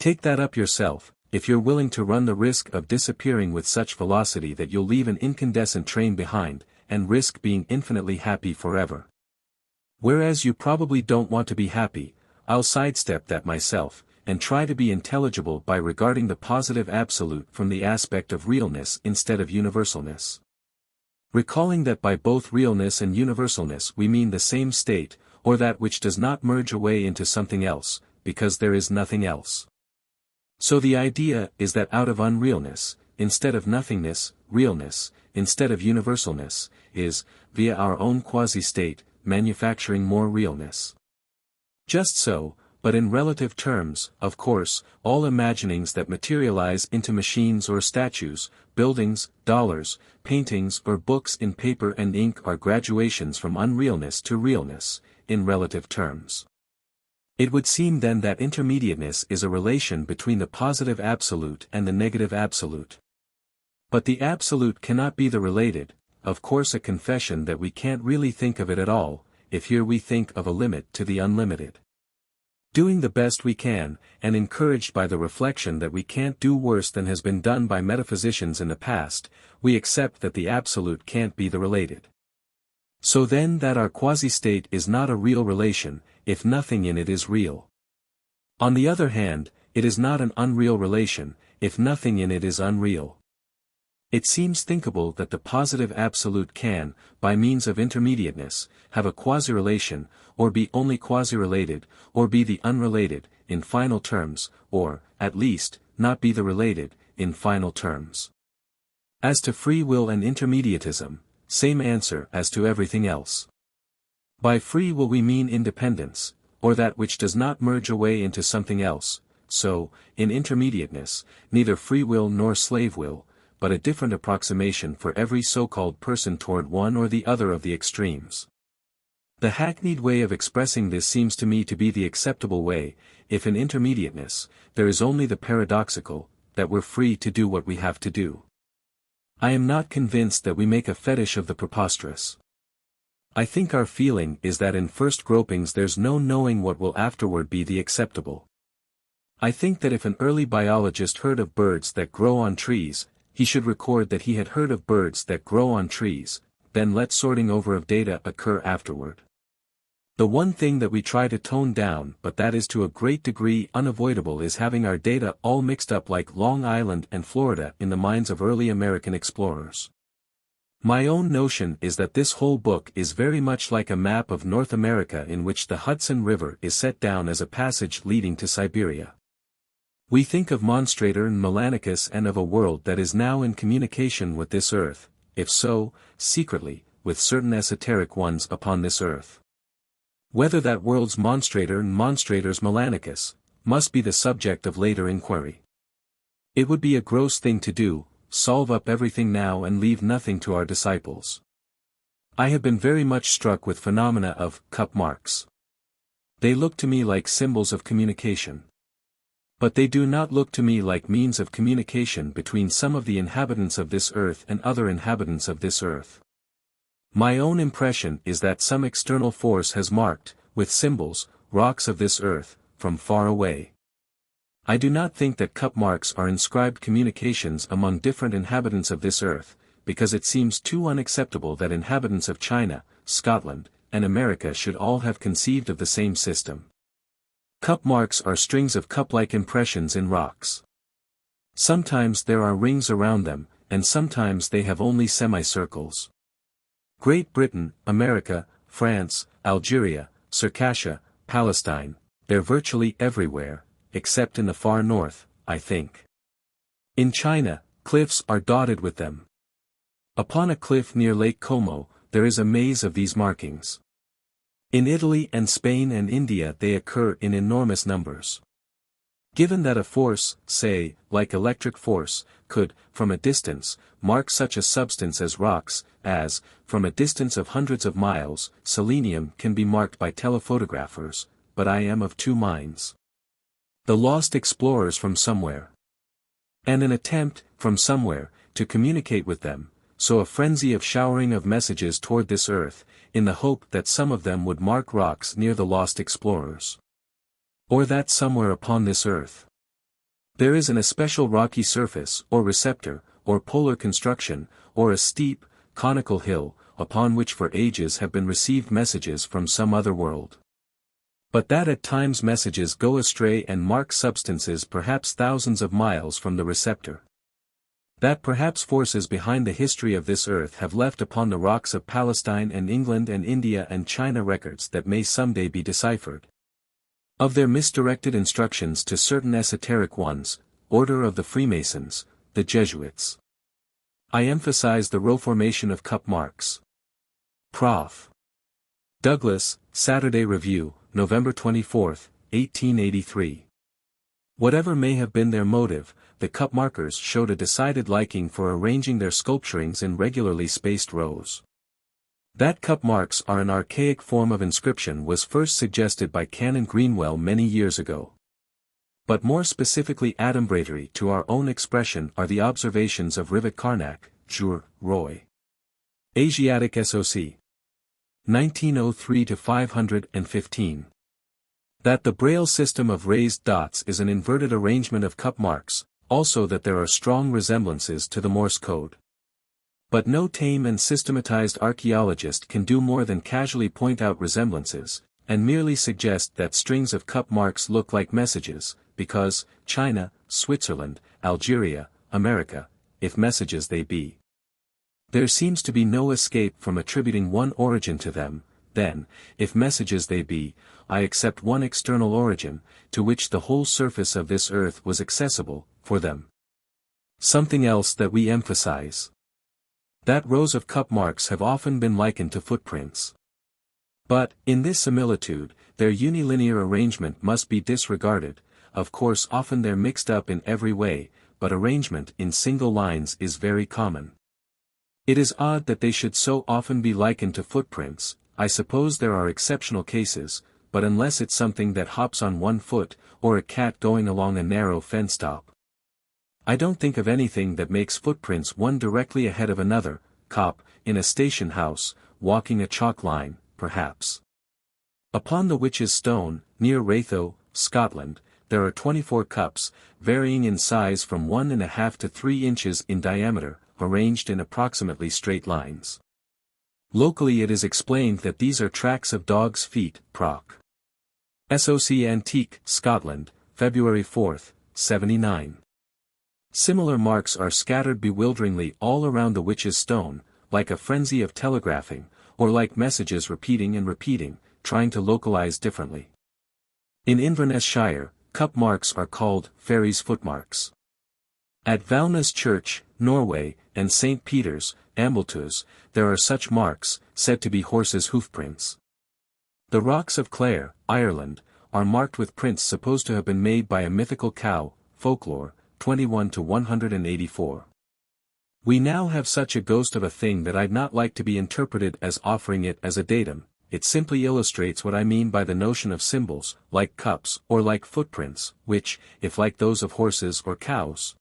Take that up yourself, if you're willing to run the risk of disappearing with such velocity that you'll leave an incandescent train behind, and risk being infinitely happy forever. Whereas you probably don't want to be happy, I'll sidestep that myself, and try to be intelligible by regarding the positive absolute from the aspect of realness instead of universalness. Recalling that by both realness and universalness we mean the same state, or that which does not merge away into something else, because there is nothing else. So the idea is that out of unrealness, instead of nothingness, realness, instead of universalness, is, via our own quasi-state, manufacturing more realness. Just so, but in relative terms, of course, all imaginings that materialize into machines or statues, buildings, dollars, paintings or books in paper and ink are graduations from unrealness to realness, in relative terms. It would seem then that intermediateness is a relation between the positive absolute and the negative absolute. But the absolute cannot be the related, of course a confession that we can't really think of it at all, if here we think of a limit to the unlimited. Doing the best we can, and encouraged by the reflection that we can't do worse than has been done by metaphysicians in the past, we accept that the absolute can't be the related. So then that our quasi-state is not a real relation, if nothing in it is real. On the other hand, it is not an unreal relation, if nothing in it is unreal. It seems thinkable that the positive absolute can, by means of intermediateness, have a quasi-relation, or be only quasi-related, or be the unrelated, in final terms, or, at least, not be the related, in final terms. As to free will and intermediatism, same answer as to everything else. By free will we mean independence, or that which does not merge away into something else, so, in intermediateness, neither free will nor slave will, but a different approximation for every so-called person toward one or the other of the extremes. The hackneyed way of expressing this seems to me to be the acceptable way, if in intermediateness, there is only the paradoxical, that we're free to do what we have to do. I am not convinced that we make a fetish of the preposterous. I think our feeling is that in first gropings there's no knowing what will afterward be the acceptable. I think that if an early biologist heard of birds that grow on trees, he should record that he had heard of birds that grow on trees, then let sorting over of data occur afterward. The one thing that we try to tone down, but that is to a great degree unavoidable, is having our data all mixed up like Long Island and Florida in the minds of early American explorers. My own notion is that this whole book is very much like a map of North America in which the Hudson River is set down as a passage leading to Siberia. We think of Monstrator and Melanicus and of a world that is now in communication with this earth, if so, secretly, with certain esoteric ones upon this earth. Whether that world's Monstrator and Monstrator's Melanicus, must be the subject of later inquiry. It would be a gross thing to do, solve up everything now and leave nothing to our disciples. I have been very much struck with phenomena of cup marks. They look to me like symbols of communication. But they do not look to me like means of communication between some of the inhabitants of this earth and other inhabitants of this earth. My own impression is that some external force has marked, with symbols, rocks of this earth, from far away. I do not think that cup marks are inscribed communications among different inhabitants of this earth, because it seems too unacceptable that inhabitants of China, Scotland, and America should all have conceived of the same system. Cup marks are strings of cup-like impressions in rocks. Sometimes there are rings around them, and sometimes they have only semicircles. Great Britain, America, France, Algeria, Circassia, Palestine, they're virtually everywhere, except in the far north, I think. In China, cliffs are dotted with them. Upon a cliff near Lake Como, there is a maze of these markings. In Italy and Spain and India they occur in enormous numbers. Given that a force, say, like electric force, could, from a distance, mark such a substance as rocks, as, from a distance of hundreds of miles, selenium can be marked by telephotographers, but I am of two minds. The lost explorers from somewhere. And an attempt, from somewhere, to communicate with them, so a frenzy of showering of messages toward this earth, in the hope that some of them would mark rocks near the lost explorers. Or that somewhere upon this earth there is an especial rocky surface, or receptor, or polar construction, or a steep, conical hill, upon which for ages have been received messages from some other world. But that at times messages go astray and mark substances perhaps thousands of miles from the receptor. That perhaps forces behind the history of this earth have left upon the rocks of Palestine and England and India and China records that may someday be deciphered. Of their misdirected instructions to certain esoteric ones, Order of the Freemasons, the Jesuits. I emphasize the row formation of cup marks. Prof. Douglas, Saturday Review, November 24, 1883. Whatever may have been their motive, the cup markers showed a decided liking for arranging their sculpturings in regularly spaced rows. That cup marks are an archaic form of inscription was first suggested by Canon Greenwell many years ago. But more specifically adumbratory to our own expression are the observations of Rivet Karnak, Jur. Roy. Asiatic SOC. 1903-515. That the Braille system of raised dots is an inverted arrangement of cup marks, also that there are strong resemblances to the Morse code. But no tame and systematized archaeologist can do more than casually point out resemblances, and merely suggest that strings of cup marks look like messages, because, China, Switzerland, Algeria, America, if messages they be. There seems to be no escape from attributing one origin to them, then, if messages they be, I accept one external origin, to which the whole surface of this earth was accessible, for them. Something else that we emphasize. That rows of cup marks have often been likened to footprints. But, in this similitude, their unilinear arrangement must be disregarded. Of course often they're mixed up in every way, but arrangement in single lines is very common. It is odd that they should so often be likened to footprints. I suppose there are exceptional cases, but unless it's something that hops on one foot, or a cat going along a narrow fence top. I don't think of anything that makes footprints one directly ahead of another, cop, in a station house, walking a chalk line, perhaps. Upon the Witch's Stone, near Ratho, Scotland, there are 24 cups, varying in size from 1.5 to 3 inches in diameter, arranged in approximately straight lines. Locally it is explained that these are tracks of dogs' feet, proc. SOC Antique, Scotland, February 4, 79. Similar marks are scattered bewilderingly all around the Witch's Stone, like a frenzy of telegraphing, or like messages repeating and repeating, trying to localize differently. In Inverness Shire, cup marks are called fairies' footmarks. At Valna's Church, Norway, and St. Peter's, Ambleteuse, there are such marks, said to be horses' hoofprints. The rocks of Clare, Ireland, are marked with prints supposed to have been made by a mythical cow, folklore, 21 to 184. We now have such a ghost of a thing that I'd not like to be interpreted as offering it as a datum. It simply illustrates what I mean by the notion of symbols, like cups, or like footprints, which, if like those of horses or cows,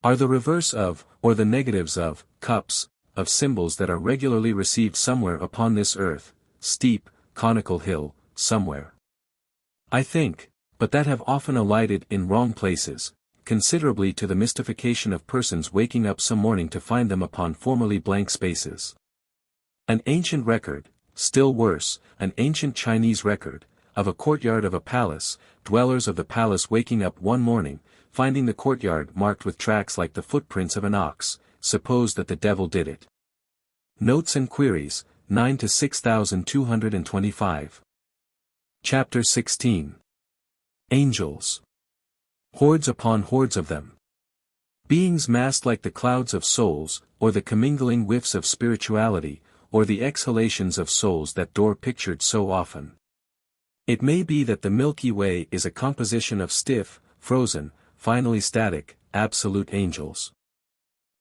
are the reverse of, or the negatives of, cups, of symbols that are regularly received somewhere upon this earth, steep, conical hill, somewhere. I think, but that have often alighted in wrong places, considerably to the mystification of persons waking up some morning to find them upon formerly blank spaces. An ancient record, still worse, an ancient Chinese record, of a courtyard of a palace, dwellers of the palace waking up one morning, finding the courtyard marked with tracks like the footprints of an ox, suppose that the devil did it. Notes and Queries, 9 to 6225. Chapter 16. Angels. Hordes upon hordes of them. Beings massed like the clouds of souls, or the commingling whiffs of spirituality, or the exhalations of souls that Dore pictured so often. It may be that the Milky Way is a composition of stiff, frozen, finally static, absolute angels.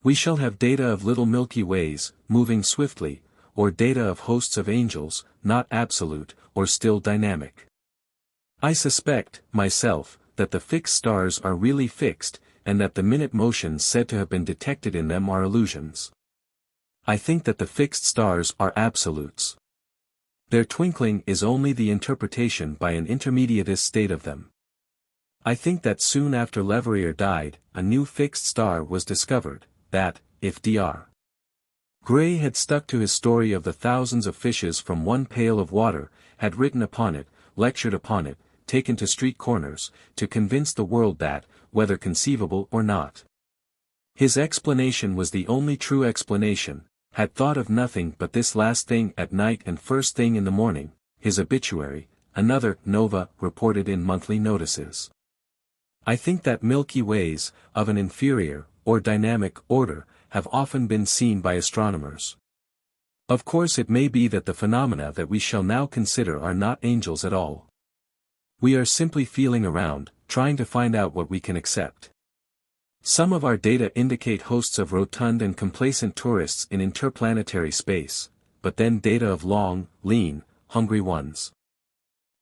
We shall have data of little Milky Ways, moving swiftly, or data of hosts of angels, not absolute, or still dynamic. I suspect, myself, that the fixed stars are really fixed, and that the minute motions said to have been detected in them are illusions. I think that the fixed stars are absolutes. Their twinkling is only the interpretation by an intermediatist state of them. I think that soon after Leverrier died, a new fixed star was discovered, that, if Dr. Gray had stuck to his story of the thousands of fishes from one pail of water, had written upon it, lectured upon it, taken to street corners, to convince the world that, whether conceivable or not, his explanation was the only true explanation, had thought of nothing but this last thing at night and first thing in the morning, his obituary, another nova reported in monthly notices. I think that Milky Ways, of an inferior, or dynamic, order, have often been seen by astronomers. Of course it may be that the phenomena that we shall now consider are not angels at all. We are simply feeling around, trying to find out what we can accept. Some of our data indicate hosts of rotund and complacent tourists in interplanetary space, but then data of long, lean, hungry ones.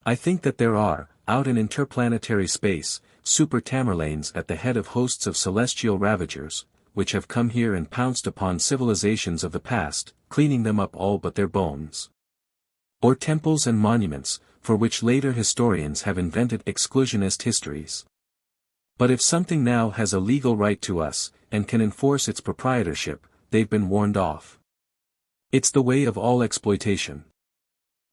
I think that there are, out in interplanetary space, super Tamerlanes at the head of hosts of celestial ravagers, which have come here and pounced upon civilizations of the past, cleaning them up all but their bones. Or temples and monuments, for which later historians have invented exclusionist histories. But if something now has a legal right to us, and can enforce its proprietorship, they've been warned off. It's the way of all exploitation.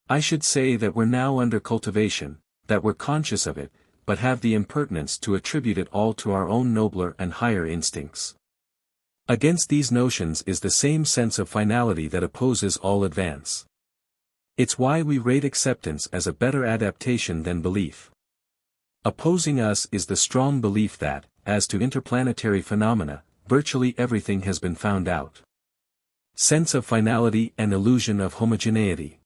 I should say that we're now under cultivation, that we're conscious of it, but have the impertinence to attribute it all to our own nobler and higher instincts. Against these notions is the same sense of finality that opposes all advance. It's why we rate acceptance as a better adaptation than belief. Opposing us is the strong belief that, as to interplanetary phenomena, virtually everything has been found out. Sense of finality and illusion of homogeneity.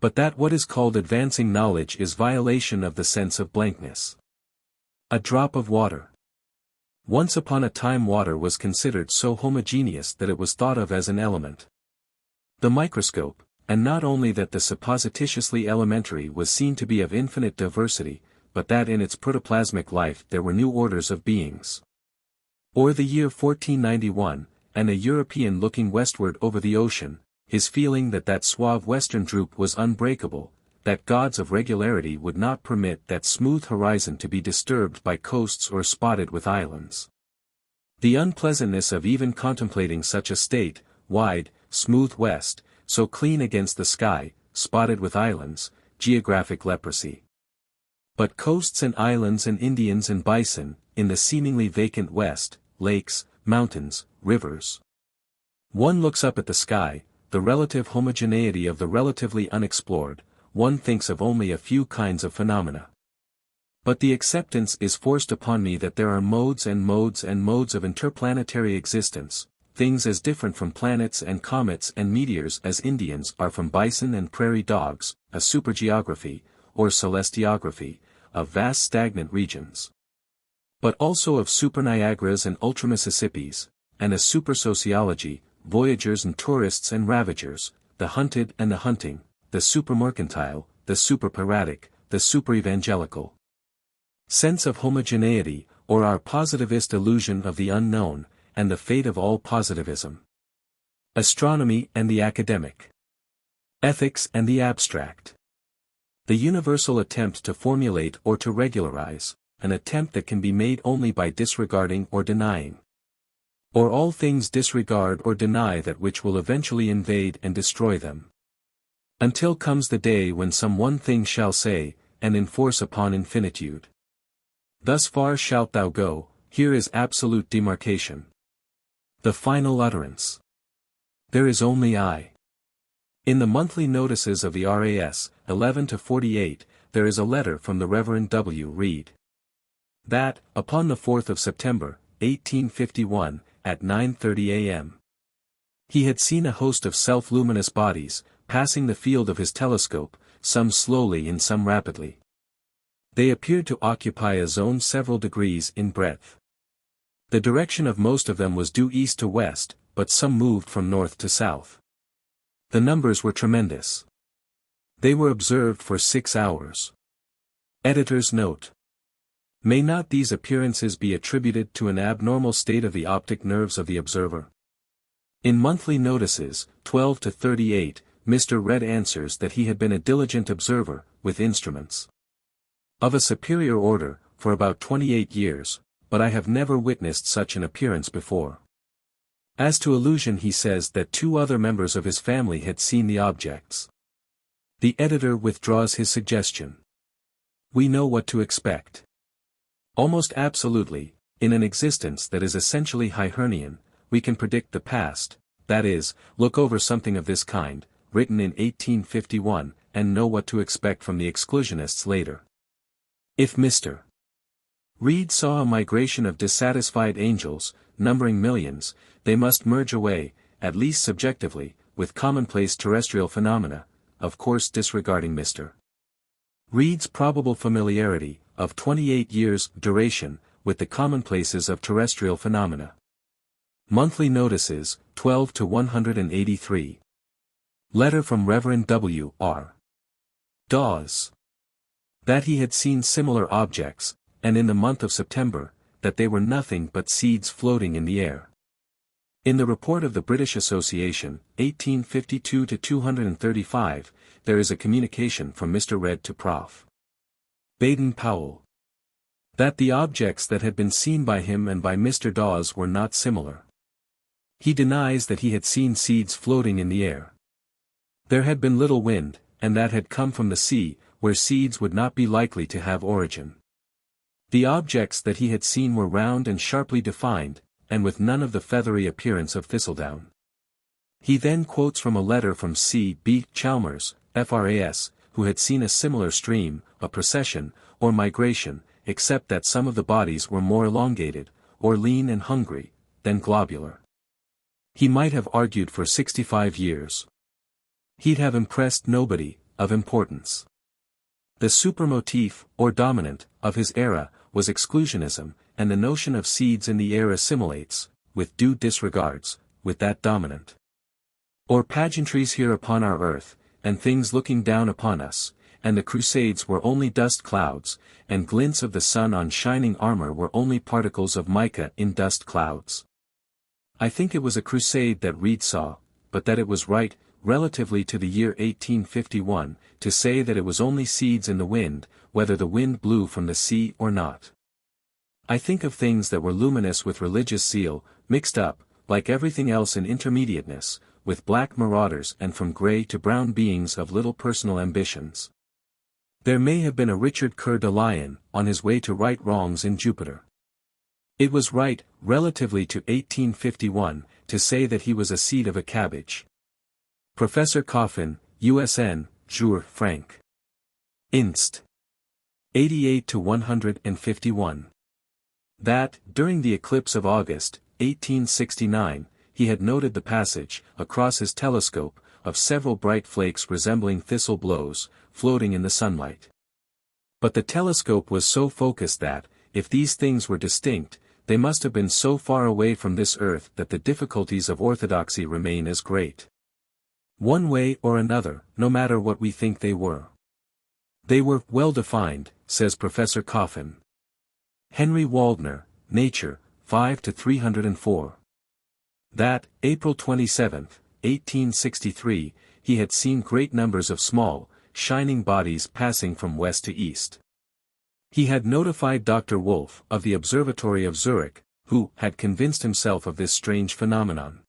But that what is called advancing knowledge is violation of the sense of blankness. A drop of water. Once upon a time water was considered so homogeneous that it was thought of as an element. The microscope, and not only that the supposititiously elementary was seen to be of infinite diversity, but that in its protoplasmic life there were new orders of beings. Or the year 1491, and a European looking westward over the ocean, his feeling that that suave western droop was unbreakable, that gods of regularity would not permit that smooth horizon to be disturbed by coasts or spotted with islands. The unpleasantness of even contemplating such a state, wide, smooth west, so clean against the sky, spotted with islands, geographic leprosy. But coasts and islands and Indians and bison, in the seemingly vacant west, lakes, mountains, rivers. One looks up at the sky, the relative homogeneity of the relatively unexplored, one thinks of only a few kinds of phenomena. But the acceptance is forced upon me that there are modes and modes and modes of interplanetary existence, things as different from planets and comets and meteors as Indians are from bison and prairie dogs, a supergeography, or celestiography, of vast stagnant regions. But also of super-Niagaras and ultra-Mississippis, and a super-sociology, voyagers and tourists and ravagers, the hunted and the hunting, the super-mercantile, the super-piratic, the super-evangelical. Sense of homogeneity, or our positivist illusion of the unknown, and the fate of all positivism. Astronomy and the academic. Ethics and the abstract. The universal attempt to formulate or to regularize, an attempt that can be made only by disregarding or denying. Or all things disregard or deny that which will eventually invade and destroy them. Until comes the day when some one thing shall say, and enforce upon infinitude. Thus far shalt thou go, here is absolute demarcation. The final utterance. There is only I. In the monthly notices of the RAS, 11-48, there is a letter from the Reverend W. Reed. That, upon the 4th of September, 1851, at 9:30 a.m. he had seen a host of self-luminous bodies, passing the field of his telescope, some slowly and some rapidly. They appeared to occupy a zone several degrees in breadth. The direction of most of them was due east to west, but some moved from north to south. The numbers were tremendous. They were observed for 6 hours. Editor's note. May not these appearances be attributed to an abnormal state of the optic nerves of the observer? In monthly notices, 12-38, Mr. Red answers that he had been a diligent observer, with instruments of a superior order, for about 28 years, but I have never witnessed such an appearance before. As to illusion, he says that 2 other members of his family had seen the objects. The editor withdraws his suggestion. We know what to expect. Almost absolutely, in an existence that is essentially Hibernian, we can predict the past, that is, look over something of this kind, written in 1851, and know what to expect from the exclusionists later. If Mr. Reed saw a migration of dissatisfied angels, numbering millions, they must merge away, at least subjectively, with commonplace terrestrial phenomena, of course disregarding Mr. Reed's probable familiarity, of 28 years' duration, with the commonplaces of terrestrial phenomena. Monthly notices, 12-183. Letter from Reverend W. R. Dawes. That he had seen similar objects, and in the month of September, that they were nothing but seeds floating in the air. In the report of the British Association, 1852-235, there is a communication from Mr. Read to Prof. Baden-Powell, that the objects that had been seen by him and by Mr. Dawes were not similar. He denies that he had seen seeds floating in the air. There had been little wind, and that had come from the sea, where seeds would not be likely to have origin. The objects that he had seen were round and sharply defined, and with none of the feathery appearance of thistledown. He then quotes from a letter from C. B. Chalmers, FRAS, who had seen a similar stream, a procession, or migration, except that some of the bodies were more elongated, or lean and hungry, than globular. He might have argued for 65 years. He'd have impressed nobody, of importance. The supermotif, or dominant, of his era, was exclusionism, and the notion of seeds in the air assimilates, with due disregards, with that dominant. Or pageantries here upon our earth, and things looking down upon us, and the crusades were only dust clouds, and glints of the sun on shining armor were only particles of mica in dust clouds. I think it was a crusade that Reed saw, but that it was right, relatively to the year 1851, to say that it was only seeds in the wind, whether the wind blew from the sea or not. I think of things that were luminous with religious zeal, mixed up, like everything else in intermediateness, with black marauders and from grey to brown beings of little personal ambitions. There may have been a Richard Coeur de Lion, on his way to right wrongs in Jupiter. It was right, relatively to 1851, to say that he was a seed of a cabbage. Professor Coffin, USN, Jour Frank. Inst. 88-151. That, during the eclipse of August, 1869, he had noted the passage, across his telescope, of several bright flakes resembling thistle blows, floating in the sunlight. But the telescope was so focused that, if these things were distinct, they must have been so far away from this earth that the difficulties of orthodoxy remain as great. One way or another, no matter what we think they were. They were well defined, says Professor Coffin. Henry Waldner, Nature, 5-304. That, April 27, 1863, he had seen great numbers of small, shining bodies passing from west to east. He had notified Dr. Wolf of the Observatory of Zurich, who had convinced himself of this strange phenomenon.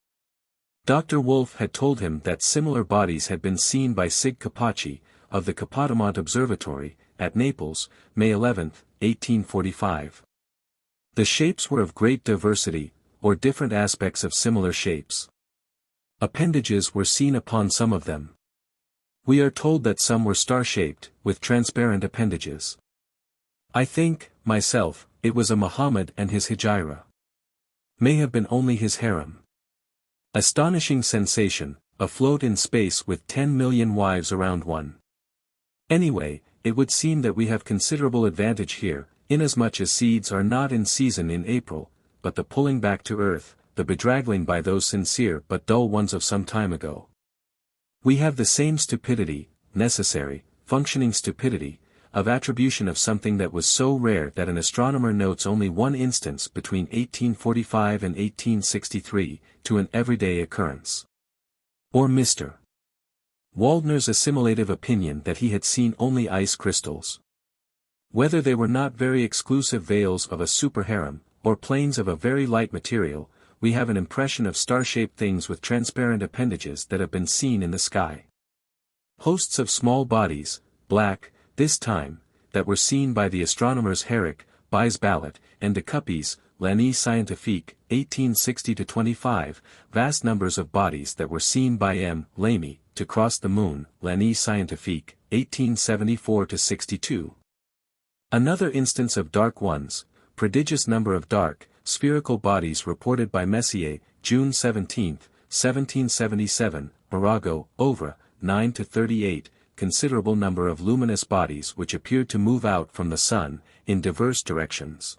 Dr. Wolf had told him that similar bodies had been seen by Sig Capacci, of the Capodimonte Observatory, at Naples, May 11, 1845. The shapes were of great diversity, or different aspects of similar shapes. Appendages were seen upon some of them. We are told that some were star-shaped, with transparent appendages. I think, myself, it was a Muhammad and his Hijra. May have been only his harem. Astonishing sensation, afloat in space with 10 million wives around one. Anyway, it would seem that we have considerable advantage here, inasmuch as seeds are not in season in April, but the pulling back to earth, the bedraggling by those sincere but dull ones of some time ago. We have the same stupidity, necessary, functioning stupidity, of attribution of something that was so rare that an astronomer notes only one instance between 1845 and 1863, to an everyday occurrence. Or Mr. Waldner's assimilative opinion that he had seen only ice crystals. Whether they were not very exclusive veils of a super-harem, or planes of a very light material, we have an impression of star-shaped things with transparent appendages that have been seen in the sky. Hosts of small bodies, black, this time, that were seen by the astronomers Herrick, Buys Ballot, and de Cuppys, L'Année Scientifique, 1860-25, vast numbers of bodies that were seen by M. Lamy, to cross the moon, L'Année Scientifique, 1874-62. Another instance of dark ones, prodigious number of dark, spherical bodies reported by Messier, June 17, 1777, Arago, Ovra, 9-38, considerable number of luminous bodies which appeared to move out from the sun, in diverse directions.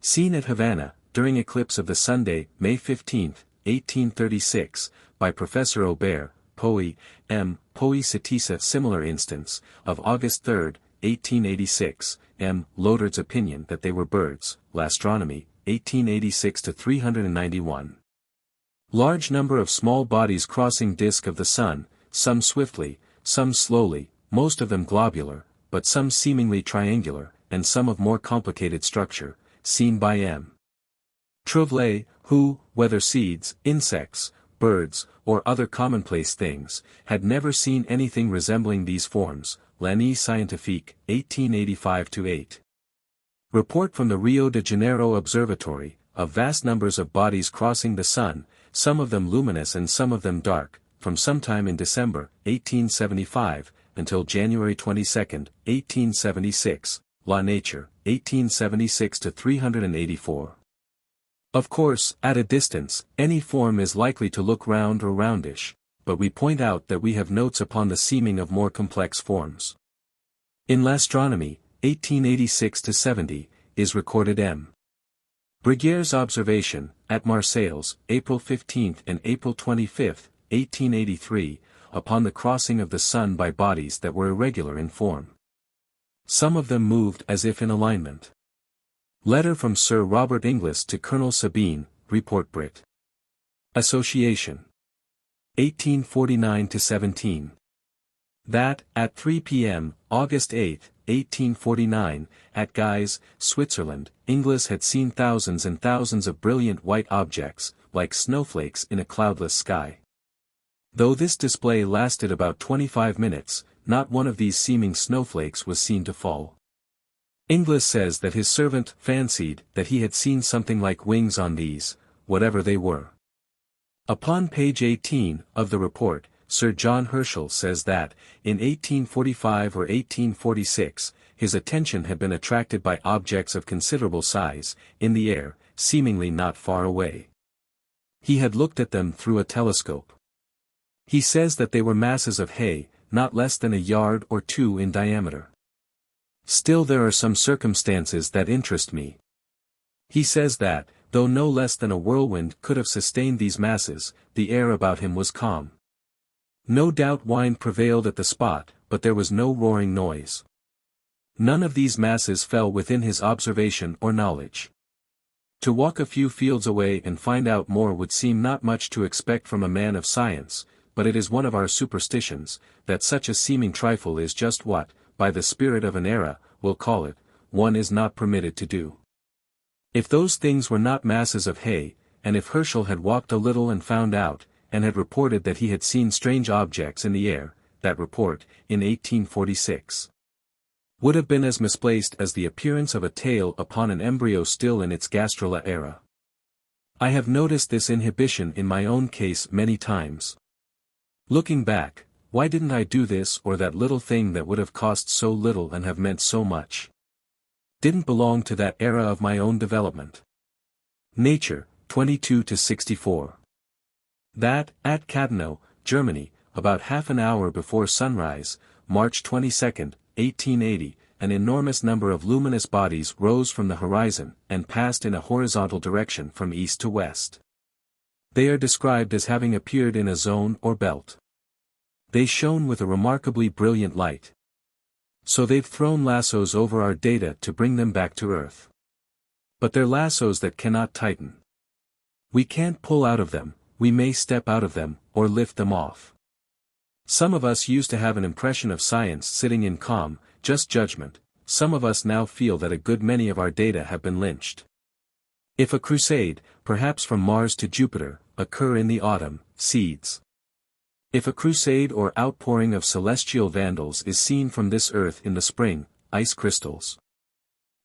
Seen at Havana, during eclipse of the Sunday, May 15, 1836, by Professor Aubert, Poe, M. Poe Cetissa. Similar instance, of August 3, 1886, M. Lodard's opinion that they were birds, L'Astronomie, 1886-391. Large number of small bodies crossing disk of the sun, some swiftly, some slowly, most of them globular, but some seemingly triangular, and some of more complicated structure, seen by M. Trouvelot, who, whether seeds, insects, birds, or other commonplace things, had never seen anything resembling these forms. L'Année Scientifique, 1885-8. Report from the Rio de Janeiro Observatory, of vast numbers of bodies crossing the sun, some of them luminous and some of them dark, from sometime in December, 1875, until January 22, 1876, La Nature, 1876-384. Of course, at a distance, any form is likely to look round or roundish, but we point out that we have notes upon the seeming of more complex forms. In L'Astronomie, 1886-70, is recorded M. Briguier's observation, at Marseilles, April 15 and April 25, 1883, upon the crossing of the sun by bodies that were irregular in form. Some of them moved as if in alignment. Letter from Sir Robert Inglis to Colonel Sabine, Report Brit. Association. 1849-17. That, at 3 p.m., August 8, 1849, at Guise, Switzerland, Inglis had seen thousands and thousands of brilliant white objects, like snowflakes in a cloudless sky. Though this display lasted about 25 minutes, not one of these seeming snowflakes was seen to fall. Inglis says that his servant fancied that he had seen something like wings on these, whatever they were. Upon page 18 of the report, Sir John Herschel says that, in 1845 or 1846, his attention had been attracted by objects of considerable size, in the air, seemingly not far away. He had looked at them through a telescope. He says that they were masses of hay, not less than a yard or two in diameter. Still there are some circumstances that interest me. He says that, though no less than a whirlwind could have sustained these masses, the air about him was calm. No doubt wind prevailed at the spot, but there was no roaring noise. None of these masses fell within his observation or knowledge. To walk a few fields away and find out more would seem not much to expect from a man of science, but it is one of our superstitions, that such a seeming trifle is just what, by the spirit of an era, we'll call it, one is not permitted to do. If those things were not masses of hay, and if Herschel had walked a little and found out, and had reported that he had seen strange objects in the air, that report, in 1846, would have been as misplaced as the appearance of a tail upon an embryo still in its gastrula era. I have noticed this inhibition in my own case many times. Looking back, why didn't I do this or that little thing that would have cost so little and have meant so much? Didn't belong to that era of my own development. Nature, 22-64. That, at Kadenow, Germany, about half an hour before sunrise, March 22, 1880, an enormous number of luminous bodies rose from the horizon and passed in a horizontal direction from east to west. They are described as having appeared in a zone or belt. They shone with a remarkably brilliant light. So they've thrown lassos over our data to bring them back to Earth. But they're lassos that cannot tighten. We can't pull out of them. We may step out of them, or lift them off. Some of us used to have an impression of science sitting in calm, just judgment. Some of us now feel that a good many of our data have been lynched. If a crusade, perhaps from Mars to Jupiter, occur in the autumn, seeds. If a crusade or outpouring of celestial vandals is seen from this earth in the spring, ice crystals.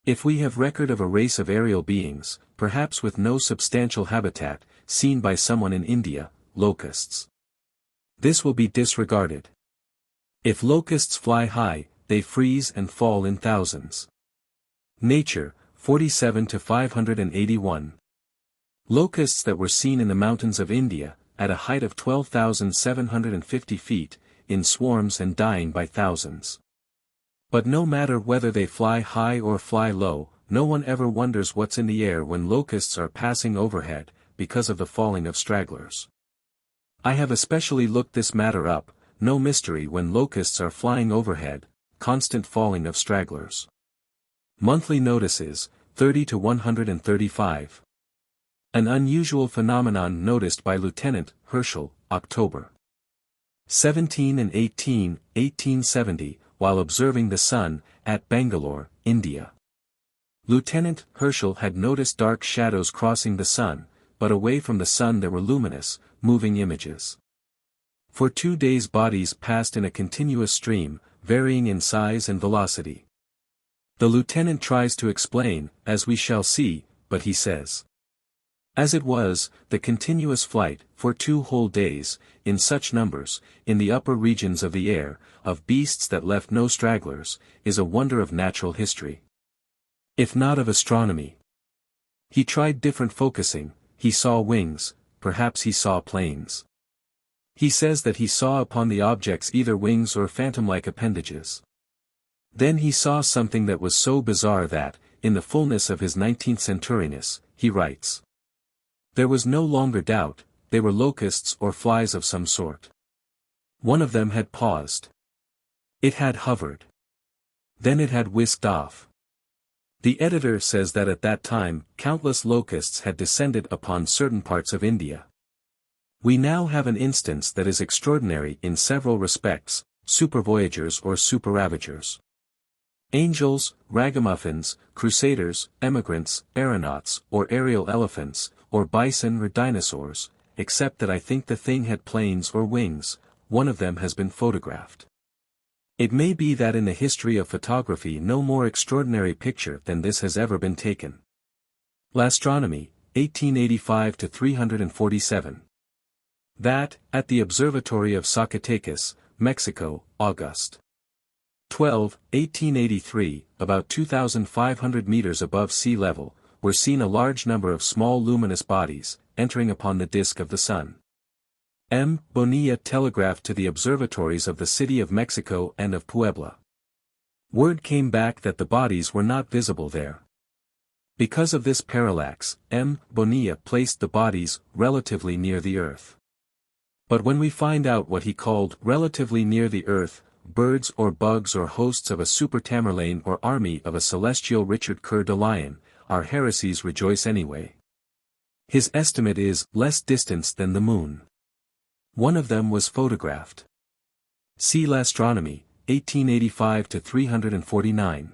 If we have record of a race of aerial beings, perhaps with no substantial habitat, seen by someone in India, locusts. This will be disregarded. If locusts fly high, they freeze and fall in thousands. Nature, 47-581. Locusts that were seen in the mountains of India, at a height of 12,750 feet, in swarms and dying by thousands. But no matter whether they fly high or fly low, no one ever wonders what's in the air when locusts are passing overhead, because of the falling of stragglers. I have especially looked this matter up, no mystery when locusts are flying overhead, constant falling of stragglers. Monthly notices, 30-135. An unusual phenomenon noticed by Lieutenant Herschel, October 17 and 18, 1870, while observing the Sun, at Bangalore, India. Lieutenant Herschel had noticed dark shadows crossing the Sun, but away from the Sun there were luminous, moving images. For 2 days bodies passed in a continuous stream, varying in size and velocity. The lieutenant tries to explain, as we shall see, but he says, as it was, the continuous flight, for 2 whole days, in such numbers, in the upper regions of the air, of beasts that left no stragglers, is a wonder of natural history, if not of astronomy. He tried different focusing, he saw wings, perhaps he saw planes. He says that he saw upon the objects either wings or phantom-like appendages. Then he saw something that was so bizarre that, in the fullness of his 19th centuriness, he writes, there was no longer doubt, they were locusts or flies of some sort. One of them had paused. It had hovered. Then it had whisked off. The editor says that at that time, countless locusts had descended upon certain parts of India. We now have an instance that is extraordinary in several respects, supervoyagers or superravagers. Angels, ragamuffins, crusaders, emigrants, aeronauts, or aerial elephants, or bison or dinosaurs, except that I think the thing had planes or wings, one of them has been photographed. It may be that in the history of photography no more extraordinary picture than this has ever been taken. L'Astronomie, 1885 to 347. That, at the observatory of Zacatecas, Mexico, August 12, 1883, about 2,500 meters above sea level, were seen a large number of small luminous bodies, entering upon the disk of the Sun. M. Bonilla telegraphed to the observatories of the city of Mexico and of Puebla. Word came back that the bodies were not visible there. Because of this parallax, M. Bonilla placed the bodies relatively near the Earth. But when we find out what he called relatively near the Earth, birds or bugs or hosts of a super Tamerlane or army of a celestial Richard Coeur de Lion, our heresies rejoice anyway. His estimate is less distance than the moon. One of them was photographed. See L'Astronomie, 1885 to 349.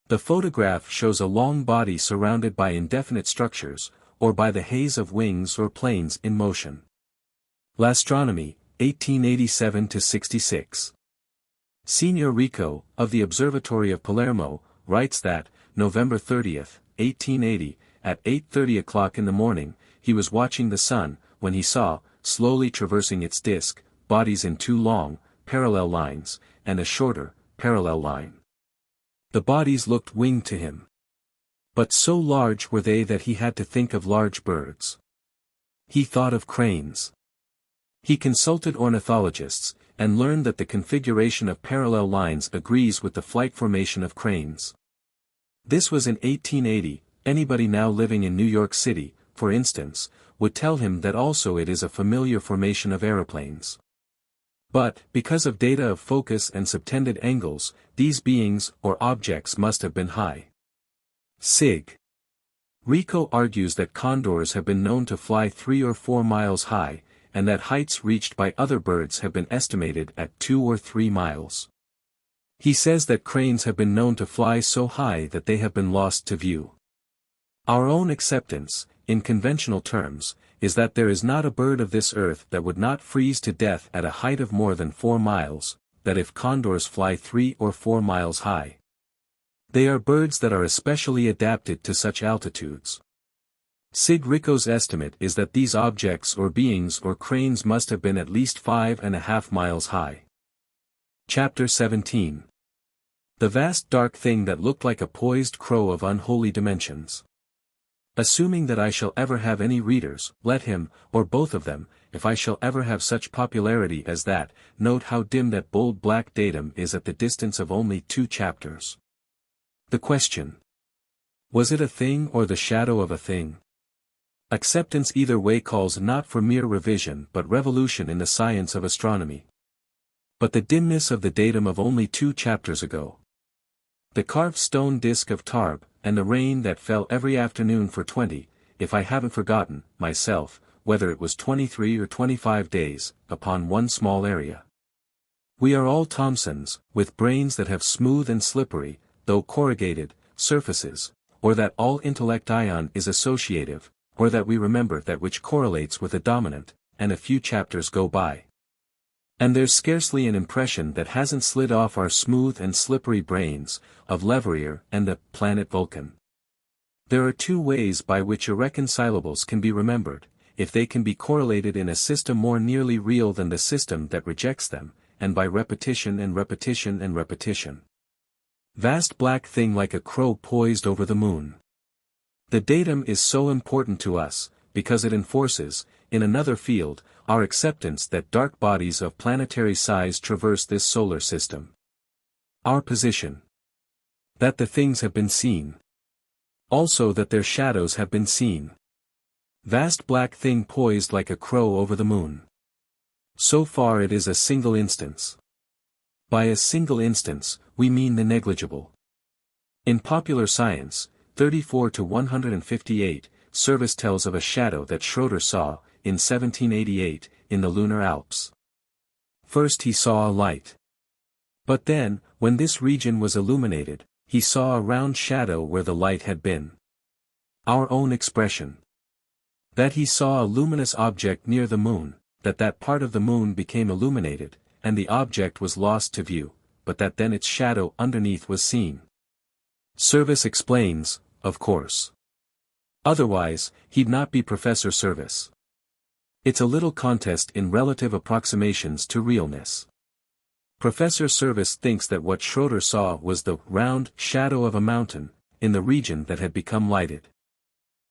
The photograph shows a long body surrounded by indefinite structures, or by the haze of wings or planes in motion. L'Astronomie, 1887 to 66. Signor Rico, of the Observatory of Palermo, writes that, November 30, 1880, at 8:30 o'clock in the morning, he was watching the Sun, when he saw, slowly traversing its disk, bodies in 2 long, parallel lines, and a shorter, parallel line. The bodies looked winged to him. But so large were they that he had to think of large birds. He thought of cranes. He consulted ornithologists, and learned that the configuration of parallel lines agrees with the flight formation of cranes. This was in 1880, anybody now living in New York City, for instance, would tell him that also it is a familiar formation of aeroplanes. But, because of data of focus and subtended angles, these beings or objects must have been high. Sig. Rico argues that condors have been known to fly 3 or 4 miles high, and that heights reached by other birds have been estimated at 2 or 3 miles. He says that cranes have been known to fly so high that they have been lost to view. Our own acceptance, in conventional terms, is that there is not a bird of this earth that would not freeze to death at a height of more than 4 miles, that if condors fly 3 or 4 miles high. They are birds that are especially adapted to such altitudes. Sig Rico's estimate is that these objects or beings or cranes must have been at least 5.5 miles high. Chapter 17. The vast dark thing that looked like a poised crow of unholy dimensions. Assuming that I shall ever have any readers, let him, or both of them, if I shall ever have such popularity as that, note how dim that bold black datum is at the distance of only 2 chapters. The question. Was it a thing or the shadow of a thing? Acceptance either way calls not for mere revision but revolution in the science of astronomy. But the dimness of the datum of only 2 chapters ago. The carved stone disk of Tarbes, and the rain that fell every afternoon for 20, if I haven't forgotten, myself, whether it was 23 or 25 days, upon one small area. We are all Thomsons, with brains that have smooth and slippery, though corrugated, surfaces, or that all intellect ion is associative, or that we remember that which correlates with a dominant, and a few chapters go by. And there's scarcely an impression that hasn't slid off our smooth and slippery brains, of Leverrier and the planet Vulcan. There are two ways by which irreconcilables can be remembered, if they can be correlated in a system more nearly real than the system that rejects them, and by repetition and repetition and repetition. Vast black thing like a crow poised over the moon. The datum is so important to us, because it enforces, in another field, our acceptance that dark bodies of planetary size traverse this solar system. Our position. That the things have been seen. Also that their shadows have been seen. Vast black thing poised like a crow over the moon. So far it is a single instance. By a single instance, we mean the negligible. In Popular Science, 34 to 158, Service tells of a shadow that Schroeder saw, in 1788, in the lunar Alps. First he saw a light. But then, when this region was illuminated, he saw a round shadow where the light had been. Our own expression. That he saw a luminous object near the moon, that part of the moon became illuminated, and the object was lost to view, but that then its shadow underneath was seen. Service explains, of course. Otherwise, he'd not be Professor Service. It's a little contest in relative approximations to realness. Professor Service thinks that what Schroeder saw was the round shadow of a mountain, in the region that had become lighted.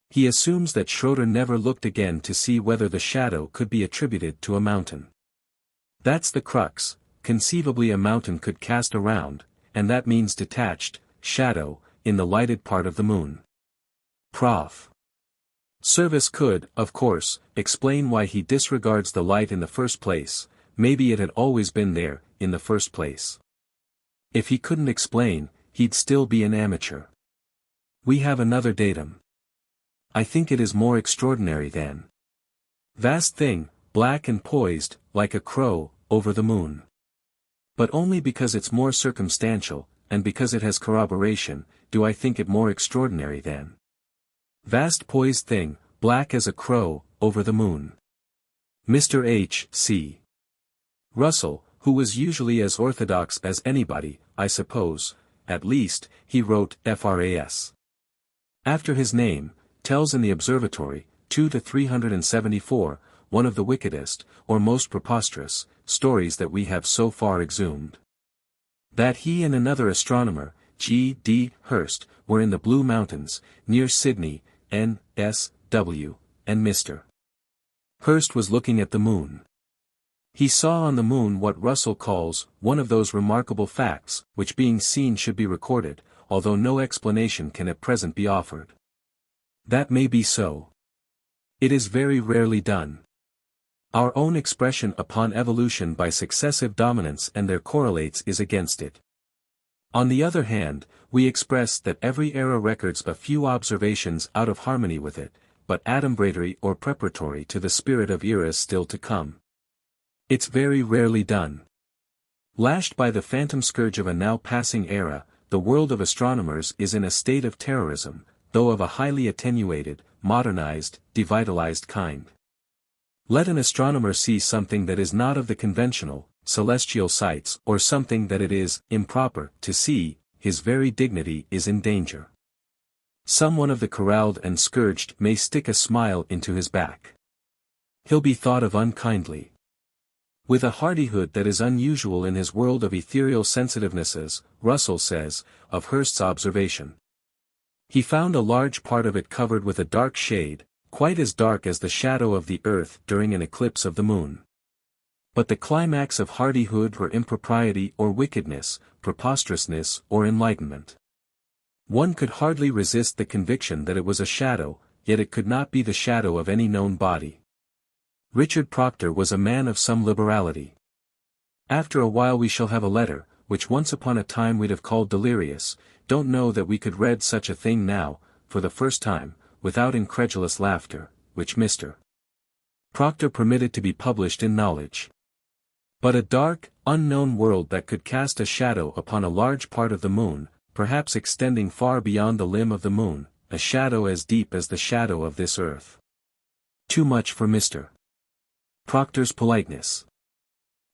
He assumes that Schroeder never looked again to see whether the shadow could be attributed to a mountain. That's the crux, conceivably a mountain could cast a round, and that means detached, shadow, in the lighted part of the moon. Prof. Service could, of course, explain why he disregards the light in the first place, maybe it had always been there, in the first place. If he couldn't explain, he'd still be an amateur. We have another datum. I think it is more extraordinary than. Vast thing, black and poised, like a crow, over the moon. But only because it's more circumstantial, and because it has corroboration, do I think it more extraordinary than. Vast poised thing, black as a crow, over the moon. Mr. H. C. Russell, who was usually as orthodox as anybody, I suppose, at least, he wrote FRAS. After his name, tells in the Observatory, 2 to 374, one of the wickedest, or most preposterous, stories that we have so far exhumed. That he and another astronomer, G. D. Hurst, were in the Blue Mountains, near Sydney, N. S. W., and Mr. Hurst was looking at the moon. He saw on the moon what Russell calls, one of those remarkable facts, which being seen should be recorded, although no explanation can at present be offered. That may be so. It is very rarely done. Our own expression upon evolution by successive dominants and their correlates is against it. On the other hand, we express that every era records a few observations out of harmony with it, but adumbratory or preparatory to the spirit of eras still to come. It's very rarely done. Lashed by the phantom scourge of a now passing era, the world of astronomers is in a state of terrorism, though of a highly attenuated, modernized, devitalized kind. Let an astronomer see something that is not of the conventional, celestial sights, or something that it is improper to see, his very dignity is in danger. Some one of the corralled and scourged may stick a smile into his back. He'll be thought of unkindly. With a hardihood that is unusual in his world of ethereal sensitivenesses, Russell says, of Hurst's observation. He found a large part of it covered with a dark shade, quite as dark as the shadow of the earth during an eclipse of the moon. But the climax of hardihood or impropriety or wickedness, preposterousness or enlightenment. One could hardly resist the conviction that it was a shadow, yet it could not be the shadow of any known body. Richard Proctor was a man of some liberality. After a while we shall have a letter, which once upon a time we'd have called delirious, don't know that we could read such a thing now, for the first time, without incredulous laughter, which Mr. Proctor permitted to be published in Knowledge. But a dark, unknown world that could cast a shadow upon a large part of the moon, perhaps extending far beyond the limb of the moon, a shadow as deep as the shadow of this earth. Too much for Mr. Proctor's politeness.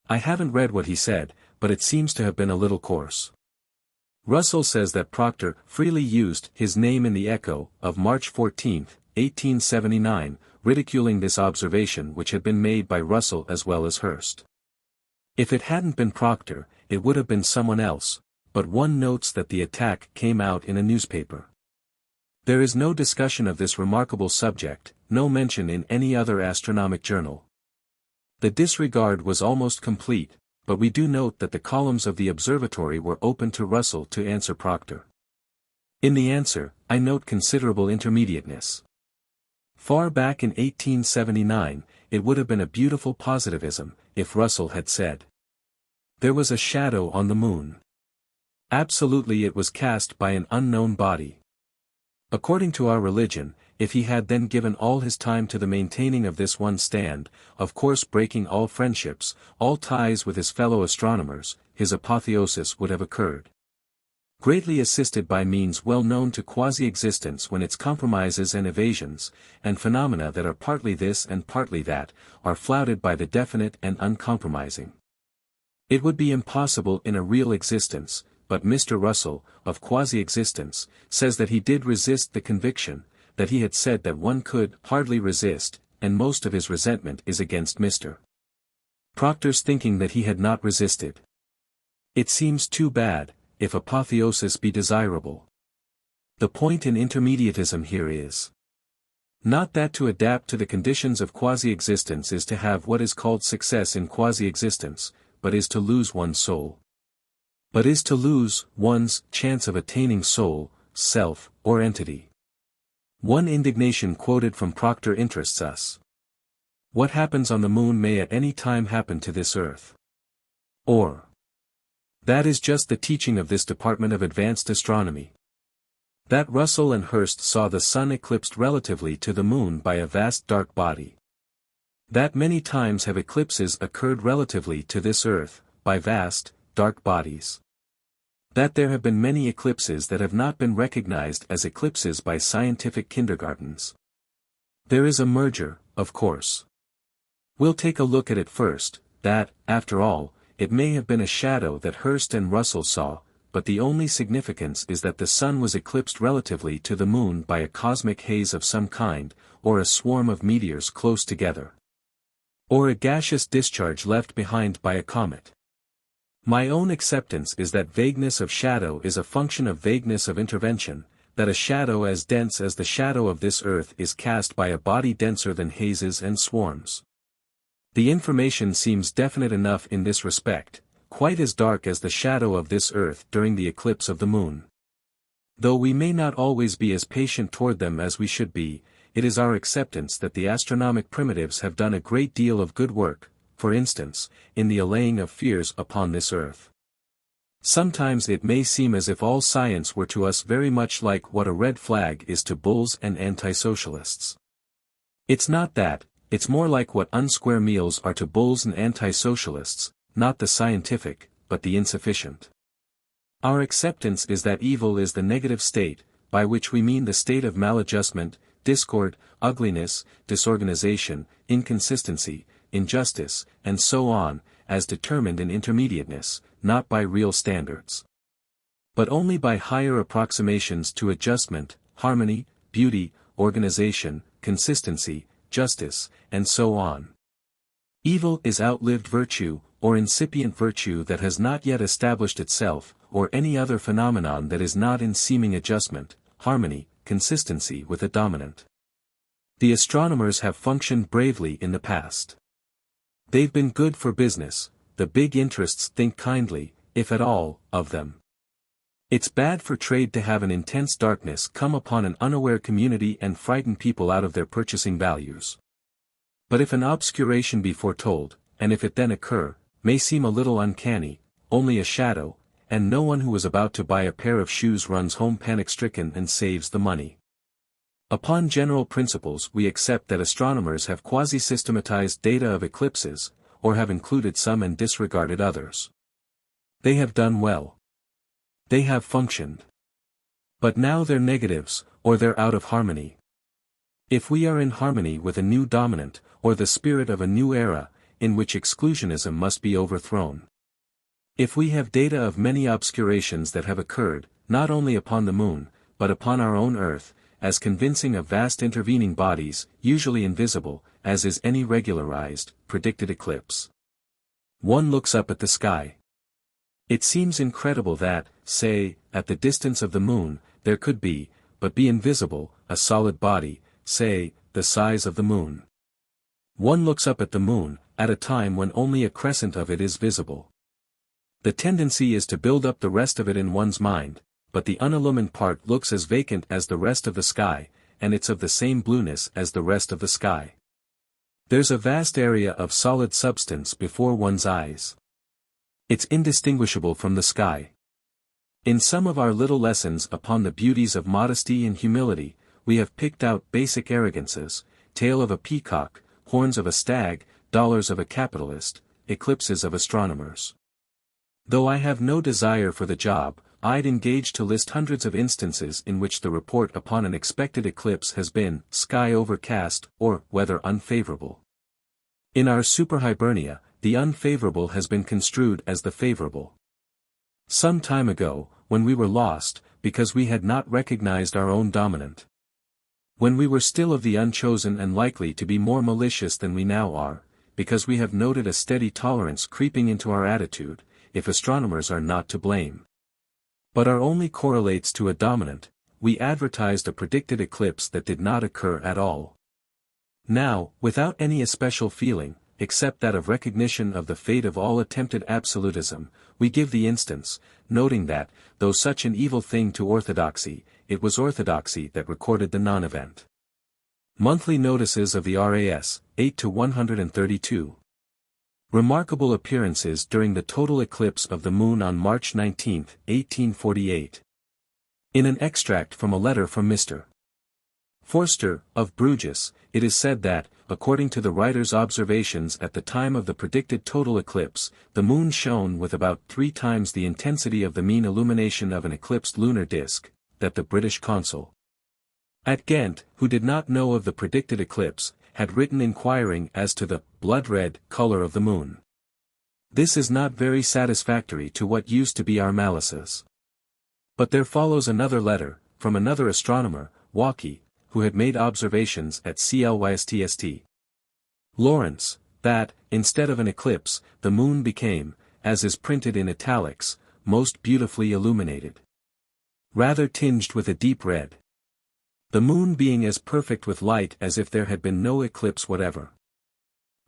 I haven't read what he said, but it seems to have been a little coarse. Russell says that Proctor freely used his name in the Echo of March 14, 1879, ridiculing this observation which had been made by Russell as well as Hearst. If it hadn't been Proctor, it would have been someone else, but one notes that the attack came out in a newspaper. There is no discussion of this remarkable subject, no mention in any other astronomic journal. The disregard was almost complete, but we do note that the columns of the observatory were open to Russell to answer Proctor. In the answer, I note considerable intermediateness. Far back in 1879, it would have been a beautiful positivism, if Russell had said, "There was a shadow on the moon. Absolutely it was cast by an unknown body." According to our religion, if he had then given all his time to the maintaining of this one stand, of course breaking all friendships, all ties with his fellow astronomers, his apotheosis would have occurred. Greatly assisted by means well known to quasi-existence when its compromises and evasions, and phenomena that are partly this and partly that, are flouted by the definite and uncompromising. It would be impossible in a real existence, but Mr. Russell, of quasi-existence, says that he did resist the conviction, that he had said that one could hardly resist, and most of his resentment is against Mr. Proctor's thinking that he had not resisted. It seems too bad, if apotheosis be desirable. The point in intermediatism here is not that to adapt to the conditions of quasi-existence is to have what is called success in quasi-existence, but is to lose one's soul. But is to lose one's chance of attaining soul, self, or entity. One indignation quoted from Proctor interests us. What happens on the moon may at any time happen to this earth. Or, that is just the teaching of this department of advanced astronomy. That Russell and Hearst saw the sun eclipsed relatively to the moon by a vast dark body. That many times have eclipses occurred relatively to this earth, by vast, dark bodies. That there have been many eclipses that have not been recognized as eclipses by scientific kindergartens. There is a merger, of course. We'll take a look at it first, that, after all, it may have been a shadow that Hearst and Russell saw, but the only significance is that the sun was eclipsed relatively to the moon by a cosmic haze of some kind, or a swarm of meteors close together. Or a gaseous discharge left behind by a comet. My own acceptance is that vagueness of shadow is a function of vagueness of intervention, that a shadow as dense as the shadow of this earth is cast by a body denser than hazes and swarms. The information seems definite enough in this respect, quite as dark as the shadow of this earth during the eclipse of the moon. Though we may not always be as patient toward them as we should be, it is our acceptance that the astronomic primitives have done a great deal of good work, for instance, in the allaying of fears upon this earth. Sometimes it may seem as if all science were to us very much like what a red flag is to bulls and anti-socialists. It's not that, it's more like what unsquare meals are to bulls and anti-socialists, not the scientific, but the insufficient. Our acceptance is that evil is the negative state, by which we mean the state of maladjustment, discord, ugliness, disorganization, inconsistency, injustice, and so on, as determined in intermediateness, not by real standards, but only by higher approximations to adjustment, harmony, beauty, organization, consistency, justice, and so on. Evil is outlived virtue, or incipient virtue that has not yet established itself, or any other phenomenon that is not in seeming adjustment, harmony, consistency with a dominant. The astronomers have functioned bravely in the past. They've been good for business, the big interests think kindly, if at all, of them. It's bad for trade to have an intense darkness come upon an unaware community and frighten people out of their purchasing values. But if an obscuration be foretold, and if it then occur, may seem a little uncanny, only a shadow, and no one who was about to buy a pair of shoes runs home panic-stricken and saves the money. Upon general principles we accept that astronomers have quasi-systematized data of eclipses, or have included some and disregarded others. They have done well. They have functioned. But now they're negatives, or they're out of harmony. If we are in harmony with a new dominant, or the spirit of a new era, in which exclusionism must be overthrown. If we have data of many obscurations that have occurred, not only upon the moon, but upon our own earth, as convincing of vast intervening bodies, usually invisible, as is any regularized, predicted eclipse. One looks up at the sky. It seems incredible that, say, at the distance of the moon, there could be, but be invisible, a solid body, say, the size of the moon. One looks up at the moon, at a time when only a crescent of it is visible. The tendency is to build up the rest of it in one's mind, but the unillumined part looks as vacant as the rest of the sky, and it's of the same blueness as the rest of the sky. There's a vast area of solid substance before one's eyes. It's indistinguishable from the sky. In some of our little lessons upon the beauties of modesty and humility, we have picked out basic arrogances, tail of a peacock, horns of a stag, dollars of a capitalist, eclipses of astronomers. Though I have no desire for the job, I'd engage to list hundreds of instances in which the report upon an expected eclipse has been, sky overcast, or, weather unfavorable. In our superhibernia, the unfavorable has been construed as the favorable. Some time ago, when we were lost, because we had not recognized our own dominant. When we were still of the unchosen and likely to be more malicious than we now are, because we have noted a steady tolerance creeping into our attitude, if astronomers are not to blame. But our only correlates to a dominant, we advertised a predicted eclipse that did not occur at all. Now, without any especial feeling, except that of recognition of the fate of all attempted absolutism, we give the instance, noting that, though such an evil thing to orthodoxy, it was orthodoxy that recorded the non-event. Monthly notices of the RAS, 8 to 132. Remarkable appearances during the total eclipse of the moon on March 19, 1848. In an extract from a letter from Mr. Forster, of Bruges, it is said that, according to the writer's observations at the time of the predicted total eclipse, the moon shone with about 3 times the intensity of the mean illumination of an eclipsed lunar disk, that the British consul at Ghent, who did not know of the predicted eclipse, had written inquiring as to the blood-red color of the moon. This is not very satisfactory to what used to be our malices. But there follows another letter, from another astronomer, Walkie, who had made observations at Clystst. Lawrence, that, instead of an eclipse, the moon became, as is printed in italics, most beautifully illuminated. Rather tinged with a deep red. The moon being as perfect with light as if there had been no eclipse whatever.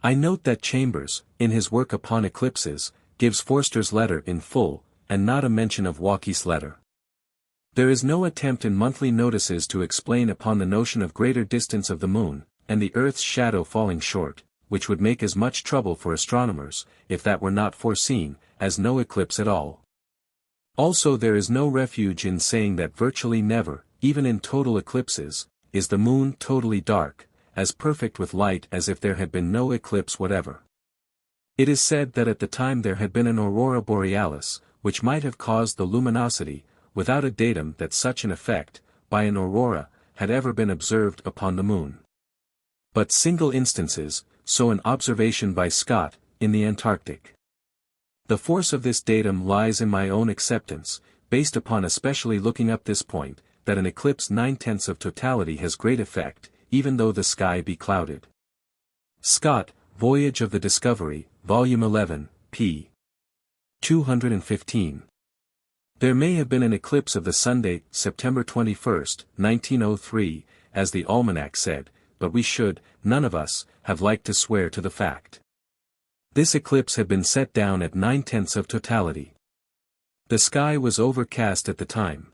I note that Chambers, in his work upon eclipses, gives Forster's letter in full, and not a mention of Walkie's letter. There is no attempt in monthly notices to explain upon the notion of greater distance of the moon, and the earth's shadow falling short, which would make as much trouble for astronomers, if that were not foreseen, as no eclipse at all. Also there is no refuge in saying that virtually never, even in total eclipses, is the moon totally dark, as perfect with light as if there had been no eclipse whatever. It is said that at the time there had been an aurora borealis, which might have caused the luminosity, without a datum that such an effect, by an aurora, had ever been observed upon the moon. But single instances, so an observation by Scott, in the Antarctic. The force of this datum lies in my own acceptance, based upon especially looking up this point, that an eclipse 9/10 of totality has great effect, even though the sky be clouded. Scott, Voyage of the Discovery, Volume 11, p. 215. There may have been an eclipse of the Sunday, September 21, 1903, as the almanac said, but we should, none of us, have liked to swear to the fact. This eclipse had been set down at 9/10 of totality. The sky was overcast at the time.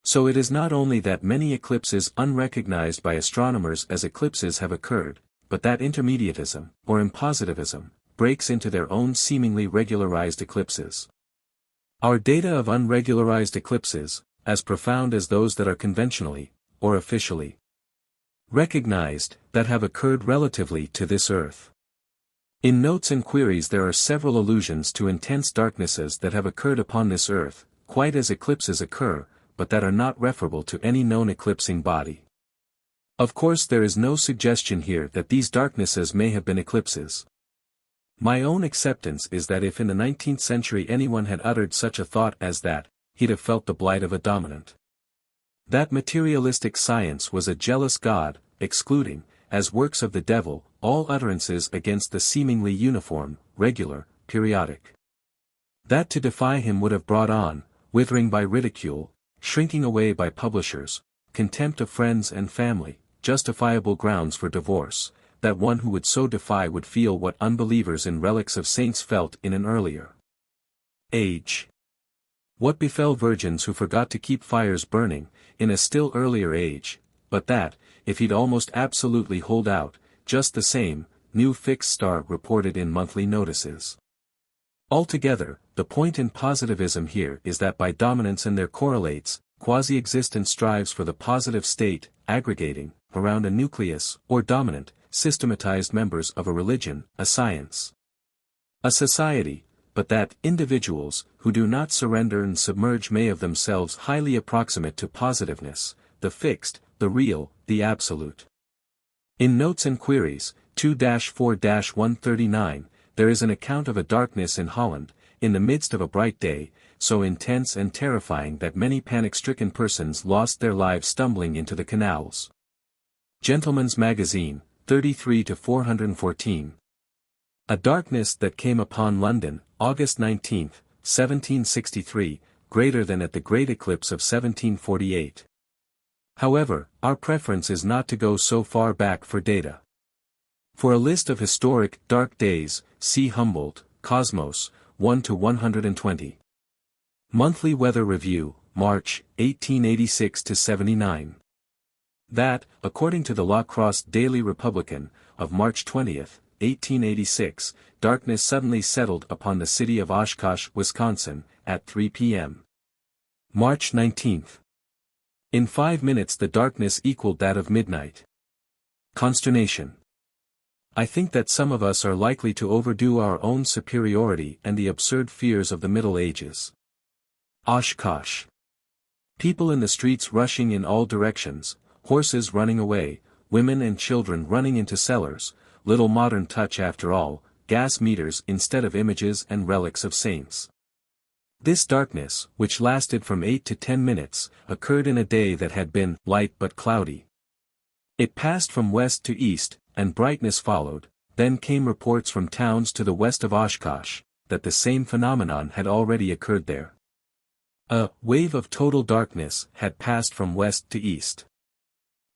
So it is not only that many eclipses unrecognized by astronomers as eclipses have occurred, but that intermediatism, or impositivism, breaks into their own seemingly regularized eclipses. Our data of unregularized eclipses, as profound as those that are conventionally, or officially, recognized, that have occurred relatively to this earth. In Notes and Queries there are several allusions to intense darknesses that have occurred upon this earth, quite as eclipses occur, but that are not referable to any known eclipsing body. Of course there is no suggestion here that these darknesses may have been eclipses. My own acceptance is that if in the 19th century anyone had uttered such a thought as that, he'd have felt the blight of a dominant. That materialistic science was a jealous god, excluding, as works of the devil, all utterances against the seemingly uniform, regular, periodic. That to defy him would have brought on, withering by ridicule, shrinking away by publishers, contempt of friends and family, justifiable grounds for divorce, that one who would so defy would feel what unbelievers in relics of saints felt in an earlier age. What befell virgins who forgot to keep fires burning, in a still earlier age, but that, if he'd almost absolutely hold out, just the same, new fixed star reported in monthly notices. Altogether, the point in positivism here is that by dominance and their correlates, quasi-existence strives for the positive state, aggregating, around a nucleus, or dominant, systematized members of a religion, a science, a society, but that individuals, who do not surrender and submerge may of themselves highly approximate to positiveness, the fixed, the real, the absolute. In Notes and Queries, 2-4-139, there is an account of a darkness in Holland, in the midst of a bright day, so intense and terrifying that many panic-stricken persons lost their lives stumbling into the canals. Gentleman's Magazine, 33-414. A darkness that came upon London, August 19, 1763, greater than at the great eclipse of 1748. However, our preference is not to go so far back for data. For a list of historic, dark days, see Humboldt, Cosmos, 1-120. Monthly Weather Review, March, 1886-79. That, according to the La Crosse Daily Republican, of March 20, 1886, darkness suddenly settled upon the city of Oshkosh, Wisconsin, at 3 p.m. March 19. In 5 minutes the darkness equaled that of midnight. Consternation. I think that some of us are likely to overdo our own superiority and the absurd fears of the Middle Ages. Oshkosh. People in the streets rushing in all directions, horses running away, women and children running into cellars, little modern touch after all, gas meters instead of images and relics of saints. This darkness, which lasted from 8 to 10 minutes, occurred in a day that had been light but cloudy. It passed from west to east, and brightness followed. Then came reports from towns to the west of Oshkosh, that the same phenomenon had already occurred there. A wave of total darkness had passed from west to east.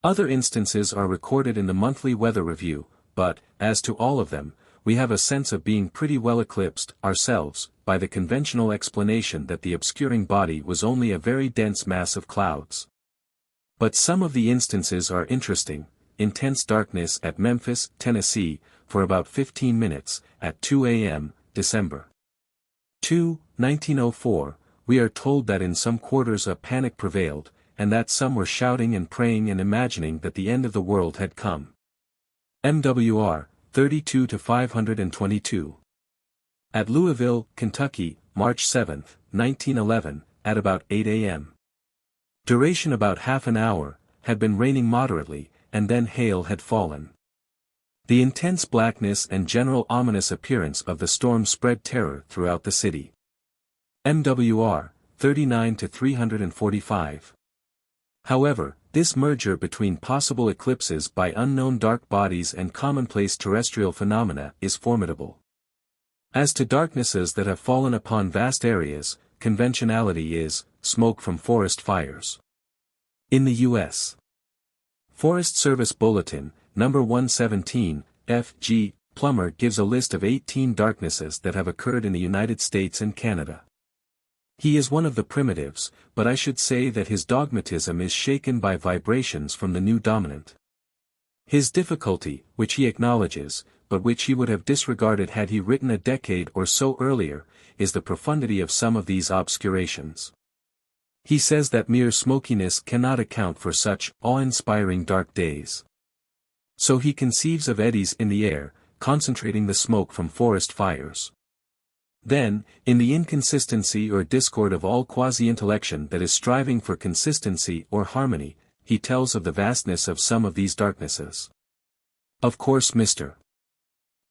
Other instances are recorded in the Monthly Weather Review, but, as to all of them, we have a sense of being pretty well eclipsed, ourselves, by the conventional explanation that the obscuring body was only a very dense mass of clouds. But some of the instances are interesting. Intense darkness at Memphis, Tennessee, for about 15 minutes, at 2 a.m., December 2, 1904, we are told that in some quarters a panic prevailed, and that some were shouting and praying and imagining that the end of the world had come. MWR, 32-522. At Louisville, Kentucky, March 7, 1911, at about 8 a.m. Duration about half an hour, had been raining moderately, and then hail had fallen. The intense blackness and general ominous appearance of the storm spread terror throughout the city. MWR, 39-345. However, this merger between possible eclipses by unknown dark bodies and commonplace terrestrial phenomena is formidable. As to darknesses that have fallen upon vast areas, conventionality is, smoke from forest fires. In the U.S. Forest Service Bulletin, number 117, F.G. Plummer gives a list of 18 darknesses that have occurred in the United States and Canada. He is one of the primitives, but I should say that his dogmatism is shaken by vibrations from the new dominant. His difficulty, which he acknowledges, but which he would have disregarded had he written a decade or so earlier, is the profundity of some of these obscurations. He says that mere smokiness cannot account for such awe-inspiring dark days. So he conceives of eddies in the air, concentrating the smoke from forest fires. Then, in the inconsistency or discord of all quasi-intellection that is striving for consistency or harmony, he tells of the vastness of some of these darknesses. Of course Mr.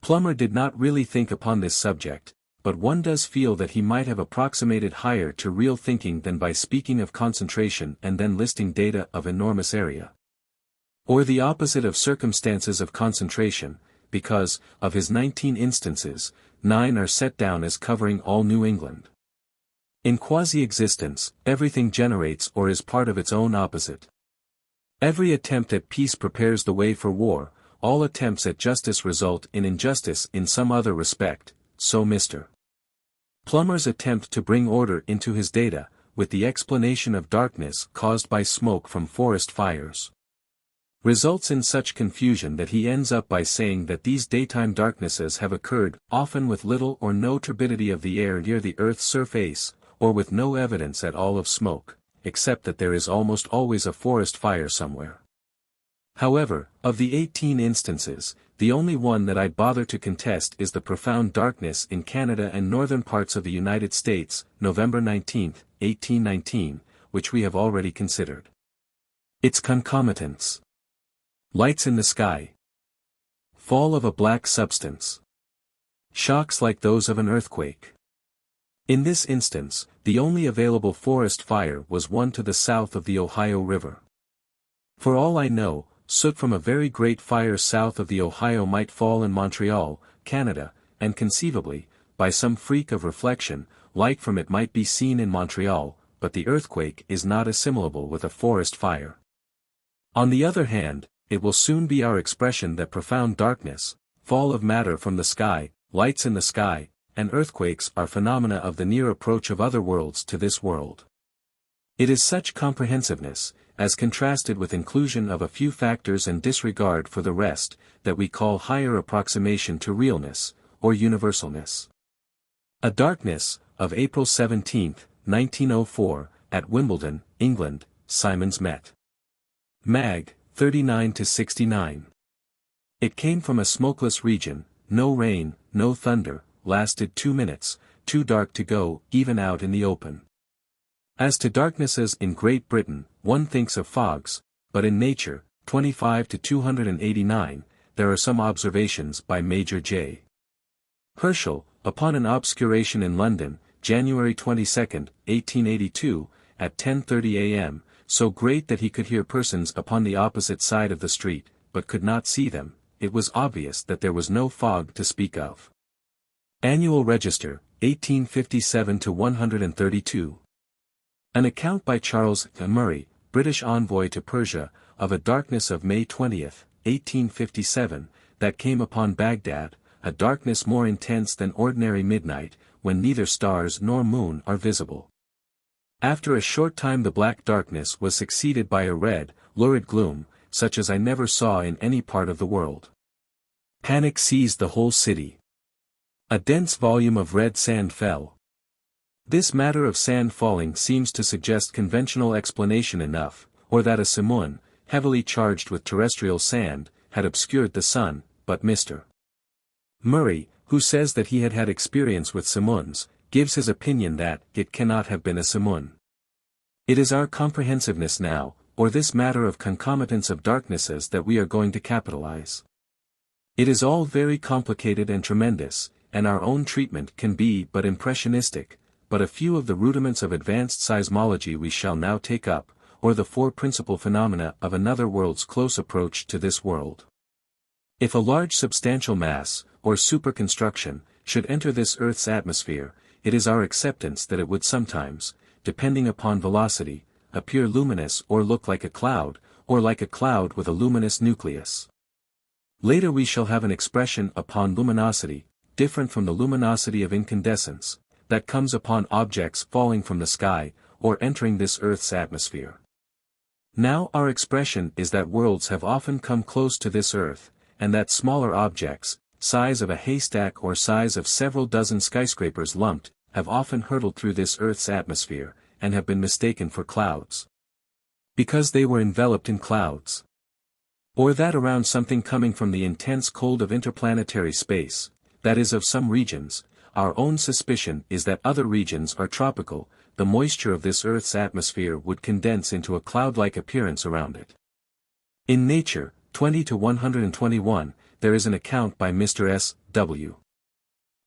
Plummer did not really think upon this subject, but one does feel that he might have approximated higher to real thinking than by speaking of concentration and then listing data of enormous area. Or the opposite of circumstances of concentration, because, of his 19 instances, 9 are set down as covering all New England. In quasi-existence, everything generates or is part of its own opposite. Every attempt at peace prepares the way for war, all attempts at justice result in injustice in some other respect, so Mr. Plummer's attempt to bring order into his data, with the explanation of darkness caused by smoke from forest fires, results in such confusion that he ends up by saying that these daytime darknesses have occurred, often with little or no turbidity of the air near the Earth's surface, or with no evidence at all of smoke, except that there is almost always a forest fire somewhere. However, of the 18 instances, the only one that I bother to contest is the profound darkness in Canada and northern parts of the United States, November 19, 1819, which we have already considered. Its concomitants: lights in the sky, fall of a black substance, shocks like those of an earthquake. In this instance, the only available forest fire was one to the south of the Ohio River. For all I know, soot from a very great fire south of the Ohio might fall in Montreal, Canada, and conceivably, by some freak of reflection, light from it might be seen in Montreal, but the earthquake is not assimilable with a forest fire. On the other hand, it will soon be our expression that profound darkness, fall of matter from the sky, lights in the sky, and earthquakes are phenomena of the near approach of other worlds to this world. It is such comprehensiveness, as contrasted with inclusion of a few factors and disregard for the rest, that we call higher approximation to realness, or universalness. A darkness, of April 17, 1904, at Wimbledon, England, Simons Met. Mag. 39-69. It came from a smokeless region, no rain, no thunder, lasted 2 minutes, too dark to go, even out in the open. As to darknesses in Great Britain, one thinks of fogs, but in Nature, 25-289, there are some observations by Major J. Herschel, upon an obscuration in London, January 22, 1882, at 10:30 a.m., so great that he could hear persons upon the opposite side of the street, but could not see them. It was obvious that there was no fog to speak of. Annual Register, 1857-132. An account by Charles Murray, British envoy to Persia, of a darkness of May 20, 1857, that came upon Baghdad, a darkness more intense than ordinary midnight, when neither stars nor moon are visible. After a short time the black darkness was succeeded by a red, lurid gloom, such as I never saw in any part of the world. Panic seized the whole city. A dense volume of red sand fell. This matter of sand falling seems to suggest conventional explanation enough, or that a simoon, heavily charged with terrestrial sand, had obscured the sun, but Mr. Murray, who says that he had had experience with simoons, gives his opinion that it cannot have been a simoon. It is our comprehensiveness now, or this matter of concomitants of darknesses that we are going to capitalize. It is all very complicated and tremendous, and our own treatment can be but impressionistic, but a few of the rudiments of advanced seismology we shall now take up, or the 4 principal phenomena of another world's close approach to this world. If a large substantial mass, or superconstruction, should enter this Earth's atmosphere, it is our acceptance that it would sometimes, depending upon velocity, appear luminous or look like a cloud, or like a cloud with a luminous nucleus. Later we shall have an expression upon luminosity, different from the luminosity of incandescence, that comes upon objects falling from the sky, or entering this Earth's atmosphere. Now our expression is that worlds have often come close to this Earth, and that smaller objects, size of a haystack or size of several dozen skyscrapers lumped, have often hurtled through this Earth's atmosphere, and have been mistaken for clouds. Because they were enveloped in clouds. Or that around something coming from the intense cold of interplanetary space, that is of some regions, our own suspicion is that other regions are tropical, the moisture of this Earth's atmosphere would condense into a cloud-like appearance around it. In Nature, 20 to 121, there is an account by Mr. S. W.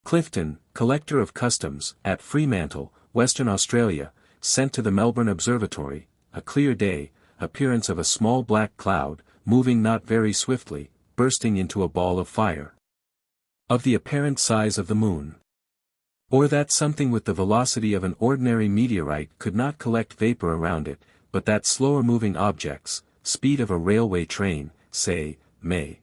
Clifton, Collector of Customs, at Fremantle, Western Australia, sent to the Melbourne Observatory, a clear day, appearance of a small black cloud, moving not very swiftly, bursting into a ball of fire. Of the apparent size of the moon. Or that something with the velocity of an ordinary meteorite could not collect vapor around it, but that slower moving objects, speed of a railway train, say, may.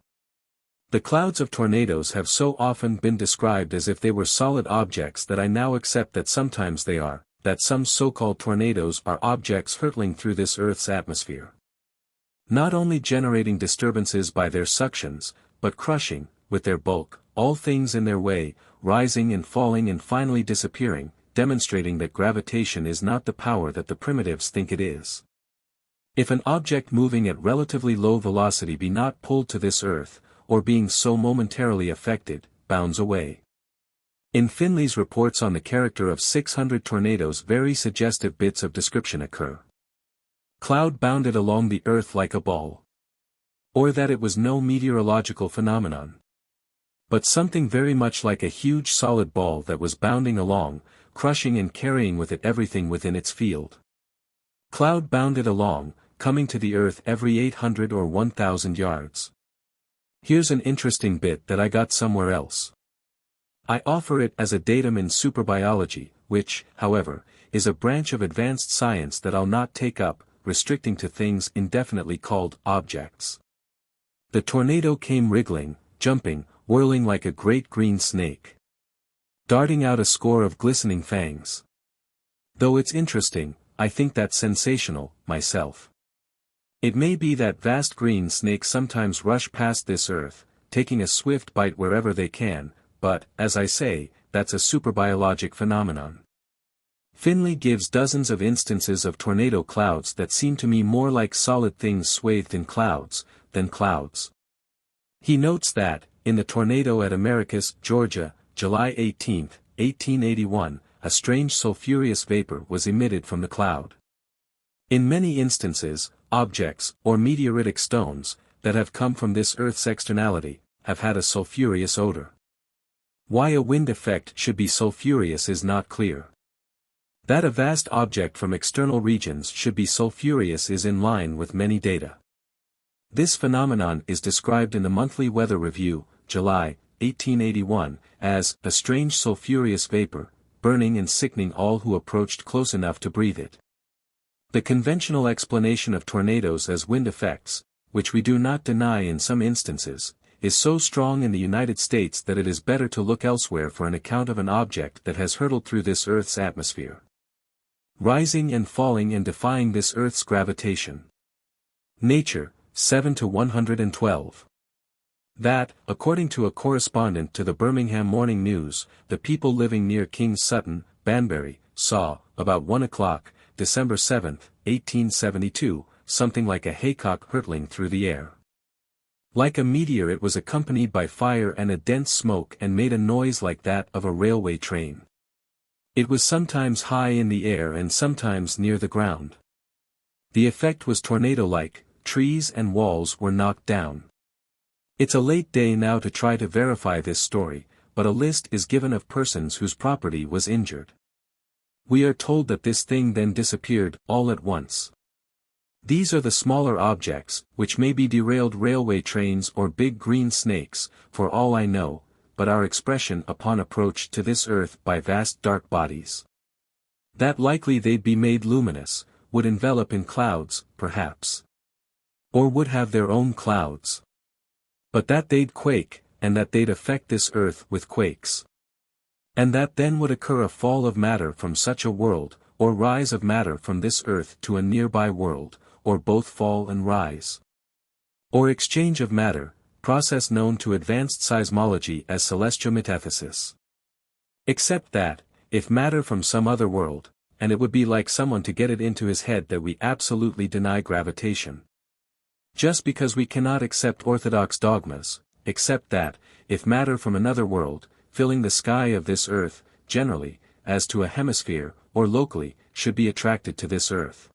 The clouds of tornadoes have so often been described as if they were solid objects that I now accept that sometimes they are, that some so-called tornadoes are objects hurtling through this Earth's atmosphere. Not only generating disturbances by their suctions, but crushing, with their bulk, all things in their way, rising and falling and finally disappearing, demonstrating that gravitation is not the power that the primitives think it is. If an object moving at relatively low velocity be not pulled to this Earth, or being so momentarily affected, bounds away. In Finley's reports on the character of 600 tornadoes very suggestive bits of description occur. Cloud bounded along the Earth like a ball. Or that it was no meteorological phenomenon. But something very much like a huge solid ball that was bounding along, crushing and carrying with it everything within its field. Cloud bounded along, coming to the Earth every 800 or 1,000 yards. Here's an interesting bit that I got somewhere else. I offer it as a datum in superbiology, which, however, is a branch of advanced science that I'll not take up, restricting to things indefinitely called objects. The tornado came wriggling, jumping, whirling like a great green snake, darting out a score of glistening fangs. Though it's interesting, I think that's sensational, myself. It may be that vast green snakes sometimes rush past this Earth, taking a swift bite wherever they can, but, as I say, that's a superbiologic phenomenon. Finley gives dozens of instances of tornado clouds that seem to me more like solid things swathed in clouds, than clouds. He notes that, in the tornado at Americus, Georgia, July 18, 1881, a strange sulphurous vapor was emitted from the cloud. In many instances, objects, or meteoritic stones, that have come from this Earth's externality, have had a sulphurous odor. Why a wind effect should be sulphurous is not clear. That a vast object from external regions should be sulphurous is in line with many data. This phenomenon is described in the Monthly Weather Review, July, 1881, as a strange sulphurous vapor, burning and sickening all who approached close enough to breathe it. The conventional explanation of tornadoes as wind effects, which we do not deny in some instances, is so strong in the United States that it is better to look elsewhere for an account of an object that has hurtled through this Earth's atmosphere, rising and falling and defying this Earth's gravitation. Nature, 7 to 112. That, according to a correspondent to the Birmingham Morning News, the people living near King's Sutton, Banbury, saw, about 1 o'clock, December 7, 1872, something like a haycock hurtling through the air. Like a meteor it was accompanied by fire and a dense smoke and made a noise like that of a railway train. It was sometimes high in the air and sometimes near the ground. The effect was tornado-like, trees and walls were knocked down. It's a late day now to try to verify this story, but a list is given of persons whose property was injured. We are told that this thing then disappeared, all at once. These are the smaller objects, which may be derailed railway trains or big green snakes, for all I know, but our expression upon approach to this Earth by vast dark bodies. That likely they'd be made luminous, would envelop in clouds, perhaps. Or would have their own clouds. But that they'd quake, and that they'd affect this Earth with quakes. And that then would occur a fall of matter from such a world, or rise of matter from this Earth to a nearby world, or both fall and rise. Or exchange of matter, process known to advanced seismology as celestiometathesis. Except that, if matter from some other world, and it would be like someone to get it into his head that we absolutely deny gravitation. Just because we cannot accept orthodox dogmas, except that, if matter from another world, filling the sky of this earth, generally, as to a hemisphere, or locally, should be attracted to this earth.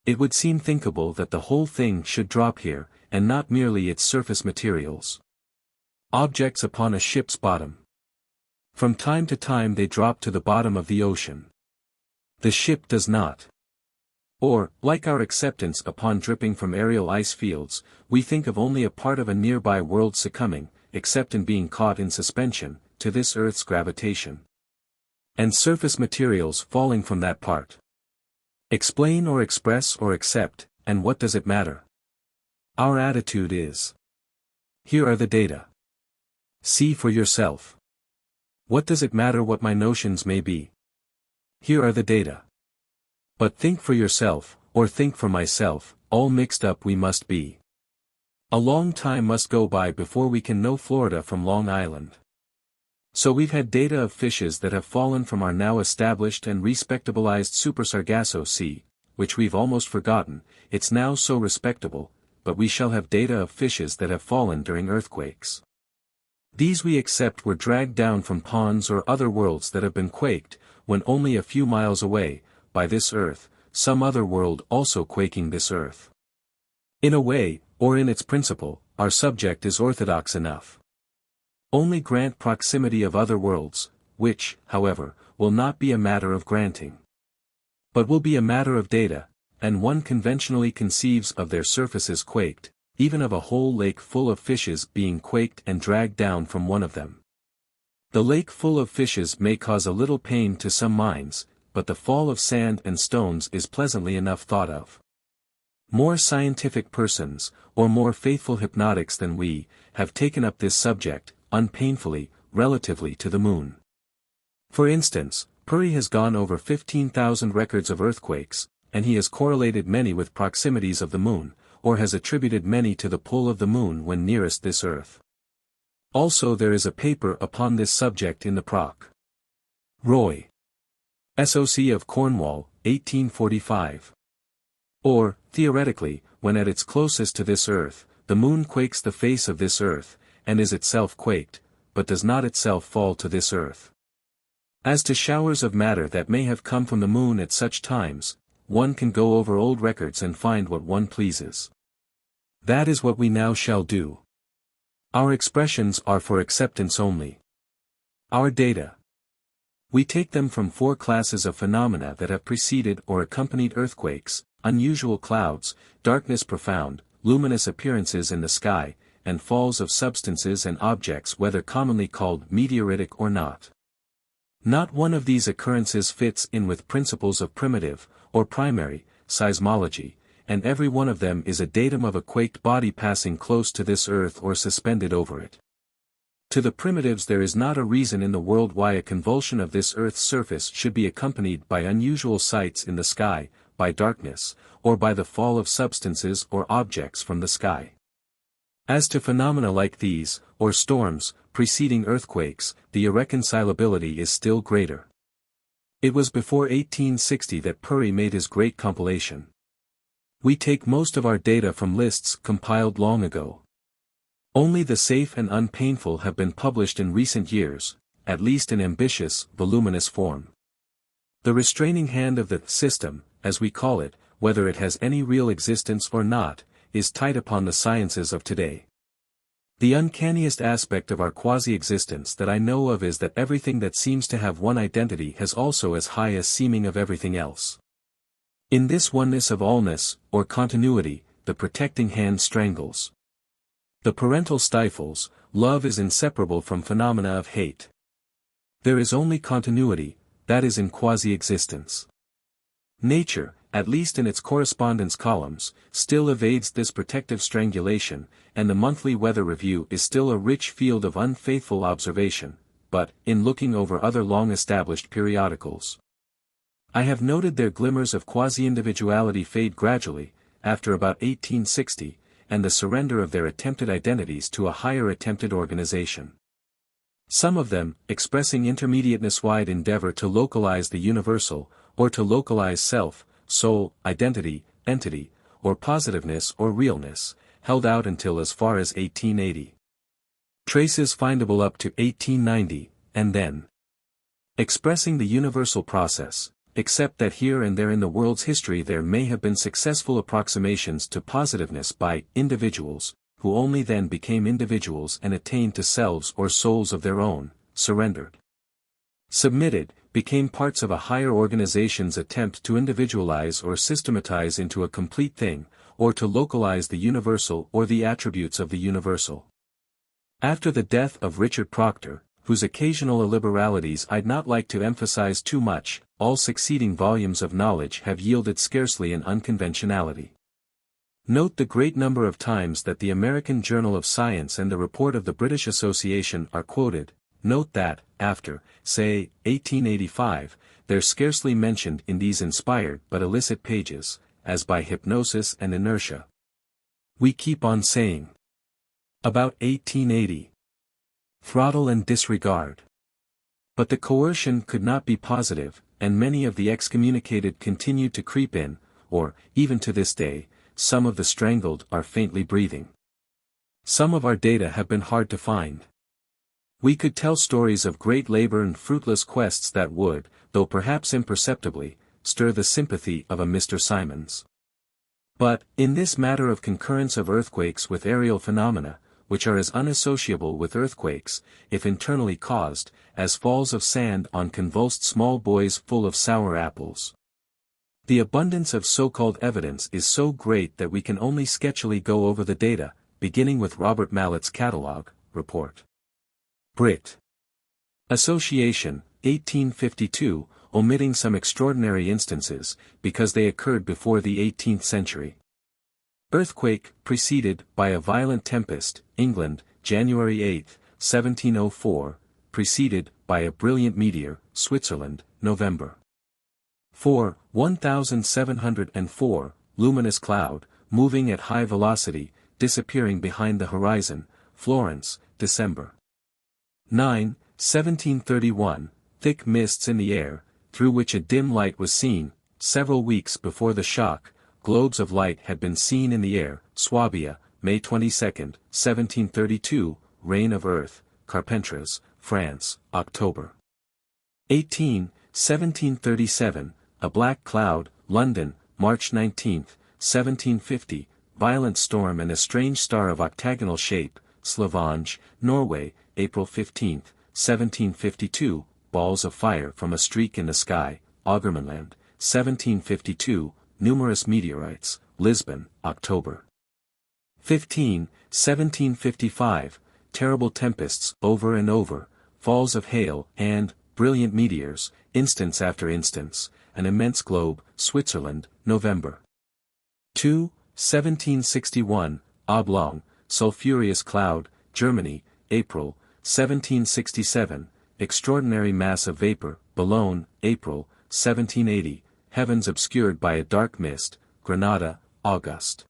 It would seem thinkable that the whole thing should drop here, and not merely its surface materials. Objects upon a ship's bottom. From time to time they drop to the bottom of the ocean. The ship does not. Or, like our acceptance upon dripping from aerial ice fields, we think of only a part of a nearby world succumbing, except in being caught in suspension, to this earth's gravitation. And surface materials falling from that part. Explain or express or accept, and what does it matter? Our attitude is. Here are the data. See for yourself. What does it matter what my notions may be? Here are the data. But think for yourself, or think for myself, all mixed up we must be. A long time must go by before we can know Florida from Long Island. So we've had data of fishes that have fallen from our now established and respectabilized Super Sargasso Sea, which we've almost forgotten, it's now so respectable, but we shall have data of fishes that have fallen during earthquakes. These we accept were dragged down from ponds or other worlds that have been quaked, when only a few miles away, by this earth, some other world also quaking this earth. In a way, or in its principle, our subject is orthodox enough. Only grant proximity of other worlds, which, however, will not be a matter of granting. But will be a matter of data, and one conventionally conceives of their surfaces quaked, even of a whole lake full of fishes being quaked and dragged down from one of them. The lake full of fishes may cause a little pain to some minds, but the fall of sand and stones is pleasantly enough thought of. More scientific persons, or more faithful hypnotics than we, have taken up this subject, unpainfully, relatively to the moon. For instance, Puri has gone over 15,000 records of earthquakes, and he has correlated many with proximities of the moon, or has attributed many to the pull of the moon when nearest this earth. Also there is a paper upon this subject in the Proc. Roy. SOC of Cornwall, 1845. Or, theoretically, when at its closest to this earth, the moon quakes the face of this earth, and is itself quaked, but does not itself fall to this earth. As to showers of matter that may have come from the moon at such times, one can go over old records and find what one pleases. That is what we now shall do. Our expressions are for acceptance only. Our data. We take them from 4 classes of phenomena that have preceded or accompanied earthquakes: unusual clouds, darkness profound, luminous appearances in the sky, and falls of substances and objects whether commonly called meteoritic or not. Not one of these occurrences fits in with principles of primitive, or primary, seismology, and every one of them is a datum of a quaked body passing close to this earth or suspended over it. To the primitives there is not a reason in the world why a convulsion of this earth's surface should be accompanied by unusual sights in the sky, by darkness, or by the fall of substances or objects from the sky. As to phenomena like these, or storms, preceding earthquakes, the irreconcilability is still greater. It was before 1860 that Puri made his great compilation. We take most of our data from lists compiled long ago. Only the safe and unpainful have been published in recent years, at least in ambitious, voluminous form. The restraining hand of the system, as we call it, whether it has any real existence or not, is tight upon the sciences of today. The uncanniest aspect of our quasi-existence that I know of is that everything that seems to have one identity has also as high a seeming of everything else. In this oneness of allness, or continuity, the protecting hand strangles. The parental stifles, love is inseparable from phenomena of hate. There is only continuity, that is in quasi-existence. Nature, at least in its correspondence columns, still evades this protective strangulation, and the monthly weather review is still a rich field of unfaithful observation, but, in looking over other long-established periodicals, I have noted their glimmers of quasi-individuality fade gradually, after about 1860, and the surrender of their attempted identities to a higher attempted organization. Some of them, expressing intermediateness-wide endeavor to localize the universal, or to localize self, soul, identity, entity, or positiveness or realness, held out until as far as 1880. Traces findable up to 1890, and then expressing the universal process, except that here and there in the world's history there may have been successful approximations to positiveness by individuals, who only then became individuals and attained to selves or souls of their own, surrendered, submitted, became parts of a higher organization's attempt to individualize or systematize into a complete thing, or to localize the universal or the attributes of the universal. After the death of Richard Proctor, whose occasional illiberalities I'd not like to emphasize too much, all succeeding volumes of knowledge have yielded scarcely an unconventionality. Note the great number of times that the American Journal of Science and the report of the British Association are quoted. Note that, after, say, 1885, they're scarcely mentioned in these inspired but illicit pages, as by hypnosis and inertia. We keep on saying. About 1880. Throttle and disregard. But the coercion could not be positive, and many of the excommunicated continued to creep in, or, even to this day, some of the strangled are faintly breathing. Some of our data have been hard to find. We could tell stories of great labor and fruitless quests that would, though perhaps imperceptibly, stir the sympathy of a Mr. Simons. But, in this matter of concurrence of earthquakes with aerial phenomena, which are as unassociable with earthquakes, if internally caused, as falls of sand on convulsed small boys full of sour apples. The abundance of so-called evidence is so great that we can only sketchily go over the data, beginning with Robert Mallett's Catalogue, Report. Brit. Association, 1852, omitting some extraordinary instances, because they occurred before the 18th century. Earthquake, preceded by a violent tempest, England, January 8, 1704, preceded by a brilliant meteor, Switzerland, November 4, 1704, luminous cloud, moving at high velocity, disappearing behind the horizon, Florence, December 9, 1731, thick mists in the air, through which a dim light was seen. Several weeks before the shock, globes of light had been seen in the air, Swabia, May 22, 1732, reign of earth, Carpentras, France, October 18, 1737, a black cloud, London, March 19, 1750, violent storm and a strange star of octagonal shape, Slavange, Norway, April 15, 1752, balls of fire from a streak in the sky, Augermanland, 1752, numerous meteorites, Lisbon, October 15, 1755, terrible tempests over and over, falls of hail and, brilliant meteors, instance after instance, an immense globe, Switzerland, November 2, 1761, oblong, sulphureous cloud, Germany, April, 1767, extraordinary mass of vapor, Boulogne, April, 1780, heavens obscured by a dark mist, Granada, August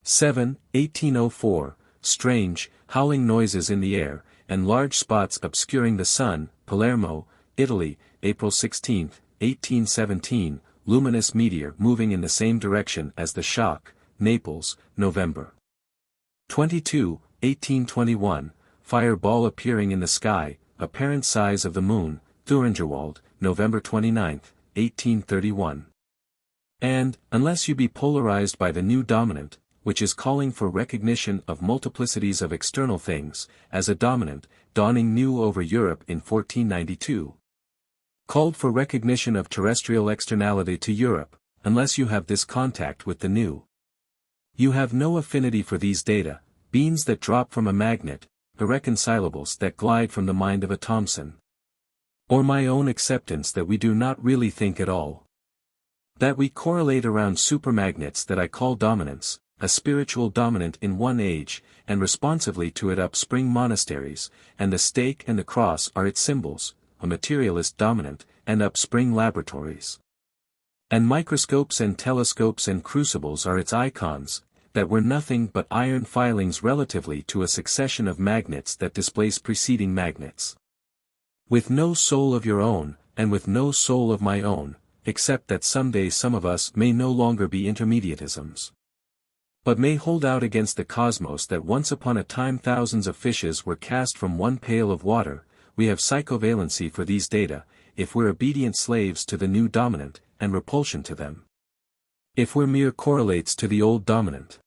7, 1804, strange, howling noises in the air, and large spots obscuring the sun, Palermo, Italy, April 16, 1817, luminous meteor moving in the same direction as the shock, Naples, November 22, 1821, fireball appearing in the sky, apparent size of the moon, Thuringerwald, November 29, 1831. And, unless you be polarized by the new dominant, which is calling for recognition of multiplicities of external things, as a dominant, dawning new over Europe in 1492. Called for recognition of terrestrial externality to Europe, unless you have this contact with the new. You have no affinity for these data, beans that drop from a magnet, irreconcilables that glide from the mind of a Thomson. Or my own acceptance that we do not really think at all. That we correlate around supermagnets that I call dominants, a spiritual dominant in one age, and responsively to it upspring monasteries, and the stake and the cross are its symbols, a materialist dominant, and upspring laboratories. And microscopes and telescopes and crucibles are its icons, that were nothing but iron filings relatively to a succession of magnets that displace preceding magnets. With no soul of your own, and with no soul of my own, except that someday some of us may no longer be intermediatisms, but may hold out against the cosmos that once upon a time thousands of fishes were cast from one pail of water. We have psychovalency for these data, if we're obedient slaves to the new dominant, and repulsion to them, if we're mere correlates to the old dominant.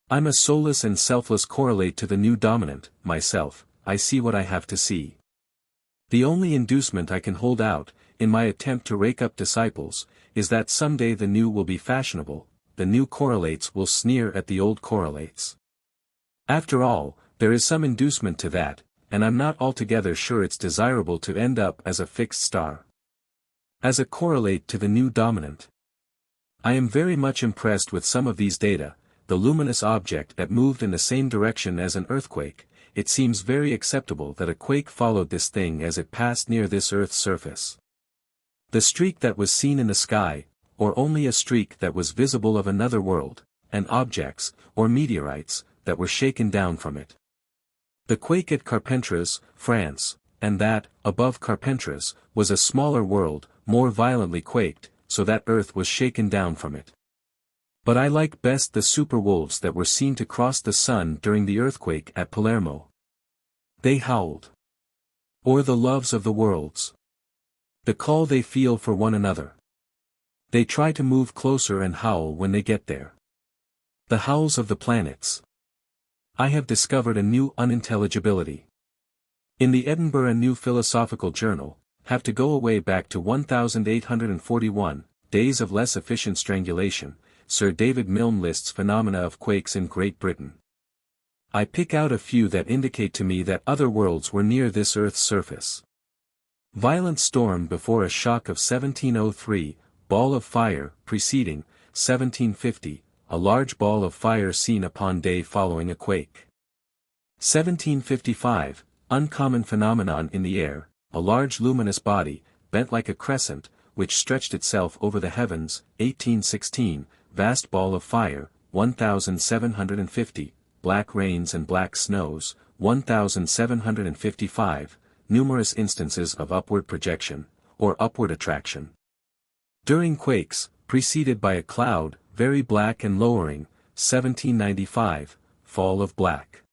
I'm a soulless and selfless correlate to the new dominant, myself. I see what I have to see. The only inducement I can hold out, in my attempt to rake up disciples, is that someday the new will be fashionable, the new correlates will sneer at the old correlates. After all, there is some inducement to that, and I'm not altogether sure it's desirable to end up as a fixed star, as a correlate to the new dominant. I am very much impressed with some of these data. The luminous object that moved in the same direction as an earthquake. It seems very acceptable that a quake followed this thing as it passed near this Earth's surface. The streak that was seen in the sky, or only a streak that was visible of another world, and objects, or meteorites, that were shaken down from it. The quake at Carpentras, France, and that, above Carpentras, was a smaller world, more violently quaked, so that Earth was shaken down from it. But I like best the superwolves that were seen to cross the sun during the earthquake at Palermo. They howled. Or the loves of the worlds. The call they feel for one another. They try to move closer and howl when they get there. The howls of the planets. I have discovered a new unintelligibility. In the Edinburgh New Philosophical Journal, have to go away back to 1841, Days of Less Efficient Strangulation, Sir David Milne lists phenomena of quakes in Great Britain. I pick out a few that indicate to me that other worlds were near this Earth's surface. Violent storm before a shock of 1703, ball of fire, preceding, 1750, a large ball of fire seen upon day following a quake. 1755, uncommon phenomenon in the air, a large luminous body, bent like a crescent, which stretched itself over the heavens. 1816, vast ball of fire, 1750, black rains and black snows. 1755, numerous instances of upward projection, or upward attraction. During quakes, preceded by a cloud, very black and lowering. 1795, fall of black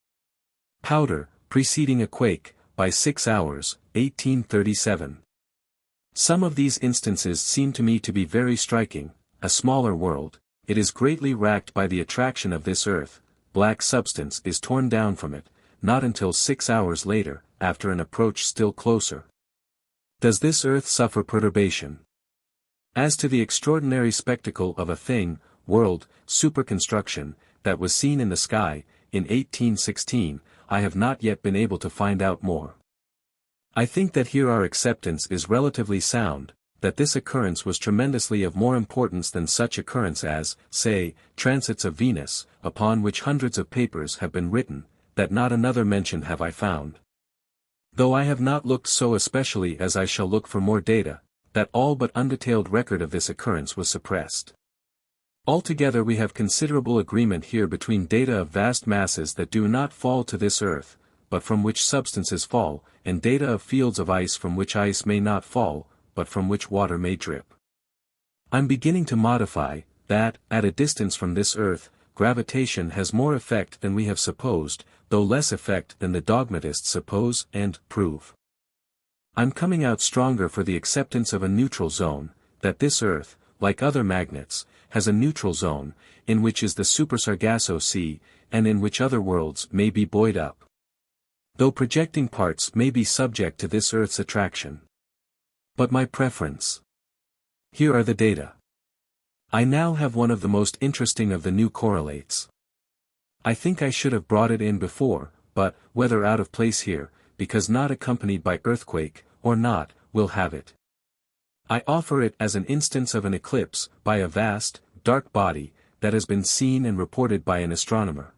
powder, preceding a quake, by 6 hours. 1837. Some of these instances seem to me to be very striking. A smaller world, it is greatly racked by the attraction of this earth, black substance is torn down from it, not until 6 hours later, after an approach still closer. Does this earth suffer perturbation? As to the extraordinary spectacle of a thing, world, superconstruction, that was seen in the sky, in 1816, I have not yet been able to find out more. I think that here our acceptance is relatively sound, that this occurrence was tremendously of more importance than such occurrence as, say, transits of Venus, upon which hundreds of papers have been written, that not another mention have I found. Though I have not looked so especially as I shall look for more data, that all but undetailed record of this occurrence was suppressed. Altogether we have considerable agreement here between data of vast masses that do not fall to this earth, but from which substances fall, and data of fields of ice from which ice may not fall, but from which water may drip. I'm beginning to modify, that, at a distance from this earth, gravitation has more effect than we have supposed, though less effect than the dogmatists suppose and prove. I'm coming out stronger for the acceptance of a neutral zone, that this earth, like other magnets, has a neutral zone, in which is the Super Sargasso Sea, and in which other worlds may be buoyed up, though projecting parts may be subject to this earth's attraction. But my preference. Here are the data. I now have one of the most interesting of the new correlates. I think I should have brought it in before, but, whether out of place here, because not accompanied by earthquake, or not, we'll have it. I offer it as an instance of an eclipse, by a vast, dark body, that has been seen and reported by an astronomer.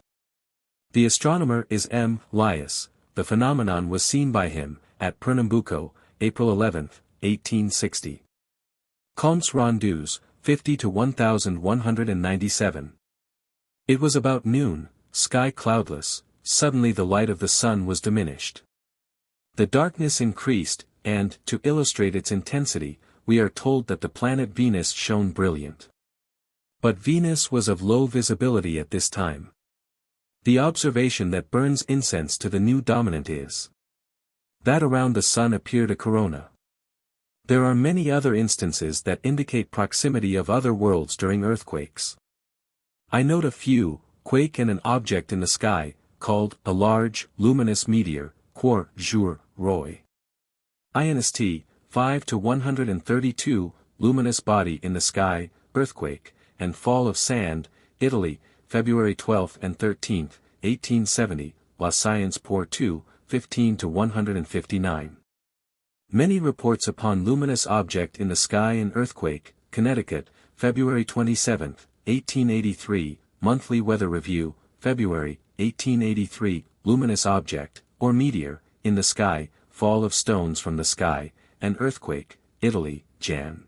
The astronomer is M. Lias. The phenomenon was seen by him, at Pernambuco, April 11, 1860. Comptes rendus, 50 to 1197. It was about noon, sky cloudless, suddenly the light of the sun was diminished. The darkness increased, and, to illustrate its intensity, we are told that the planet Venus shone brilliant. But Venus was of low visibility at this time. The observation that burns incense to the new dominant is that around the Sun appeared a corona. There are many other instances that indicate proximity of other worlds during earthquakes. I note a few: quake and an object in the sky, called a large, luminous meteor, quar jour, roy. Inst. 5 to 132, luminous body in the sky, earthquake, and fall of sand, Italy, February 12 and 13, 1870, La Science pour 2, 15 to 159. Many reports upon luminous object in the sky and earthquake, Connecticut, February 27, 1883, Monthly Weather Review, February, 1883, luminous object, or meteor, in the sky, fall of stones from the sky, and earthquake, Italy, Jan.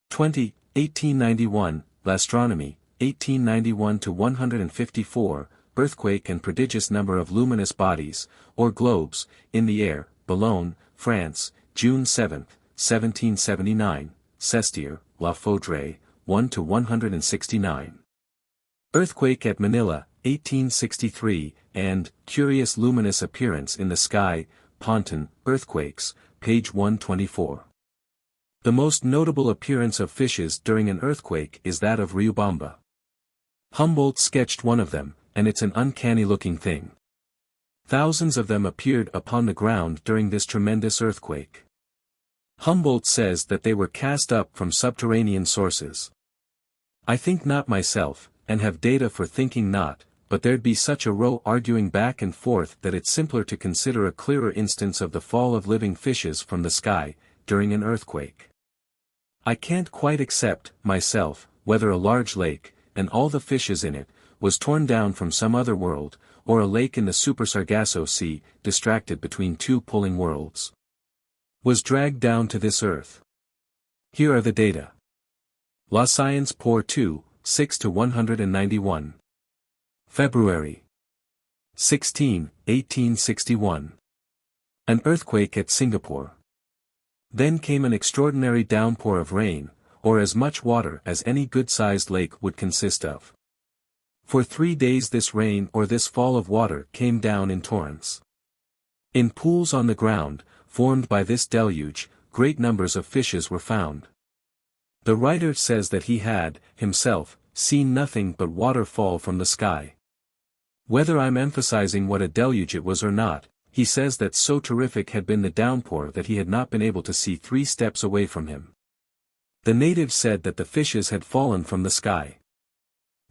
20, 1891, L'Astronomie, 1891 to 154, earthquake and prodigious number of luminous bodies, or globes, in the air, Boulogne, France, June 7, 1779, Sestier, La Faudree, 1 to 169. Earthquake at Manila, 1863, and curious luminous appearance in the sky, Ponton, earthquakes, page 124. The most notable appearance of fishes during an earthquake is that of Riobamba. Humboldt sketched one of them, and it's an uncanny-looking thing. Thousands of them appeared upon the ground during this tremendous earthquake. Humboldt says that they were cast up from subterranean sources. I think not myself, and have data for thinking not, but there'd be such a row arguing back and forth that it's simpler to consider a clearer instance of the fall of living fishes from the sky, during an earthquake. I can't quite accept, myself, whether a large lake, and all the fishes in it, was torn down from some other world, or a lake in the Super Sargasso Sea, distracted between two pulling worlds, was dragged down to this earth. Here are the data. La Science pour 2, 6 to 191. February 16, 1861. An earthquake at Singapore. Then came an extraordinary downpour of rain, or as much water as any good-sized lake would consist of. For 3 days this rain or this fall of water came down in torrents. In pools on the ground, formed by this deluge, great numbers of fishes were found. The writer says that he had, himself, seen nothing but water fall from the sky. Whether I'm emphasizing what a deluge it was or not, he says that so terrific had been the downpour that he had not been able to see 3 steps away from him. The natives said that the fishes had fallen from the sky.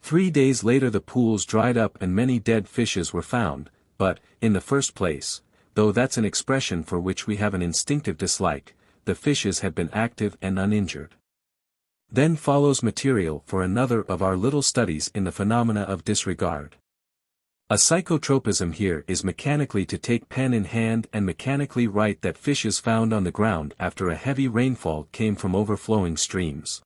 3 days later the pools dried up and many dead fishes were found, but, in the first place, though that's an expression for which we have an instinctive dislike, the fishes had been active and uninjured. Then follows material for another of our little studies in the phenomena of disregard. A psychotropism here is mechanically to take pen in hand and mechanically write that fishes found on the ground after a heavy rainfall came from overflowing streams.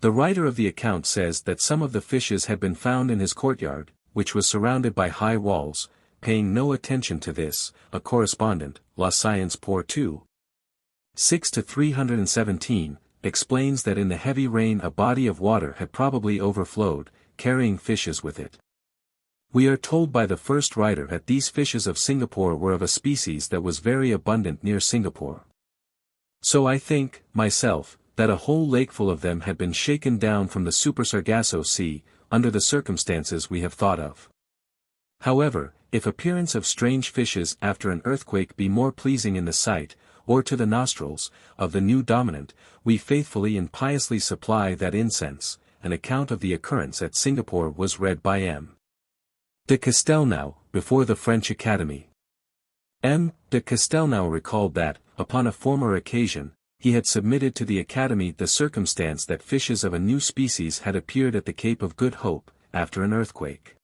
The writer of the account says that some of the fishes had been found in his courtyard, which was surrounded by high walls. Paying no attention to this, a correspondent, La Science pour 2, 6 to 317, explains that in the heavy rain a body of water had probably overflowed, carrying fishes with it. We are told by the first writer that these fishes of Singapore were of a species that was very abundant near Singapore. So I think, myself, that a whole lakeful of them had been shaken down from the Super Sargasso Sea, under the circumstances we have thought of. However, if appearance of strange fishes after an earthquake be more pleasing in the sight, or to the nostrils, of the new dominant, we faithfully and piously supply that incense. An account of the occurrence at Singapore was read by M. de Castelnau, before the French Academy. M. de Castelnau recalled that, upon a former occasion, he had submitted to the Academy the circumstance that fishes of a new species had appeared at the Cape of Good Hope, after an earthquake.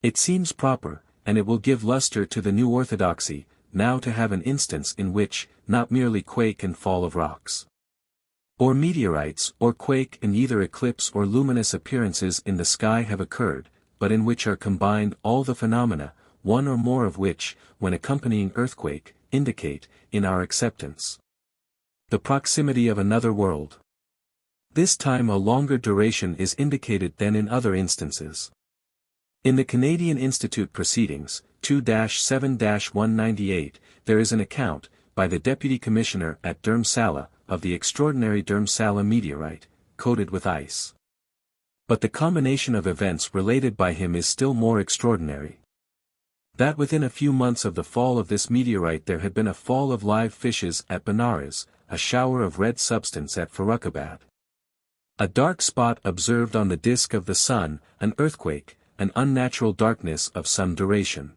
It seems proper, and it will give luster to the new orthodoxy, now to have an instance in which, not merely quake and fall of rocks, or meteorites or quake and either eclipse or luminous appearances in the sky have occurred, but in which are combined all the phenomena, one or more of which, when accompanying earthquake, indicate, in our acceptance, The proximity of another world. This time a longer duration is indicated than in other instances. In the Canadian Institute Proceedings, 2-7-198, there is an account, by the Deputy Commissioner at Dhurmsala, of the extraordinary Dhurmsala meteorite, coated with ice. But the combination of events related by him is still more extraordinary. That within a few months of the fall of this meteorite there had been a fall of live fishes at Benares, a shower of red substance at Farrukhabad. A dark spot observed on the disk of the sun, an earthquake, an unnatural darkness of some duration.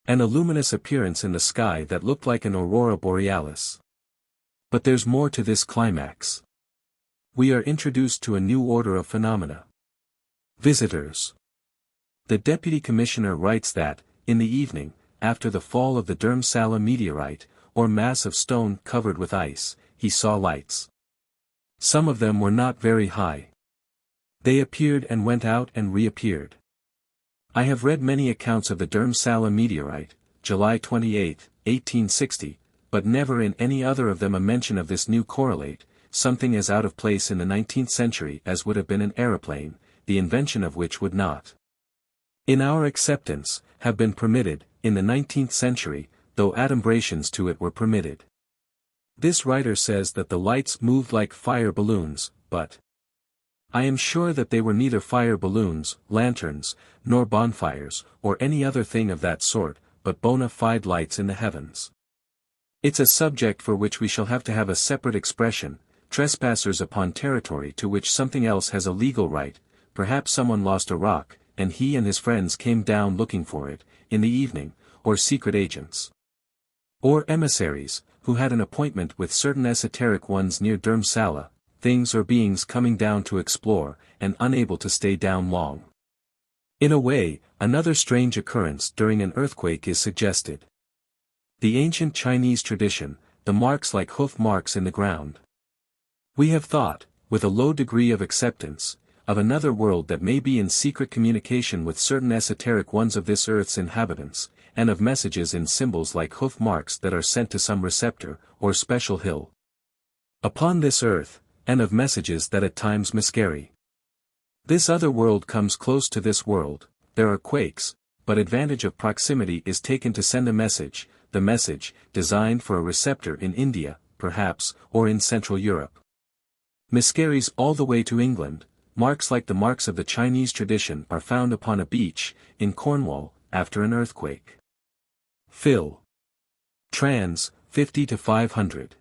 And a luminous appearance in the sky that looked like an aurora borealis. But there's more to this climax. We are introduced to a new order of phenomena. Visitors. The Deputy Commissioner writes that, in the evening, after the fall of the Dhurmsala meteorite, or mass of stone covered with ice, he saw lights. Some of them were not very high. They appeared and went out and reappeared. I have read many accounts of the Dhurmsala meteorite, July 28, 1860, but never in any other of them a mention of this new correlate, something as out of place in the 19th century as would have been an aeroplane, the invention of which would not, in our acceptance, have been permitted, in the 19th century, though adumbrations to it were permitted. This writer says that the lights moved like fire balloons, but I am sure that they were neither fire balloons, lanterns, nor bonfires, or any other thing of that sort, but bona fide lights in the heavens. It's a subject for which we shall have to have a separate expression, trespassers upon territory to which something else has a legal right. Perhaps someone lost a rock, and he and his friends came down looking for it, in the evening, or secret agents. Or emissaries, who had an appointment with certain esoteric ones near Dhurmsala, things or beings coming down to explore, and unable to stay down long. In a way, another strange occurrence during an earthquake is suggested. The ancient Chinese tradition, the marks like hoof marks in the ground. We have thought, with a low degree of acceptance, of another world that may be in secret communication with certain esoteric ones of this earth's inhabitants, and of messages in symbols like hoof marks that are sent to some receptor, or special hill upon this earth, and of messages that at times miscarry. This other world comes close to this world, there are quakes, but advantage of proximity is taken to send a message, the message, designed for a receptor in India, perhaps, or in Central Europe. Miscarries all the way to England. Marks like the marks of the Chinese tradition are found upon a beach, in Cornwall, after an earthquake. Phil. Trans, 50-500.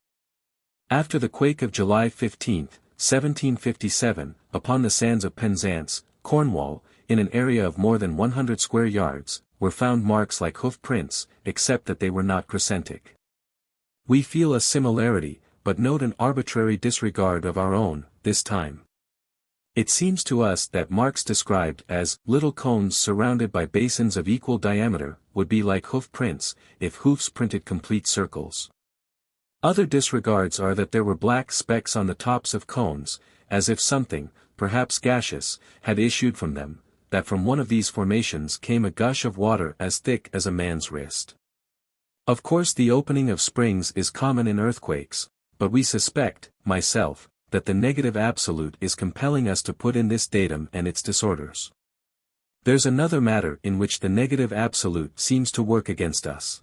After the quake of July 15, 1757, upon the sands of Penzance, Cornwall, in an area of more than 100 square yards, were found marks like hoof prints, except that they were not crescentic. We feel a similarity, but note an arbitrary disregard of our own, this time. It seems to us that marks described as little cones surrounded by basins of equal diameter would be like hoof prints, if hoofs printed complete circles. Other disregards are that there were black specks on the tops of cones, as if something, perhaps gaseous, had issued from them, that from one of these formations came a gush of water as thick as a man's wrist. Of course the opening of springs is common in earthquakes, but we suspect, myself, that the negative absolute is compelling us to put in this datum and its disorders. There's another matter in which the negative absolute seems to work against us.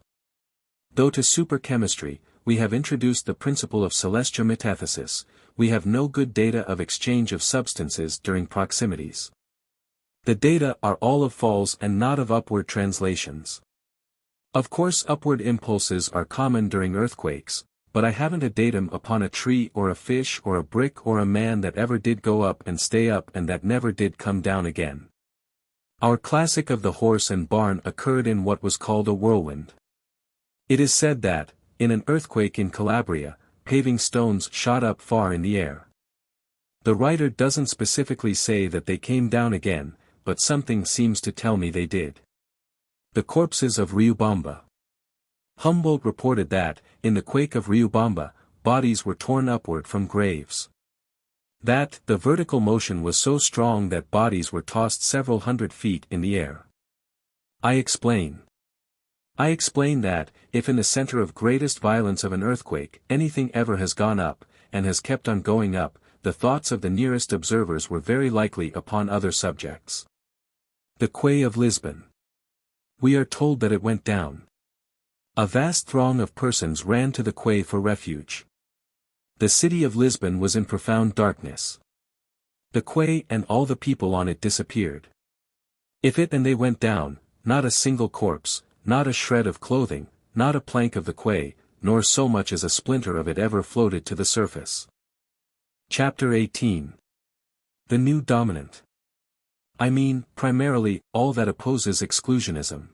Though to superchemistry, we have introduced the principle of celestial metathesis, we have no good data of exchange of substances during proximities. The data are all of falls and not of upward translations. Of course upward impulses are common during earthquakes, but I haven't a datum upon a tree or a fish or a brick or a man that ever did go up and stay up and that never did come down again. Our classic of the horse and barn occurred in what was called a whirlwind. It is said that, in an earthquake in Calabria, paving stones shot up far in the air. The writer doesn't specifically say that they came down again, but something seems to tell me they did. The corpses of Riobamba. Humboldt reported that, in the quake of Riobamba, bodies were torn upward from graves. That, the vertical motion was so strong that bodies were tossed several hundred feet in the air. I explain. I explain that, if in the center of greatest violence of an earthquake anything ever has gone up, and has kept on going up, the thoughts of the nearest observers were very likely upon other subjects. The quay of Lisbon. We are told that it went down. A vast throng of persons ran to the quay for refuge. The city of Lisbon was in profound darkness. The quay and all the people on it disappeared. If it and they went down, not a single corpse, not a shred of clothing, not a plank of the quay, nor so much as a splinter of it ever floated to the surface. Chapter 18. The New Dominant. I mean, primarily, all that opposes exclusionism.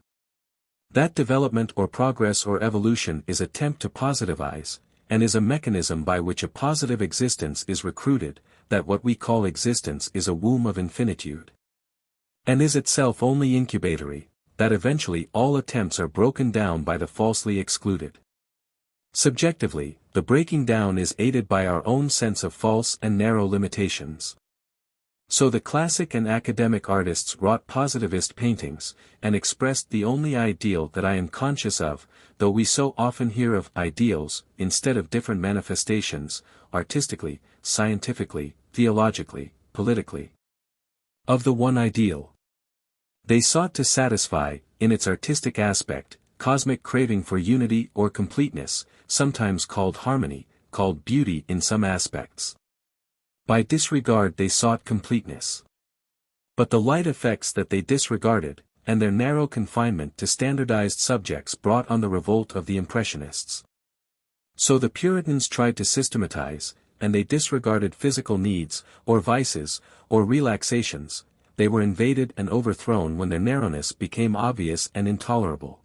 That development or progress or evolution is attempt to positivize, and is a mechanism by which a positive existence is recruited, that what we call existence is a womb of infinitude. And is itself only incubatory, that eventually all attempts are broken down by the falsely excluded. Subjectively, the breaking down is aided by our own sense of false and narrow limitations. So the classic and academic artists wrought positivist paintings, and expressed the only ideal that I am conscious of, though we so often hear of ideals, instead of different manifestations, artistically, scientifically, theologically, politically. Of the one ideal. They sought to satisfy, in its artistic aspect, cosmic craving for unity or completeness, sometimes called harmony, called beauty in some aspects. By disregard they sought completeness. But the light effects that they disregarded, and their narrow confinement to standardized subjects brought on the revolt of the Impressionists. So the Puritans tried to systematize, and they disregarded physical needs, or vices, or relaxations. They were invaded and overthrown when their narrowness became obvious and intolerable.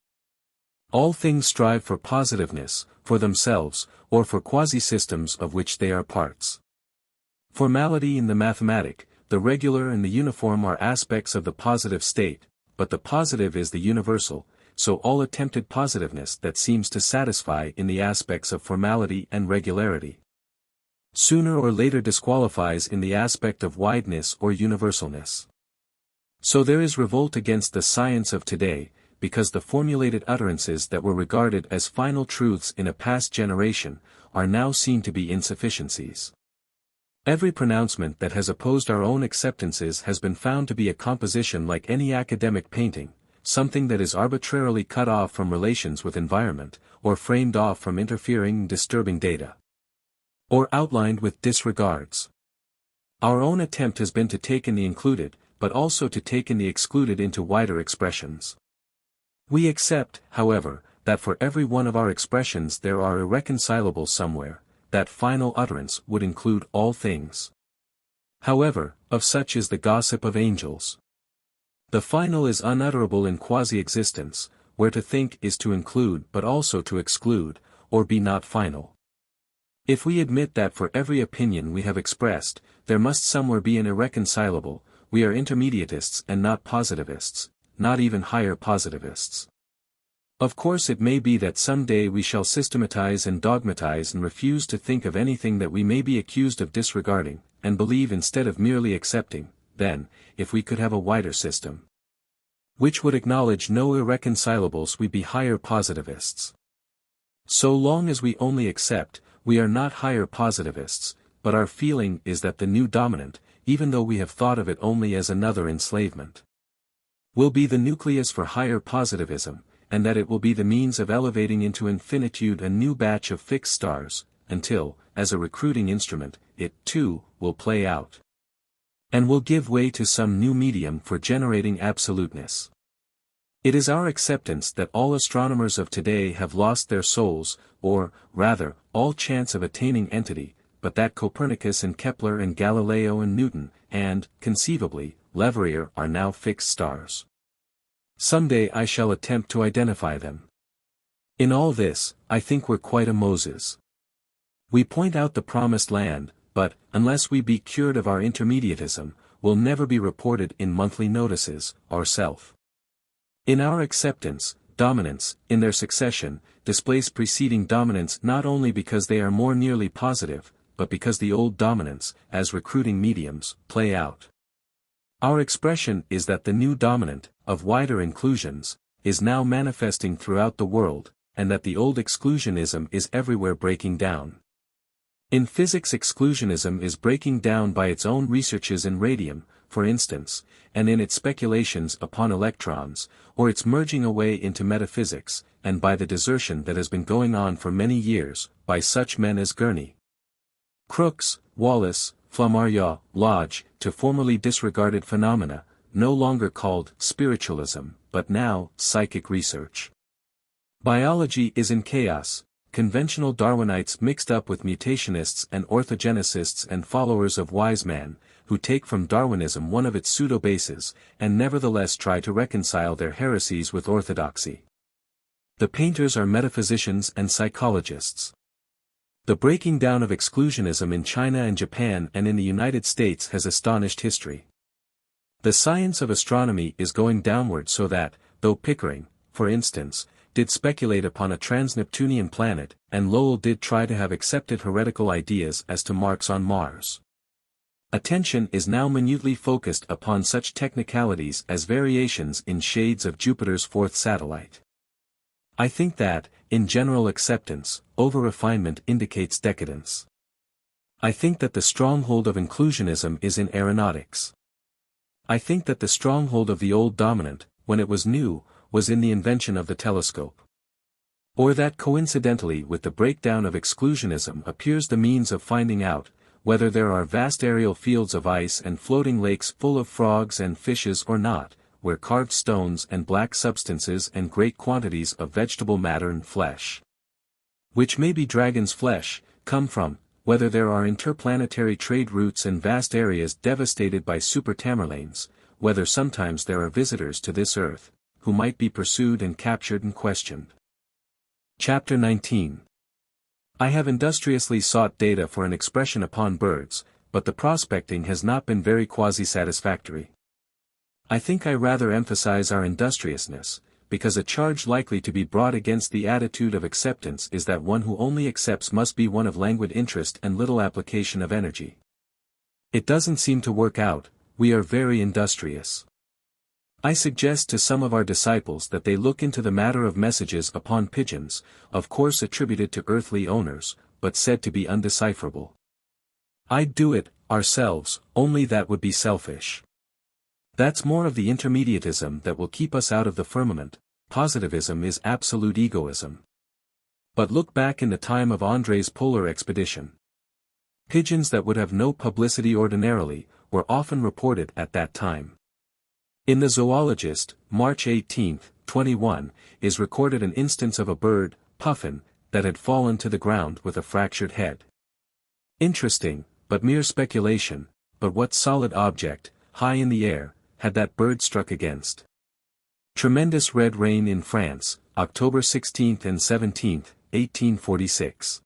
All things strive for positiveness, for themselves, or for quasi-systems of which they are parts. Formality in the mathematic, the regular and the uniform are aspects of the positive state, but the positive is the universal, so all attempted positiveness that seems to satisfy in the aspects of formality and regularity, sooner or later disqualifies in the aspect of wideness or universalness. So there is revolt against the science of today, because the formulated utterances that were regarded as final truths in a past generation, are now seen to be insufficiencies. Every pronouncement that has opposed our own acceptances has been found to be a composition like any academic painting, something that is arbitrarily cut off from relations with environment, or framed off from interfering disturbing data, or outlined with disregards. Our own attempt has been to take in the included, but also to take in the excluded into wider expressions. We accept, however, that for every one of our expressions there are irreconcilables somewhere. That final utterance would include all things. However, of such is the gossip of angels. The final is unutterable in quasi-existence, where to think is to include but also to exclude, or be not final. If we admit that for every opinion we have expressed, there must somewhere be an irreconcilable, we are intermediatists and not positivists, not even higher positivists. Of course it may be that some day we shall systematize and dogmatize and refuse to think of anything that we may be accused of disregarding, and believe instead of merely accepting. Then, if we could have a wider system, which would acknowledge no irreconcilables, we'd be higher positivists. So long as we only accept, we are not higher positivists, but our feeling is that the new dominant, even though we have thought of it only as another enslavement, will be the nucleus for higher positivism, and that it will be the means of elevating into infinitude a new batch of fixed stars, until, as a recruiting instrument, it, too, will play out, and will give way to some new medium for generating absoluteness. It is our acceptance that all astronomers of today have lost their souls, or, rather, all chance of attaining entity, but that Copernicus and Kepler and Galileo and Newton, and, conceivably, Leverrier are now fixed stars. Someday I shall attempt to identify them. In all this, I think we're quite a Moses. We point out the promised land, but, unless we be cured of our intermediatism, will never be reported in monthly notices, ourself. In our acceptance, dominants, in their succession, displace preceding dominants not only because they are more nearly positive, but because the old dominants, as recruiting mediums, play out. Our expression is that the new dominant, of wider inclusions, is now manifesting throughout the world, and that the old exclusionism is everywhere breaking down. In physics, exclusionism is breaking down by its own researches in radium, for instance, and in its speculations upon electrons, or its merging away into metaphysics, and by the desertion that has been going on for many years, by such men as Gurney, Crookes, Wallace, Flammarion, Lodge, to formerly disregarded phenomena, no longer called spiritualism, but now psychic research. Biology is in chaos, conventional Darwinites mixed up with mutationists and orthogenicists and followers of Wiseman, who take from Darwinism one of its pseudo-bases, and nevertheless try to reconcile their heresies with orthodoxy. The painters are metaphysicians and psychologists. The breaking down of exclusionism in China and Japan and in the United States has astonished history. The science of astronomy is going downward so that, though Pickering, for instance, did speculate upon a trans-Neptunian planet, and Lowell did try to have accepted heretical ideas as to marks on Mars, attention is now minutely focused upon such technicalities as variations in shades of Jupiter's fourth satellite. I think that, in general acceptance, over-refinement indicates decadence. I think that the stronghold of inclusionism is in aeronautics. I think that the stronghold of the old dominant, when it was new, was in the invention of the telescope. Or that coincidentally with the breakdown of exclusionism appears the means of finding out, whether there are vast aerial fields of ice and floating lakes full of frogs and fishes or not, where carved stones and black substances and great quantities of vegetable matter and flesh, which may be dragon's flesh, come from, whether there are interplanetary trade routes and vast areas devastated by super Tamerlanes, whether sometimes there are visitors to this earth, who might be pursued and captured and questioned. Chapter 19. I have industriously sought data for an expression upon birds, but the prospecting has not been very quasi-satisfactory. I think I rather emphasize our industriousness, because a charge likely to be brought against the attitude of acceptance is that one who only accepts must be one of languid interest and little application of energy. It doesn't seem to work out, we are very industrious. I suggest to some of our disciples that they look into the matter of messages upon pigeons, of course attributed to earthly owners, but said to be undecipherable. I'd do it, ourselves, only that would be selfish. That's more of the intermediatism that will keep us out of the firmament. Positivism is absolute egoism. But look back in the time of André's polar expedition. Pigeons that would have no publicity ordinarily, were often reported at that time. In the Zoologist, March 18, 21, is recorded an instance of a bird, puffin, that had fallen to the ground with a fractured head. Interesting, but mere speculation, but what solid object, high in the air, had that bird struck against? Tremendous red rain in France, October 16 and 17, 1846.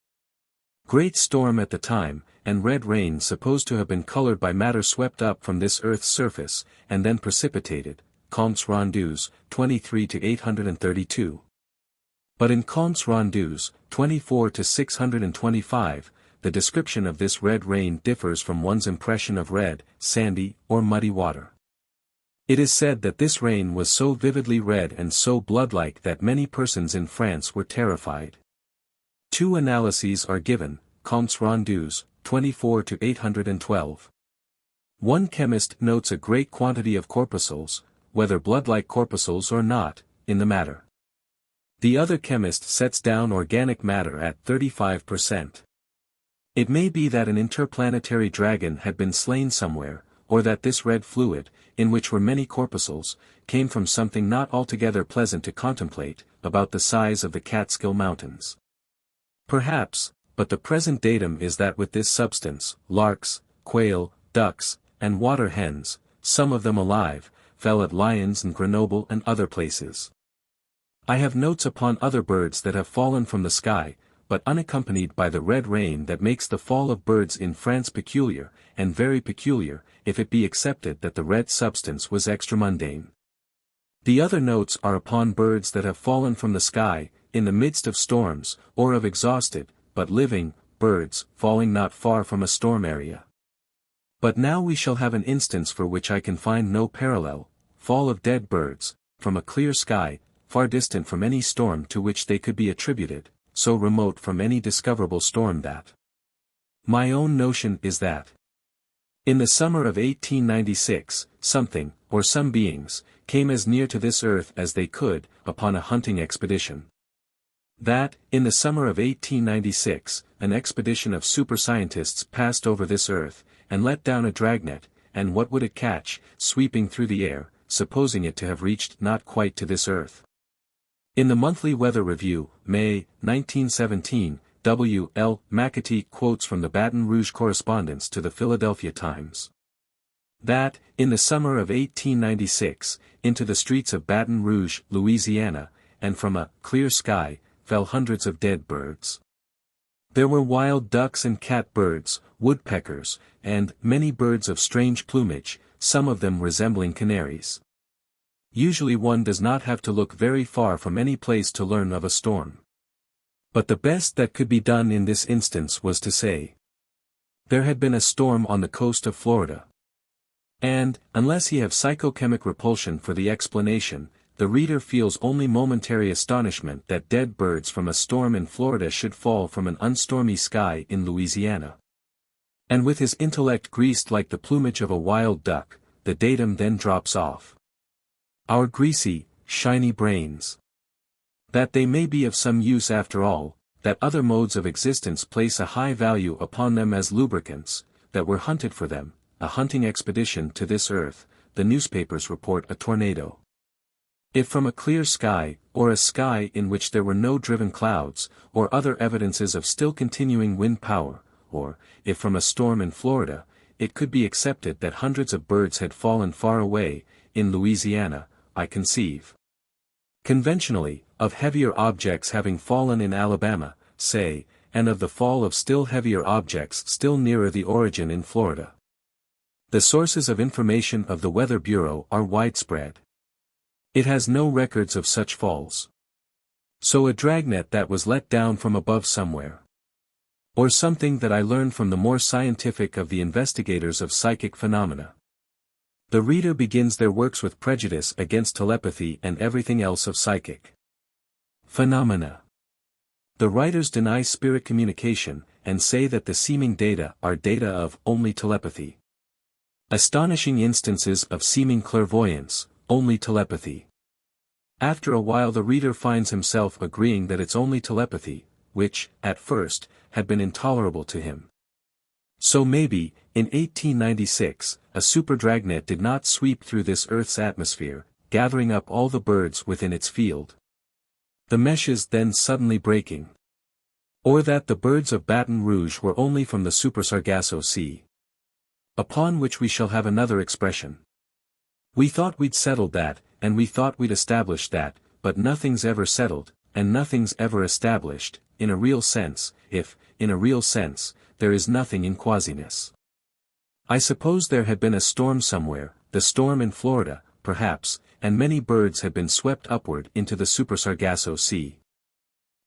Great storm at the time, and red rain supposed to have been colored by matter swept up from this earth's surface, and then precipitated, Comptes Rendus, 23 to 832. But in Comptes Rendus, 24 to 625, the description of this red rain differs from one's impression of red, sandy, or muddy water. It is said that this rain was so vividly red and so blood-like that many persons in France were terrified. Two analyses are given, Comptes Rendus, 24 to 812. One chemist notes a great quantity of corpuscles, whether blood-like corpuscles or not, in the matter. The other chemist sets down organic matter at 35%. It may be that an interplanetary dragon had been slain somewhere, or that this red fluid, in which were many corpuscles, came from something not altogether pleasant to contemplate, about the size of the Catskill Mountains. Perhaps, but the present datum is that with this substance, larks, quail, ducks, and water hens, some of them alive, fell at Lyons and Grenoble and other places. I have notes upon other birds that have fallen from the sky, but unaccompanied by the red rain that makes the fall of birds in France peculiar, and very peculiar, if it be accepted that the red substance was extramundane. The other notes are upon birds that have fallen from the sky, in the midst of storms, or of exhausted, but living, birds, falling not far from a storm area. But now we shall have an instance for which I can find no parallel, fall of dead birds, from a clear sky, far distant from any storm to which they could be attributed, so remote from any discoverable storm that. My own notion is that in the summer of 1896, something, or some beings, came as near to this earth as they could, upon a hunting expedition. That, in the summer of 1896, an expedition of super-scientists passed over this earth, and let down a dragnet, and what would it catch, sweeping through the air, supposing it to have reached not quite to this earth. In the Monthly Weather Review, May, 1917, W. L. McAtee quotes from the Baton Rouge correspondence to the Philadelphia Times. That, in the summer of 1896, into the streets of Baton Rouge, Louisiana, and from a clear sky, fell hundreds of dead birds. There were wild ducks and catbirds, woodpeckers, and many birds of strange plumage, some of them resembling canaries. Usually one does not have to look very far from any place to learn of a storm. But the best that could be done in this instance was to say, there had been a storm on the coast of Florida. And, unless he have psychochemic repulsion for the explanation, the reader feels only momentary astonishment that dead birds from a storm in Florida should fall from an unstormy sky in Louisiana. And with his intellect greased like the plumage of a wild duck, the datum then drops off. Our greasy, shiny brains. That they may be of some use after all, that other modes of existence place a high value upon them as lubricants, that were hunted for them, a hunting expedition to this earth, the newspapers report a tornado. If from a clear sky, or a sky in which there were no driven clouds, or other evidences of still continuing wind power, or, if from a storm in Florida, it could be accepted that hundreds of birds had fallen far away, in Louisiana, I conceive. Conventionally, of heavier objects having fallen in Alabama, say, and of the fall of still heavier objects still nearer the origin in Florida. The sources of information of the Weather Bureau are widespread. It has no records of such falls. So a dragnet that was let down from above somewhere. Or something that I learned from the more scientific of the investigators of psychic phenomena. The reader begins their works with prejudice against telepathy and everything else of psychic phenomena. The writers deny spirit communication, and say that the seeming data are data of only telepathy. Astonishing instances of seeming clairvoyance, only telepathy. After a while the reader finds himself agreeing that it's only telepathy, which, at first, had been intolerable to him. So maybe, in 1896, a super dragnet did not sweep through this Earth's atmosphere, gathering up all the birds within its field. The meshes then suddenly breaking. Or that the birds of Baton Rouge were only from the Super Sargasso Sea. Upon which we shall have another expression. We thought we'd settled that, and we thought we'd established that, but nothing's ever settled, and nothing's ever established, in a real sense, if, in a real sense, there is nothing in quasiness. I suppose there had been a storm somewhere, the storm in Florida, perhaps, and many birds had been swept upward into the Super Sargasso Sea.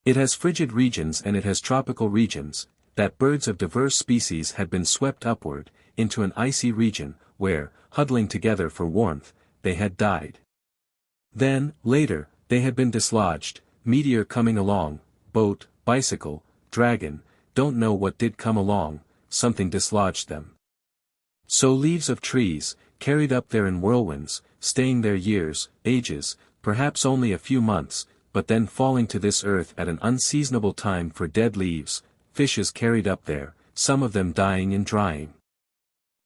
It has frigid regions and it has tropical regions, that birds of diverse species had been swept upward, into an icy region, where, huddling together for warmth, they had died. Then, later, they had been dislodged, meteor coming along, boat, bicycle, dragon, don't know what did come along, something dislodged them. So leaves of trees, carried up there in whirlwinds, staying there years, ages, perhaps only a few months, but then falling to this earth at an unseasonable time for dead leaves, fishes carried up there, some of them dying and drying.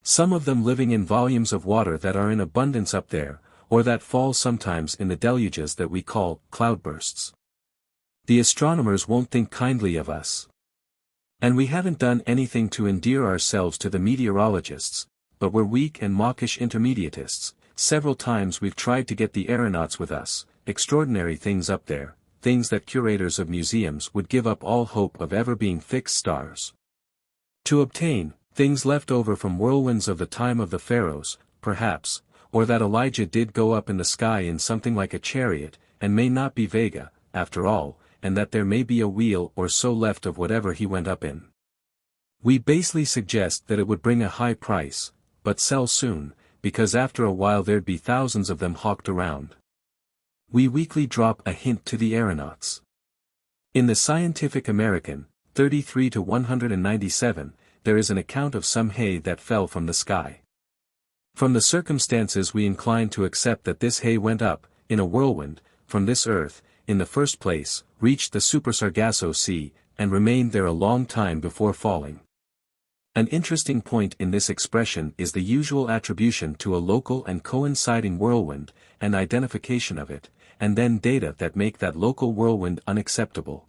Some of them living in volumes of water that are in abundance up there, or that fall sometimes in the deluges that we call cloudbursts. The astronomers won't think kindly of us. And we haven't done anything to endear ourselves to the meteorologists, but we're weak and mawkish intermediatists. Several times we've tried to get the aeronauts with us, extraordinary things up there, things that curators of museums would give up all hope of ever being fixed stars. To obtain, things left over from whirlwinds of the time of the pharaohs, perhaps, or that Elijah did go up in the sky in something like a chariot, and may not be Vega, after all, and that there may be a wheel or so left of whatever he went up in. We basely suggest that it would bring a high price, but sell soon, because after a while there'd be thousands of them hawked around. We weekly drop a hint to the aeronauts. In the Scientific American, 33 to 197, there is an account of some hay that fell from the sky. From the circumstances we incline to accept that this hay went up, in a whirlwind, from this earth, in the first place, reached the Super Sargasso Sea, and remained there a long time before falling. An interesting point in this expression is the usual attribution to a local and coinciding whirlwind, and identification of it, and then data that make that local whirlwind unacceptable.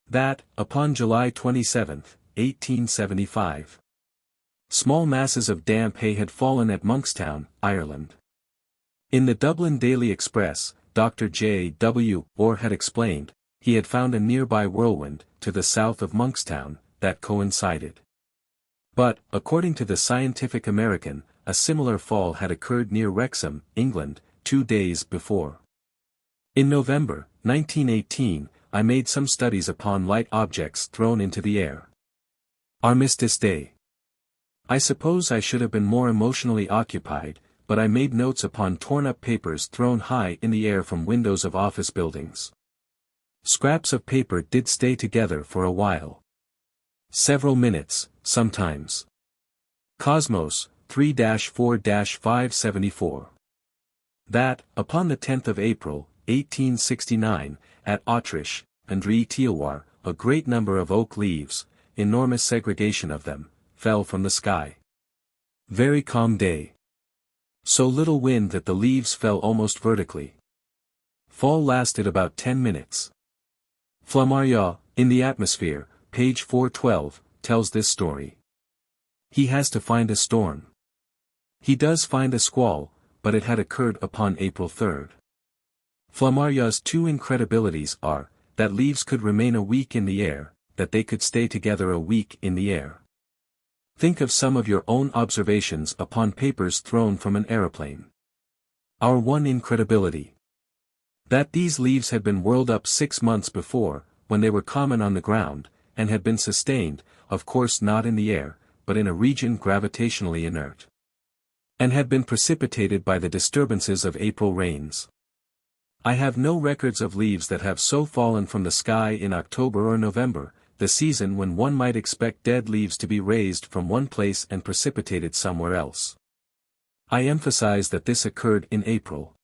That, upon July 27, 1875, small masses of damp hay had fallen at Monkstown, Ireland. In the Dublin Daily Express, Dr. J. W. Orr had explained, he had found a nearby whirlwind, to the south of Monkstown, that coincided. But, according to the Scientific American, a similar fall had occurred near Wrexham, England, 2 days before. In November, 1918, I made some studies upon light objects thrown into the air. Armistice Day. I suppose I should have been more emotionally occupied, but I made notes upon torn-up papers thrown high in the air from windows of office buildings. Scraps of paper did stay together for a while. Several minutes, sometimes. Cosmos, 3-4-574. That, upon the 10th of April, 1869, at Autriche, André Tielwar, a great number of oak leaves, enormous segregation of them, fell from the sky. Very calm day. So little wind that the leaves fell almost vertically. Fall lasted about 10 minutes. Flammarion, in the Atmosphere, page 412, tells this story. He has to find a storm. He does find a squall, but it had occurred upon April 3rd. Flammarion's two incredibilities are, that leaves could remain a week in the air, that they could stay together a week in the air. Think of some of your own observations upon papers thrown from an aeroplane. Our one incredibility. That these leaves had been whirled up 6 months before, when they were common on the ground, and had been sustained, of course not in the air, but in a region gravitationally inert. And had been precipitated by the disturbances of April rains. I have no records of leaves that have so fallen from the sky in October or November, the season when one might expect dead leaves to be raised from one place and precipitated somewhere else. I emphasize that this occurred in April.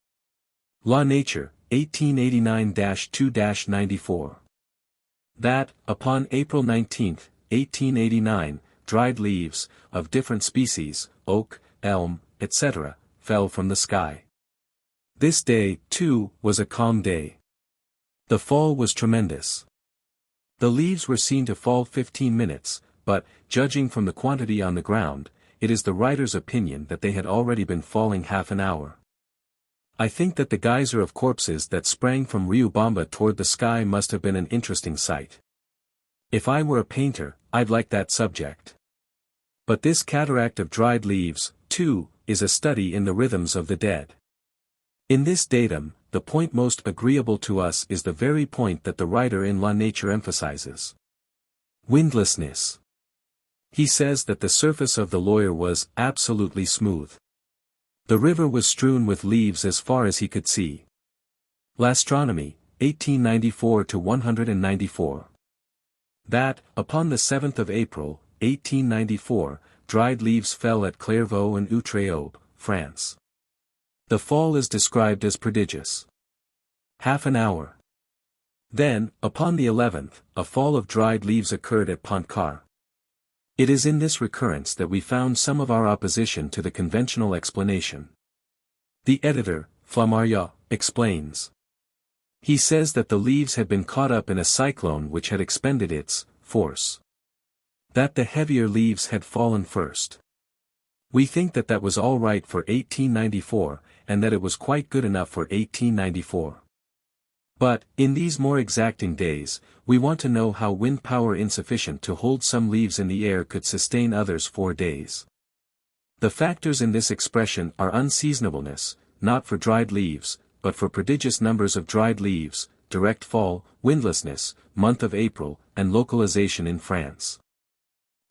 La Nature, 1889-2-94. That, upon April 19, 1889, dried leaves, of different species, oak, elm, etc., fell from the sky. This day, too, was a calm day. The fall was tremendous. The leaves were seen to fall 15 minutes, but, judging from the quantity on the ground, it is the writer's opinion that they had already been falling half an hour. I think that the geyser of corpses that sprang from Riobamba toward the sky must have been an interesting sight. If I were a painter, I'd like that subject. But this cataract of dried leaves, too, is a study in the rhythms of the dead. In this datum, the point most agreeable to us is the very point that the writer in La Nature emphasizes. Windlessness. He says that the surface of the Loire was absolutely smooth. The river was strewn with leaves as far as he could see. L'Astronomie, 1894-194. That, upon the 7th of April, 1894, dried leaves fell at Clairvaux and Outreaube, France. The fall is described as prodigious. Half an hour. Then, upon the 11th, a fall of dried leaves occurred at Pontcarré. It is in this recurrence that we found some of our opposition to the conventional explanation. The editor, Flammarion, explains. He says that the leaves had been caught up in a cyclone which had expended its force. That the heavier leaves had fallen first. We think that that was all right for 1894, and that it was quite good enough for 1894. But, in these more exacting days, we want to know how wind power insufficient to hold some leaves in the air could sustain others 4 days. The factors in this expression are unseasonableness, not for dried leaves, but for prodigious numbers of dried leaves, direct fall, windlessness, month of April, and localization in France.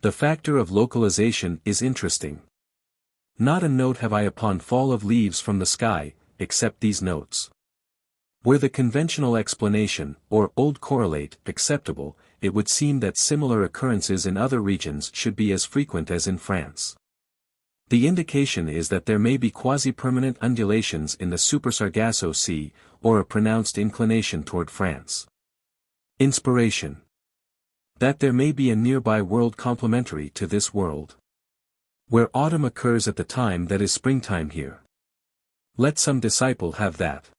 The factor of localization is interesting. Not a note have I upon fall of leaves from the sky, except these notes. Were the conventional explanation, or old correlate, acceptable, it would seem that similar occurrences in other regions should be as frequent as in France. The indication is that there may be quasi-permanent undulations in the Super Sargasso Sea, or a pronounced inclination toward France. Inspiration. That there may be a nearby world complementary to this world, where autumn occurs at the time that is springtime here. Let some disciple have that.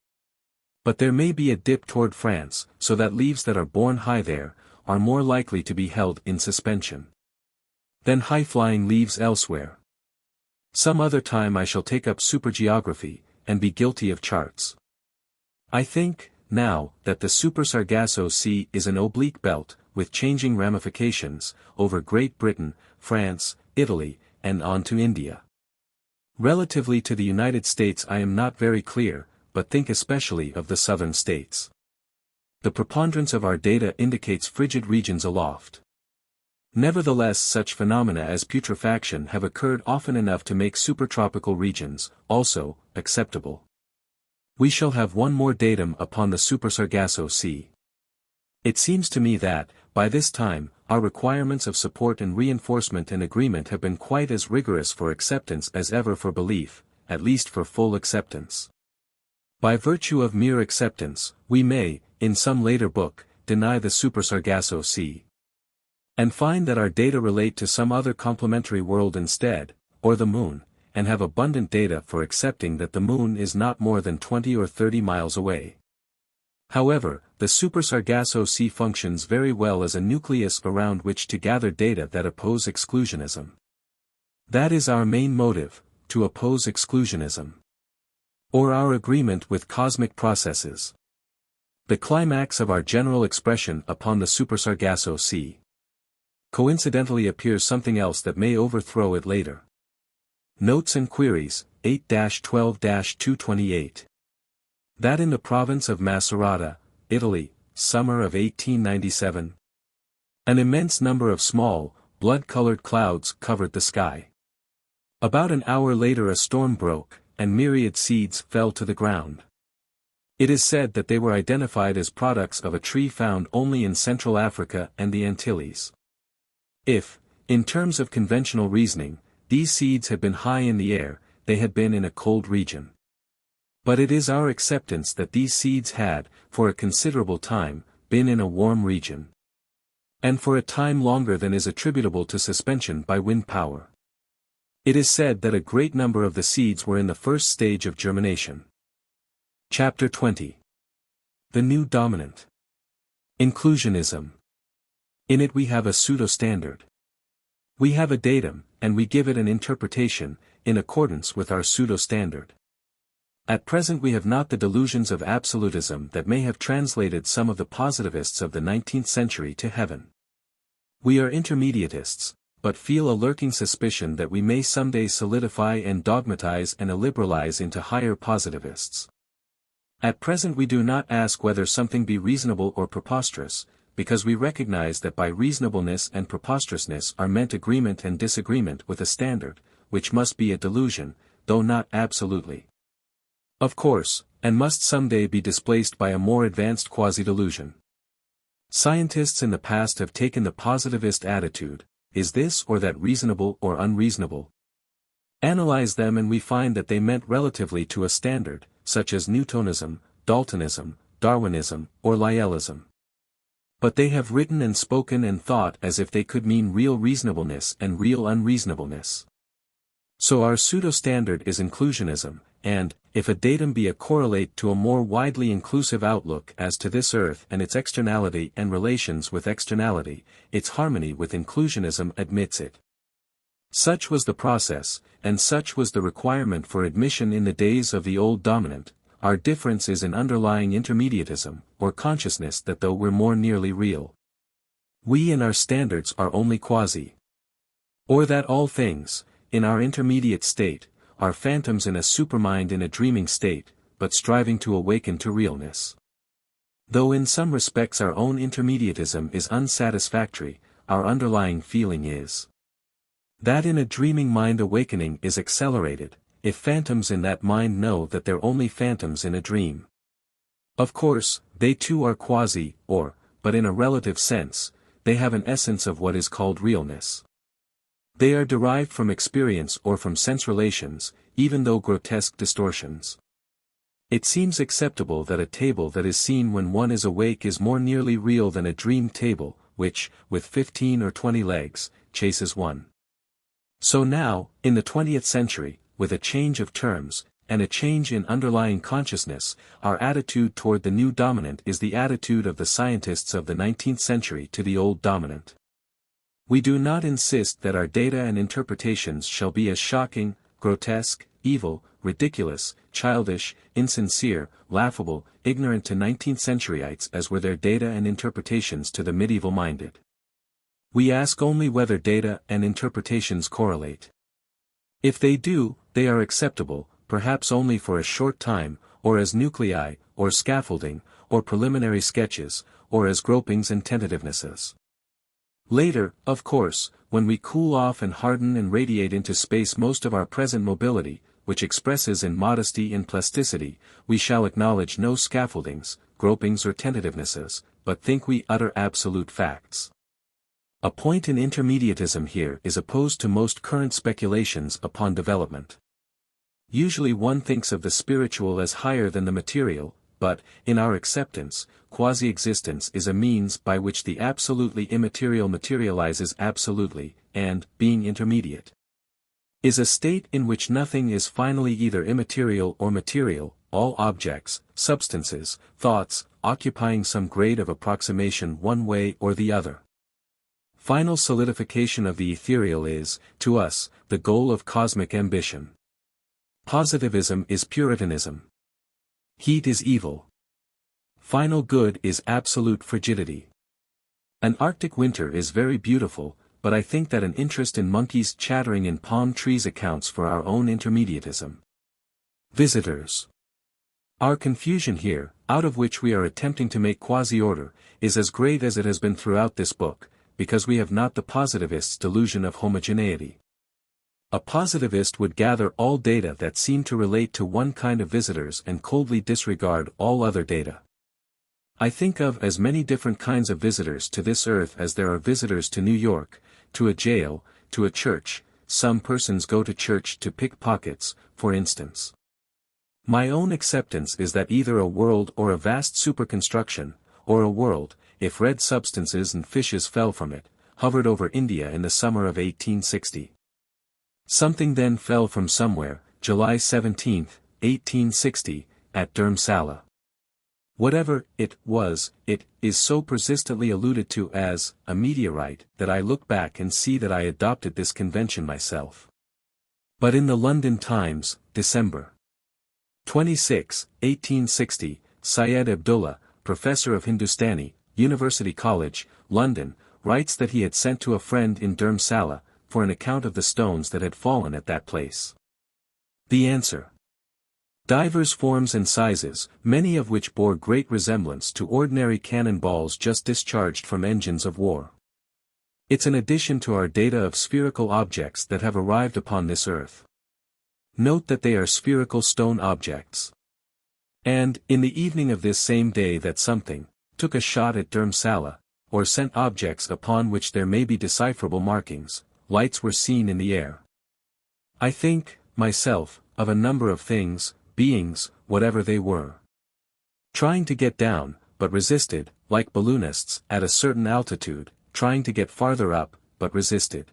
But there may be a dip toward France, so that leaves that are born high there, are more likely to be held in suspension than high-flying leaves elsewhere. Some other time I shall take up supergeography, and be guilty of charts. I think, now, that the Super Sargasso Sea is an oblique belt, with changing ramifications, over Great Britain, France, Italy, and on to India. Relatively to the United States I am not very clear, but think especially of the southern states. The preponderance of our data indicates frigid regions aloft. Nevertheless, such phenomena as putrefaction have occurred often enough to make supertropical regions, also, acceptable. We shall have one more datum upon the Super Sargasso Sea. It seems to me that, by this time, our requirements of support and reinforcement and agreement have been quite as rigorous for acceptance as ever for belief, at least for full acceptance. By virtue of mere acceptance, we may, in some later book, deny the Super Sargasso Sea, and find that our data relate to some other complementary world instead, or the moon, and have abundant data for accepting that the moon is not more than 20 or 30 miles away. However, the Super Sargasso Sea functions very well as a nucleus around which to gather data that oppose exclusionism. That is our main motive, to oppose exclusionism, or our agreement with cosmic processes. The climax of our general expression upon the Super Sargasso Sea coincidentally appears something else that may overthrow it later. Notes and Queries, 8-12-228. That in the province of Macerata, Italy, summer of 1897. An immense number of small, blood-colored clouds covered the sky. About an hour later a storm broke, and myriad seeds fell to the ground. It is said that they were identified as products of a tree found only in Central Africa and the Antilles. If, in terms of conventional reasoning, these seeds had been high in the air, they had been in a cold region. But it is our acceptance that these seeds had, for a considerable time, been in a warm region, and for a time longer than is attributable to suspension by wind power. It is said that a great number of the seeds were in the first stage of germination. Chapter 20. The New Dominant. Inclusionism. In it we have a pseudo-standard. We have a datum, and we give it an interpretation, in accordance with our pseudo-standard. At present we have not the delusions of absolutism that may have translated some of the positivists of the 19th century to heaven. We are intermediatists, but feel a lurking suspicion that we may someday solidify and dogmatize and illiberalize into higher positivists. At present we do not ask whether something be reasonable or preposterous, because we recognize that by reasonableness and preposterousness are meant agreement and disagreement with a standard, which must be a delusion, though not absolutely. Of course, and must someday be displaced by a more advanced quasi-delusion. Scientists in the past have taken the positivist attitude, is this or that reasonable or unreasonable? Analyze them and we find that they meant relatively to a standard, such as Newtonism, Daltonism, Darwinism, or Lyellism. But they have written and spoken and thought as if they could mean real reasonableness and real unreasonableness. So our pseudo-standard is inclusionism, and, if a datum be a correlate to a more widely inclusive outlook as to this earth and its externality and relations with externality, its harmony with inclusionism admits it. Such was the process, and such was the requirement for admission in the days of the old dominant. Our difference is in underlying intermediatism, or consciousness that though we're more nearly real, we and our standards are only quasi. Or that all things, in our intermediate state, are phantoms in a supermind in a dreaming state, but striving to awaken to realness. Though in some respects our own intermediatism is unsatisfactory, our underlying feeling is that in a dreaming mind awakening is accelerated, if phantoms in that mind know that they're only phantoms in a dream. Of course, they too are quasi, but in a relative sense, they have an essence of what is called realness. They are derived from experience or from sense relations, even though grotesque distortions. It seems acceptable that a table that is seen when one is awake is more nearly real than a dream table, which, with 15 or 20 legs, chases one. So now, in the 20th century, with a change of terms, and a change in underlying consciousness, our attitude toward the new dominant is the attitude of the scientists of the 19th century to the old dominant. We do not insist that our data and interpretations shall be as shocking, grotesque, evil, ridiculous, childish, insincere, laughable, ignorant to 19th centuryites as were their data and interpretations to the medieval-minded. We ask only whether data and interpretations correlate. If they do, they are acceptable, perhaps only for a short time, or as nuclei, or scaffolding, or preliminary sketches, or as gropings and tentativenesses. Later, of course, when we cool off and harden and radiate into space most of our present mobility, which expresses in modesty and plasticity, we shall acknowledge no scaffoldings, gropings or tentativenesses, but think we utter absolute facts. A point in intermediatism here is opposed to most current speculations upon development. Usually one thinks of the spiritual as higher than the material, but, in our acceptance, quasi-existence is a means by which the absolutely immaterial materializes absolutely, and, being intermediate, is a state in which nothing is finally either immaterial or material, all objects, substances, thoughts, occupying some grade of approximation one way or the other. Final solidification of the ethereal is, to us, the goal of cosmic ambition. Positivism is Puritanism. Heat is evil. Final good is absolute frigidity. An Arctic winter is very beautiful, but I think that an interest in monkeys chattering in palm trees accounts for our own intermediatism. Visitors. Our confusion here, out of which we are attempting to make quasi-order, is as great as it has been throughout this book, because we have not the positivist's delusion of homogeneity. A positivist would gather all data that seem to relate to one kind of visitors and coldly disregard all other data. I think of as many different kinds of visitors to this earth as there are visitors to New York, to a jail, to a church. Some persons go to church to pick pockets, for instance. My own acceptance is that either a world or a vast superconstruction, or a world, if red substances and fishes fell from it, hovered over India in the summer of 1860. Something then fell from somewhere, July 17, 1860, at Dhurmsala. Whatever it was, it is so persistently alluded to as a meteorite that I look back and see that I adopted this convention myself. But in the London Times, December 26, 1860, Syed Abdullah, professor of Hindustani, University College, London, writes that he had sent to a friend in Dhurmsala, for an account of the stones that had fallen at that place. The answer. Divers forms and sizes, many of which bore great resemblance to ordinary cannon balls just discharged from engines of war. It's an addition to our data of spherical objects that have arrived upon this earth. Note that they are spherical stone objects. And, in the evening of this same day that something, took a shot at Dhurmsala, or sent objects upon which there may be decipherable markings, lights were seen in the air. I think, myself, of a number of things, beings, whatever they were, trying to get down, but resisted, like balloonists, at a certain altitude, trying to get farther up, but resisted.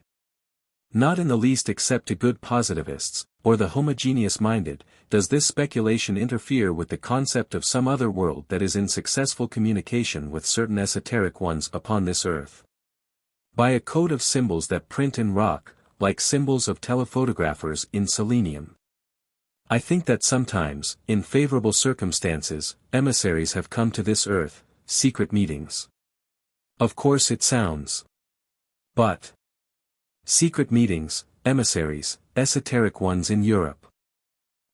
Not in the least except to good positivists, or the homogeneous-minded, does this speculation interfere with the concept of some other world that is in successful communication with certain esoteric ones upon this earth. By a code of symbols that print in rock, like symbols of telephotographers in selenium. I think that sometimes, in favorable circumstances, emissaries have come to this earth, secret meetings. Of course it sounds. But secret meetings, emissaries, esoteric ones in Europe.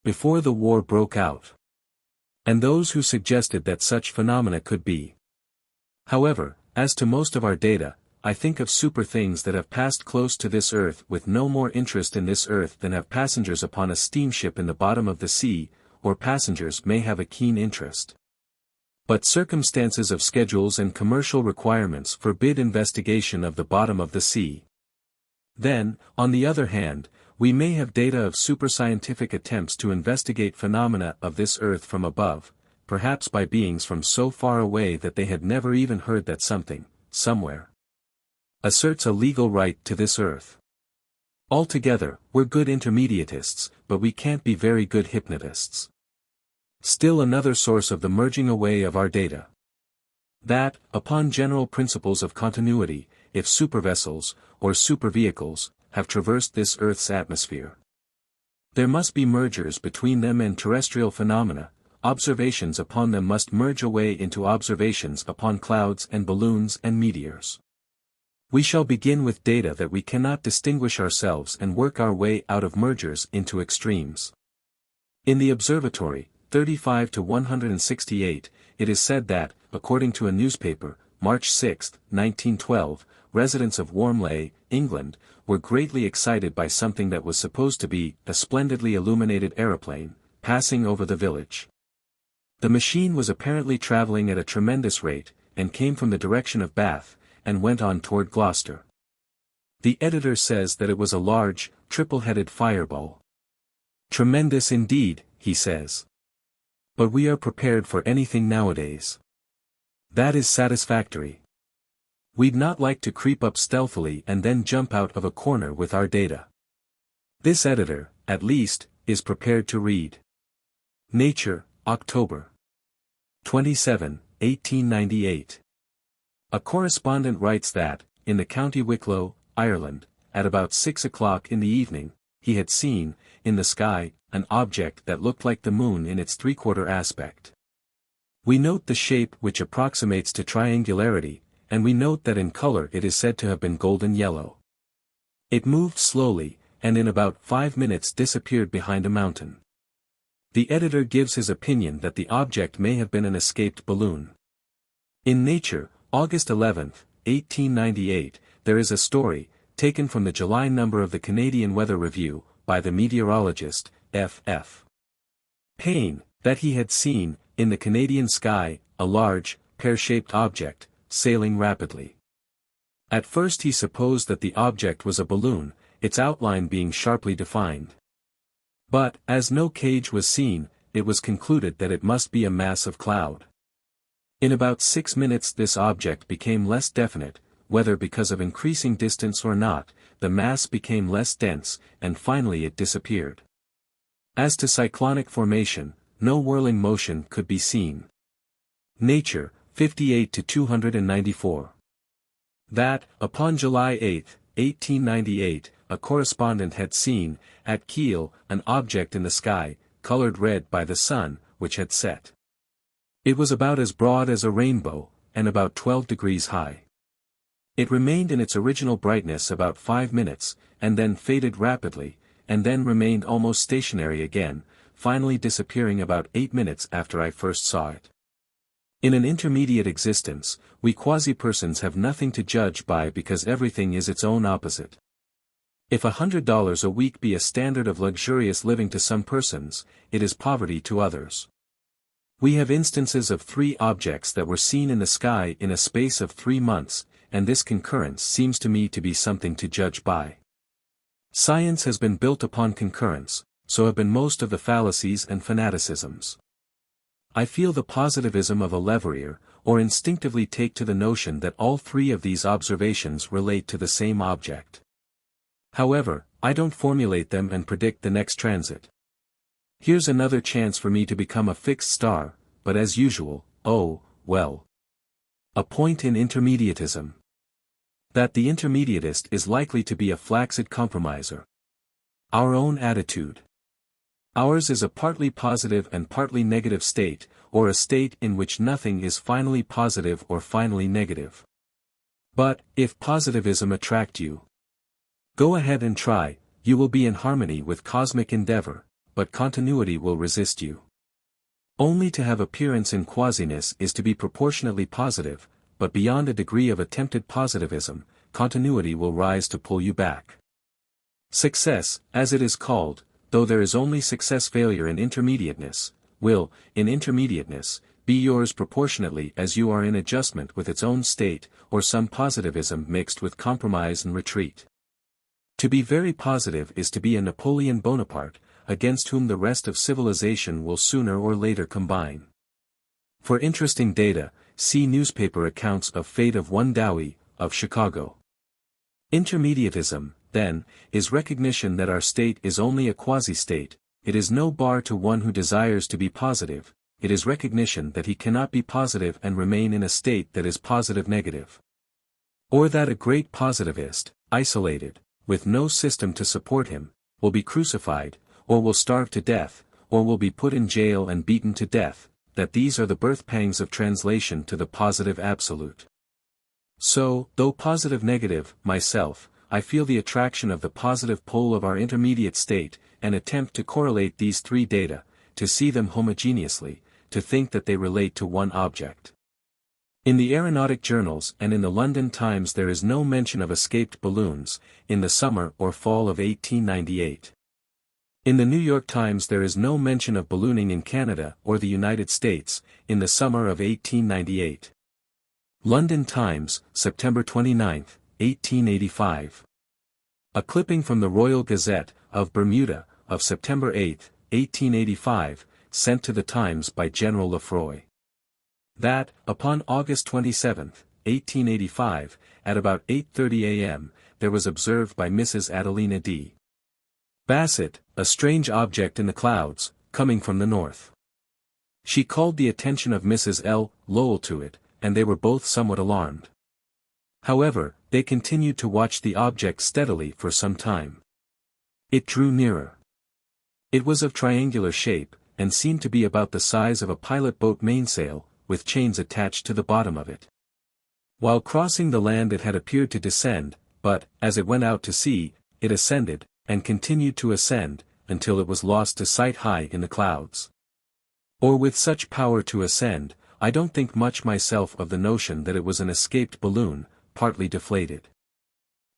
Before the war broke out. And those who suggested that such phenomena could be. However, as to most of our data, I think of super things that have passed close to this earth with no more interest in this earth than have passengers upon a steamship in the bottom of the sea, or passengers may have a keen interest. But circumstances of schedules and commercial requirements forbid investigation of the bottom of the sea. Then, on the other hand, we may have data of superscientific attempts to investigate phenomena of this earth from above, perhaps by beings from so far away that they had never even heard that something, somewhere, asserts a legal right to this earth. Altogether, we're good intermediatists, but we can't be very good hypnotists. Still another source of the merging away of our data. That, upon general principles of continuity, if supervessels, or supervehicles, have traversed this Earth's atmosphere, there must be mergers between them and terrestrial phenomena. Observations upon them must merge away into observations upon clouds and balloons and meteors. We shall begin with data that we cannot distinguish ourselves and work our way out of mergers into extremes. In the observatory, 35 to 168, it is said that, according to a newspaper, March 6, 1912, residents of Warmley, England, were greatly excited by something that was supposed to be a splendidly illuminated aeroplane, passing over the village. The machine was apparently traveling at a tremendous rate, and came from the direction of Bath, and went on toward Gloucester. The editor says that it was a large, triple-headed fireball. Tremendous indeed, he says. But we are prepared for anything nowadays. That is satisfactory. We'd not like to creep up stealthily and then jump out of a corner with our data. This editor, at least, is prepared to read. Nature, October 27, 1898. A correspondent writes that, in the County Wicklow, Ireland, at about 6 o'clock in the evening, he had seen, in the sky, an object that looked like the moon in its three-quarter aspect. We note the shape which approximates to triangularity, and we note that in color it is said to have been golden yellow. It moved slowly, and in about 5 minutes disappeared behind a mountain. The editor gives his opinion that the object may have been an escaped balloon. In Nature, August 11, 1898, there is a story, taken from the July number of the Canadian Weather Review, by the meteorologist, F.F. Payne, that he had seen, in the Canadian sky, a large, pear-shaped object, sailing rapidly. At first he supposed that the object was a balloon, its outline being sharply defined. But, as no cage was seen, it was concluded that it must be a mass of cloud. In about 6 minutes this object became less definite, whether because of increasing distance or not, the mass became less dense, and finally it disappeared. As to cyclonic formation, no whirling motion could be seen. Nature, 58 to 294. That, upon July 8, 1898, a correspondent had seen, at Kiel, an object in the sky, colored red by the sun, which had set. It was about as broad as a rainbow, and about 12 degrees high. It remained in its original brightness about 5 minutes, and then faded rapidly, and then remained almost stationary again, finally disappearing about 8 minutes after I first saw it. In an intermediate existence, we quasi-persons have nothing to judge by because everything is its own opposite. If $100 a week be a standard of luxurious living to some persons, it is poverty to others. We have instances of 3 objects that were seen in the sky in a space of 3 months, and this concurrence seems to me to be something to judge by. Science has been built upon concurrence, so have been most of the fallacies and fanaticisms. I feel the positivism of a Leverrier, or instinctively take to the notion that all 3 of these observations relate to the same object. However, I don't formulate them and predict the next transit. Here's another chance for me to become a fixed star, but as usual, oh, well. A point in intermediatism. That the intermediatist is likely to be a flaccid compromiser. Our own attitude. Ours is a partly positive and partly negative state, or a state in which nothing is finally positive or finally negative. But, if positivism attract you, go ahead and try, you will be in harmony with cosmic endeavor, but continuity will resist you. Only to have appearance in quasiness is to be proportionately positive, but beyond a degree of attempted positivism, continuity will rise to pull you back. Success, as it is called, though there is only success-failure in intermediateness, will, in intermediateness, be yours proportionately as you are in adjustment with its own state, or some positivism mixed with compromise and retreat. To be very positive is to be a Napoleon Bonaparte, against whom the rest of civilization will sooner or later combine. For interesting data, see newspaper accounts of fate of one Dowie, of Chicago. Intermediatism, then, is recognition that our state is only a quasi-state. It is no bar to one who desires to be positive, it is recognition that he cannot be positive and remain in a state that is positive-negative. Or that a great positivist, isolated, with no system to support him, will be crucified, or will starve to death, or will be put in jail and beaten to death, that these are the birth pangs of translation to the positive absolute. So, though positive-negative, myself, I feel the attraction of the positive pole of our intermediate state, and attempt to correlate these three data, to see them homogeneously, to think that they relate to one object. In the aeronautic journals and in the London Times there is no mention of escaped balloons, in the summer or fall of 1898. In the New York Times there is no mention of ballooning in Canada or the United States, in the summer of 1898. London Times, September 29, 1885. A clipping from the Royal Gazette, of Bermuda, of September 8, 1885, sent to the Times by General Lefroy. That, upon August 27, 1885, at about 8:30 a.m., there was observed by Mrs. Adelina D. Bassett, a strange object in the clouds, coming from the north. She called the attention of Mrs. L. Lowell to it, and they were both somewhat alarmed. However, they continued to watch the object steadily for some time. It drew nearer. It was of triangular shape, and seemed to be about the size of a pilot boat mainsail, with chains attached to the bottom of it. While crossing the land it had appeared to descend, but, as it went out to sea, it ascended, and continued to ascend, until it was lost to sight high in the clouds. Or with such power to ascend, I don't think much myself of the notion that it was an escaped balloon, partly deflated.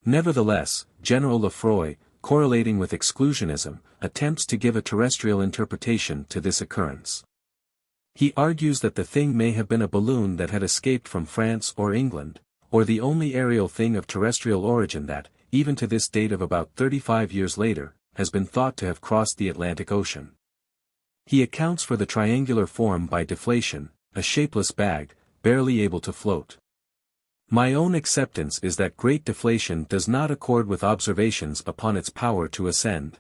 Nevertheless, General Lefroy, correlating with exclusionism, attempts to give a terrestrial interpretation to this occurrence. He argues that the thing may have been a balloon that had escaped from France or England, or the only aerial thing of terrestrial origin that, even to this date of about 35 years later, has been thought to have crossed the Atlantic Ocean. He accounts for the triangular form by deflation, a shapeless bag, barely able to float. My own acceptance is that great deflation does not accord with observations upon its power to ascend.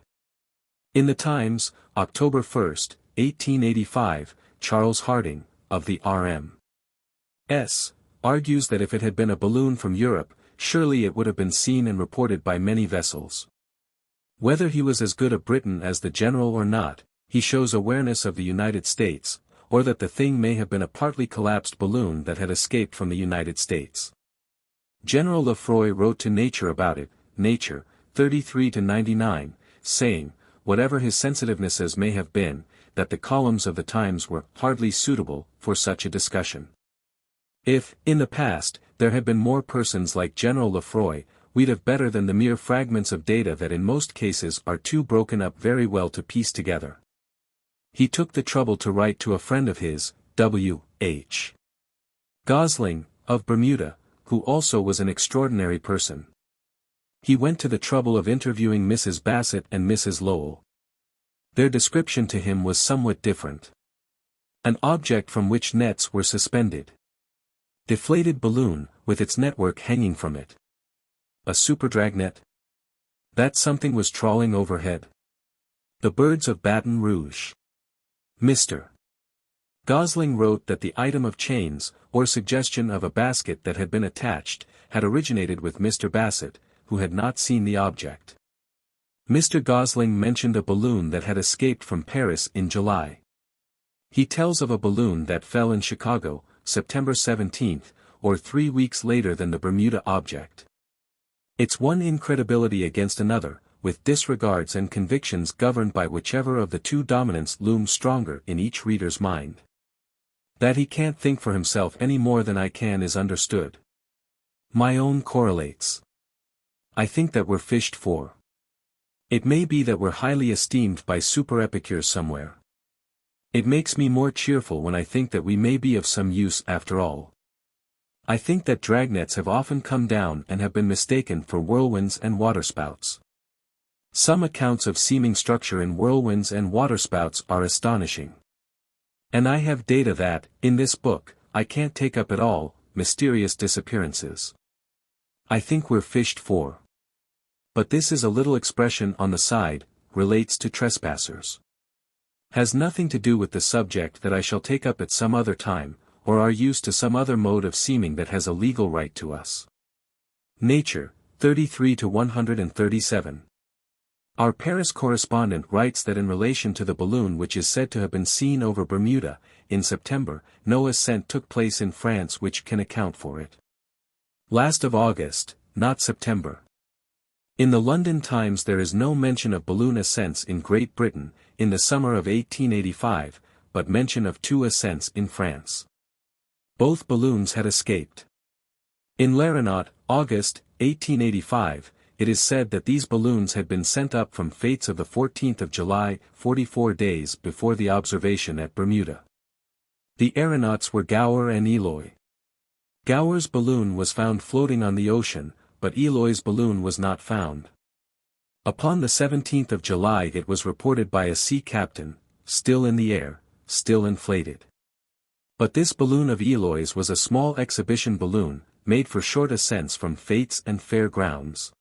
In the Times, October 1, 1885, Charles Harding, of the R.M.S., argues that if it had been a balloon from Europe, surely it would have been seen and reported by many vessels. Whether he was as good a Briton as the general or not, he shows awareness of the United States, or that the thing may have been a partly collapsed balloon that had escaped from the United States. General Lefroy wrote to Nature about it, Nature, 33-99, saying, whatever his sensitivenesses may have been, that the columns of the Times were hardly suitable for such a discussion. If, in the past, there had been more persons like General Lefroy, we'd have better than the mere fragments of data that in most cases are too broken up very well to piece together. He took the trouble to write to a friend of his, W.H. Gosling, of Bermuda, who also was an extraordinary person. He went to the trouble of interviewing Mrs. Bassett and Mrs. Lowell. Their description to him was somewhat different. An object from which nets were suspended. Deflated balloon, with its network hanging from it. A superdragnet? That something was trawling overhead. The birds of Baton Rouge. Mr. Gosling wrote that the item of chains, or suggestion of a basket that had been attached, had originated with Mr. Bassett, who had not seen the object. Mr. Gosling mentioned a balloon that had escaped from Paris in July. He tells of a balloon that fell in Chicago, September 17, or 3 weeks later than the Bermuda object. It's one incredibility against another, with disregards and convictions governed by whichever of the two dominants looms stronger in each reader's mind. That he can't think for himself any more than I can is understood. My own correlates. I think that we're fished for. It may be that we're highly esteemed by super-epicures somewhere. It makes me more cheerful when I think that we may be of some use after all. I think that dragnets have often come down and have been mistaken for whirlwinds and waterspouts. Some accounts of seeming structure in whirlwinds and waterspouts are astonishing. And I have data that, in this book, I can't take up at all, mysterious disappearances. I think we're fished for. But this is a little expression on the side, relates to trespassers. Has nothing to do with the subject that I shall take up at some other time, or are used to some other mode of seeming that has a legal right to us. Nature, 33-137. Our Paris correspondent writes that in relation to the balloon which is said to have been seen over Bermuda, in September, no ascent took place in France which can account for it. Last of August, not September. In the London Times there is no mention of balloon ascents in Great Britain, in the summer of 1885, but mention of 2 ascents in France. Both balloons had escaped. In L'Aéronaute, August, 1885, it is said that these balloons had been sent up from Fates of the 14th of July, 44 days before the observation at Bermuda. The aeronauts were Gower and Eloy. Gower's balloon was found floating on the ocean, but Eloy's balloon was not found. Upon the 17th of July it was reported by a sea captain, still in the air, still inflated. But this balloon of Eloy's was a small exhibition balloon, made for short ascents from Fates and fair grounds.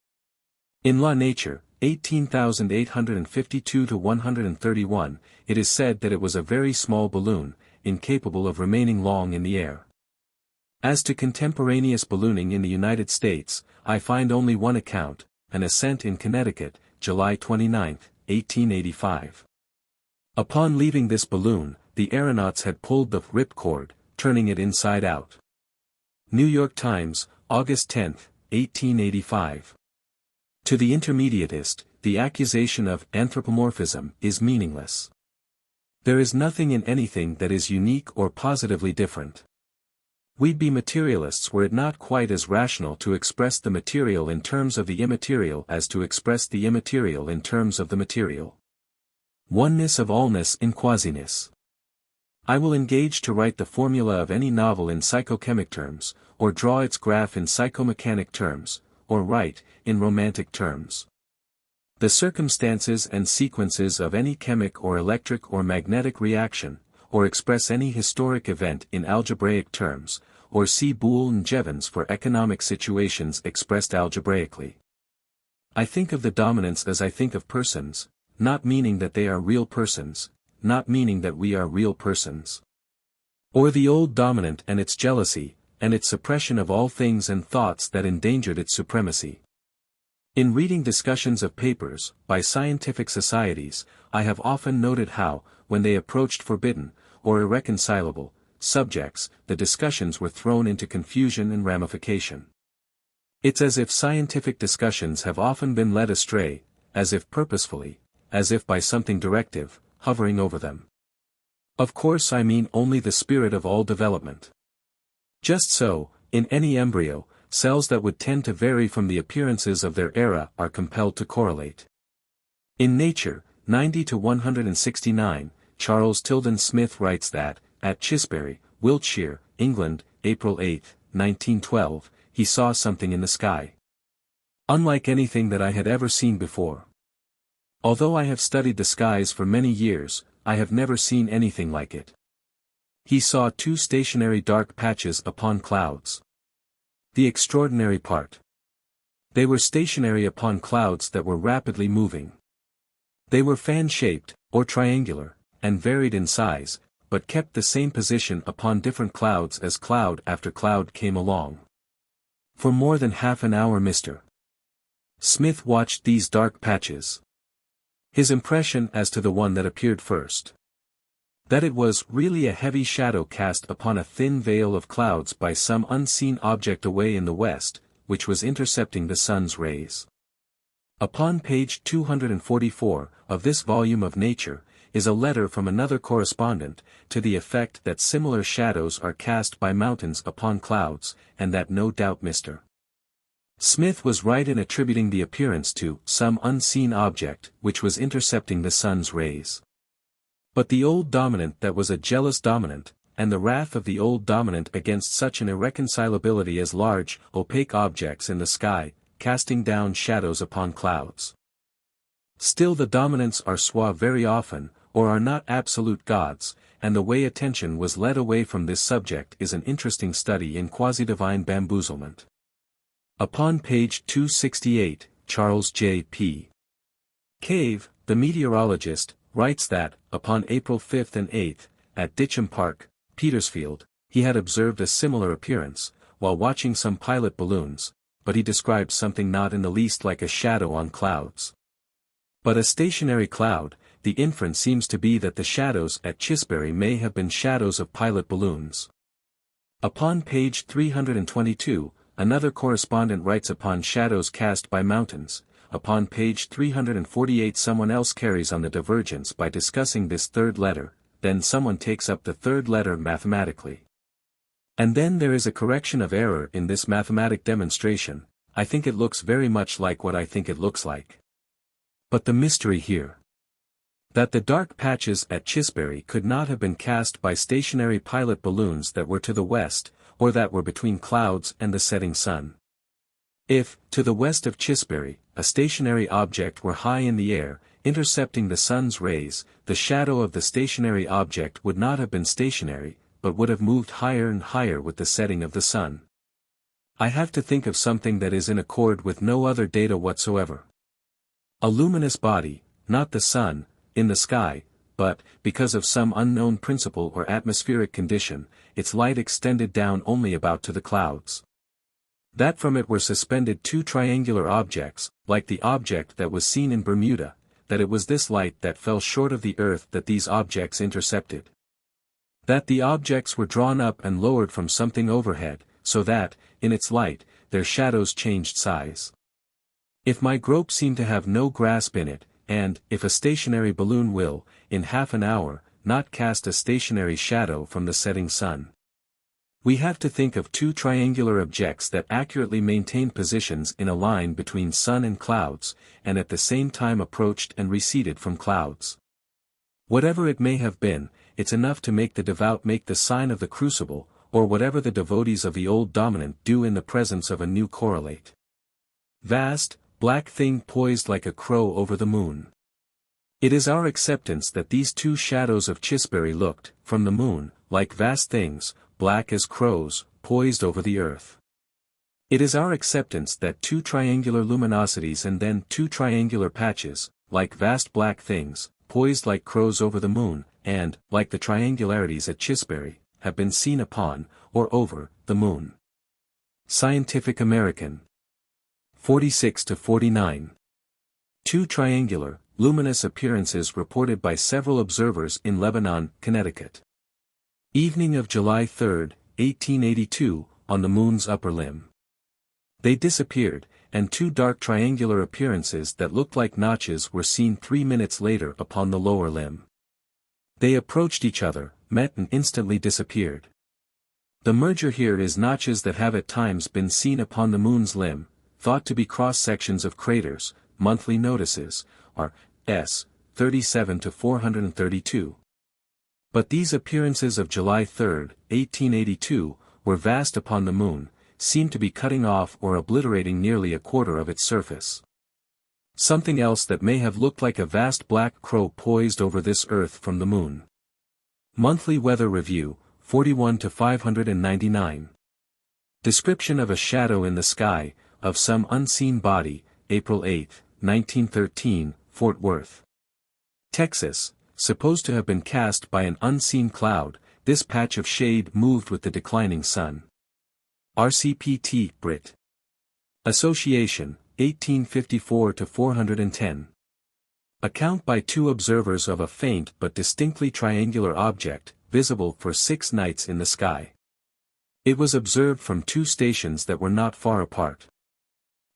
In La Nature, 18,852-131, it is said that it was a very small balloon, incapable of remaining long in the air. As to contemporaneous ballooning in the United States, I find only one account, an ascent in Connecticut, July 29, 1885. Upon leaving this balloon, the aeronauts had pulled the ripcord, turning it inside out. New York Times, August 10, 1885. To the intermediatist, the accusation of anthropomorphism is meaningless. There is nothing in anything that is unique or positively different. We'd be materialists were it not quite as rational to express the material in terms of the immaterial as to express the immaterial in terms of the material. Oneness of allness in quasiness. I will engage to write the formula of any novel in psychochemic terms, or draw its graph in psychomechanic terms, or write, in romantic terms. The circumstances and sequences of any chemic or electric or magnetic reaction, or express any historic event in algebraic terms, or see Boole and Jevons for economic situations expressed algebraically. I think of the dominants as I think of persons, not meaning that they are real persons, not meaning that we are real persons. Or the old dominant and its jealousy, and its suppression of all things and thoughts that endangered its supremacy. In reading discussions of papers, by scientific societies, I have often noted how, when they approached forbidden, or irreconcilable, subjects, the discussions were thrown into confusion and ramification. It's as if scientific discussions have often been led astray, as if purposefully, as if by something directive, hovering over them. Of course I mean only the spirit of all development. Just so, in any embryo, cells that would tend to vary from the appearances of their era are compelled to correlate. In Nature, 90-169, Charles Tilden Smith writes that, at Chisbury, Wiltshire, England, April 8, 1912, he saw something in the sky. Unlike anything that I had ever seen before. Although I have studied the skies for many years, I have never seen anything like it. He saw 2 stationary dark patches upon clouds. The extraordinary part. They were stationary upon clouds that were rapidly moving. They were fan-shaped, or triangular, and varied in size, but kept the same position upon different clouds as cloud after cloud came along. For more than half an hour Mr. Smith watched these dark patches. His impression as to the one that appeared first. That it was really a heavy shadow cast upon a thin veil of clouds by some unseen object away in the west, which was intercepting the sun's rays. Upon page 244, of this volume of Nature, is a letter from another correspondent, to the effect that similar shadows are cast by mountains upon clouds, and that no doubt Mr. Smith was right in attributing the appearance to some unseen object which was intercepting the sun's rays. But the old dominant that was a jealous dominant, and the wrath of the old dominant against such an irreconcilability as large, opaque objects in the sky, casting down shadows upon clouds. Still the dominants are soi very often, or are not absolute gods, and the way attention was led away from this subject is an interesting study in quasi-divine bamboozlement. Upon page 268, Charles J. P. Cave, the meteorologist, writes that, upon April 5 and 8, at Ditcham Park, Petersfield, he had observed a similar appearance, while watching some pilot balloons, but he described something not in the least like a shadow on clouds. But a stationary cloud, the inference seems to be that the shadows at Chisbury may have been shadows of pilot balloons. Upon page 322, another correspondent writes upon shadows cast by mountains. Upon page 348 someone else carries on the divergence by discussing this third letter, then someone takes up the third letter mathematically. And then there is a correction of error in this mathematic demonstration. I think it looks very much like what I think it looks like. But the mystery here, that the dark patches at Chisbury could not have been cast by stationary pilot balloons that were to the west, or that were between clouds and the setting sun. If, to the west of Chisbury, a stationary object were high in the air, intercepting the sun's rays, the shadow of the stationary object would not have been stationary, but would have moved higher and higher with the setting of the sun. I have to think of something that is in accord with no other data whatsoever. A luminous body, not the sun, in the sky, but, because of some unknown principle or atmospheric condition, its light extended down only about to the clouds. That from it were suspended two triangular objects, like the object that was seen in Bermuda, that it was this light that fell short of the earth that these objects intercepted. That the objects were drawn up and lowered from something overhead, so that, in its light, their shadows changed size. If my grope seemed to have no grasp in it, and, if a stationary balloon will, in half an hour, not cast a stationary shadow from the setting sun. We have to think of two triangular objects that accurately maintained positions in a line between sun and clouds, and at the same time approached and receded from clouds. Whatever it may have been, it's enough to make the devout make the sign of the crucible, or whatever the devotees of the old dominant do in the presence of a new correlate. Vast, black thing poised like a crow over the moon. It is our acceptance that these two shadows of Chisbury looked, from the moon, like vast things, black as crows, poised over the earth. It is our acceptance that two triangular luminosities and then two triangular patches, like vast black things, poised like crows over the moon, and, like the triangularities at Chisbury, have been seen upon, or over, the moon. Scientific American. 46-49. Two triangular, luminous appearances reported by several observers in Lebanon, Connecticut. Evening of July 3, 1882, on the moon's upper limb. They disappeared, and two dark triangular appearances that looked like notches were seen 3 minutes later upon the lower limb. They approached each other, met and instantly disappeared. The merger here is notches that have at times been seen upon the moon's limb, thought to be cross-sections of craters. Monthly notices, are, s. 37-432. But these appearances of July 3, 1882, were vast upon the moon, seemed to be cutting off or obliterating nearly a quarter of its surface. Something else that may have looked like a vast black crow poised over this earth from the moon. Monthly Weather Review, 41-599. Description of a shadow in the sky, of some unseen body, April 8, 1913, Fort Worth, Texas, supposed to have been cast by an unseen cloud. This patch of shade moved with the declining sun. RCPT, Brit. Association, 1854-410. Account by two observers of a faint but distinctly triangular object, visible for 6 nights in the sky. It was observed from 2 stations that were not far apart.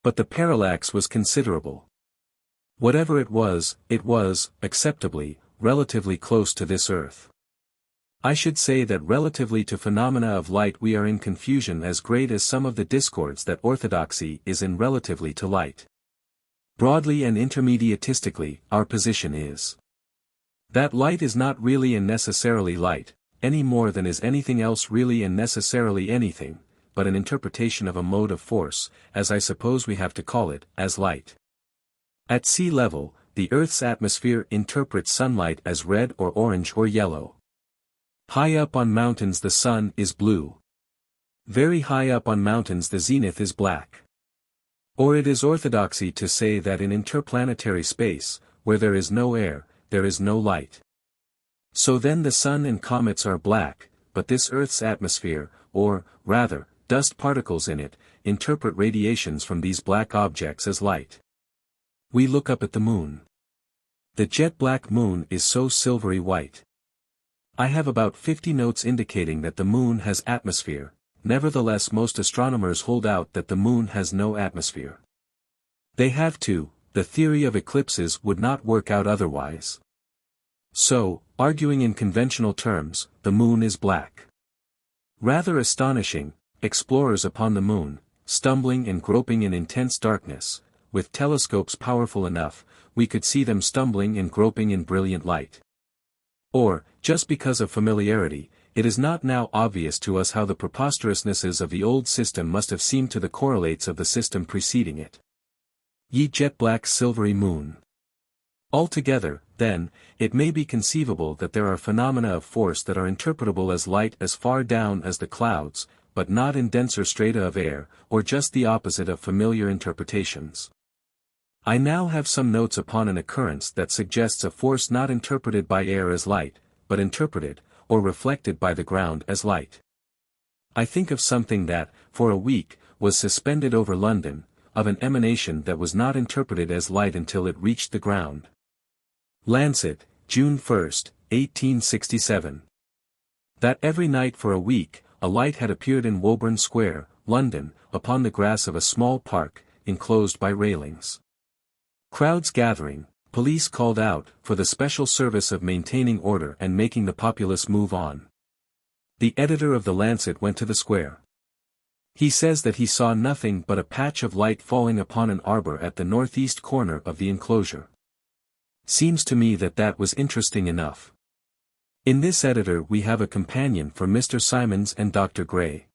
But the parallax was considerable. Whatever it was, acceptably, relatively close to this earth. I should say that relatively to phenomena of light we are in confusion as great as some of the discords that orthodoxy is in relatively to light. Broadly and intermediatistically, our position is That light is not really and necessarily light, any more than is anything else really and necessarily anything, but an interpretation of a mode of force, as I suppose we have to call it, as light. At sea level, the Earth's atmosphere interprets sunlight as red or orange or yellow. High up on mountains the sun is blue. Very high up on mountains the zenith is black. Or it is orthodoxy to say that in interplanetary space, where there is no air, there is no light. So then the sun and comets are black, but this Earth's atmosphere, or, rather, dust particles in it, interpret radiations from these black objects as light. We look up at the moon. The jet-black moon is so silvery white. I have about 50 notes indicating that the moon has atmosphere, nevertheless most astronomers hold out that the moon has no atmosphere. They have to, the theory of eclipses would not work out otherwise. So, arguing in conventional terms, the moon is black. Rather astonishing, explorers upon the moon, stumbling and groping in intense darkness, with telescopes powerful enough, we could see them stumbling and groping in brilliant light. Or, just because of familiarity, it is not now obvious to us how the preposterousnesses of the old system must have seemed to the correlates of the system preceding it. Ye jet-black silvery moon. Altogether, then, it may be conceivable that there are phenomena of force that are interpretable as light as far down as the clouds, but not in denser strata of air, or just the opposite of familiar interpretations. I now have some notes upon an occurrence that suggests a force not interpreted by air as light, but interpreted, or reflected by the ground as light. I think of something that, for a week, was suspended over London, of an emanation that was not interpreted as light until it reached the ground. Lancet, June 1, 1867. That every night for a week, a light had appeared in Woburn Square, London, upon the grass of a small park, enclosed by railings. Crowds gathering, police called out, for the special service of maintaining order and making the populace move on. The editor of the Lancet went to the square. He says that he saw nothing but a patch of light falling upon an arbor at the northeast corner of the enclosure. Seems to me that that was interesting enough. In this editor we have a companion for Mr. Simons and Dr. Gray.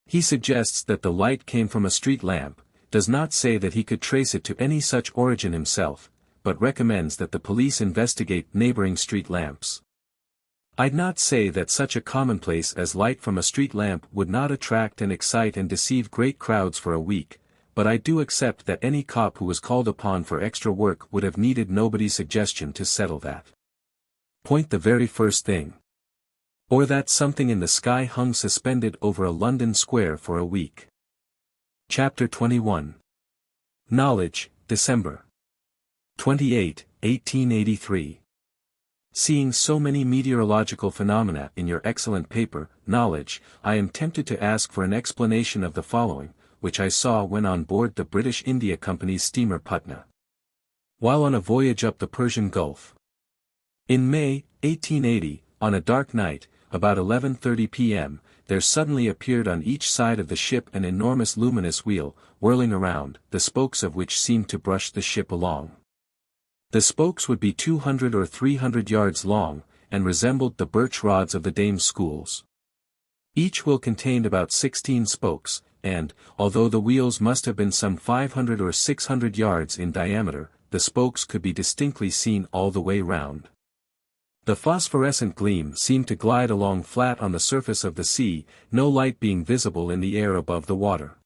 He suggests that the light came from a street lamp, does not say that he could trace it to any such origin himself, but recommends that the police investigate neighboring street lamps. I'd not say that such a commonplace as light from a street lamp would not attract and excite and deceive great crowds for a week, but I do accept that any cop who was called upon for extra work would have needed nobody's suggestion to settle that point the very first thing. Or that something in the sky hung suspended over a London square for a week. Chapter 21. Knowledge, December 28, 1883. Seeing so many meteorological phenomena in your excellent paper, Knowledge, I am tempted to ask for an explanation of the following, which I saw when on board the British India Company's steamer Patna, while on a voyage up the Persian Gulf. In May, 1880, on a dark night, about 11:30 p.m., there suddenly appeared on each side of the ship an enormous luminous wheel, whirling around, the spokes of which seemed to brush the ship along. The spokes would be 200 or 300 yards long, and resembled the birch rods of the dame's schools. Each wheel contained about 16 spokes, and, although the wheels must have been some 500 or 600 yards in diameter, the spokes could be distinctly seen all the way round. The phosphorescent gleam seemed to glide along flat on the surface of the sea, no light being visible in the air above the water.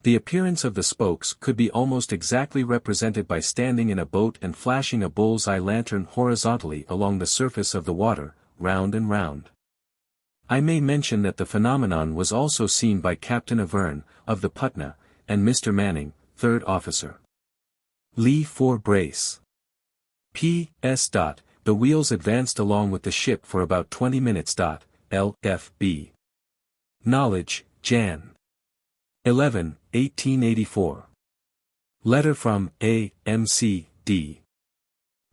The appearance of the spokes could be almost exactly represented by standing in a boat and flashing a bull's-eye lantern horizontally along the surface of the water, round and round. I may mention that the phenomenon was also seen by Captain Avern, of the Patna, and Mr. Manning, third officer. Lee 4 brace. P.S. The wheels advanced along with the ship for about 20 minutes. L.F.B. Knowledge, Jan. 11, 1884. Letter from A. M.C. D.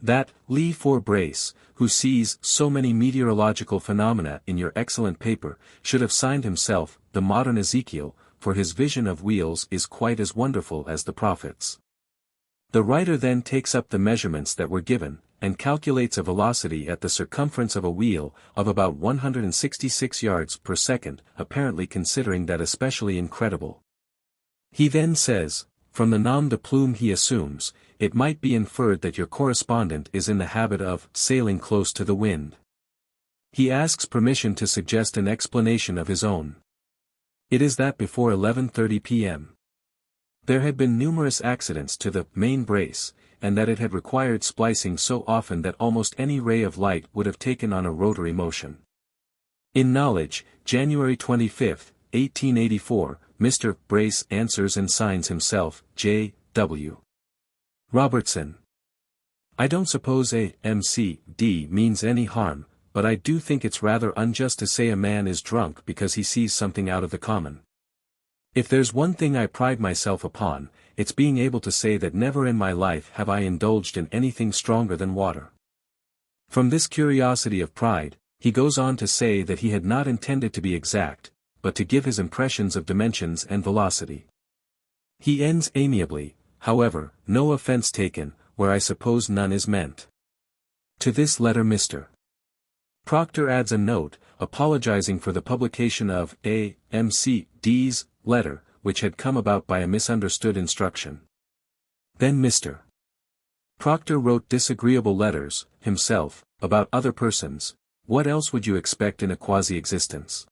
That Lee 4 brace, who sees so many meteorological phenomena in your excellent paper, should have signed himself, the modern Ezekiel, for his vision of wheels is quite as wonderful as the prophet's. The writer then takes up the measurements that were given, and calculates a velocity at the circumference of a wheel of about 166 yards per second, apparently considering that especially incredible. He then says, from the nom de plume he assumes, it might be inferred that your correspondent is in the habit of sailing close to the wind. He asks permission to suggest an explanation of his own. It is that before 11:30 p.m. there had been numerous accidents to the main brace, and that it had required splicing so often that almost any ray of light would have taken on a rotary motion. In Knowledge, January 25, 1884, Mr. Brace answers and signs himself, J. W. Robertson. I don't suppose A.M.C.D. means any harm, but I do think it's rather unjust to say a man is drunk because he sees something out of the common. If there's one thing I pride myself upon, it's being able to say that never in my life have I indulged in anything stronger than water. From this curiosity of pride, he goes on to say that he had not intended to be exact, but to give his impressions of dimensions and velocity. He ends amiably, however, no offense taken, where I suppose none is meant. To this letter Mr. Proctor adds a note, apologizing for the publication of A.M.C.D.'s letter, which had come about by a misunderstood instruction. Then Mr. Proctor wrote disagreeable letters, himself, about other persons. What else would you expect in a quasi-existence?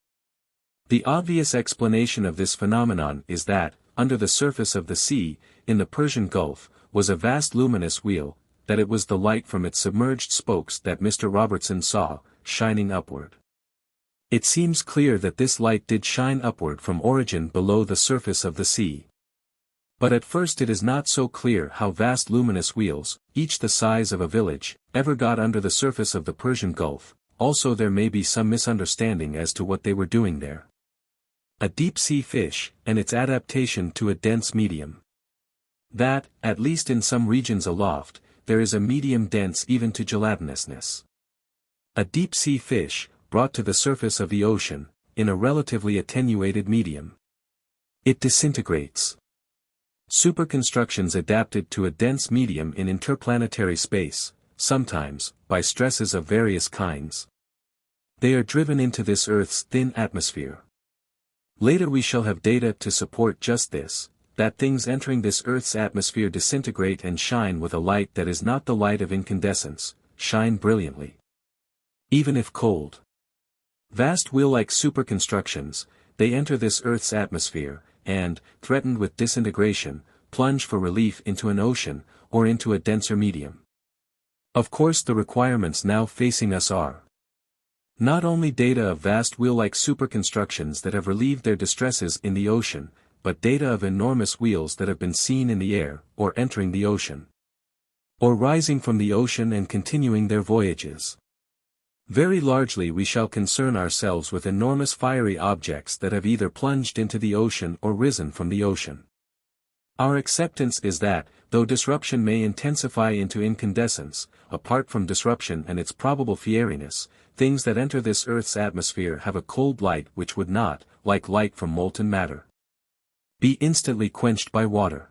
The obvious explanation of this phenomenon is that, under the surface of the sea, in the Persian Gulf, was a vast luminous wheel, that it was the light from its submerged spokes that Mr. Robertson saw, shining upward. It seems clear that this light did shine upward from origin below the surface of the sea. But at first it is not so clear how vast luminous wheels, each the size of a village, ever got under the surface of the Persian Gulf. Also there may be some misunderstanding as to what they were doing there. A deep-sea fish, and its adaptation to a dense medium. That, at least in some regions aloft, there is a medium dense even to gelatinousness. A deep-sea fish, brought to the surface of the ocean, in a relatively attenuated medium. It disintegrates. Superconstructions adapted to a dense medium in interplanetary space, sometimes, by stresses of various kinds. They are driven into this Earth's thin atmosphere. Later we shall have data to support just this, that things entering this Earth's atmosphere disintegrate and shine with a light that is not the light of incandescence, shine brilliantly. Even if cold. Vast wheel-like superconstructions, they enter this Earth's atmosphere, and, threatened with disintegration, plunge for relief into an ocean, or into a denser medium. Of course the requirements now facing us are not only data of vast wheel-like superconstructions that have relieved their distresses in the ocean, but data of enormous wheels that have been seen in the air, or entering the ocean, or rising from the ocean and continuing their voyages. Very largely we shall concern ourselves with enormous fiery objects that have either plunged into the ocean or risen from the ocean. Our acceptance is that, though disruption may intensify into incandescence, apart from disruption and its probable fieriness, things that enter this Earth's atmosphere have a cold light which would not, like light from molten matter, be instantly quenched by water.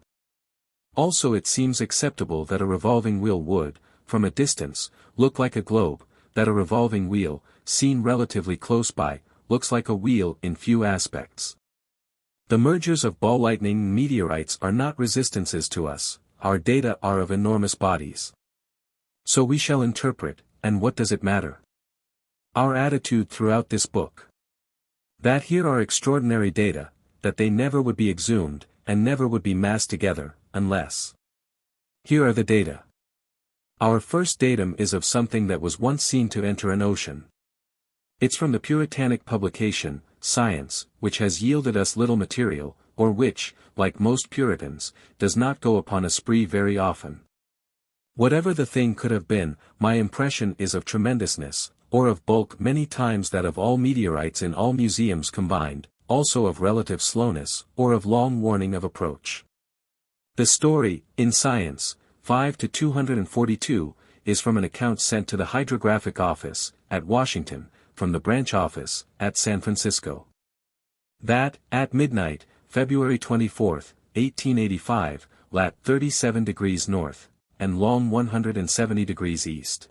Also it seems acceptable that a revolving wheel would, from a distance, look like a globe, that a revolving wheel, seen relatively close by, looks like a wheel in few aspects. The mergers of ball lightning meteorites are not resistances to us, our data are of enormous bodies. So we shall interpret, and what does it matter? Our attitude throughout this book. That here are extraordinary data, that they never would be exhumed, and never would be massed together, unless. Here are the data. Our first datum is of something that was once seen to enter an ocean. It's from the Puritanic publication, Science, which has yielded us little material, or which, like most Puritans, does not go upon a spree very often. Whatever the thing could have been, my impression is of tremendousness, or of bulk many times that of all meteorites in all museums combined, also of relative slowness, or of long warning of approach. The story, in Science, 5-242, is from an account sent to the Hydrographic Office, at Washington, from the branch office, at San Francisco. That, at midnight, February 24, 1885, lat. 37 degrees north, and long 170 degrees east.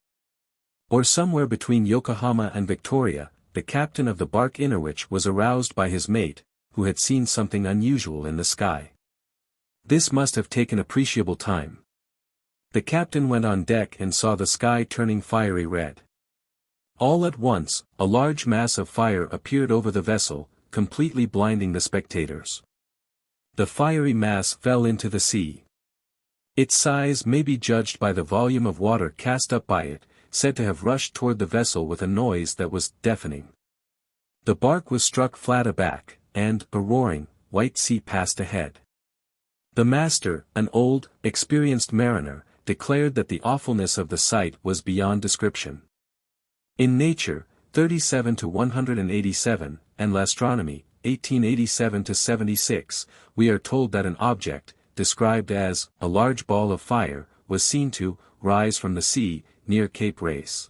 Or somewhere between Yokohama and Victoria, the captain of the bark Innerwich was aroused by his mate, who had seen something unusual in the sky. This must have taken appreciable time. The captain went on deck and saw the sky turning fiery red. All at once, a large mass of fire appeared over the vessel, completely blinding the spectators. The fiery mass fell into the sea. Its size may be judged by the volume of water cast up by it, said to have rushed toward the vessel with a noise that was deafening. The bark was struck flat aback, and, a roaring, white sea passed ahead. The master, an old, experienced mariner, declared that the awfulness of the sight was beyond description. In Nature, 37 to 187, and L'Astronomie, 1887 to 76, we are told that an object, described as a large ball of fire, was seen to rise from the sea, near Cape Race.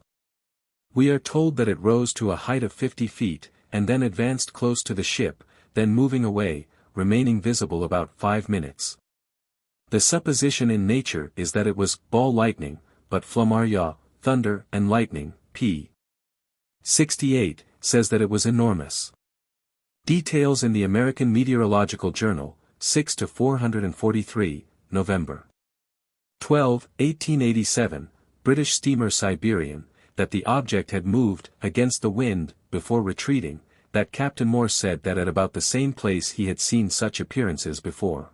We are told that it rose to a height of 50 feet, and then advanced close to the ship, then moving away, remaining visible about 5 minutes. The supposition in Nature is that it was ball lightning, but Flammarion, thunder and lightning, p. 68, says that it was enormous. Details in the American Meteorological Journal, 6 to 443, November 12, 1887, British steamer Siberian, that the object had moved against the wind before retreating, that Captain Moore said that at about the same place he had seen such appearances before.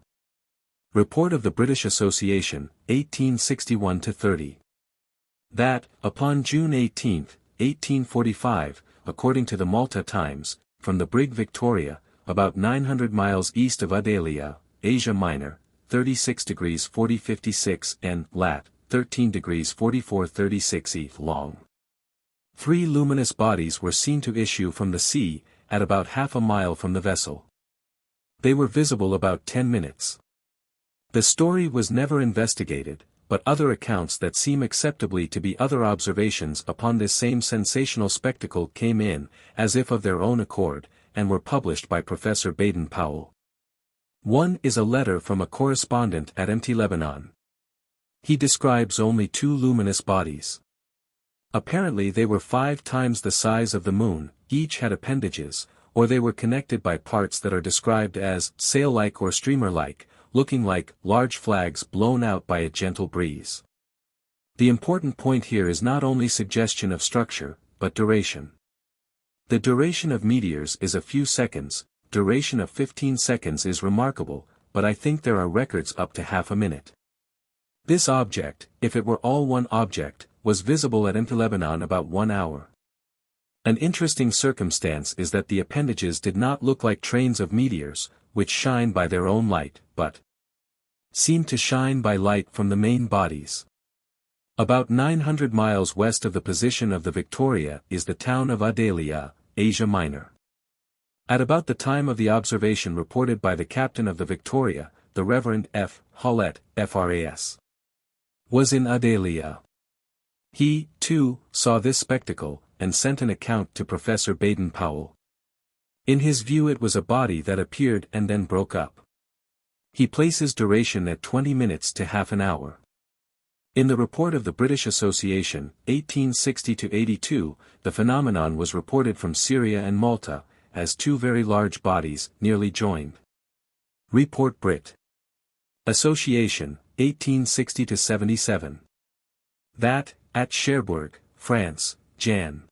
Report of the British Association, 1861 to 30. That, upon June 18, 1845, according to the Malta Times, from the brig Victoria, about 900 miles east of Adelia, Asia Minor, 36 degrees 40·56 and lat. 13 degrees 44·36 E long. 3 luminous bodies were seen to issue from the sea, at about half a mile from the vessel. They were visible about 10 minutes. The story was never investigated, but other accounts that seem acceptably to be other observations upon this same sensational spectacle came in, as if of their own accord, and were published by Professor Baden-Powell. One is a letter from a correspondent at MT Lebanon. He describes only 2 luminous bodies. Apparently they were 5 times the size of the moon, each had appendages, or they were connected by parts that are described as sail-like or streamer-like, looking like large flags blown out by a gentle breeze. The important point here is not only suggestion of structure, but duration. The duration of meteors is a few seconds, duration of 15 seconds is remarkable, but I think there are records up to half a minute. This object, if it were all one object, was visible at MT Lebanon about 1 hour. An interesting circumstance is that the appendages did not look like trains of meteors, which shine by their own light, but seemed to shine by light from the main bodies. About 900 miles west of the position of the Victoria is the town of Adelia, Asia Minor. At about the time of the observation reported by the captain of the Victoria, the Reverend F. Hallett, FRAS, was in Adelia. He, too, saw this spectacle, and sent an account to Professor Baden-Powell. In his view it was a body that appeared and then broke up. He places duration at 20 minutes to half an hour. In the report of the British Association, 1860-82, the phenomenon was reported from Syria and Malta, as 2 very large bodies, nearly joined. Report Brit. Association, 1860-77. That, at Cherbourg, France, Jan.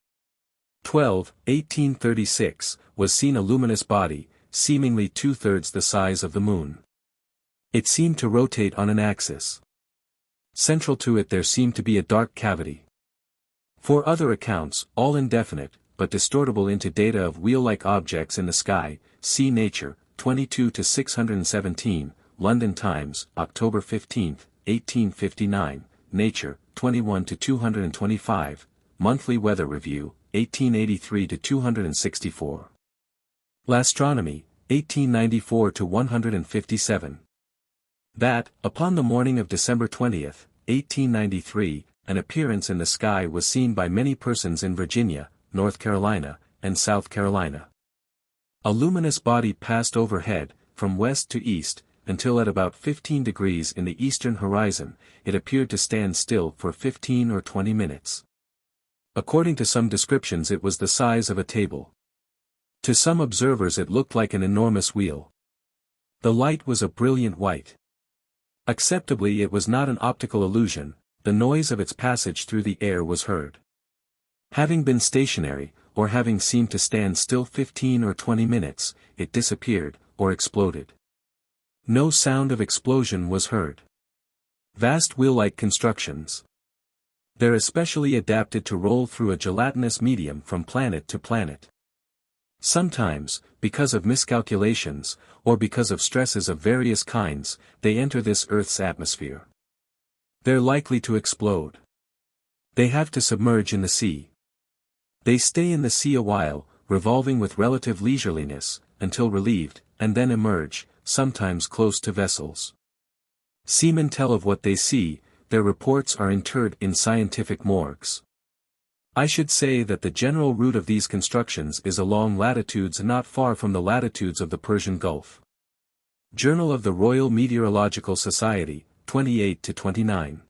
12, 1836, was seen a luminous body, seemingly 2/3 the size of the moon. It seemed to rotate on an axis. Central to it there seemed to be a dark cavity. 4 other accounts, all indefinite, but distortable into data of wheel-like objects in the sky, see Nature, 22-617, London Times, October 15, 1859, Nature, 21-225, Monthly Weather Review, 1883-264. L'Astronomie, 1894-157. That, upon the morning of December 20, 1893, an appearance in the sky was seen by many persons in Virginia, North Carolina, and South Carolina. A luminous body passed overhead, from west to east, until at about 15 degrees in the eastern horizon, it appeared to stand still for 15 or 20 minutes. According to some descriptions it was the size of a table. To some observers it looked like an enormous wheel. The light was a brilliant white. Acceptably it was not an optical illusion, the noise of its passage through the air was heard. Having been stationary, or having seemed to stand still 15 or 20 minutes, it disappeared, or exploded. No sound of explosion was heard. Vast wheel-like constructions. They're especially adapted to roll through a gelatinous medium from planet to planet. Sometimes, because of miscalculations, or because of stresses of various kinds, they enter this Earth's atmosphere. They're likely to explode. They have to submerge in the sea. They stay in the sea a while, revolving with relative leisureliness, until relieved, and then emerge, sometimes close to vessels. Seamen tell of what they see, their reports are interred in scientific morgues. I should say that the general route of these constructions is along latitudes not far from the latitudes of the Persian Gulf. Journal of the Royal Meteorological Society, 28-29.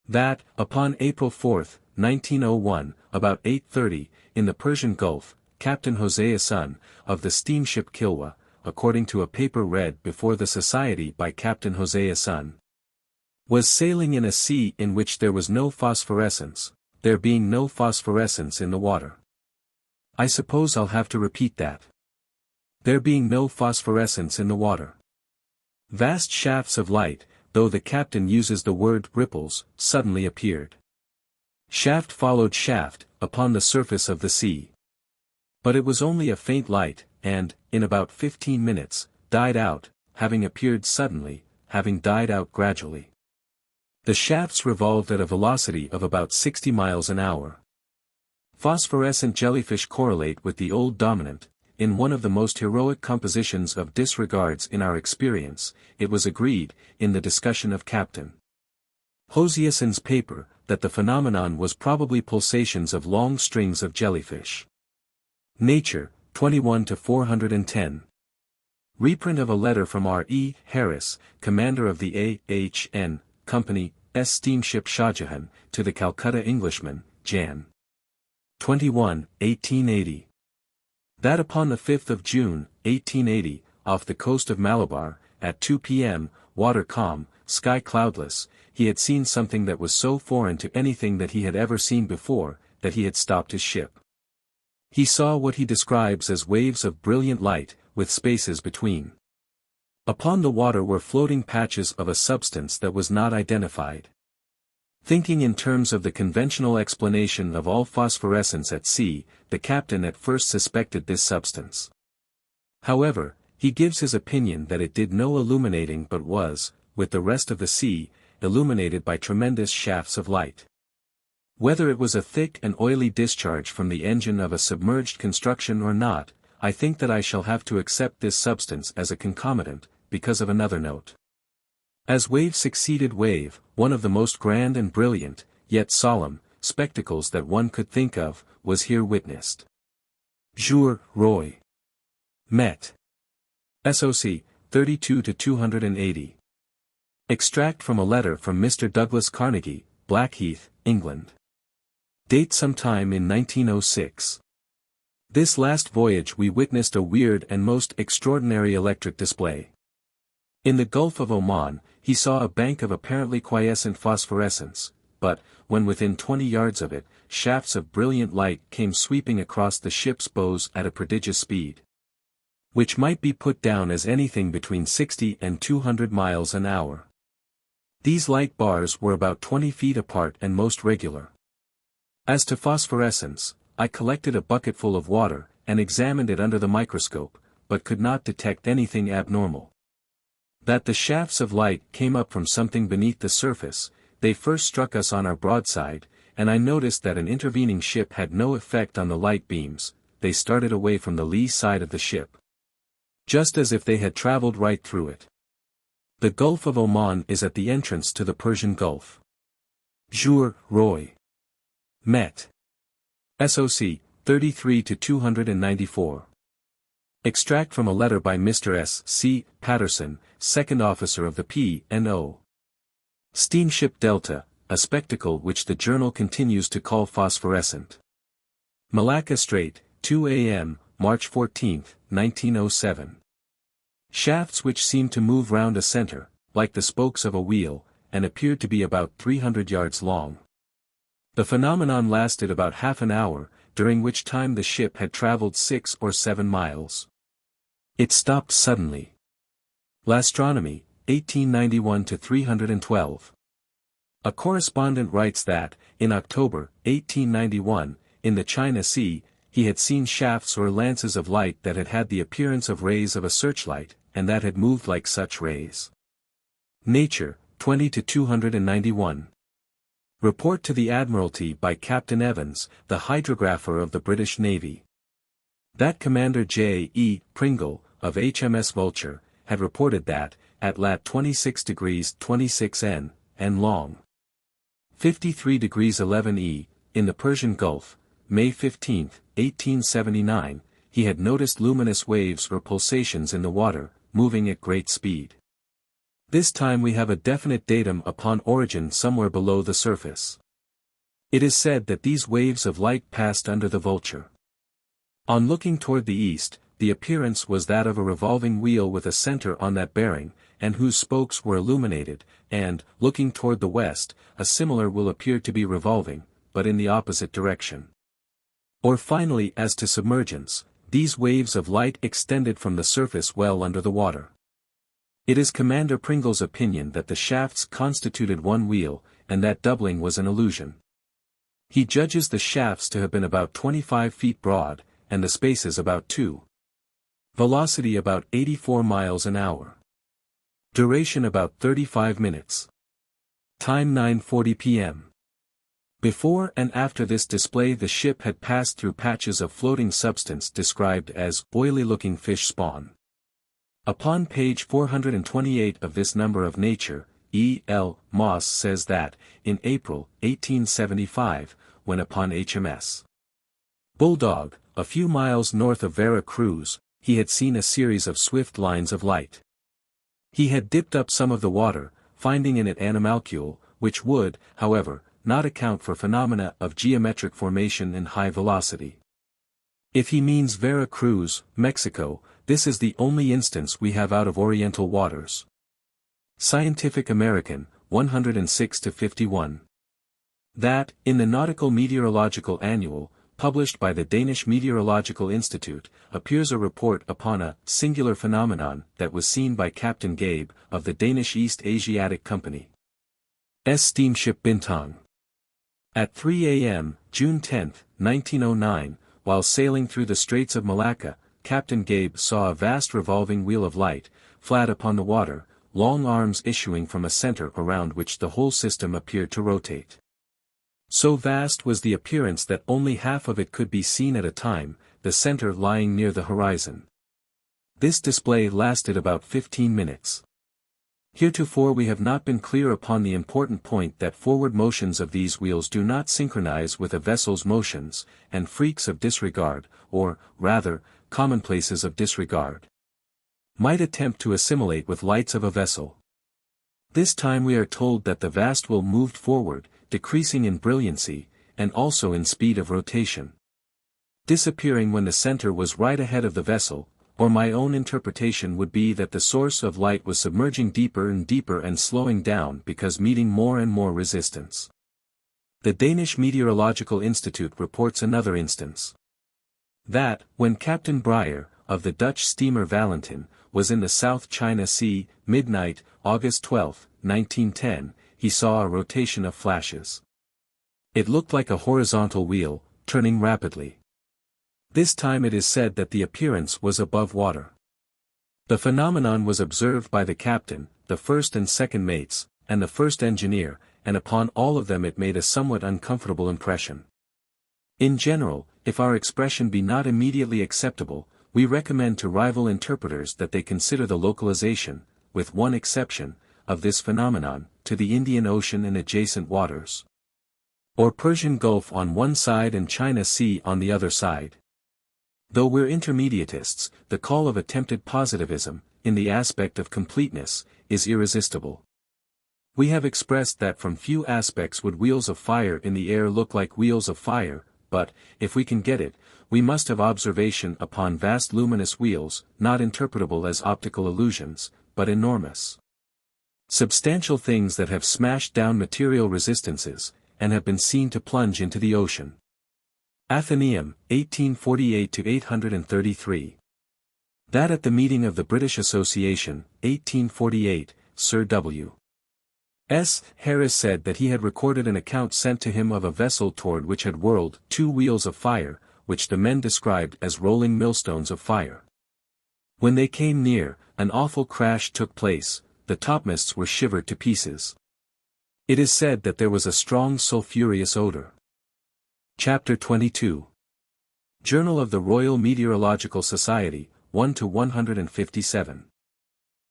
That, upon April 4, 1901, about 8:30, in the Persian Gulf, Captain Hosea Sun, of the steamship Kilwa, according to a paper read before the Society by Captain Hosea Sun, was sailing in a sea in which there was no phosphorescence, there being no phosphorescence in the water. I suppose I'll have to repeat that. There being no phosphorescence in the water. Vast shafts of light, though the captain uses the word ripples, suddenly appeared. Shaft followed shaft, upon the surface of the sea. But it was only a faint light, and, in about 15 minutes, died out, having appeared suddenly, having died out gradually. The shafts revolved at a velocity of about 60 miles an hour. Phosphorescent jellyfish correlate with the old dominant. In one of the most heroic compositions of disregards in our experience, it was agreed, in the discussion of Captain Hosea Sun's paper, that the phenomenon was probably pulsations of long strings of jellyfish. Nature, 21-410. Reprint of a letter from R. E. Harris, commander of the A.H.N. Company, S. steamship Shahjahan, to the Calcutta Englishman, Jan. 21, 1880. That upon the 5th of June, 1880, off the coast of Malabar, at 2 p.m., water calm, sky cloudless, he had seen something that was so foreign to anything that he had ever seen before, that he had stopped his ship. He saw what he describes as waves of brilliant light, with spaces between. Upon the water were floating patches of a substance that was not identified. Thinking in terms of the conventional explanation of all phosphorescence at sea, the captain at first suspected this substance. However, he gives his opinion that it did no illuminating but was, with the rest of the sea, illuminated by tremendous shafts of light. Whether it was a thick and oily discharge from the engine of a submerged construction or not, I think that I shall have to accept this substance as a concomitant, because of another note. As wave succeeded wave, one of the most grand and brilliant, yet solemn, spectacles that one could think of, was here witnessed. Jour, Roy. Met. SOC, 32-280. Extract from a letter from Mr. Douglas Carnegie, Blackheath, England. Date sometime in 1906. This last voyage we witnessed a weird and most extraordinary electric display. In the Gulf of Oman, he saw a bank of apparently quiescent phosphorescence, but, when within 20 yards of it, shafts of brilliant light came sweeping across the ship's bows at a prodigious speed, which might be put down as anything between 60 and 200 miles an hour. These light bars were about 20 feet apart and most regular. As to phosphorescence, I collected a bucketful of water, and examined it under the microscope, but could not detect anything abnormal. That the shafts of light came up from something beneath the surface, they first struck us on our broadside, and I noticed that an intervening ship had no effect on the light beams, they started away from the lee side of the ship, just as if they had traveled right through it. The Gulf of Oman is at the entrance to the Persian Gulf. Jour, Roy. Met. SOC, 33-294. Extract from a letter by Mr. S. C. Patterson, second officer of the P&O. Steamship Delta, a spectacle which the journal continues to call phosphorescent. Malacca Strait, 2 a.m., March 14, 1907. Shafts which seemed to move round a center, like the spokes of a wheel, and appeared to be about 300 yards long. The phenomenon lasted about half an hour, during which time the ship had traveled 6 or 7 miles. It stopped suddenly. L'Astronomie, 1891-312. A correspondent writes that, in October, 1891, in the China Sea, he had seen shafts or lances of light that had had the appearance of rays of a searchlight, and that had moved like such rays. Nature, 20-291. Report to the Admiralty by Captain Evans, the hydrographer of the British Navy. That Commander J. E. Pringle, of HMS Vulture, had reported that, at lat. 26 degrees 26 N, and long. 53 degrees 11 E, in the Persian Gulf, May 15, 1879, he had noticed luminous waves or pulsations in the water, moving at great speed. This time we have a definite datum upon origin somewhere below the surface. It is said that these waves of light passed under the Vulture. On looking toward the east, the appearance was that of a revolving wheel with a center on that bearing, and whose spokes were illuminated, and, looking toward the west, a similar will appear to be revolving, but in the opposite direction. Or finally, as to submergence, these waves of light extended from the surface well under the water. It is Commander Pringle's opinion that the shafts constituted one wheel, and that doubling was an illusion. He judges the shafts to have been about 25 feet broad, and the spaces about 2. Velocity about 84 miles an hour. Duration about 35 minutes. Time 9:40 p.m. Before and after this display the ship had passed through patches of floating substance described as oily-looking fish spawn. Upon page 428 of this number of Nature, E. L. Moss says that, in April, 1875, when upon HMS Bulldog, a few miles north of Vera Cruz, he had seen a series of swift lines of light. He had dipped up some of the water, finding in it animalcule, which would, however, not account for phenomena of geometric formation and high velocity. If he means Vera Cruz, Mexico, this is the only instance we have out of Oriental waters. Scientific American, 106-51. That, in the Nautical Meteorological Annual, published by the Danish Meteorological Institute, appears a report upon a singular phenomenon that was seen by Captain Gabe, of the Danish East Asiatic Company. Steamship Bintang. At 3 a.m., June 10, 1909, while sailing through the Straits of Malacca, Captain Gabe saw a vast revolving wheel of light, flat upon the water, long arms issuing from a center around which the whole system appeared to rotate. So vast was the appearance that only half of it could be seen at a time, the center lying near the horizon. This display lasted about 15 minutes. Heretofore we have not been clear upon the important point that forward motions of these wheels do not synchronize with a vessel's motions, and freaks of disregard, or, rather, commonplaces of disregard, might attempt to assimilate with lights of a vessel. This time we are told that the vast wheel moved forward, decreasing in brilliancy, and also in speed of rotation, disappearing when the center was right ahead of the vessel, or my own interpretation would be that the source of light was submerging deeper and deeper and slowing down because meeting more and more resistance. The Danish Meteorological Institute reports another instance. That, when Captain Breyer, of the Dutch steamer Valentin, was in the South China Sea, midnight, August 12, 1910, he saw a rotation of flashes. It looked like a horizontal wheel, turning rapidly. This time it is said that the appearance was above water. The phenomenon was observed by the captain, the first and second mates, and the first engineer, and upon all of them it made a somewhat uncomfortable impression. In general, if our expression be not immediately acceptable, we recommend to rival interpreters that they consider the localization, with one exception, of this phenomenon, to the Indian Ocean and adjacent waters, or Persian Gulf on one side and China Sea on the other side. Though we're intermediatists, the call of attempted positivism, in the aspect of completeness, is irresistible. We have expressed that from few aspects would wheels of fire in the air look like wheels of fire, but, if we can get it, we must have observation upon vast luminous wheels, not interpretable as optical illusions, but enormous. Substantial things that have smashed down material resistances, and have been seen to plunge into the ocean. Athenaeum, 1848–833. That at the meeting of the British Association, 1848, Sir W. S. Harris said that he had recorded an account sent to him of a vessel toward which had whirled 2 wheels of fire, which the men described as rolling millstones of fire. When they came near, an awful crash took place, the topmasts were shivered to pieces. It is said that there was a strong sulphurous odor. Chapter 22. Journal of the Royal Meteorological Society, 1–157.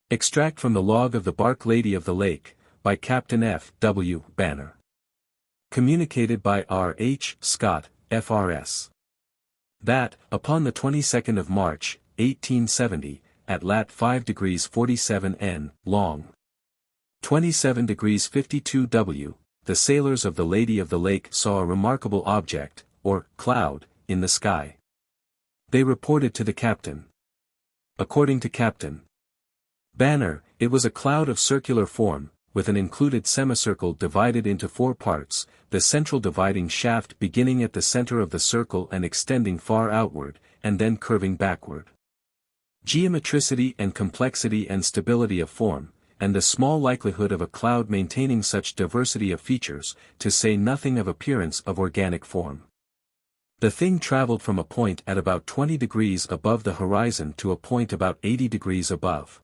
Extract from the log of the Bark Lady of the Lake, by Captain F. W. Banner. Communicated by R. H. Scott, F.R.S. That, upon the 22nd of March, 1870, at lat. 5 degrees 47 N, long. 27 degrees 52 W, the sailors of the Lady of the Lake saw a remarkable object, or cloud, in the sky. They reported to the captain. According to Captain Banner, it was a cloud of circular form, with an included semicircle divided into 4 parts, the central dividing shaft beginning at the center of the circle and extending far outward, and then curving backward. Geometricity and complexity and stability of form, and the small likelihood of a cloud maintaining such diversity of features, to say nothing of appearance of organic form. The thing traveled from a point at about 20 degrees above the horizon to a point about 80 degrees above.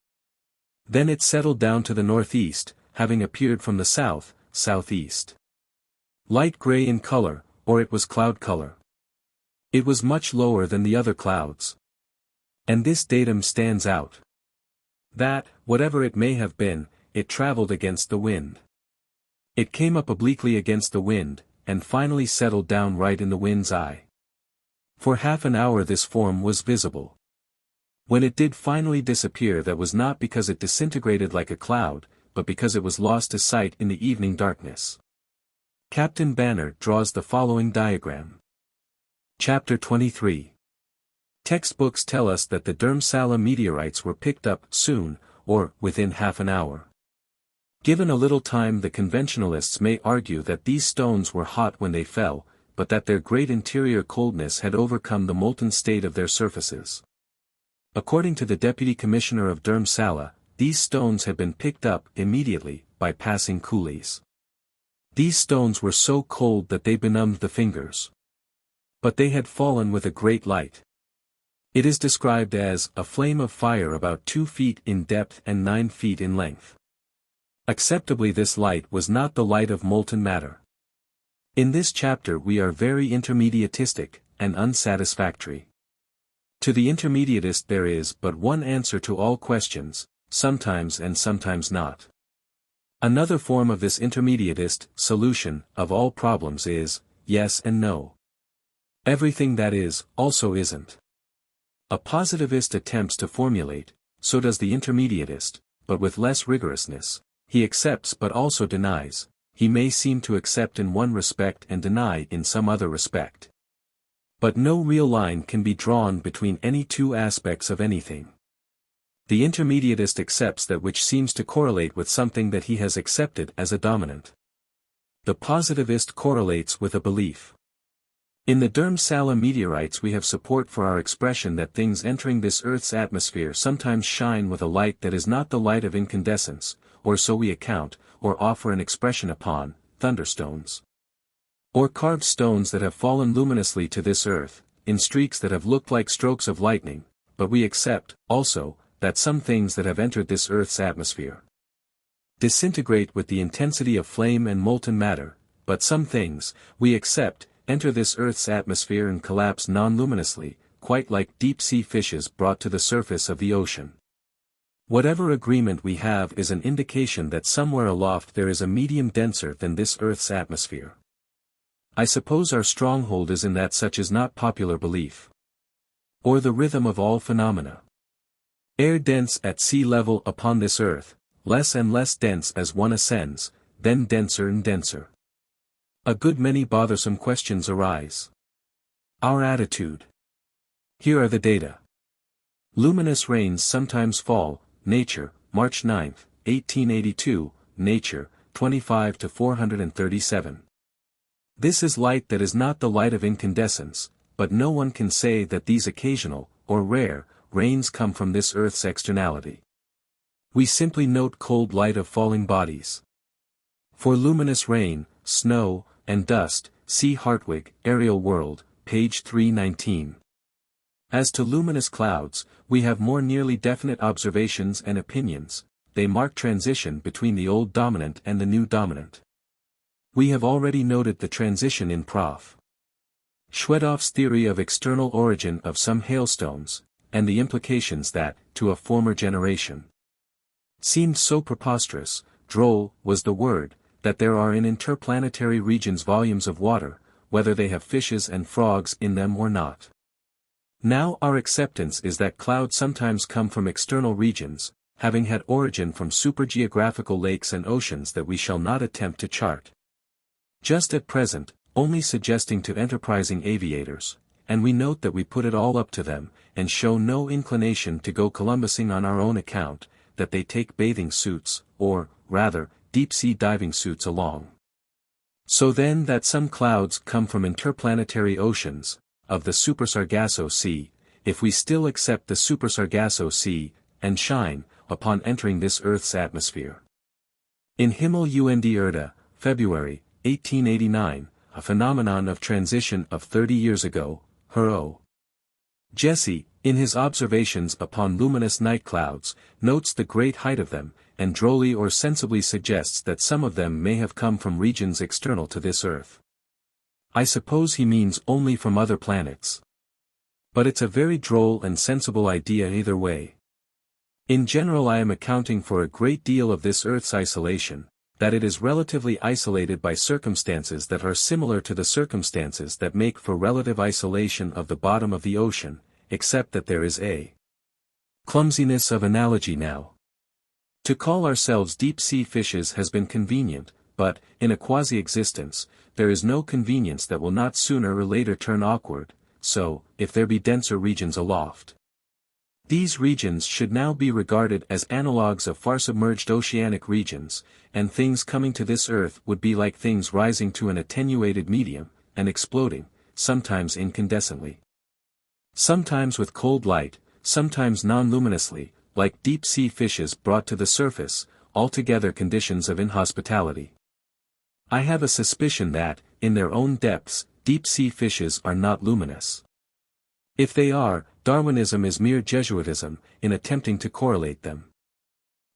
Then it settled down to the northeast, having appeared from the south, southeast. Light gray in color, or it was cloud color. It was much lower than the other clouds. And this datum stands out. That, whatever it may have been, it traveled against the wind. It came up obliquely against the wind, and finally settled down right in the wind's eye. For half an hour this form was visible. When it did finally disappear, that was not because it disintegrated like a cloud, but because it was lost to sight in the evening darkness. Captain Banner draws the following diagram. Chapter 23. Textbooks tell us that the Dhurmsala meteorites were picked up soon, or within half an hour. Given a little time, the conventionalists may argue that these stones were hot when they fell, but that their great interior coldness had overcome the molten state of their surfaces. According to the Deputy Commissioner of Dhurmsala, these stones had been picked up immediately by passing coolies. These stones were so cold that they benumbed the fingers. But they had fallen with a great light. It is described as a flame of fire about 2 feet in depth and 9 feet in length. Acceptably, this light was not the light of molten matter. In this chapter we are very intermediatistic, and unsatisfactory. To the intermediatist there is but one answer to all questions, sometimes and sometimes not. Another form of this intermediatist solution of all problems is, yes and no. Everything that is, also isn't. A positivist attempts to formulate, so does the intermediatist, but with less rigorousness. He accepts but also denies. He may seem to accept in one respect and deny in some other respect. But no real line can be drawn between any 2 aspects of anything. The intermediatist accepts that which seems to correlate with something that he has accepted as a dominant. The positivist correlates with a belief. In the Dhurmsala meteorites we have support for our expression that things entering this Earth's atmosphere sometimes shine with a light that is not the light of incandescence, or so we account, or offer an expression upon, thunderstones. Or carved stones that have fallen luminously to this earth, in streaks that have looked like strokes of lightning, but we accept, also, that some things that have entered this earth's atmosphere disintegrate with the intensity of flame and molten matter, but some things, we accept, enter this earth's atmosphere and collapse non-luminously, quite like deep-sea fishes brought to the surface of the ocean. Whatever agreement we have is an indication that somewhere aloft there is a medium denser than this earth's atmosphere. I suppose our stronghold is in that such is not popular belief. or the rhythm of all phenomena. Air dense at sea level upon this earth, less and less dense as one ascends, then denser and denser. A good many bothersome questions arise. Our attitude. Here are the data. Luminous rains sometimes fall, Nature, March 9, 1882, Nature, 25 to 437. This is light that is not the light of incandescence, but no one can say that these occasional, or rare, rains come from this earth's externality. We simply note cold light of falling bodies. For luminous rain, snow, and dust, see Hartwig, Aerial World, page 319. As to luminous clouds, we have more nearly definite observations and opinions. They mark transition between the old dominant and the new dominant. We have already noted the transition in Prof. Schwedoff's theory of external origin of some hailstones, and the implications that, to a former generation, seemed so preposterous, droll, was the word, that there are in interplanetary regions volumes of water, whether they have fishes and frogs in them or not. Now our acceptance is that clouds sometimes come from external regions, having had origin from supergeographical lakes and oceans that we shall not attempt to chart. Just at present, only suggesting to enterprising aviators, and we note that we put it all up to them, and show no inclination to go Columbusing on our own account, that they take bathing suits, or, rather, deep-sea diving suits along. So then that some clouds come from interplanetary oceans, of the Super Sargasso Sea, if we still accept the Super Sargasso Sea, and shine, upon entering this Earth's atmosphere. In Himmel und Erde, February, 1889, a phenomenon of transition of 30 years ago, Hero. Jesse, in his observations upon luminous night clouds, notes the great height of them, and drolly or sensibly suggests that some of them may have come from regions external to this Earth. I suppose he means only from other planets. But it's a very droll and sensible idea either way. In general, I am accounting for a great deal of this Earth's isolation, that it is relatively isolated by circumstances that are similar to the circumstances that make for relative isolation of the bottom of the ocean, except that there is a clumsiness of analogy now. To call ourselves deep-sea fishes has been convenient, but, in a quasi-existence, there is no convenience that will not sooner or later turn awkward, so, if there be denser regions aloft, these regions should now be regarded as analogues of far-submerged oceanic regions, and things coming to this earth would be like things rising to an attenuated medium, and exploding, sometimes incandescently, sometimes with cold light, sometimes non-luminously, like deep-sea fishes brought to the surface, altogether conditions of inhospitality. I have a suspicion that, in their own depths, deep-sea fishes are not luminous. If they are, Darwinism is mere Jesuitism, in attempting to correlate them.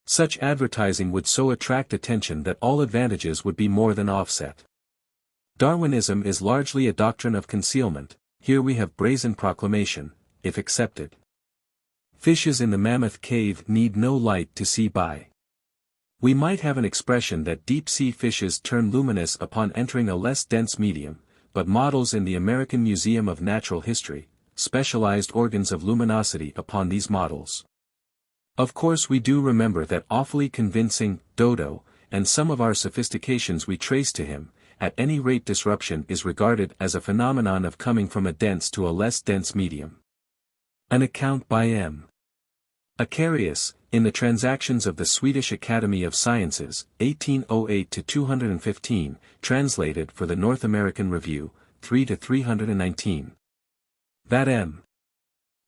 Such advertising would so attract attention that all advantages would be more than offset. Darwinism is largely a doctrine of concealment. Here we have brazen proclamation, if accepted. Fishes in the Mammoth Cave need no light to see by. We might have an expression that deep-sea fishes turn luminous upon entering a less dense medium, but models in the American Museum of Natural History, specialized organs of luminosity upon these models. Of course we do remember that awfully convincing Dodo, and some of our sophistications we trace to him. At any rate, disruption is regarded as a phenomenon of coming from a dense to a less dense medium. An account by M. Acarius, in the Transactions of the Swedish Academy of Sciences, 1808-215, translated for the North American Review, 3-319. That M.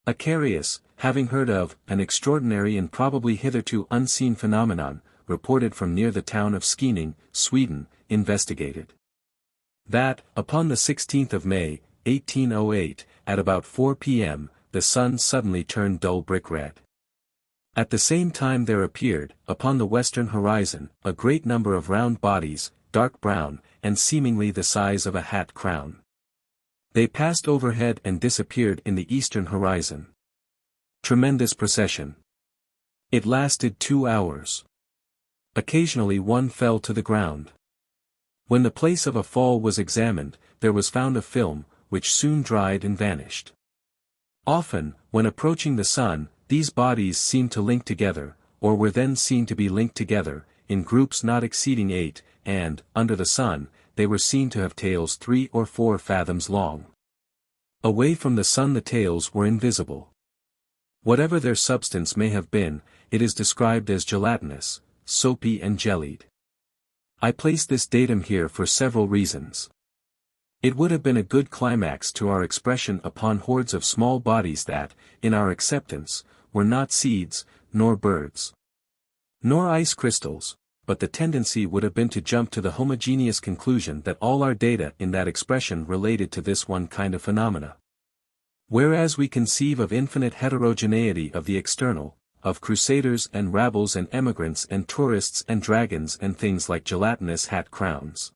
Acarius, having heard of an extraordinary and probably hitherto unseen phenomenon, reported from near the town of Skeening, Sweden, investigated. That, upon the 16th of May, 1808, at about 4 p.m., the sun suddenly turned dull brick red. At the same time there appeared, upon the western horizon, a great number of round bodies, dark brown, and seemingly the size of a hat crown. They passed overhead and disappeared in the eastern horizon. Tremendous procession. It lasted 2 hours. Occasionally one fell to the ground. When the place of a fall was examined, there was found a film, which soon dried and vanished. Often, when approaching the sun, these bodies seem to link together, or were then seen to be linked together, in groups not exceeding 8, and, under the sun, they were seen to have tails 3 or 4 fathoms long. Away from the sun the tails were invisible. Whatever their substance may have been, it is described as gelatinous, soapy and jellied. I place this datum here for several reasons. It would have been a good climax to our expression upon hordes of small bodies that, in our acceptance, were not seeds, nor birds, nor ice crystals, but the tendency would have been to jump to the homogeneous conclusion that all our data in that expression related to this one kind of phenomena. Whereas we conceive of infinite heterogeneity of the external, of crusaders and rabbles and emigrants and tourists and dragons and things like gelatinous hat crowns.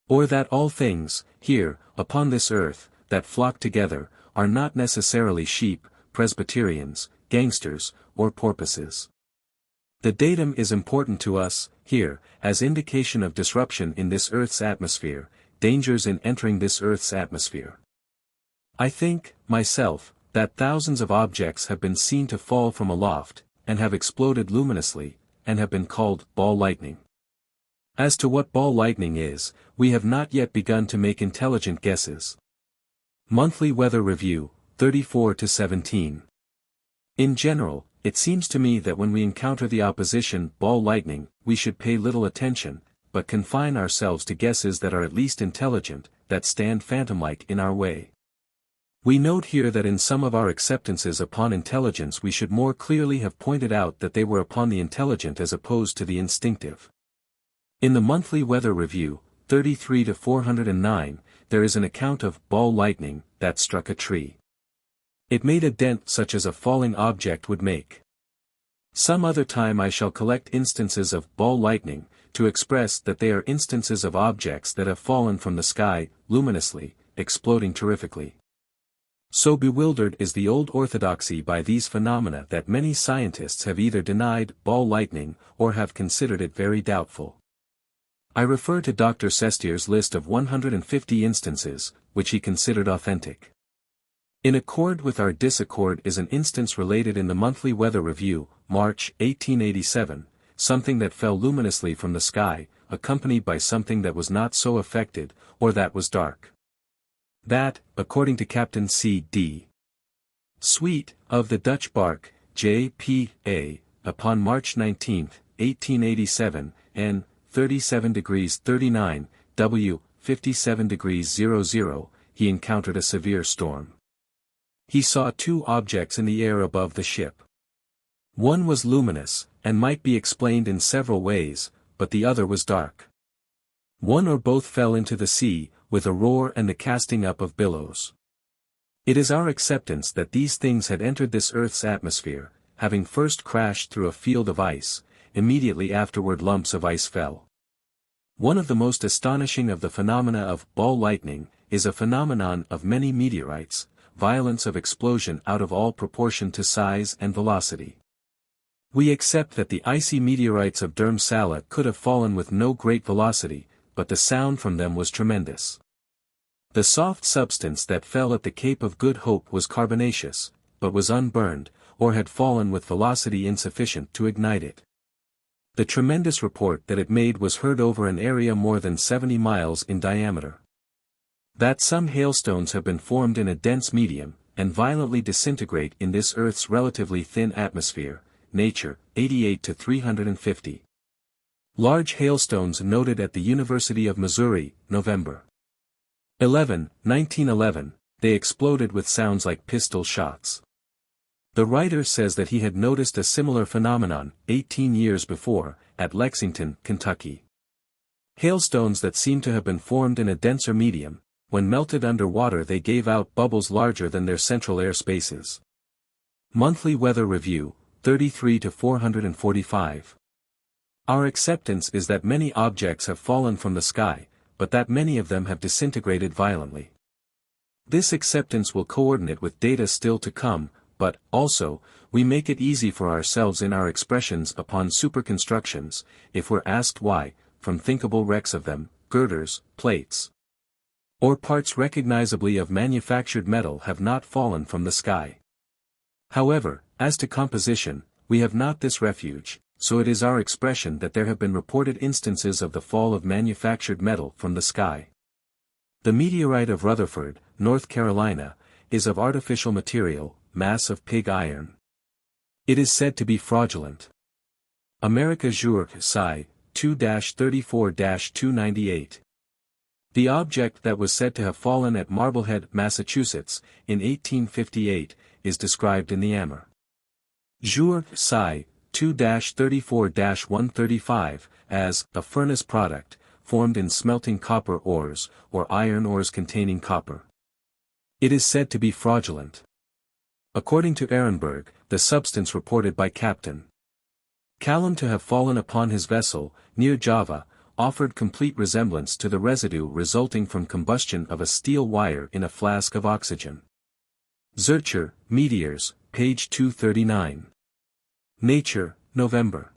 Or that all things, here, upon this earth, that flock together, are not necessarily sheep, Presbyterians, gangsters, or porpoises. The datum is important to us, here, as indication of disruption in this earth's atmosphere, dangers in entering this earth's atmosphere. I think, myself, that thousands of objects have been seen to fall from aloft, and have exploded luminously, and have been called ball lightning. As to what ball lightning is, we have not yet begun to make intelligent guesses. Monthly Weather Review, 34-17. In general, it seems to me that when we encounter the opposition ball lightning, we should pay little attention, but confine ourselves to guesses that are at least intelligent, that stand phantom-like in our way. We note here that in some of our acceptances upon intelligence we should more clearly have pointed out that they were upon the intelligent as opposed to the instinctive. In the Monthly Weather Review, 33-409, there is an account of ball lightning that struck a tree. It made a dent such as a falling object would make. Some other time I shall collect instances of ball lightning, to express that they are instances of objects that have fallen from the sky, luminously, exploding terrifically. So bewildered is the old orthodoxy by these phenomena that many scientists have either denied ball lightning or have considered it very doubtful. I refer to Dr. Sestier's list of 150 instances, which he considered authentic. In accord with our disaccord is an instance related in the Monthly Weather Review, March 1887, something that fell luminously from the sky, accompanied by something that was not so affected, or that was dark. That, according to Captain C.D. Sweet, of the Dutch bark, J.P.A., upon March 19, 1887, N. 37°39, W. 57°00, he encountered a severe storm. He saw 2 objects in the air above the ship. One was luminous, and might be explained in several ways, but the other was dark. One or both fell into the sea, with a roar and the casting up of billows. It is our acceptance that these things had entered this earth's atmosphere, having first crashed through a field of ice, immediately afterward lumps of ice fell. One of the most astonishing of the phenomena of ball lightning, is a phenomenon of many meteorites, violence of explosion out of all proportion to size and velocity. We accept that the icy meteorites of Dhurmsala could have fallen with no great velocity, but the sound from them was tremendous. The soft substance that fell at the Cape of Good Hope was carbonaceous, but was unburned, or had fallen with velocity insufficient to ignite it. The tremendous report that it made was heard over an area more than 70 miles in diameter. That some hailstones have been formed in a dense medium, and violently disintegrate in this Earth's relatively thin atmosphere, Nature, 88-350. Large hailstones noted at the University of Missouri, November 11, 1911, they exploded with sounds like pistol shots. The writer says that he had noticed a similar phenomenon, 18 years before, at Lexington, Kentucky. Hailstones that seemed to have been formed in a denser medium, when melted under water they gave out bubbles larger than their central air spaces. Monthly Weather Review, 33-445. Our acceptance is that many objects have fallen from the sky, but that many of them have disintegrated violently. This acceptance will coordinate with data still to come, but, also, we make it easy for ourselves in our expressions upon superconstructions, if we're asked why, from thinkable wrecks of them, girders, plates, or parts recognizably of manufactured metal have not fallen from the sky. However, as to composition, we have not this refuge, so it is our expression that there have been reported instances of the fall of manufactured metal from the sky. The meteorite of Rutherford, North Carolina, is of artificial material, mass of pig iron. It is said to be fraudulent. America Jour, Sci. 2-34-298. The object that was said to have fallen at Marblehead, Massachusetts, in 1858, is described in the Amer. Jour, Sci. 2-34-135, as a furnace product, formed in smelting copper ores, or iron ores containing copper. It is said to be fraudulent. According to Ehrenberg, the substance reported by Captain Callum to have fallen upon his vessel, near Java, offered complete resemblance to the residue resulting from combustion of a steel wire in a flask of oxygen. Zurcher, Meteors, page 239. Nature, November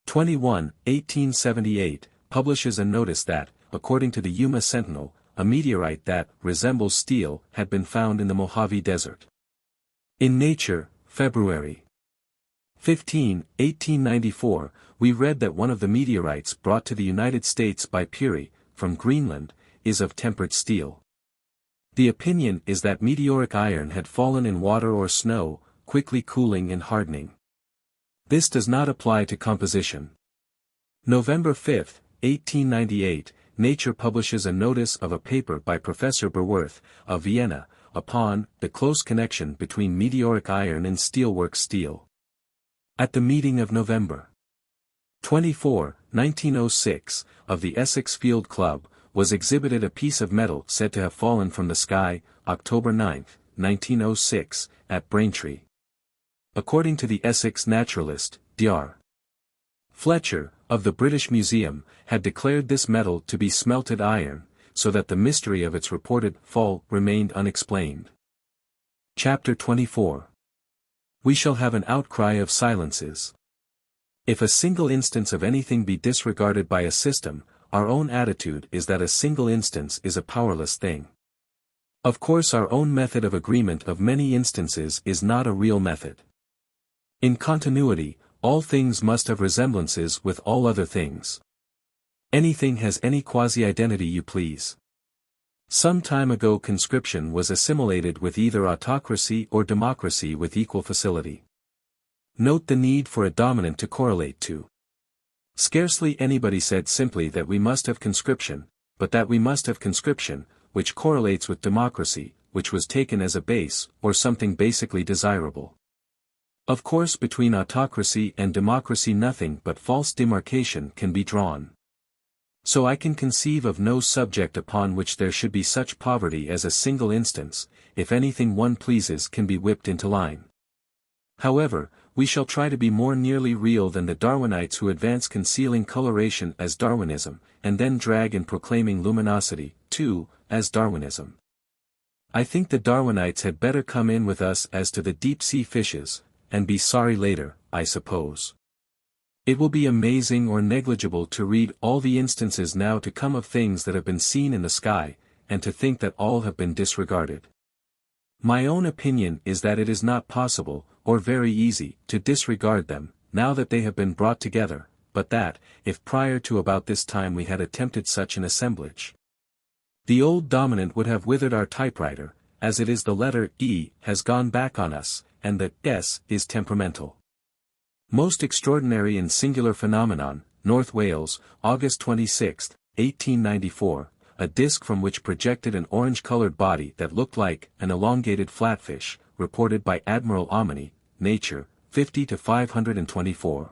21, 1878, publishes a notice that, according to the Yuma Sentinel, a meteorite that resembles steel had been found in the Mojave Desert. In Nature, February 15, 1894, we read that one of the meteorites brought to the United States by Peary, from Greenland, is of tempered steel. The opinion is that meteoric iron had fallen in water or snow, quickly cooling and hardening. This does not apply to composition. November 5, 1898, Nature publishes a notice of a paper by Professor Berwerth, of Vienna, upon the close connection between meteoric iron and steelwork steel. At the meeting of November 24, 1906, of the Essex Field Club, was exhibited a piece of metal said to have fallen from the sky, October 9, 1906, at Braintree. According to the Essex naturalist, Dr. Fletcher, of the British Museum, had declared this metal to be smelted iron, so that the mystery of its reported fall remained unexplained. Chapter 24. We shall have an outcry of silences. If a single instance of anything be disregarded by a system, our own attitude is that a single instance is a powerless thing. Of course, our own method of agreement of many instances is not a real method. In continuity, all things must have resemblances with all other things. Anything has any quasi-identity you please. Some time ago conscription was assimilated with either autocracy or democracy with equal facility. Note the need for a dominant to correlate to. Scarcely anybody said simply that we must have conscription, but that we must have conscription, which correlates with democracy, which was taken as a base, or something basically desirable. Of course, between autocracy and democracy nothing but false demarcation can be drawn. So I can conceive of no subject upon which there should be such poverty as a single instance, if anything one pleases can be whipped into line. However, we shall try to be more nearly real than the Darwinites who advance concealing coloration as Darwinism, and then drag in proclaiming luminosity, too, as Darwinism. I think the Darwinites had better come in with us as to the deep-sea fishes, and be sorry later, I suppose. It will be amazing or negligible to read all the instances now to come of things that have been seen in the sky, and to think that all have been disregarded. My own opinion is that it is not possible, or very easy, to disregard them, now that they have been brought together, but that, if prior to about this time we had attempted such an assemblage, the old dominant would have withered our typewriter, as it is the letter E has gone back on us, and the S is temperamental. Most extraordinary and singular phenomenon, North Wales, August 26, 1894, a disk from which projected an orange-colored body that looked like an elongated flatfish, reported by Admiral Ominy, Nature, 50-524.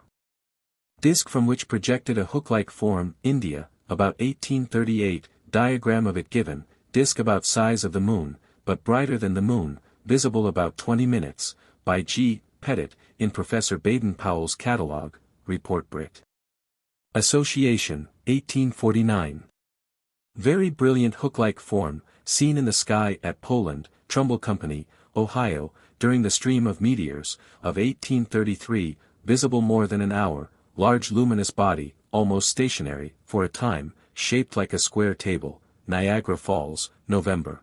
Disk from which projected a hook-like form, India, about 1838, diagram of it given, disk about size of the moon, but brighter than the moon, visible about 20 minutes, by G. Pettit, in Professor Baden-Powell's Catalogue, Report Brit. Association, 1849. Very brilliant hook-like form, seen in the sky at Poland, Trumbull Company, Ohio, during the stream of meteors, of 1833, visible more than an hour, large luminous body, almost stationary, for a time, shaped like a square table, Niagara Falls, November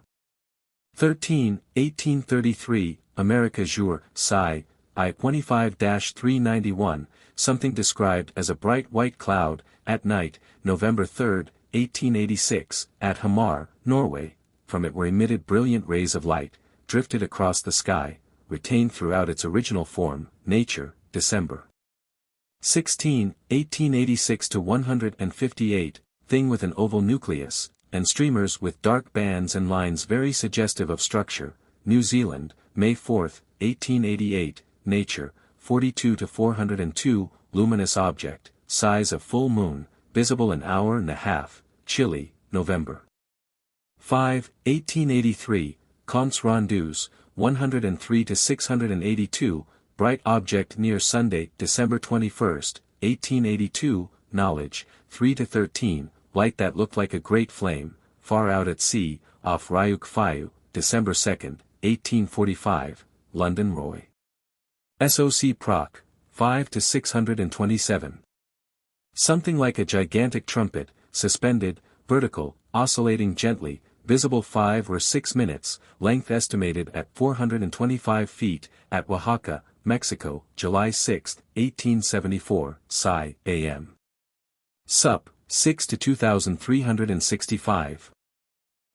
13, 1833, America Jour, Sci. I 25-391, something described as a bright white cloud, at night, November 3, 1886, at Hamar, Norway. From it were emitted brilliant rays of light, drifted across the sky, retained throughout its original form, Nature, December 16, 1886 to 158, thing with an oval nucleus, and streamers with dark bands and lines very suggestive of structure, New Zealand, May 4, 1888, Nature, 42 to 402, luminous object, size of full moon, visible an hour and a half, Chile, November 5, 1883, Comptes Rendus, 103 to 682, bright object near Sunday, December 21, 1882, knowledge, 3 to 13, light that looked like a great flame, far out at sea, off Ryuk Fayu, December 2, 1845, London Roy. SOC Proc. 5 to 627. Something like a gigantic trumpet, suspended, vertical, oscillating gently, visible 5 or 6 minutes, length estimated at 425 feet, at Oaxaca, Mexico, July 6, 1874, Sci. AM. Sup. 6 to 2365.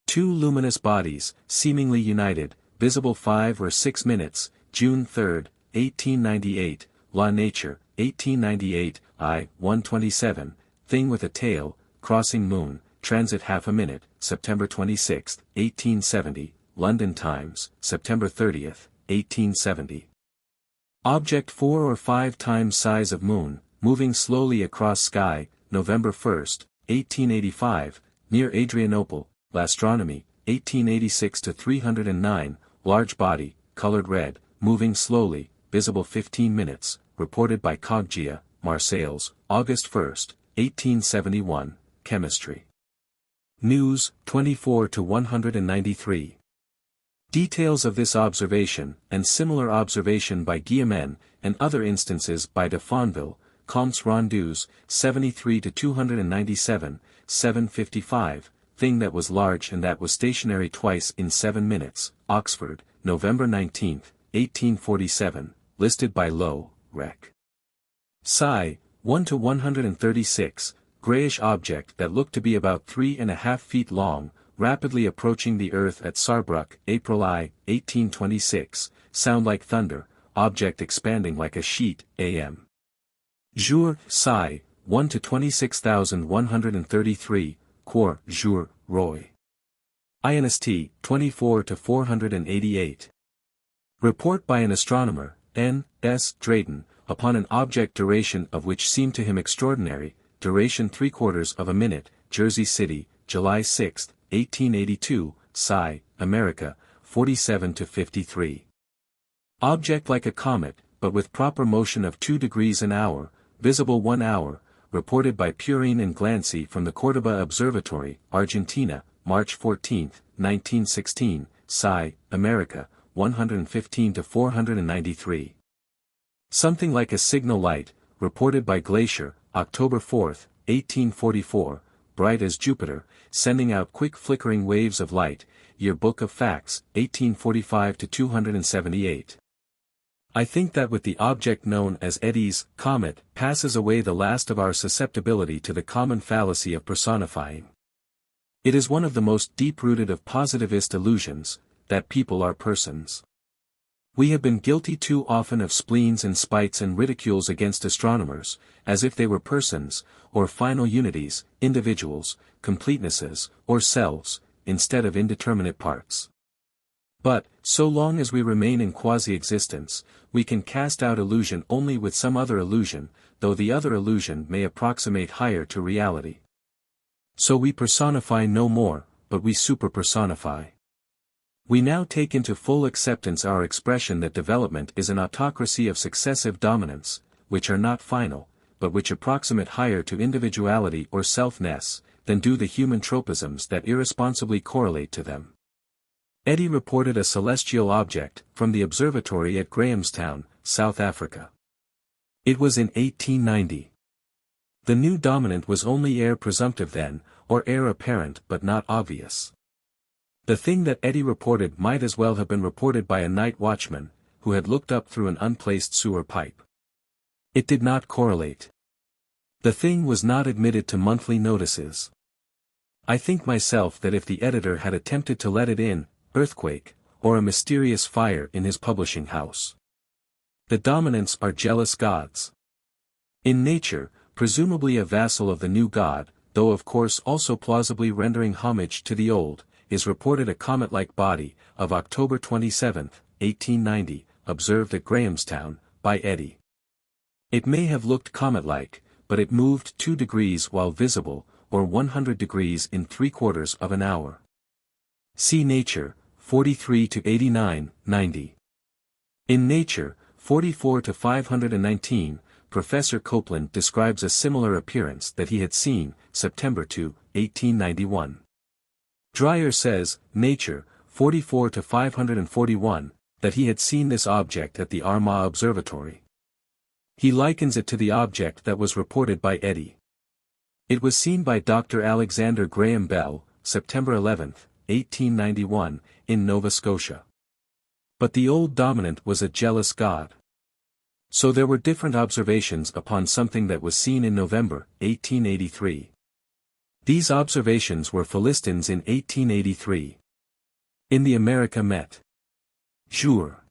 Two luminous bodies, seemingly united, visible 5 or 6 minutes, June 3, 1898, La Nature, 1898, I. 127, thing with a tail, crossing moon, transit half a minute, September 26, 1870, London Times, September 30, 1870. Object 4 or 5 times size of moon, moving slowly across sky, November 1, 1885, near Adrianople, L'Astronomie, 1886 to 309, large body, colored red, moving slowly, visible 15 minutes, reported by Coggia, Marseilles, August 1, 1871, Chemistry. News, 24 to 193. Details of this observation, and similar observation by Guillemin, and other instances by de Fonville, Comptes Rendus, 73 to 297, 755, thing that was large and that was stationary twice in 7 minutes, Oxford, November 19, 1847, listed by Lowe, Rec. Sci. 1 to 136, grayish object that looked to be about 3.5 feet long, rapidly approaching the Earth at Saarbrück, April I, 1826, sound like thunder, object expanding like a sheet, AM. Jour, Sci. 1 to 26,133, Quar, Jour, Roy. INST, 24 to 488. Report by an astronomer, N. S. Drayton, upon an object duration of which seemed to him extraordinary, duration 3/4 of a minute, Jersey City, July 6, 1882, Sci. America, 47 to 53. Object like a comet, but with proper motion of 2 degrees an hour, visible 1 hour, reported by Purin and Glancy from the Córdoba Observatory, Argentina, March 14, 1916, Sci. America, 115 to 493. Something like a signal light, reported by Glacier, October 4, 1844, bright as Jupiter, sending out quick flickering waves of light, Year Book of Facts, 1845 to 278. I think that with the object known as Eddie's comet passes away the last of our susceptibility to the common fallacy of personifying. It is one of the most deep-rooted of positivist illusions, that people are persons. We have been guilty too often of spleens and spites and ridicules against astronomers, as if they were persons, or final unities, individuals, completenesses, or selves, instead of indeterminate parts. But, so long as we remain in quasi-existence, we can cast out illusion only with some other illusion, though the other illusion may approximate higher to reality. So we personify no more, but we superpersonify. We now take into full acceptance our expression that development is an autocracy of successive dominants, which are not final, but which approximate higher to individuality or selfness, than do the human tropisms that irresponsibly correlate to them. Eddy reported a celestial object, from the observatory at Grahamstown, South Africa. It was in 1890. The new dominant was only heir presumptive then, or heir apparent but not obvious. The thing that Eddie reported might as well have been reported by a night watchman, who had looked up through an unplaced sewer pipe. It did not correlate. The thing was not admitted to monthly notices. I think myself that if the editor had attempted to let it in, earthquake, or a mysterious fire in his publishing house. The dominants are jealous gods. In nature, presumably a vassal of the new god, though of course also plausibly rendering homage to the old, is reported a comet-like body, of October 27, 1890, observed at Grahamstown, by Eddie. It may have looked comet-like, but it moved 2 degrees while visible, or 100 degrees in 3/4 of an hour. See Nature, 43 to 89, 90. In Nature, 44 to 519, Professor Copeland describes a similar appearance that he had seen, September 2, 1891. Dreyer says, Nature, 44 to 541, that he had seen this object at the Armagh Observatory. He likens it to the object that was reported by Eddie. It was seen by Dr. Alexander Graham Bell, September 11, 1891, in Nova Scotia. But the old dominant was a jealous god. So there were different observations upon something that was seen in November, 1883. These observations were Philistines in 1883. In the America Met. Jour.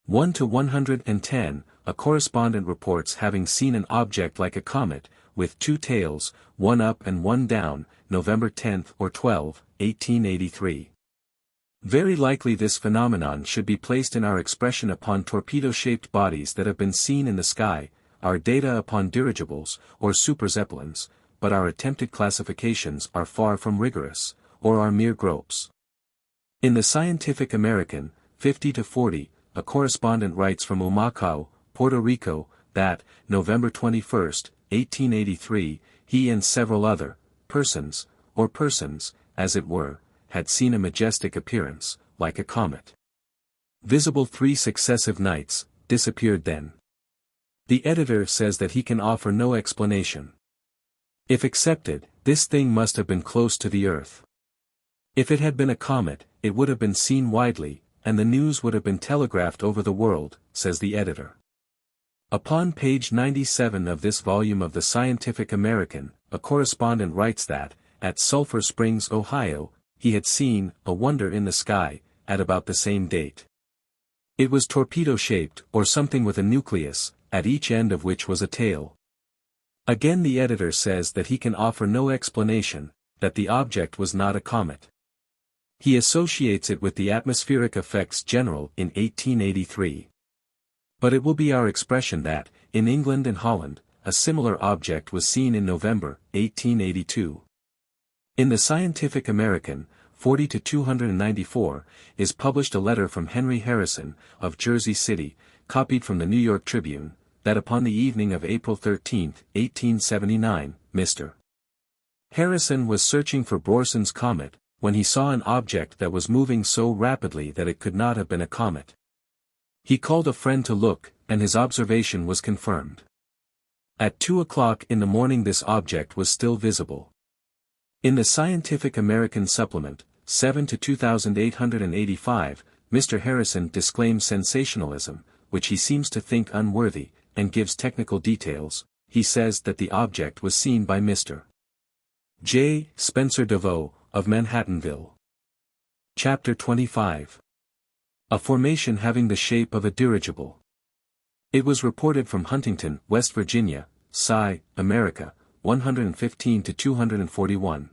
1 to 110, a correspondent reports having seen an object like a comet, with 2 tails, one up and one down, November 10 or 12, 1883. Very likely this phenomenon should be placed in our expression upon torpedo-shaped bodies that have been seen in the sky, our data upon dirigibles, or super-zeppelins, but our attempted classifications are far from rigorous, or are mere gropes. In the Scientific American, 50 to 40, a correspondent writes from Humacao, Puerto Rico, that, November 21, 1883, he and several other persons, as it were, had seen a majestic appearance, like a comet. Visible 3 successive nights, disappeared then. The editor says that he can offer no explanation. If accepted, this thing must have been close to the Earth. If it had been a comet, it would have been seen widely, and the news would have been telegraphed over the world, says the editor. Upon page 97 of this volume of the Scientific American, a correspondent writes that, at Sulphur Springs, Ohio, he had seen a wonder in the sky, at about the same date. It was torpedo-shaped, or something with a nucleus, at each end of which was a tail. Again the editor says that he can offer no explanation, that the object was not a comet. He associates it with the atmospheric effects general in 1883. But it will be our expression that, in England and Holland, a similar object was seen in November, 1882. In the Scientific American, 40 to 294, is published a letter from Henry Harrison, of Jersey City, copied from the New York Tribune, that upon the evening of April 13, 1879, Mr. Harrison was searching for Brorson's comet, when he saw an object that was moving so rapidly that it could not have been a comet. He called a friend to look, and his observation was confirmed. At 2 o'clock in the morning this object was still visible. In the Scientific American Supplement, 7 to 2885, Mr. Harrison disclaims sensationalism, which he seems to think unworthy, and gives technical details. He says that the object was seen by Mr. J. Spencer DeVoe, of Manhattanville. Chapter 25. A formation having the shape of a dirigible. It was reported from Huntington, West Virginia, Sci. America, 115 to 241.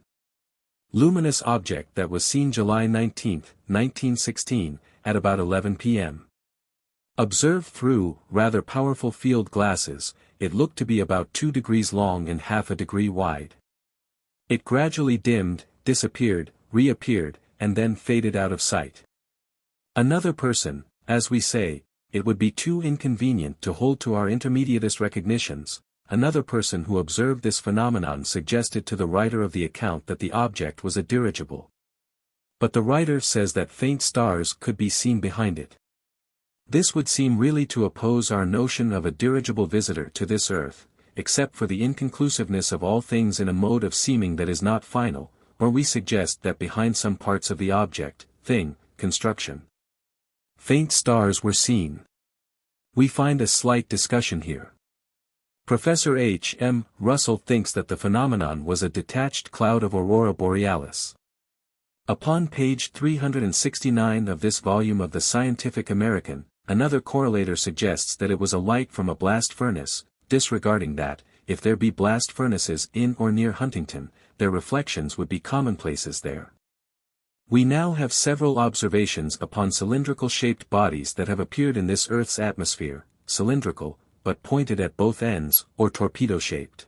Luminous object that was seen July 19, 1916, at about 11 p.m. Observed through rather powerful field glasses, it looked to be about 2 degrees long and half a degree wide. It gradually dimmed, disappeared, reappeared, and then faded out of sight. Another person, as we say, it would be too inconvenient to hold to our intermediatist recognitions. Another person who observed this phenomenon suggested to the writer of the account that the object was a dirigible. But the writer says that faint stars could be seen behind it. This would seem really to oppose our notion of a dirigible visitor to this earth, except for the inconclusiveness of all things in a mode of seeming that is not final, or we suggest that behind some parts of the object, thing, construction, faint stars were seen. We find a slight discussion here. Professor H. M. Russell thinks that the phenomenon was a detached cloud of aurora borealis. Upon page 369 of this volume of the Scientific American, another correlator suggests that it was a light from a blast furnace, disregarding that, if there be blast furnaces in or near Huntington, their reflections would be commonplaces there. We now have several observations upon cylindrical-shaped bodies that have appeared in this Earth's atmosphere, cylindrical, but pointed at both ends, or torpedo-shaped.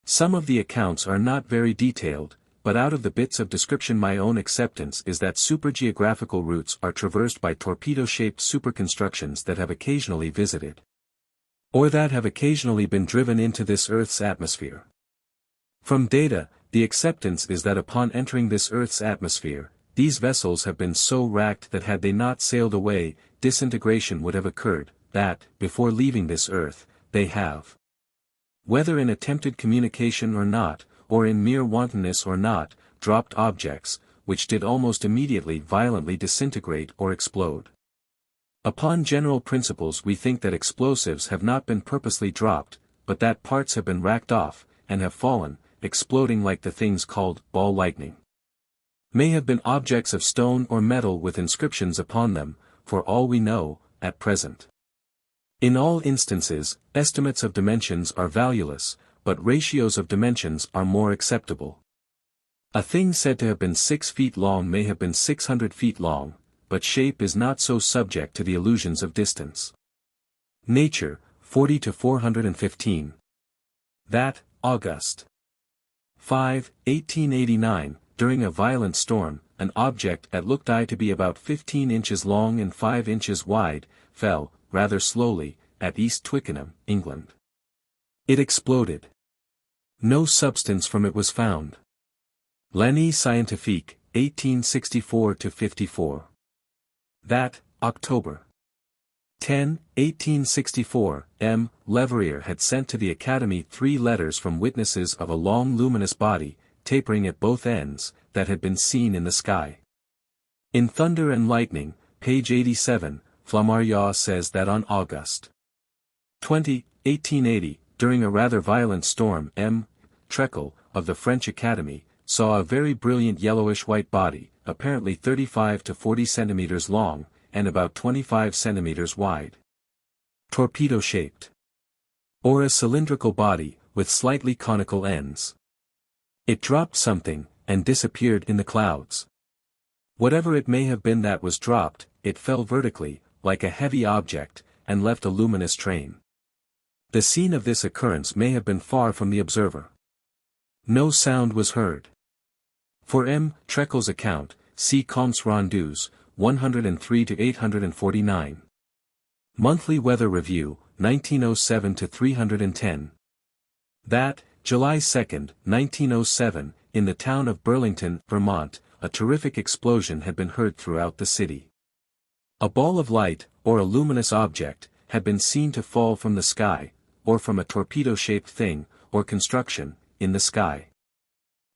Some of the accounts are not very detailed, but out of the bits of description my own acceptance is that supergeographical routes are traversed by torpedo-shaped superconstructions that have occasionally visited, or that have occasionally been driven into this Earth's atmosphere. From data, the acceptance is that upon entering this Earth's atmosphere, these vessels have been so racked that had they not sailed away, disintegration would have occurred, that, before leaving this Earth, they have, whether in attempted communication or not, or in mere wantonness or not, dropped objects, which did almost immediately violently disintegrate or explode. Upon general principles we think that explosives have not been purposely dropped, but that parts have been racked off, and have fallen, exploding like the things called ball lightning. May have been objects of stone or metal with inscriptions upon them, for all we know, at present. In all instances, estimates of dimensions are valueless, but ratios of dimensions are more acceptable. A thing said to have been 6 feet long may have been 600 feet long, but shape is not so subject to the illusions of distance. Nature, 40 to 415. That, August 5, 1889, during a violent storm, an object that looked to be about 15 inches long and 5 inches wide, fell, rather slowly, at East Twickenham, England. It exploded. No substance from it was found. L'Année Scientifique, 1864-54. That, October 10, 1864, M. Leverrier had sent to the Academy 3 letters from witnesses of a long luminous body, tapering at both ends, that had been seen in the sky. In Thunder and Lightning, page 87, Flammarion says that on August 20, 1880, during a rather violent storm, M. Treckel, of the French Academy, saw a very brilliant yellowish-white body, apparently 35 to 40 centimeters long, and about 25 centimeters wide. Torpedo-shaped. Or a cylindrical body, with slightly conical ends. It dropped something, and disappeared in the clouds. Whatever it may have been that was dropped, it fell vertically, like a heavy object, and left a luminous train. The scene of this occurrence may have been far from the observer. No sound was heard. For M. Treckel's account, see Comptes Rendus, 103 to 849. Monthly Weather Review, 1907 to 310. That, July 2, 1907, in the town of Burlington, Vermont, a terrific explosion had been heard throughout the city. A ball of light, or a luminous object, had been seen to fall from the sky, or from a torpedo-shaped thing, or construction, in the sky.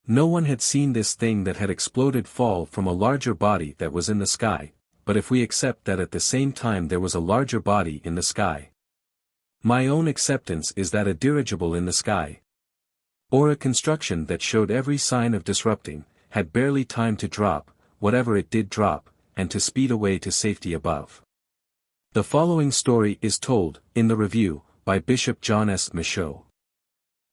No one had seen this thing that had exploded fall from a larger body that was in the sky, but if we accept that at the same time there was a larger body in the sky. My own acceptance is that a dirigible in the sky, or a construction that showed every sign of disrupting, had barely time to drop, whatever it did drop, and to speed away to safety above. The following story is told, in the review, by Bishop John S. Michaud.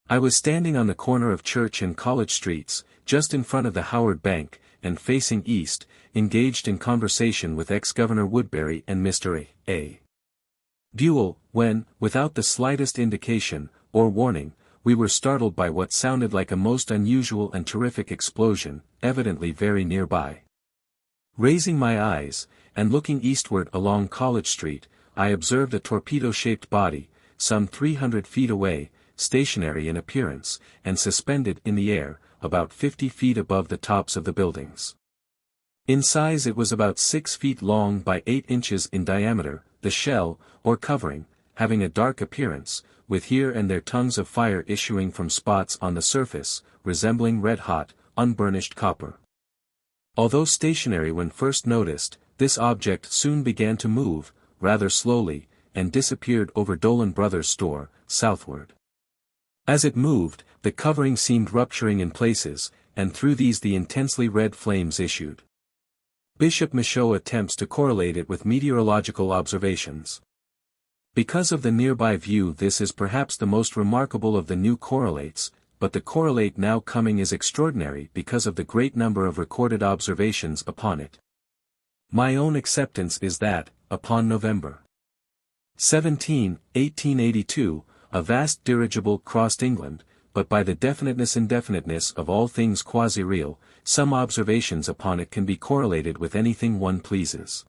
I was standing on the corner of Church and College Streets, just in front of the Howard Bank, and facing east, engaged in conversation with ex-Governor Woodbury and Mr. A. Buell, when, without the slightest indication, or warning, we were startled by what sounded like a most unusual and terrific explosion, evidently very nearby. Raising my eyes, and looking eastward along College Street, I observed a torpedo-shaped body, some 300 feet away, stationary in appearance, and suspended in the air, about 50 feet above the tops of the buildings. In size it was about 6 feet long by 8 inches in diameter, the shell, or covering, having a dark appearance, with here and there tongues of fire issuing from spots on the surface, resembling red-hot, unburnished copper. Although stationary when first noticed, this object soon began to move, rather slowly, and disappeared over Dolan Brothers' store, southward. As it moved, the covering seemed rupturing in places, and through these the intensely red flames issued. Bishop Michaud attempts to correlate it with meteorological observations. Because of the nearby view, this is perhaps the most remarkable of the new correlates, but the correlate now coming is extraordinary because of the great number of recorded observations upon it. My own acceptance is that, upon November 17, 1882, a vast dirigible crossed England, but by the definiteness of all things quasi-real, some observations upon it can be correlated with anything one pleases.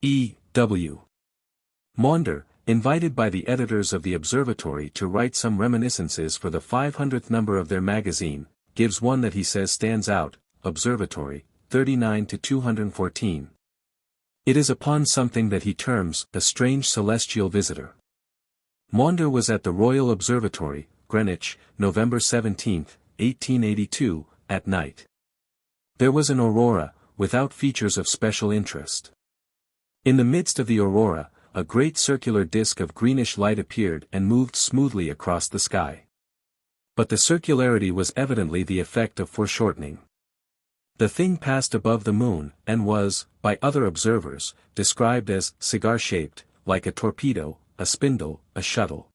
E. W. Maunder, invited by the editors of the observatory to write some reminiscences for the 500th number of their magazine, gives one that he says stands out, Observatory, 39-214. It is upon something that he terms a strange celestial visitor. Maunder was at the Royal Observatory, Greenwich, November 17, 1882, at night. There was an aurora, without features of special interest. In the midst of the aurora, a great circular disk of greenish light appeared and moved smoothly across the sky. But the circularity was evidently the effect of foreshortening. The thing passed above the moon, and was, by other observers, described as cigar-shaped, like a torpedo, a spindle, a shuttle.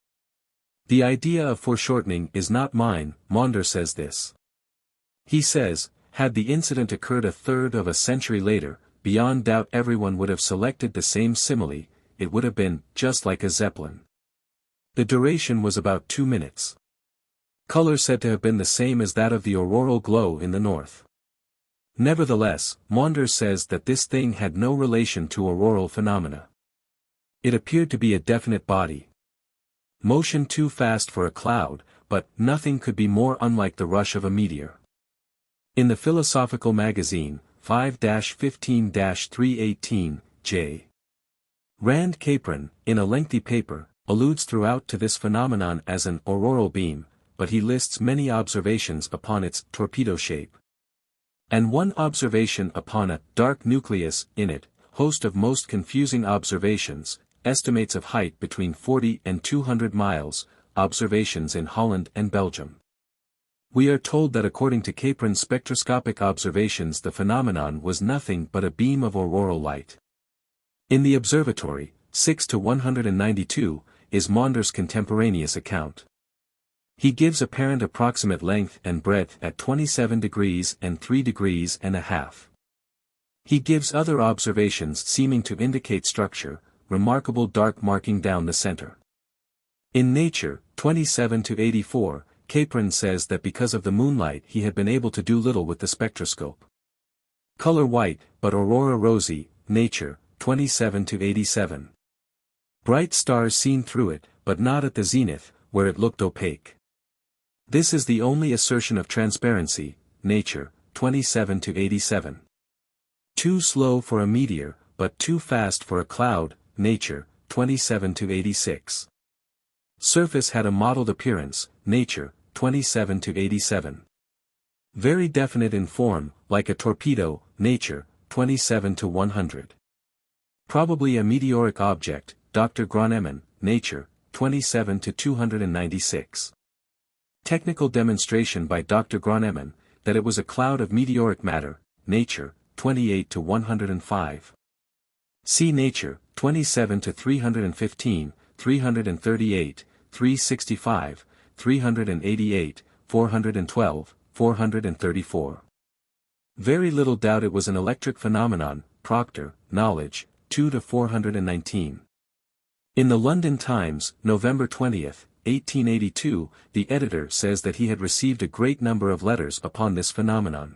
The idea of foreshortening is not mine. Maunder says this. He says, had the incident occurred a third of a century later, beyond doubt everyone would have selected the same simile, it would have been, just like a zeppelin. The duration was about 2 minutes. Color said to have been the same as that of the auroral glow in the north. Nevertheless, Maunder says that this thing had no relation to auroral phenomena. It appeared to be a definite body. Motion too fast for a cloud, but nothing could be more unlike the rush of a meteor. In the Philosophical Magazine, 5-15-318, J. Rand Capron, in a lengthy paper, alludes throughout to this phenomenon as an auroral beam, but he lists many observations upon its torpedo shape. And one observation upon a dark nucleus in it, host of most confusing observations, estimates of height between 40 and 200 miles, observations in Holland and Belgium. We are told that according to Capron's spectroscopic observations the phenomenon was nothing but a beam of auroral light. In the observatory, 6-192, is Maunder's contemporaneous account. He gives apparent approximate length and breadth at 27 degrees and 3 degrees and a half. He gives other observations seeming to indicate structure, remarkable dark marking down the center. In Nature, 27-84, Capron says that because of the moonlight he had been able to do little with the spectroscope. Color white, but aurora rosy, Nature, 27-87. Bright stars seen through it, but not at the zenith, where it looked opaque. This is the only assertion of transparency, Nature, 27-87. Too slow for a meteor, but too fast for a cloud, Nature, 27-86. Surface had a mottled appearance, Nature, 27-87. Very definite in form, like a torpedo, Nature, 27-100. Probably a meteoric object, Dr. Groneman, Nature, 27-296. Technical demonstration by Dr. Groneman, that it was a cloud of meteoric matter, Nature, 28-105. See Nature, 27-315, 338, 365, 388, 412, 434. Very little doubt it was an electric phenomenon, Proctor, Knowledge, 2-419. In the London Times, November 20, 1882, the editor says that he had received a great number of letters upon this phenomenon.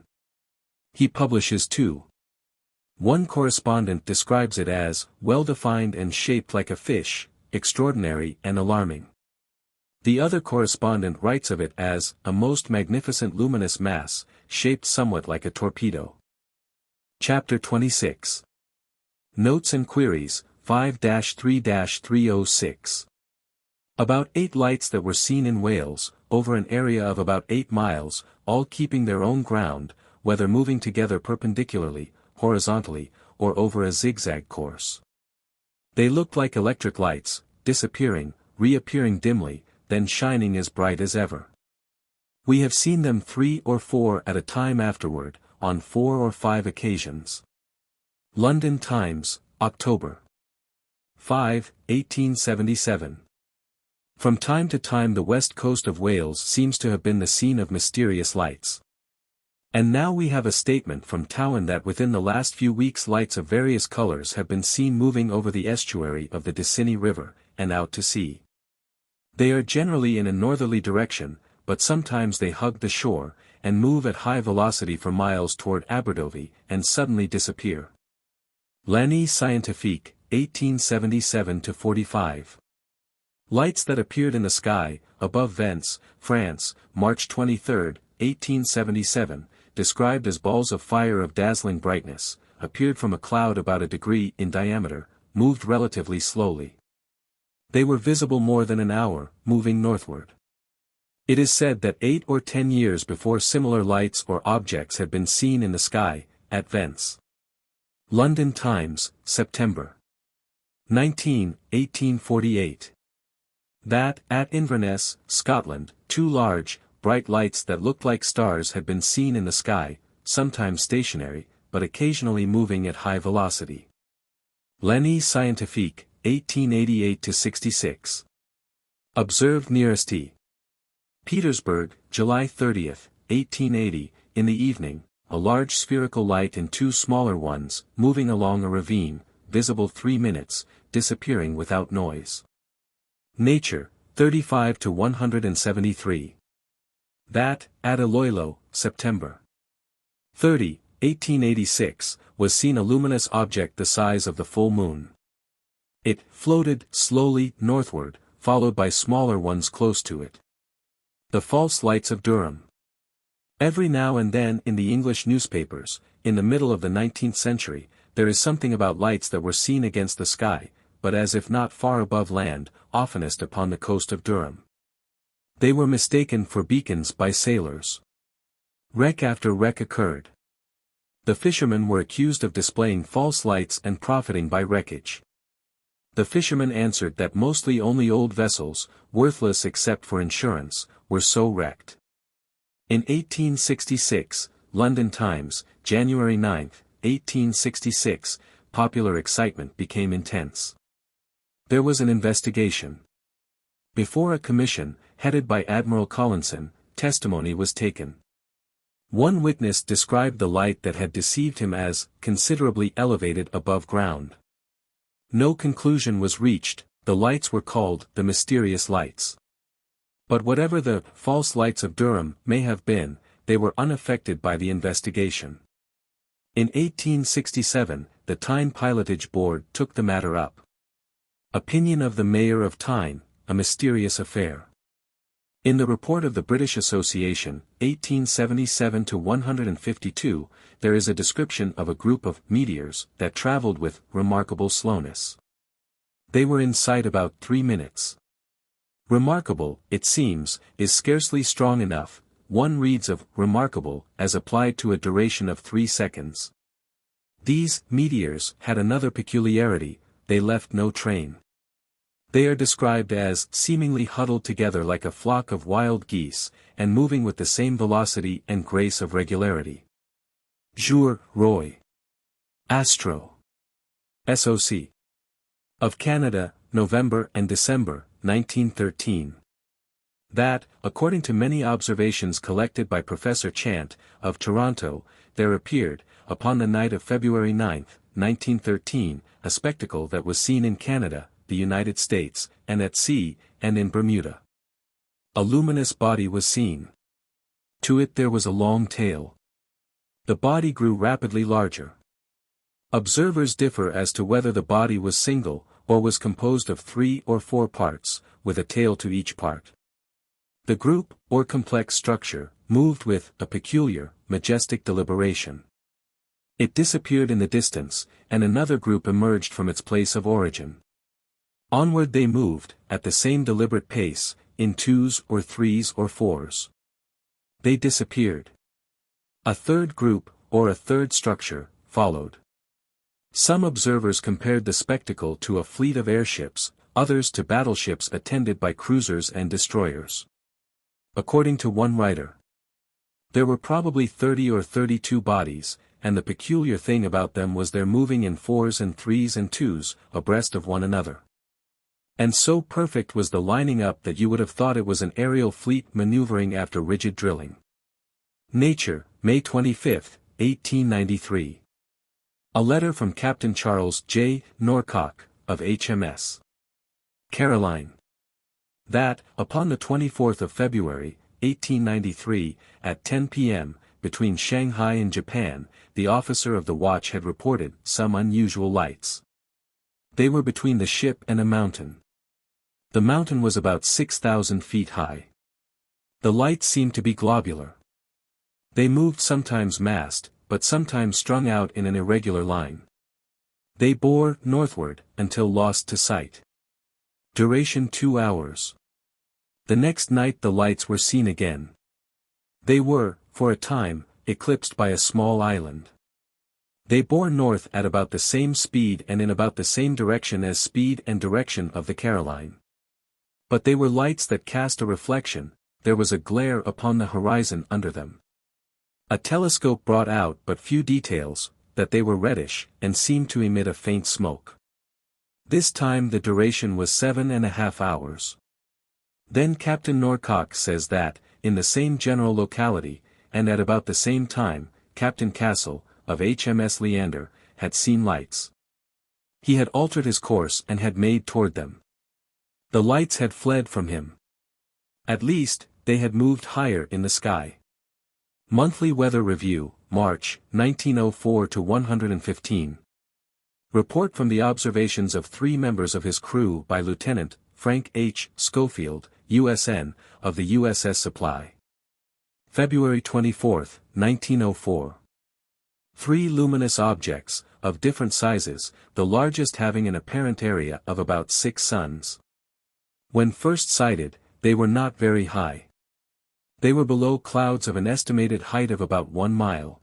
He publishes two. One correspondent describes it as, well-defined and shaped like a fish, extraordinary and alarming. The other correspondent writes of it as, a most magnificent luminous mass, shaped somewhat like a torpedo. Chapter 26. Notes and Queries, 5-3-306. About 8 lights that were seen in Wales, over an area of about 8 miles, all keeping their own ground, whether moving together perpendicularly, horizontally, or over a zigzag course. They looked like electric lights, disappearing, reappearing dimly, then shining as bright as ever. We have seen them 3 or 4 at a time afterward, on 4 or 5 occasions. London Times, October 5, 1877. From time to time the west coast of Wales seems to have been the scene of mysterious lights. And now we have a statement from Towan that within the last few weeks lights of various colors have been seen moving over the estuary of the Dicynni River, and out to sea. They are generally in a northerly direction, but sometimes they hug the shore, and move at high velocity for miles toward Aberdovey, and suddenly disappear. L'Année Scientifique, 1877-45. Lights that appeared in the sky, above Vence, France, March 23, 1877, described as balls of fire of dazzling brightness, appeared from a cloud about a degree in diameter, moved relatively slowly. They were visible more than an hour, moving northward. It is said that 8 or 10 years before similar lights or objects had been seen in the sky, at Vence. London Times, September 19, 1848. That, at Inverness, Scotland, 2 large, bright lights that looked like stars had been seen in the sky, sometimes stationary, but occasionally moving at high velocity. L'Année Scientifique, 1888-66. Observed near St. Petersburg, July 30, 1880, in the evening, a large spherical light and 2 smaller ones, moving along a ravine, visible 3 minutes, disappearing without noise. Nature, 35-173. That, at Iloilo, September 30, 1886, was seen a luminous object the size of the full moon. It floated slowly northward, followed by smaller ones close to it. The false lights of Durham. Every now and then in the English newspapers, in the middle of the 19th century, there is something about lights that were seen against the sky, but as if not far above land, oftenest upon the coast of Durham. They were mistaken for beacons by sailors. Wreck after wreck occurred. The fishermen were accused of displaying false lights and profiting by wreckage. The fishermen answered that mostly only old vessels, worthless except for insurance, were so wrecked. In 1866, London Times, January 9, 1866, popular excitement became intense. There was an investigation. Before a commission, headed by Admiral Collinson, testimony was taken. One witness described the light that had deceived him as considerably elevated above ground. No conclusion was reached, the lights were called the mysterious lights. But whatever the false lights of Durham may have been, they were unaffected by the investigation. In 1867, the Tyne Pilotage Board took the matter up. Opinion of the Mayor of Tyne, a mysterious affair. In the report of the British Association, 1877-152, there is a description of a group of meteors that traveled with remarkable slowness. They were in sight about 3 minutes. Remarkable, it seems, is scarcely strong enough. One reads of remarkable as applied to a duration of 3 seconds. These meteors had another peculiarity, they left no train. They are described as seemingly huddled together like a flock of wild geese, and moving with the same velocity and grace of regularity. Jour, Roy. Astro. SOC. Of Canada, November and December, 1913. That, according to many observations collected by Professor Chant, of Toronto, there appeared, upon the night of February 9, 1913, a spectacle that was seen in Canada, the United States, and at sea, and in Bermuda. A luminous body was seen. To it there was a long tail. The body grew rapidly larger. Observers differ as to whether the body was single, or was composed of 3 or 4 parts, with a tail to each part. The group, or complex structure, moved with a peculiar, majestic deliberation. It disappeared in the distance, and another group emerged from its place of origin. Onward they moved, at the same deliberate pace, in twos or threes or fours. They disappeared. A third group, or a third structure, followed. Some observers compared the spectacle to a fleet of airships, others to battleships attended by cruisers and destroyers. According to one writer, there were probably 30 or 32 bodies, and the peculiar thing about them was their moving in fours and threes and twos, abreast of one another. And so perfect was the lining up that you would have thought it was an aerial fleet maneuvering after rigid drilling. Nature, May 25, 1893. A letter from Captain Charles J. Norcock, of HMS Caroline. That, upon the 24th of February, 1893, at 10 p.m., between Shanghai and Japan, the officer of the watch had reported some unusual lights. They were between the ship and a mountain. The mountain was about 6,000 feet high. The lights seemed to be globular. They moved sometimes massed, but sometimes strung out in an irregular line. They bore northward, until lost to sight. Duration 2 hours. The next night the lights were seen again. They were, for a time, eclipsed by a small island. They bore north at about the same speed and in about the same direction as speed and direction of the Caroline. But they were lights that cast a reflection, there was a glare upon the horizon under them. A telescope brought out but few details, that they were reddish, and seemed to emit a faint smoke. This time the duration was 7.5 hours. Then Captain Norcock says that, in the same general locality, and at about the same time, Captain Castle, of HMS Leander, had seen lights. He had altered his course and had made toward them. The lights had fled from him. At least, they had moved higher in the sky. Monthly Weather Review, March, 1904 to 115. Report from the observations of 3 members of his crew by Lieutenant Frank H. Schofield, USN, of the USS Supply. February 24, 1904. 3 luminous objects, of different sizes, the largest having an apparent area of about 6 suns. When first sighted, they were not very high. They were below clouds of an estimated height of about 1 mile.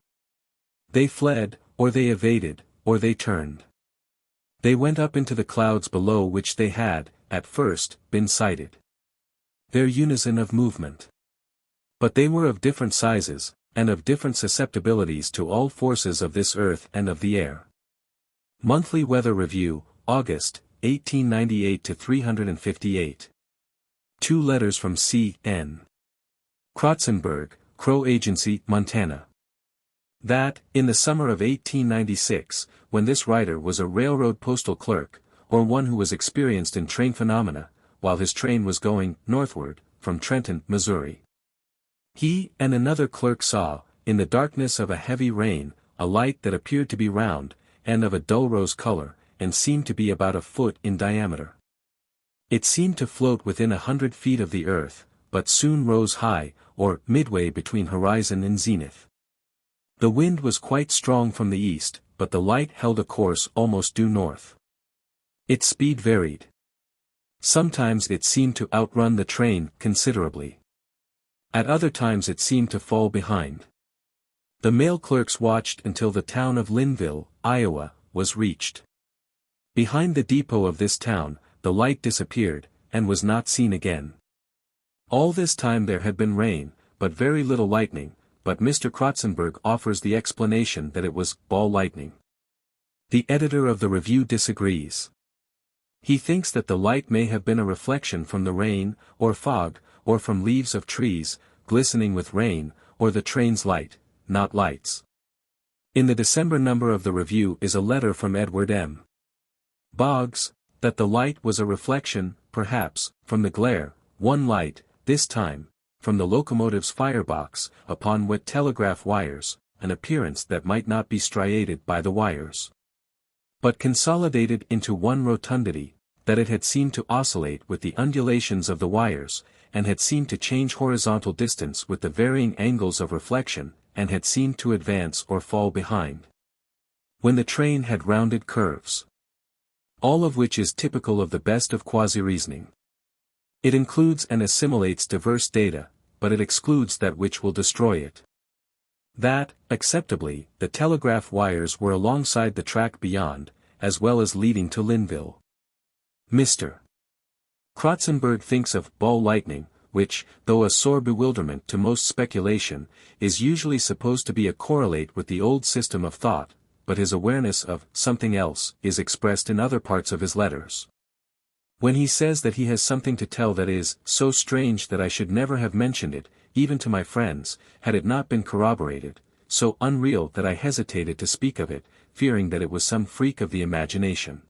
They fled, or they evaded, or they turned. They went up into the clouds below which they had, at first, been sighted. Their unison of movement. But they were of different sizes, and of different susceptibilities to all forces of this earth and of the air. Monthly Weather Review, August, 1898 to 358. 2 letters from C.N. Krotzenberg, Crow Agency, Montana. That, in the summer of 1896, when this writer was a railroad postal clerk, or one who was experienced in train phenomena, while his train was going northward, from Trenton, Missouri. He and another clerk saw, in the darkness of a heavy rain, a light that appeared to be round, and of a dull rose color, and seemed to be about a foot in diameter. It seemed to float within 100 feet of the earth, but soon rose high, or midway between horizon and zenith. The wind was quite strong from the east, but the light held a course almost due north. Its speed varied. Sometimes it seemed to outrun the train considerably. At other times it seemed to fall behind. The mail clerks watched until the town of Linville, Iowa, was reached. Behind the depot of this town, the light disappeared, and was not seen again. All this time there had been rain, but very little lightning, but Mr. Krotzenberg offers the explanation that it was ball lightning. The editor of the review disagrees. He thinks that the light may have been a reflection from the rain, or fog, or from leaves of trees, glistening with rain, or the train's light, not lights. In the December number of the review is a letter from Edward M. Boggs, that the light was a reflection, perhaps, from the glare, one light, this time, from the locomotive's firebox, upon wet telegraph wires, an appearance that might not be striated by the wires, but consolidated into one rotundity, that it had seemed to oscillate with the undulations of the wires, and had seemed to change horizontal distance with the varying angles of reflection, and had seemed to advance or fall behind, when the train had rounded curves. All of which is typical of the best of quasi-reasoning. It includes and assimilates diverse data, but it excludes that which will destroy it. That, acceptably, the telegraph wires were alongside the track beyond, as well as leading to Linville. Mr. Kratzenberg thinks of ball lightning, which, though a sore bewilderment to most speculation, is usually supposed to be a correlate with the old system of thought, but his awareness of something else is expressed in other parts of his letters. When he says that he has something to tell that is so strange that I should never have mentioned it, even to my friends, had it not been corroborated, so unreal that I hesitated to speak of it, fearing that it was some freak of the imagination.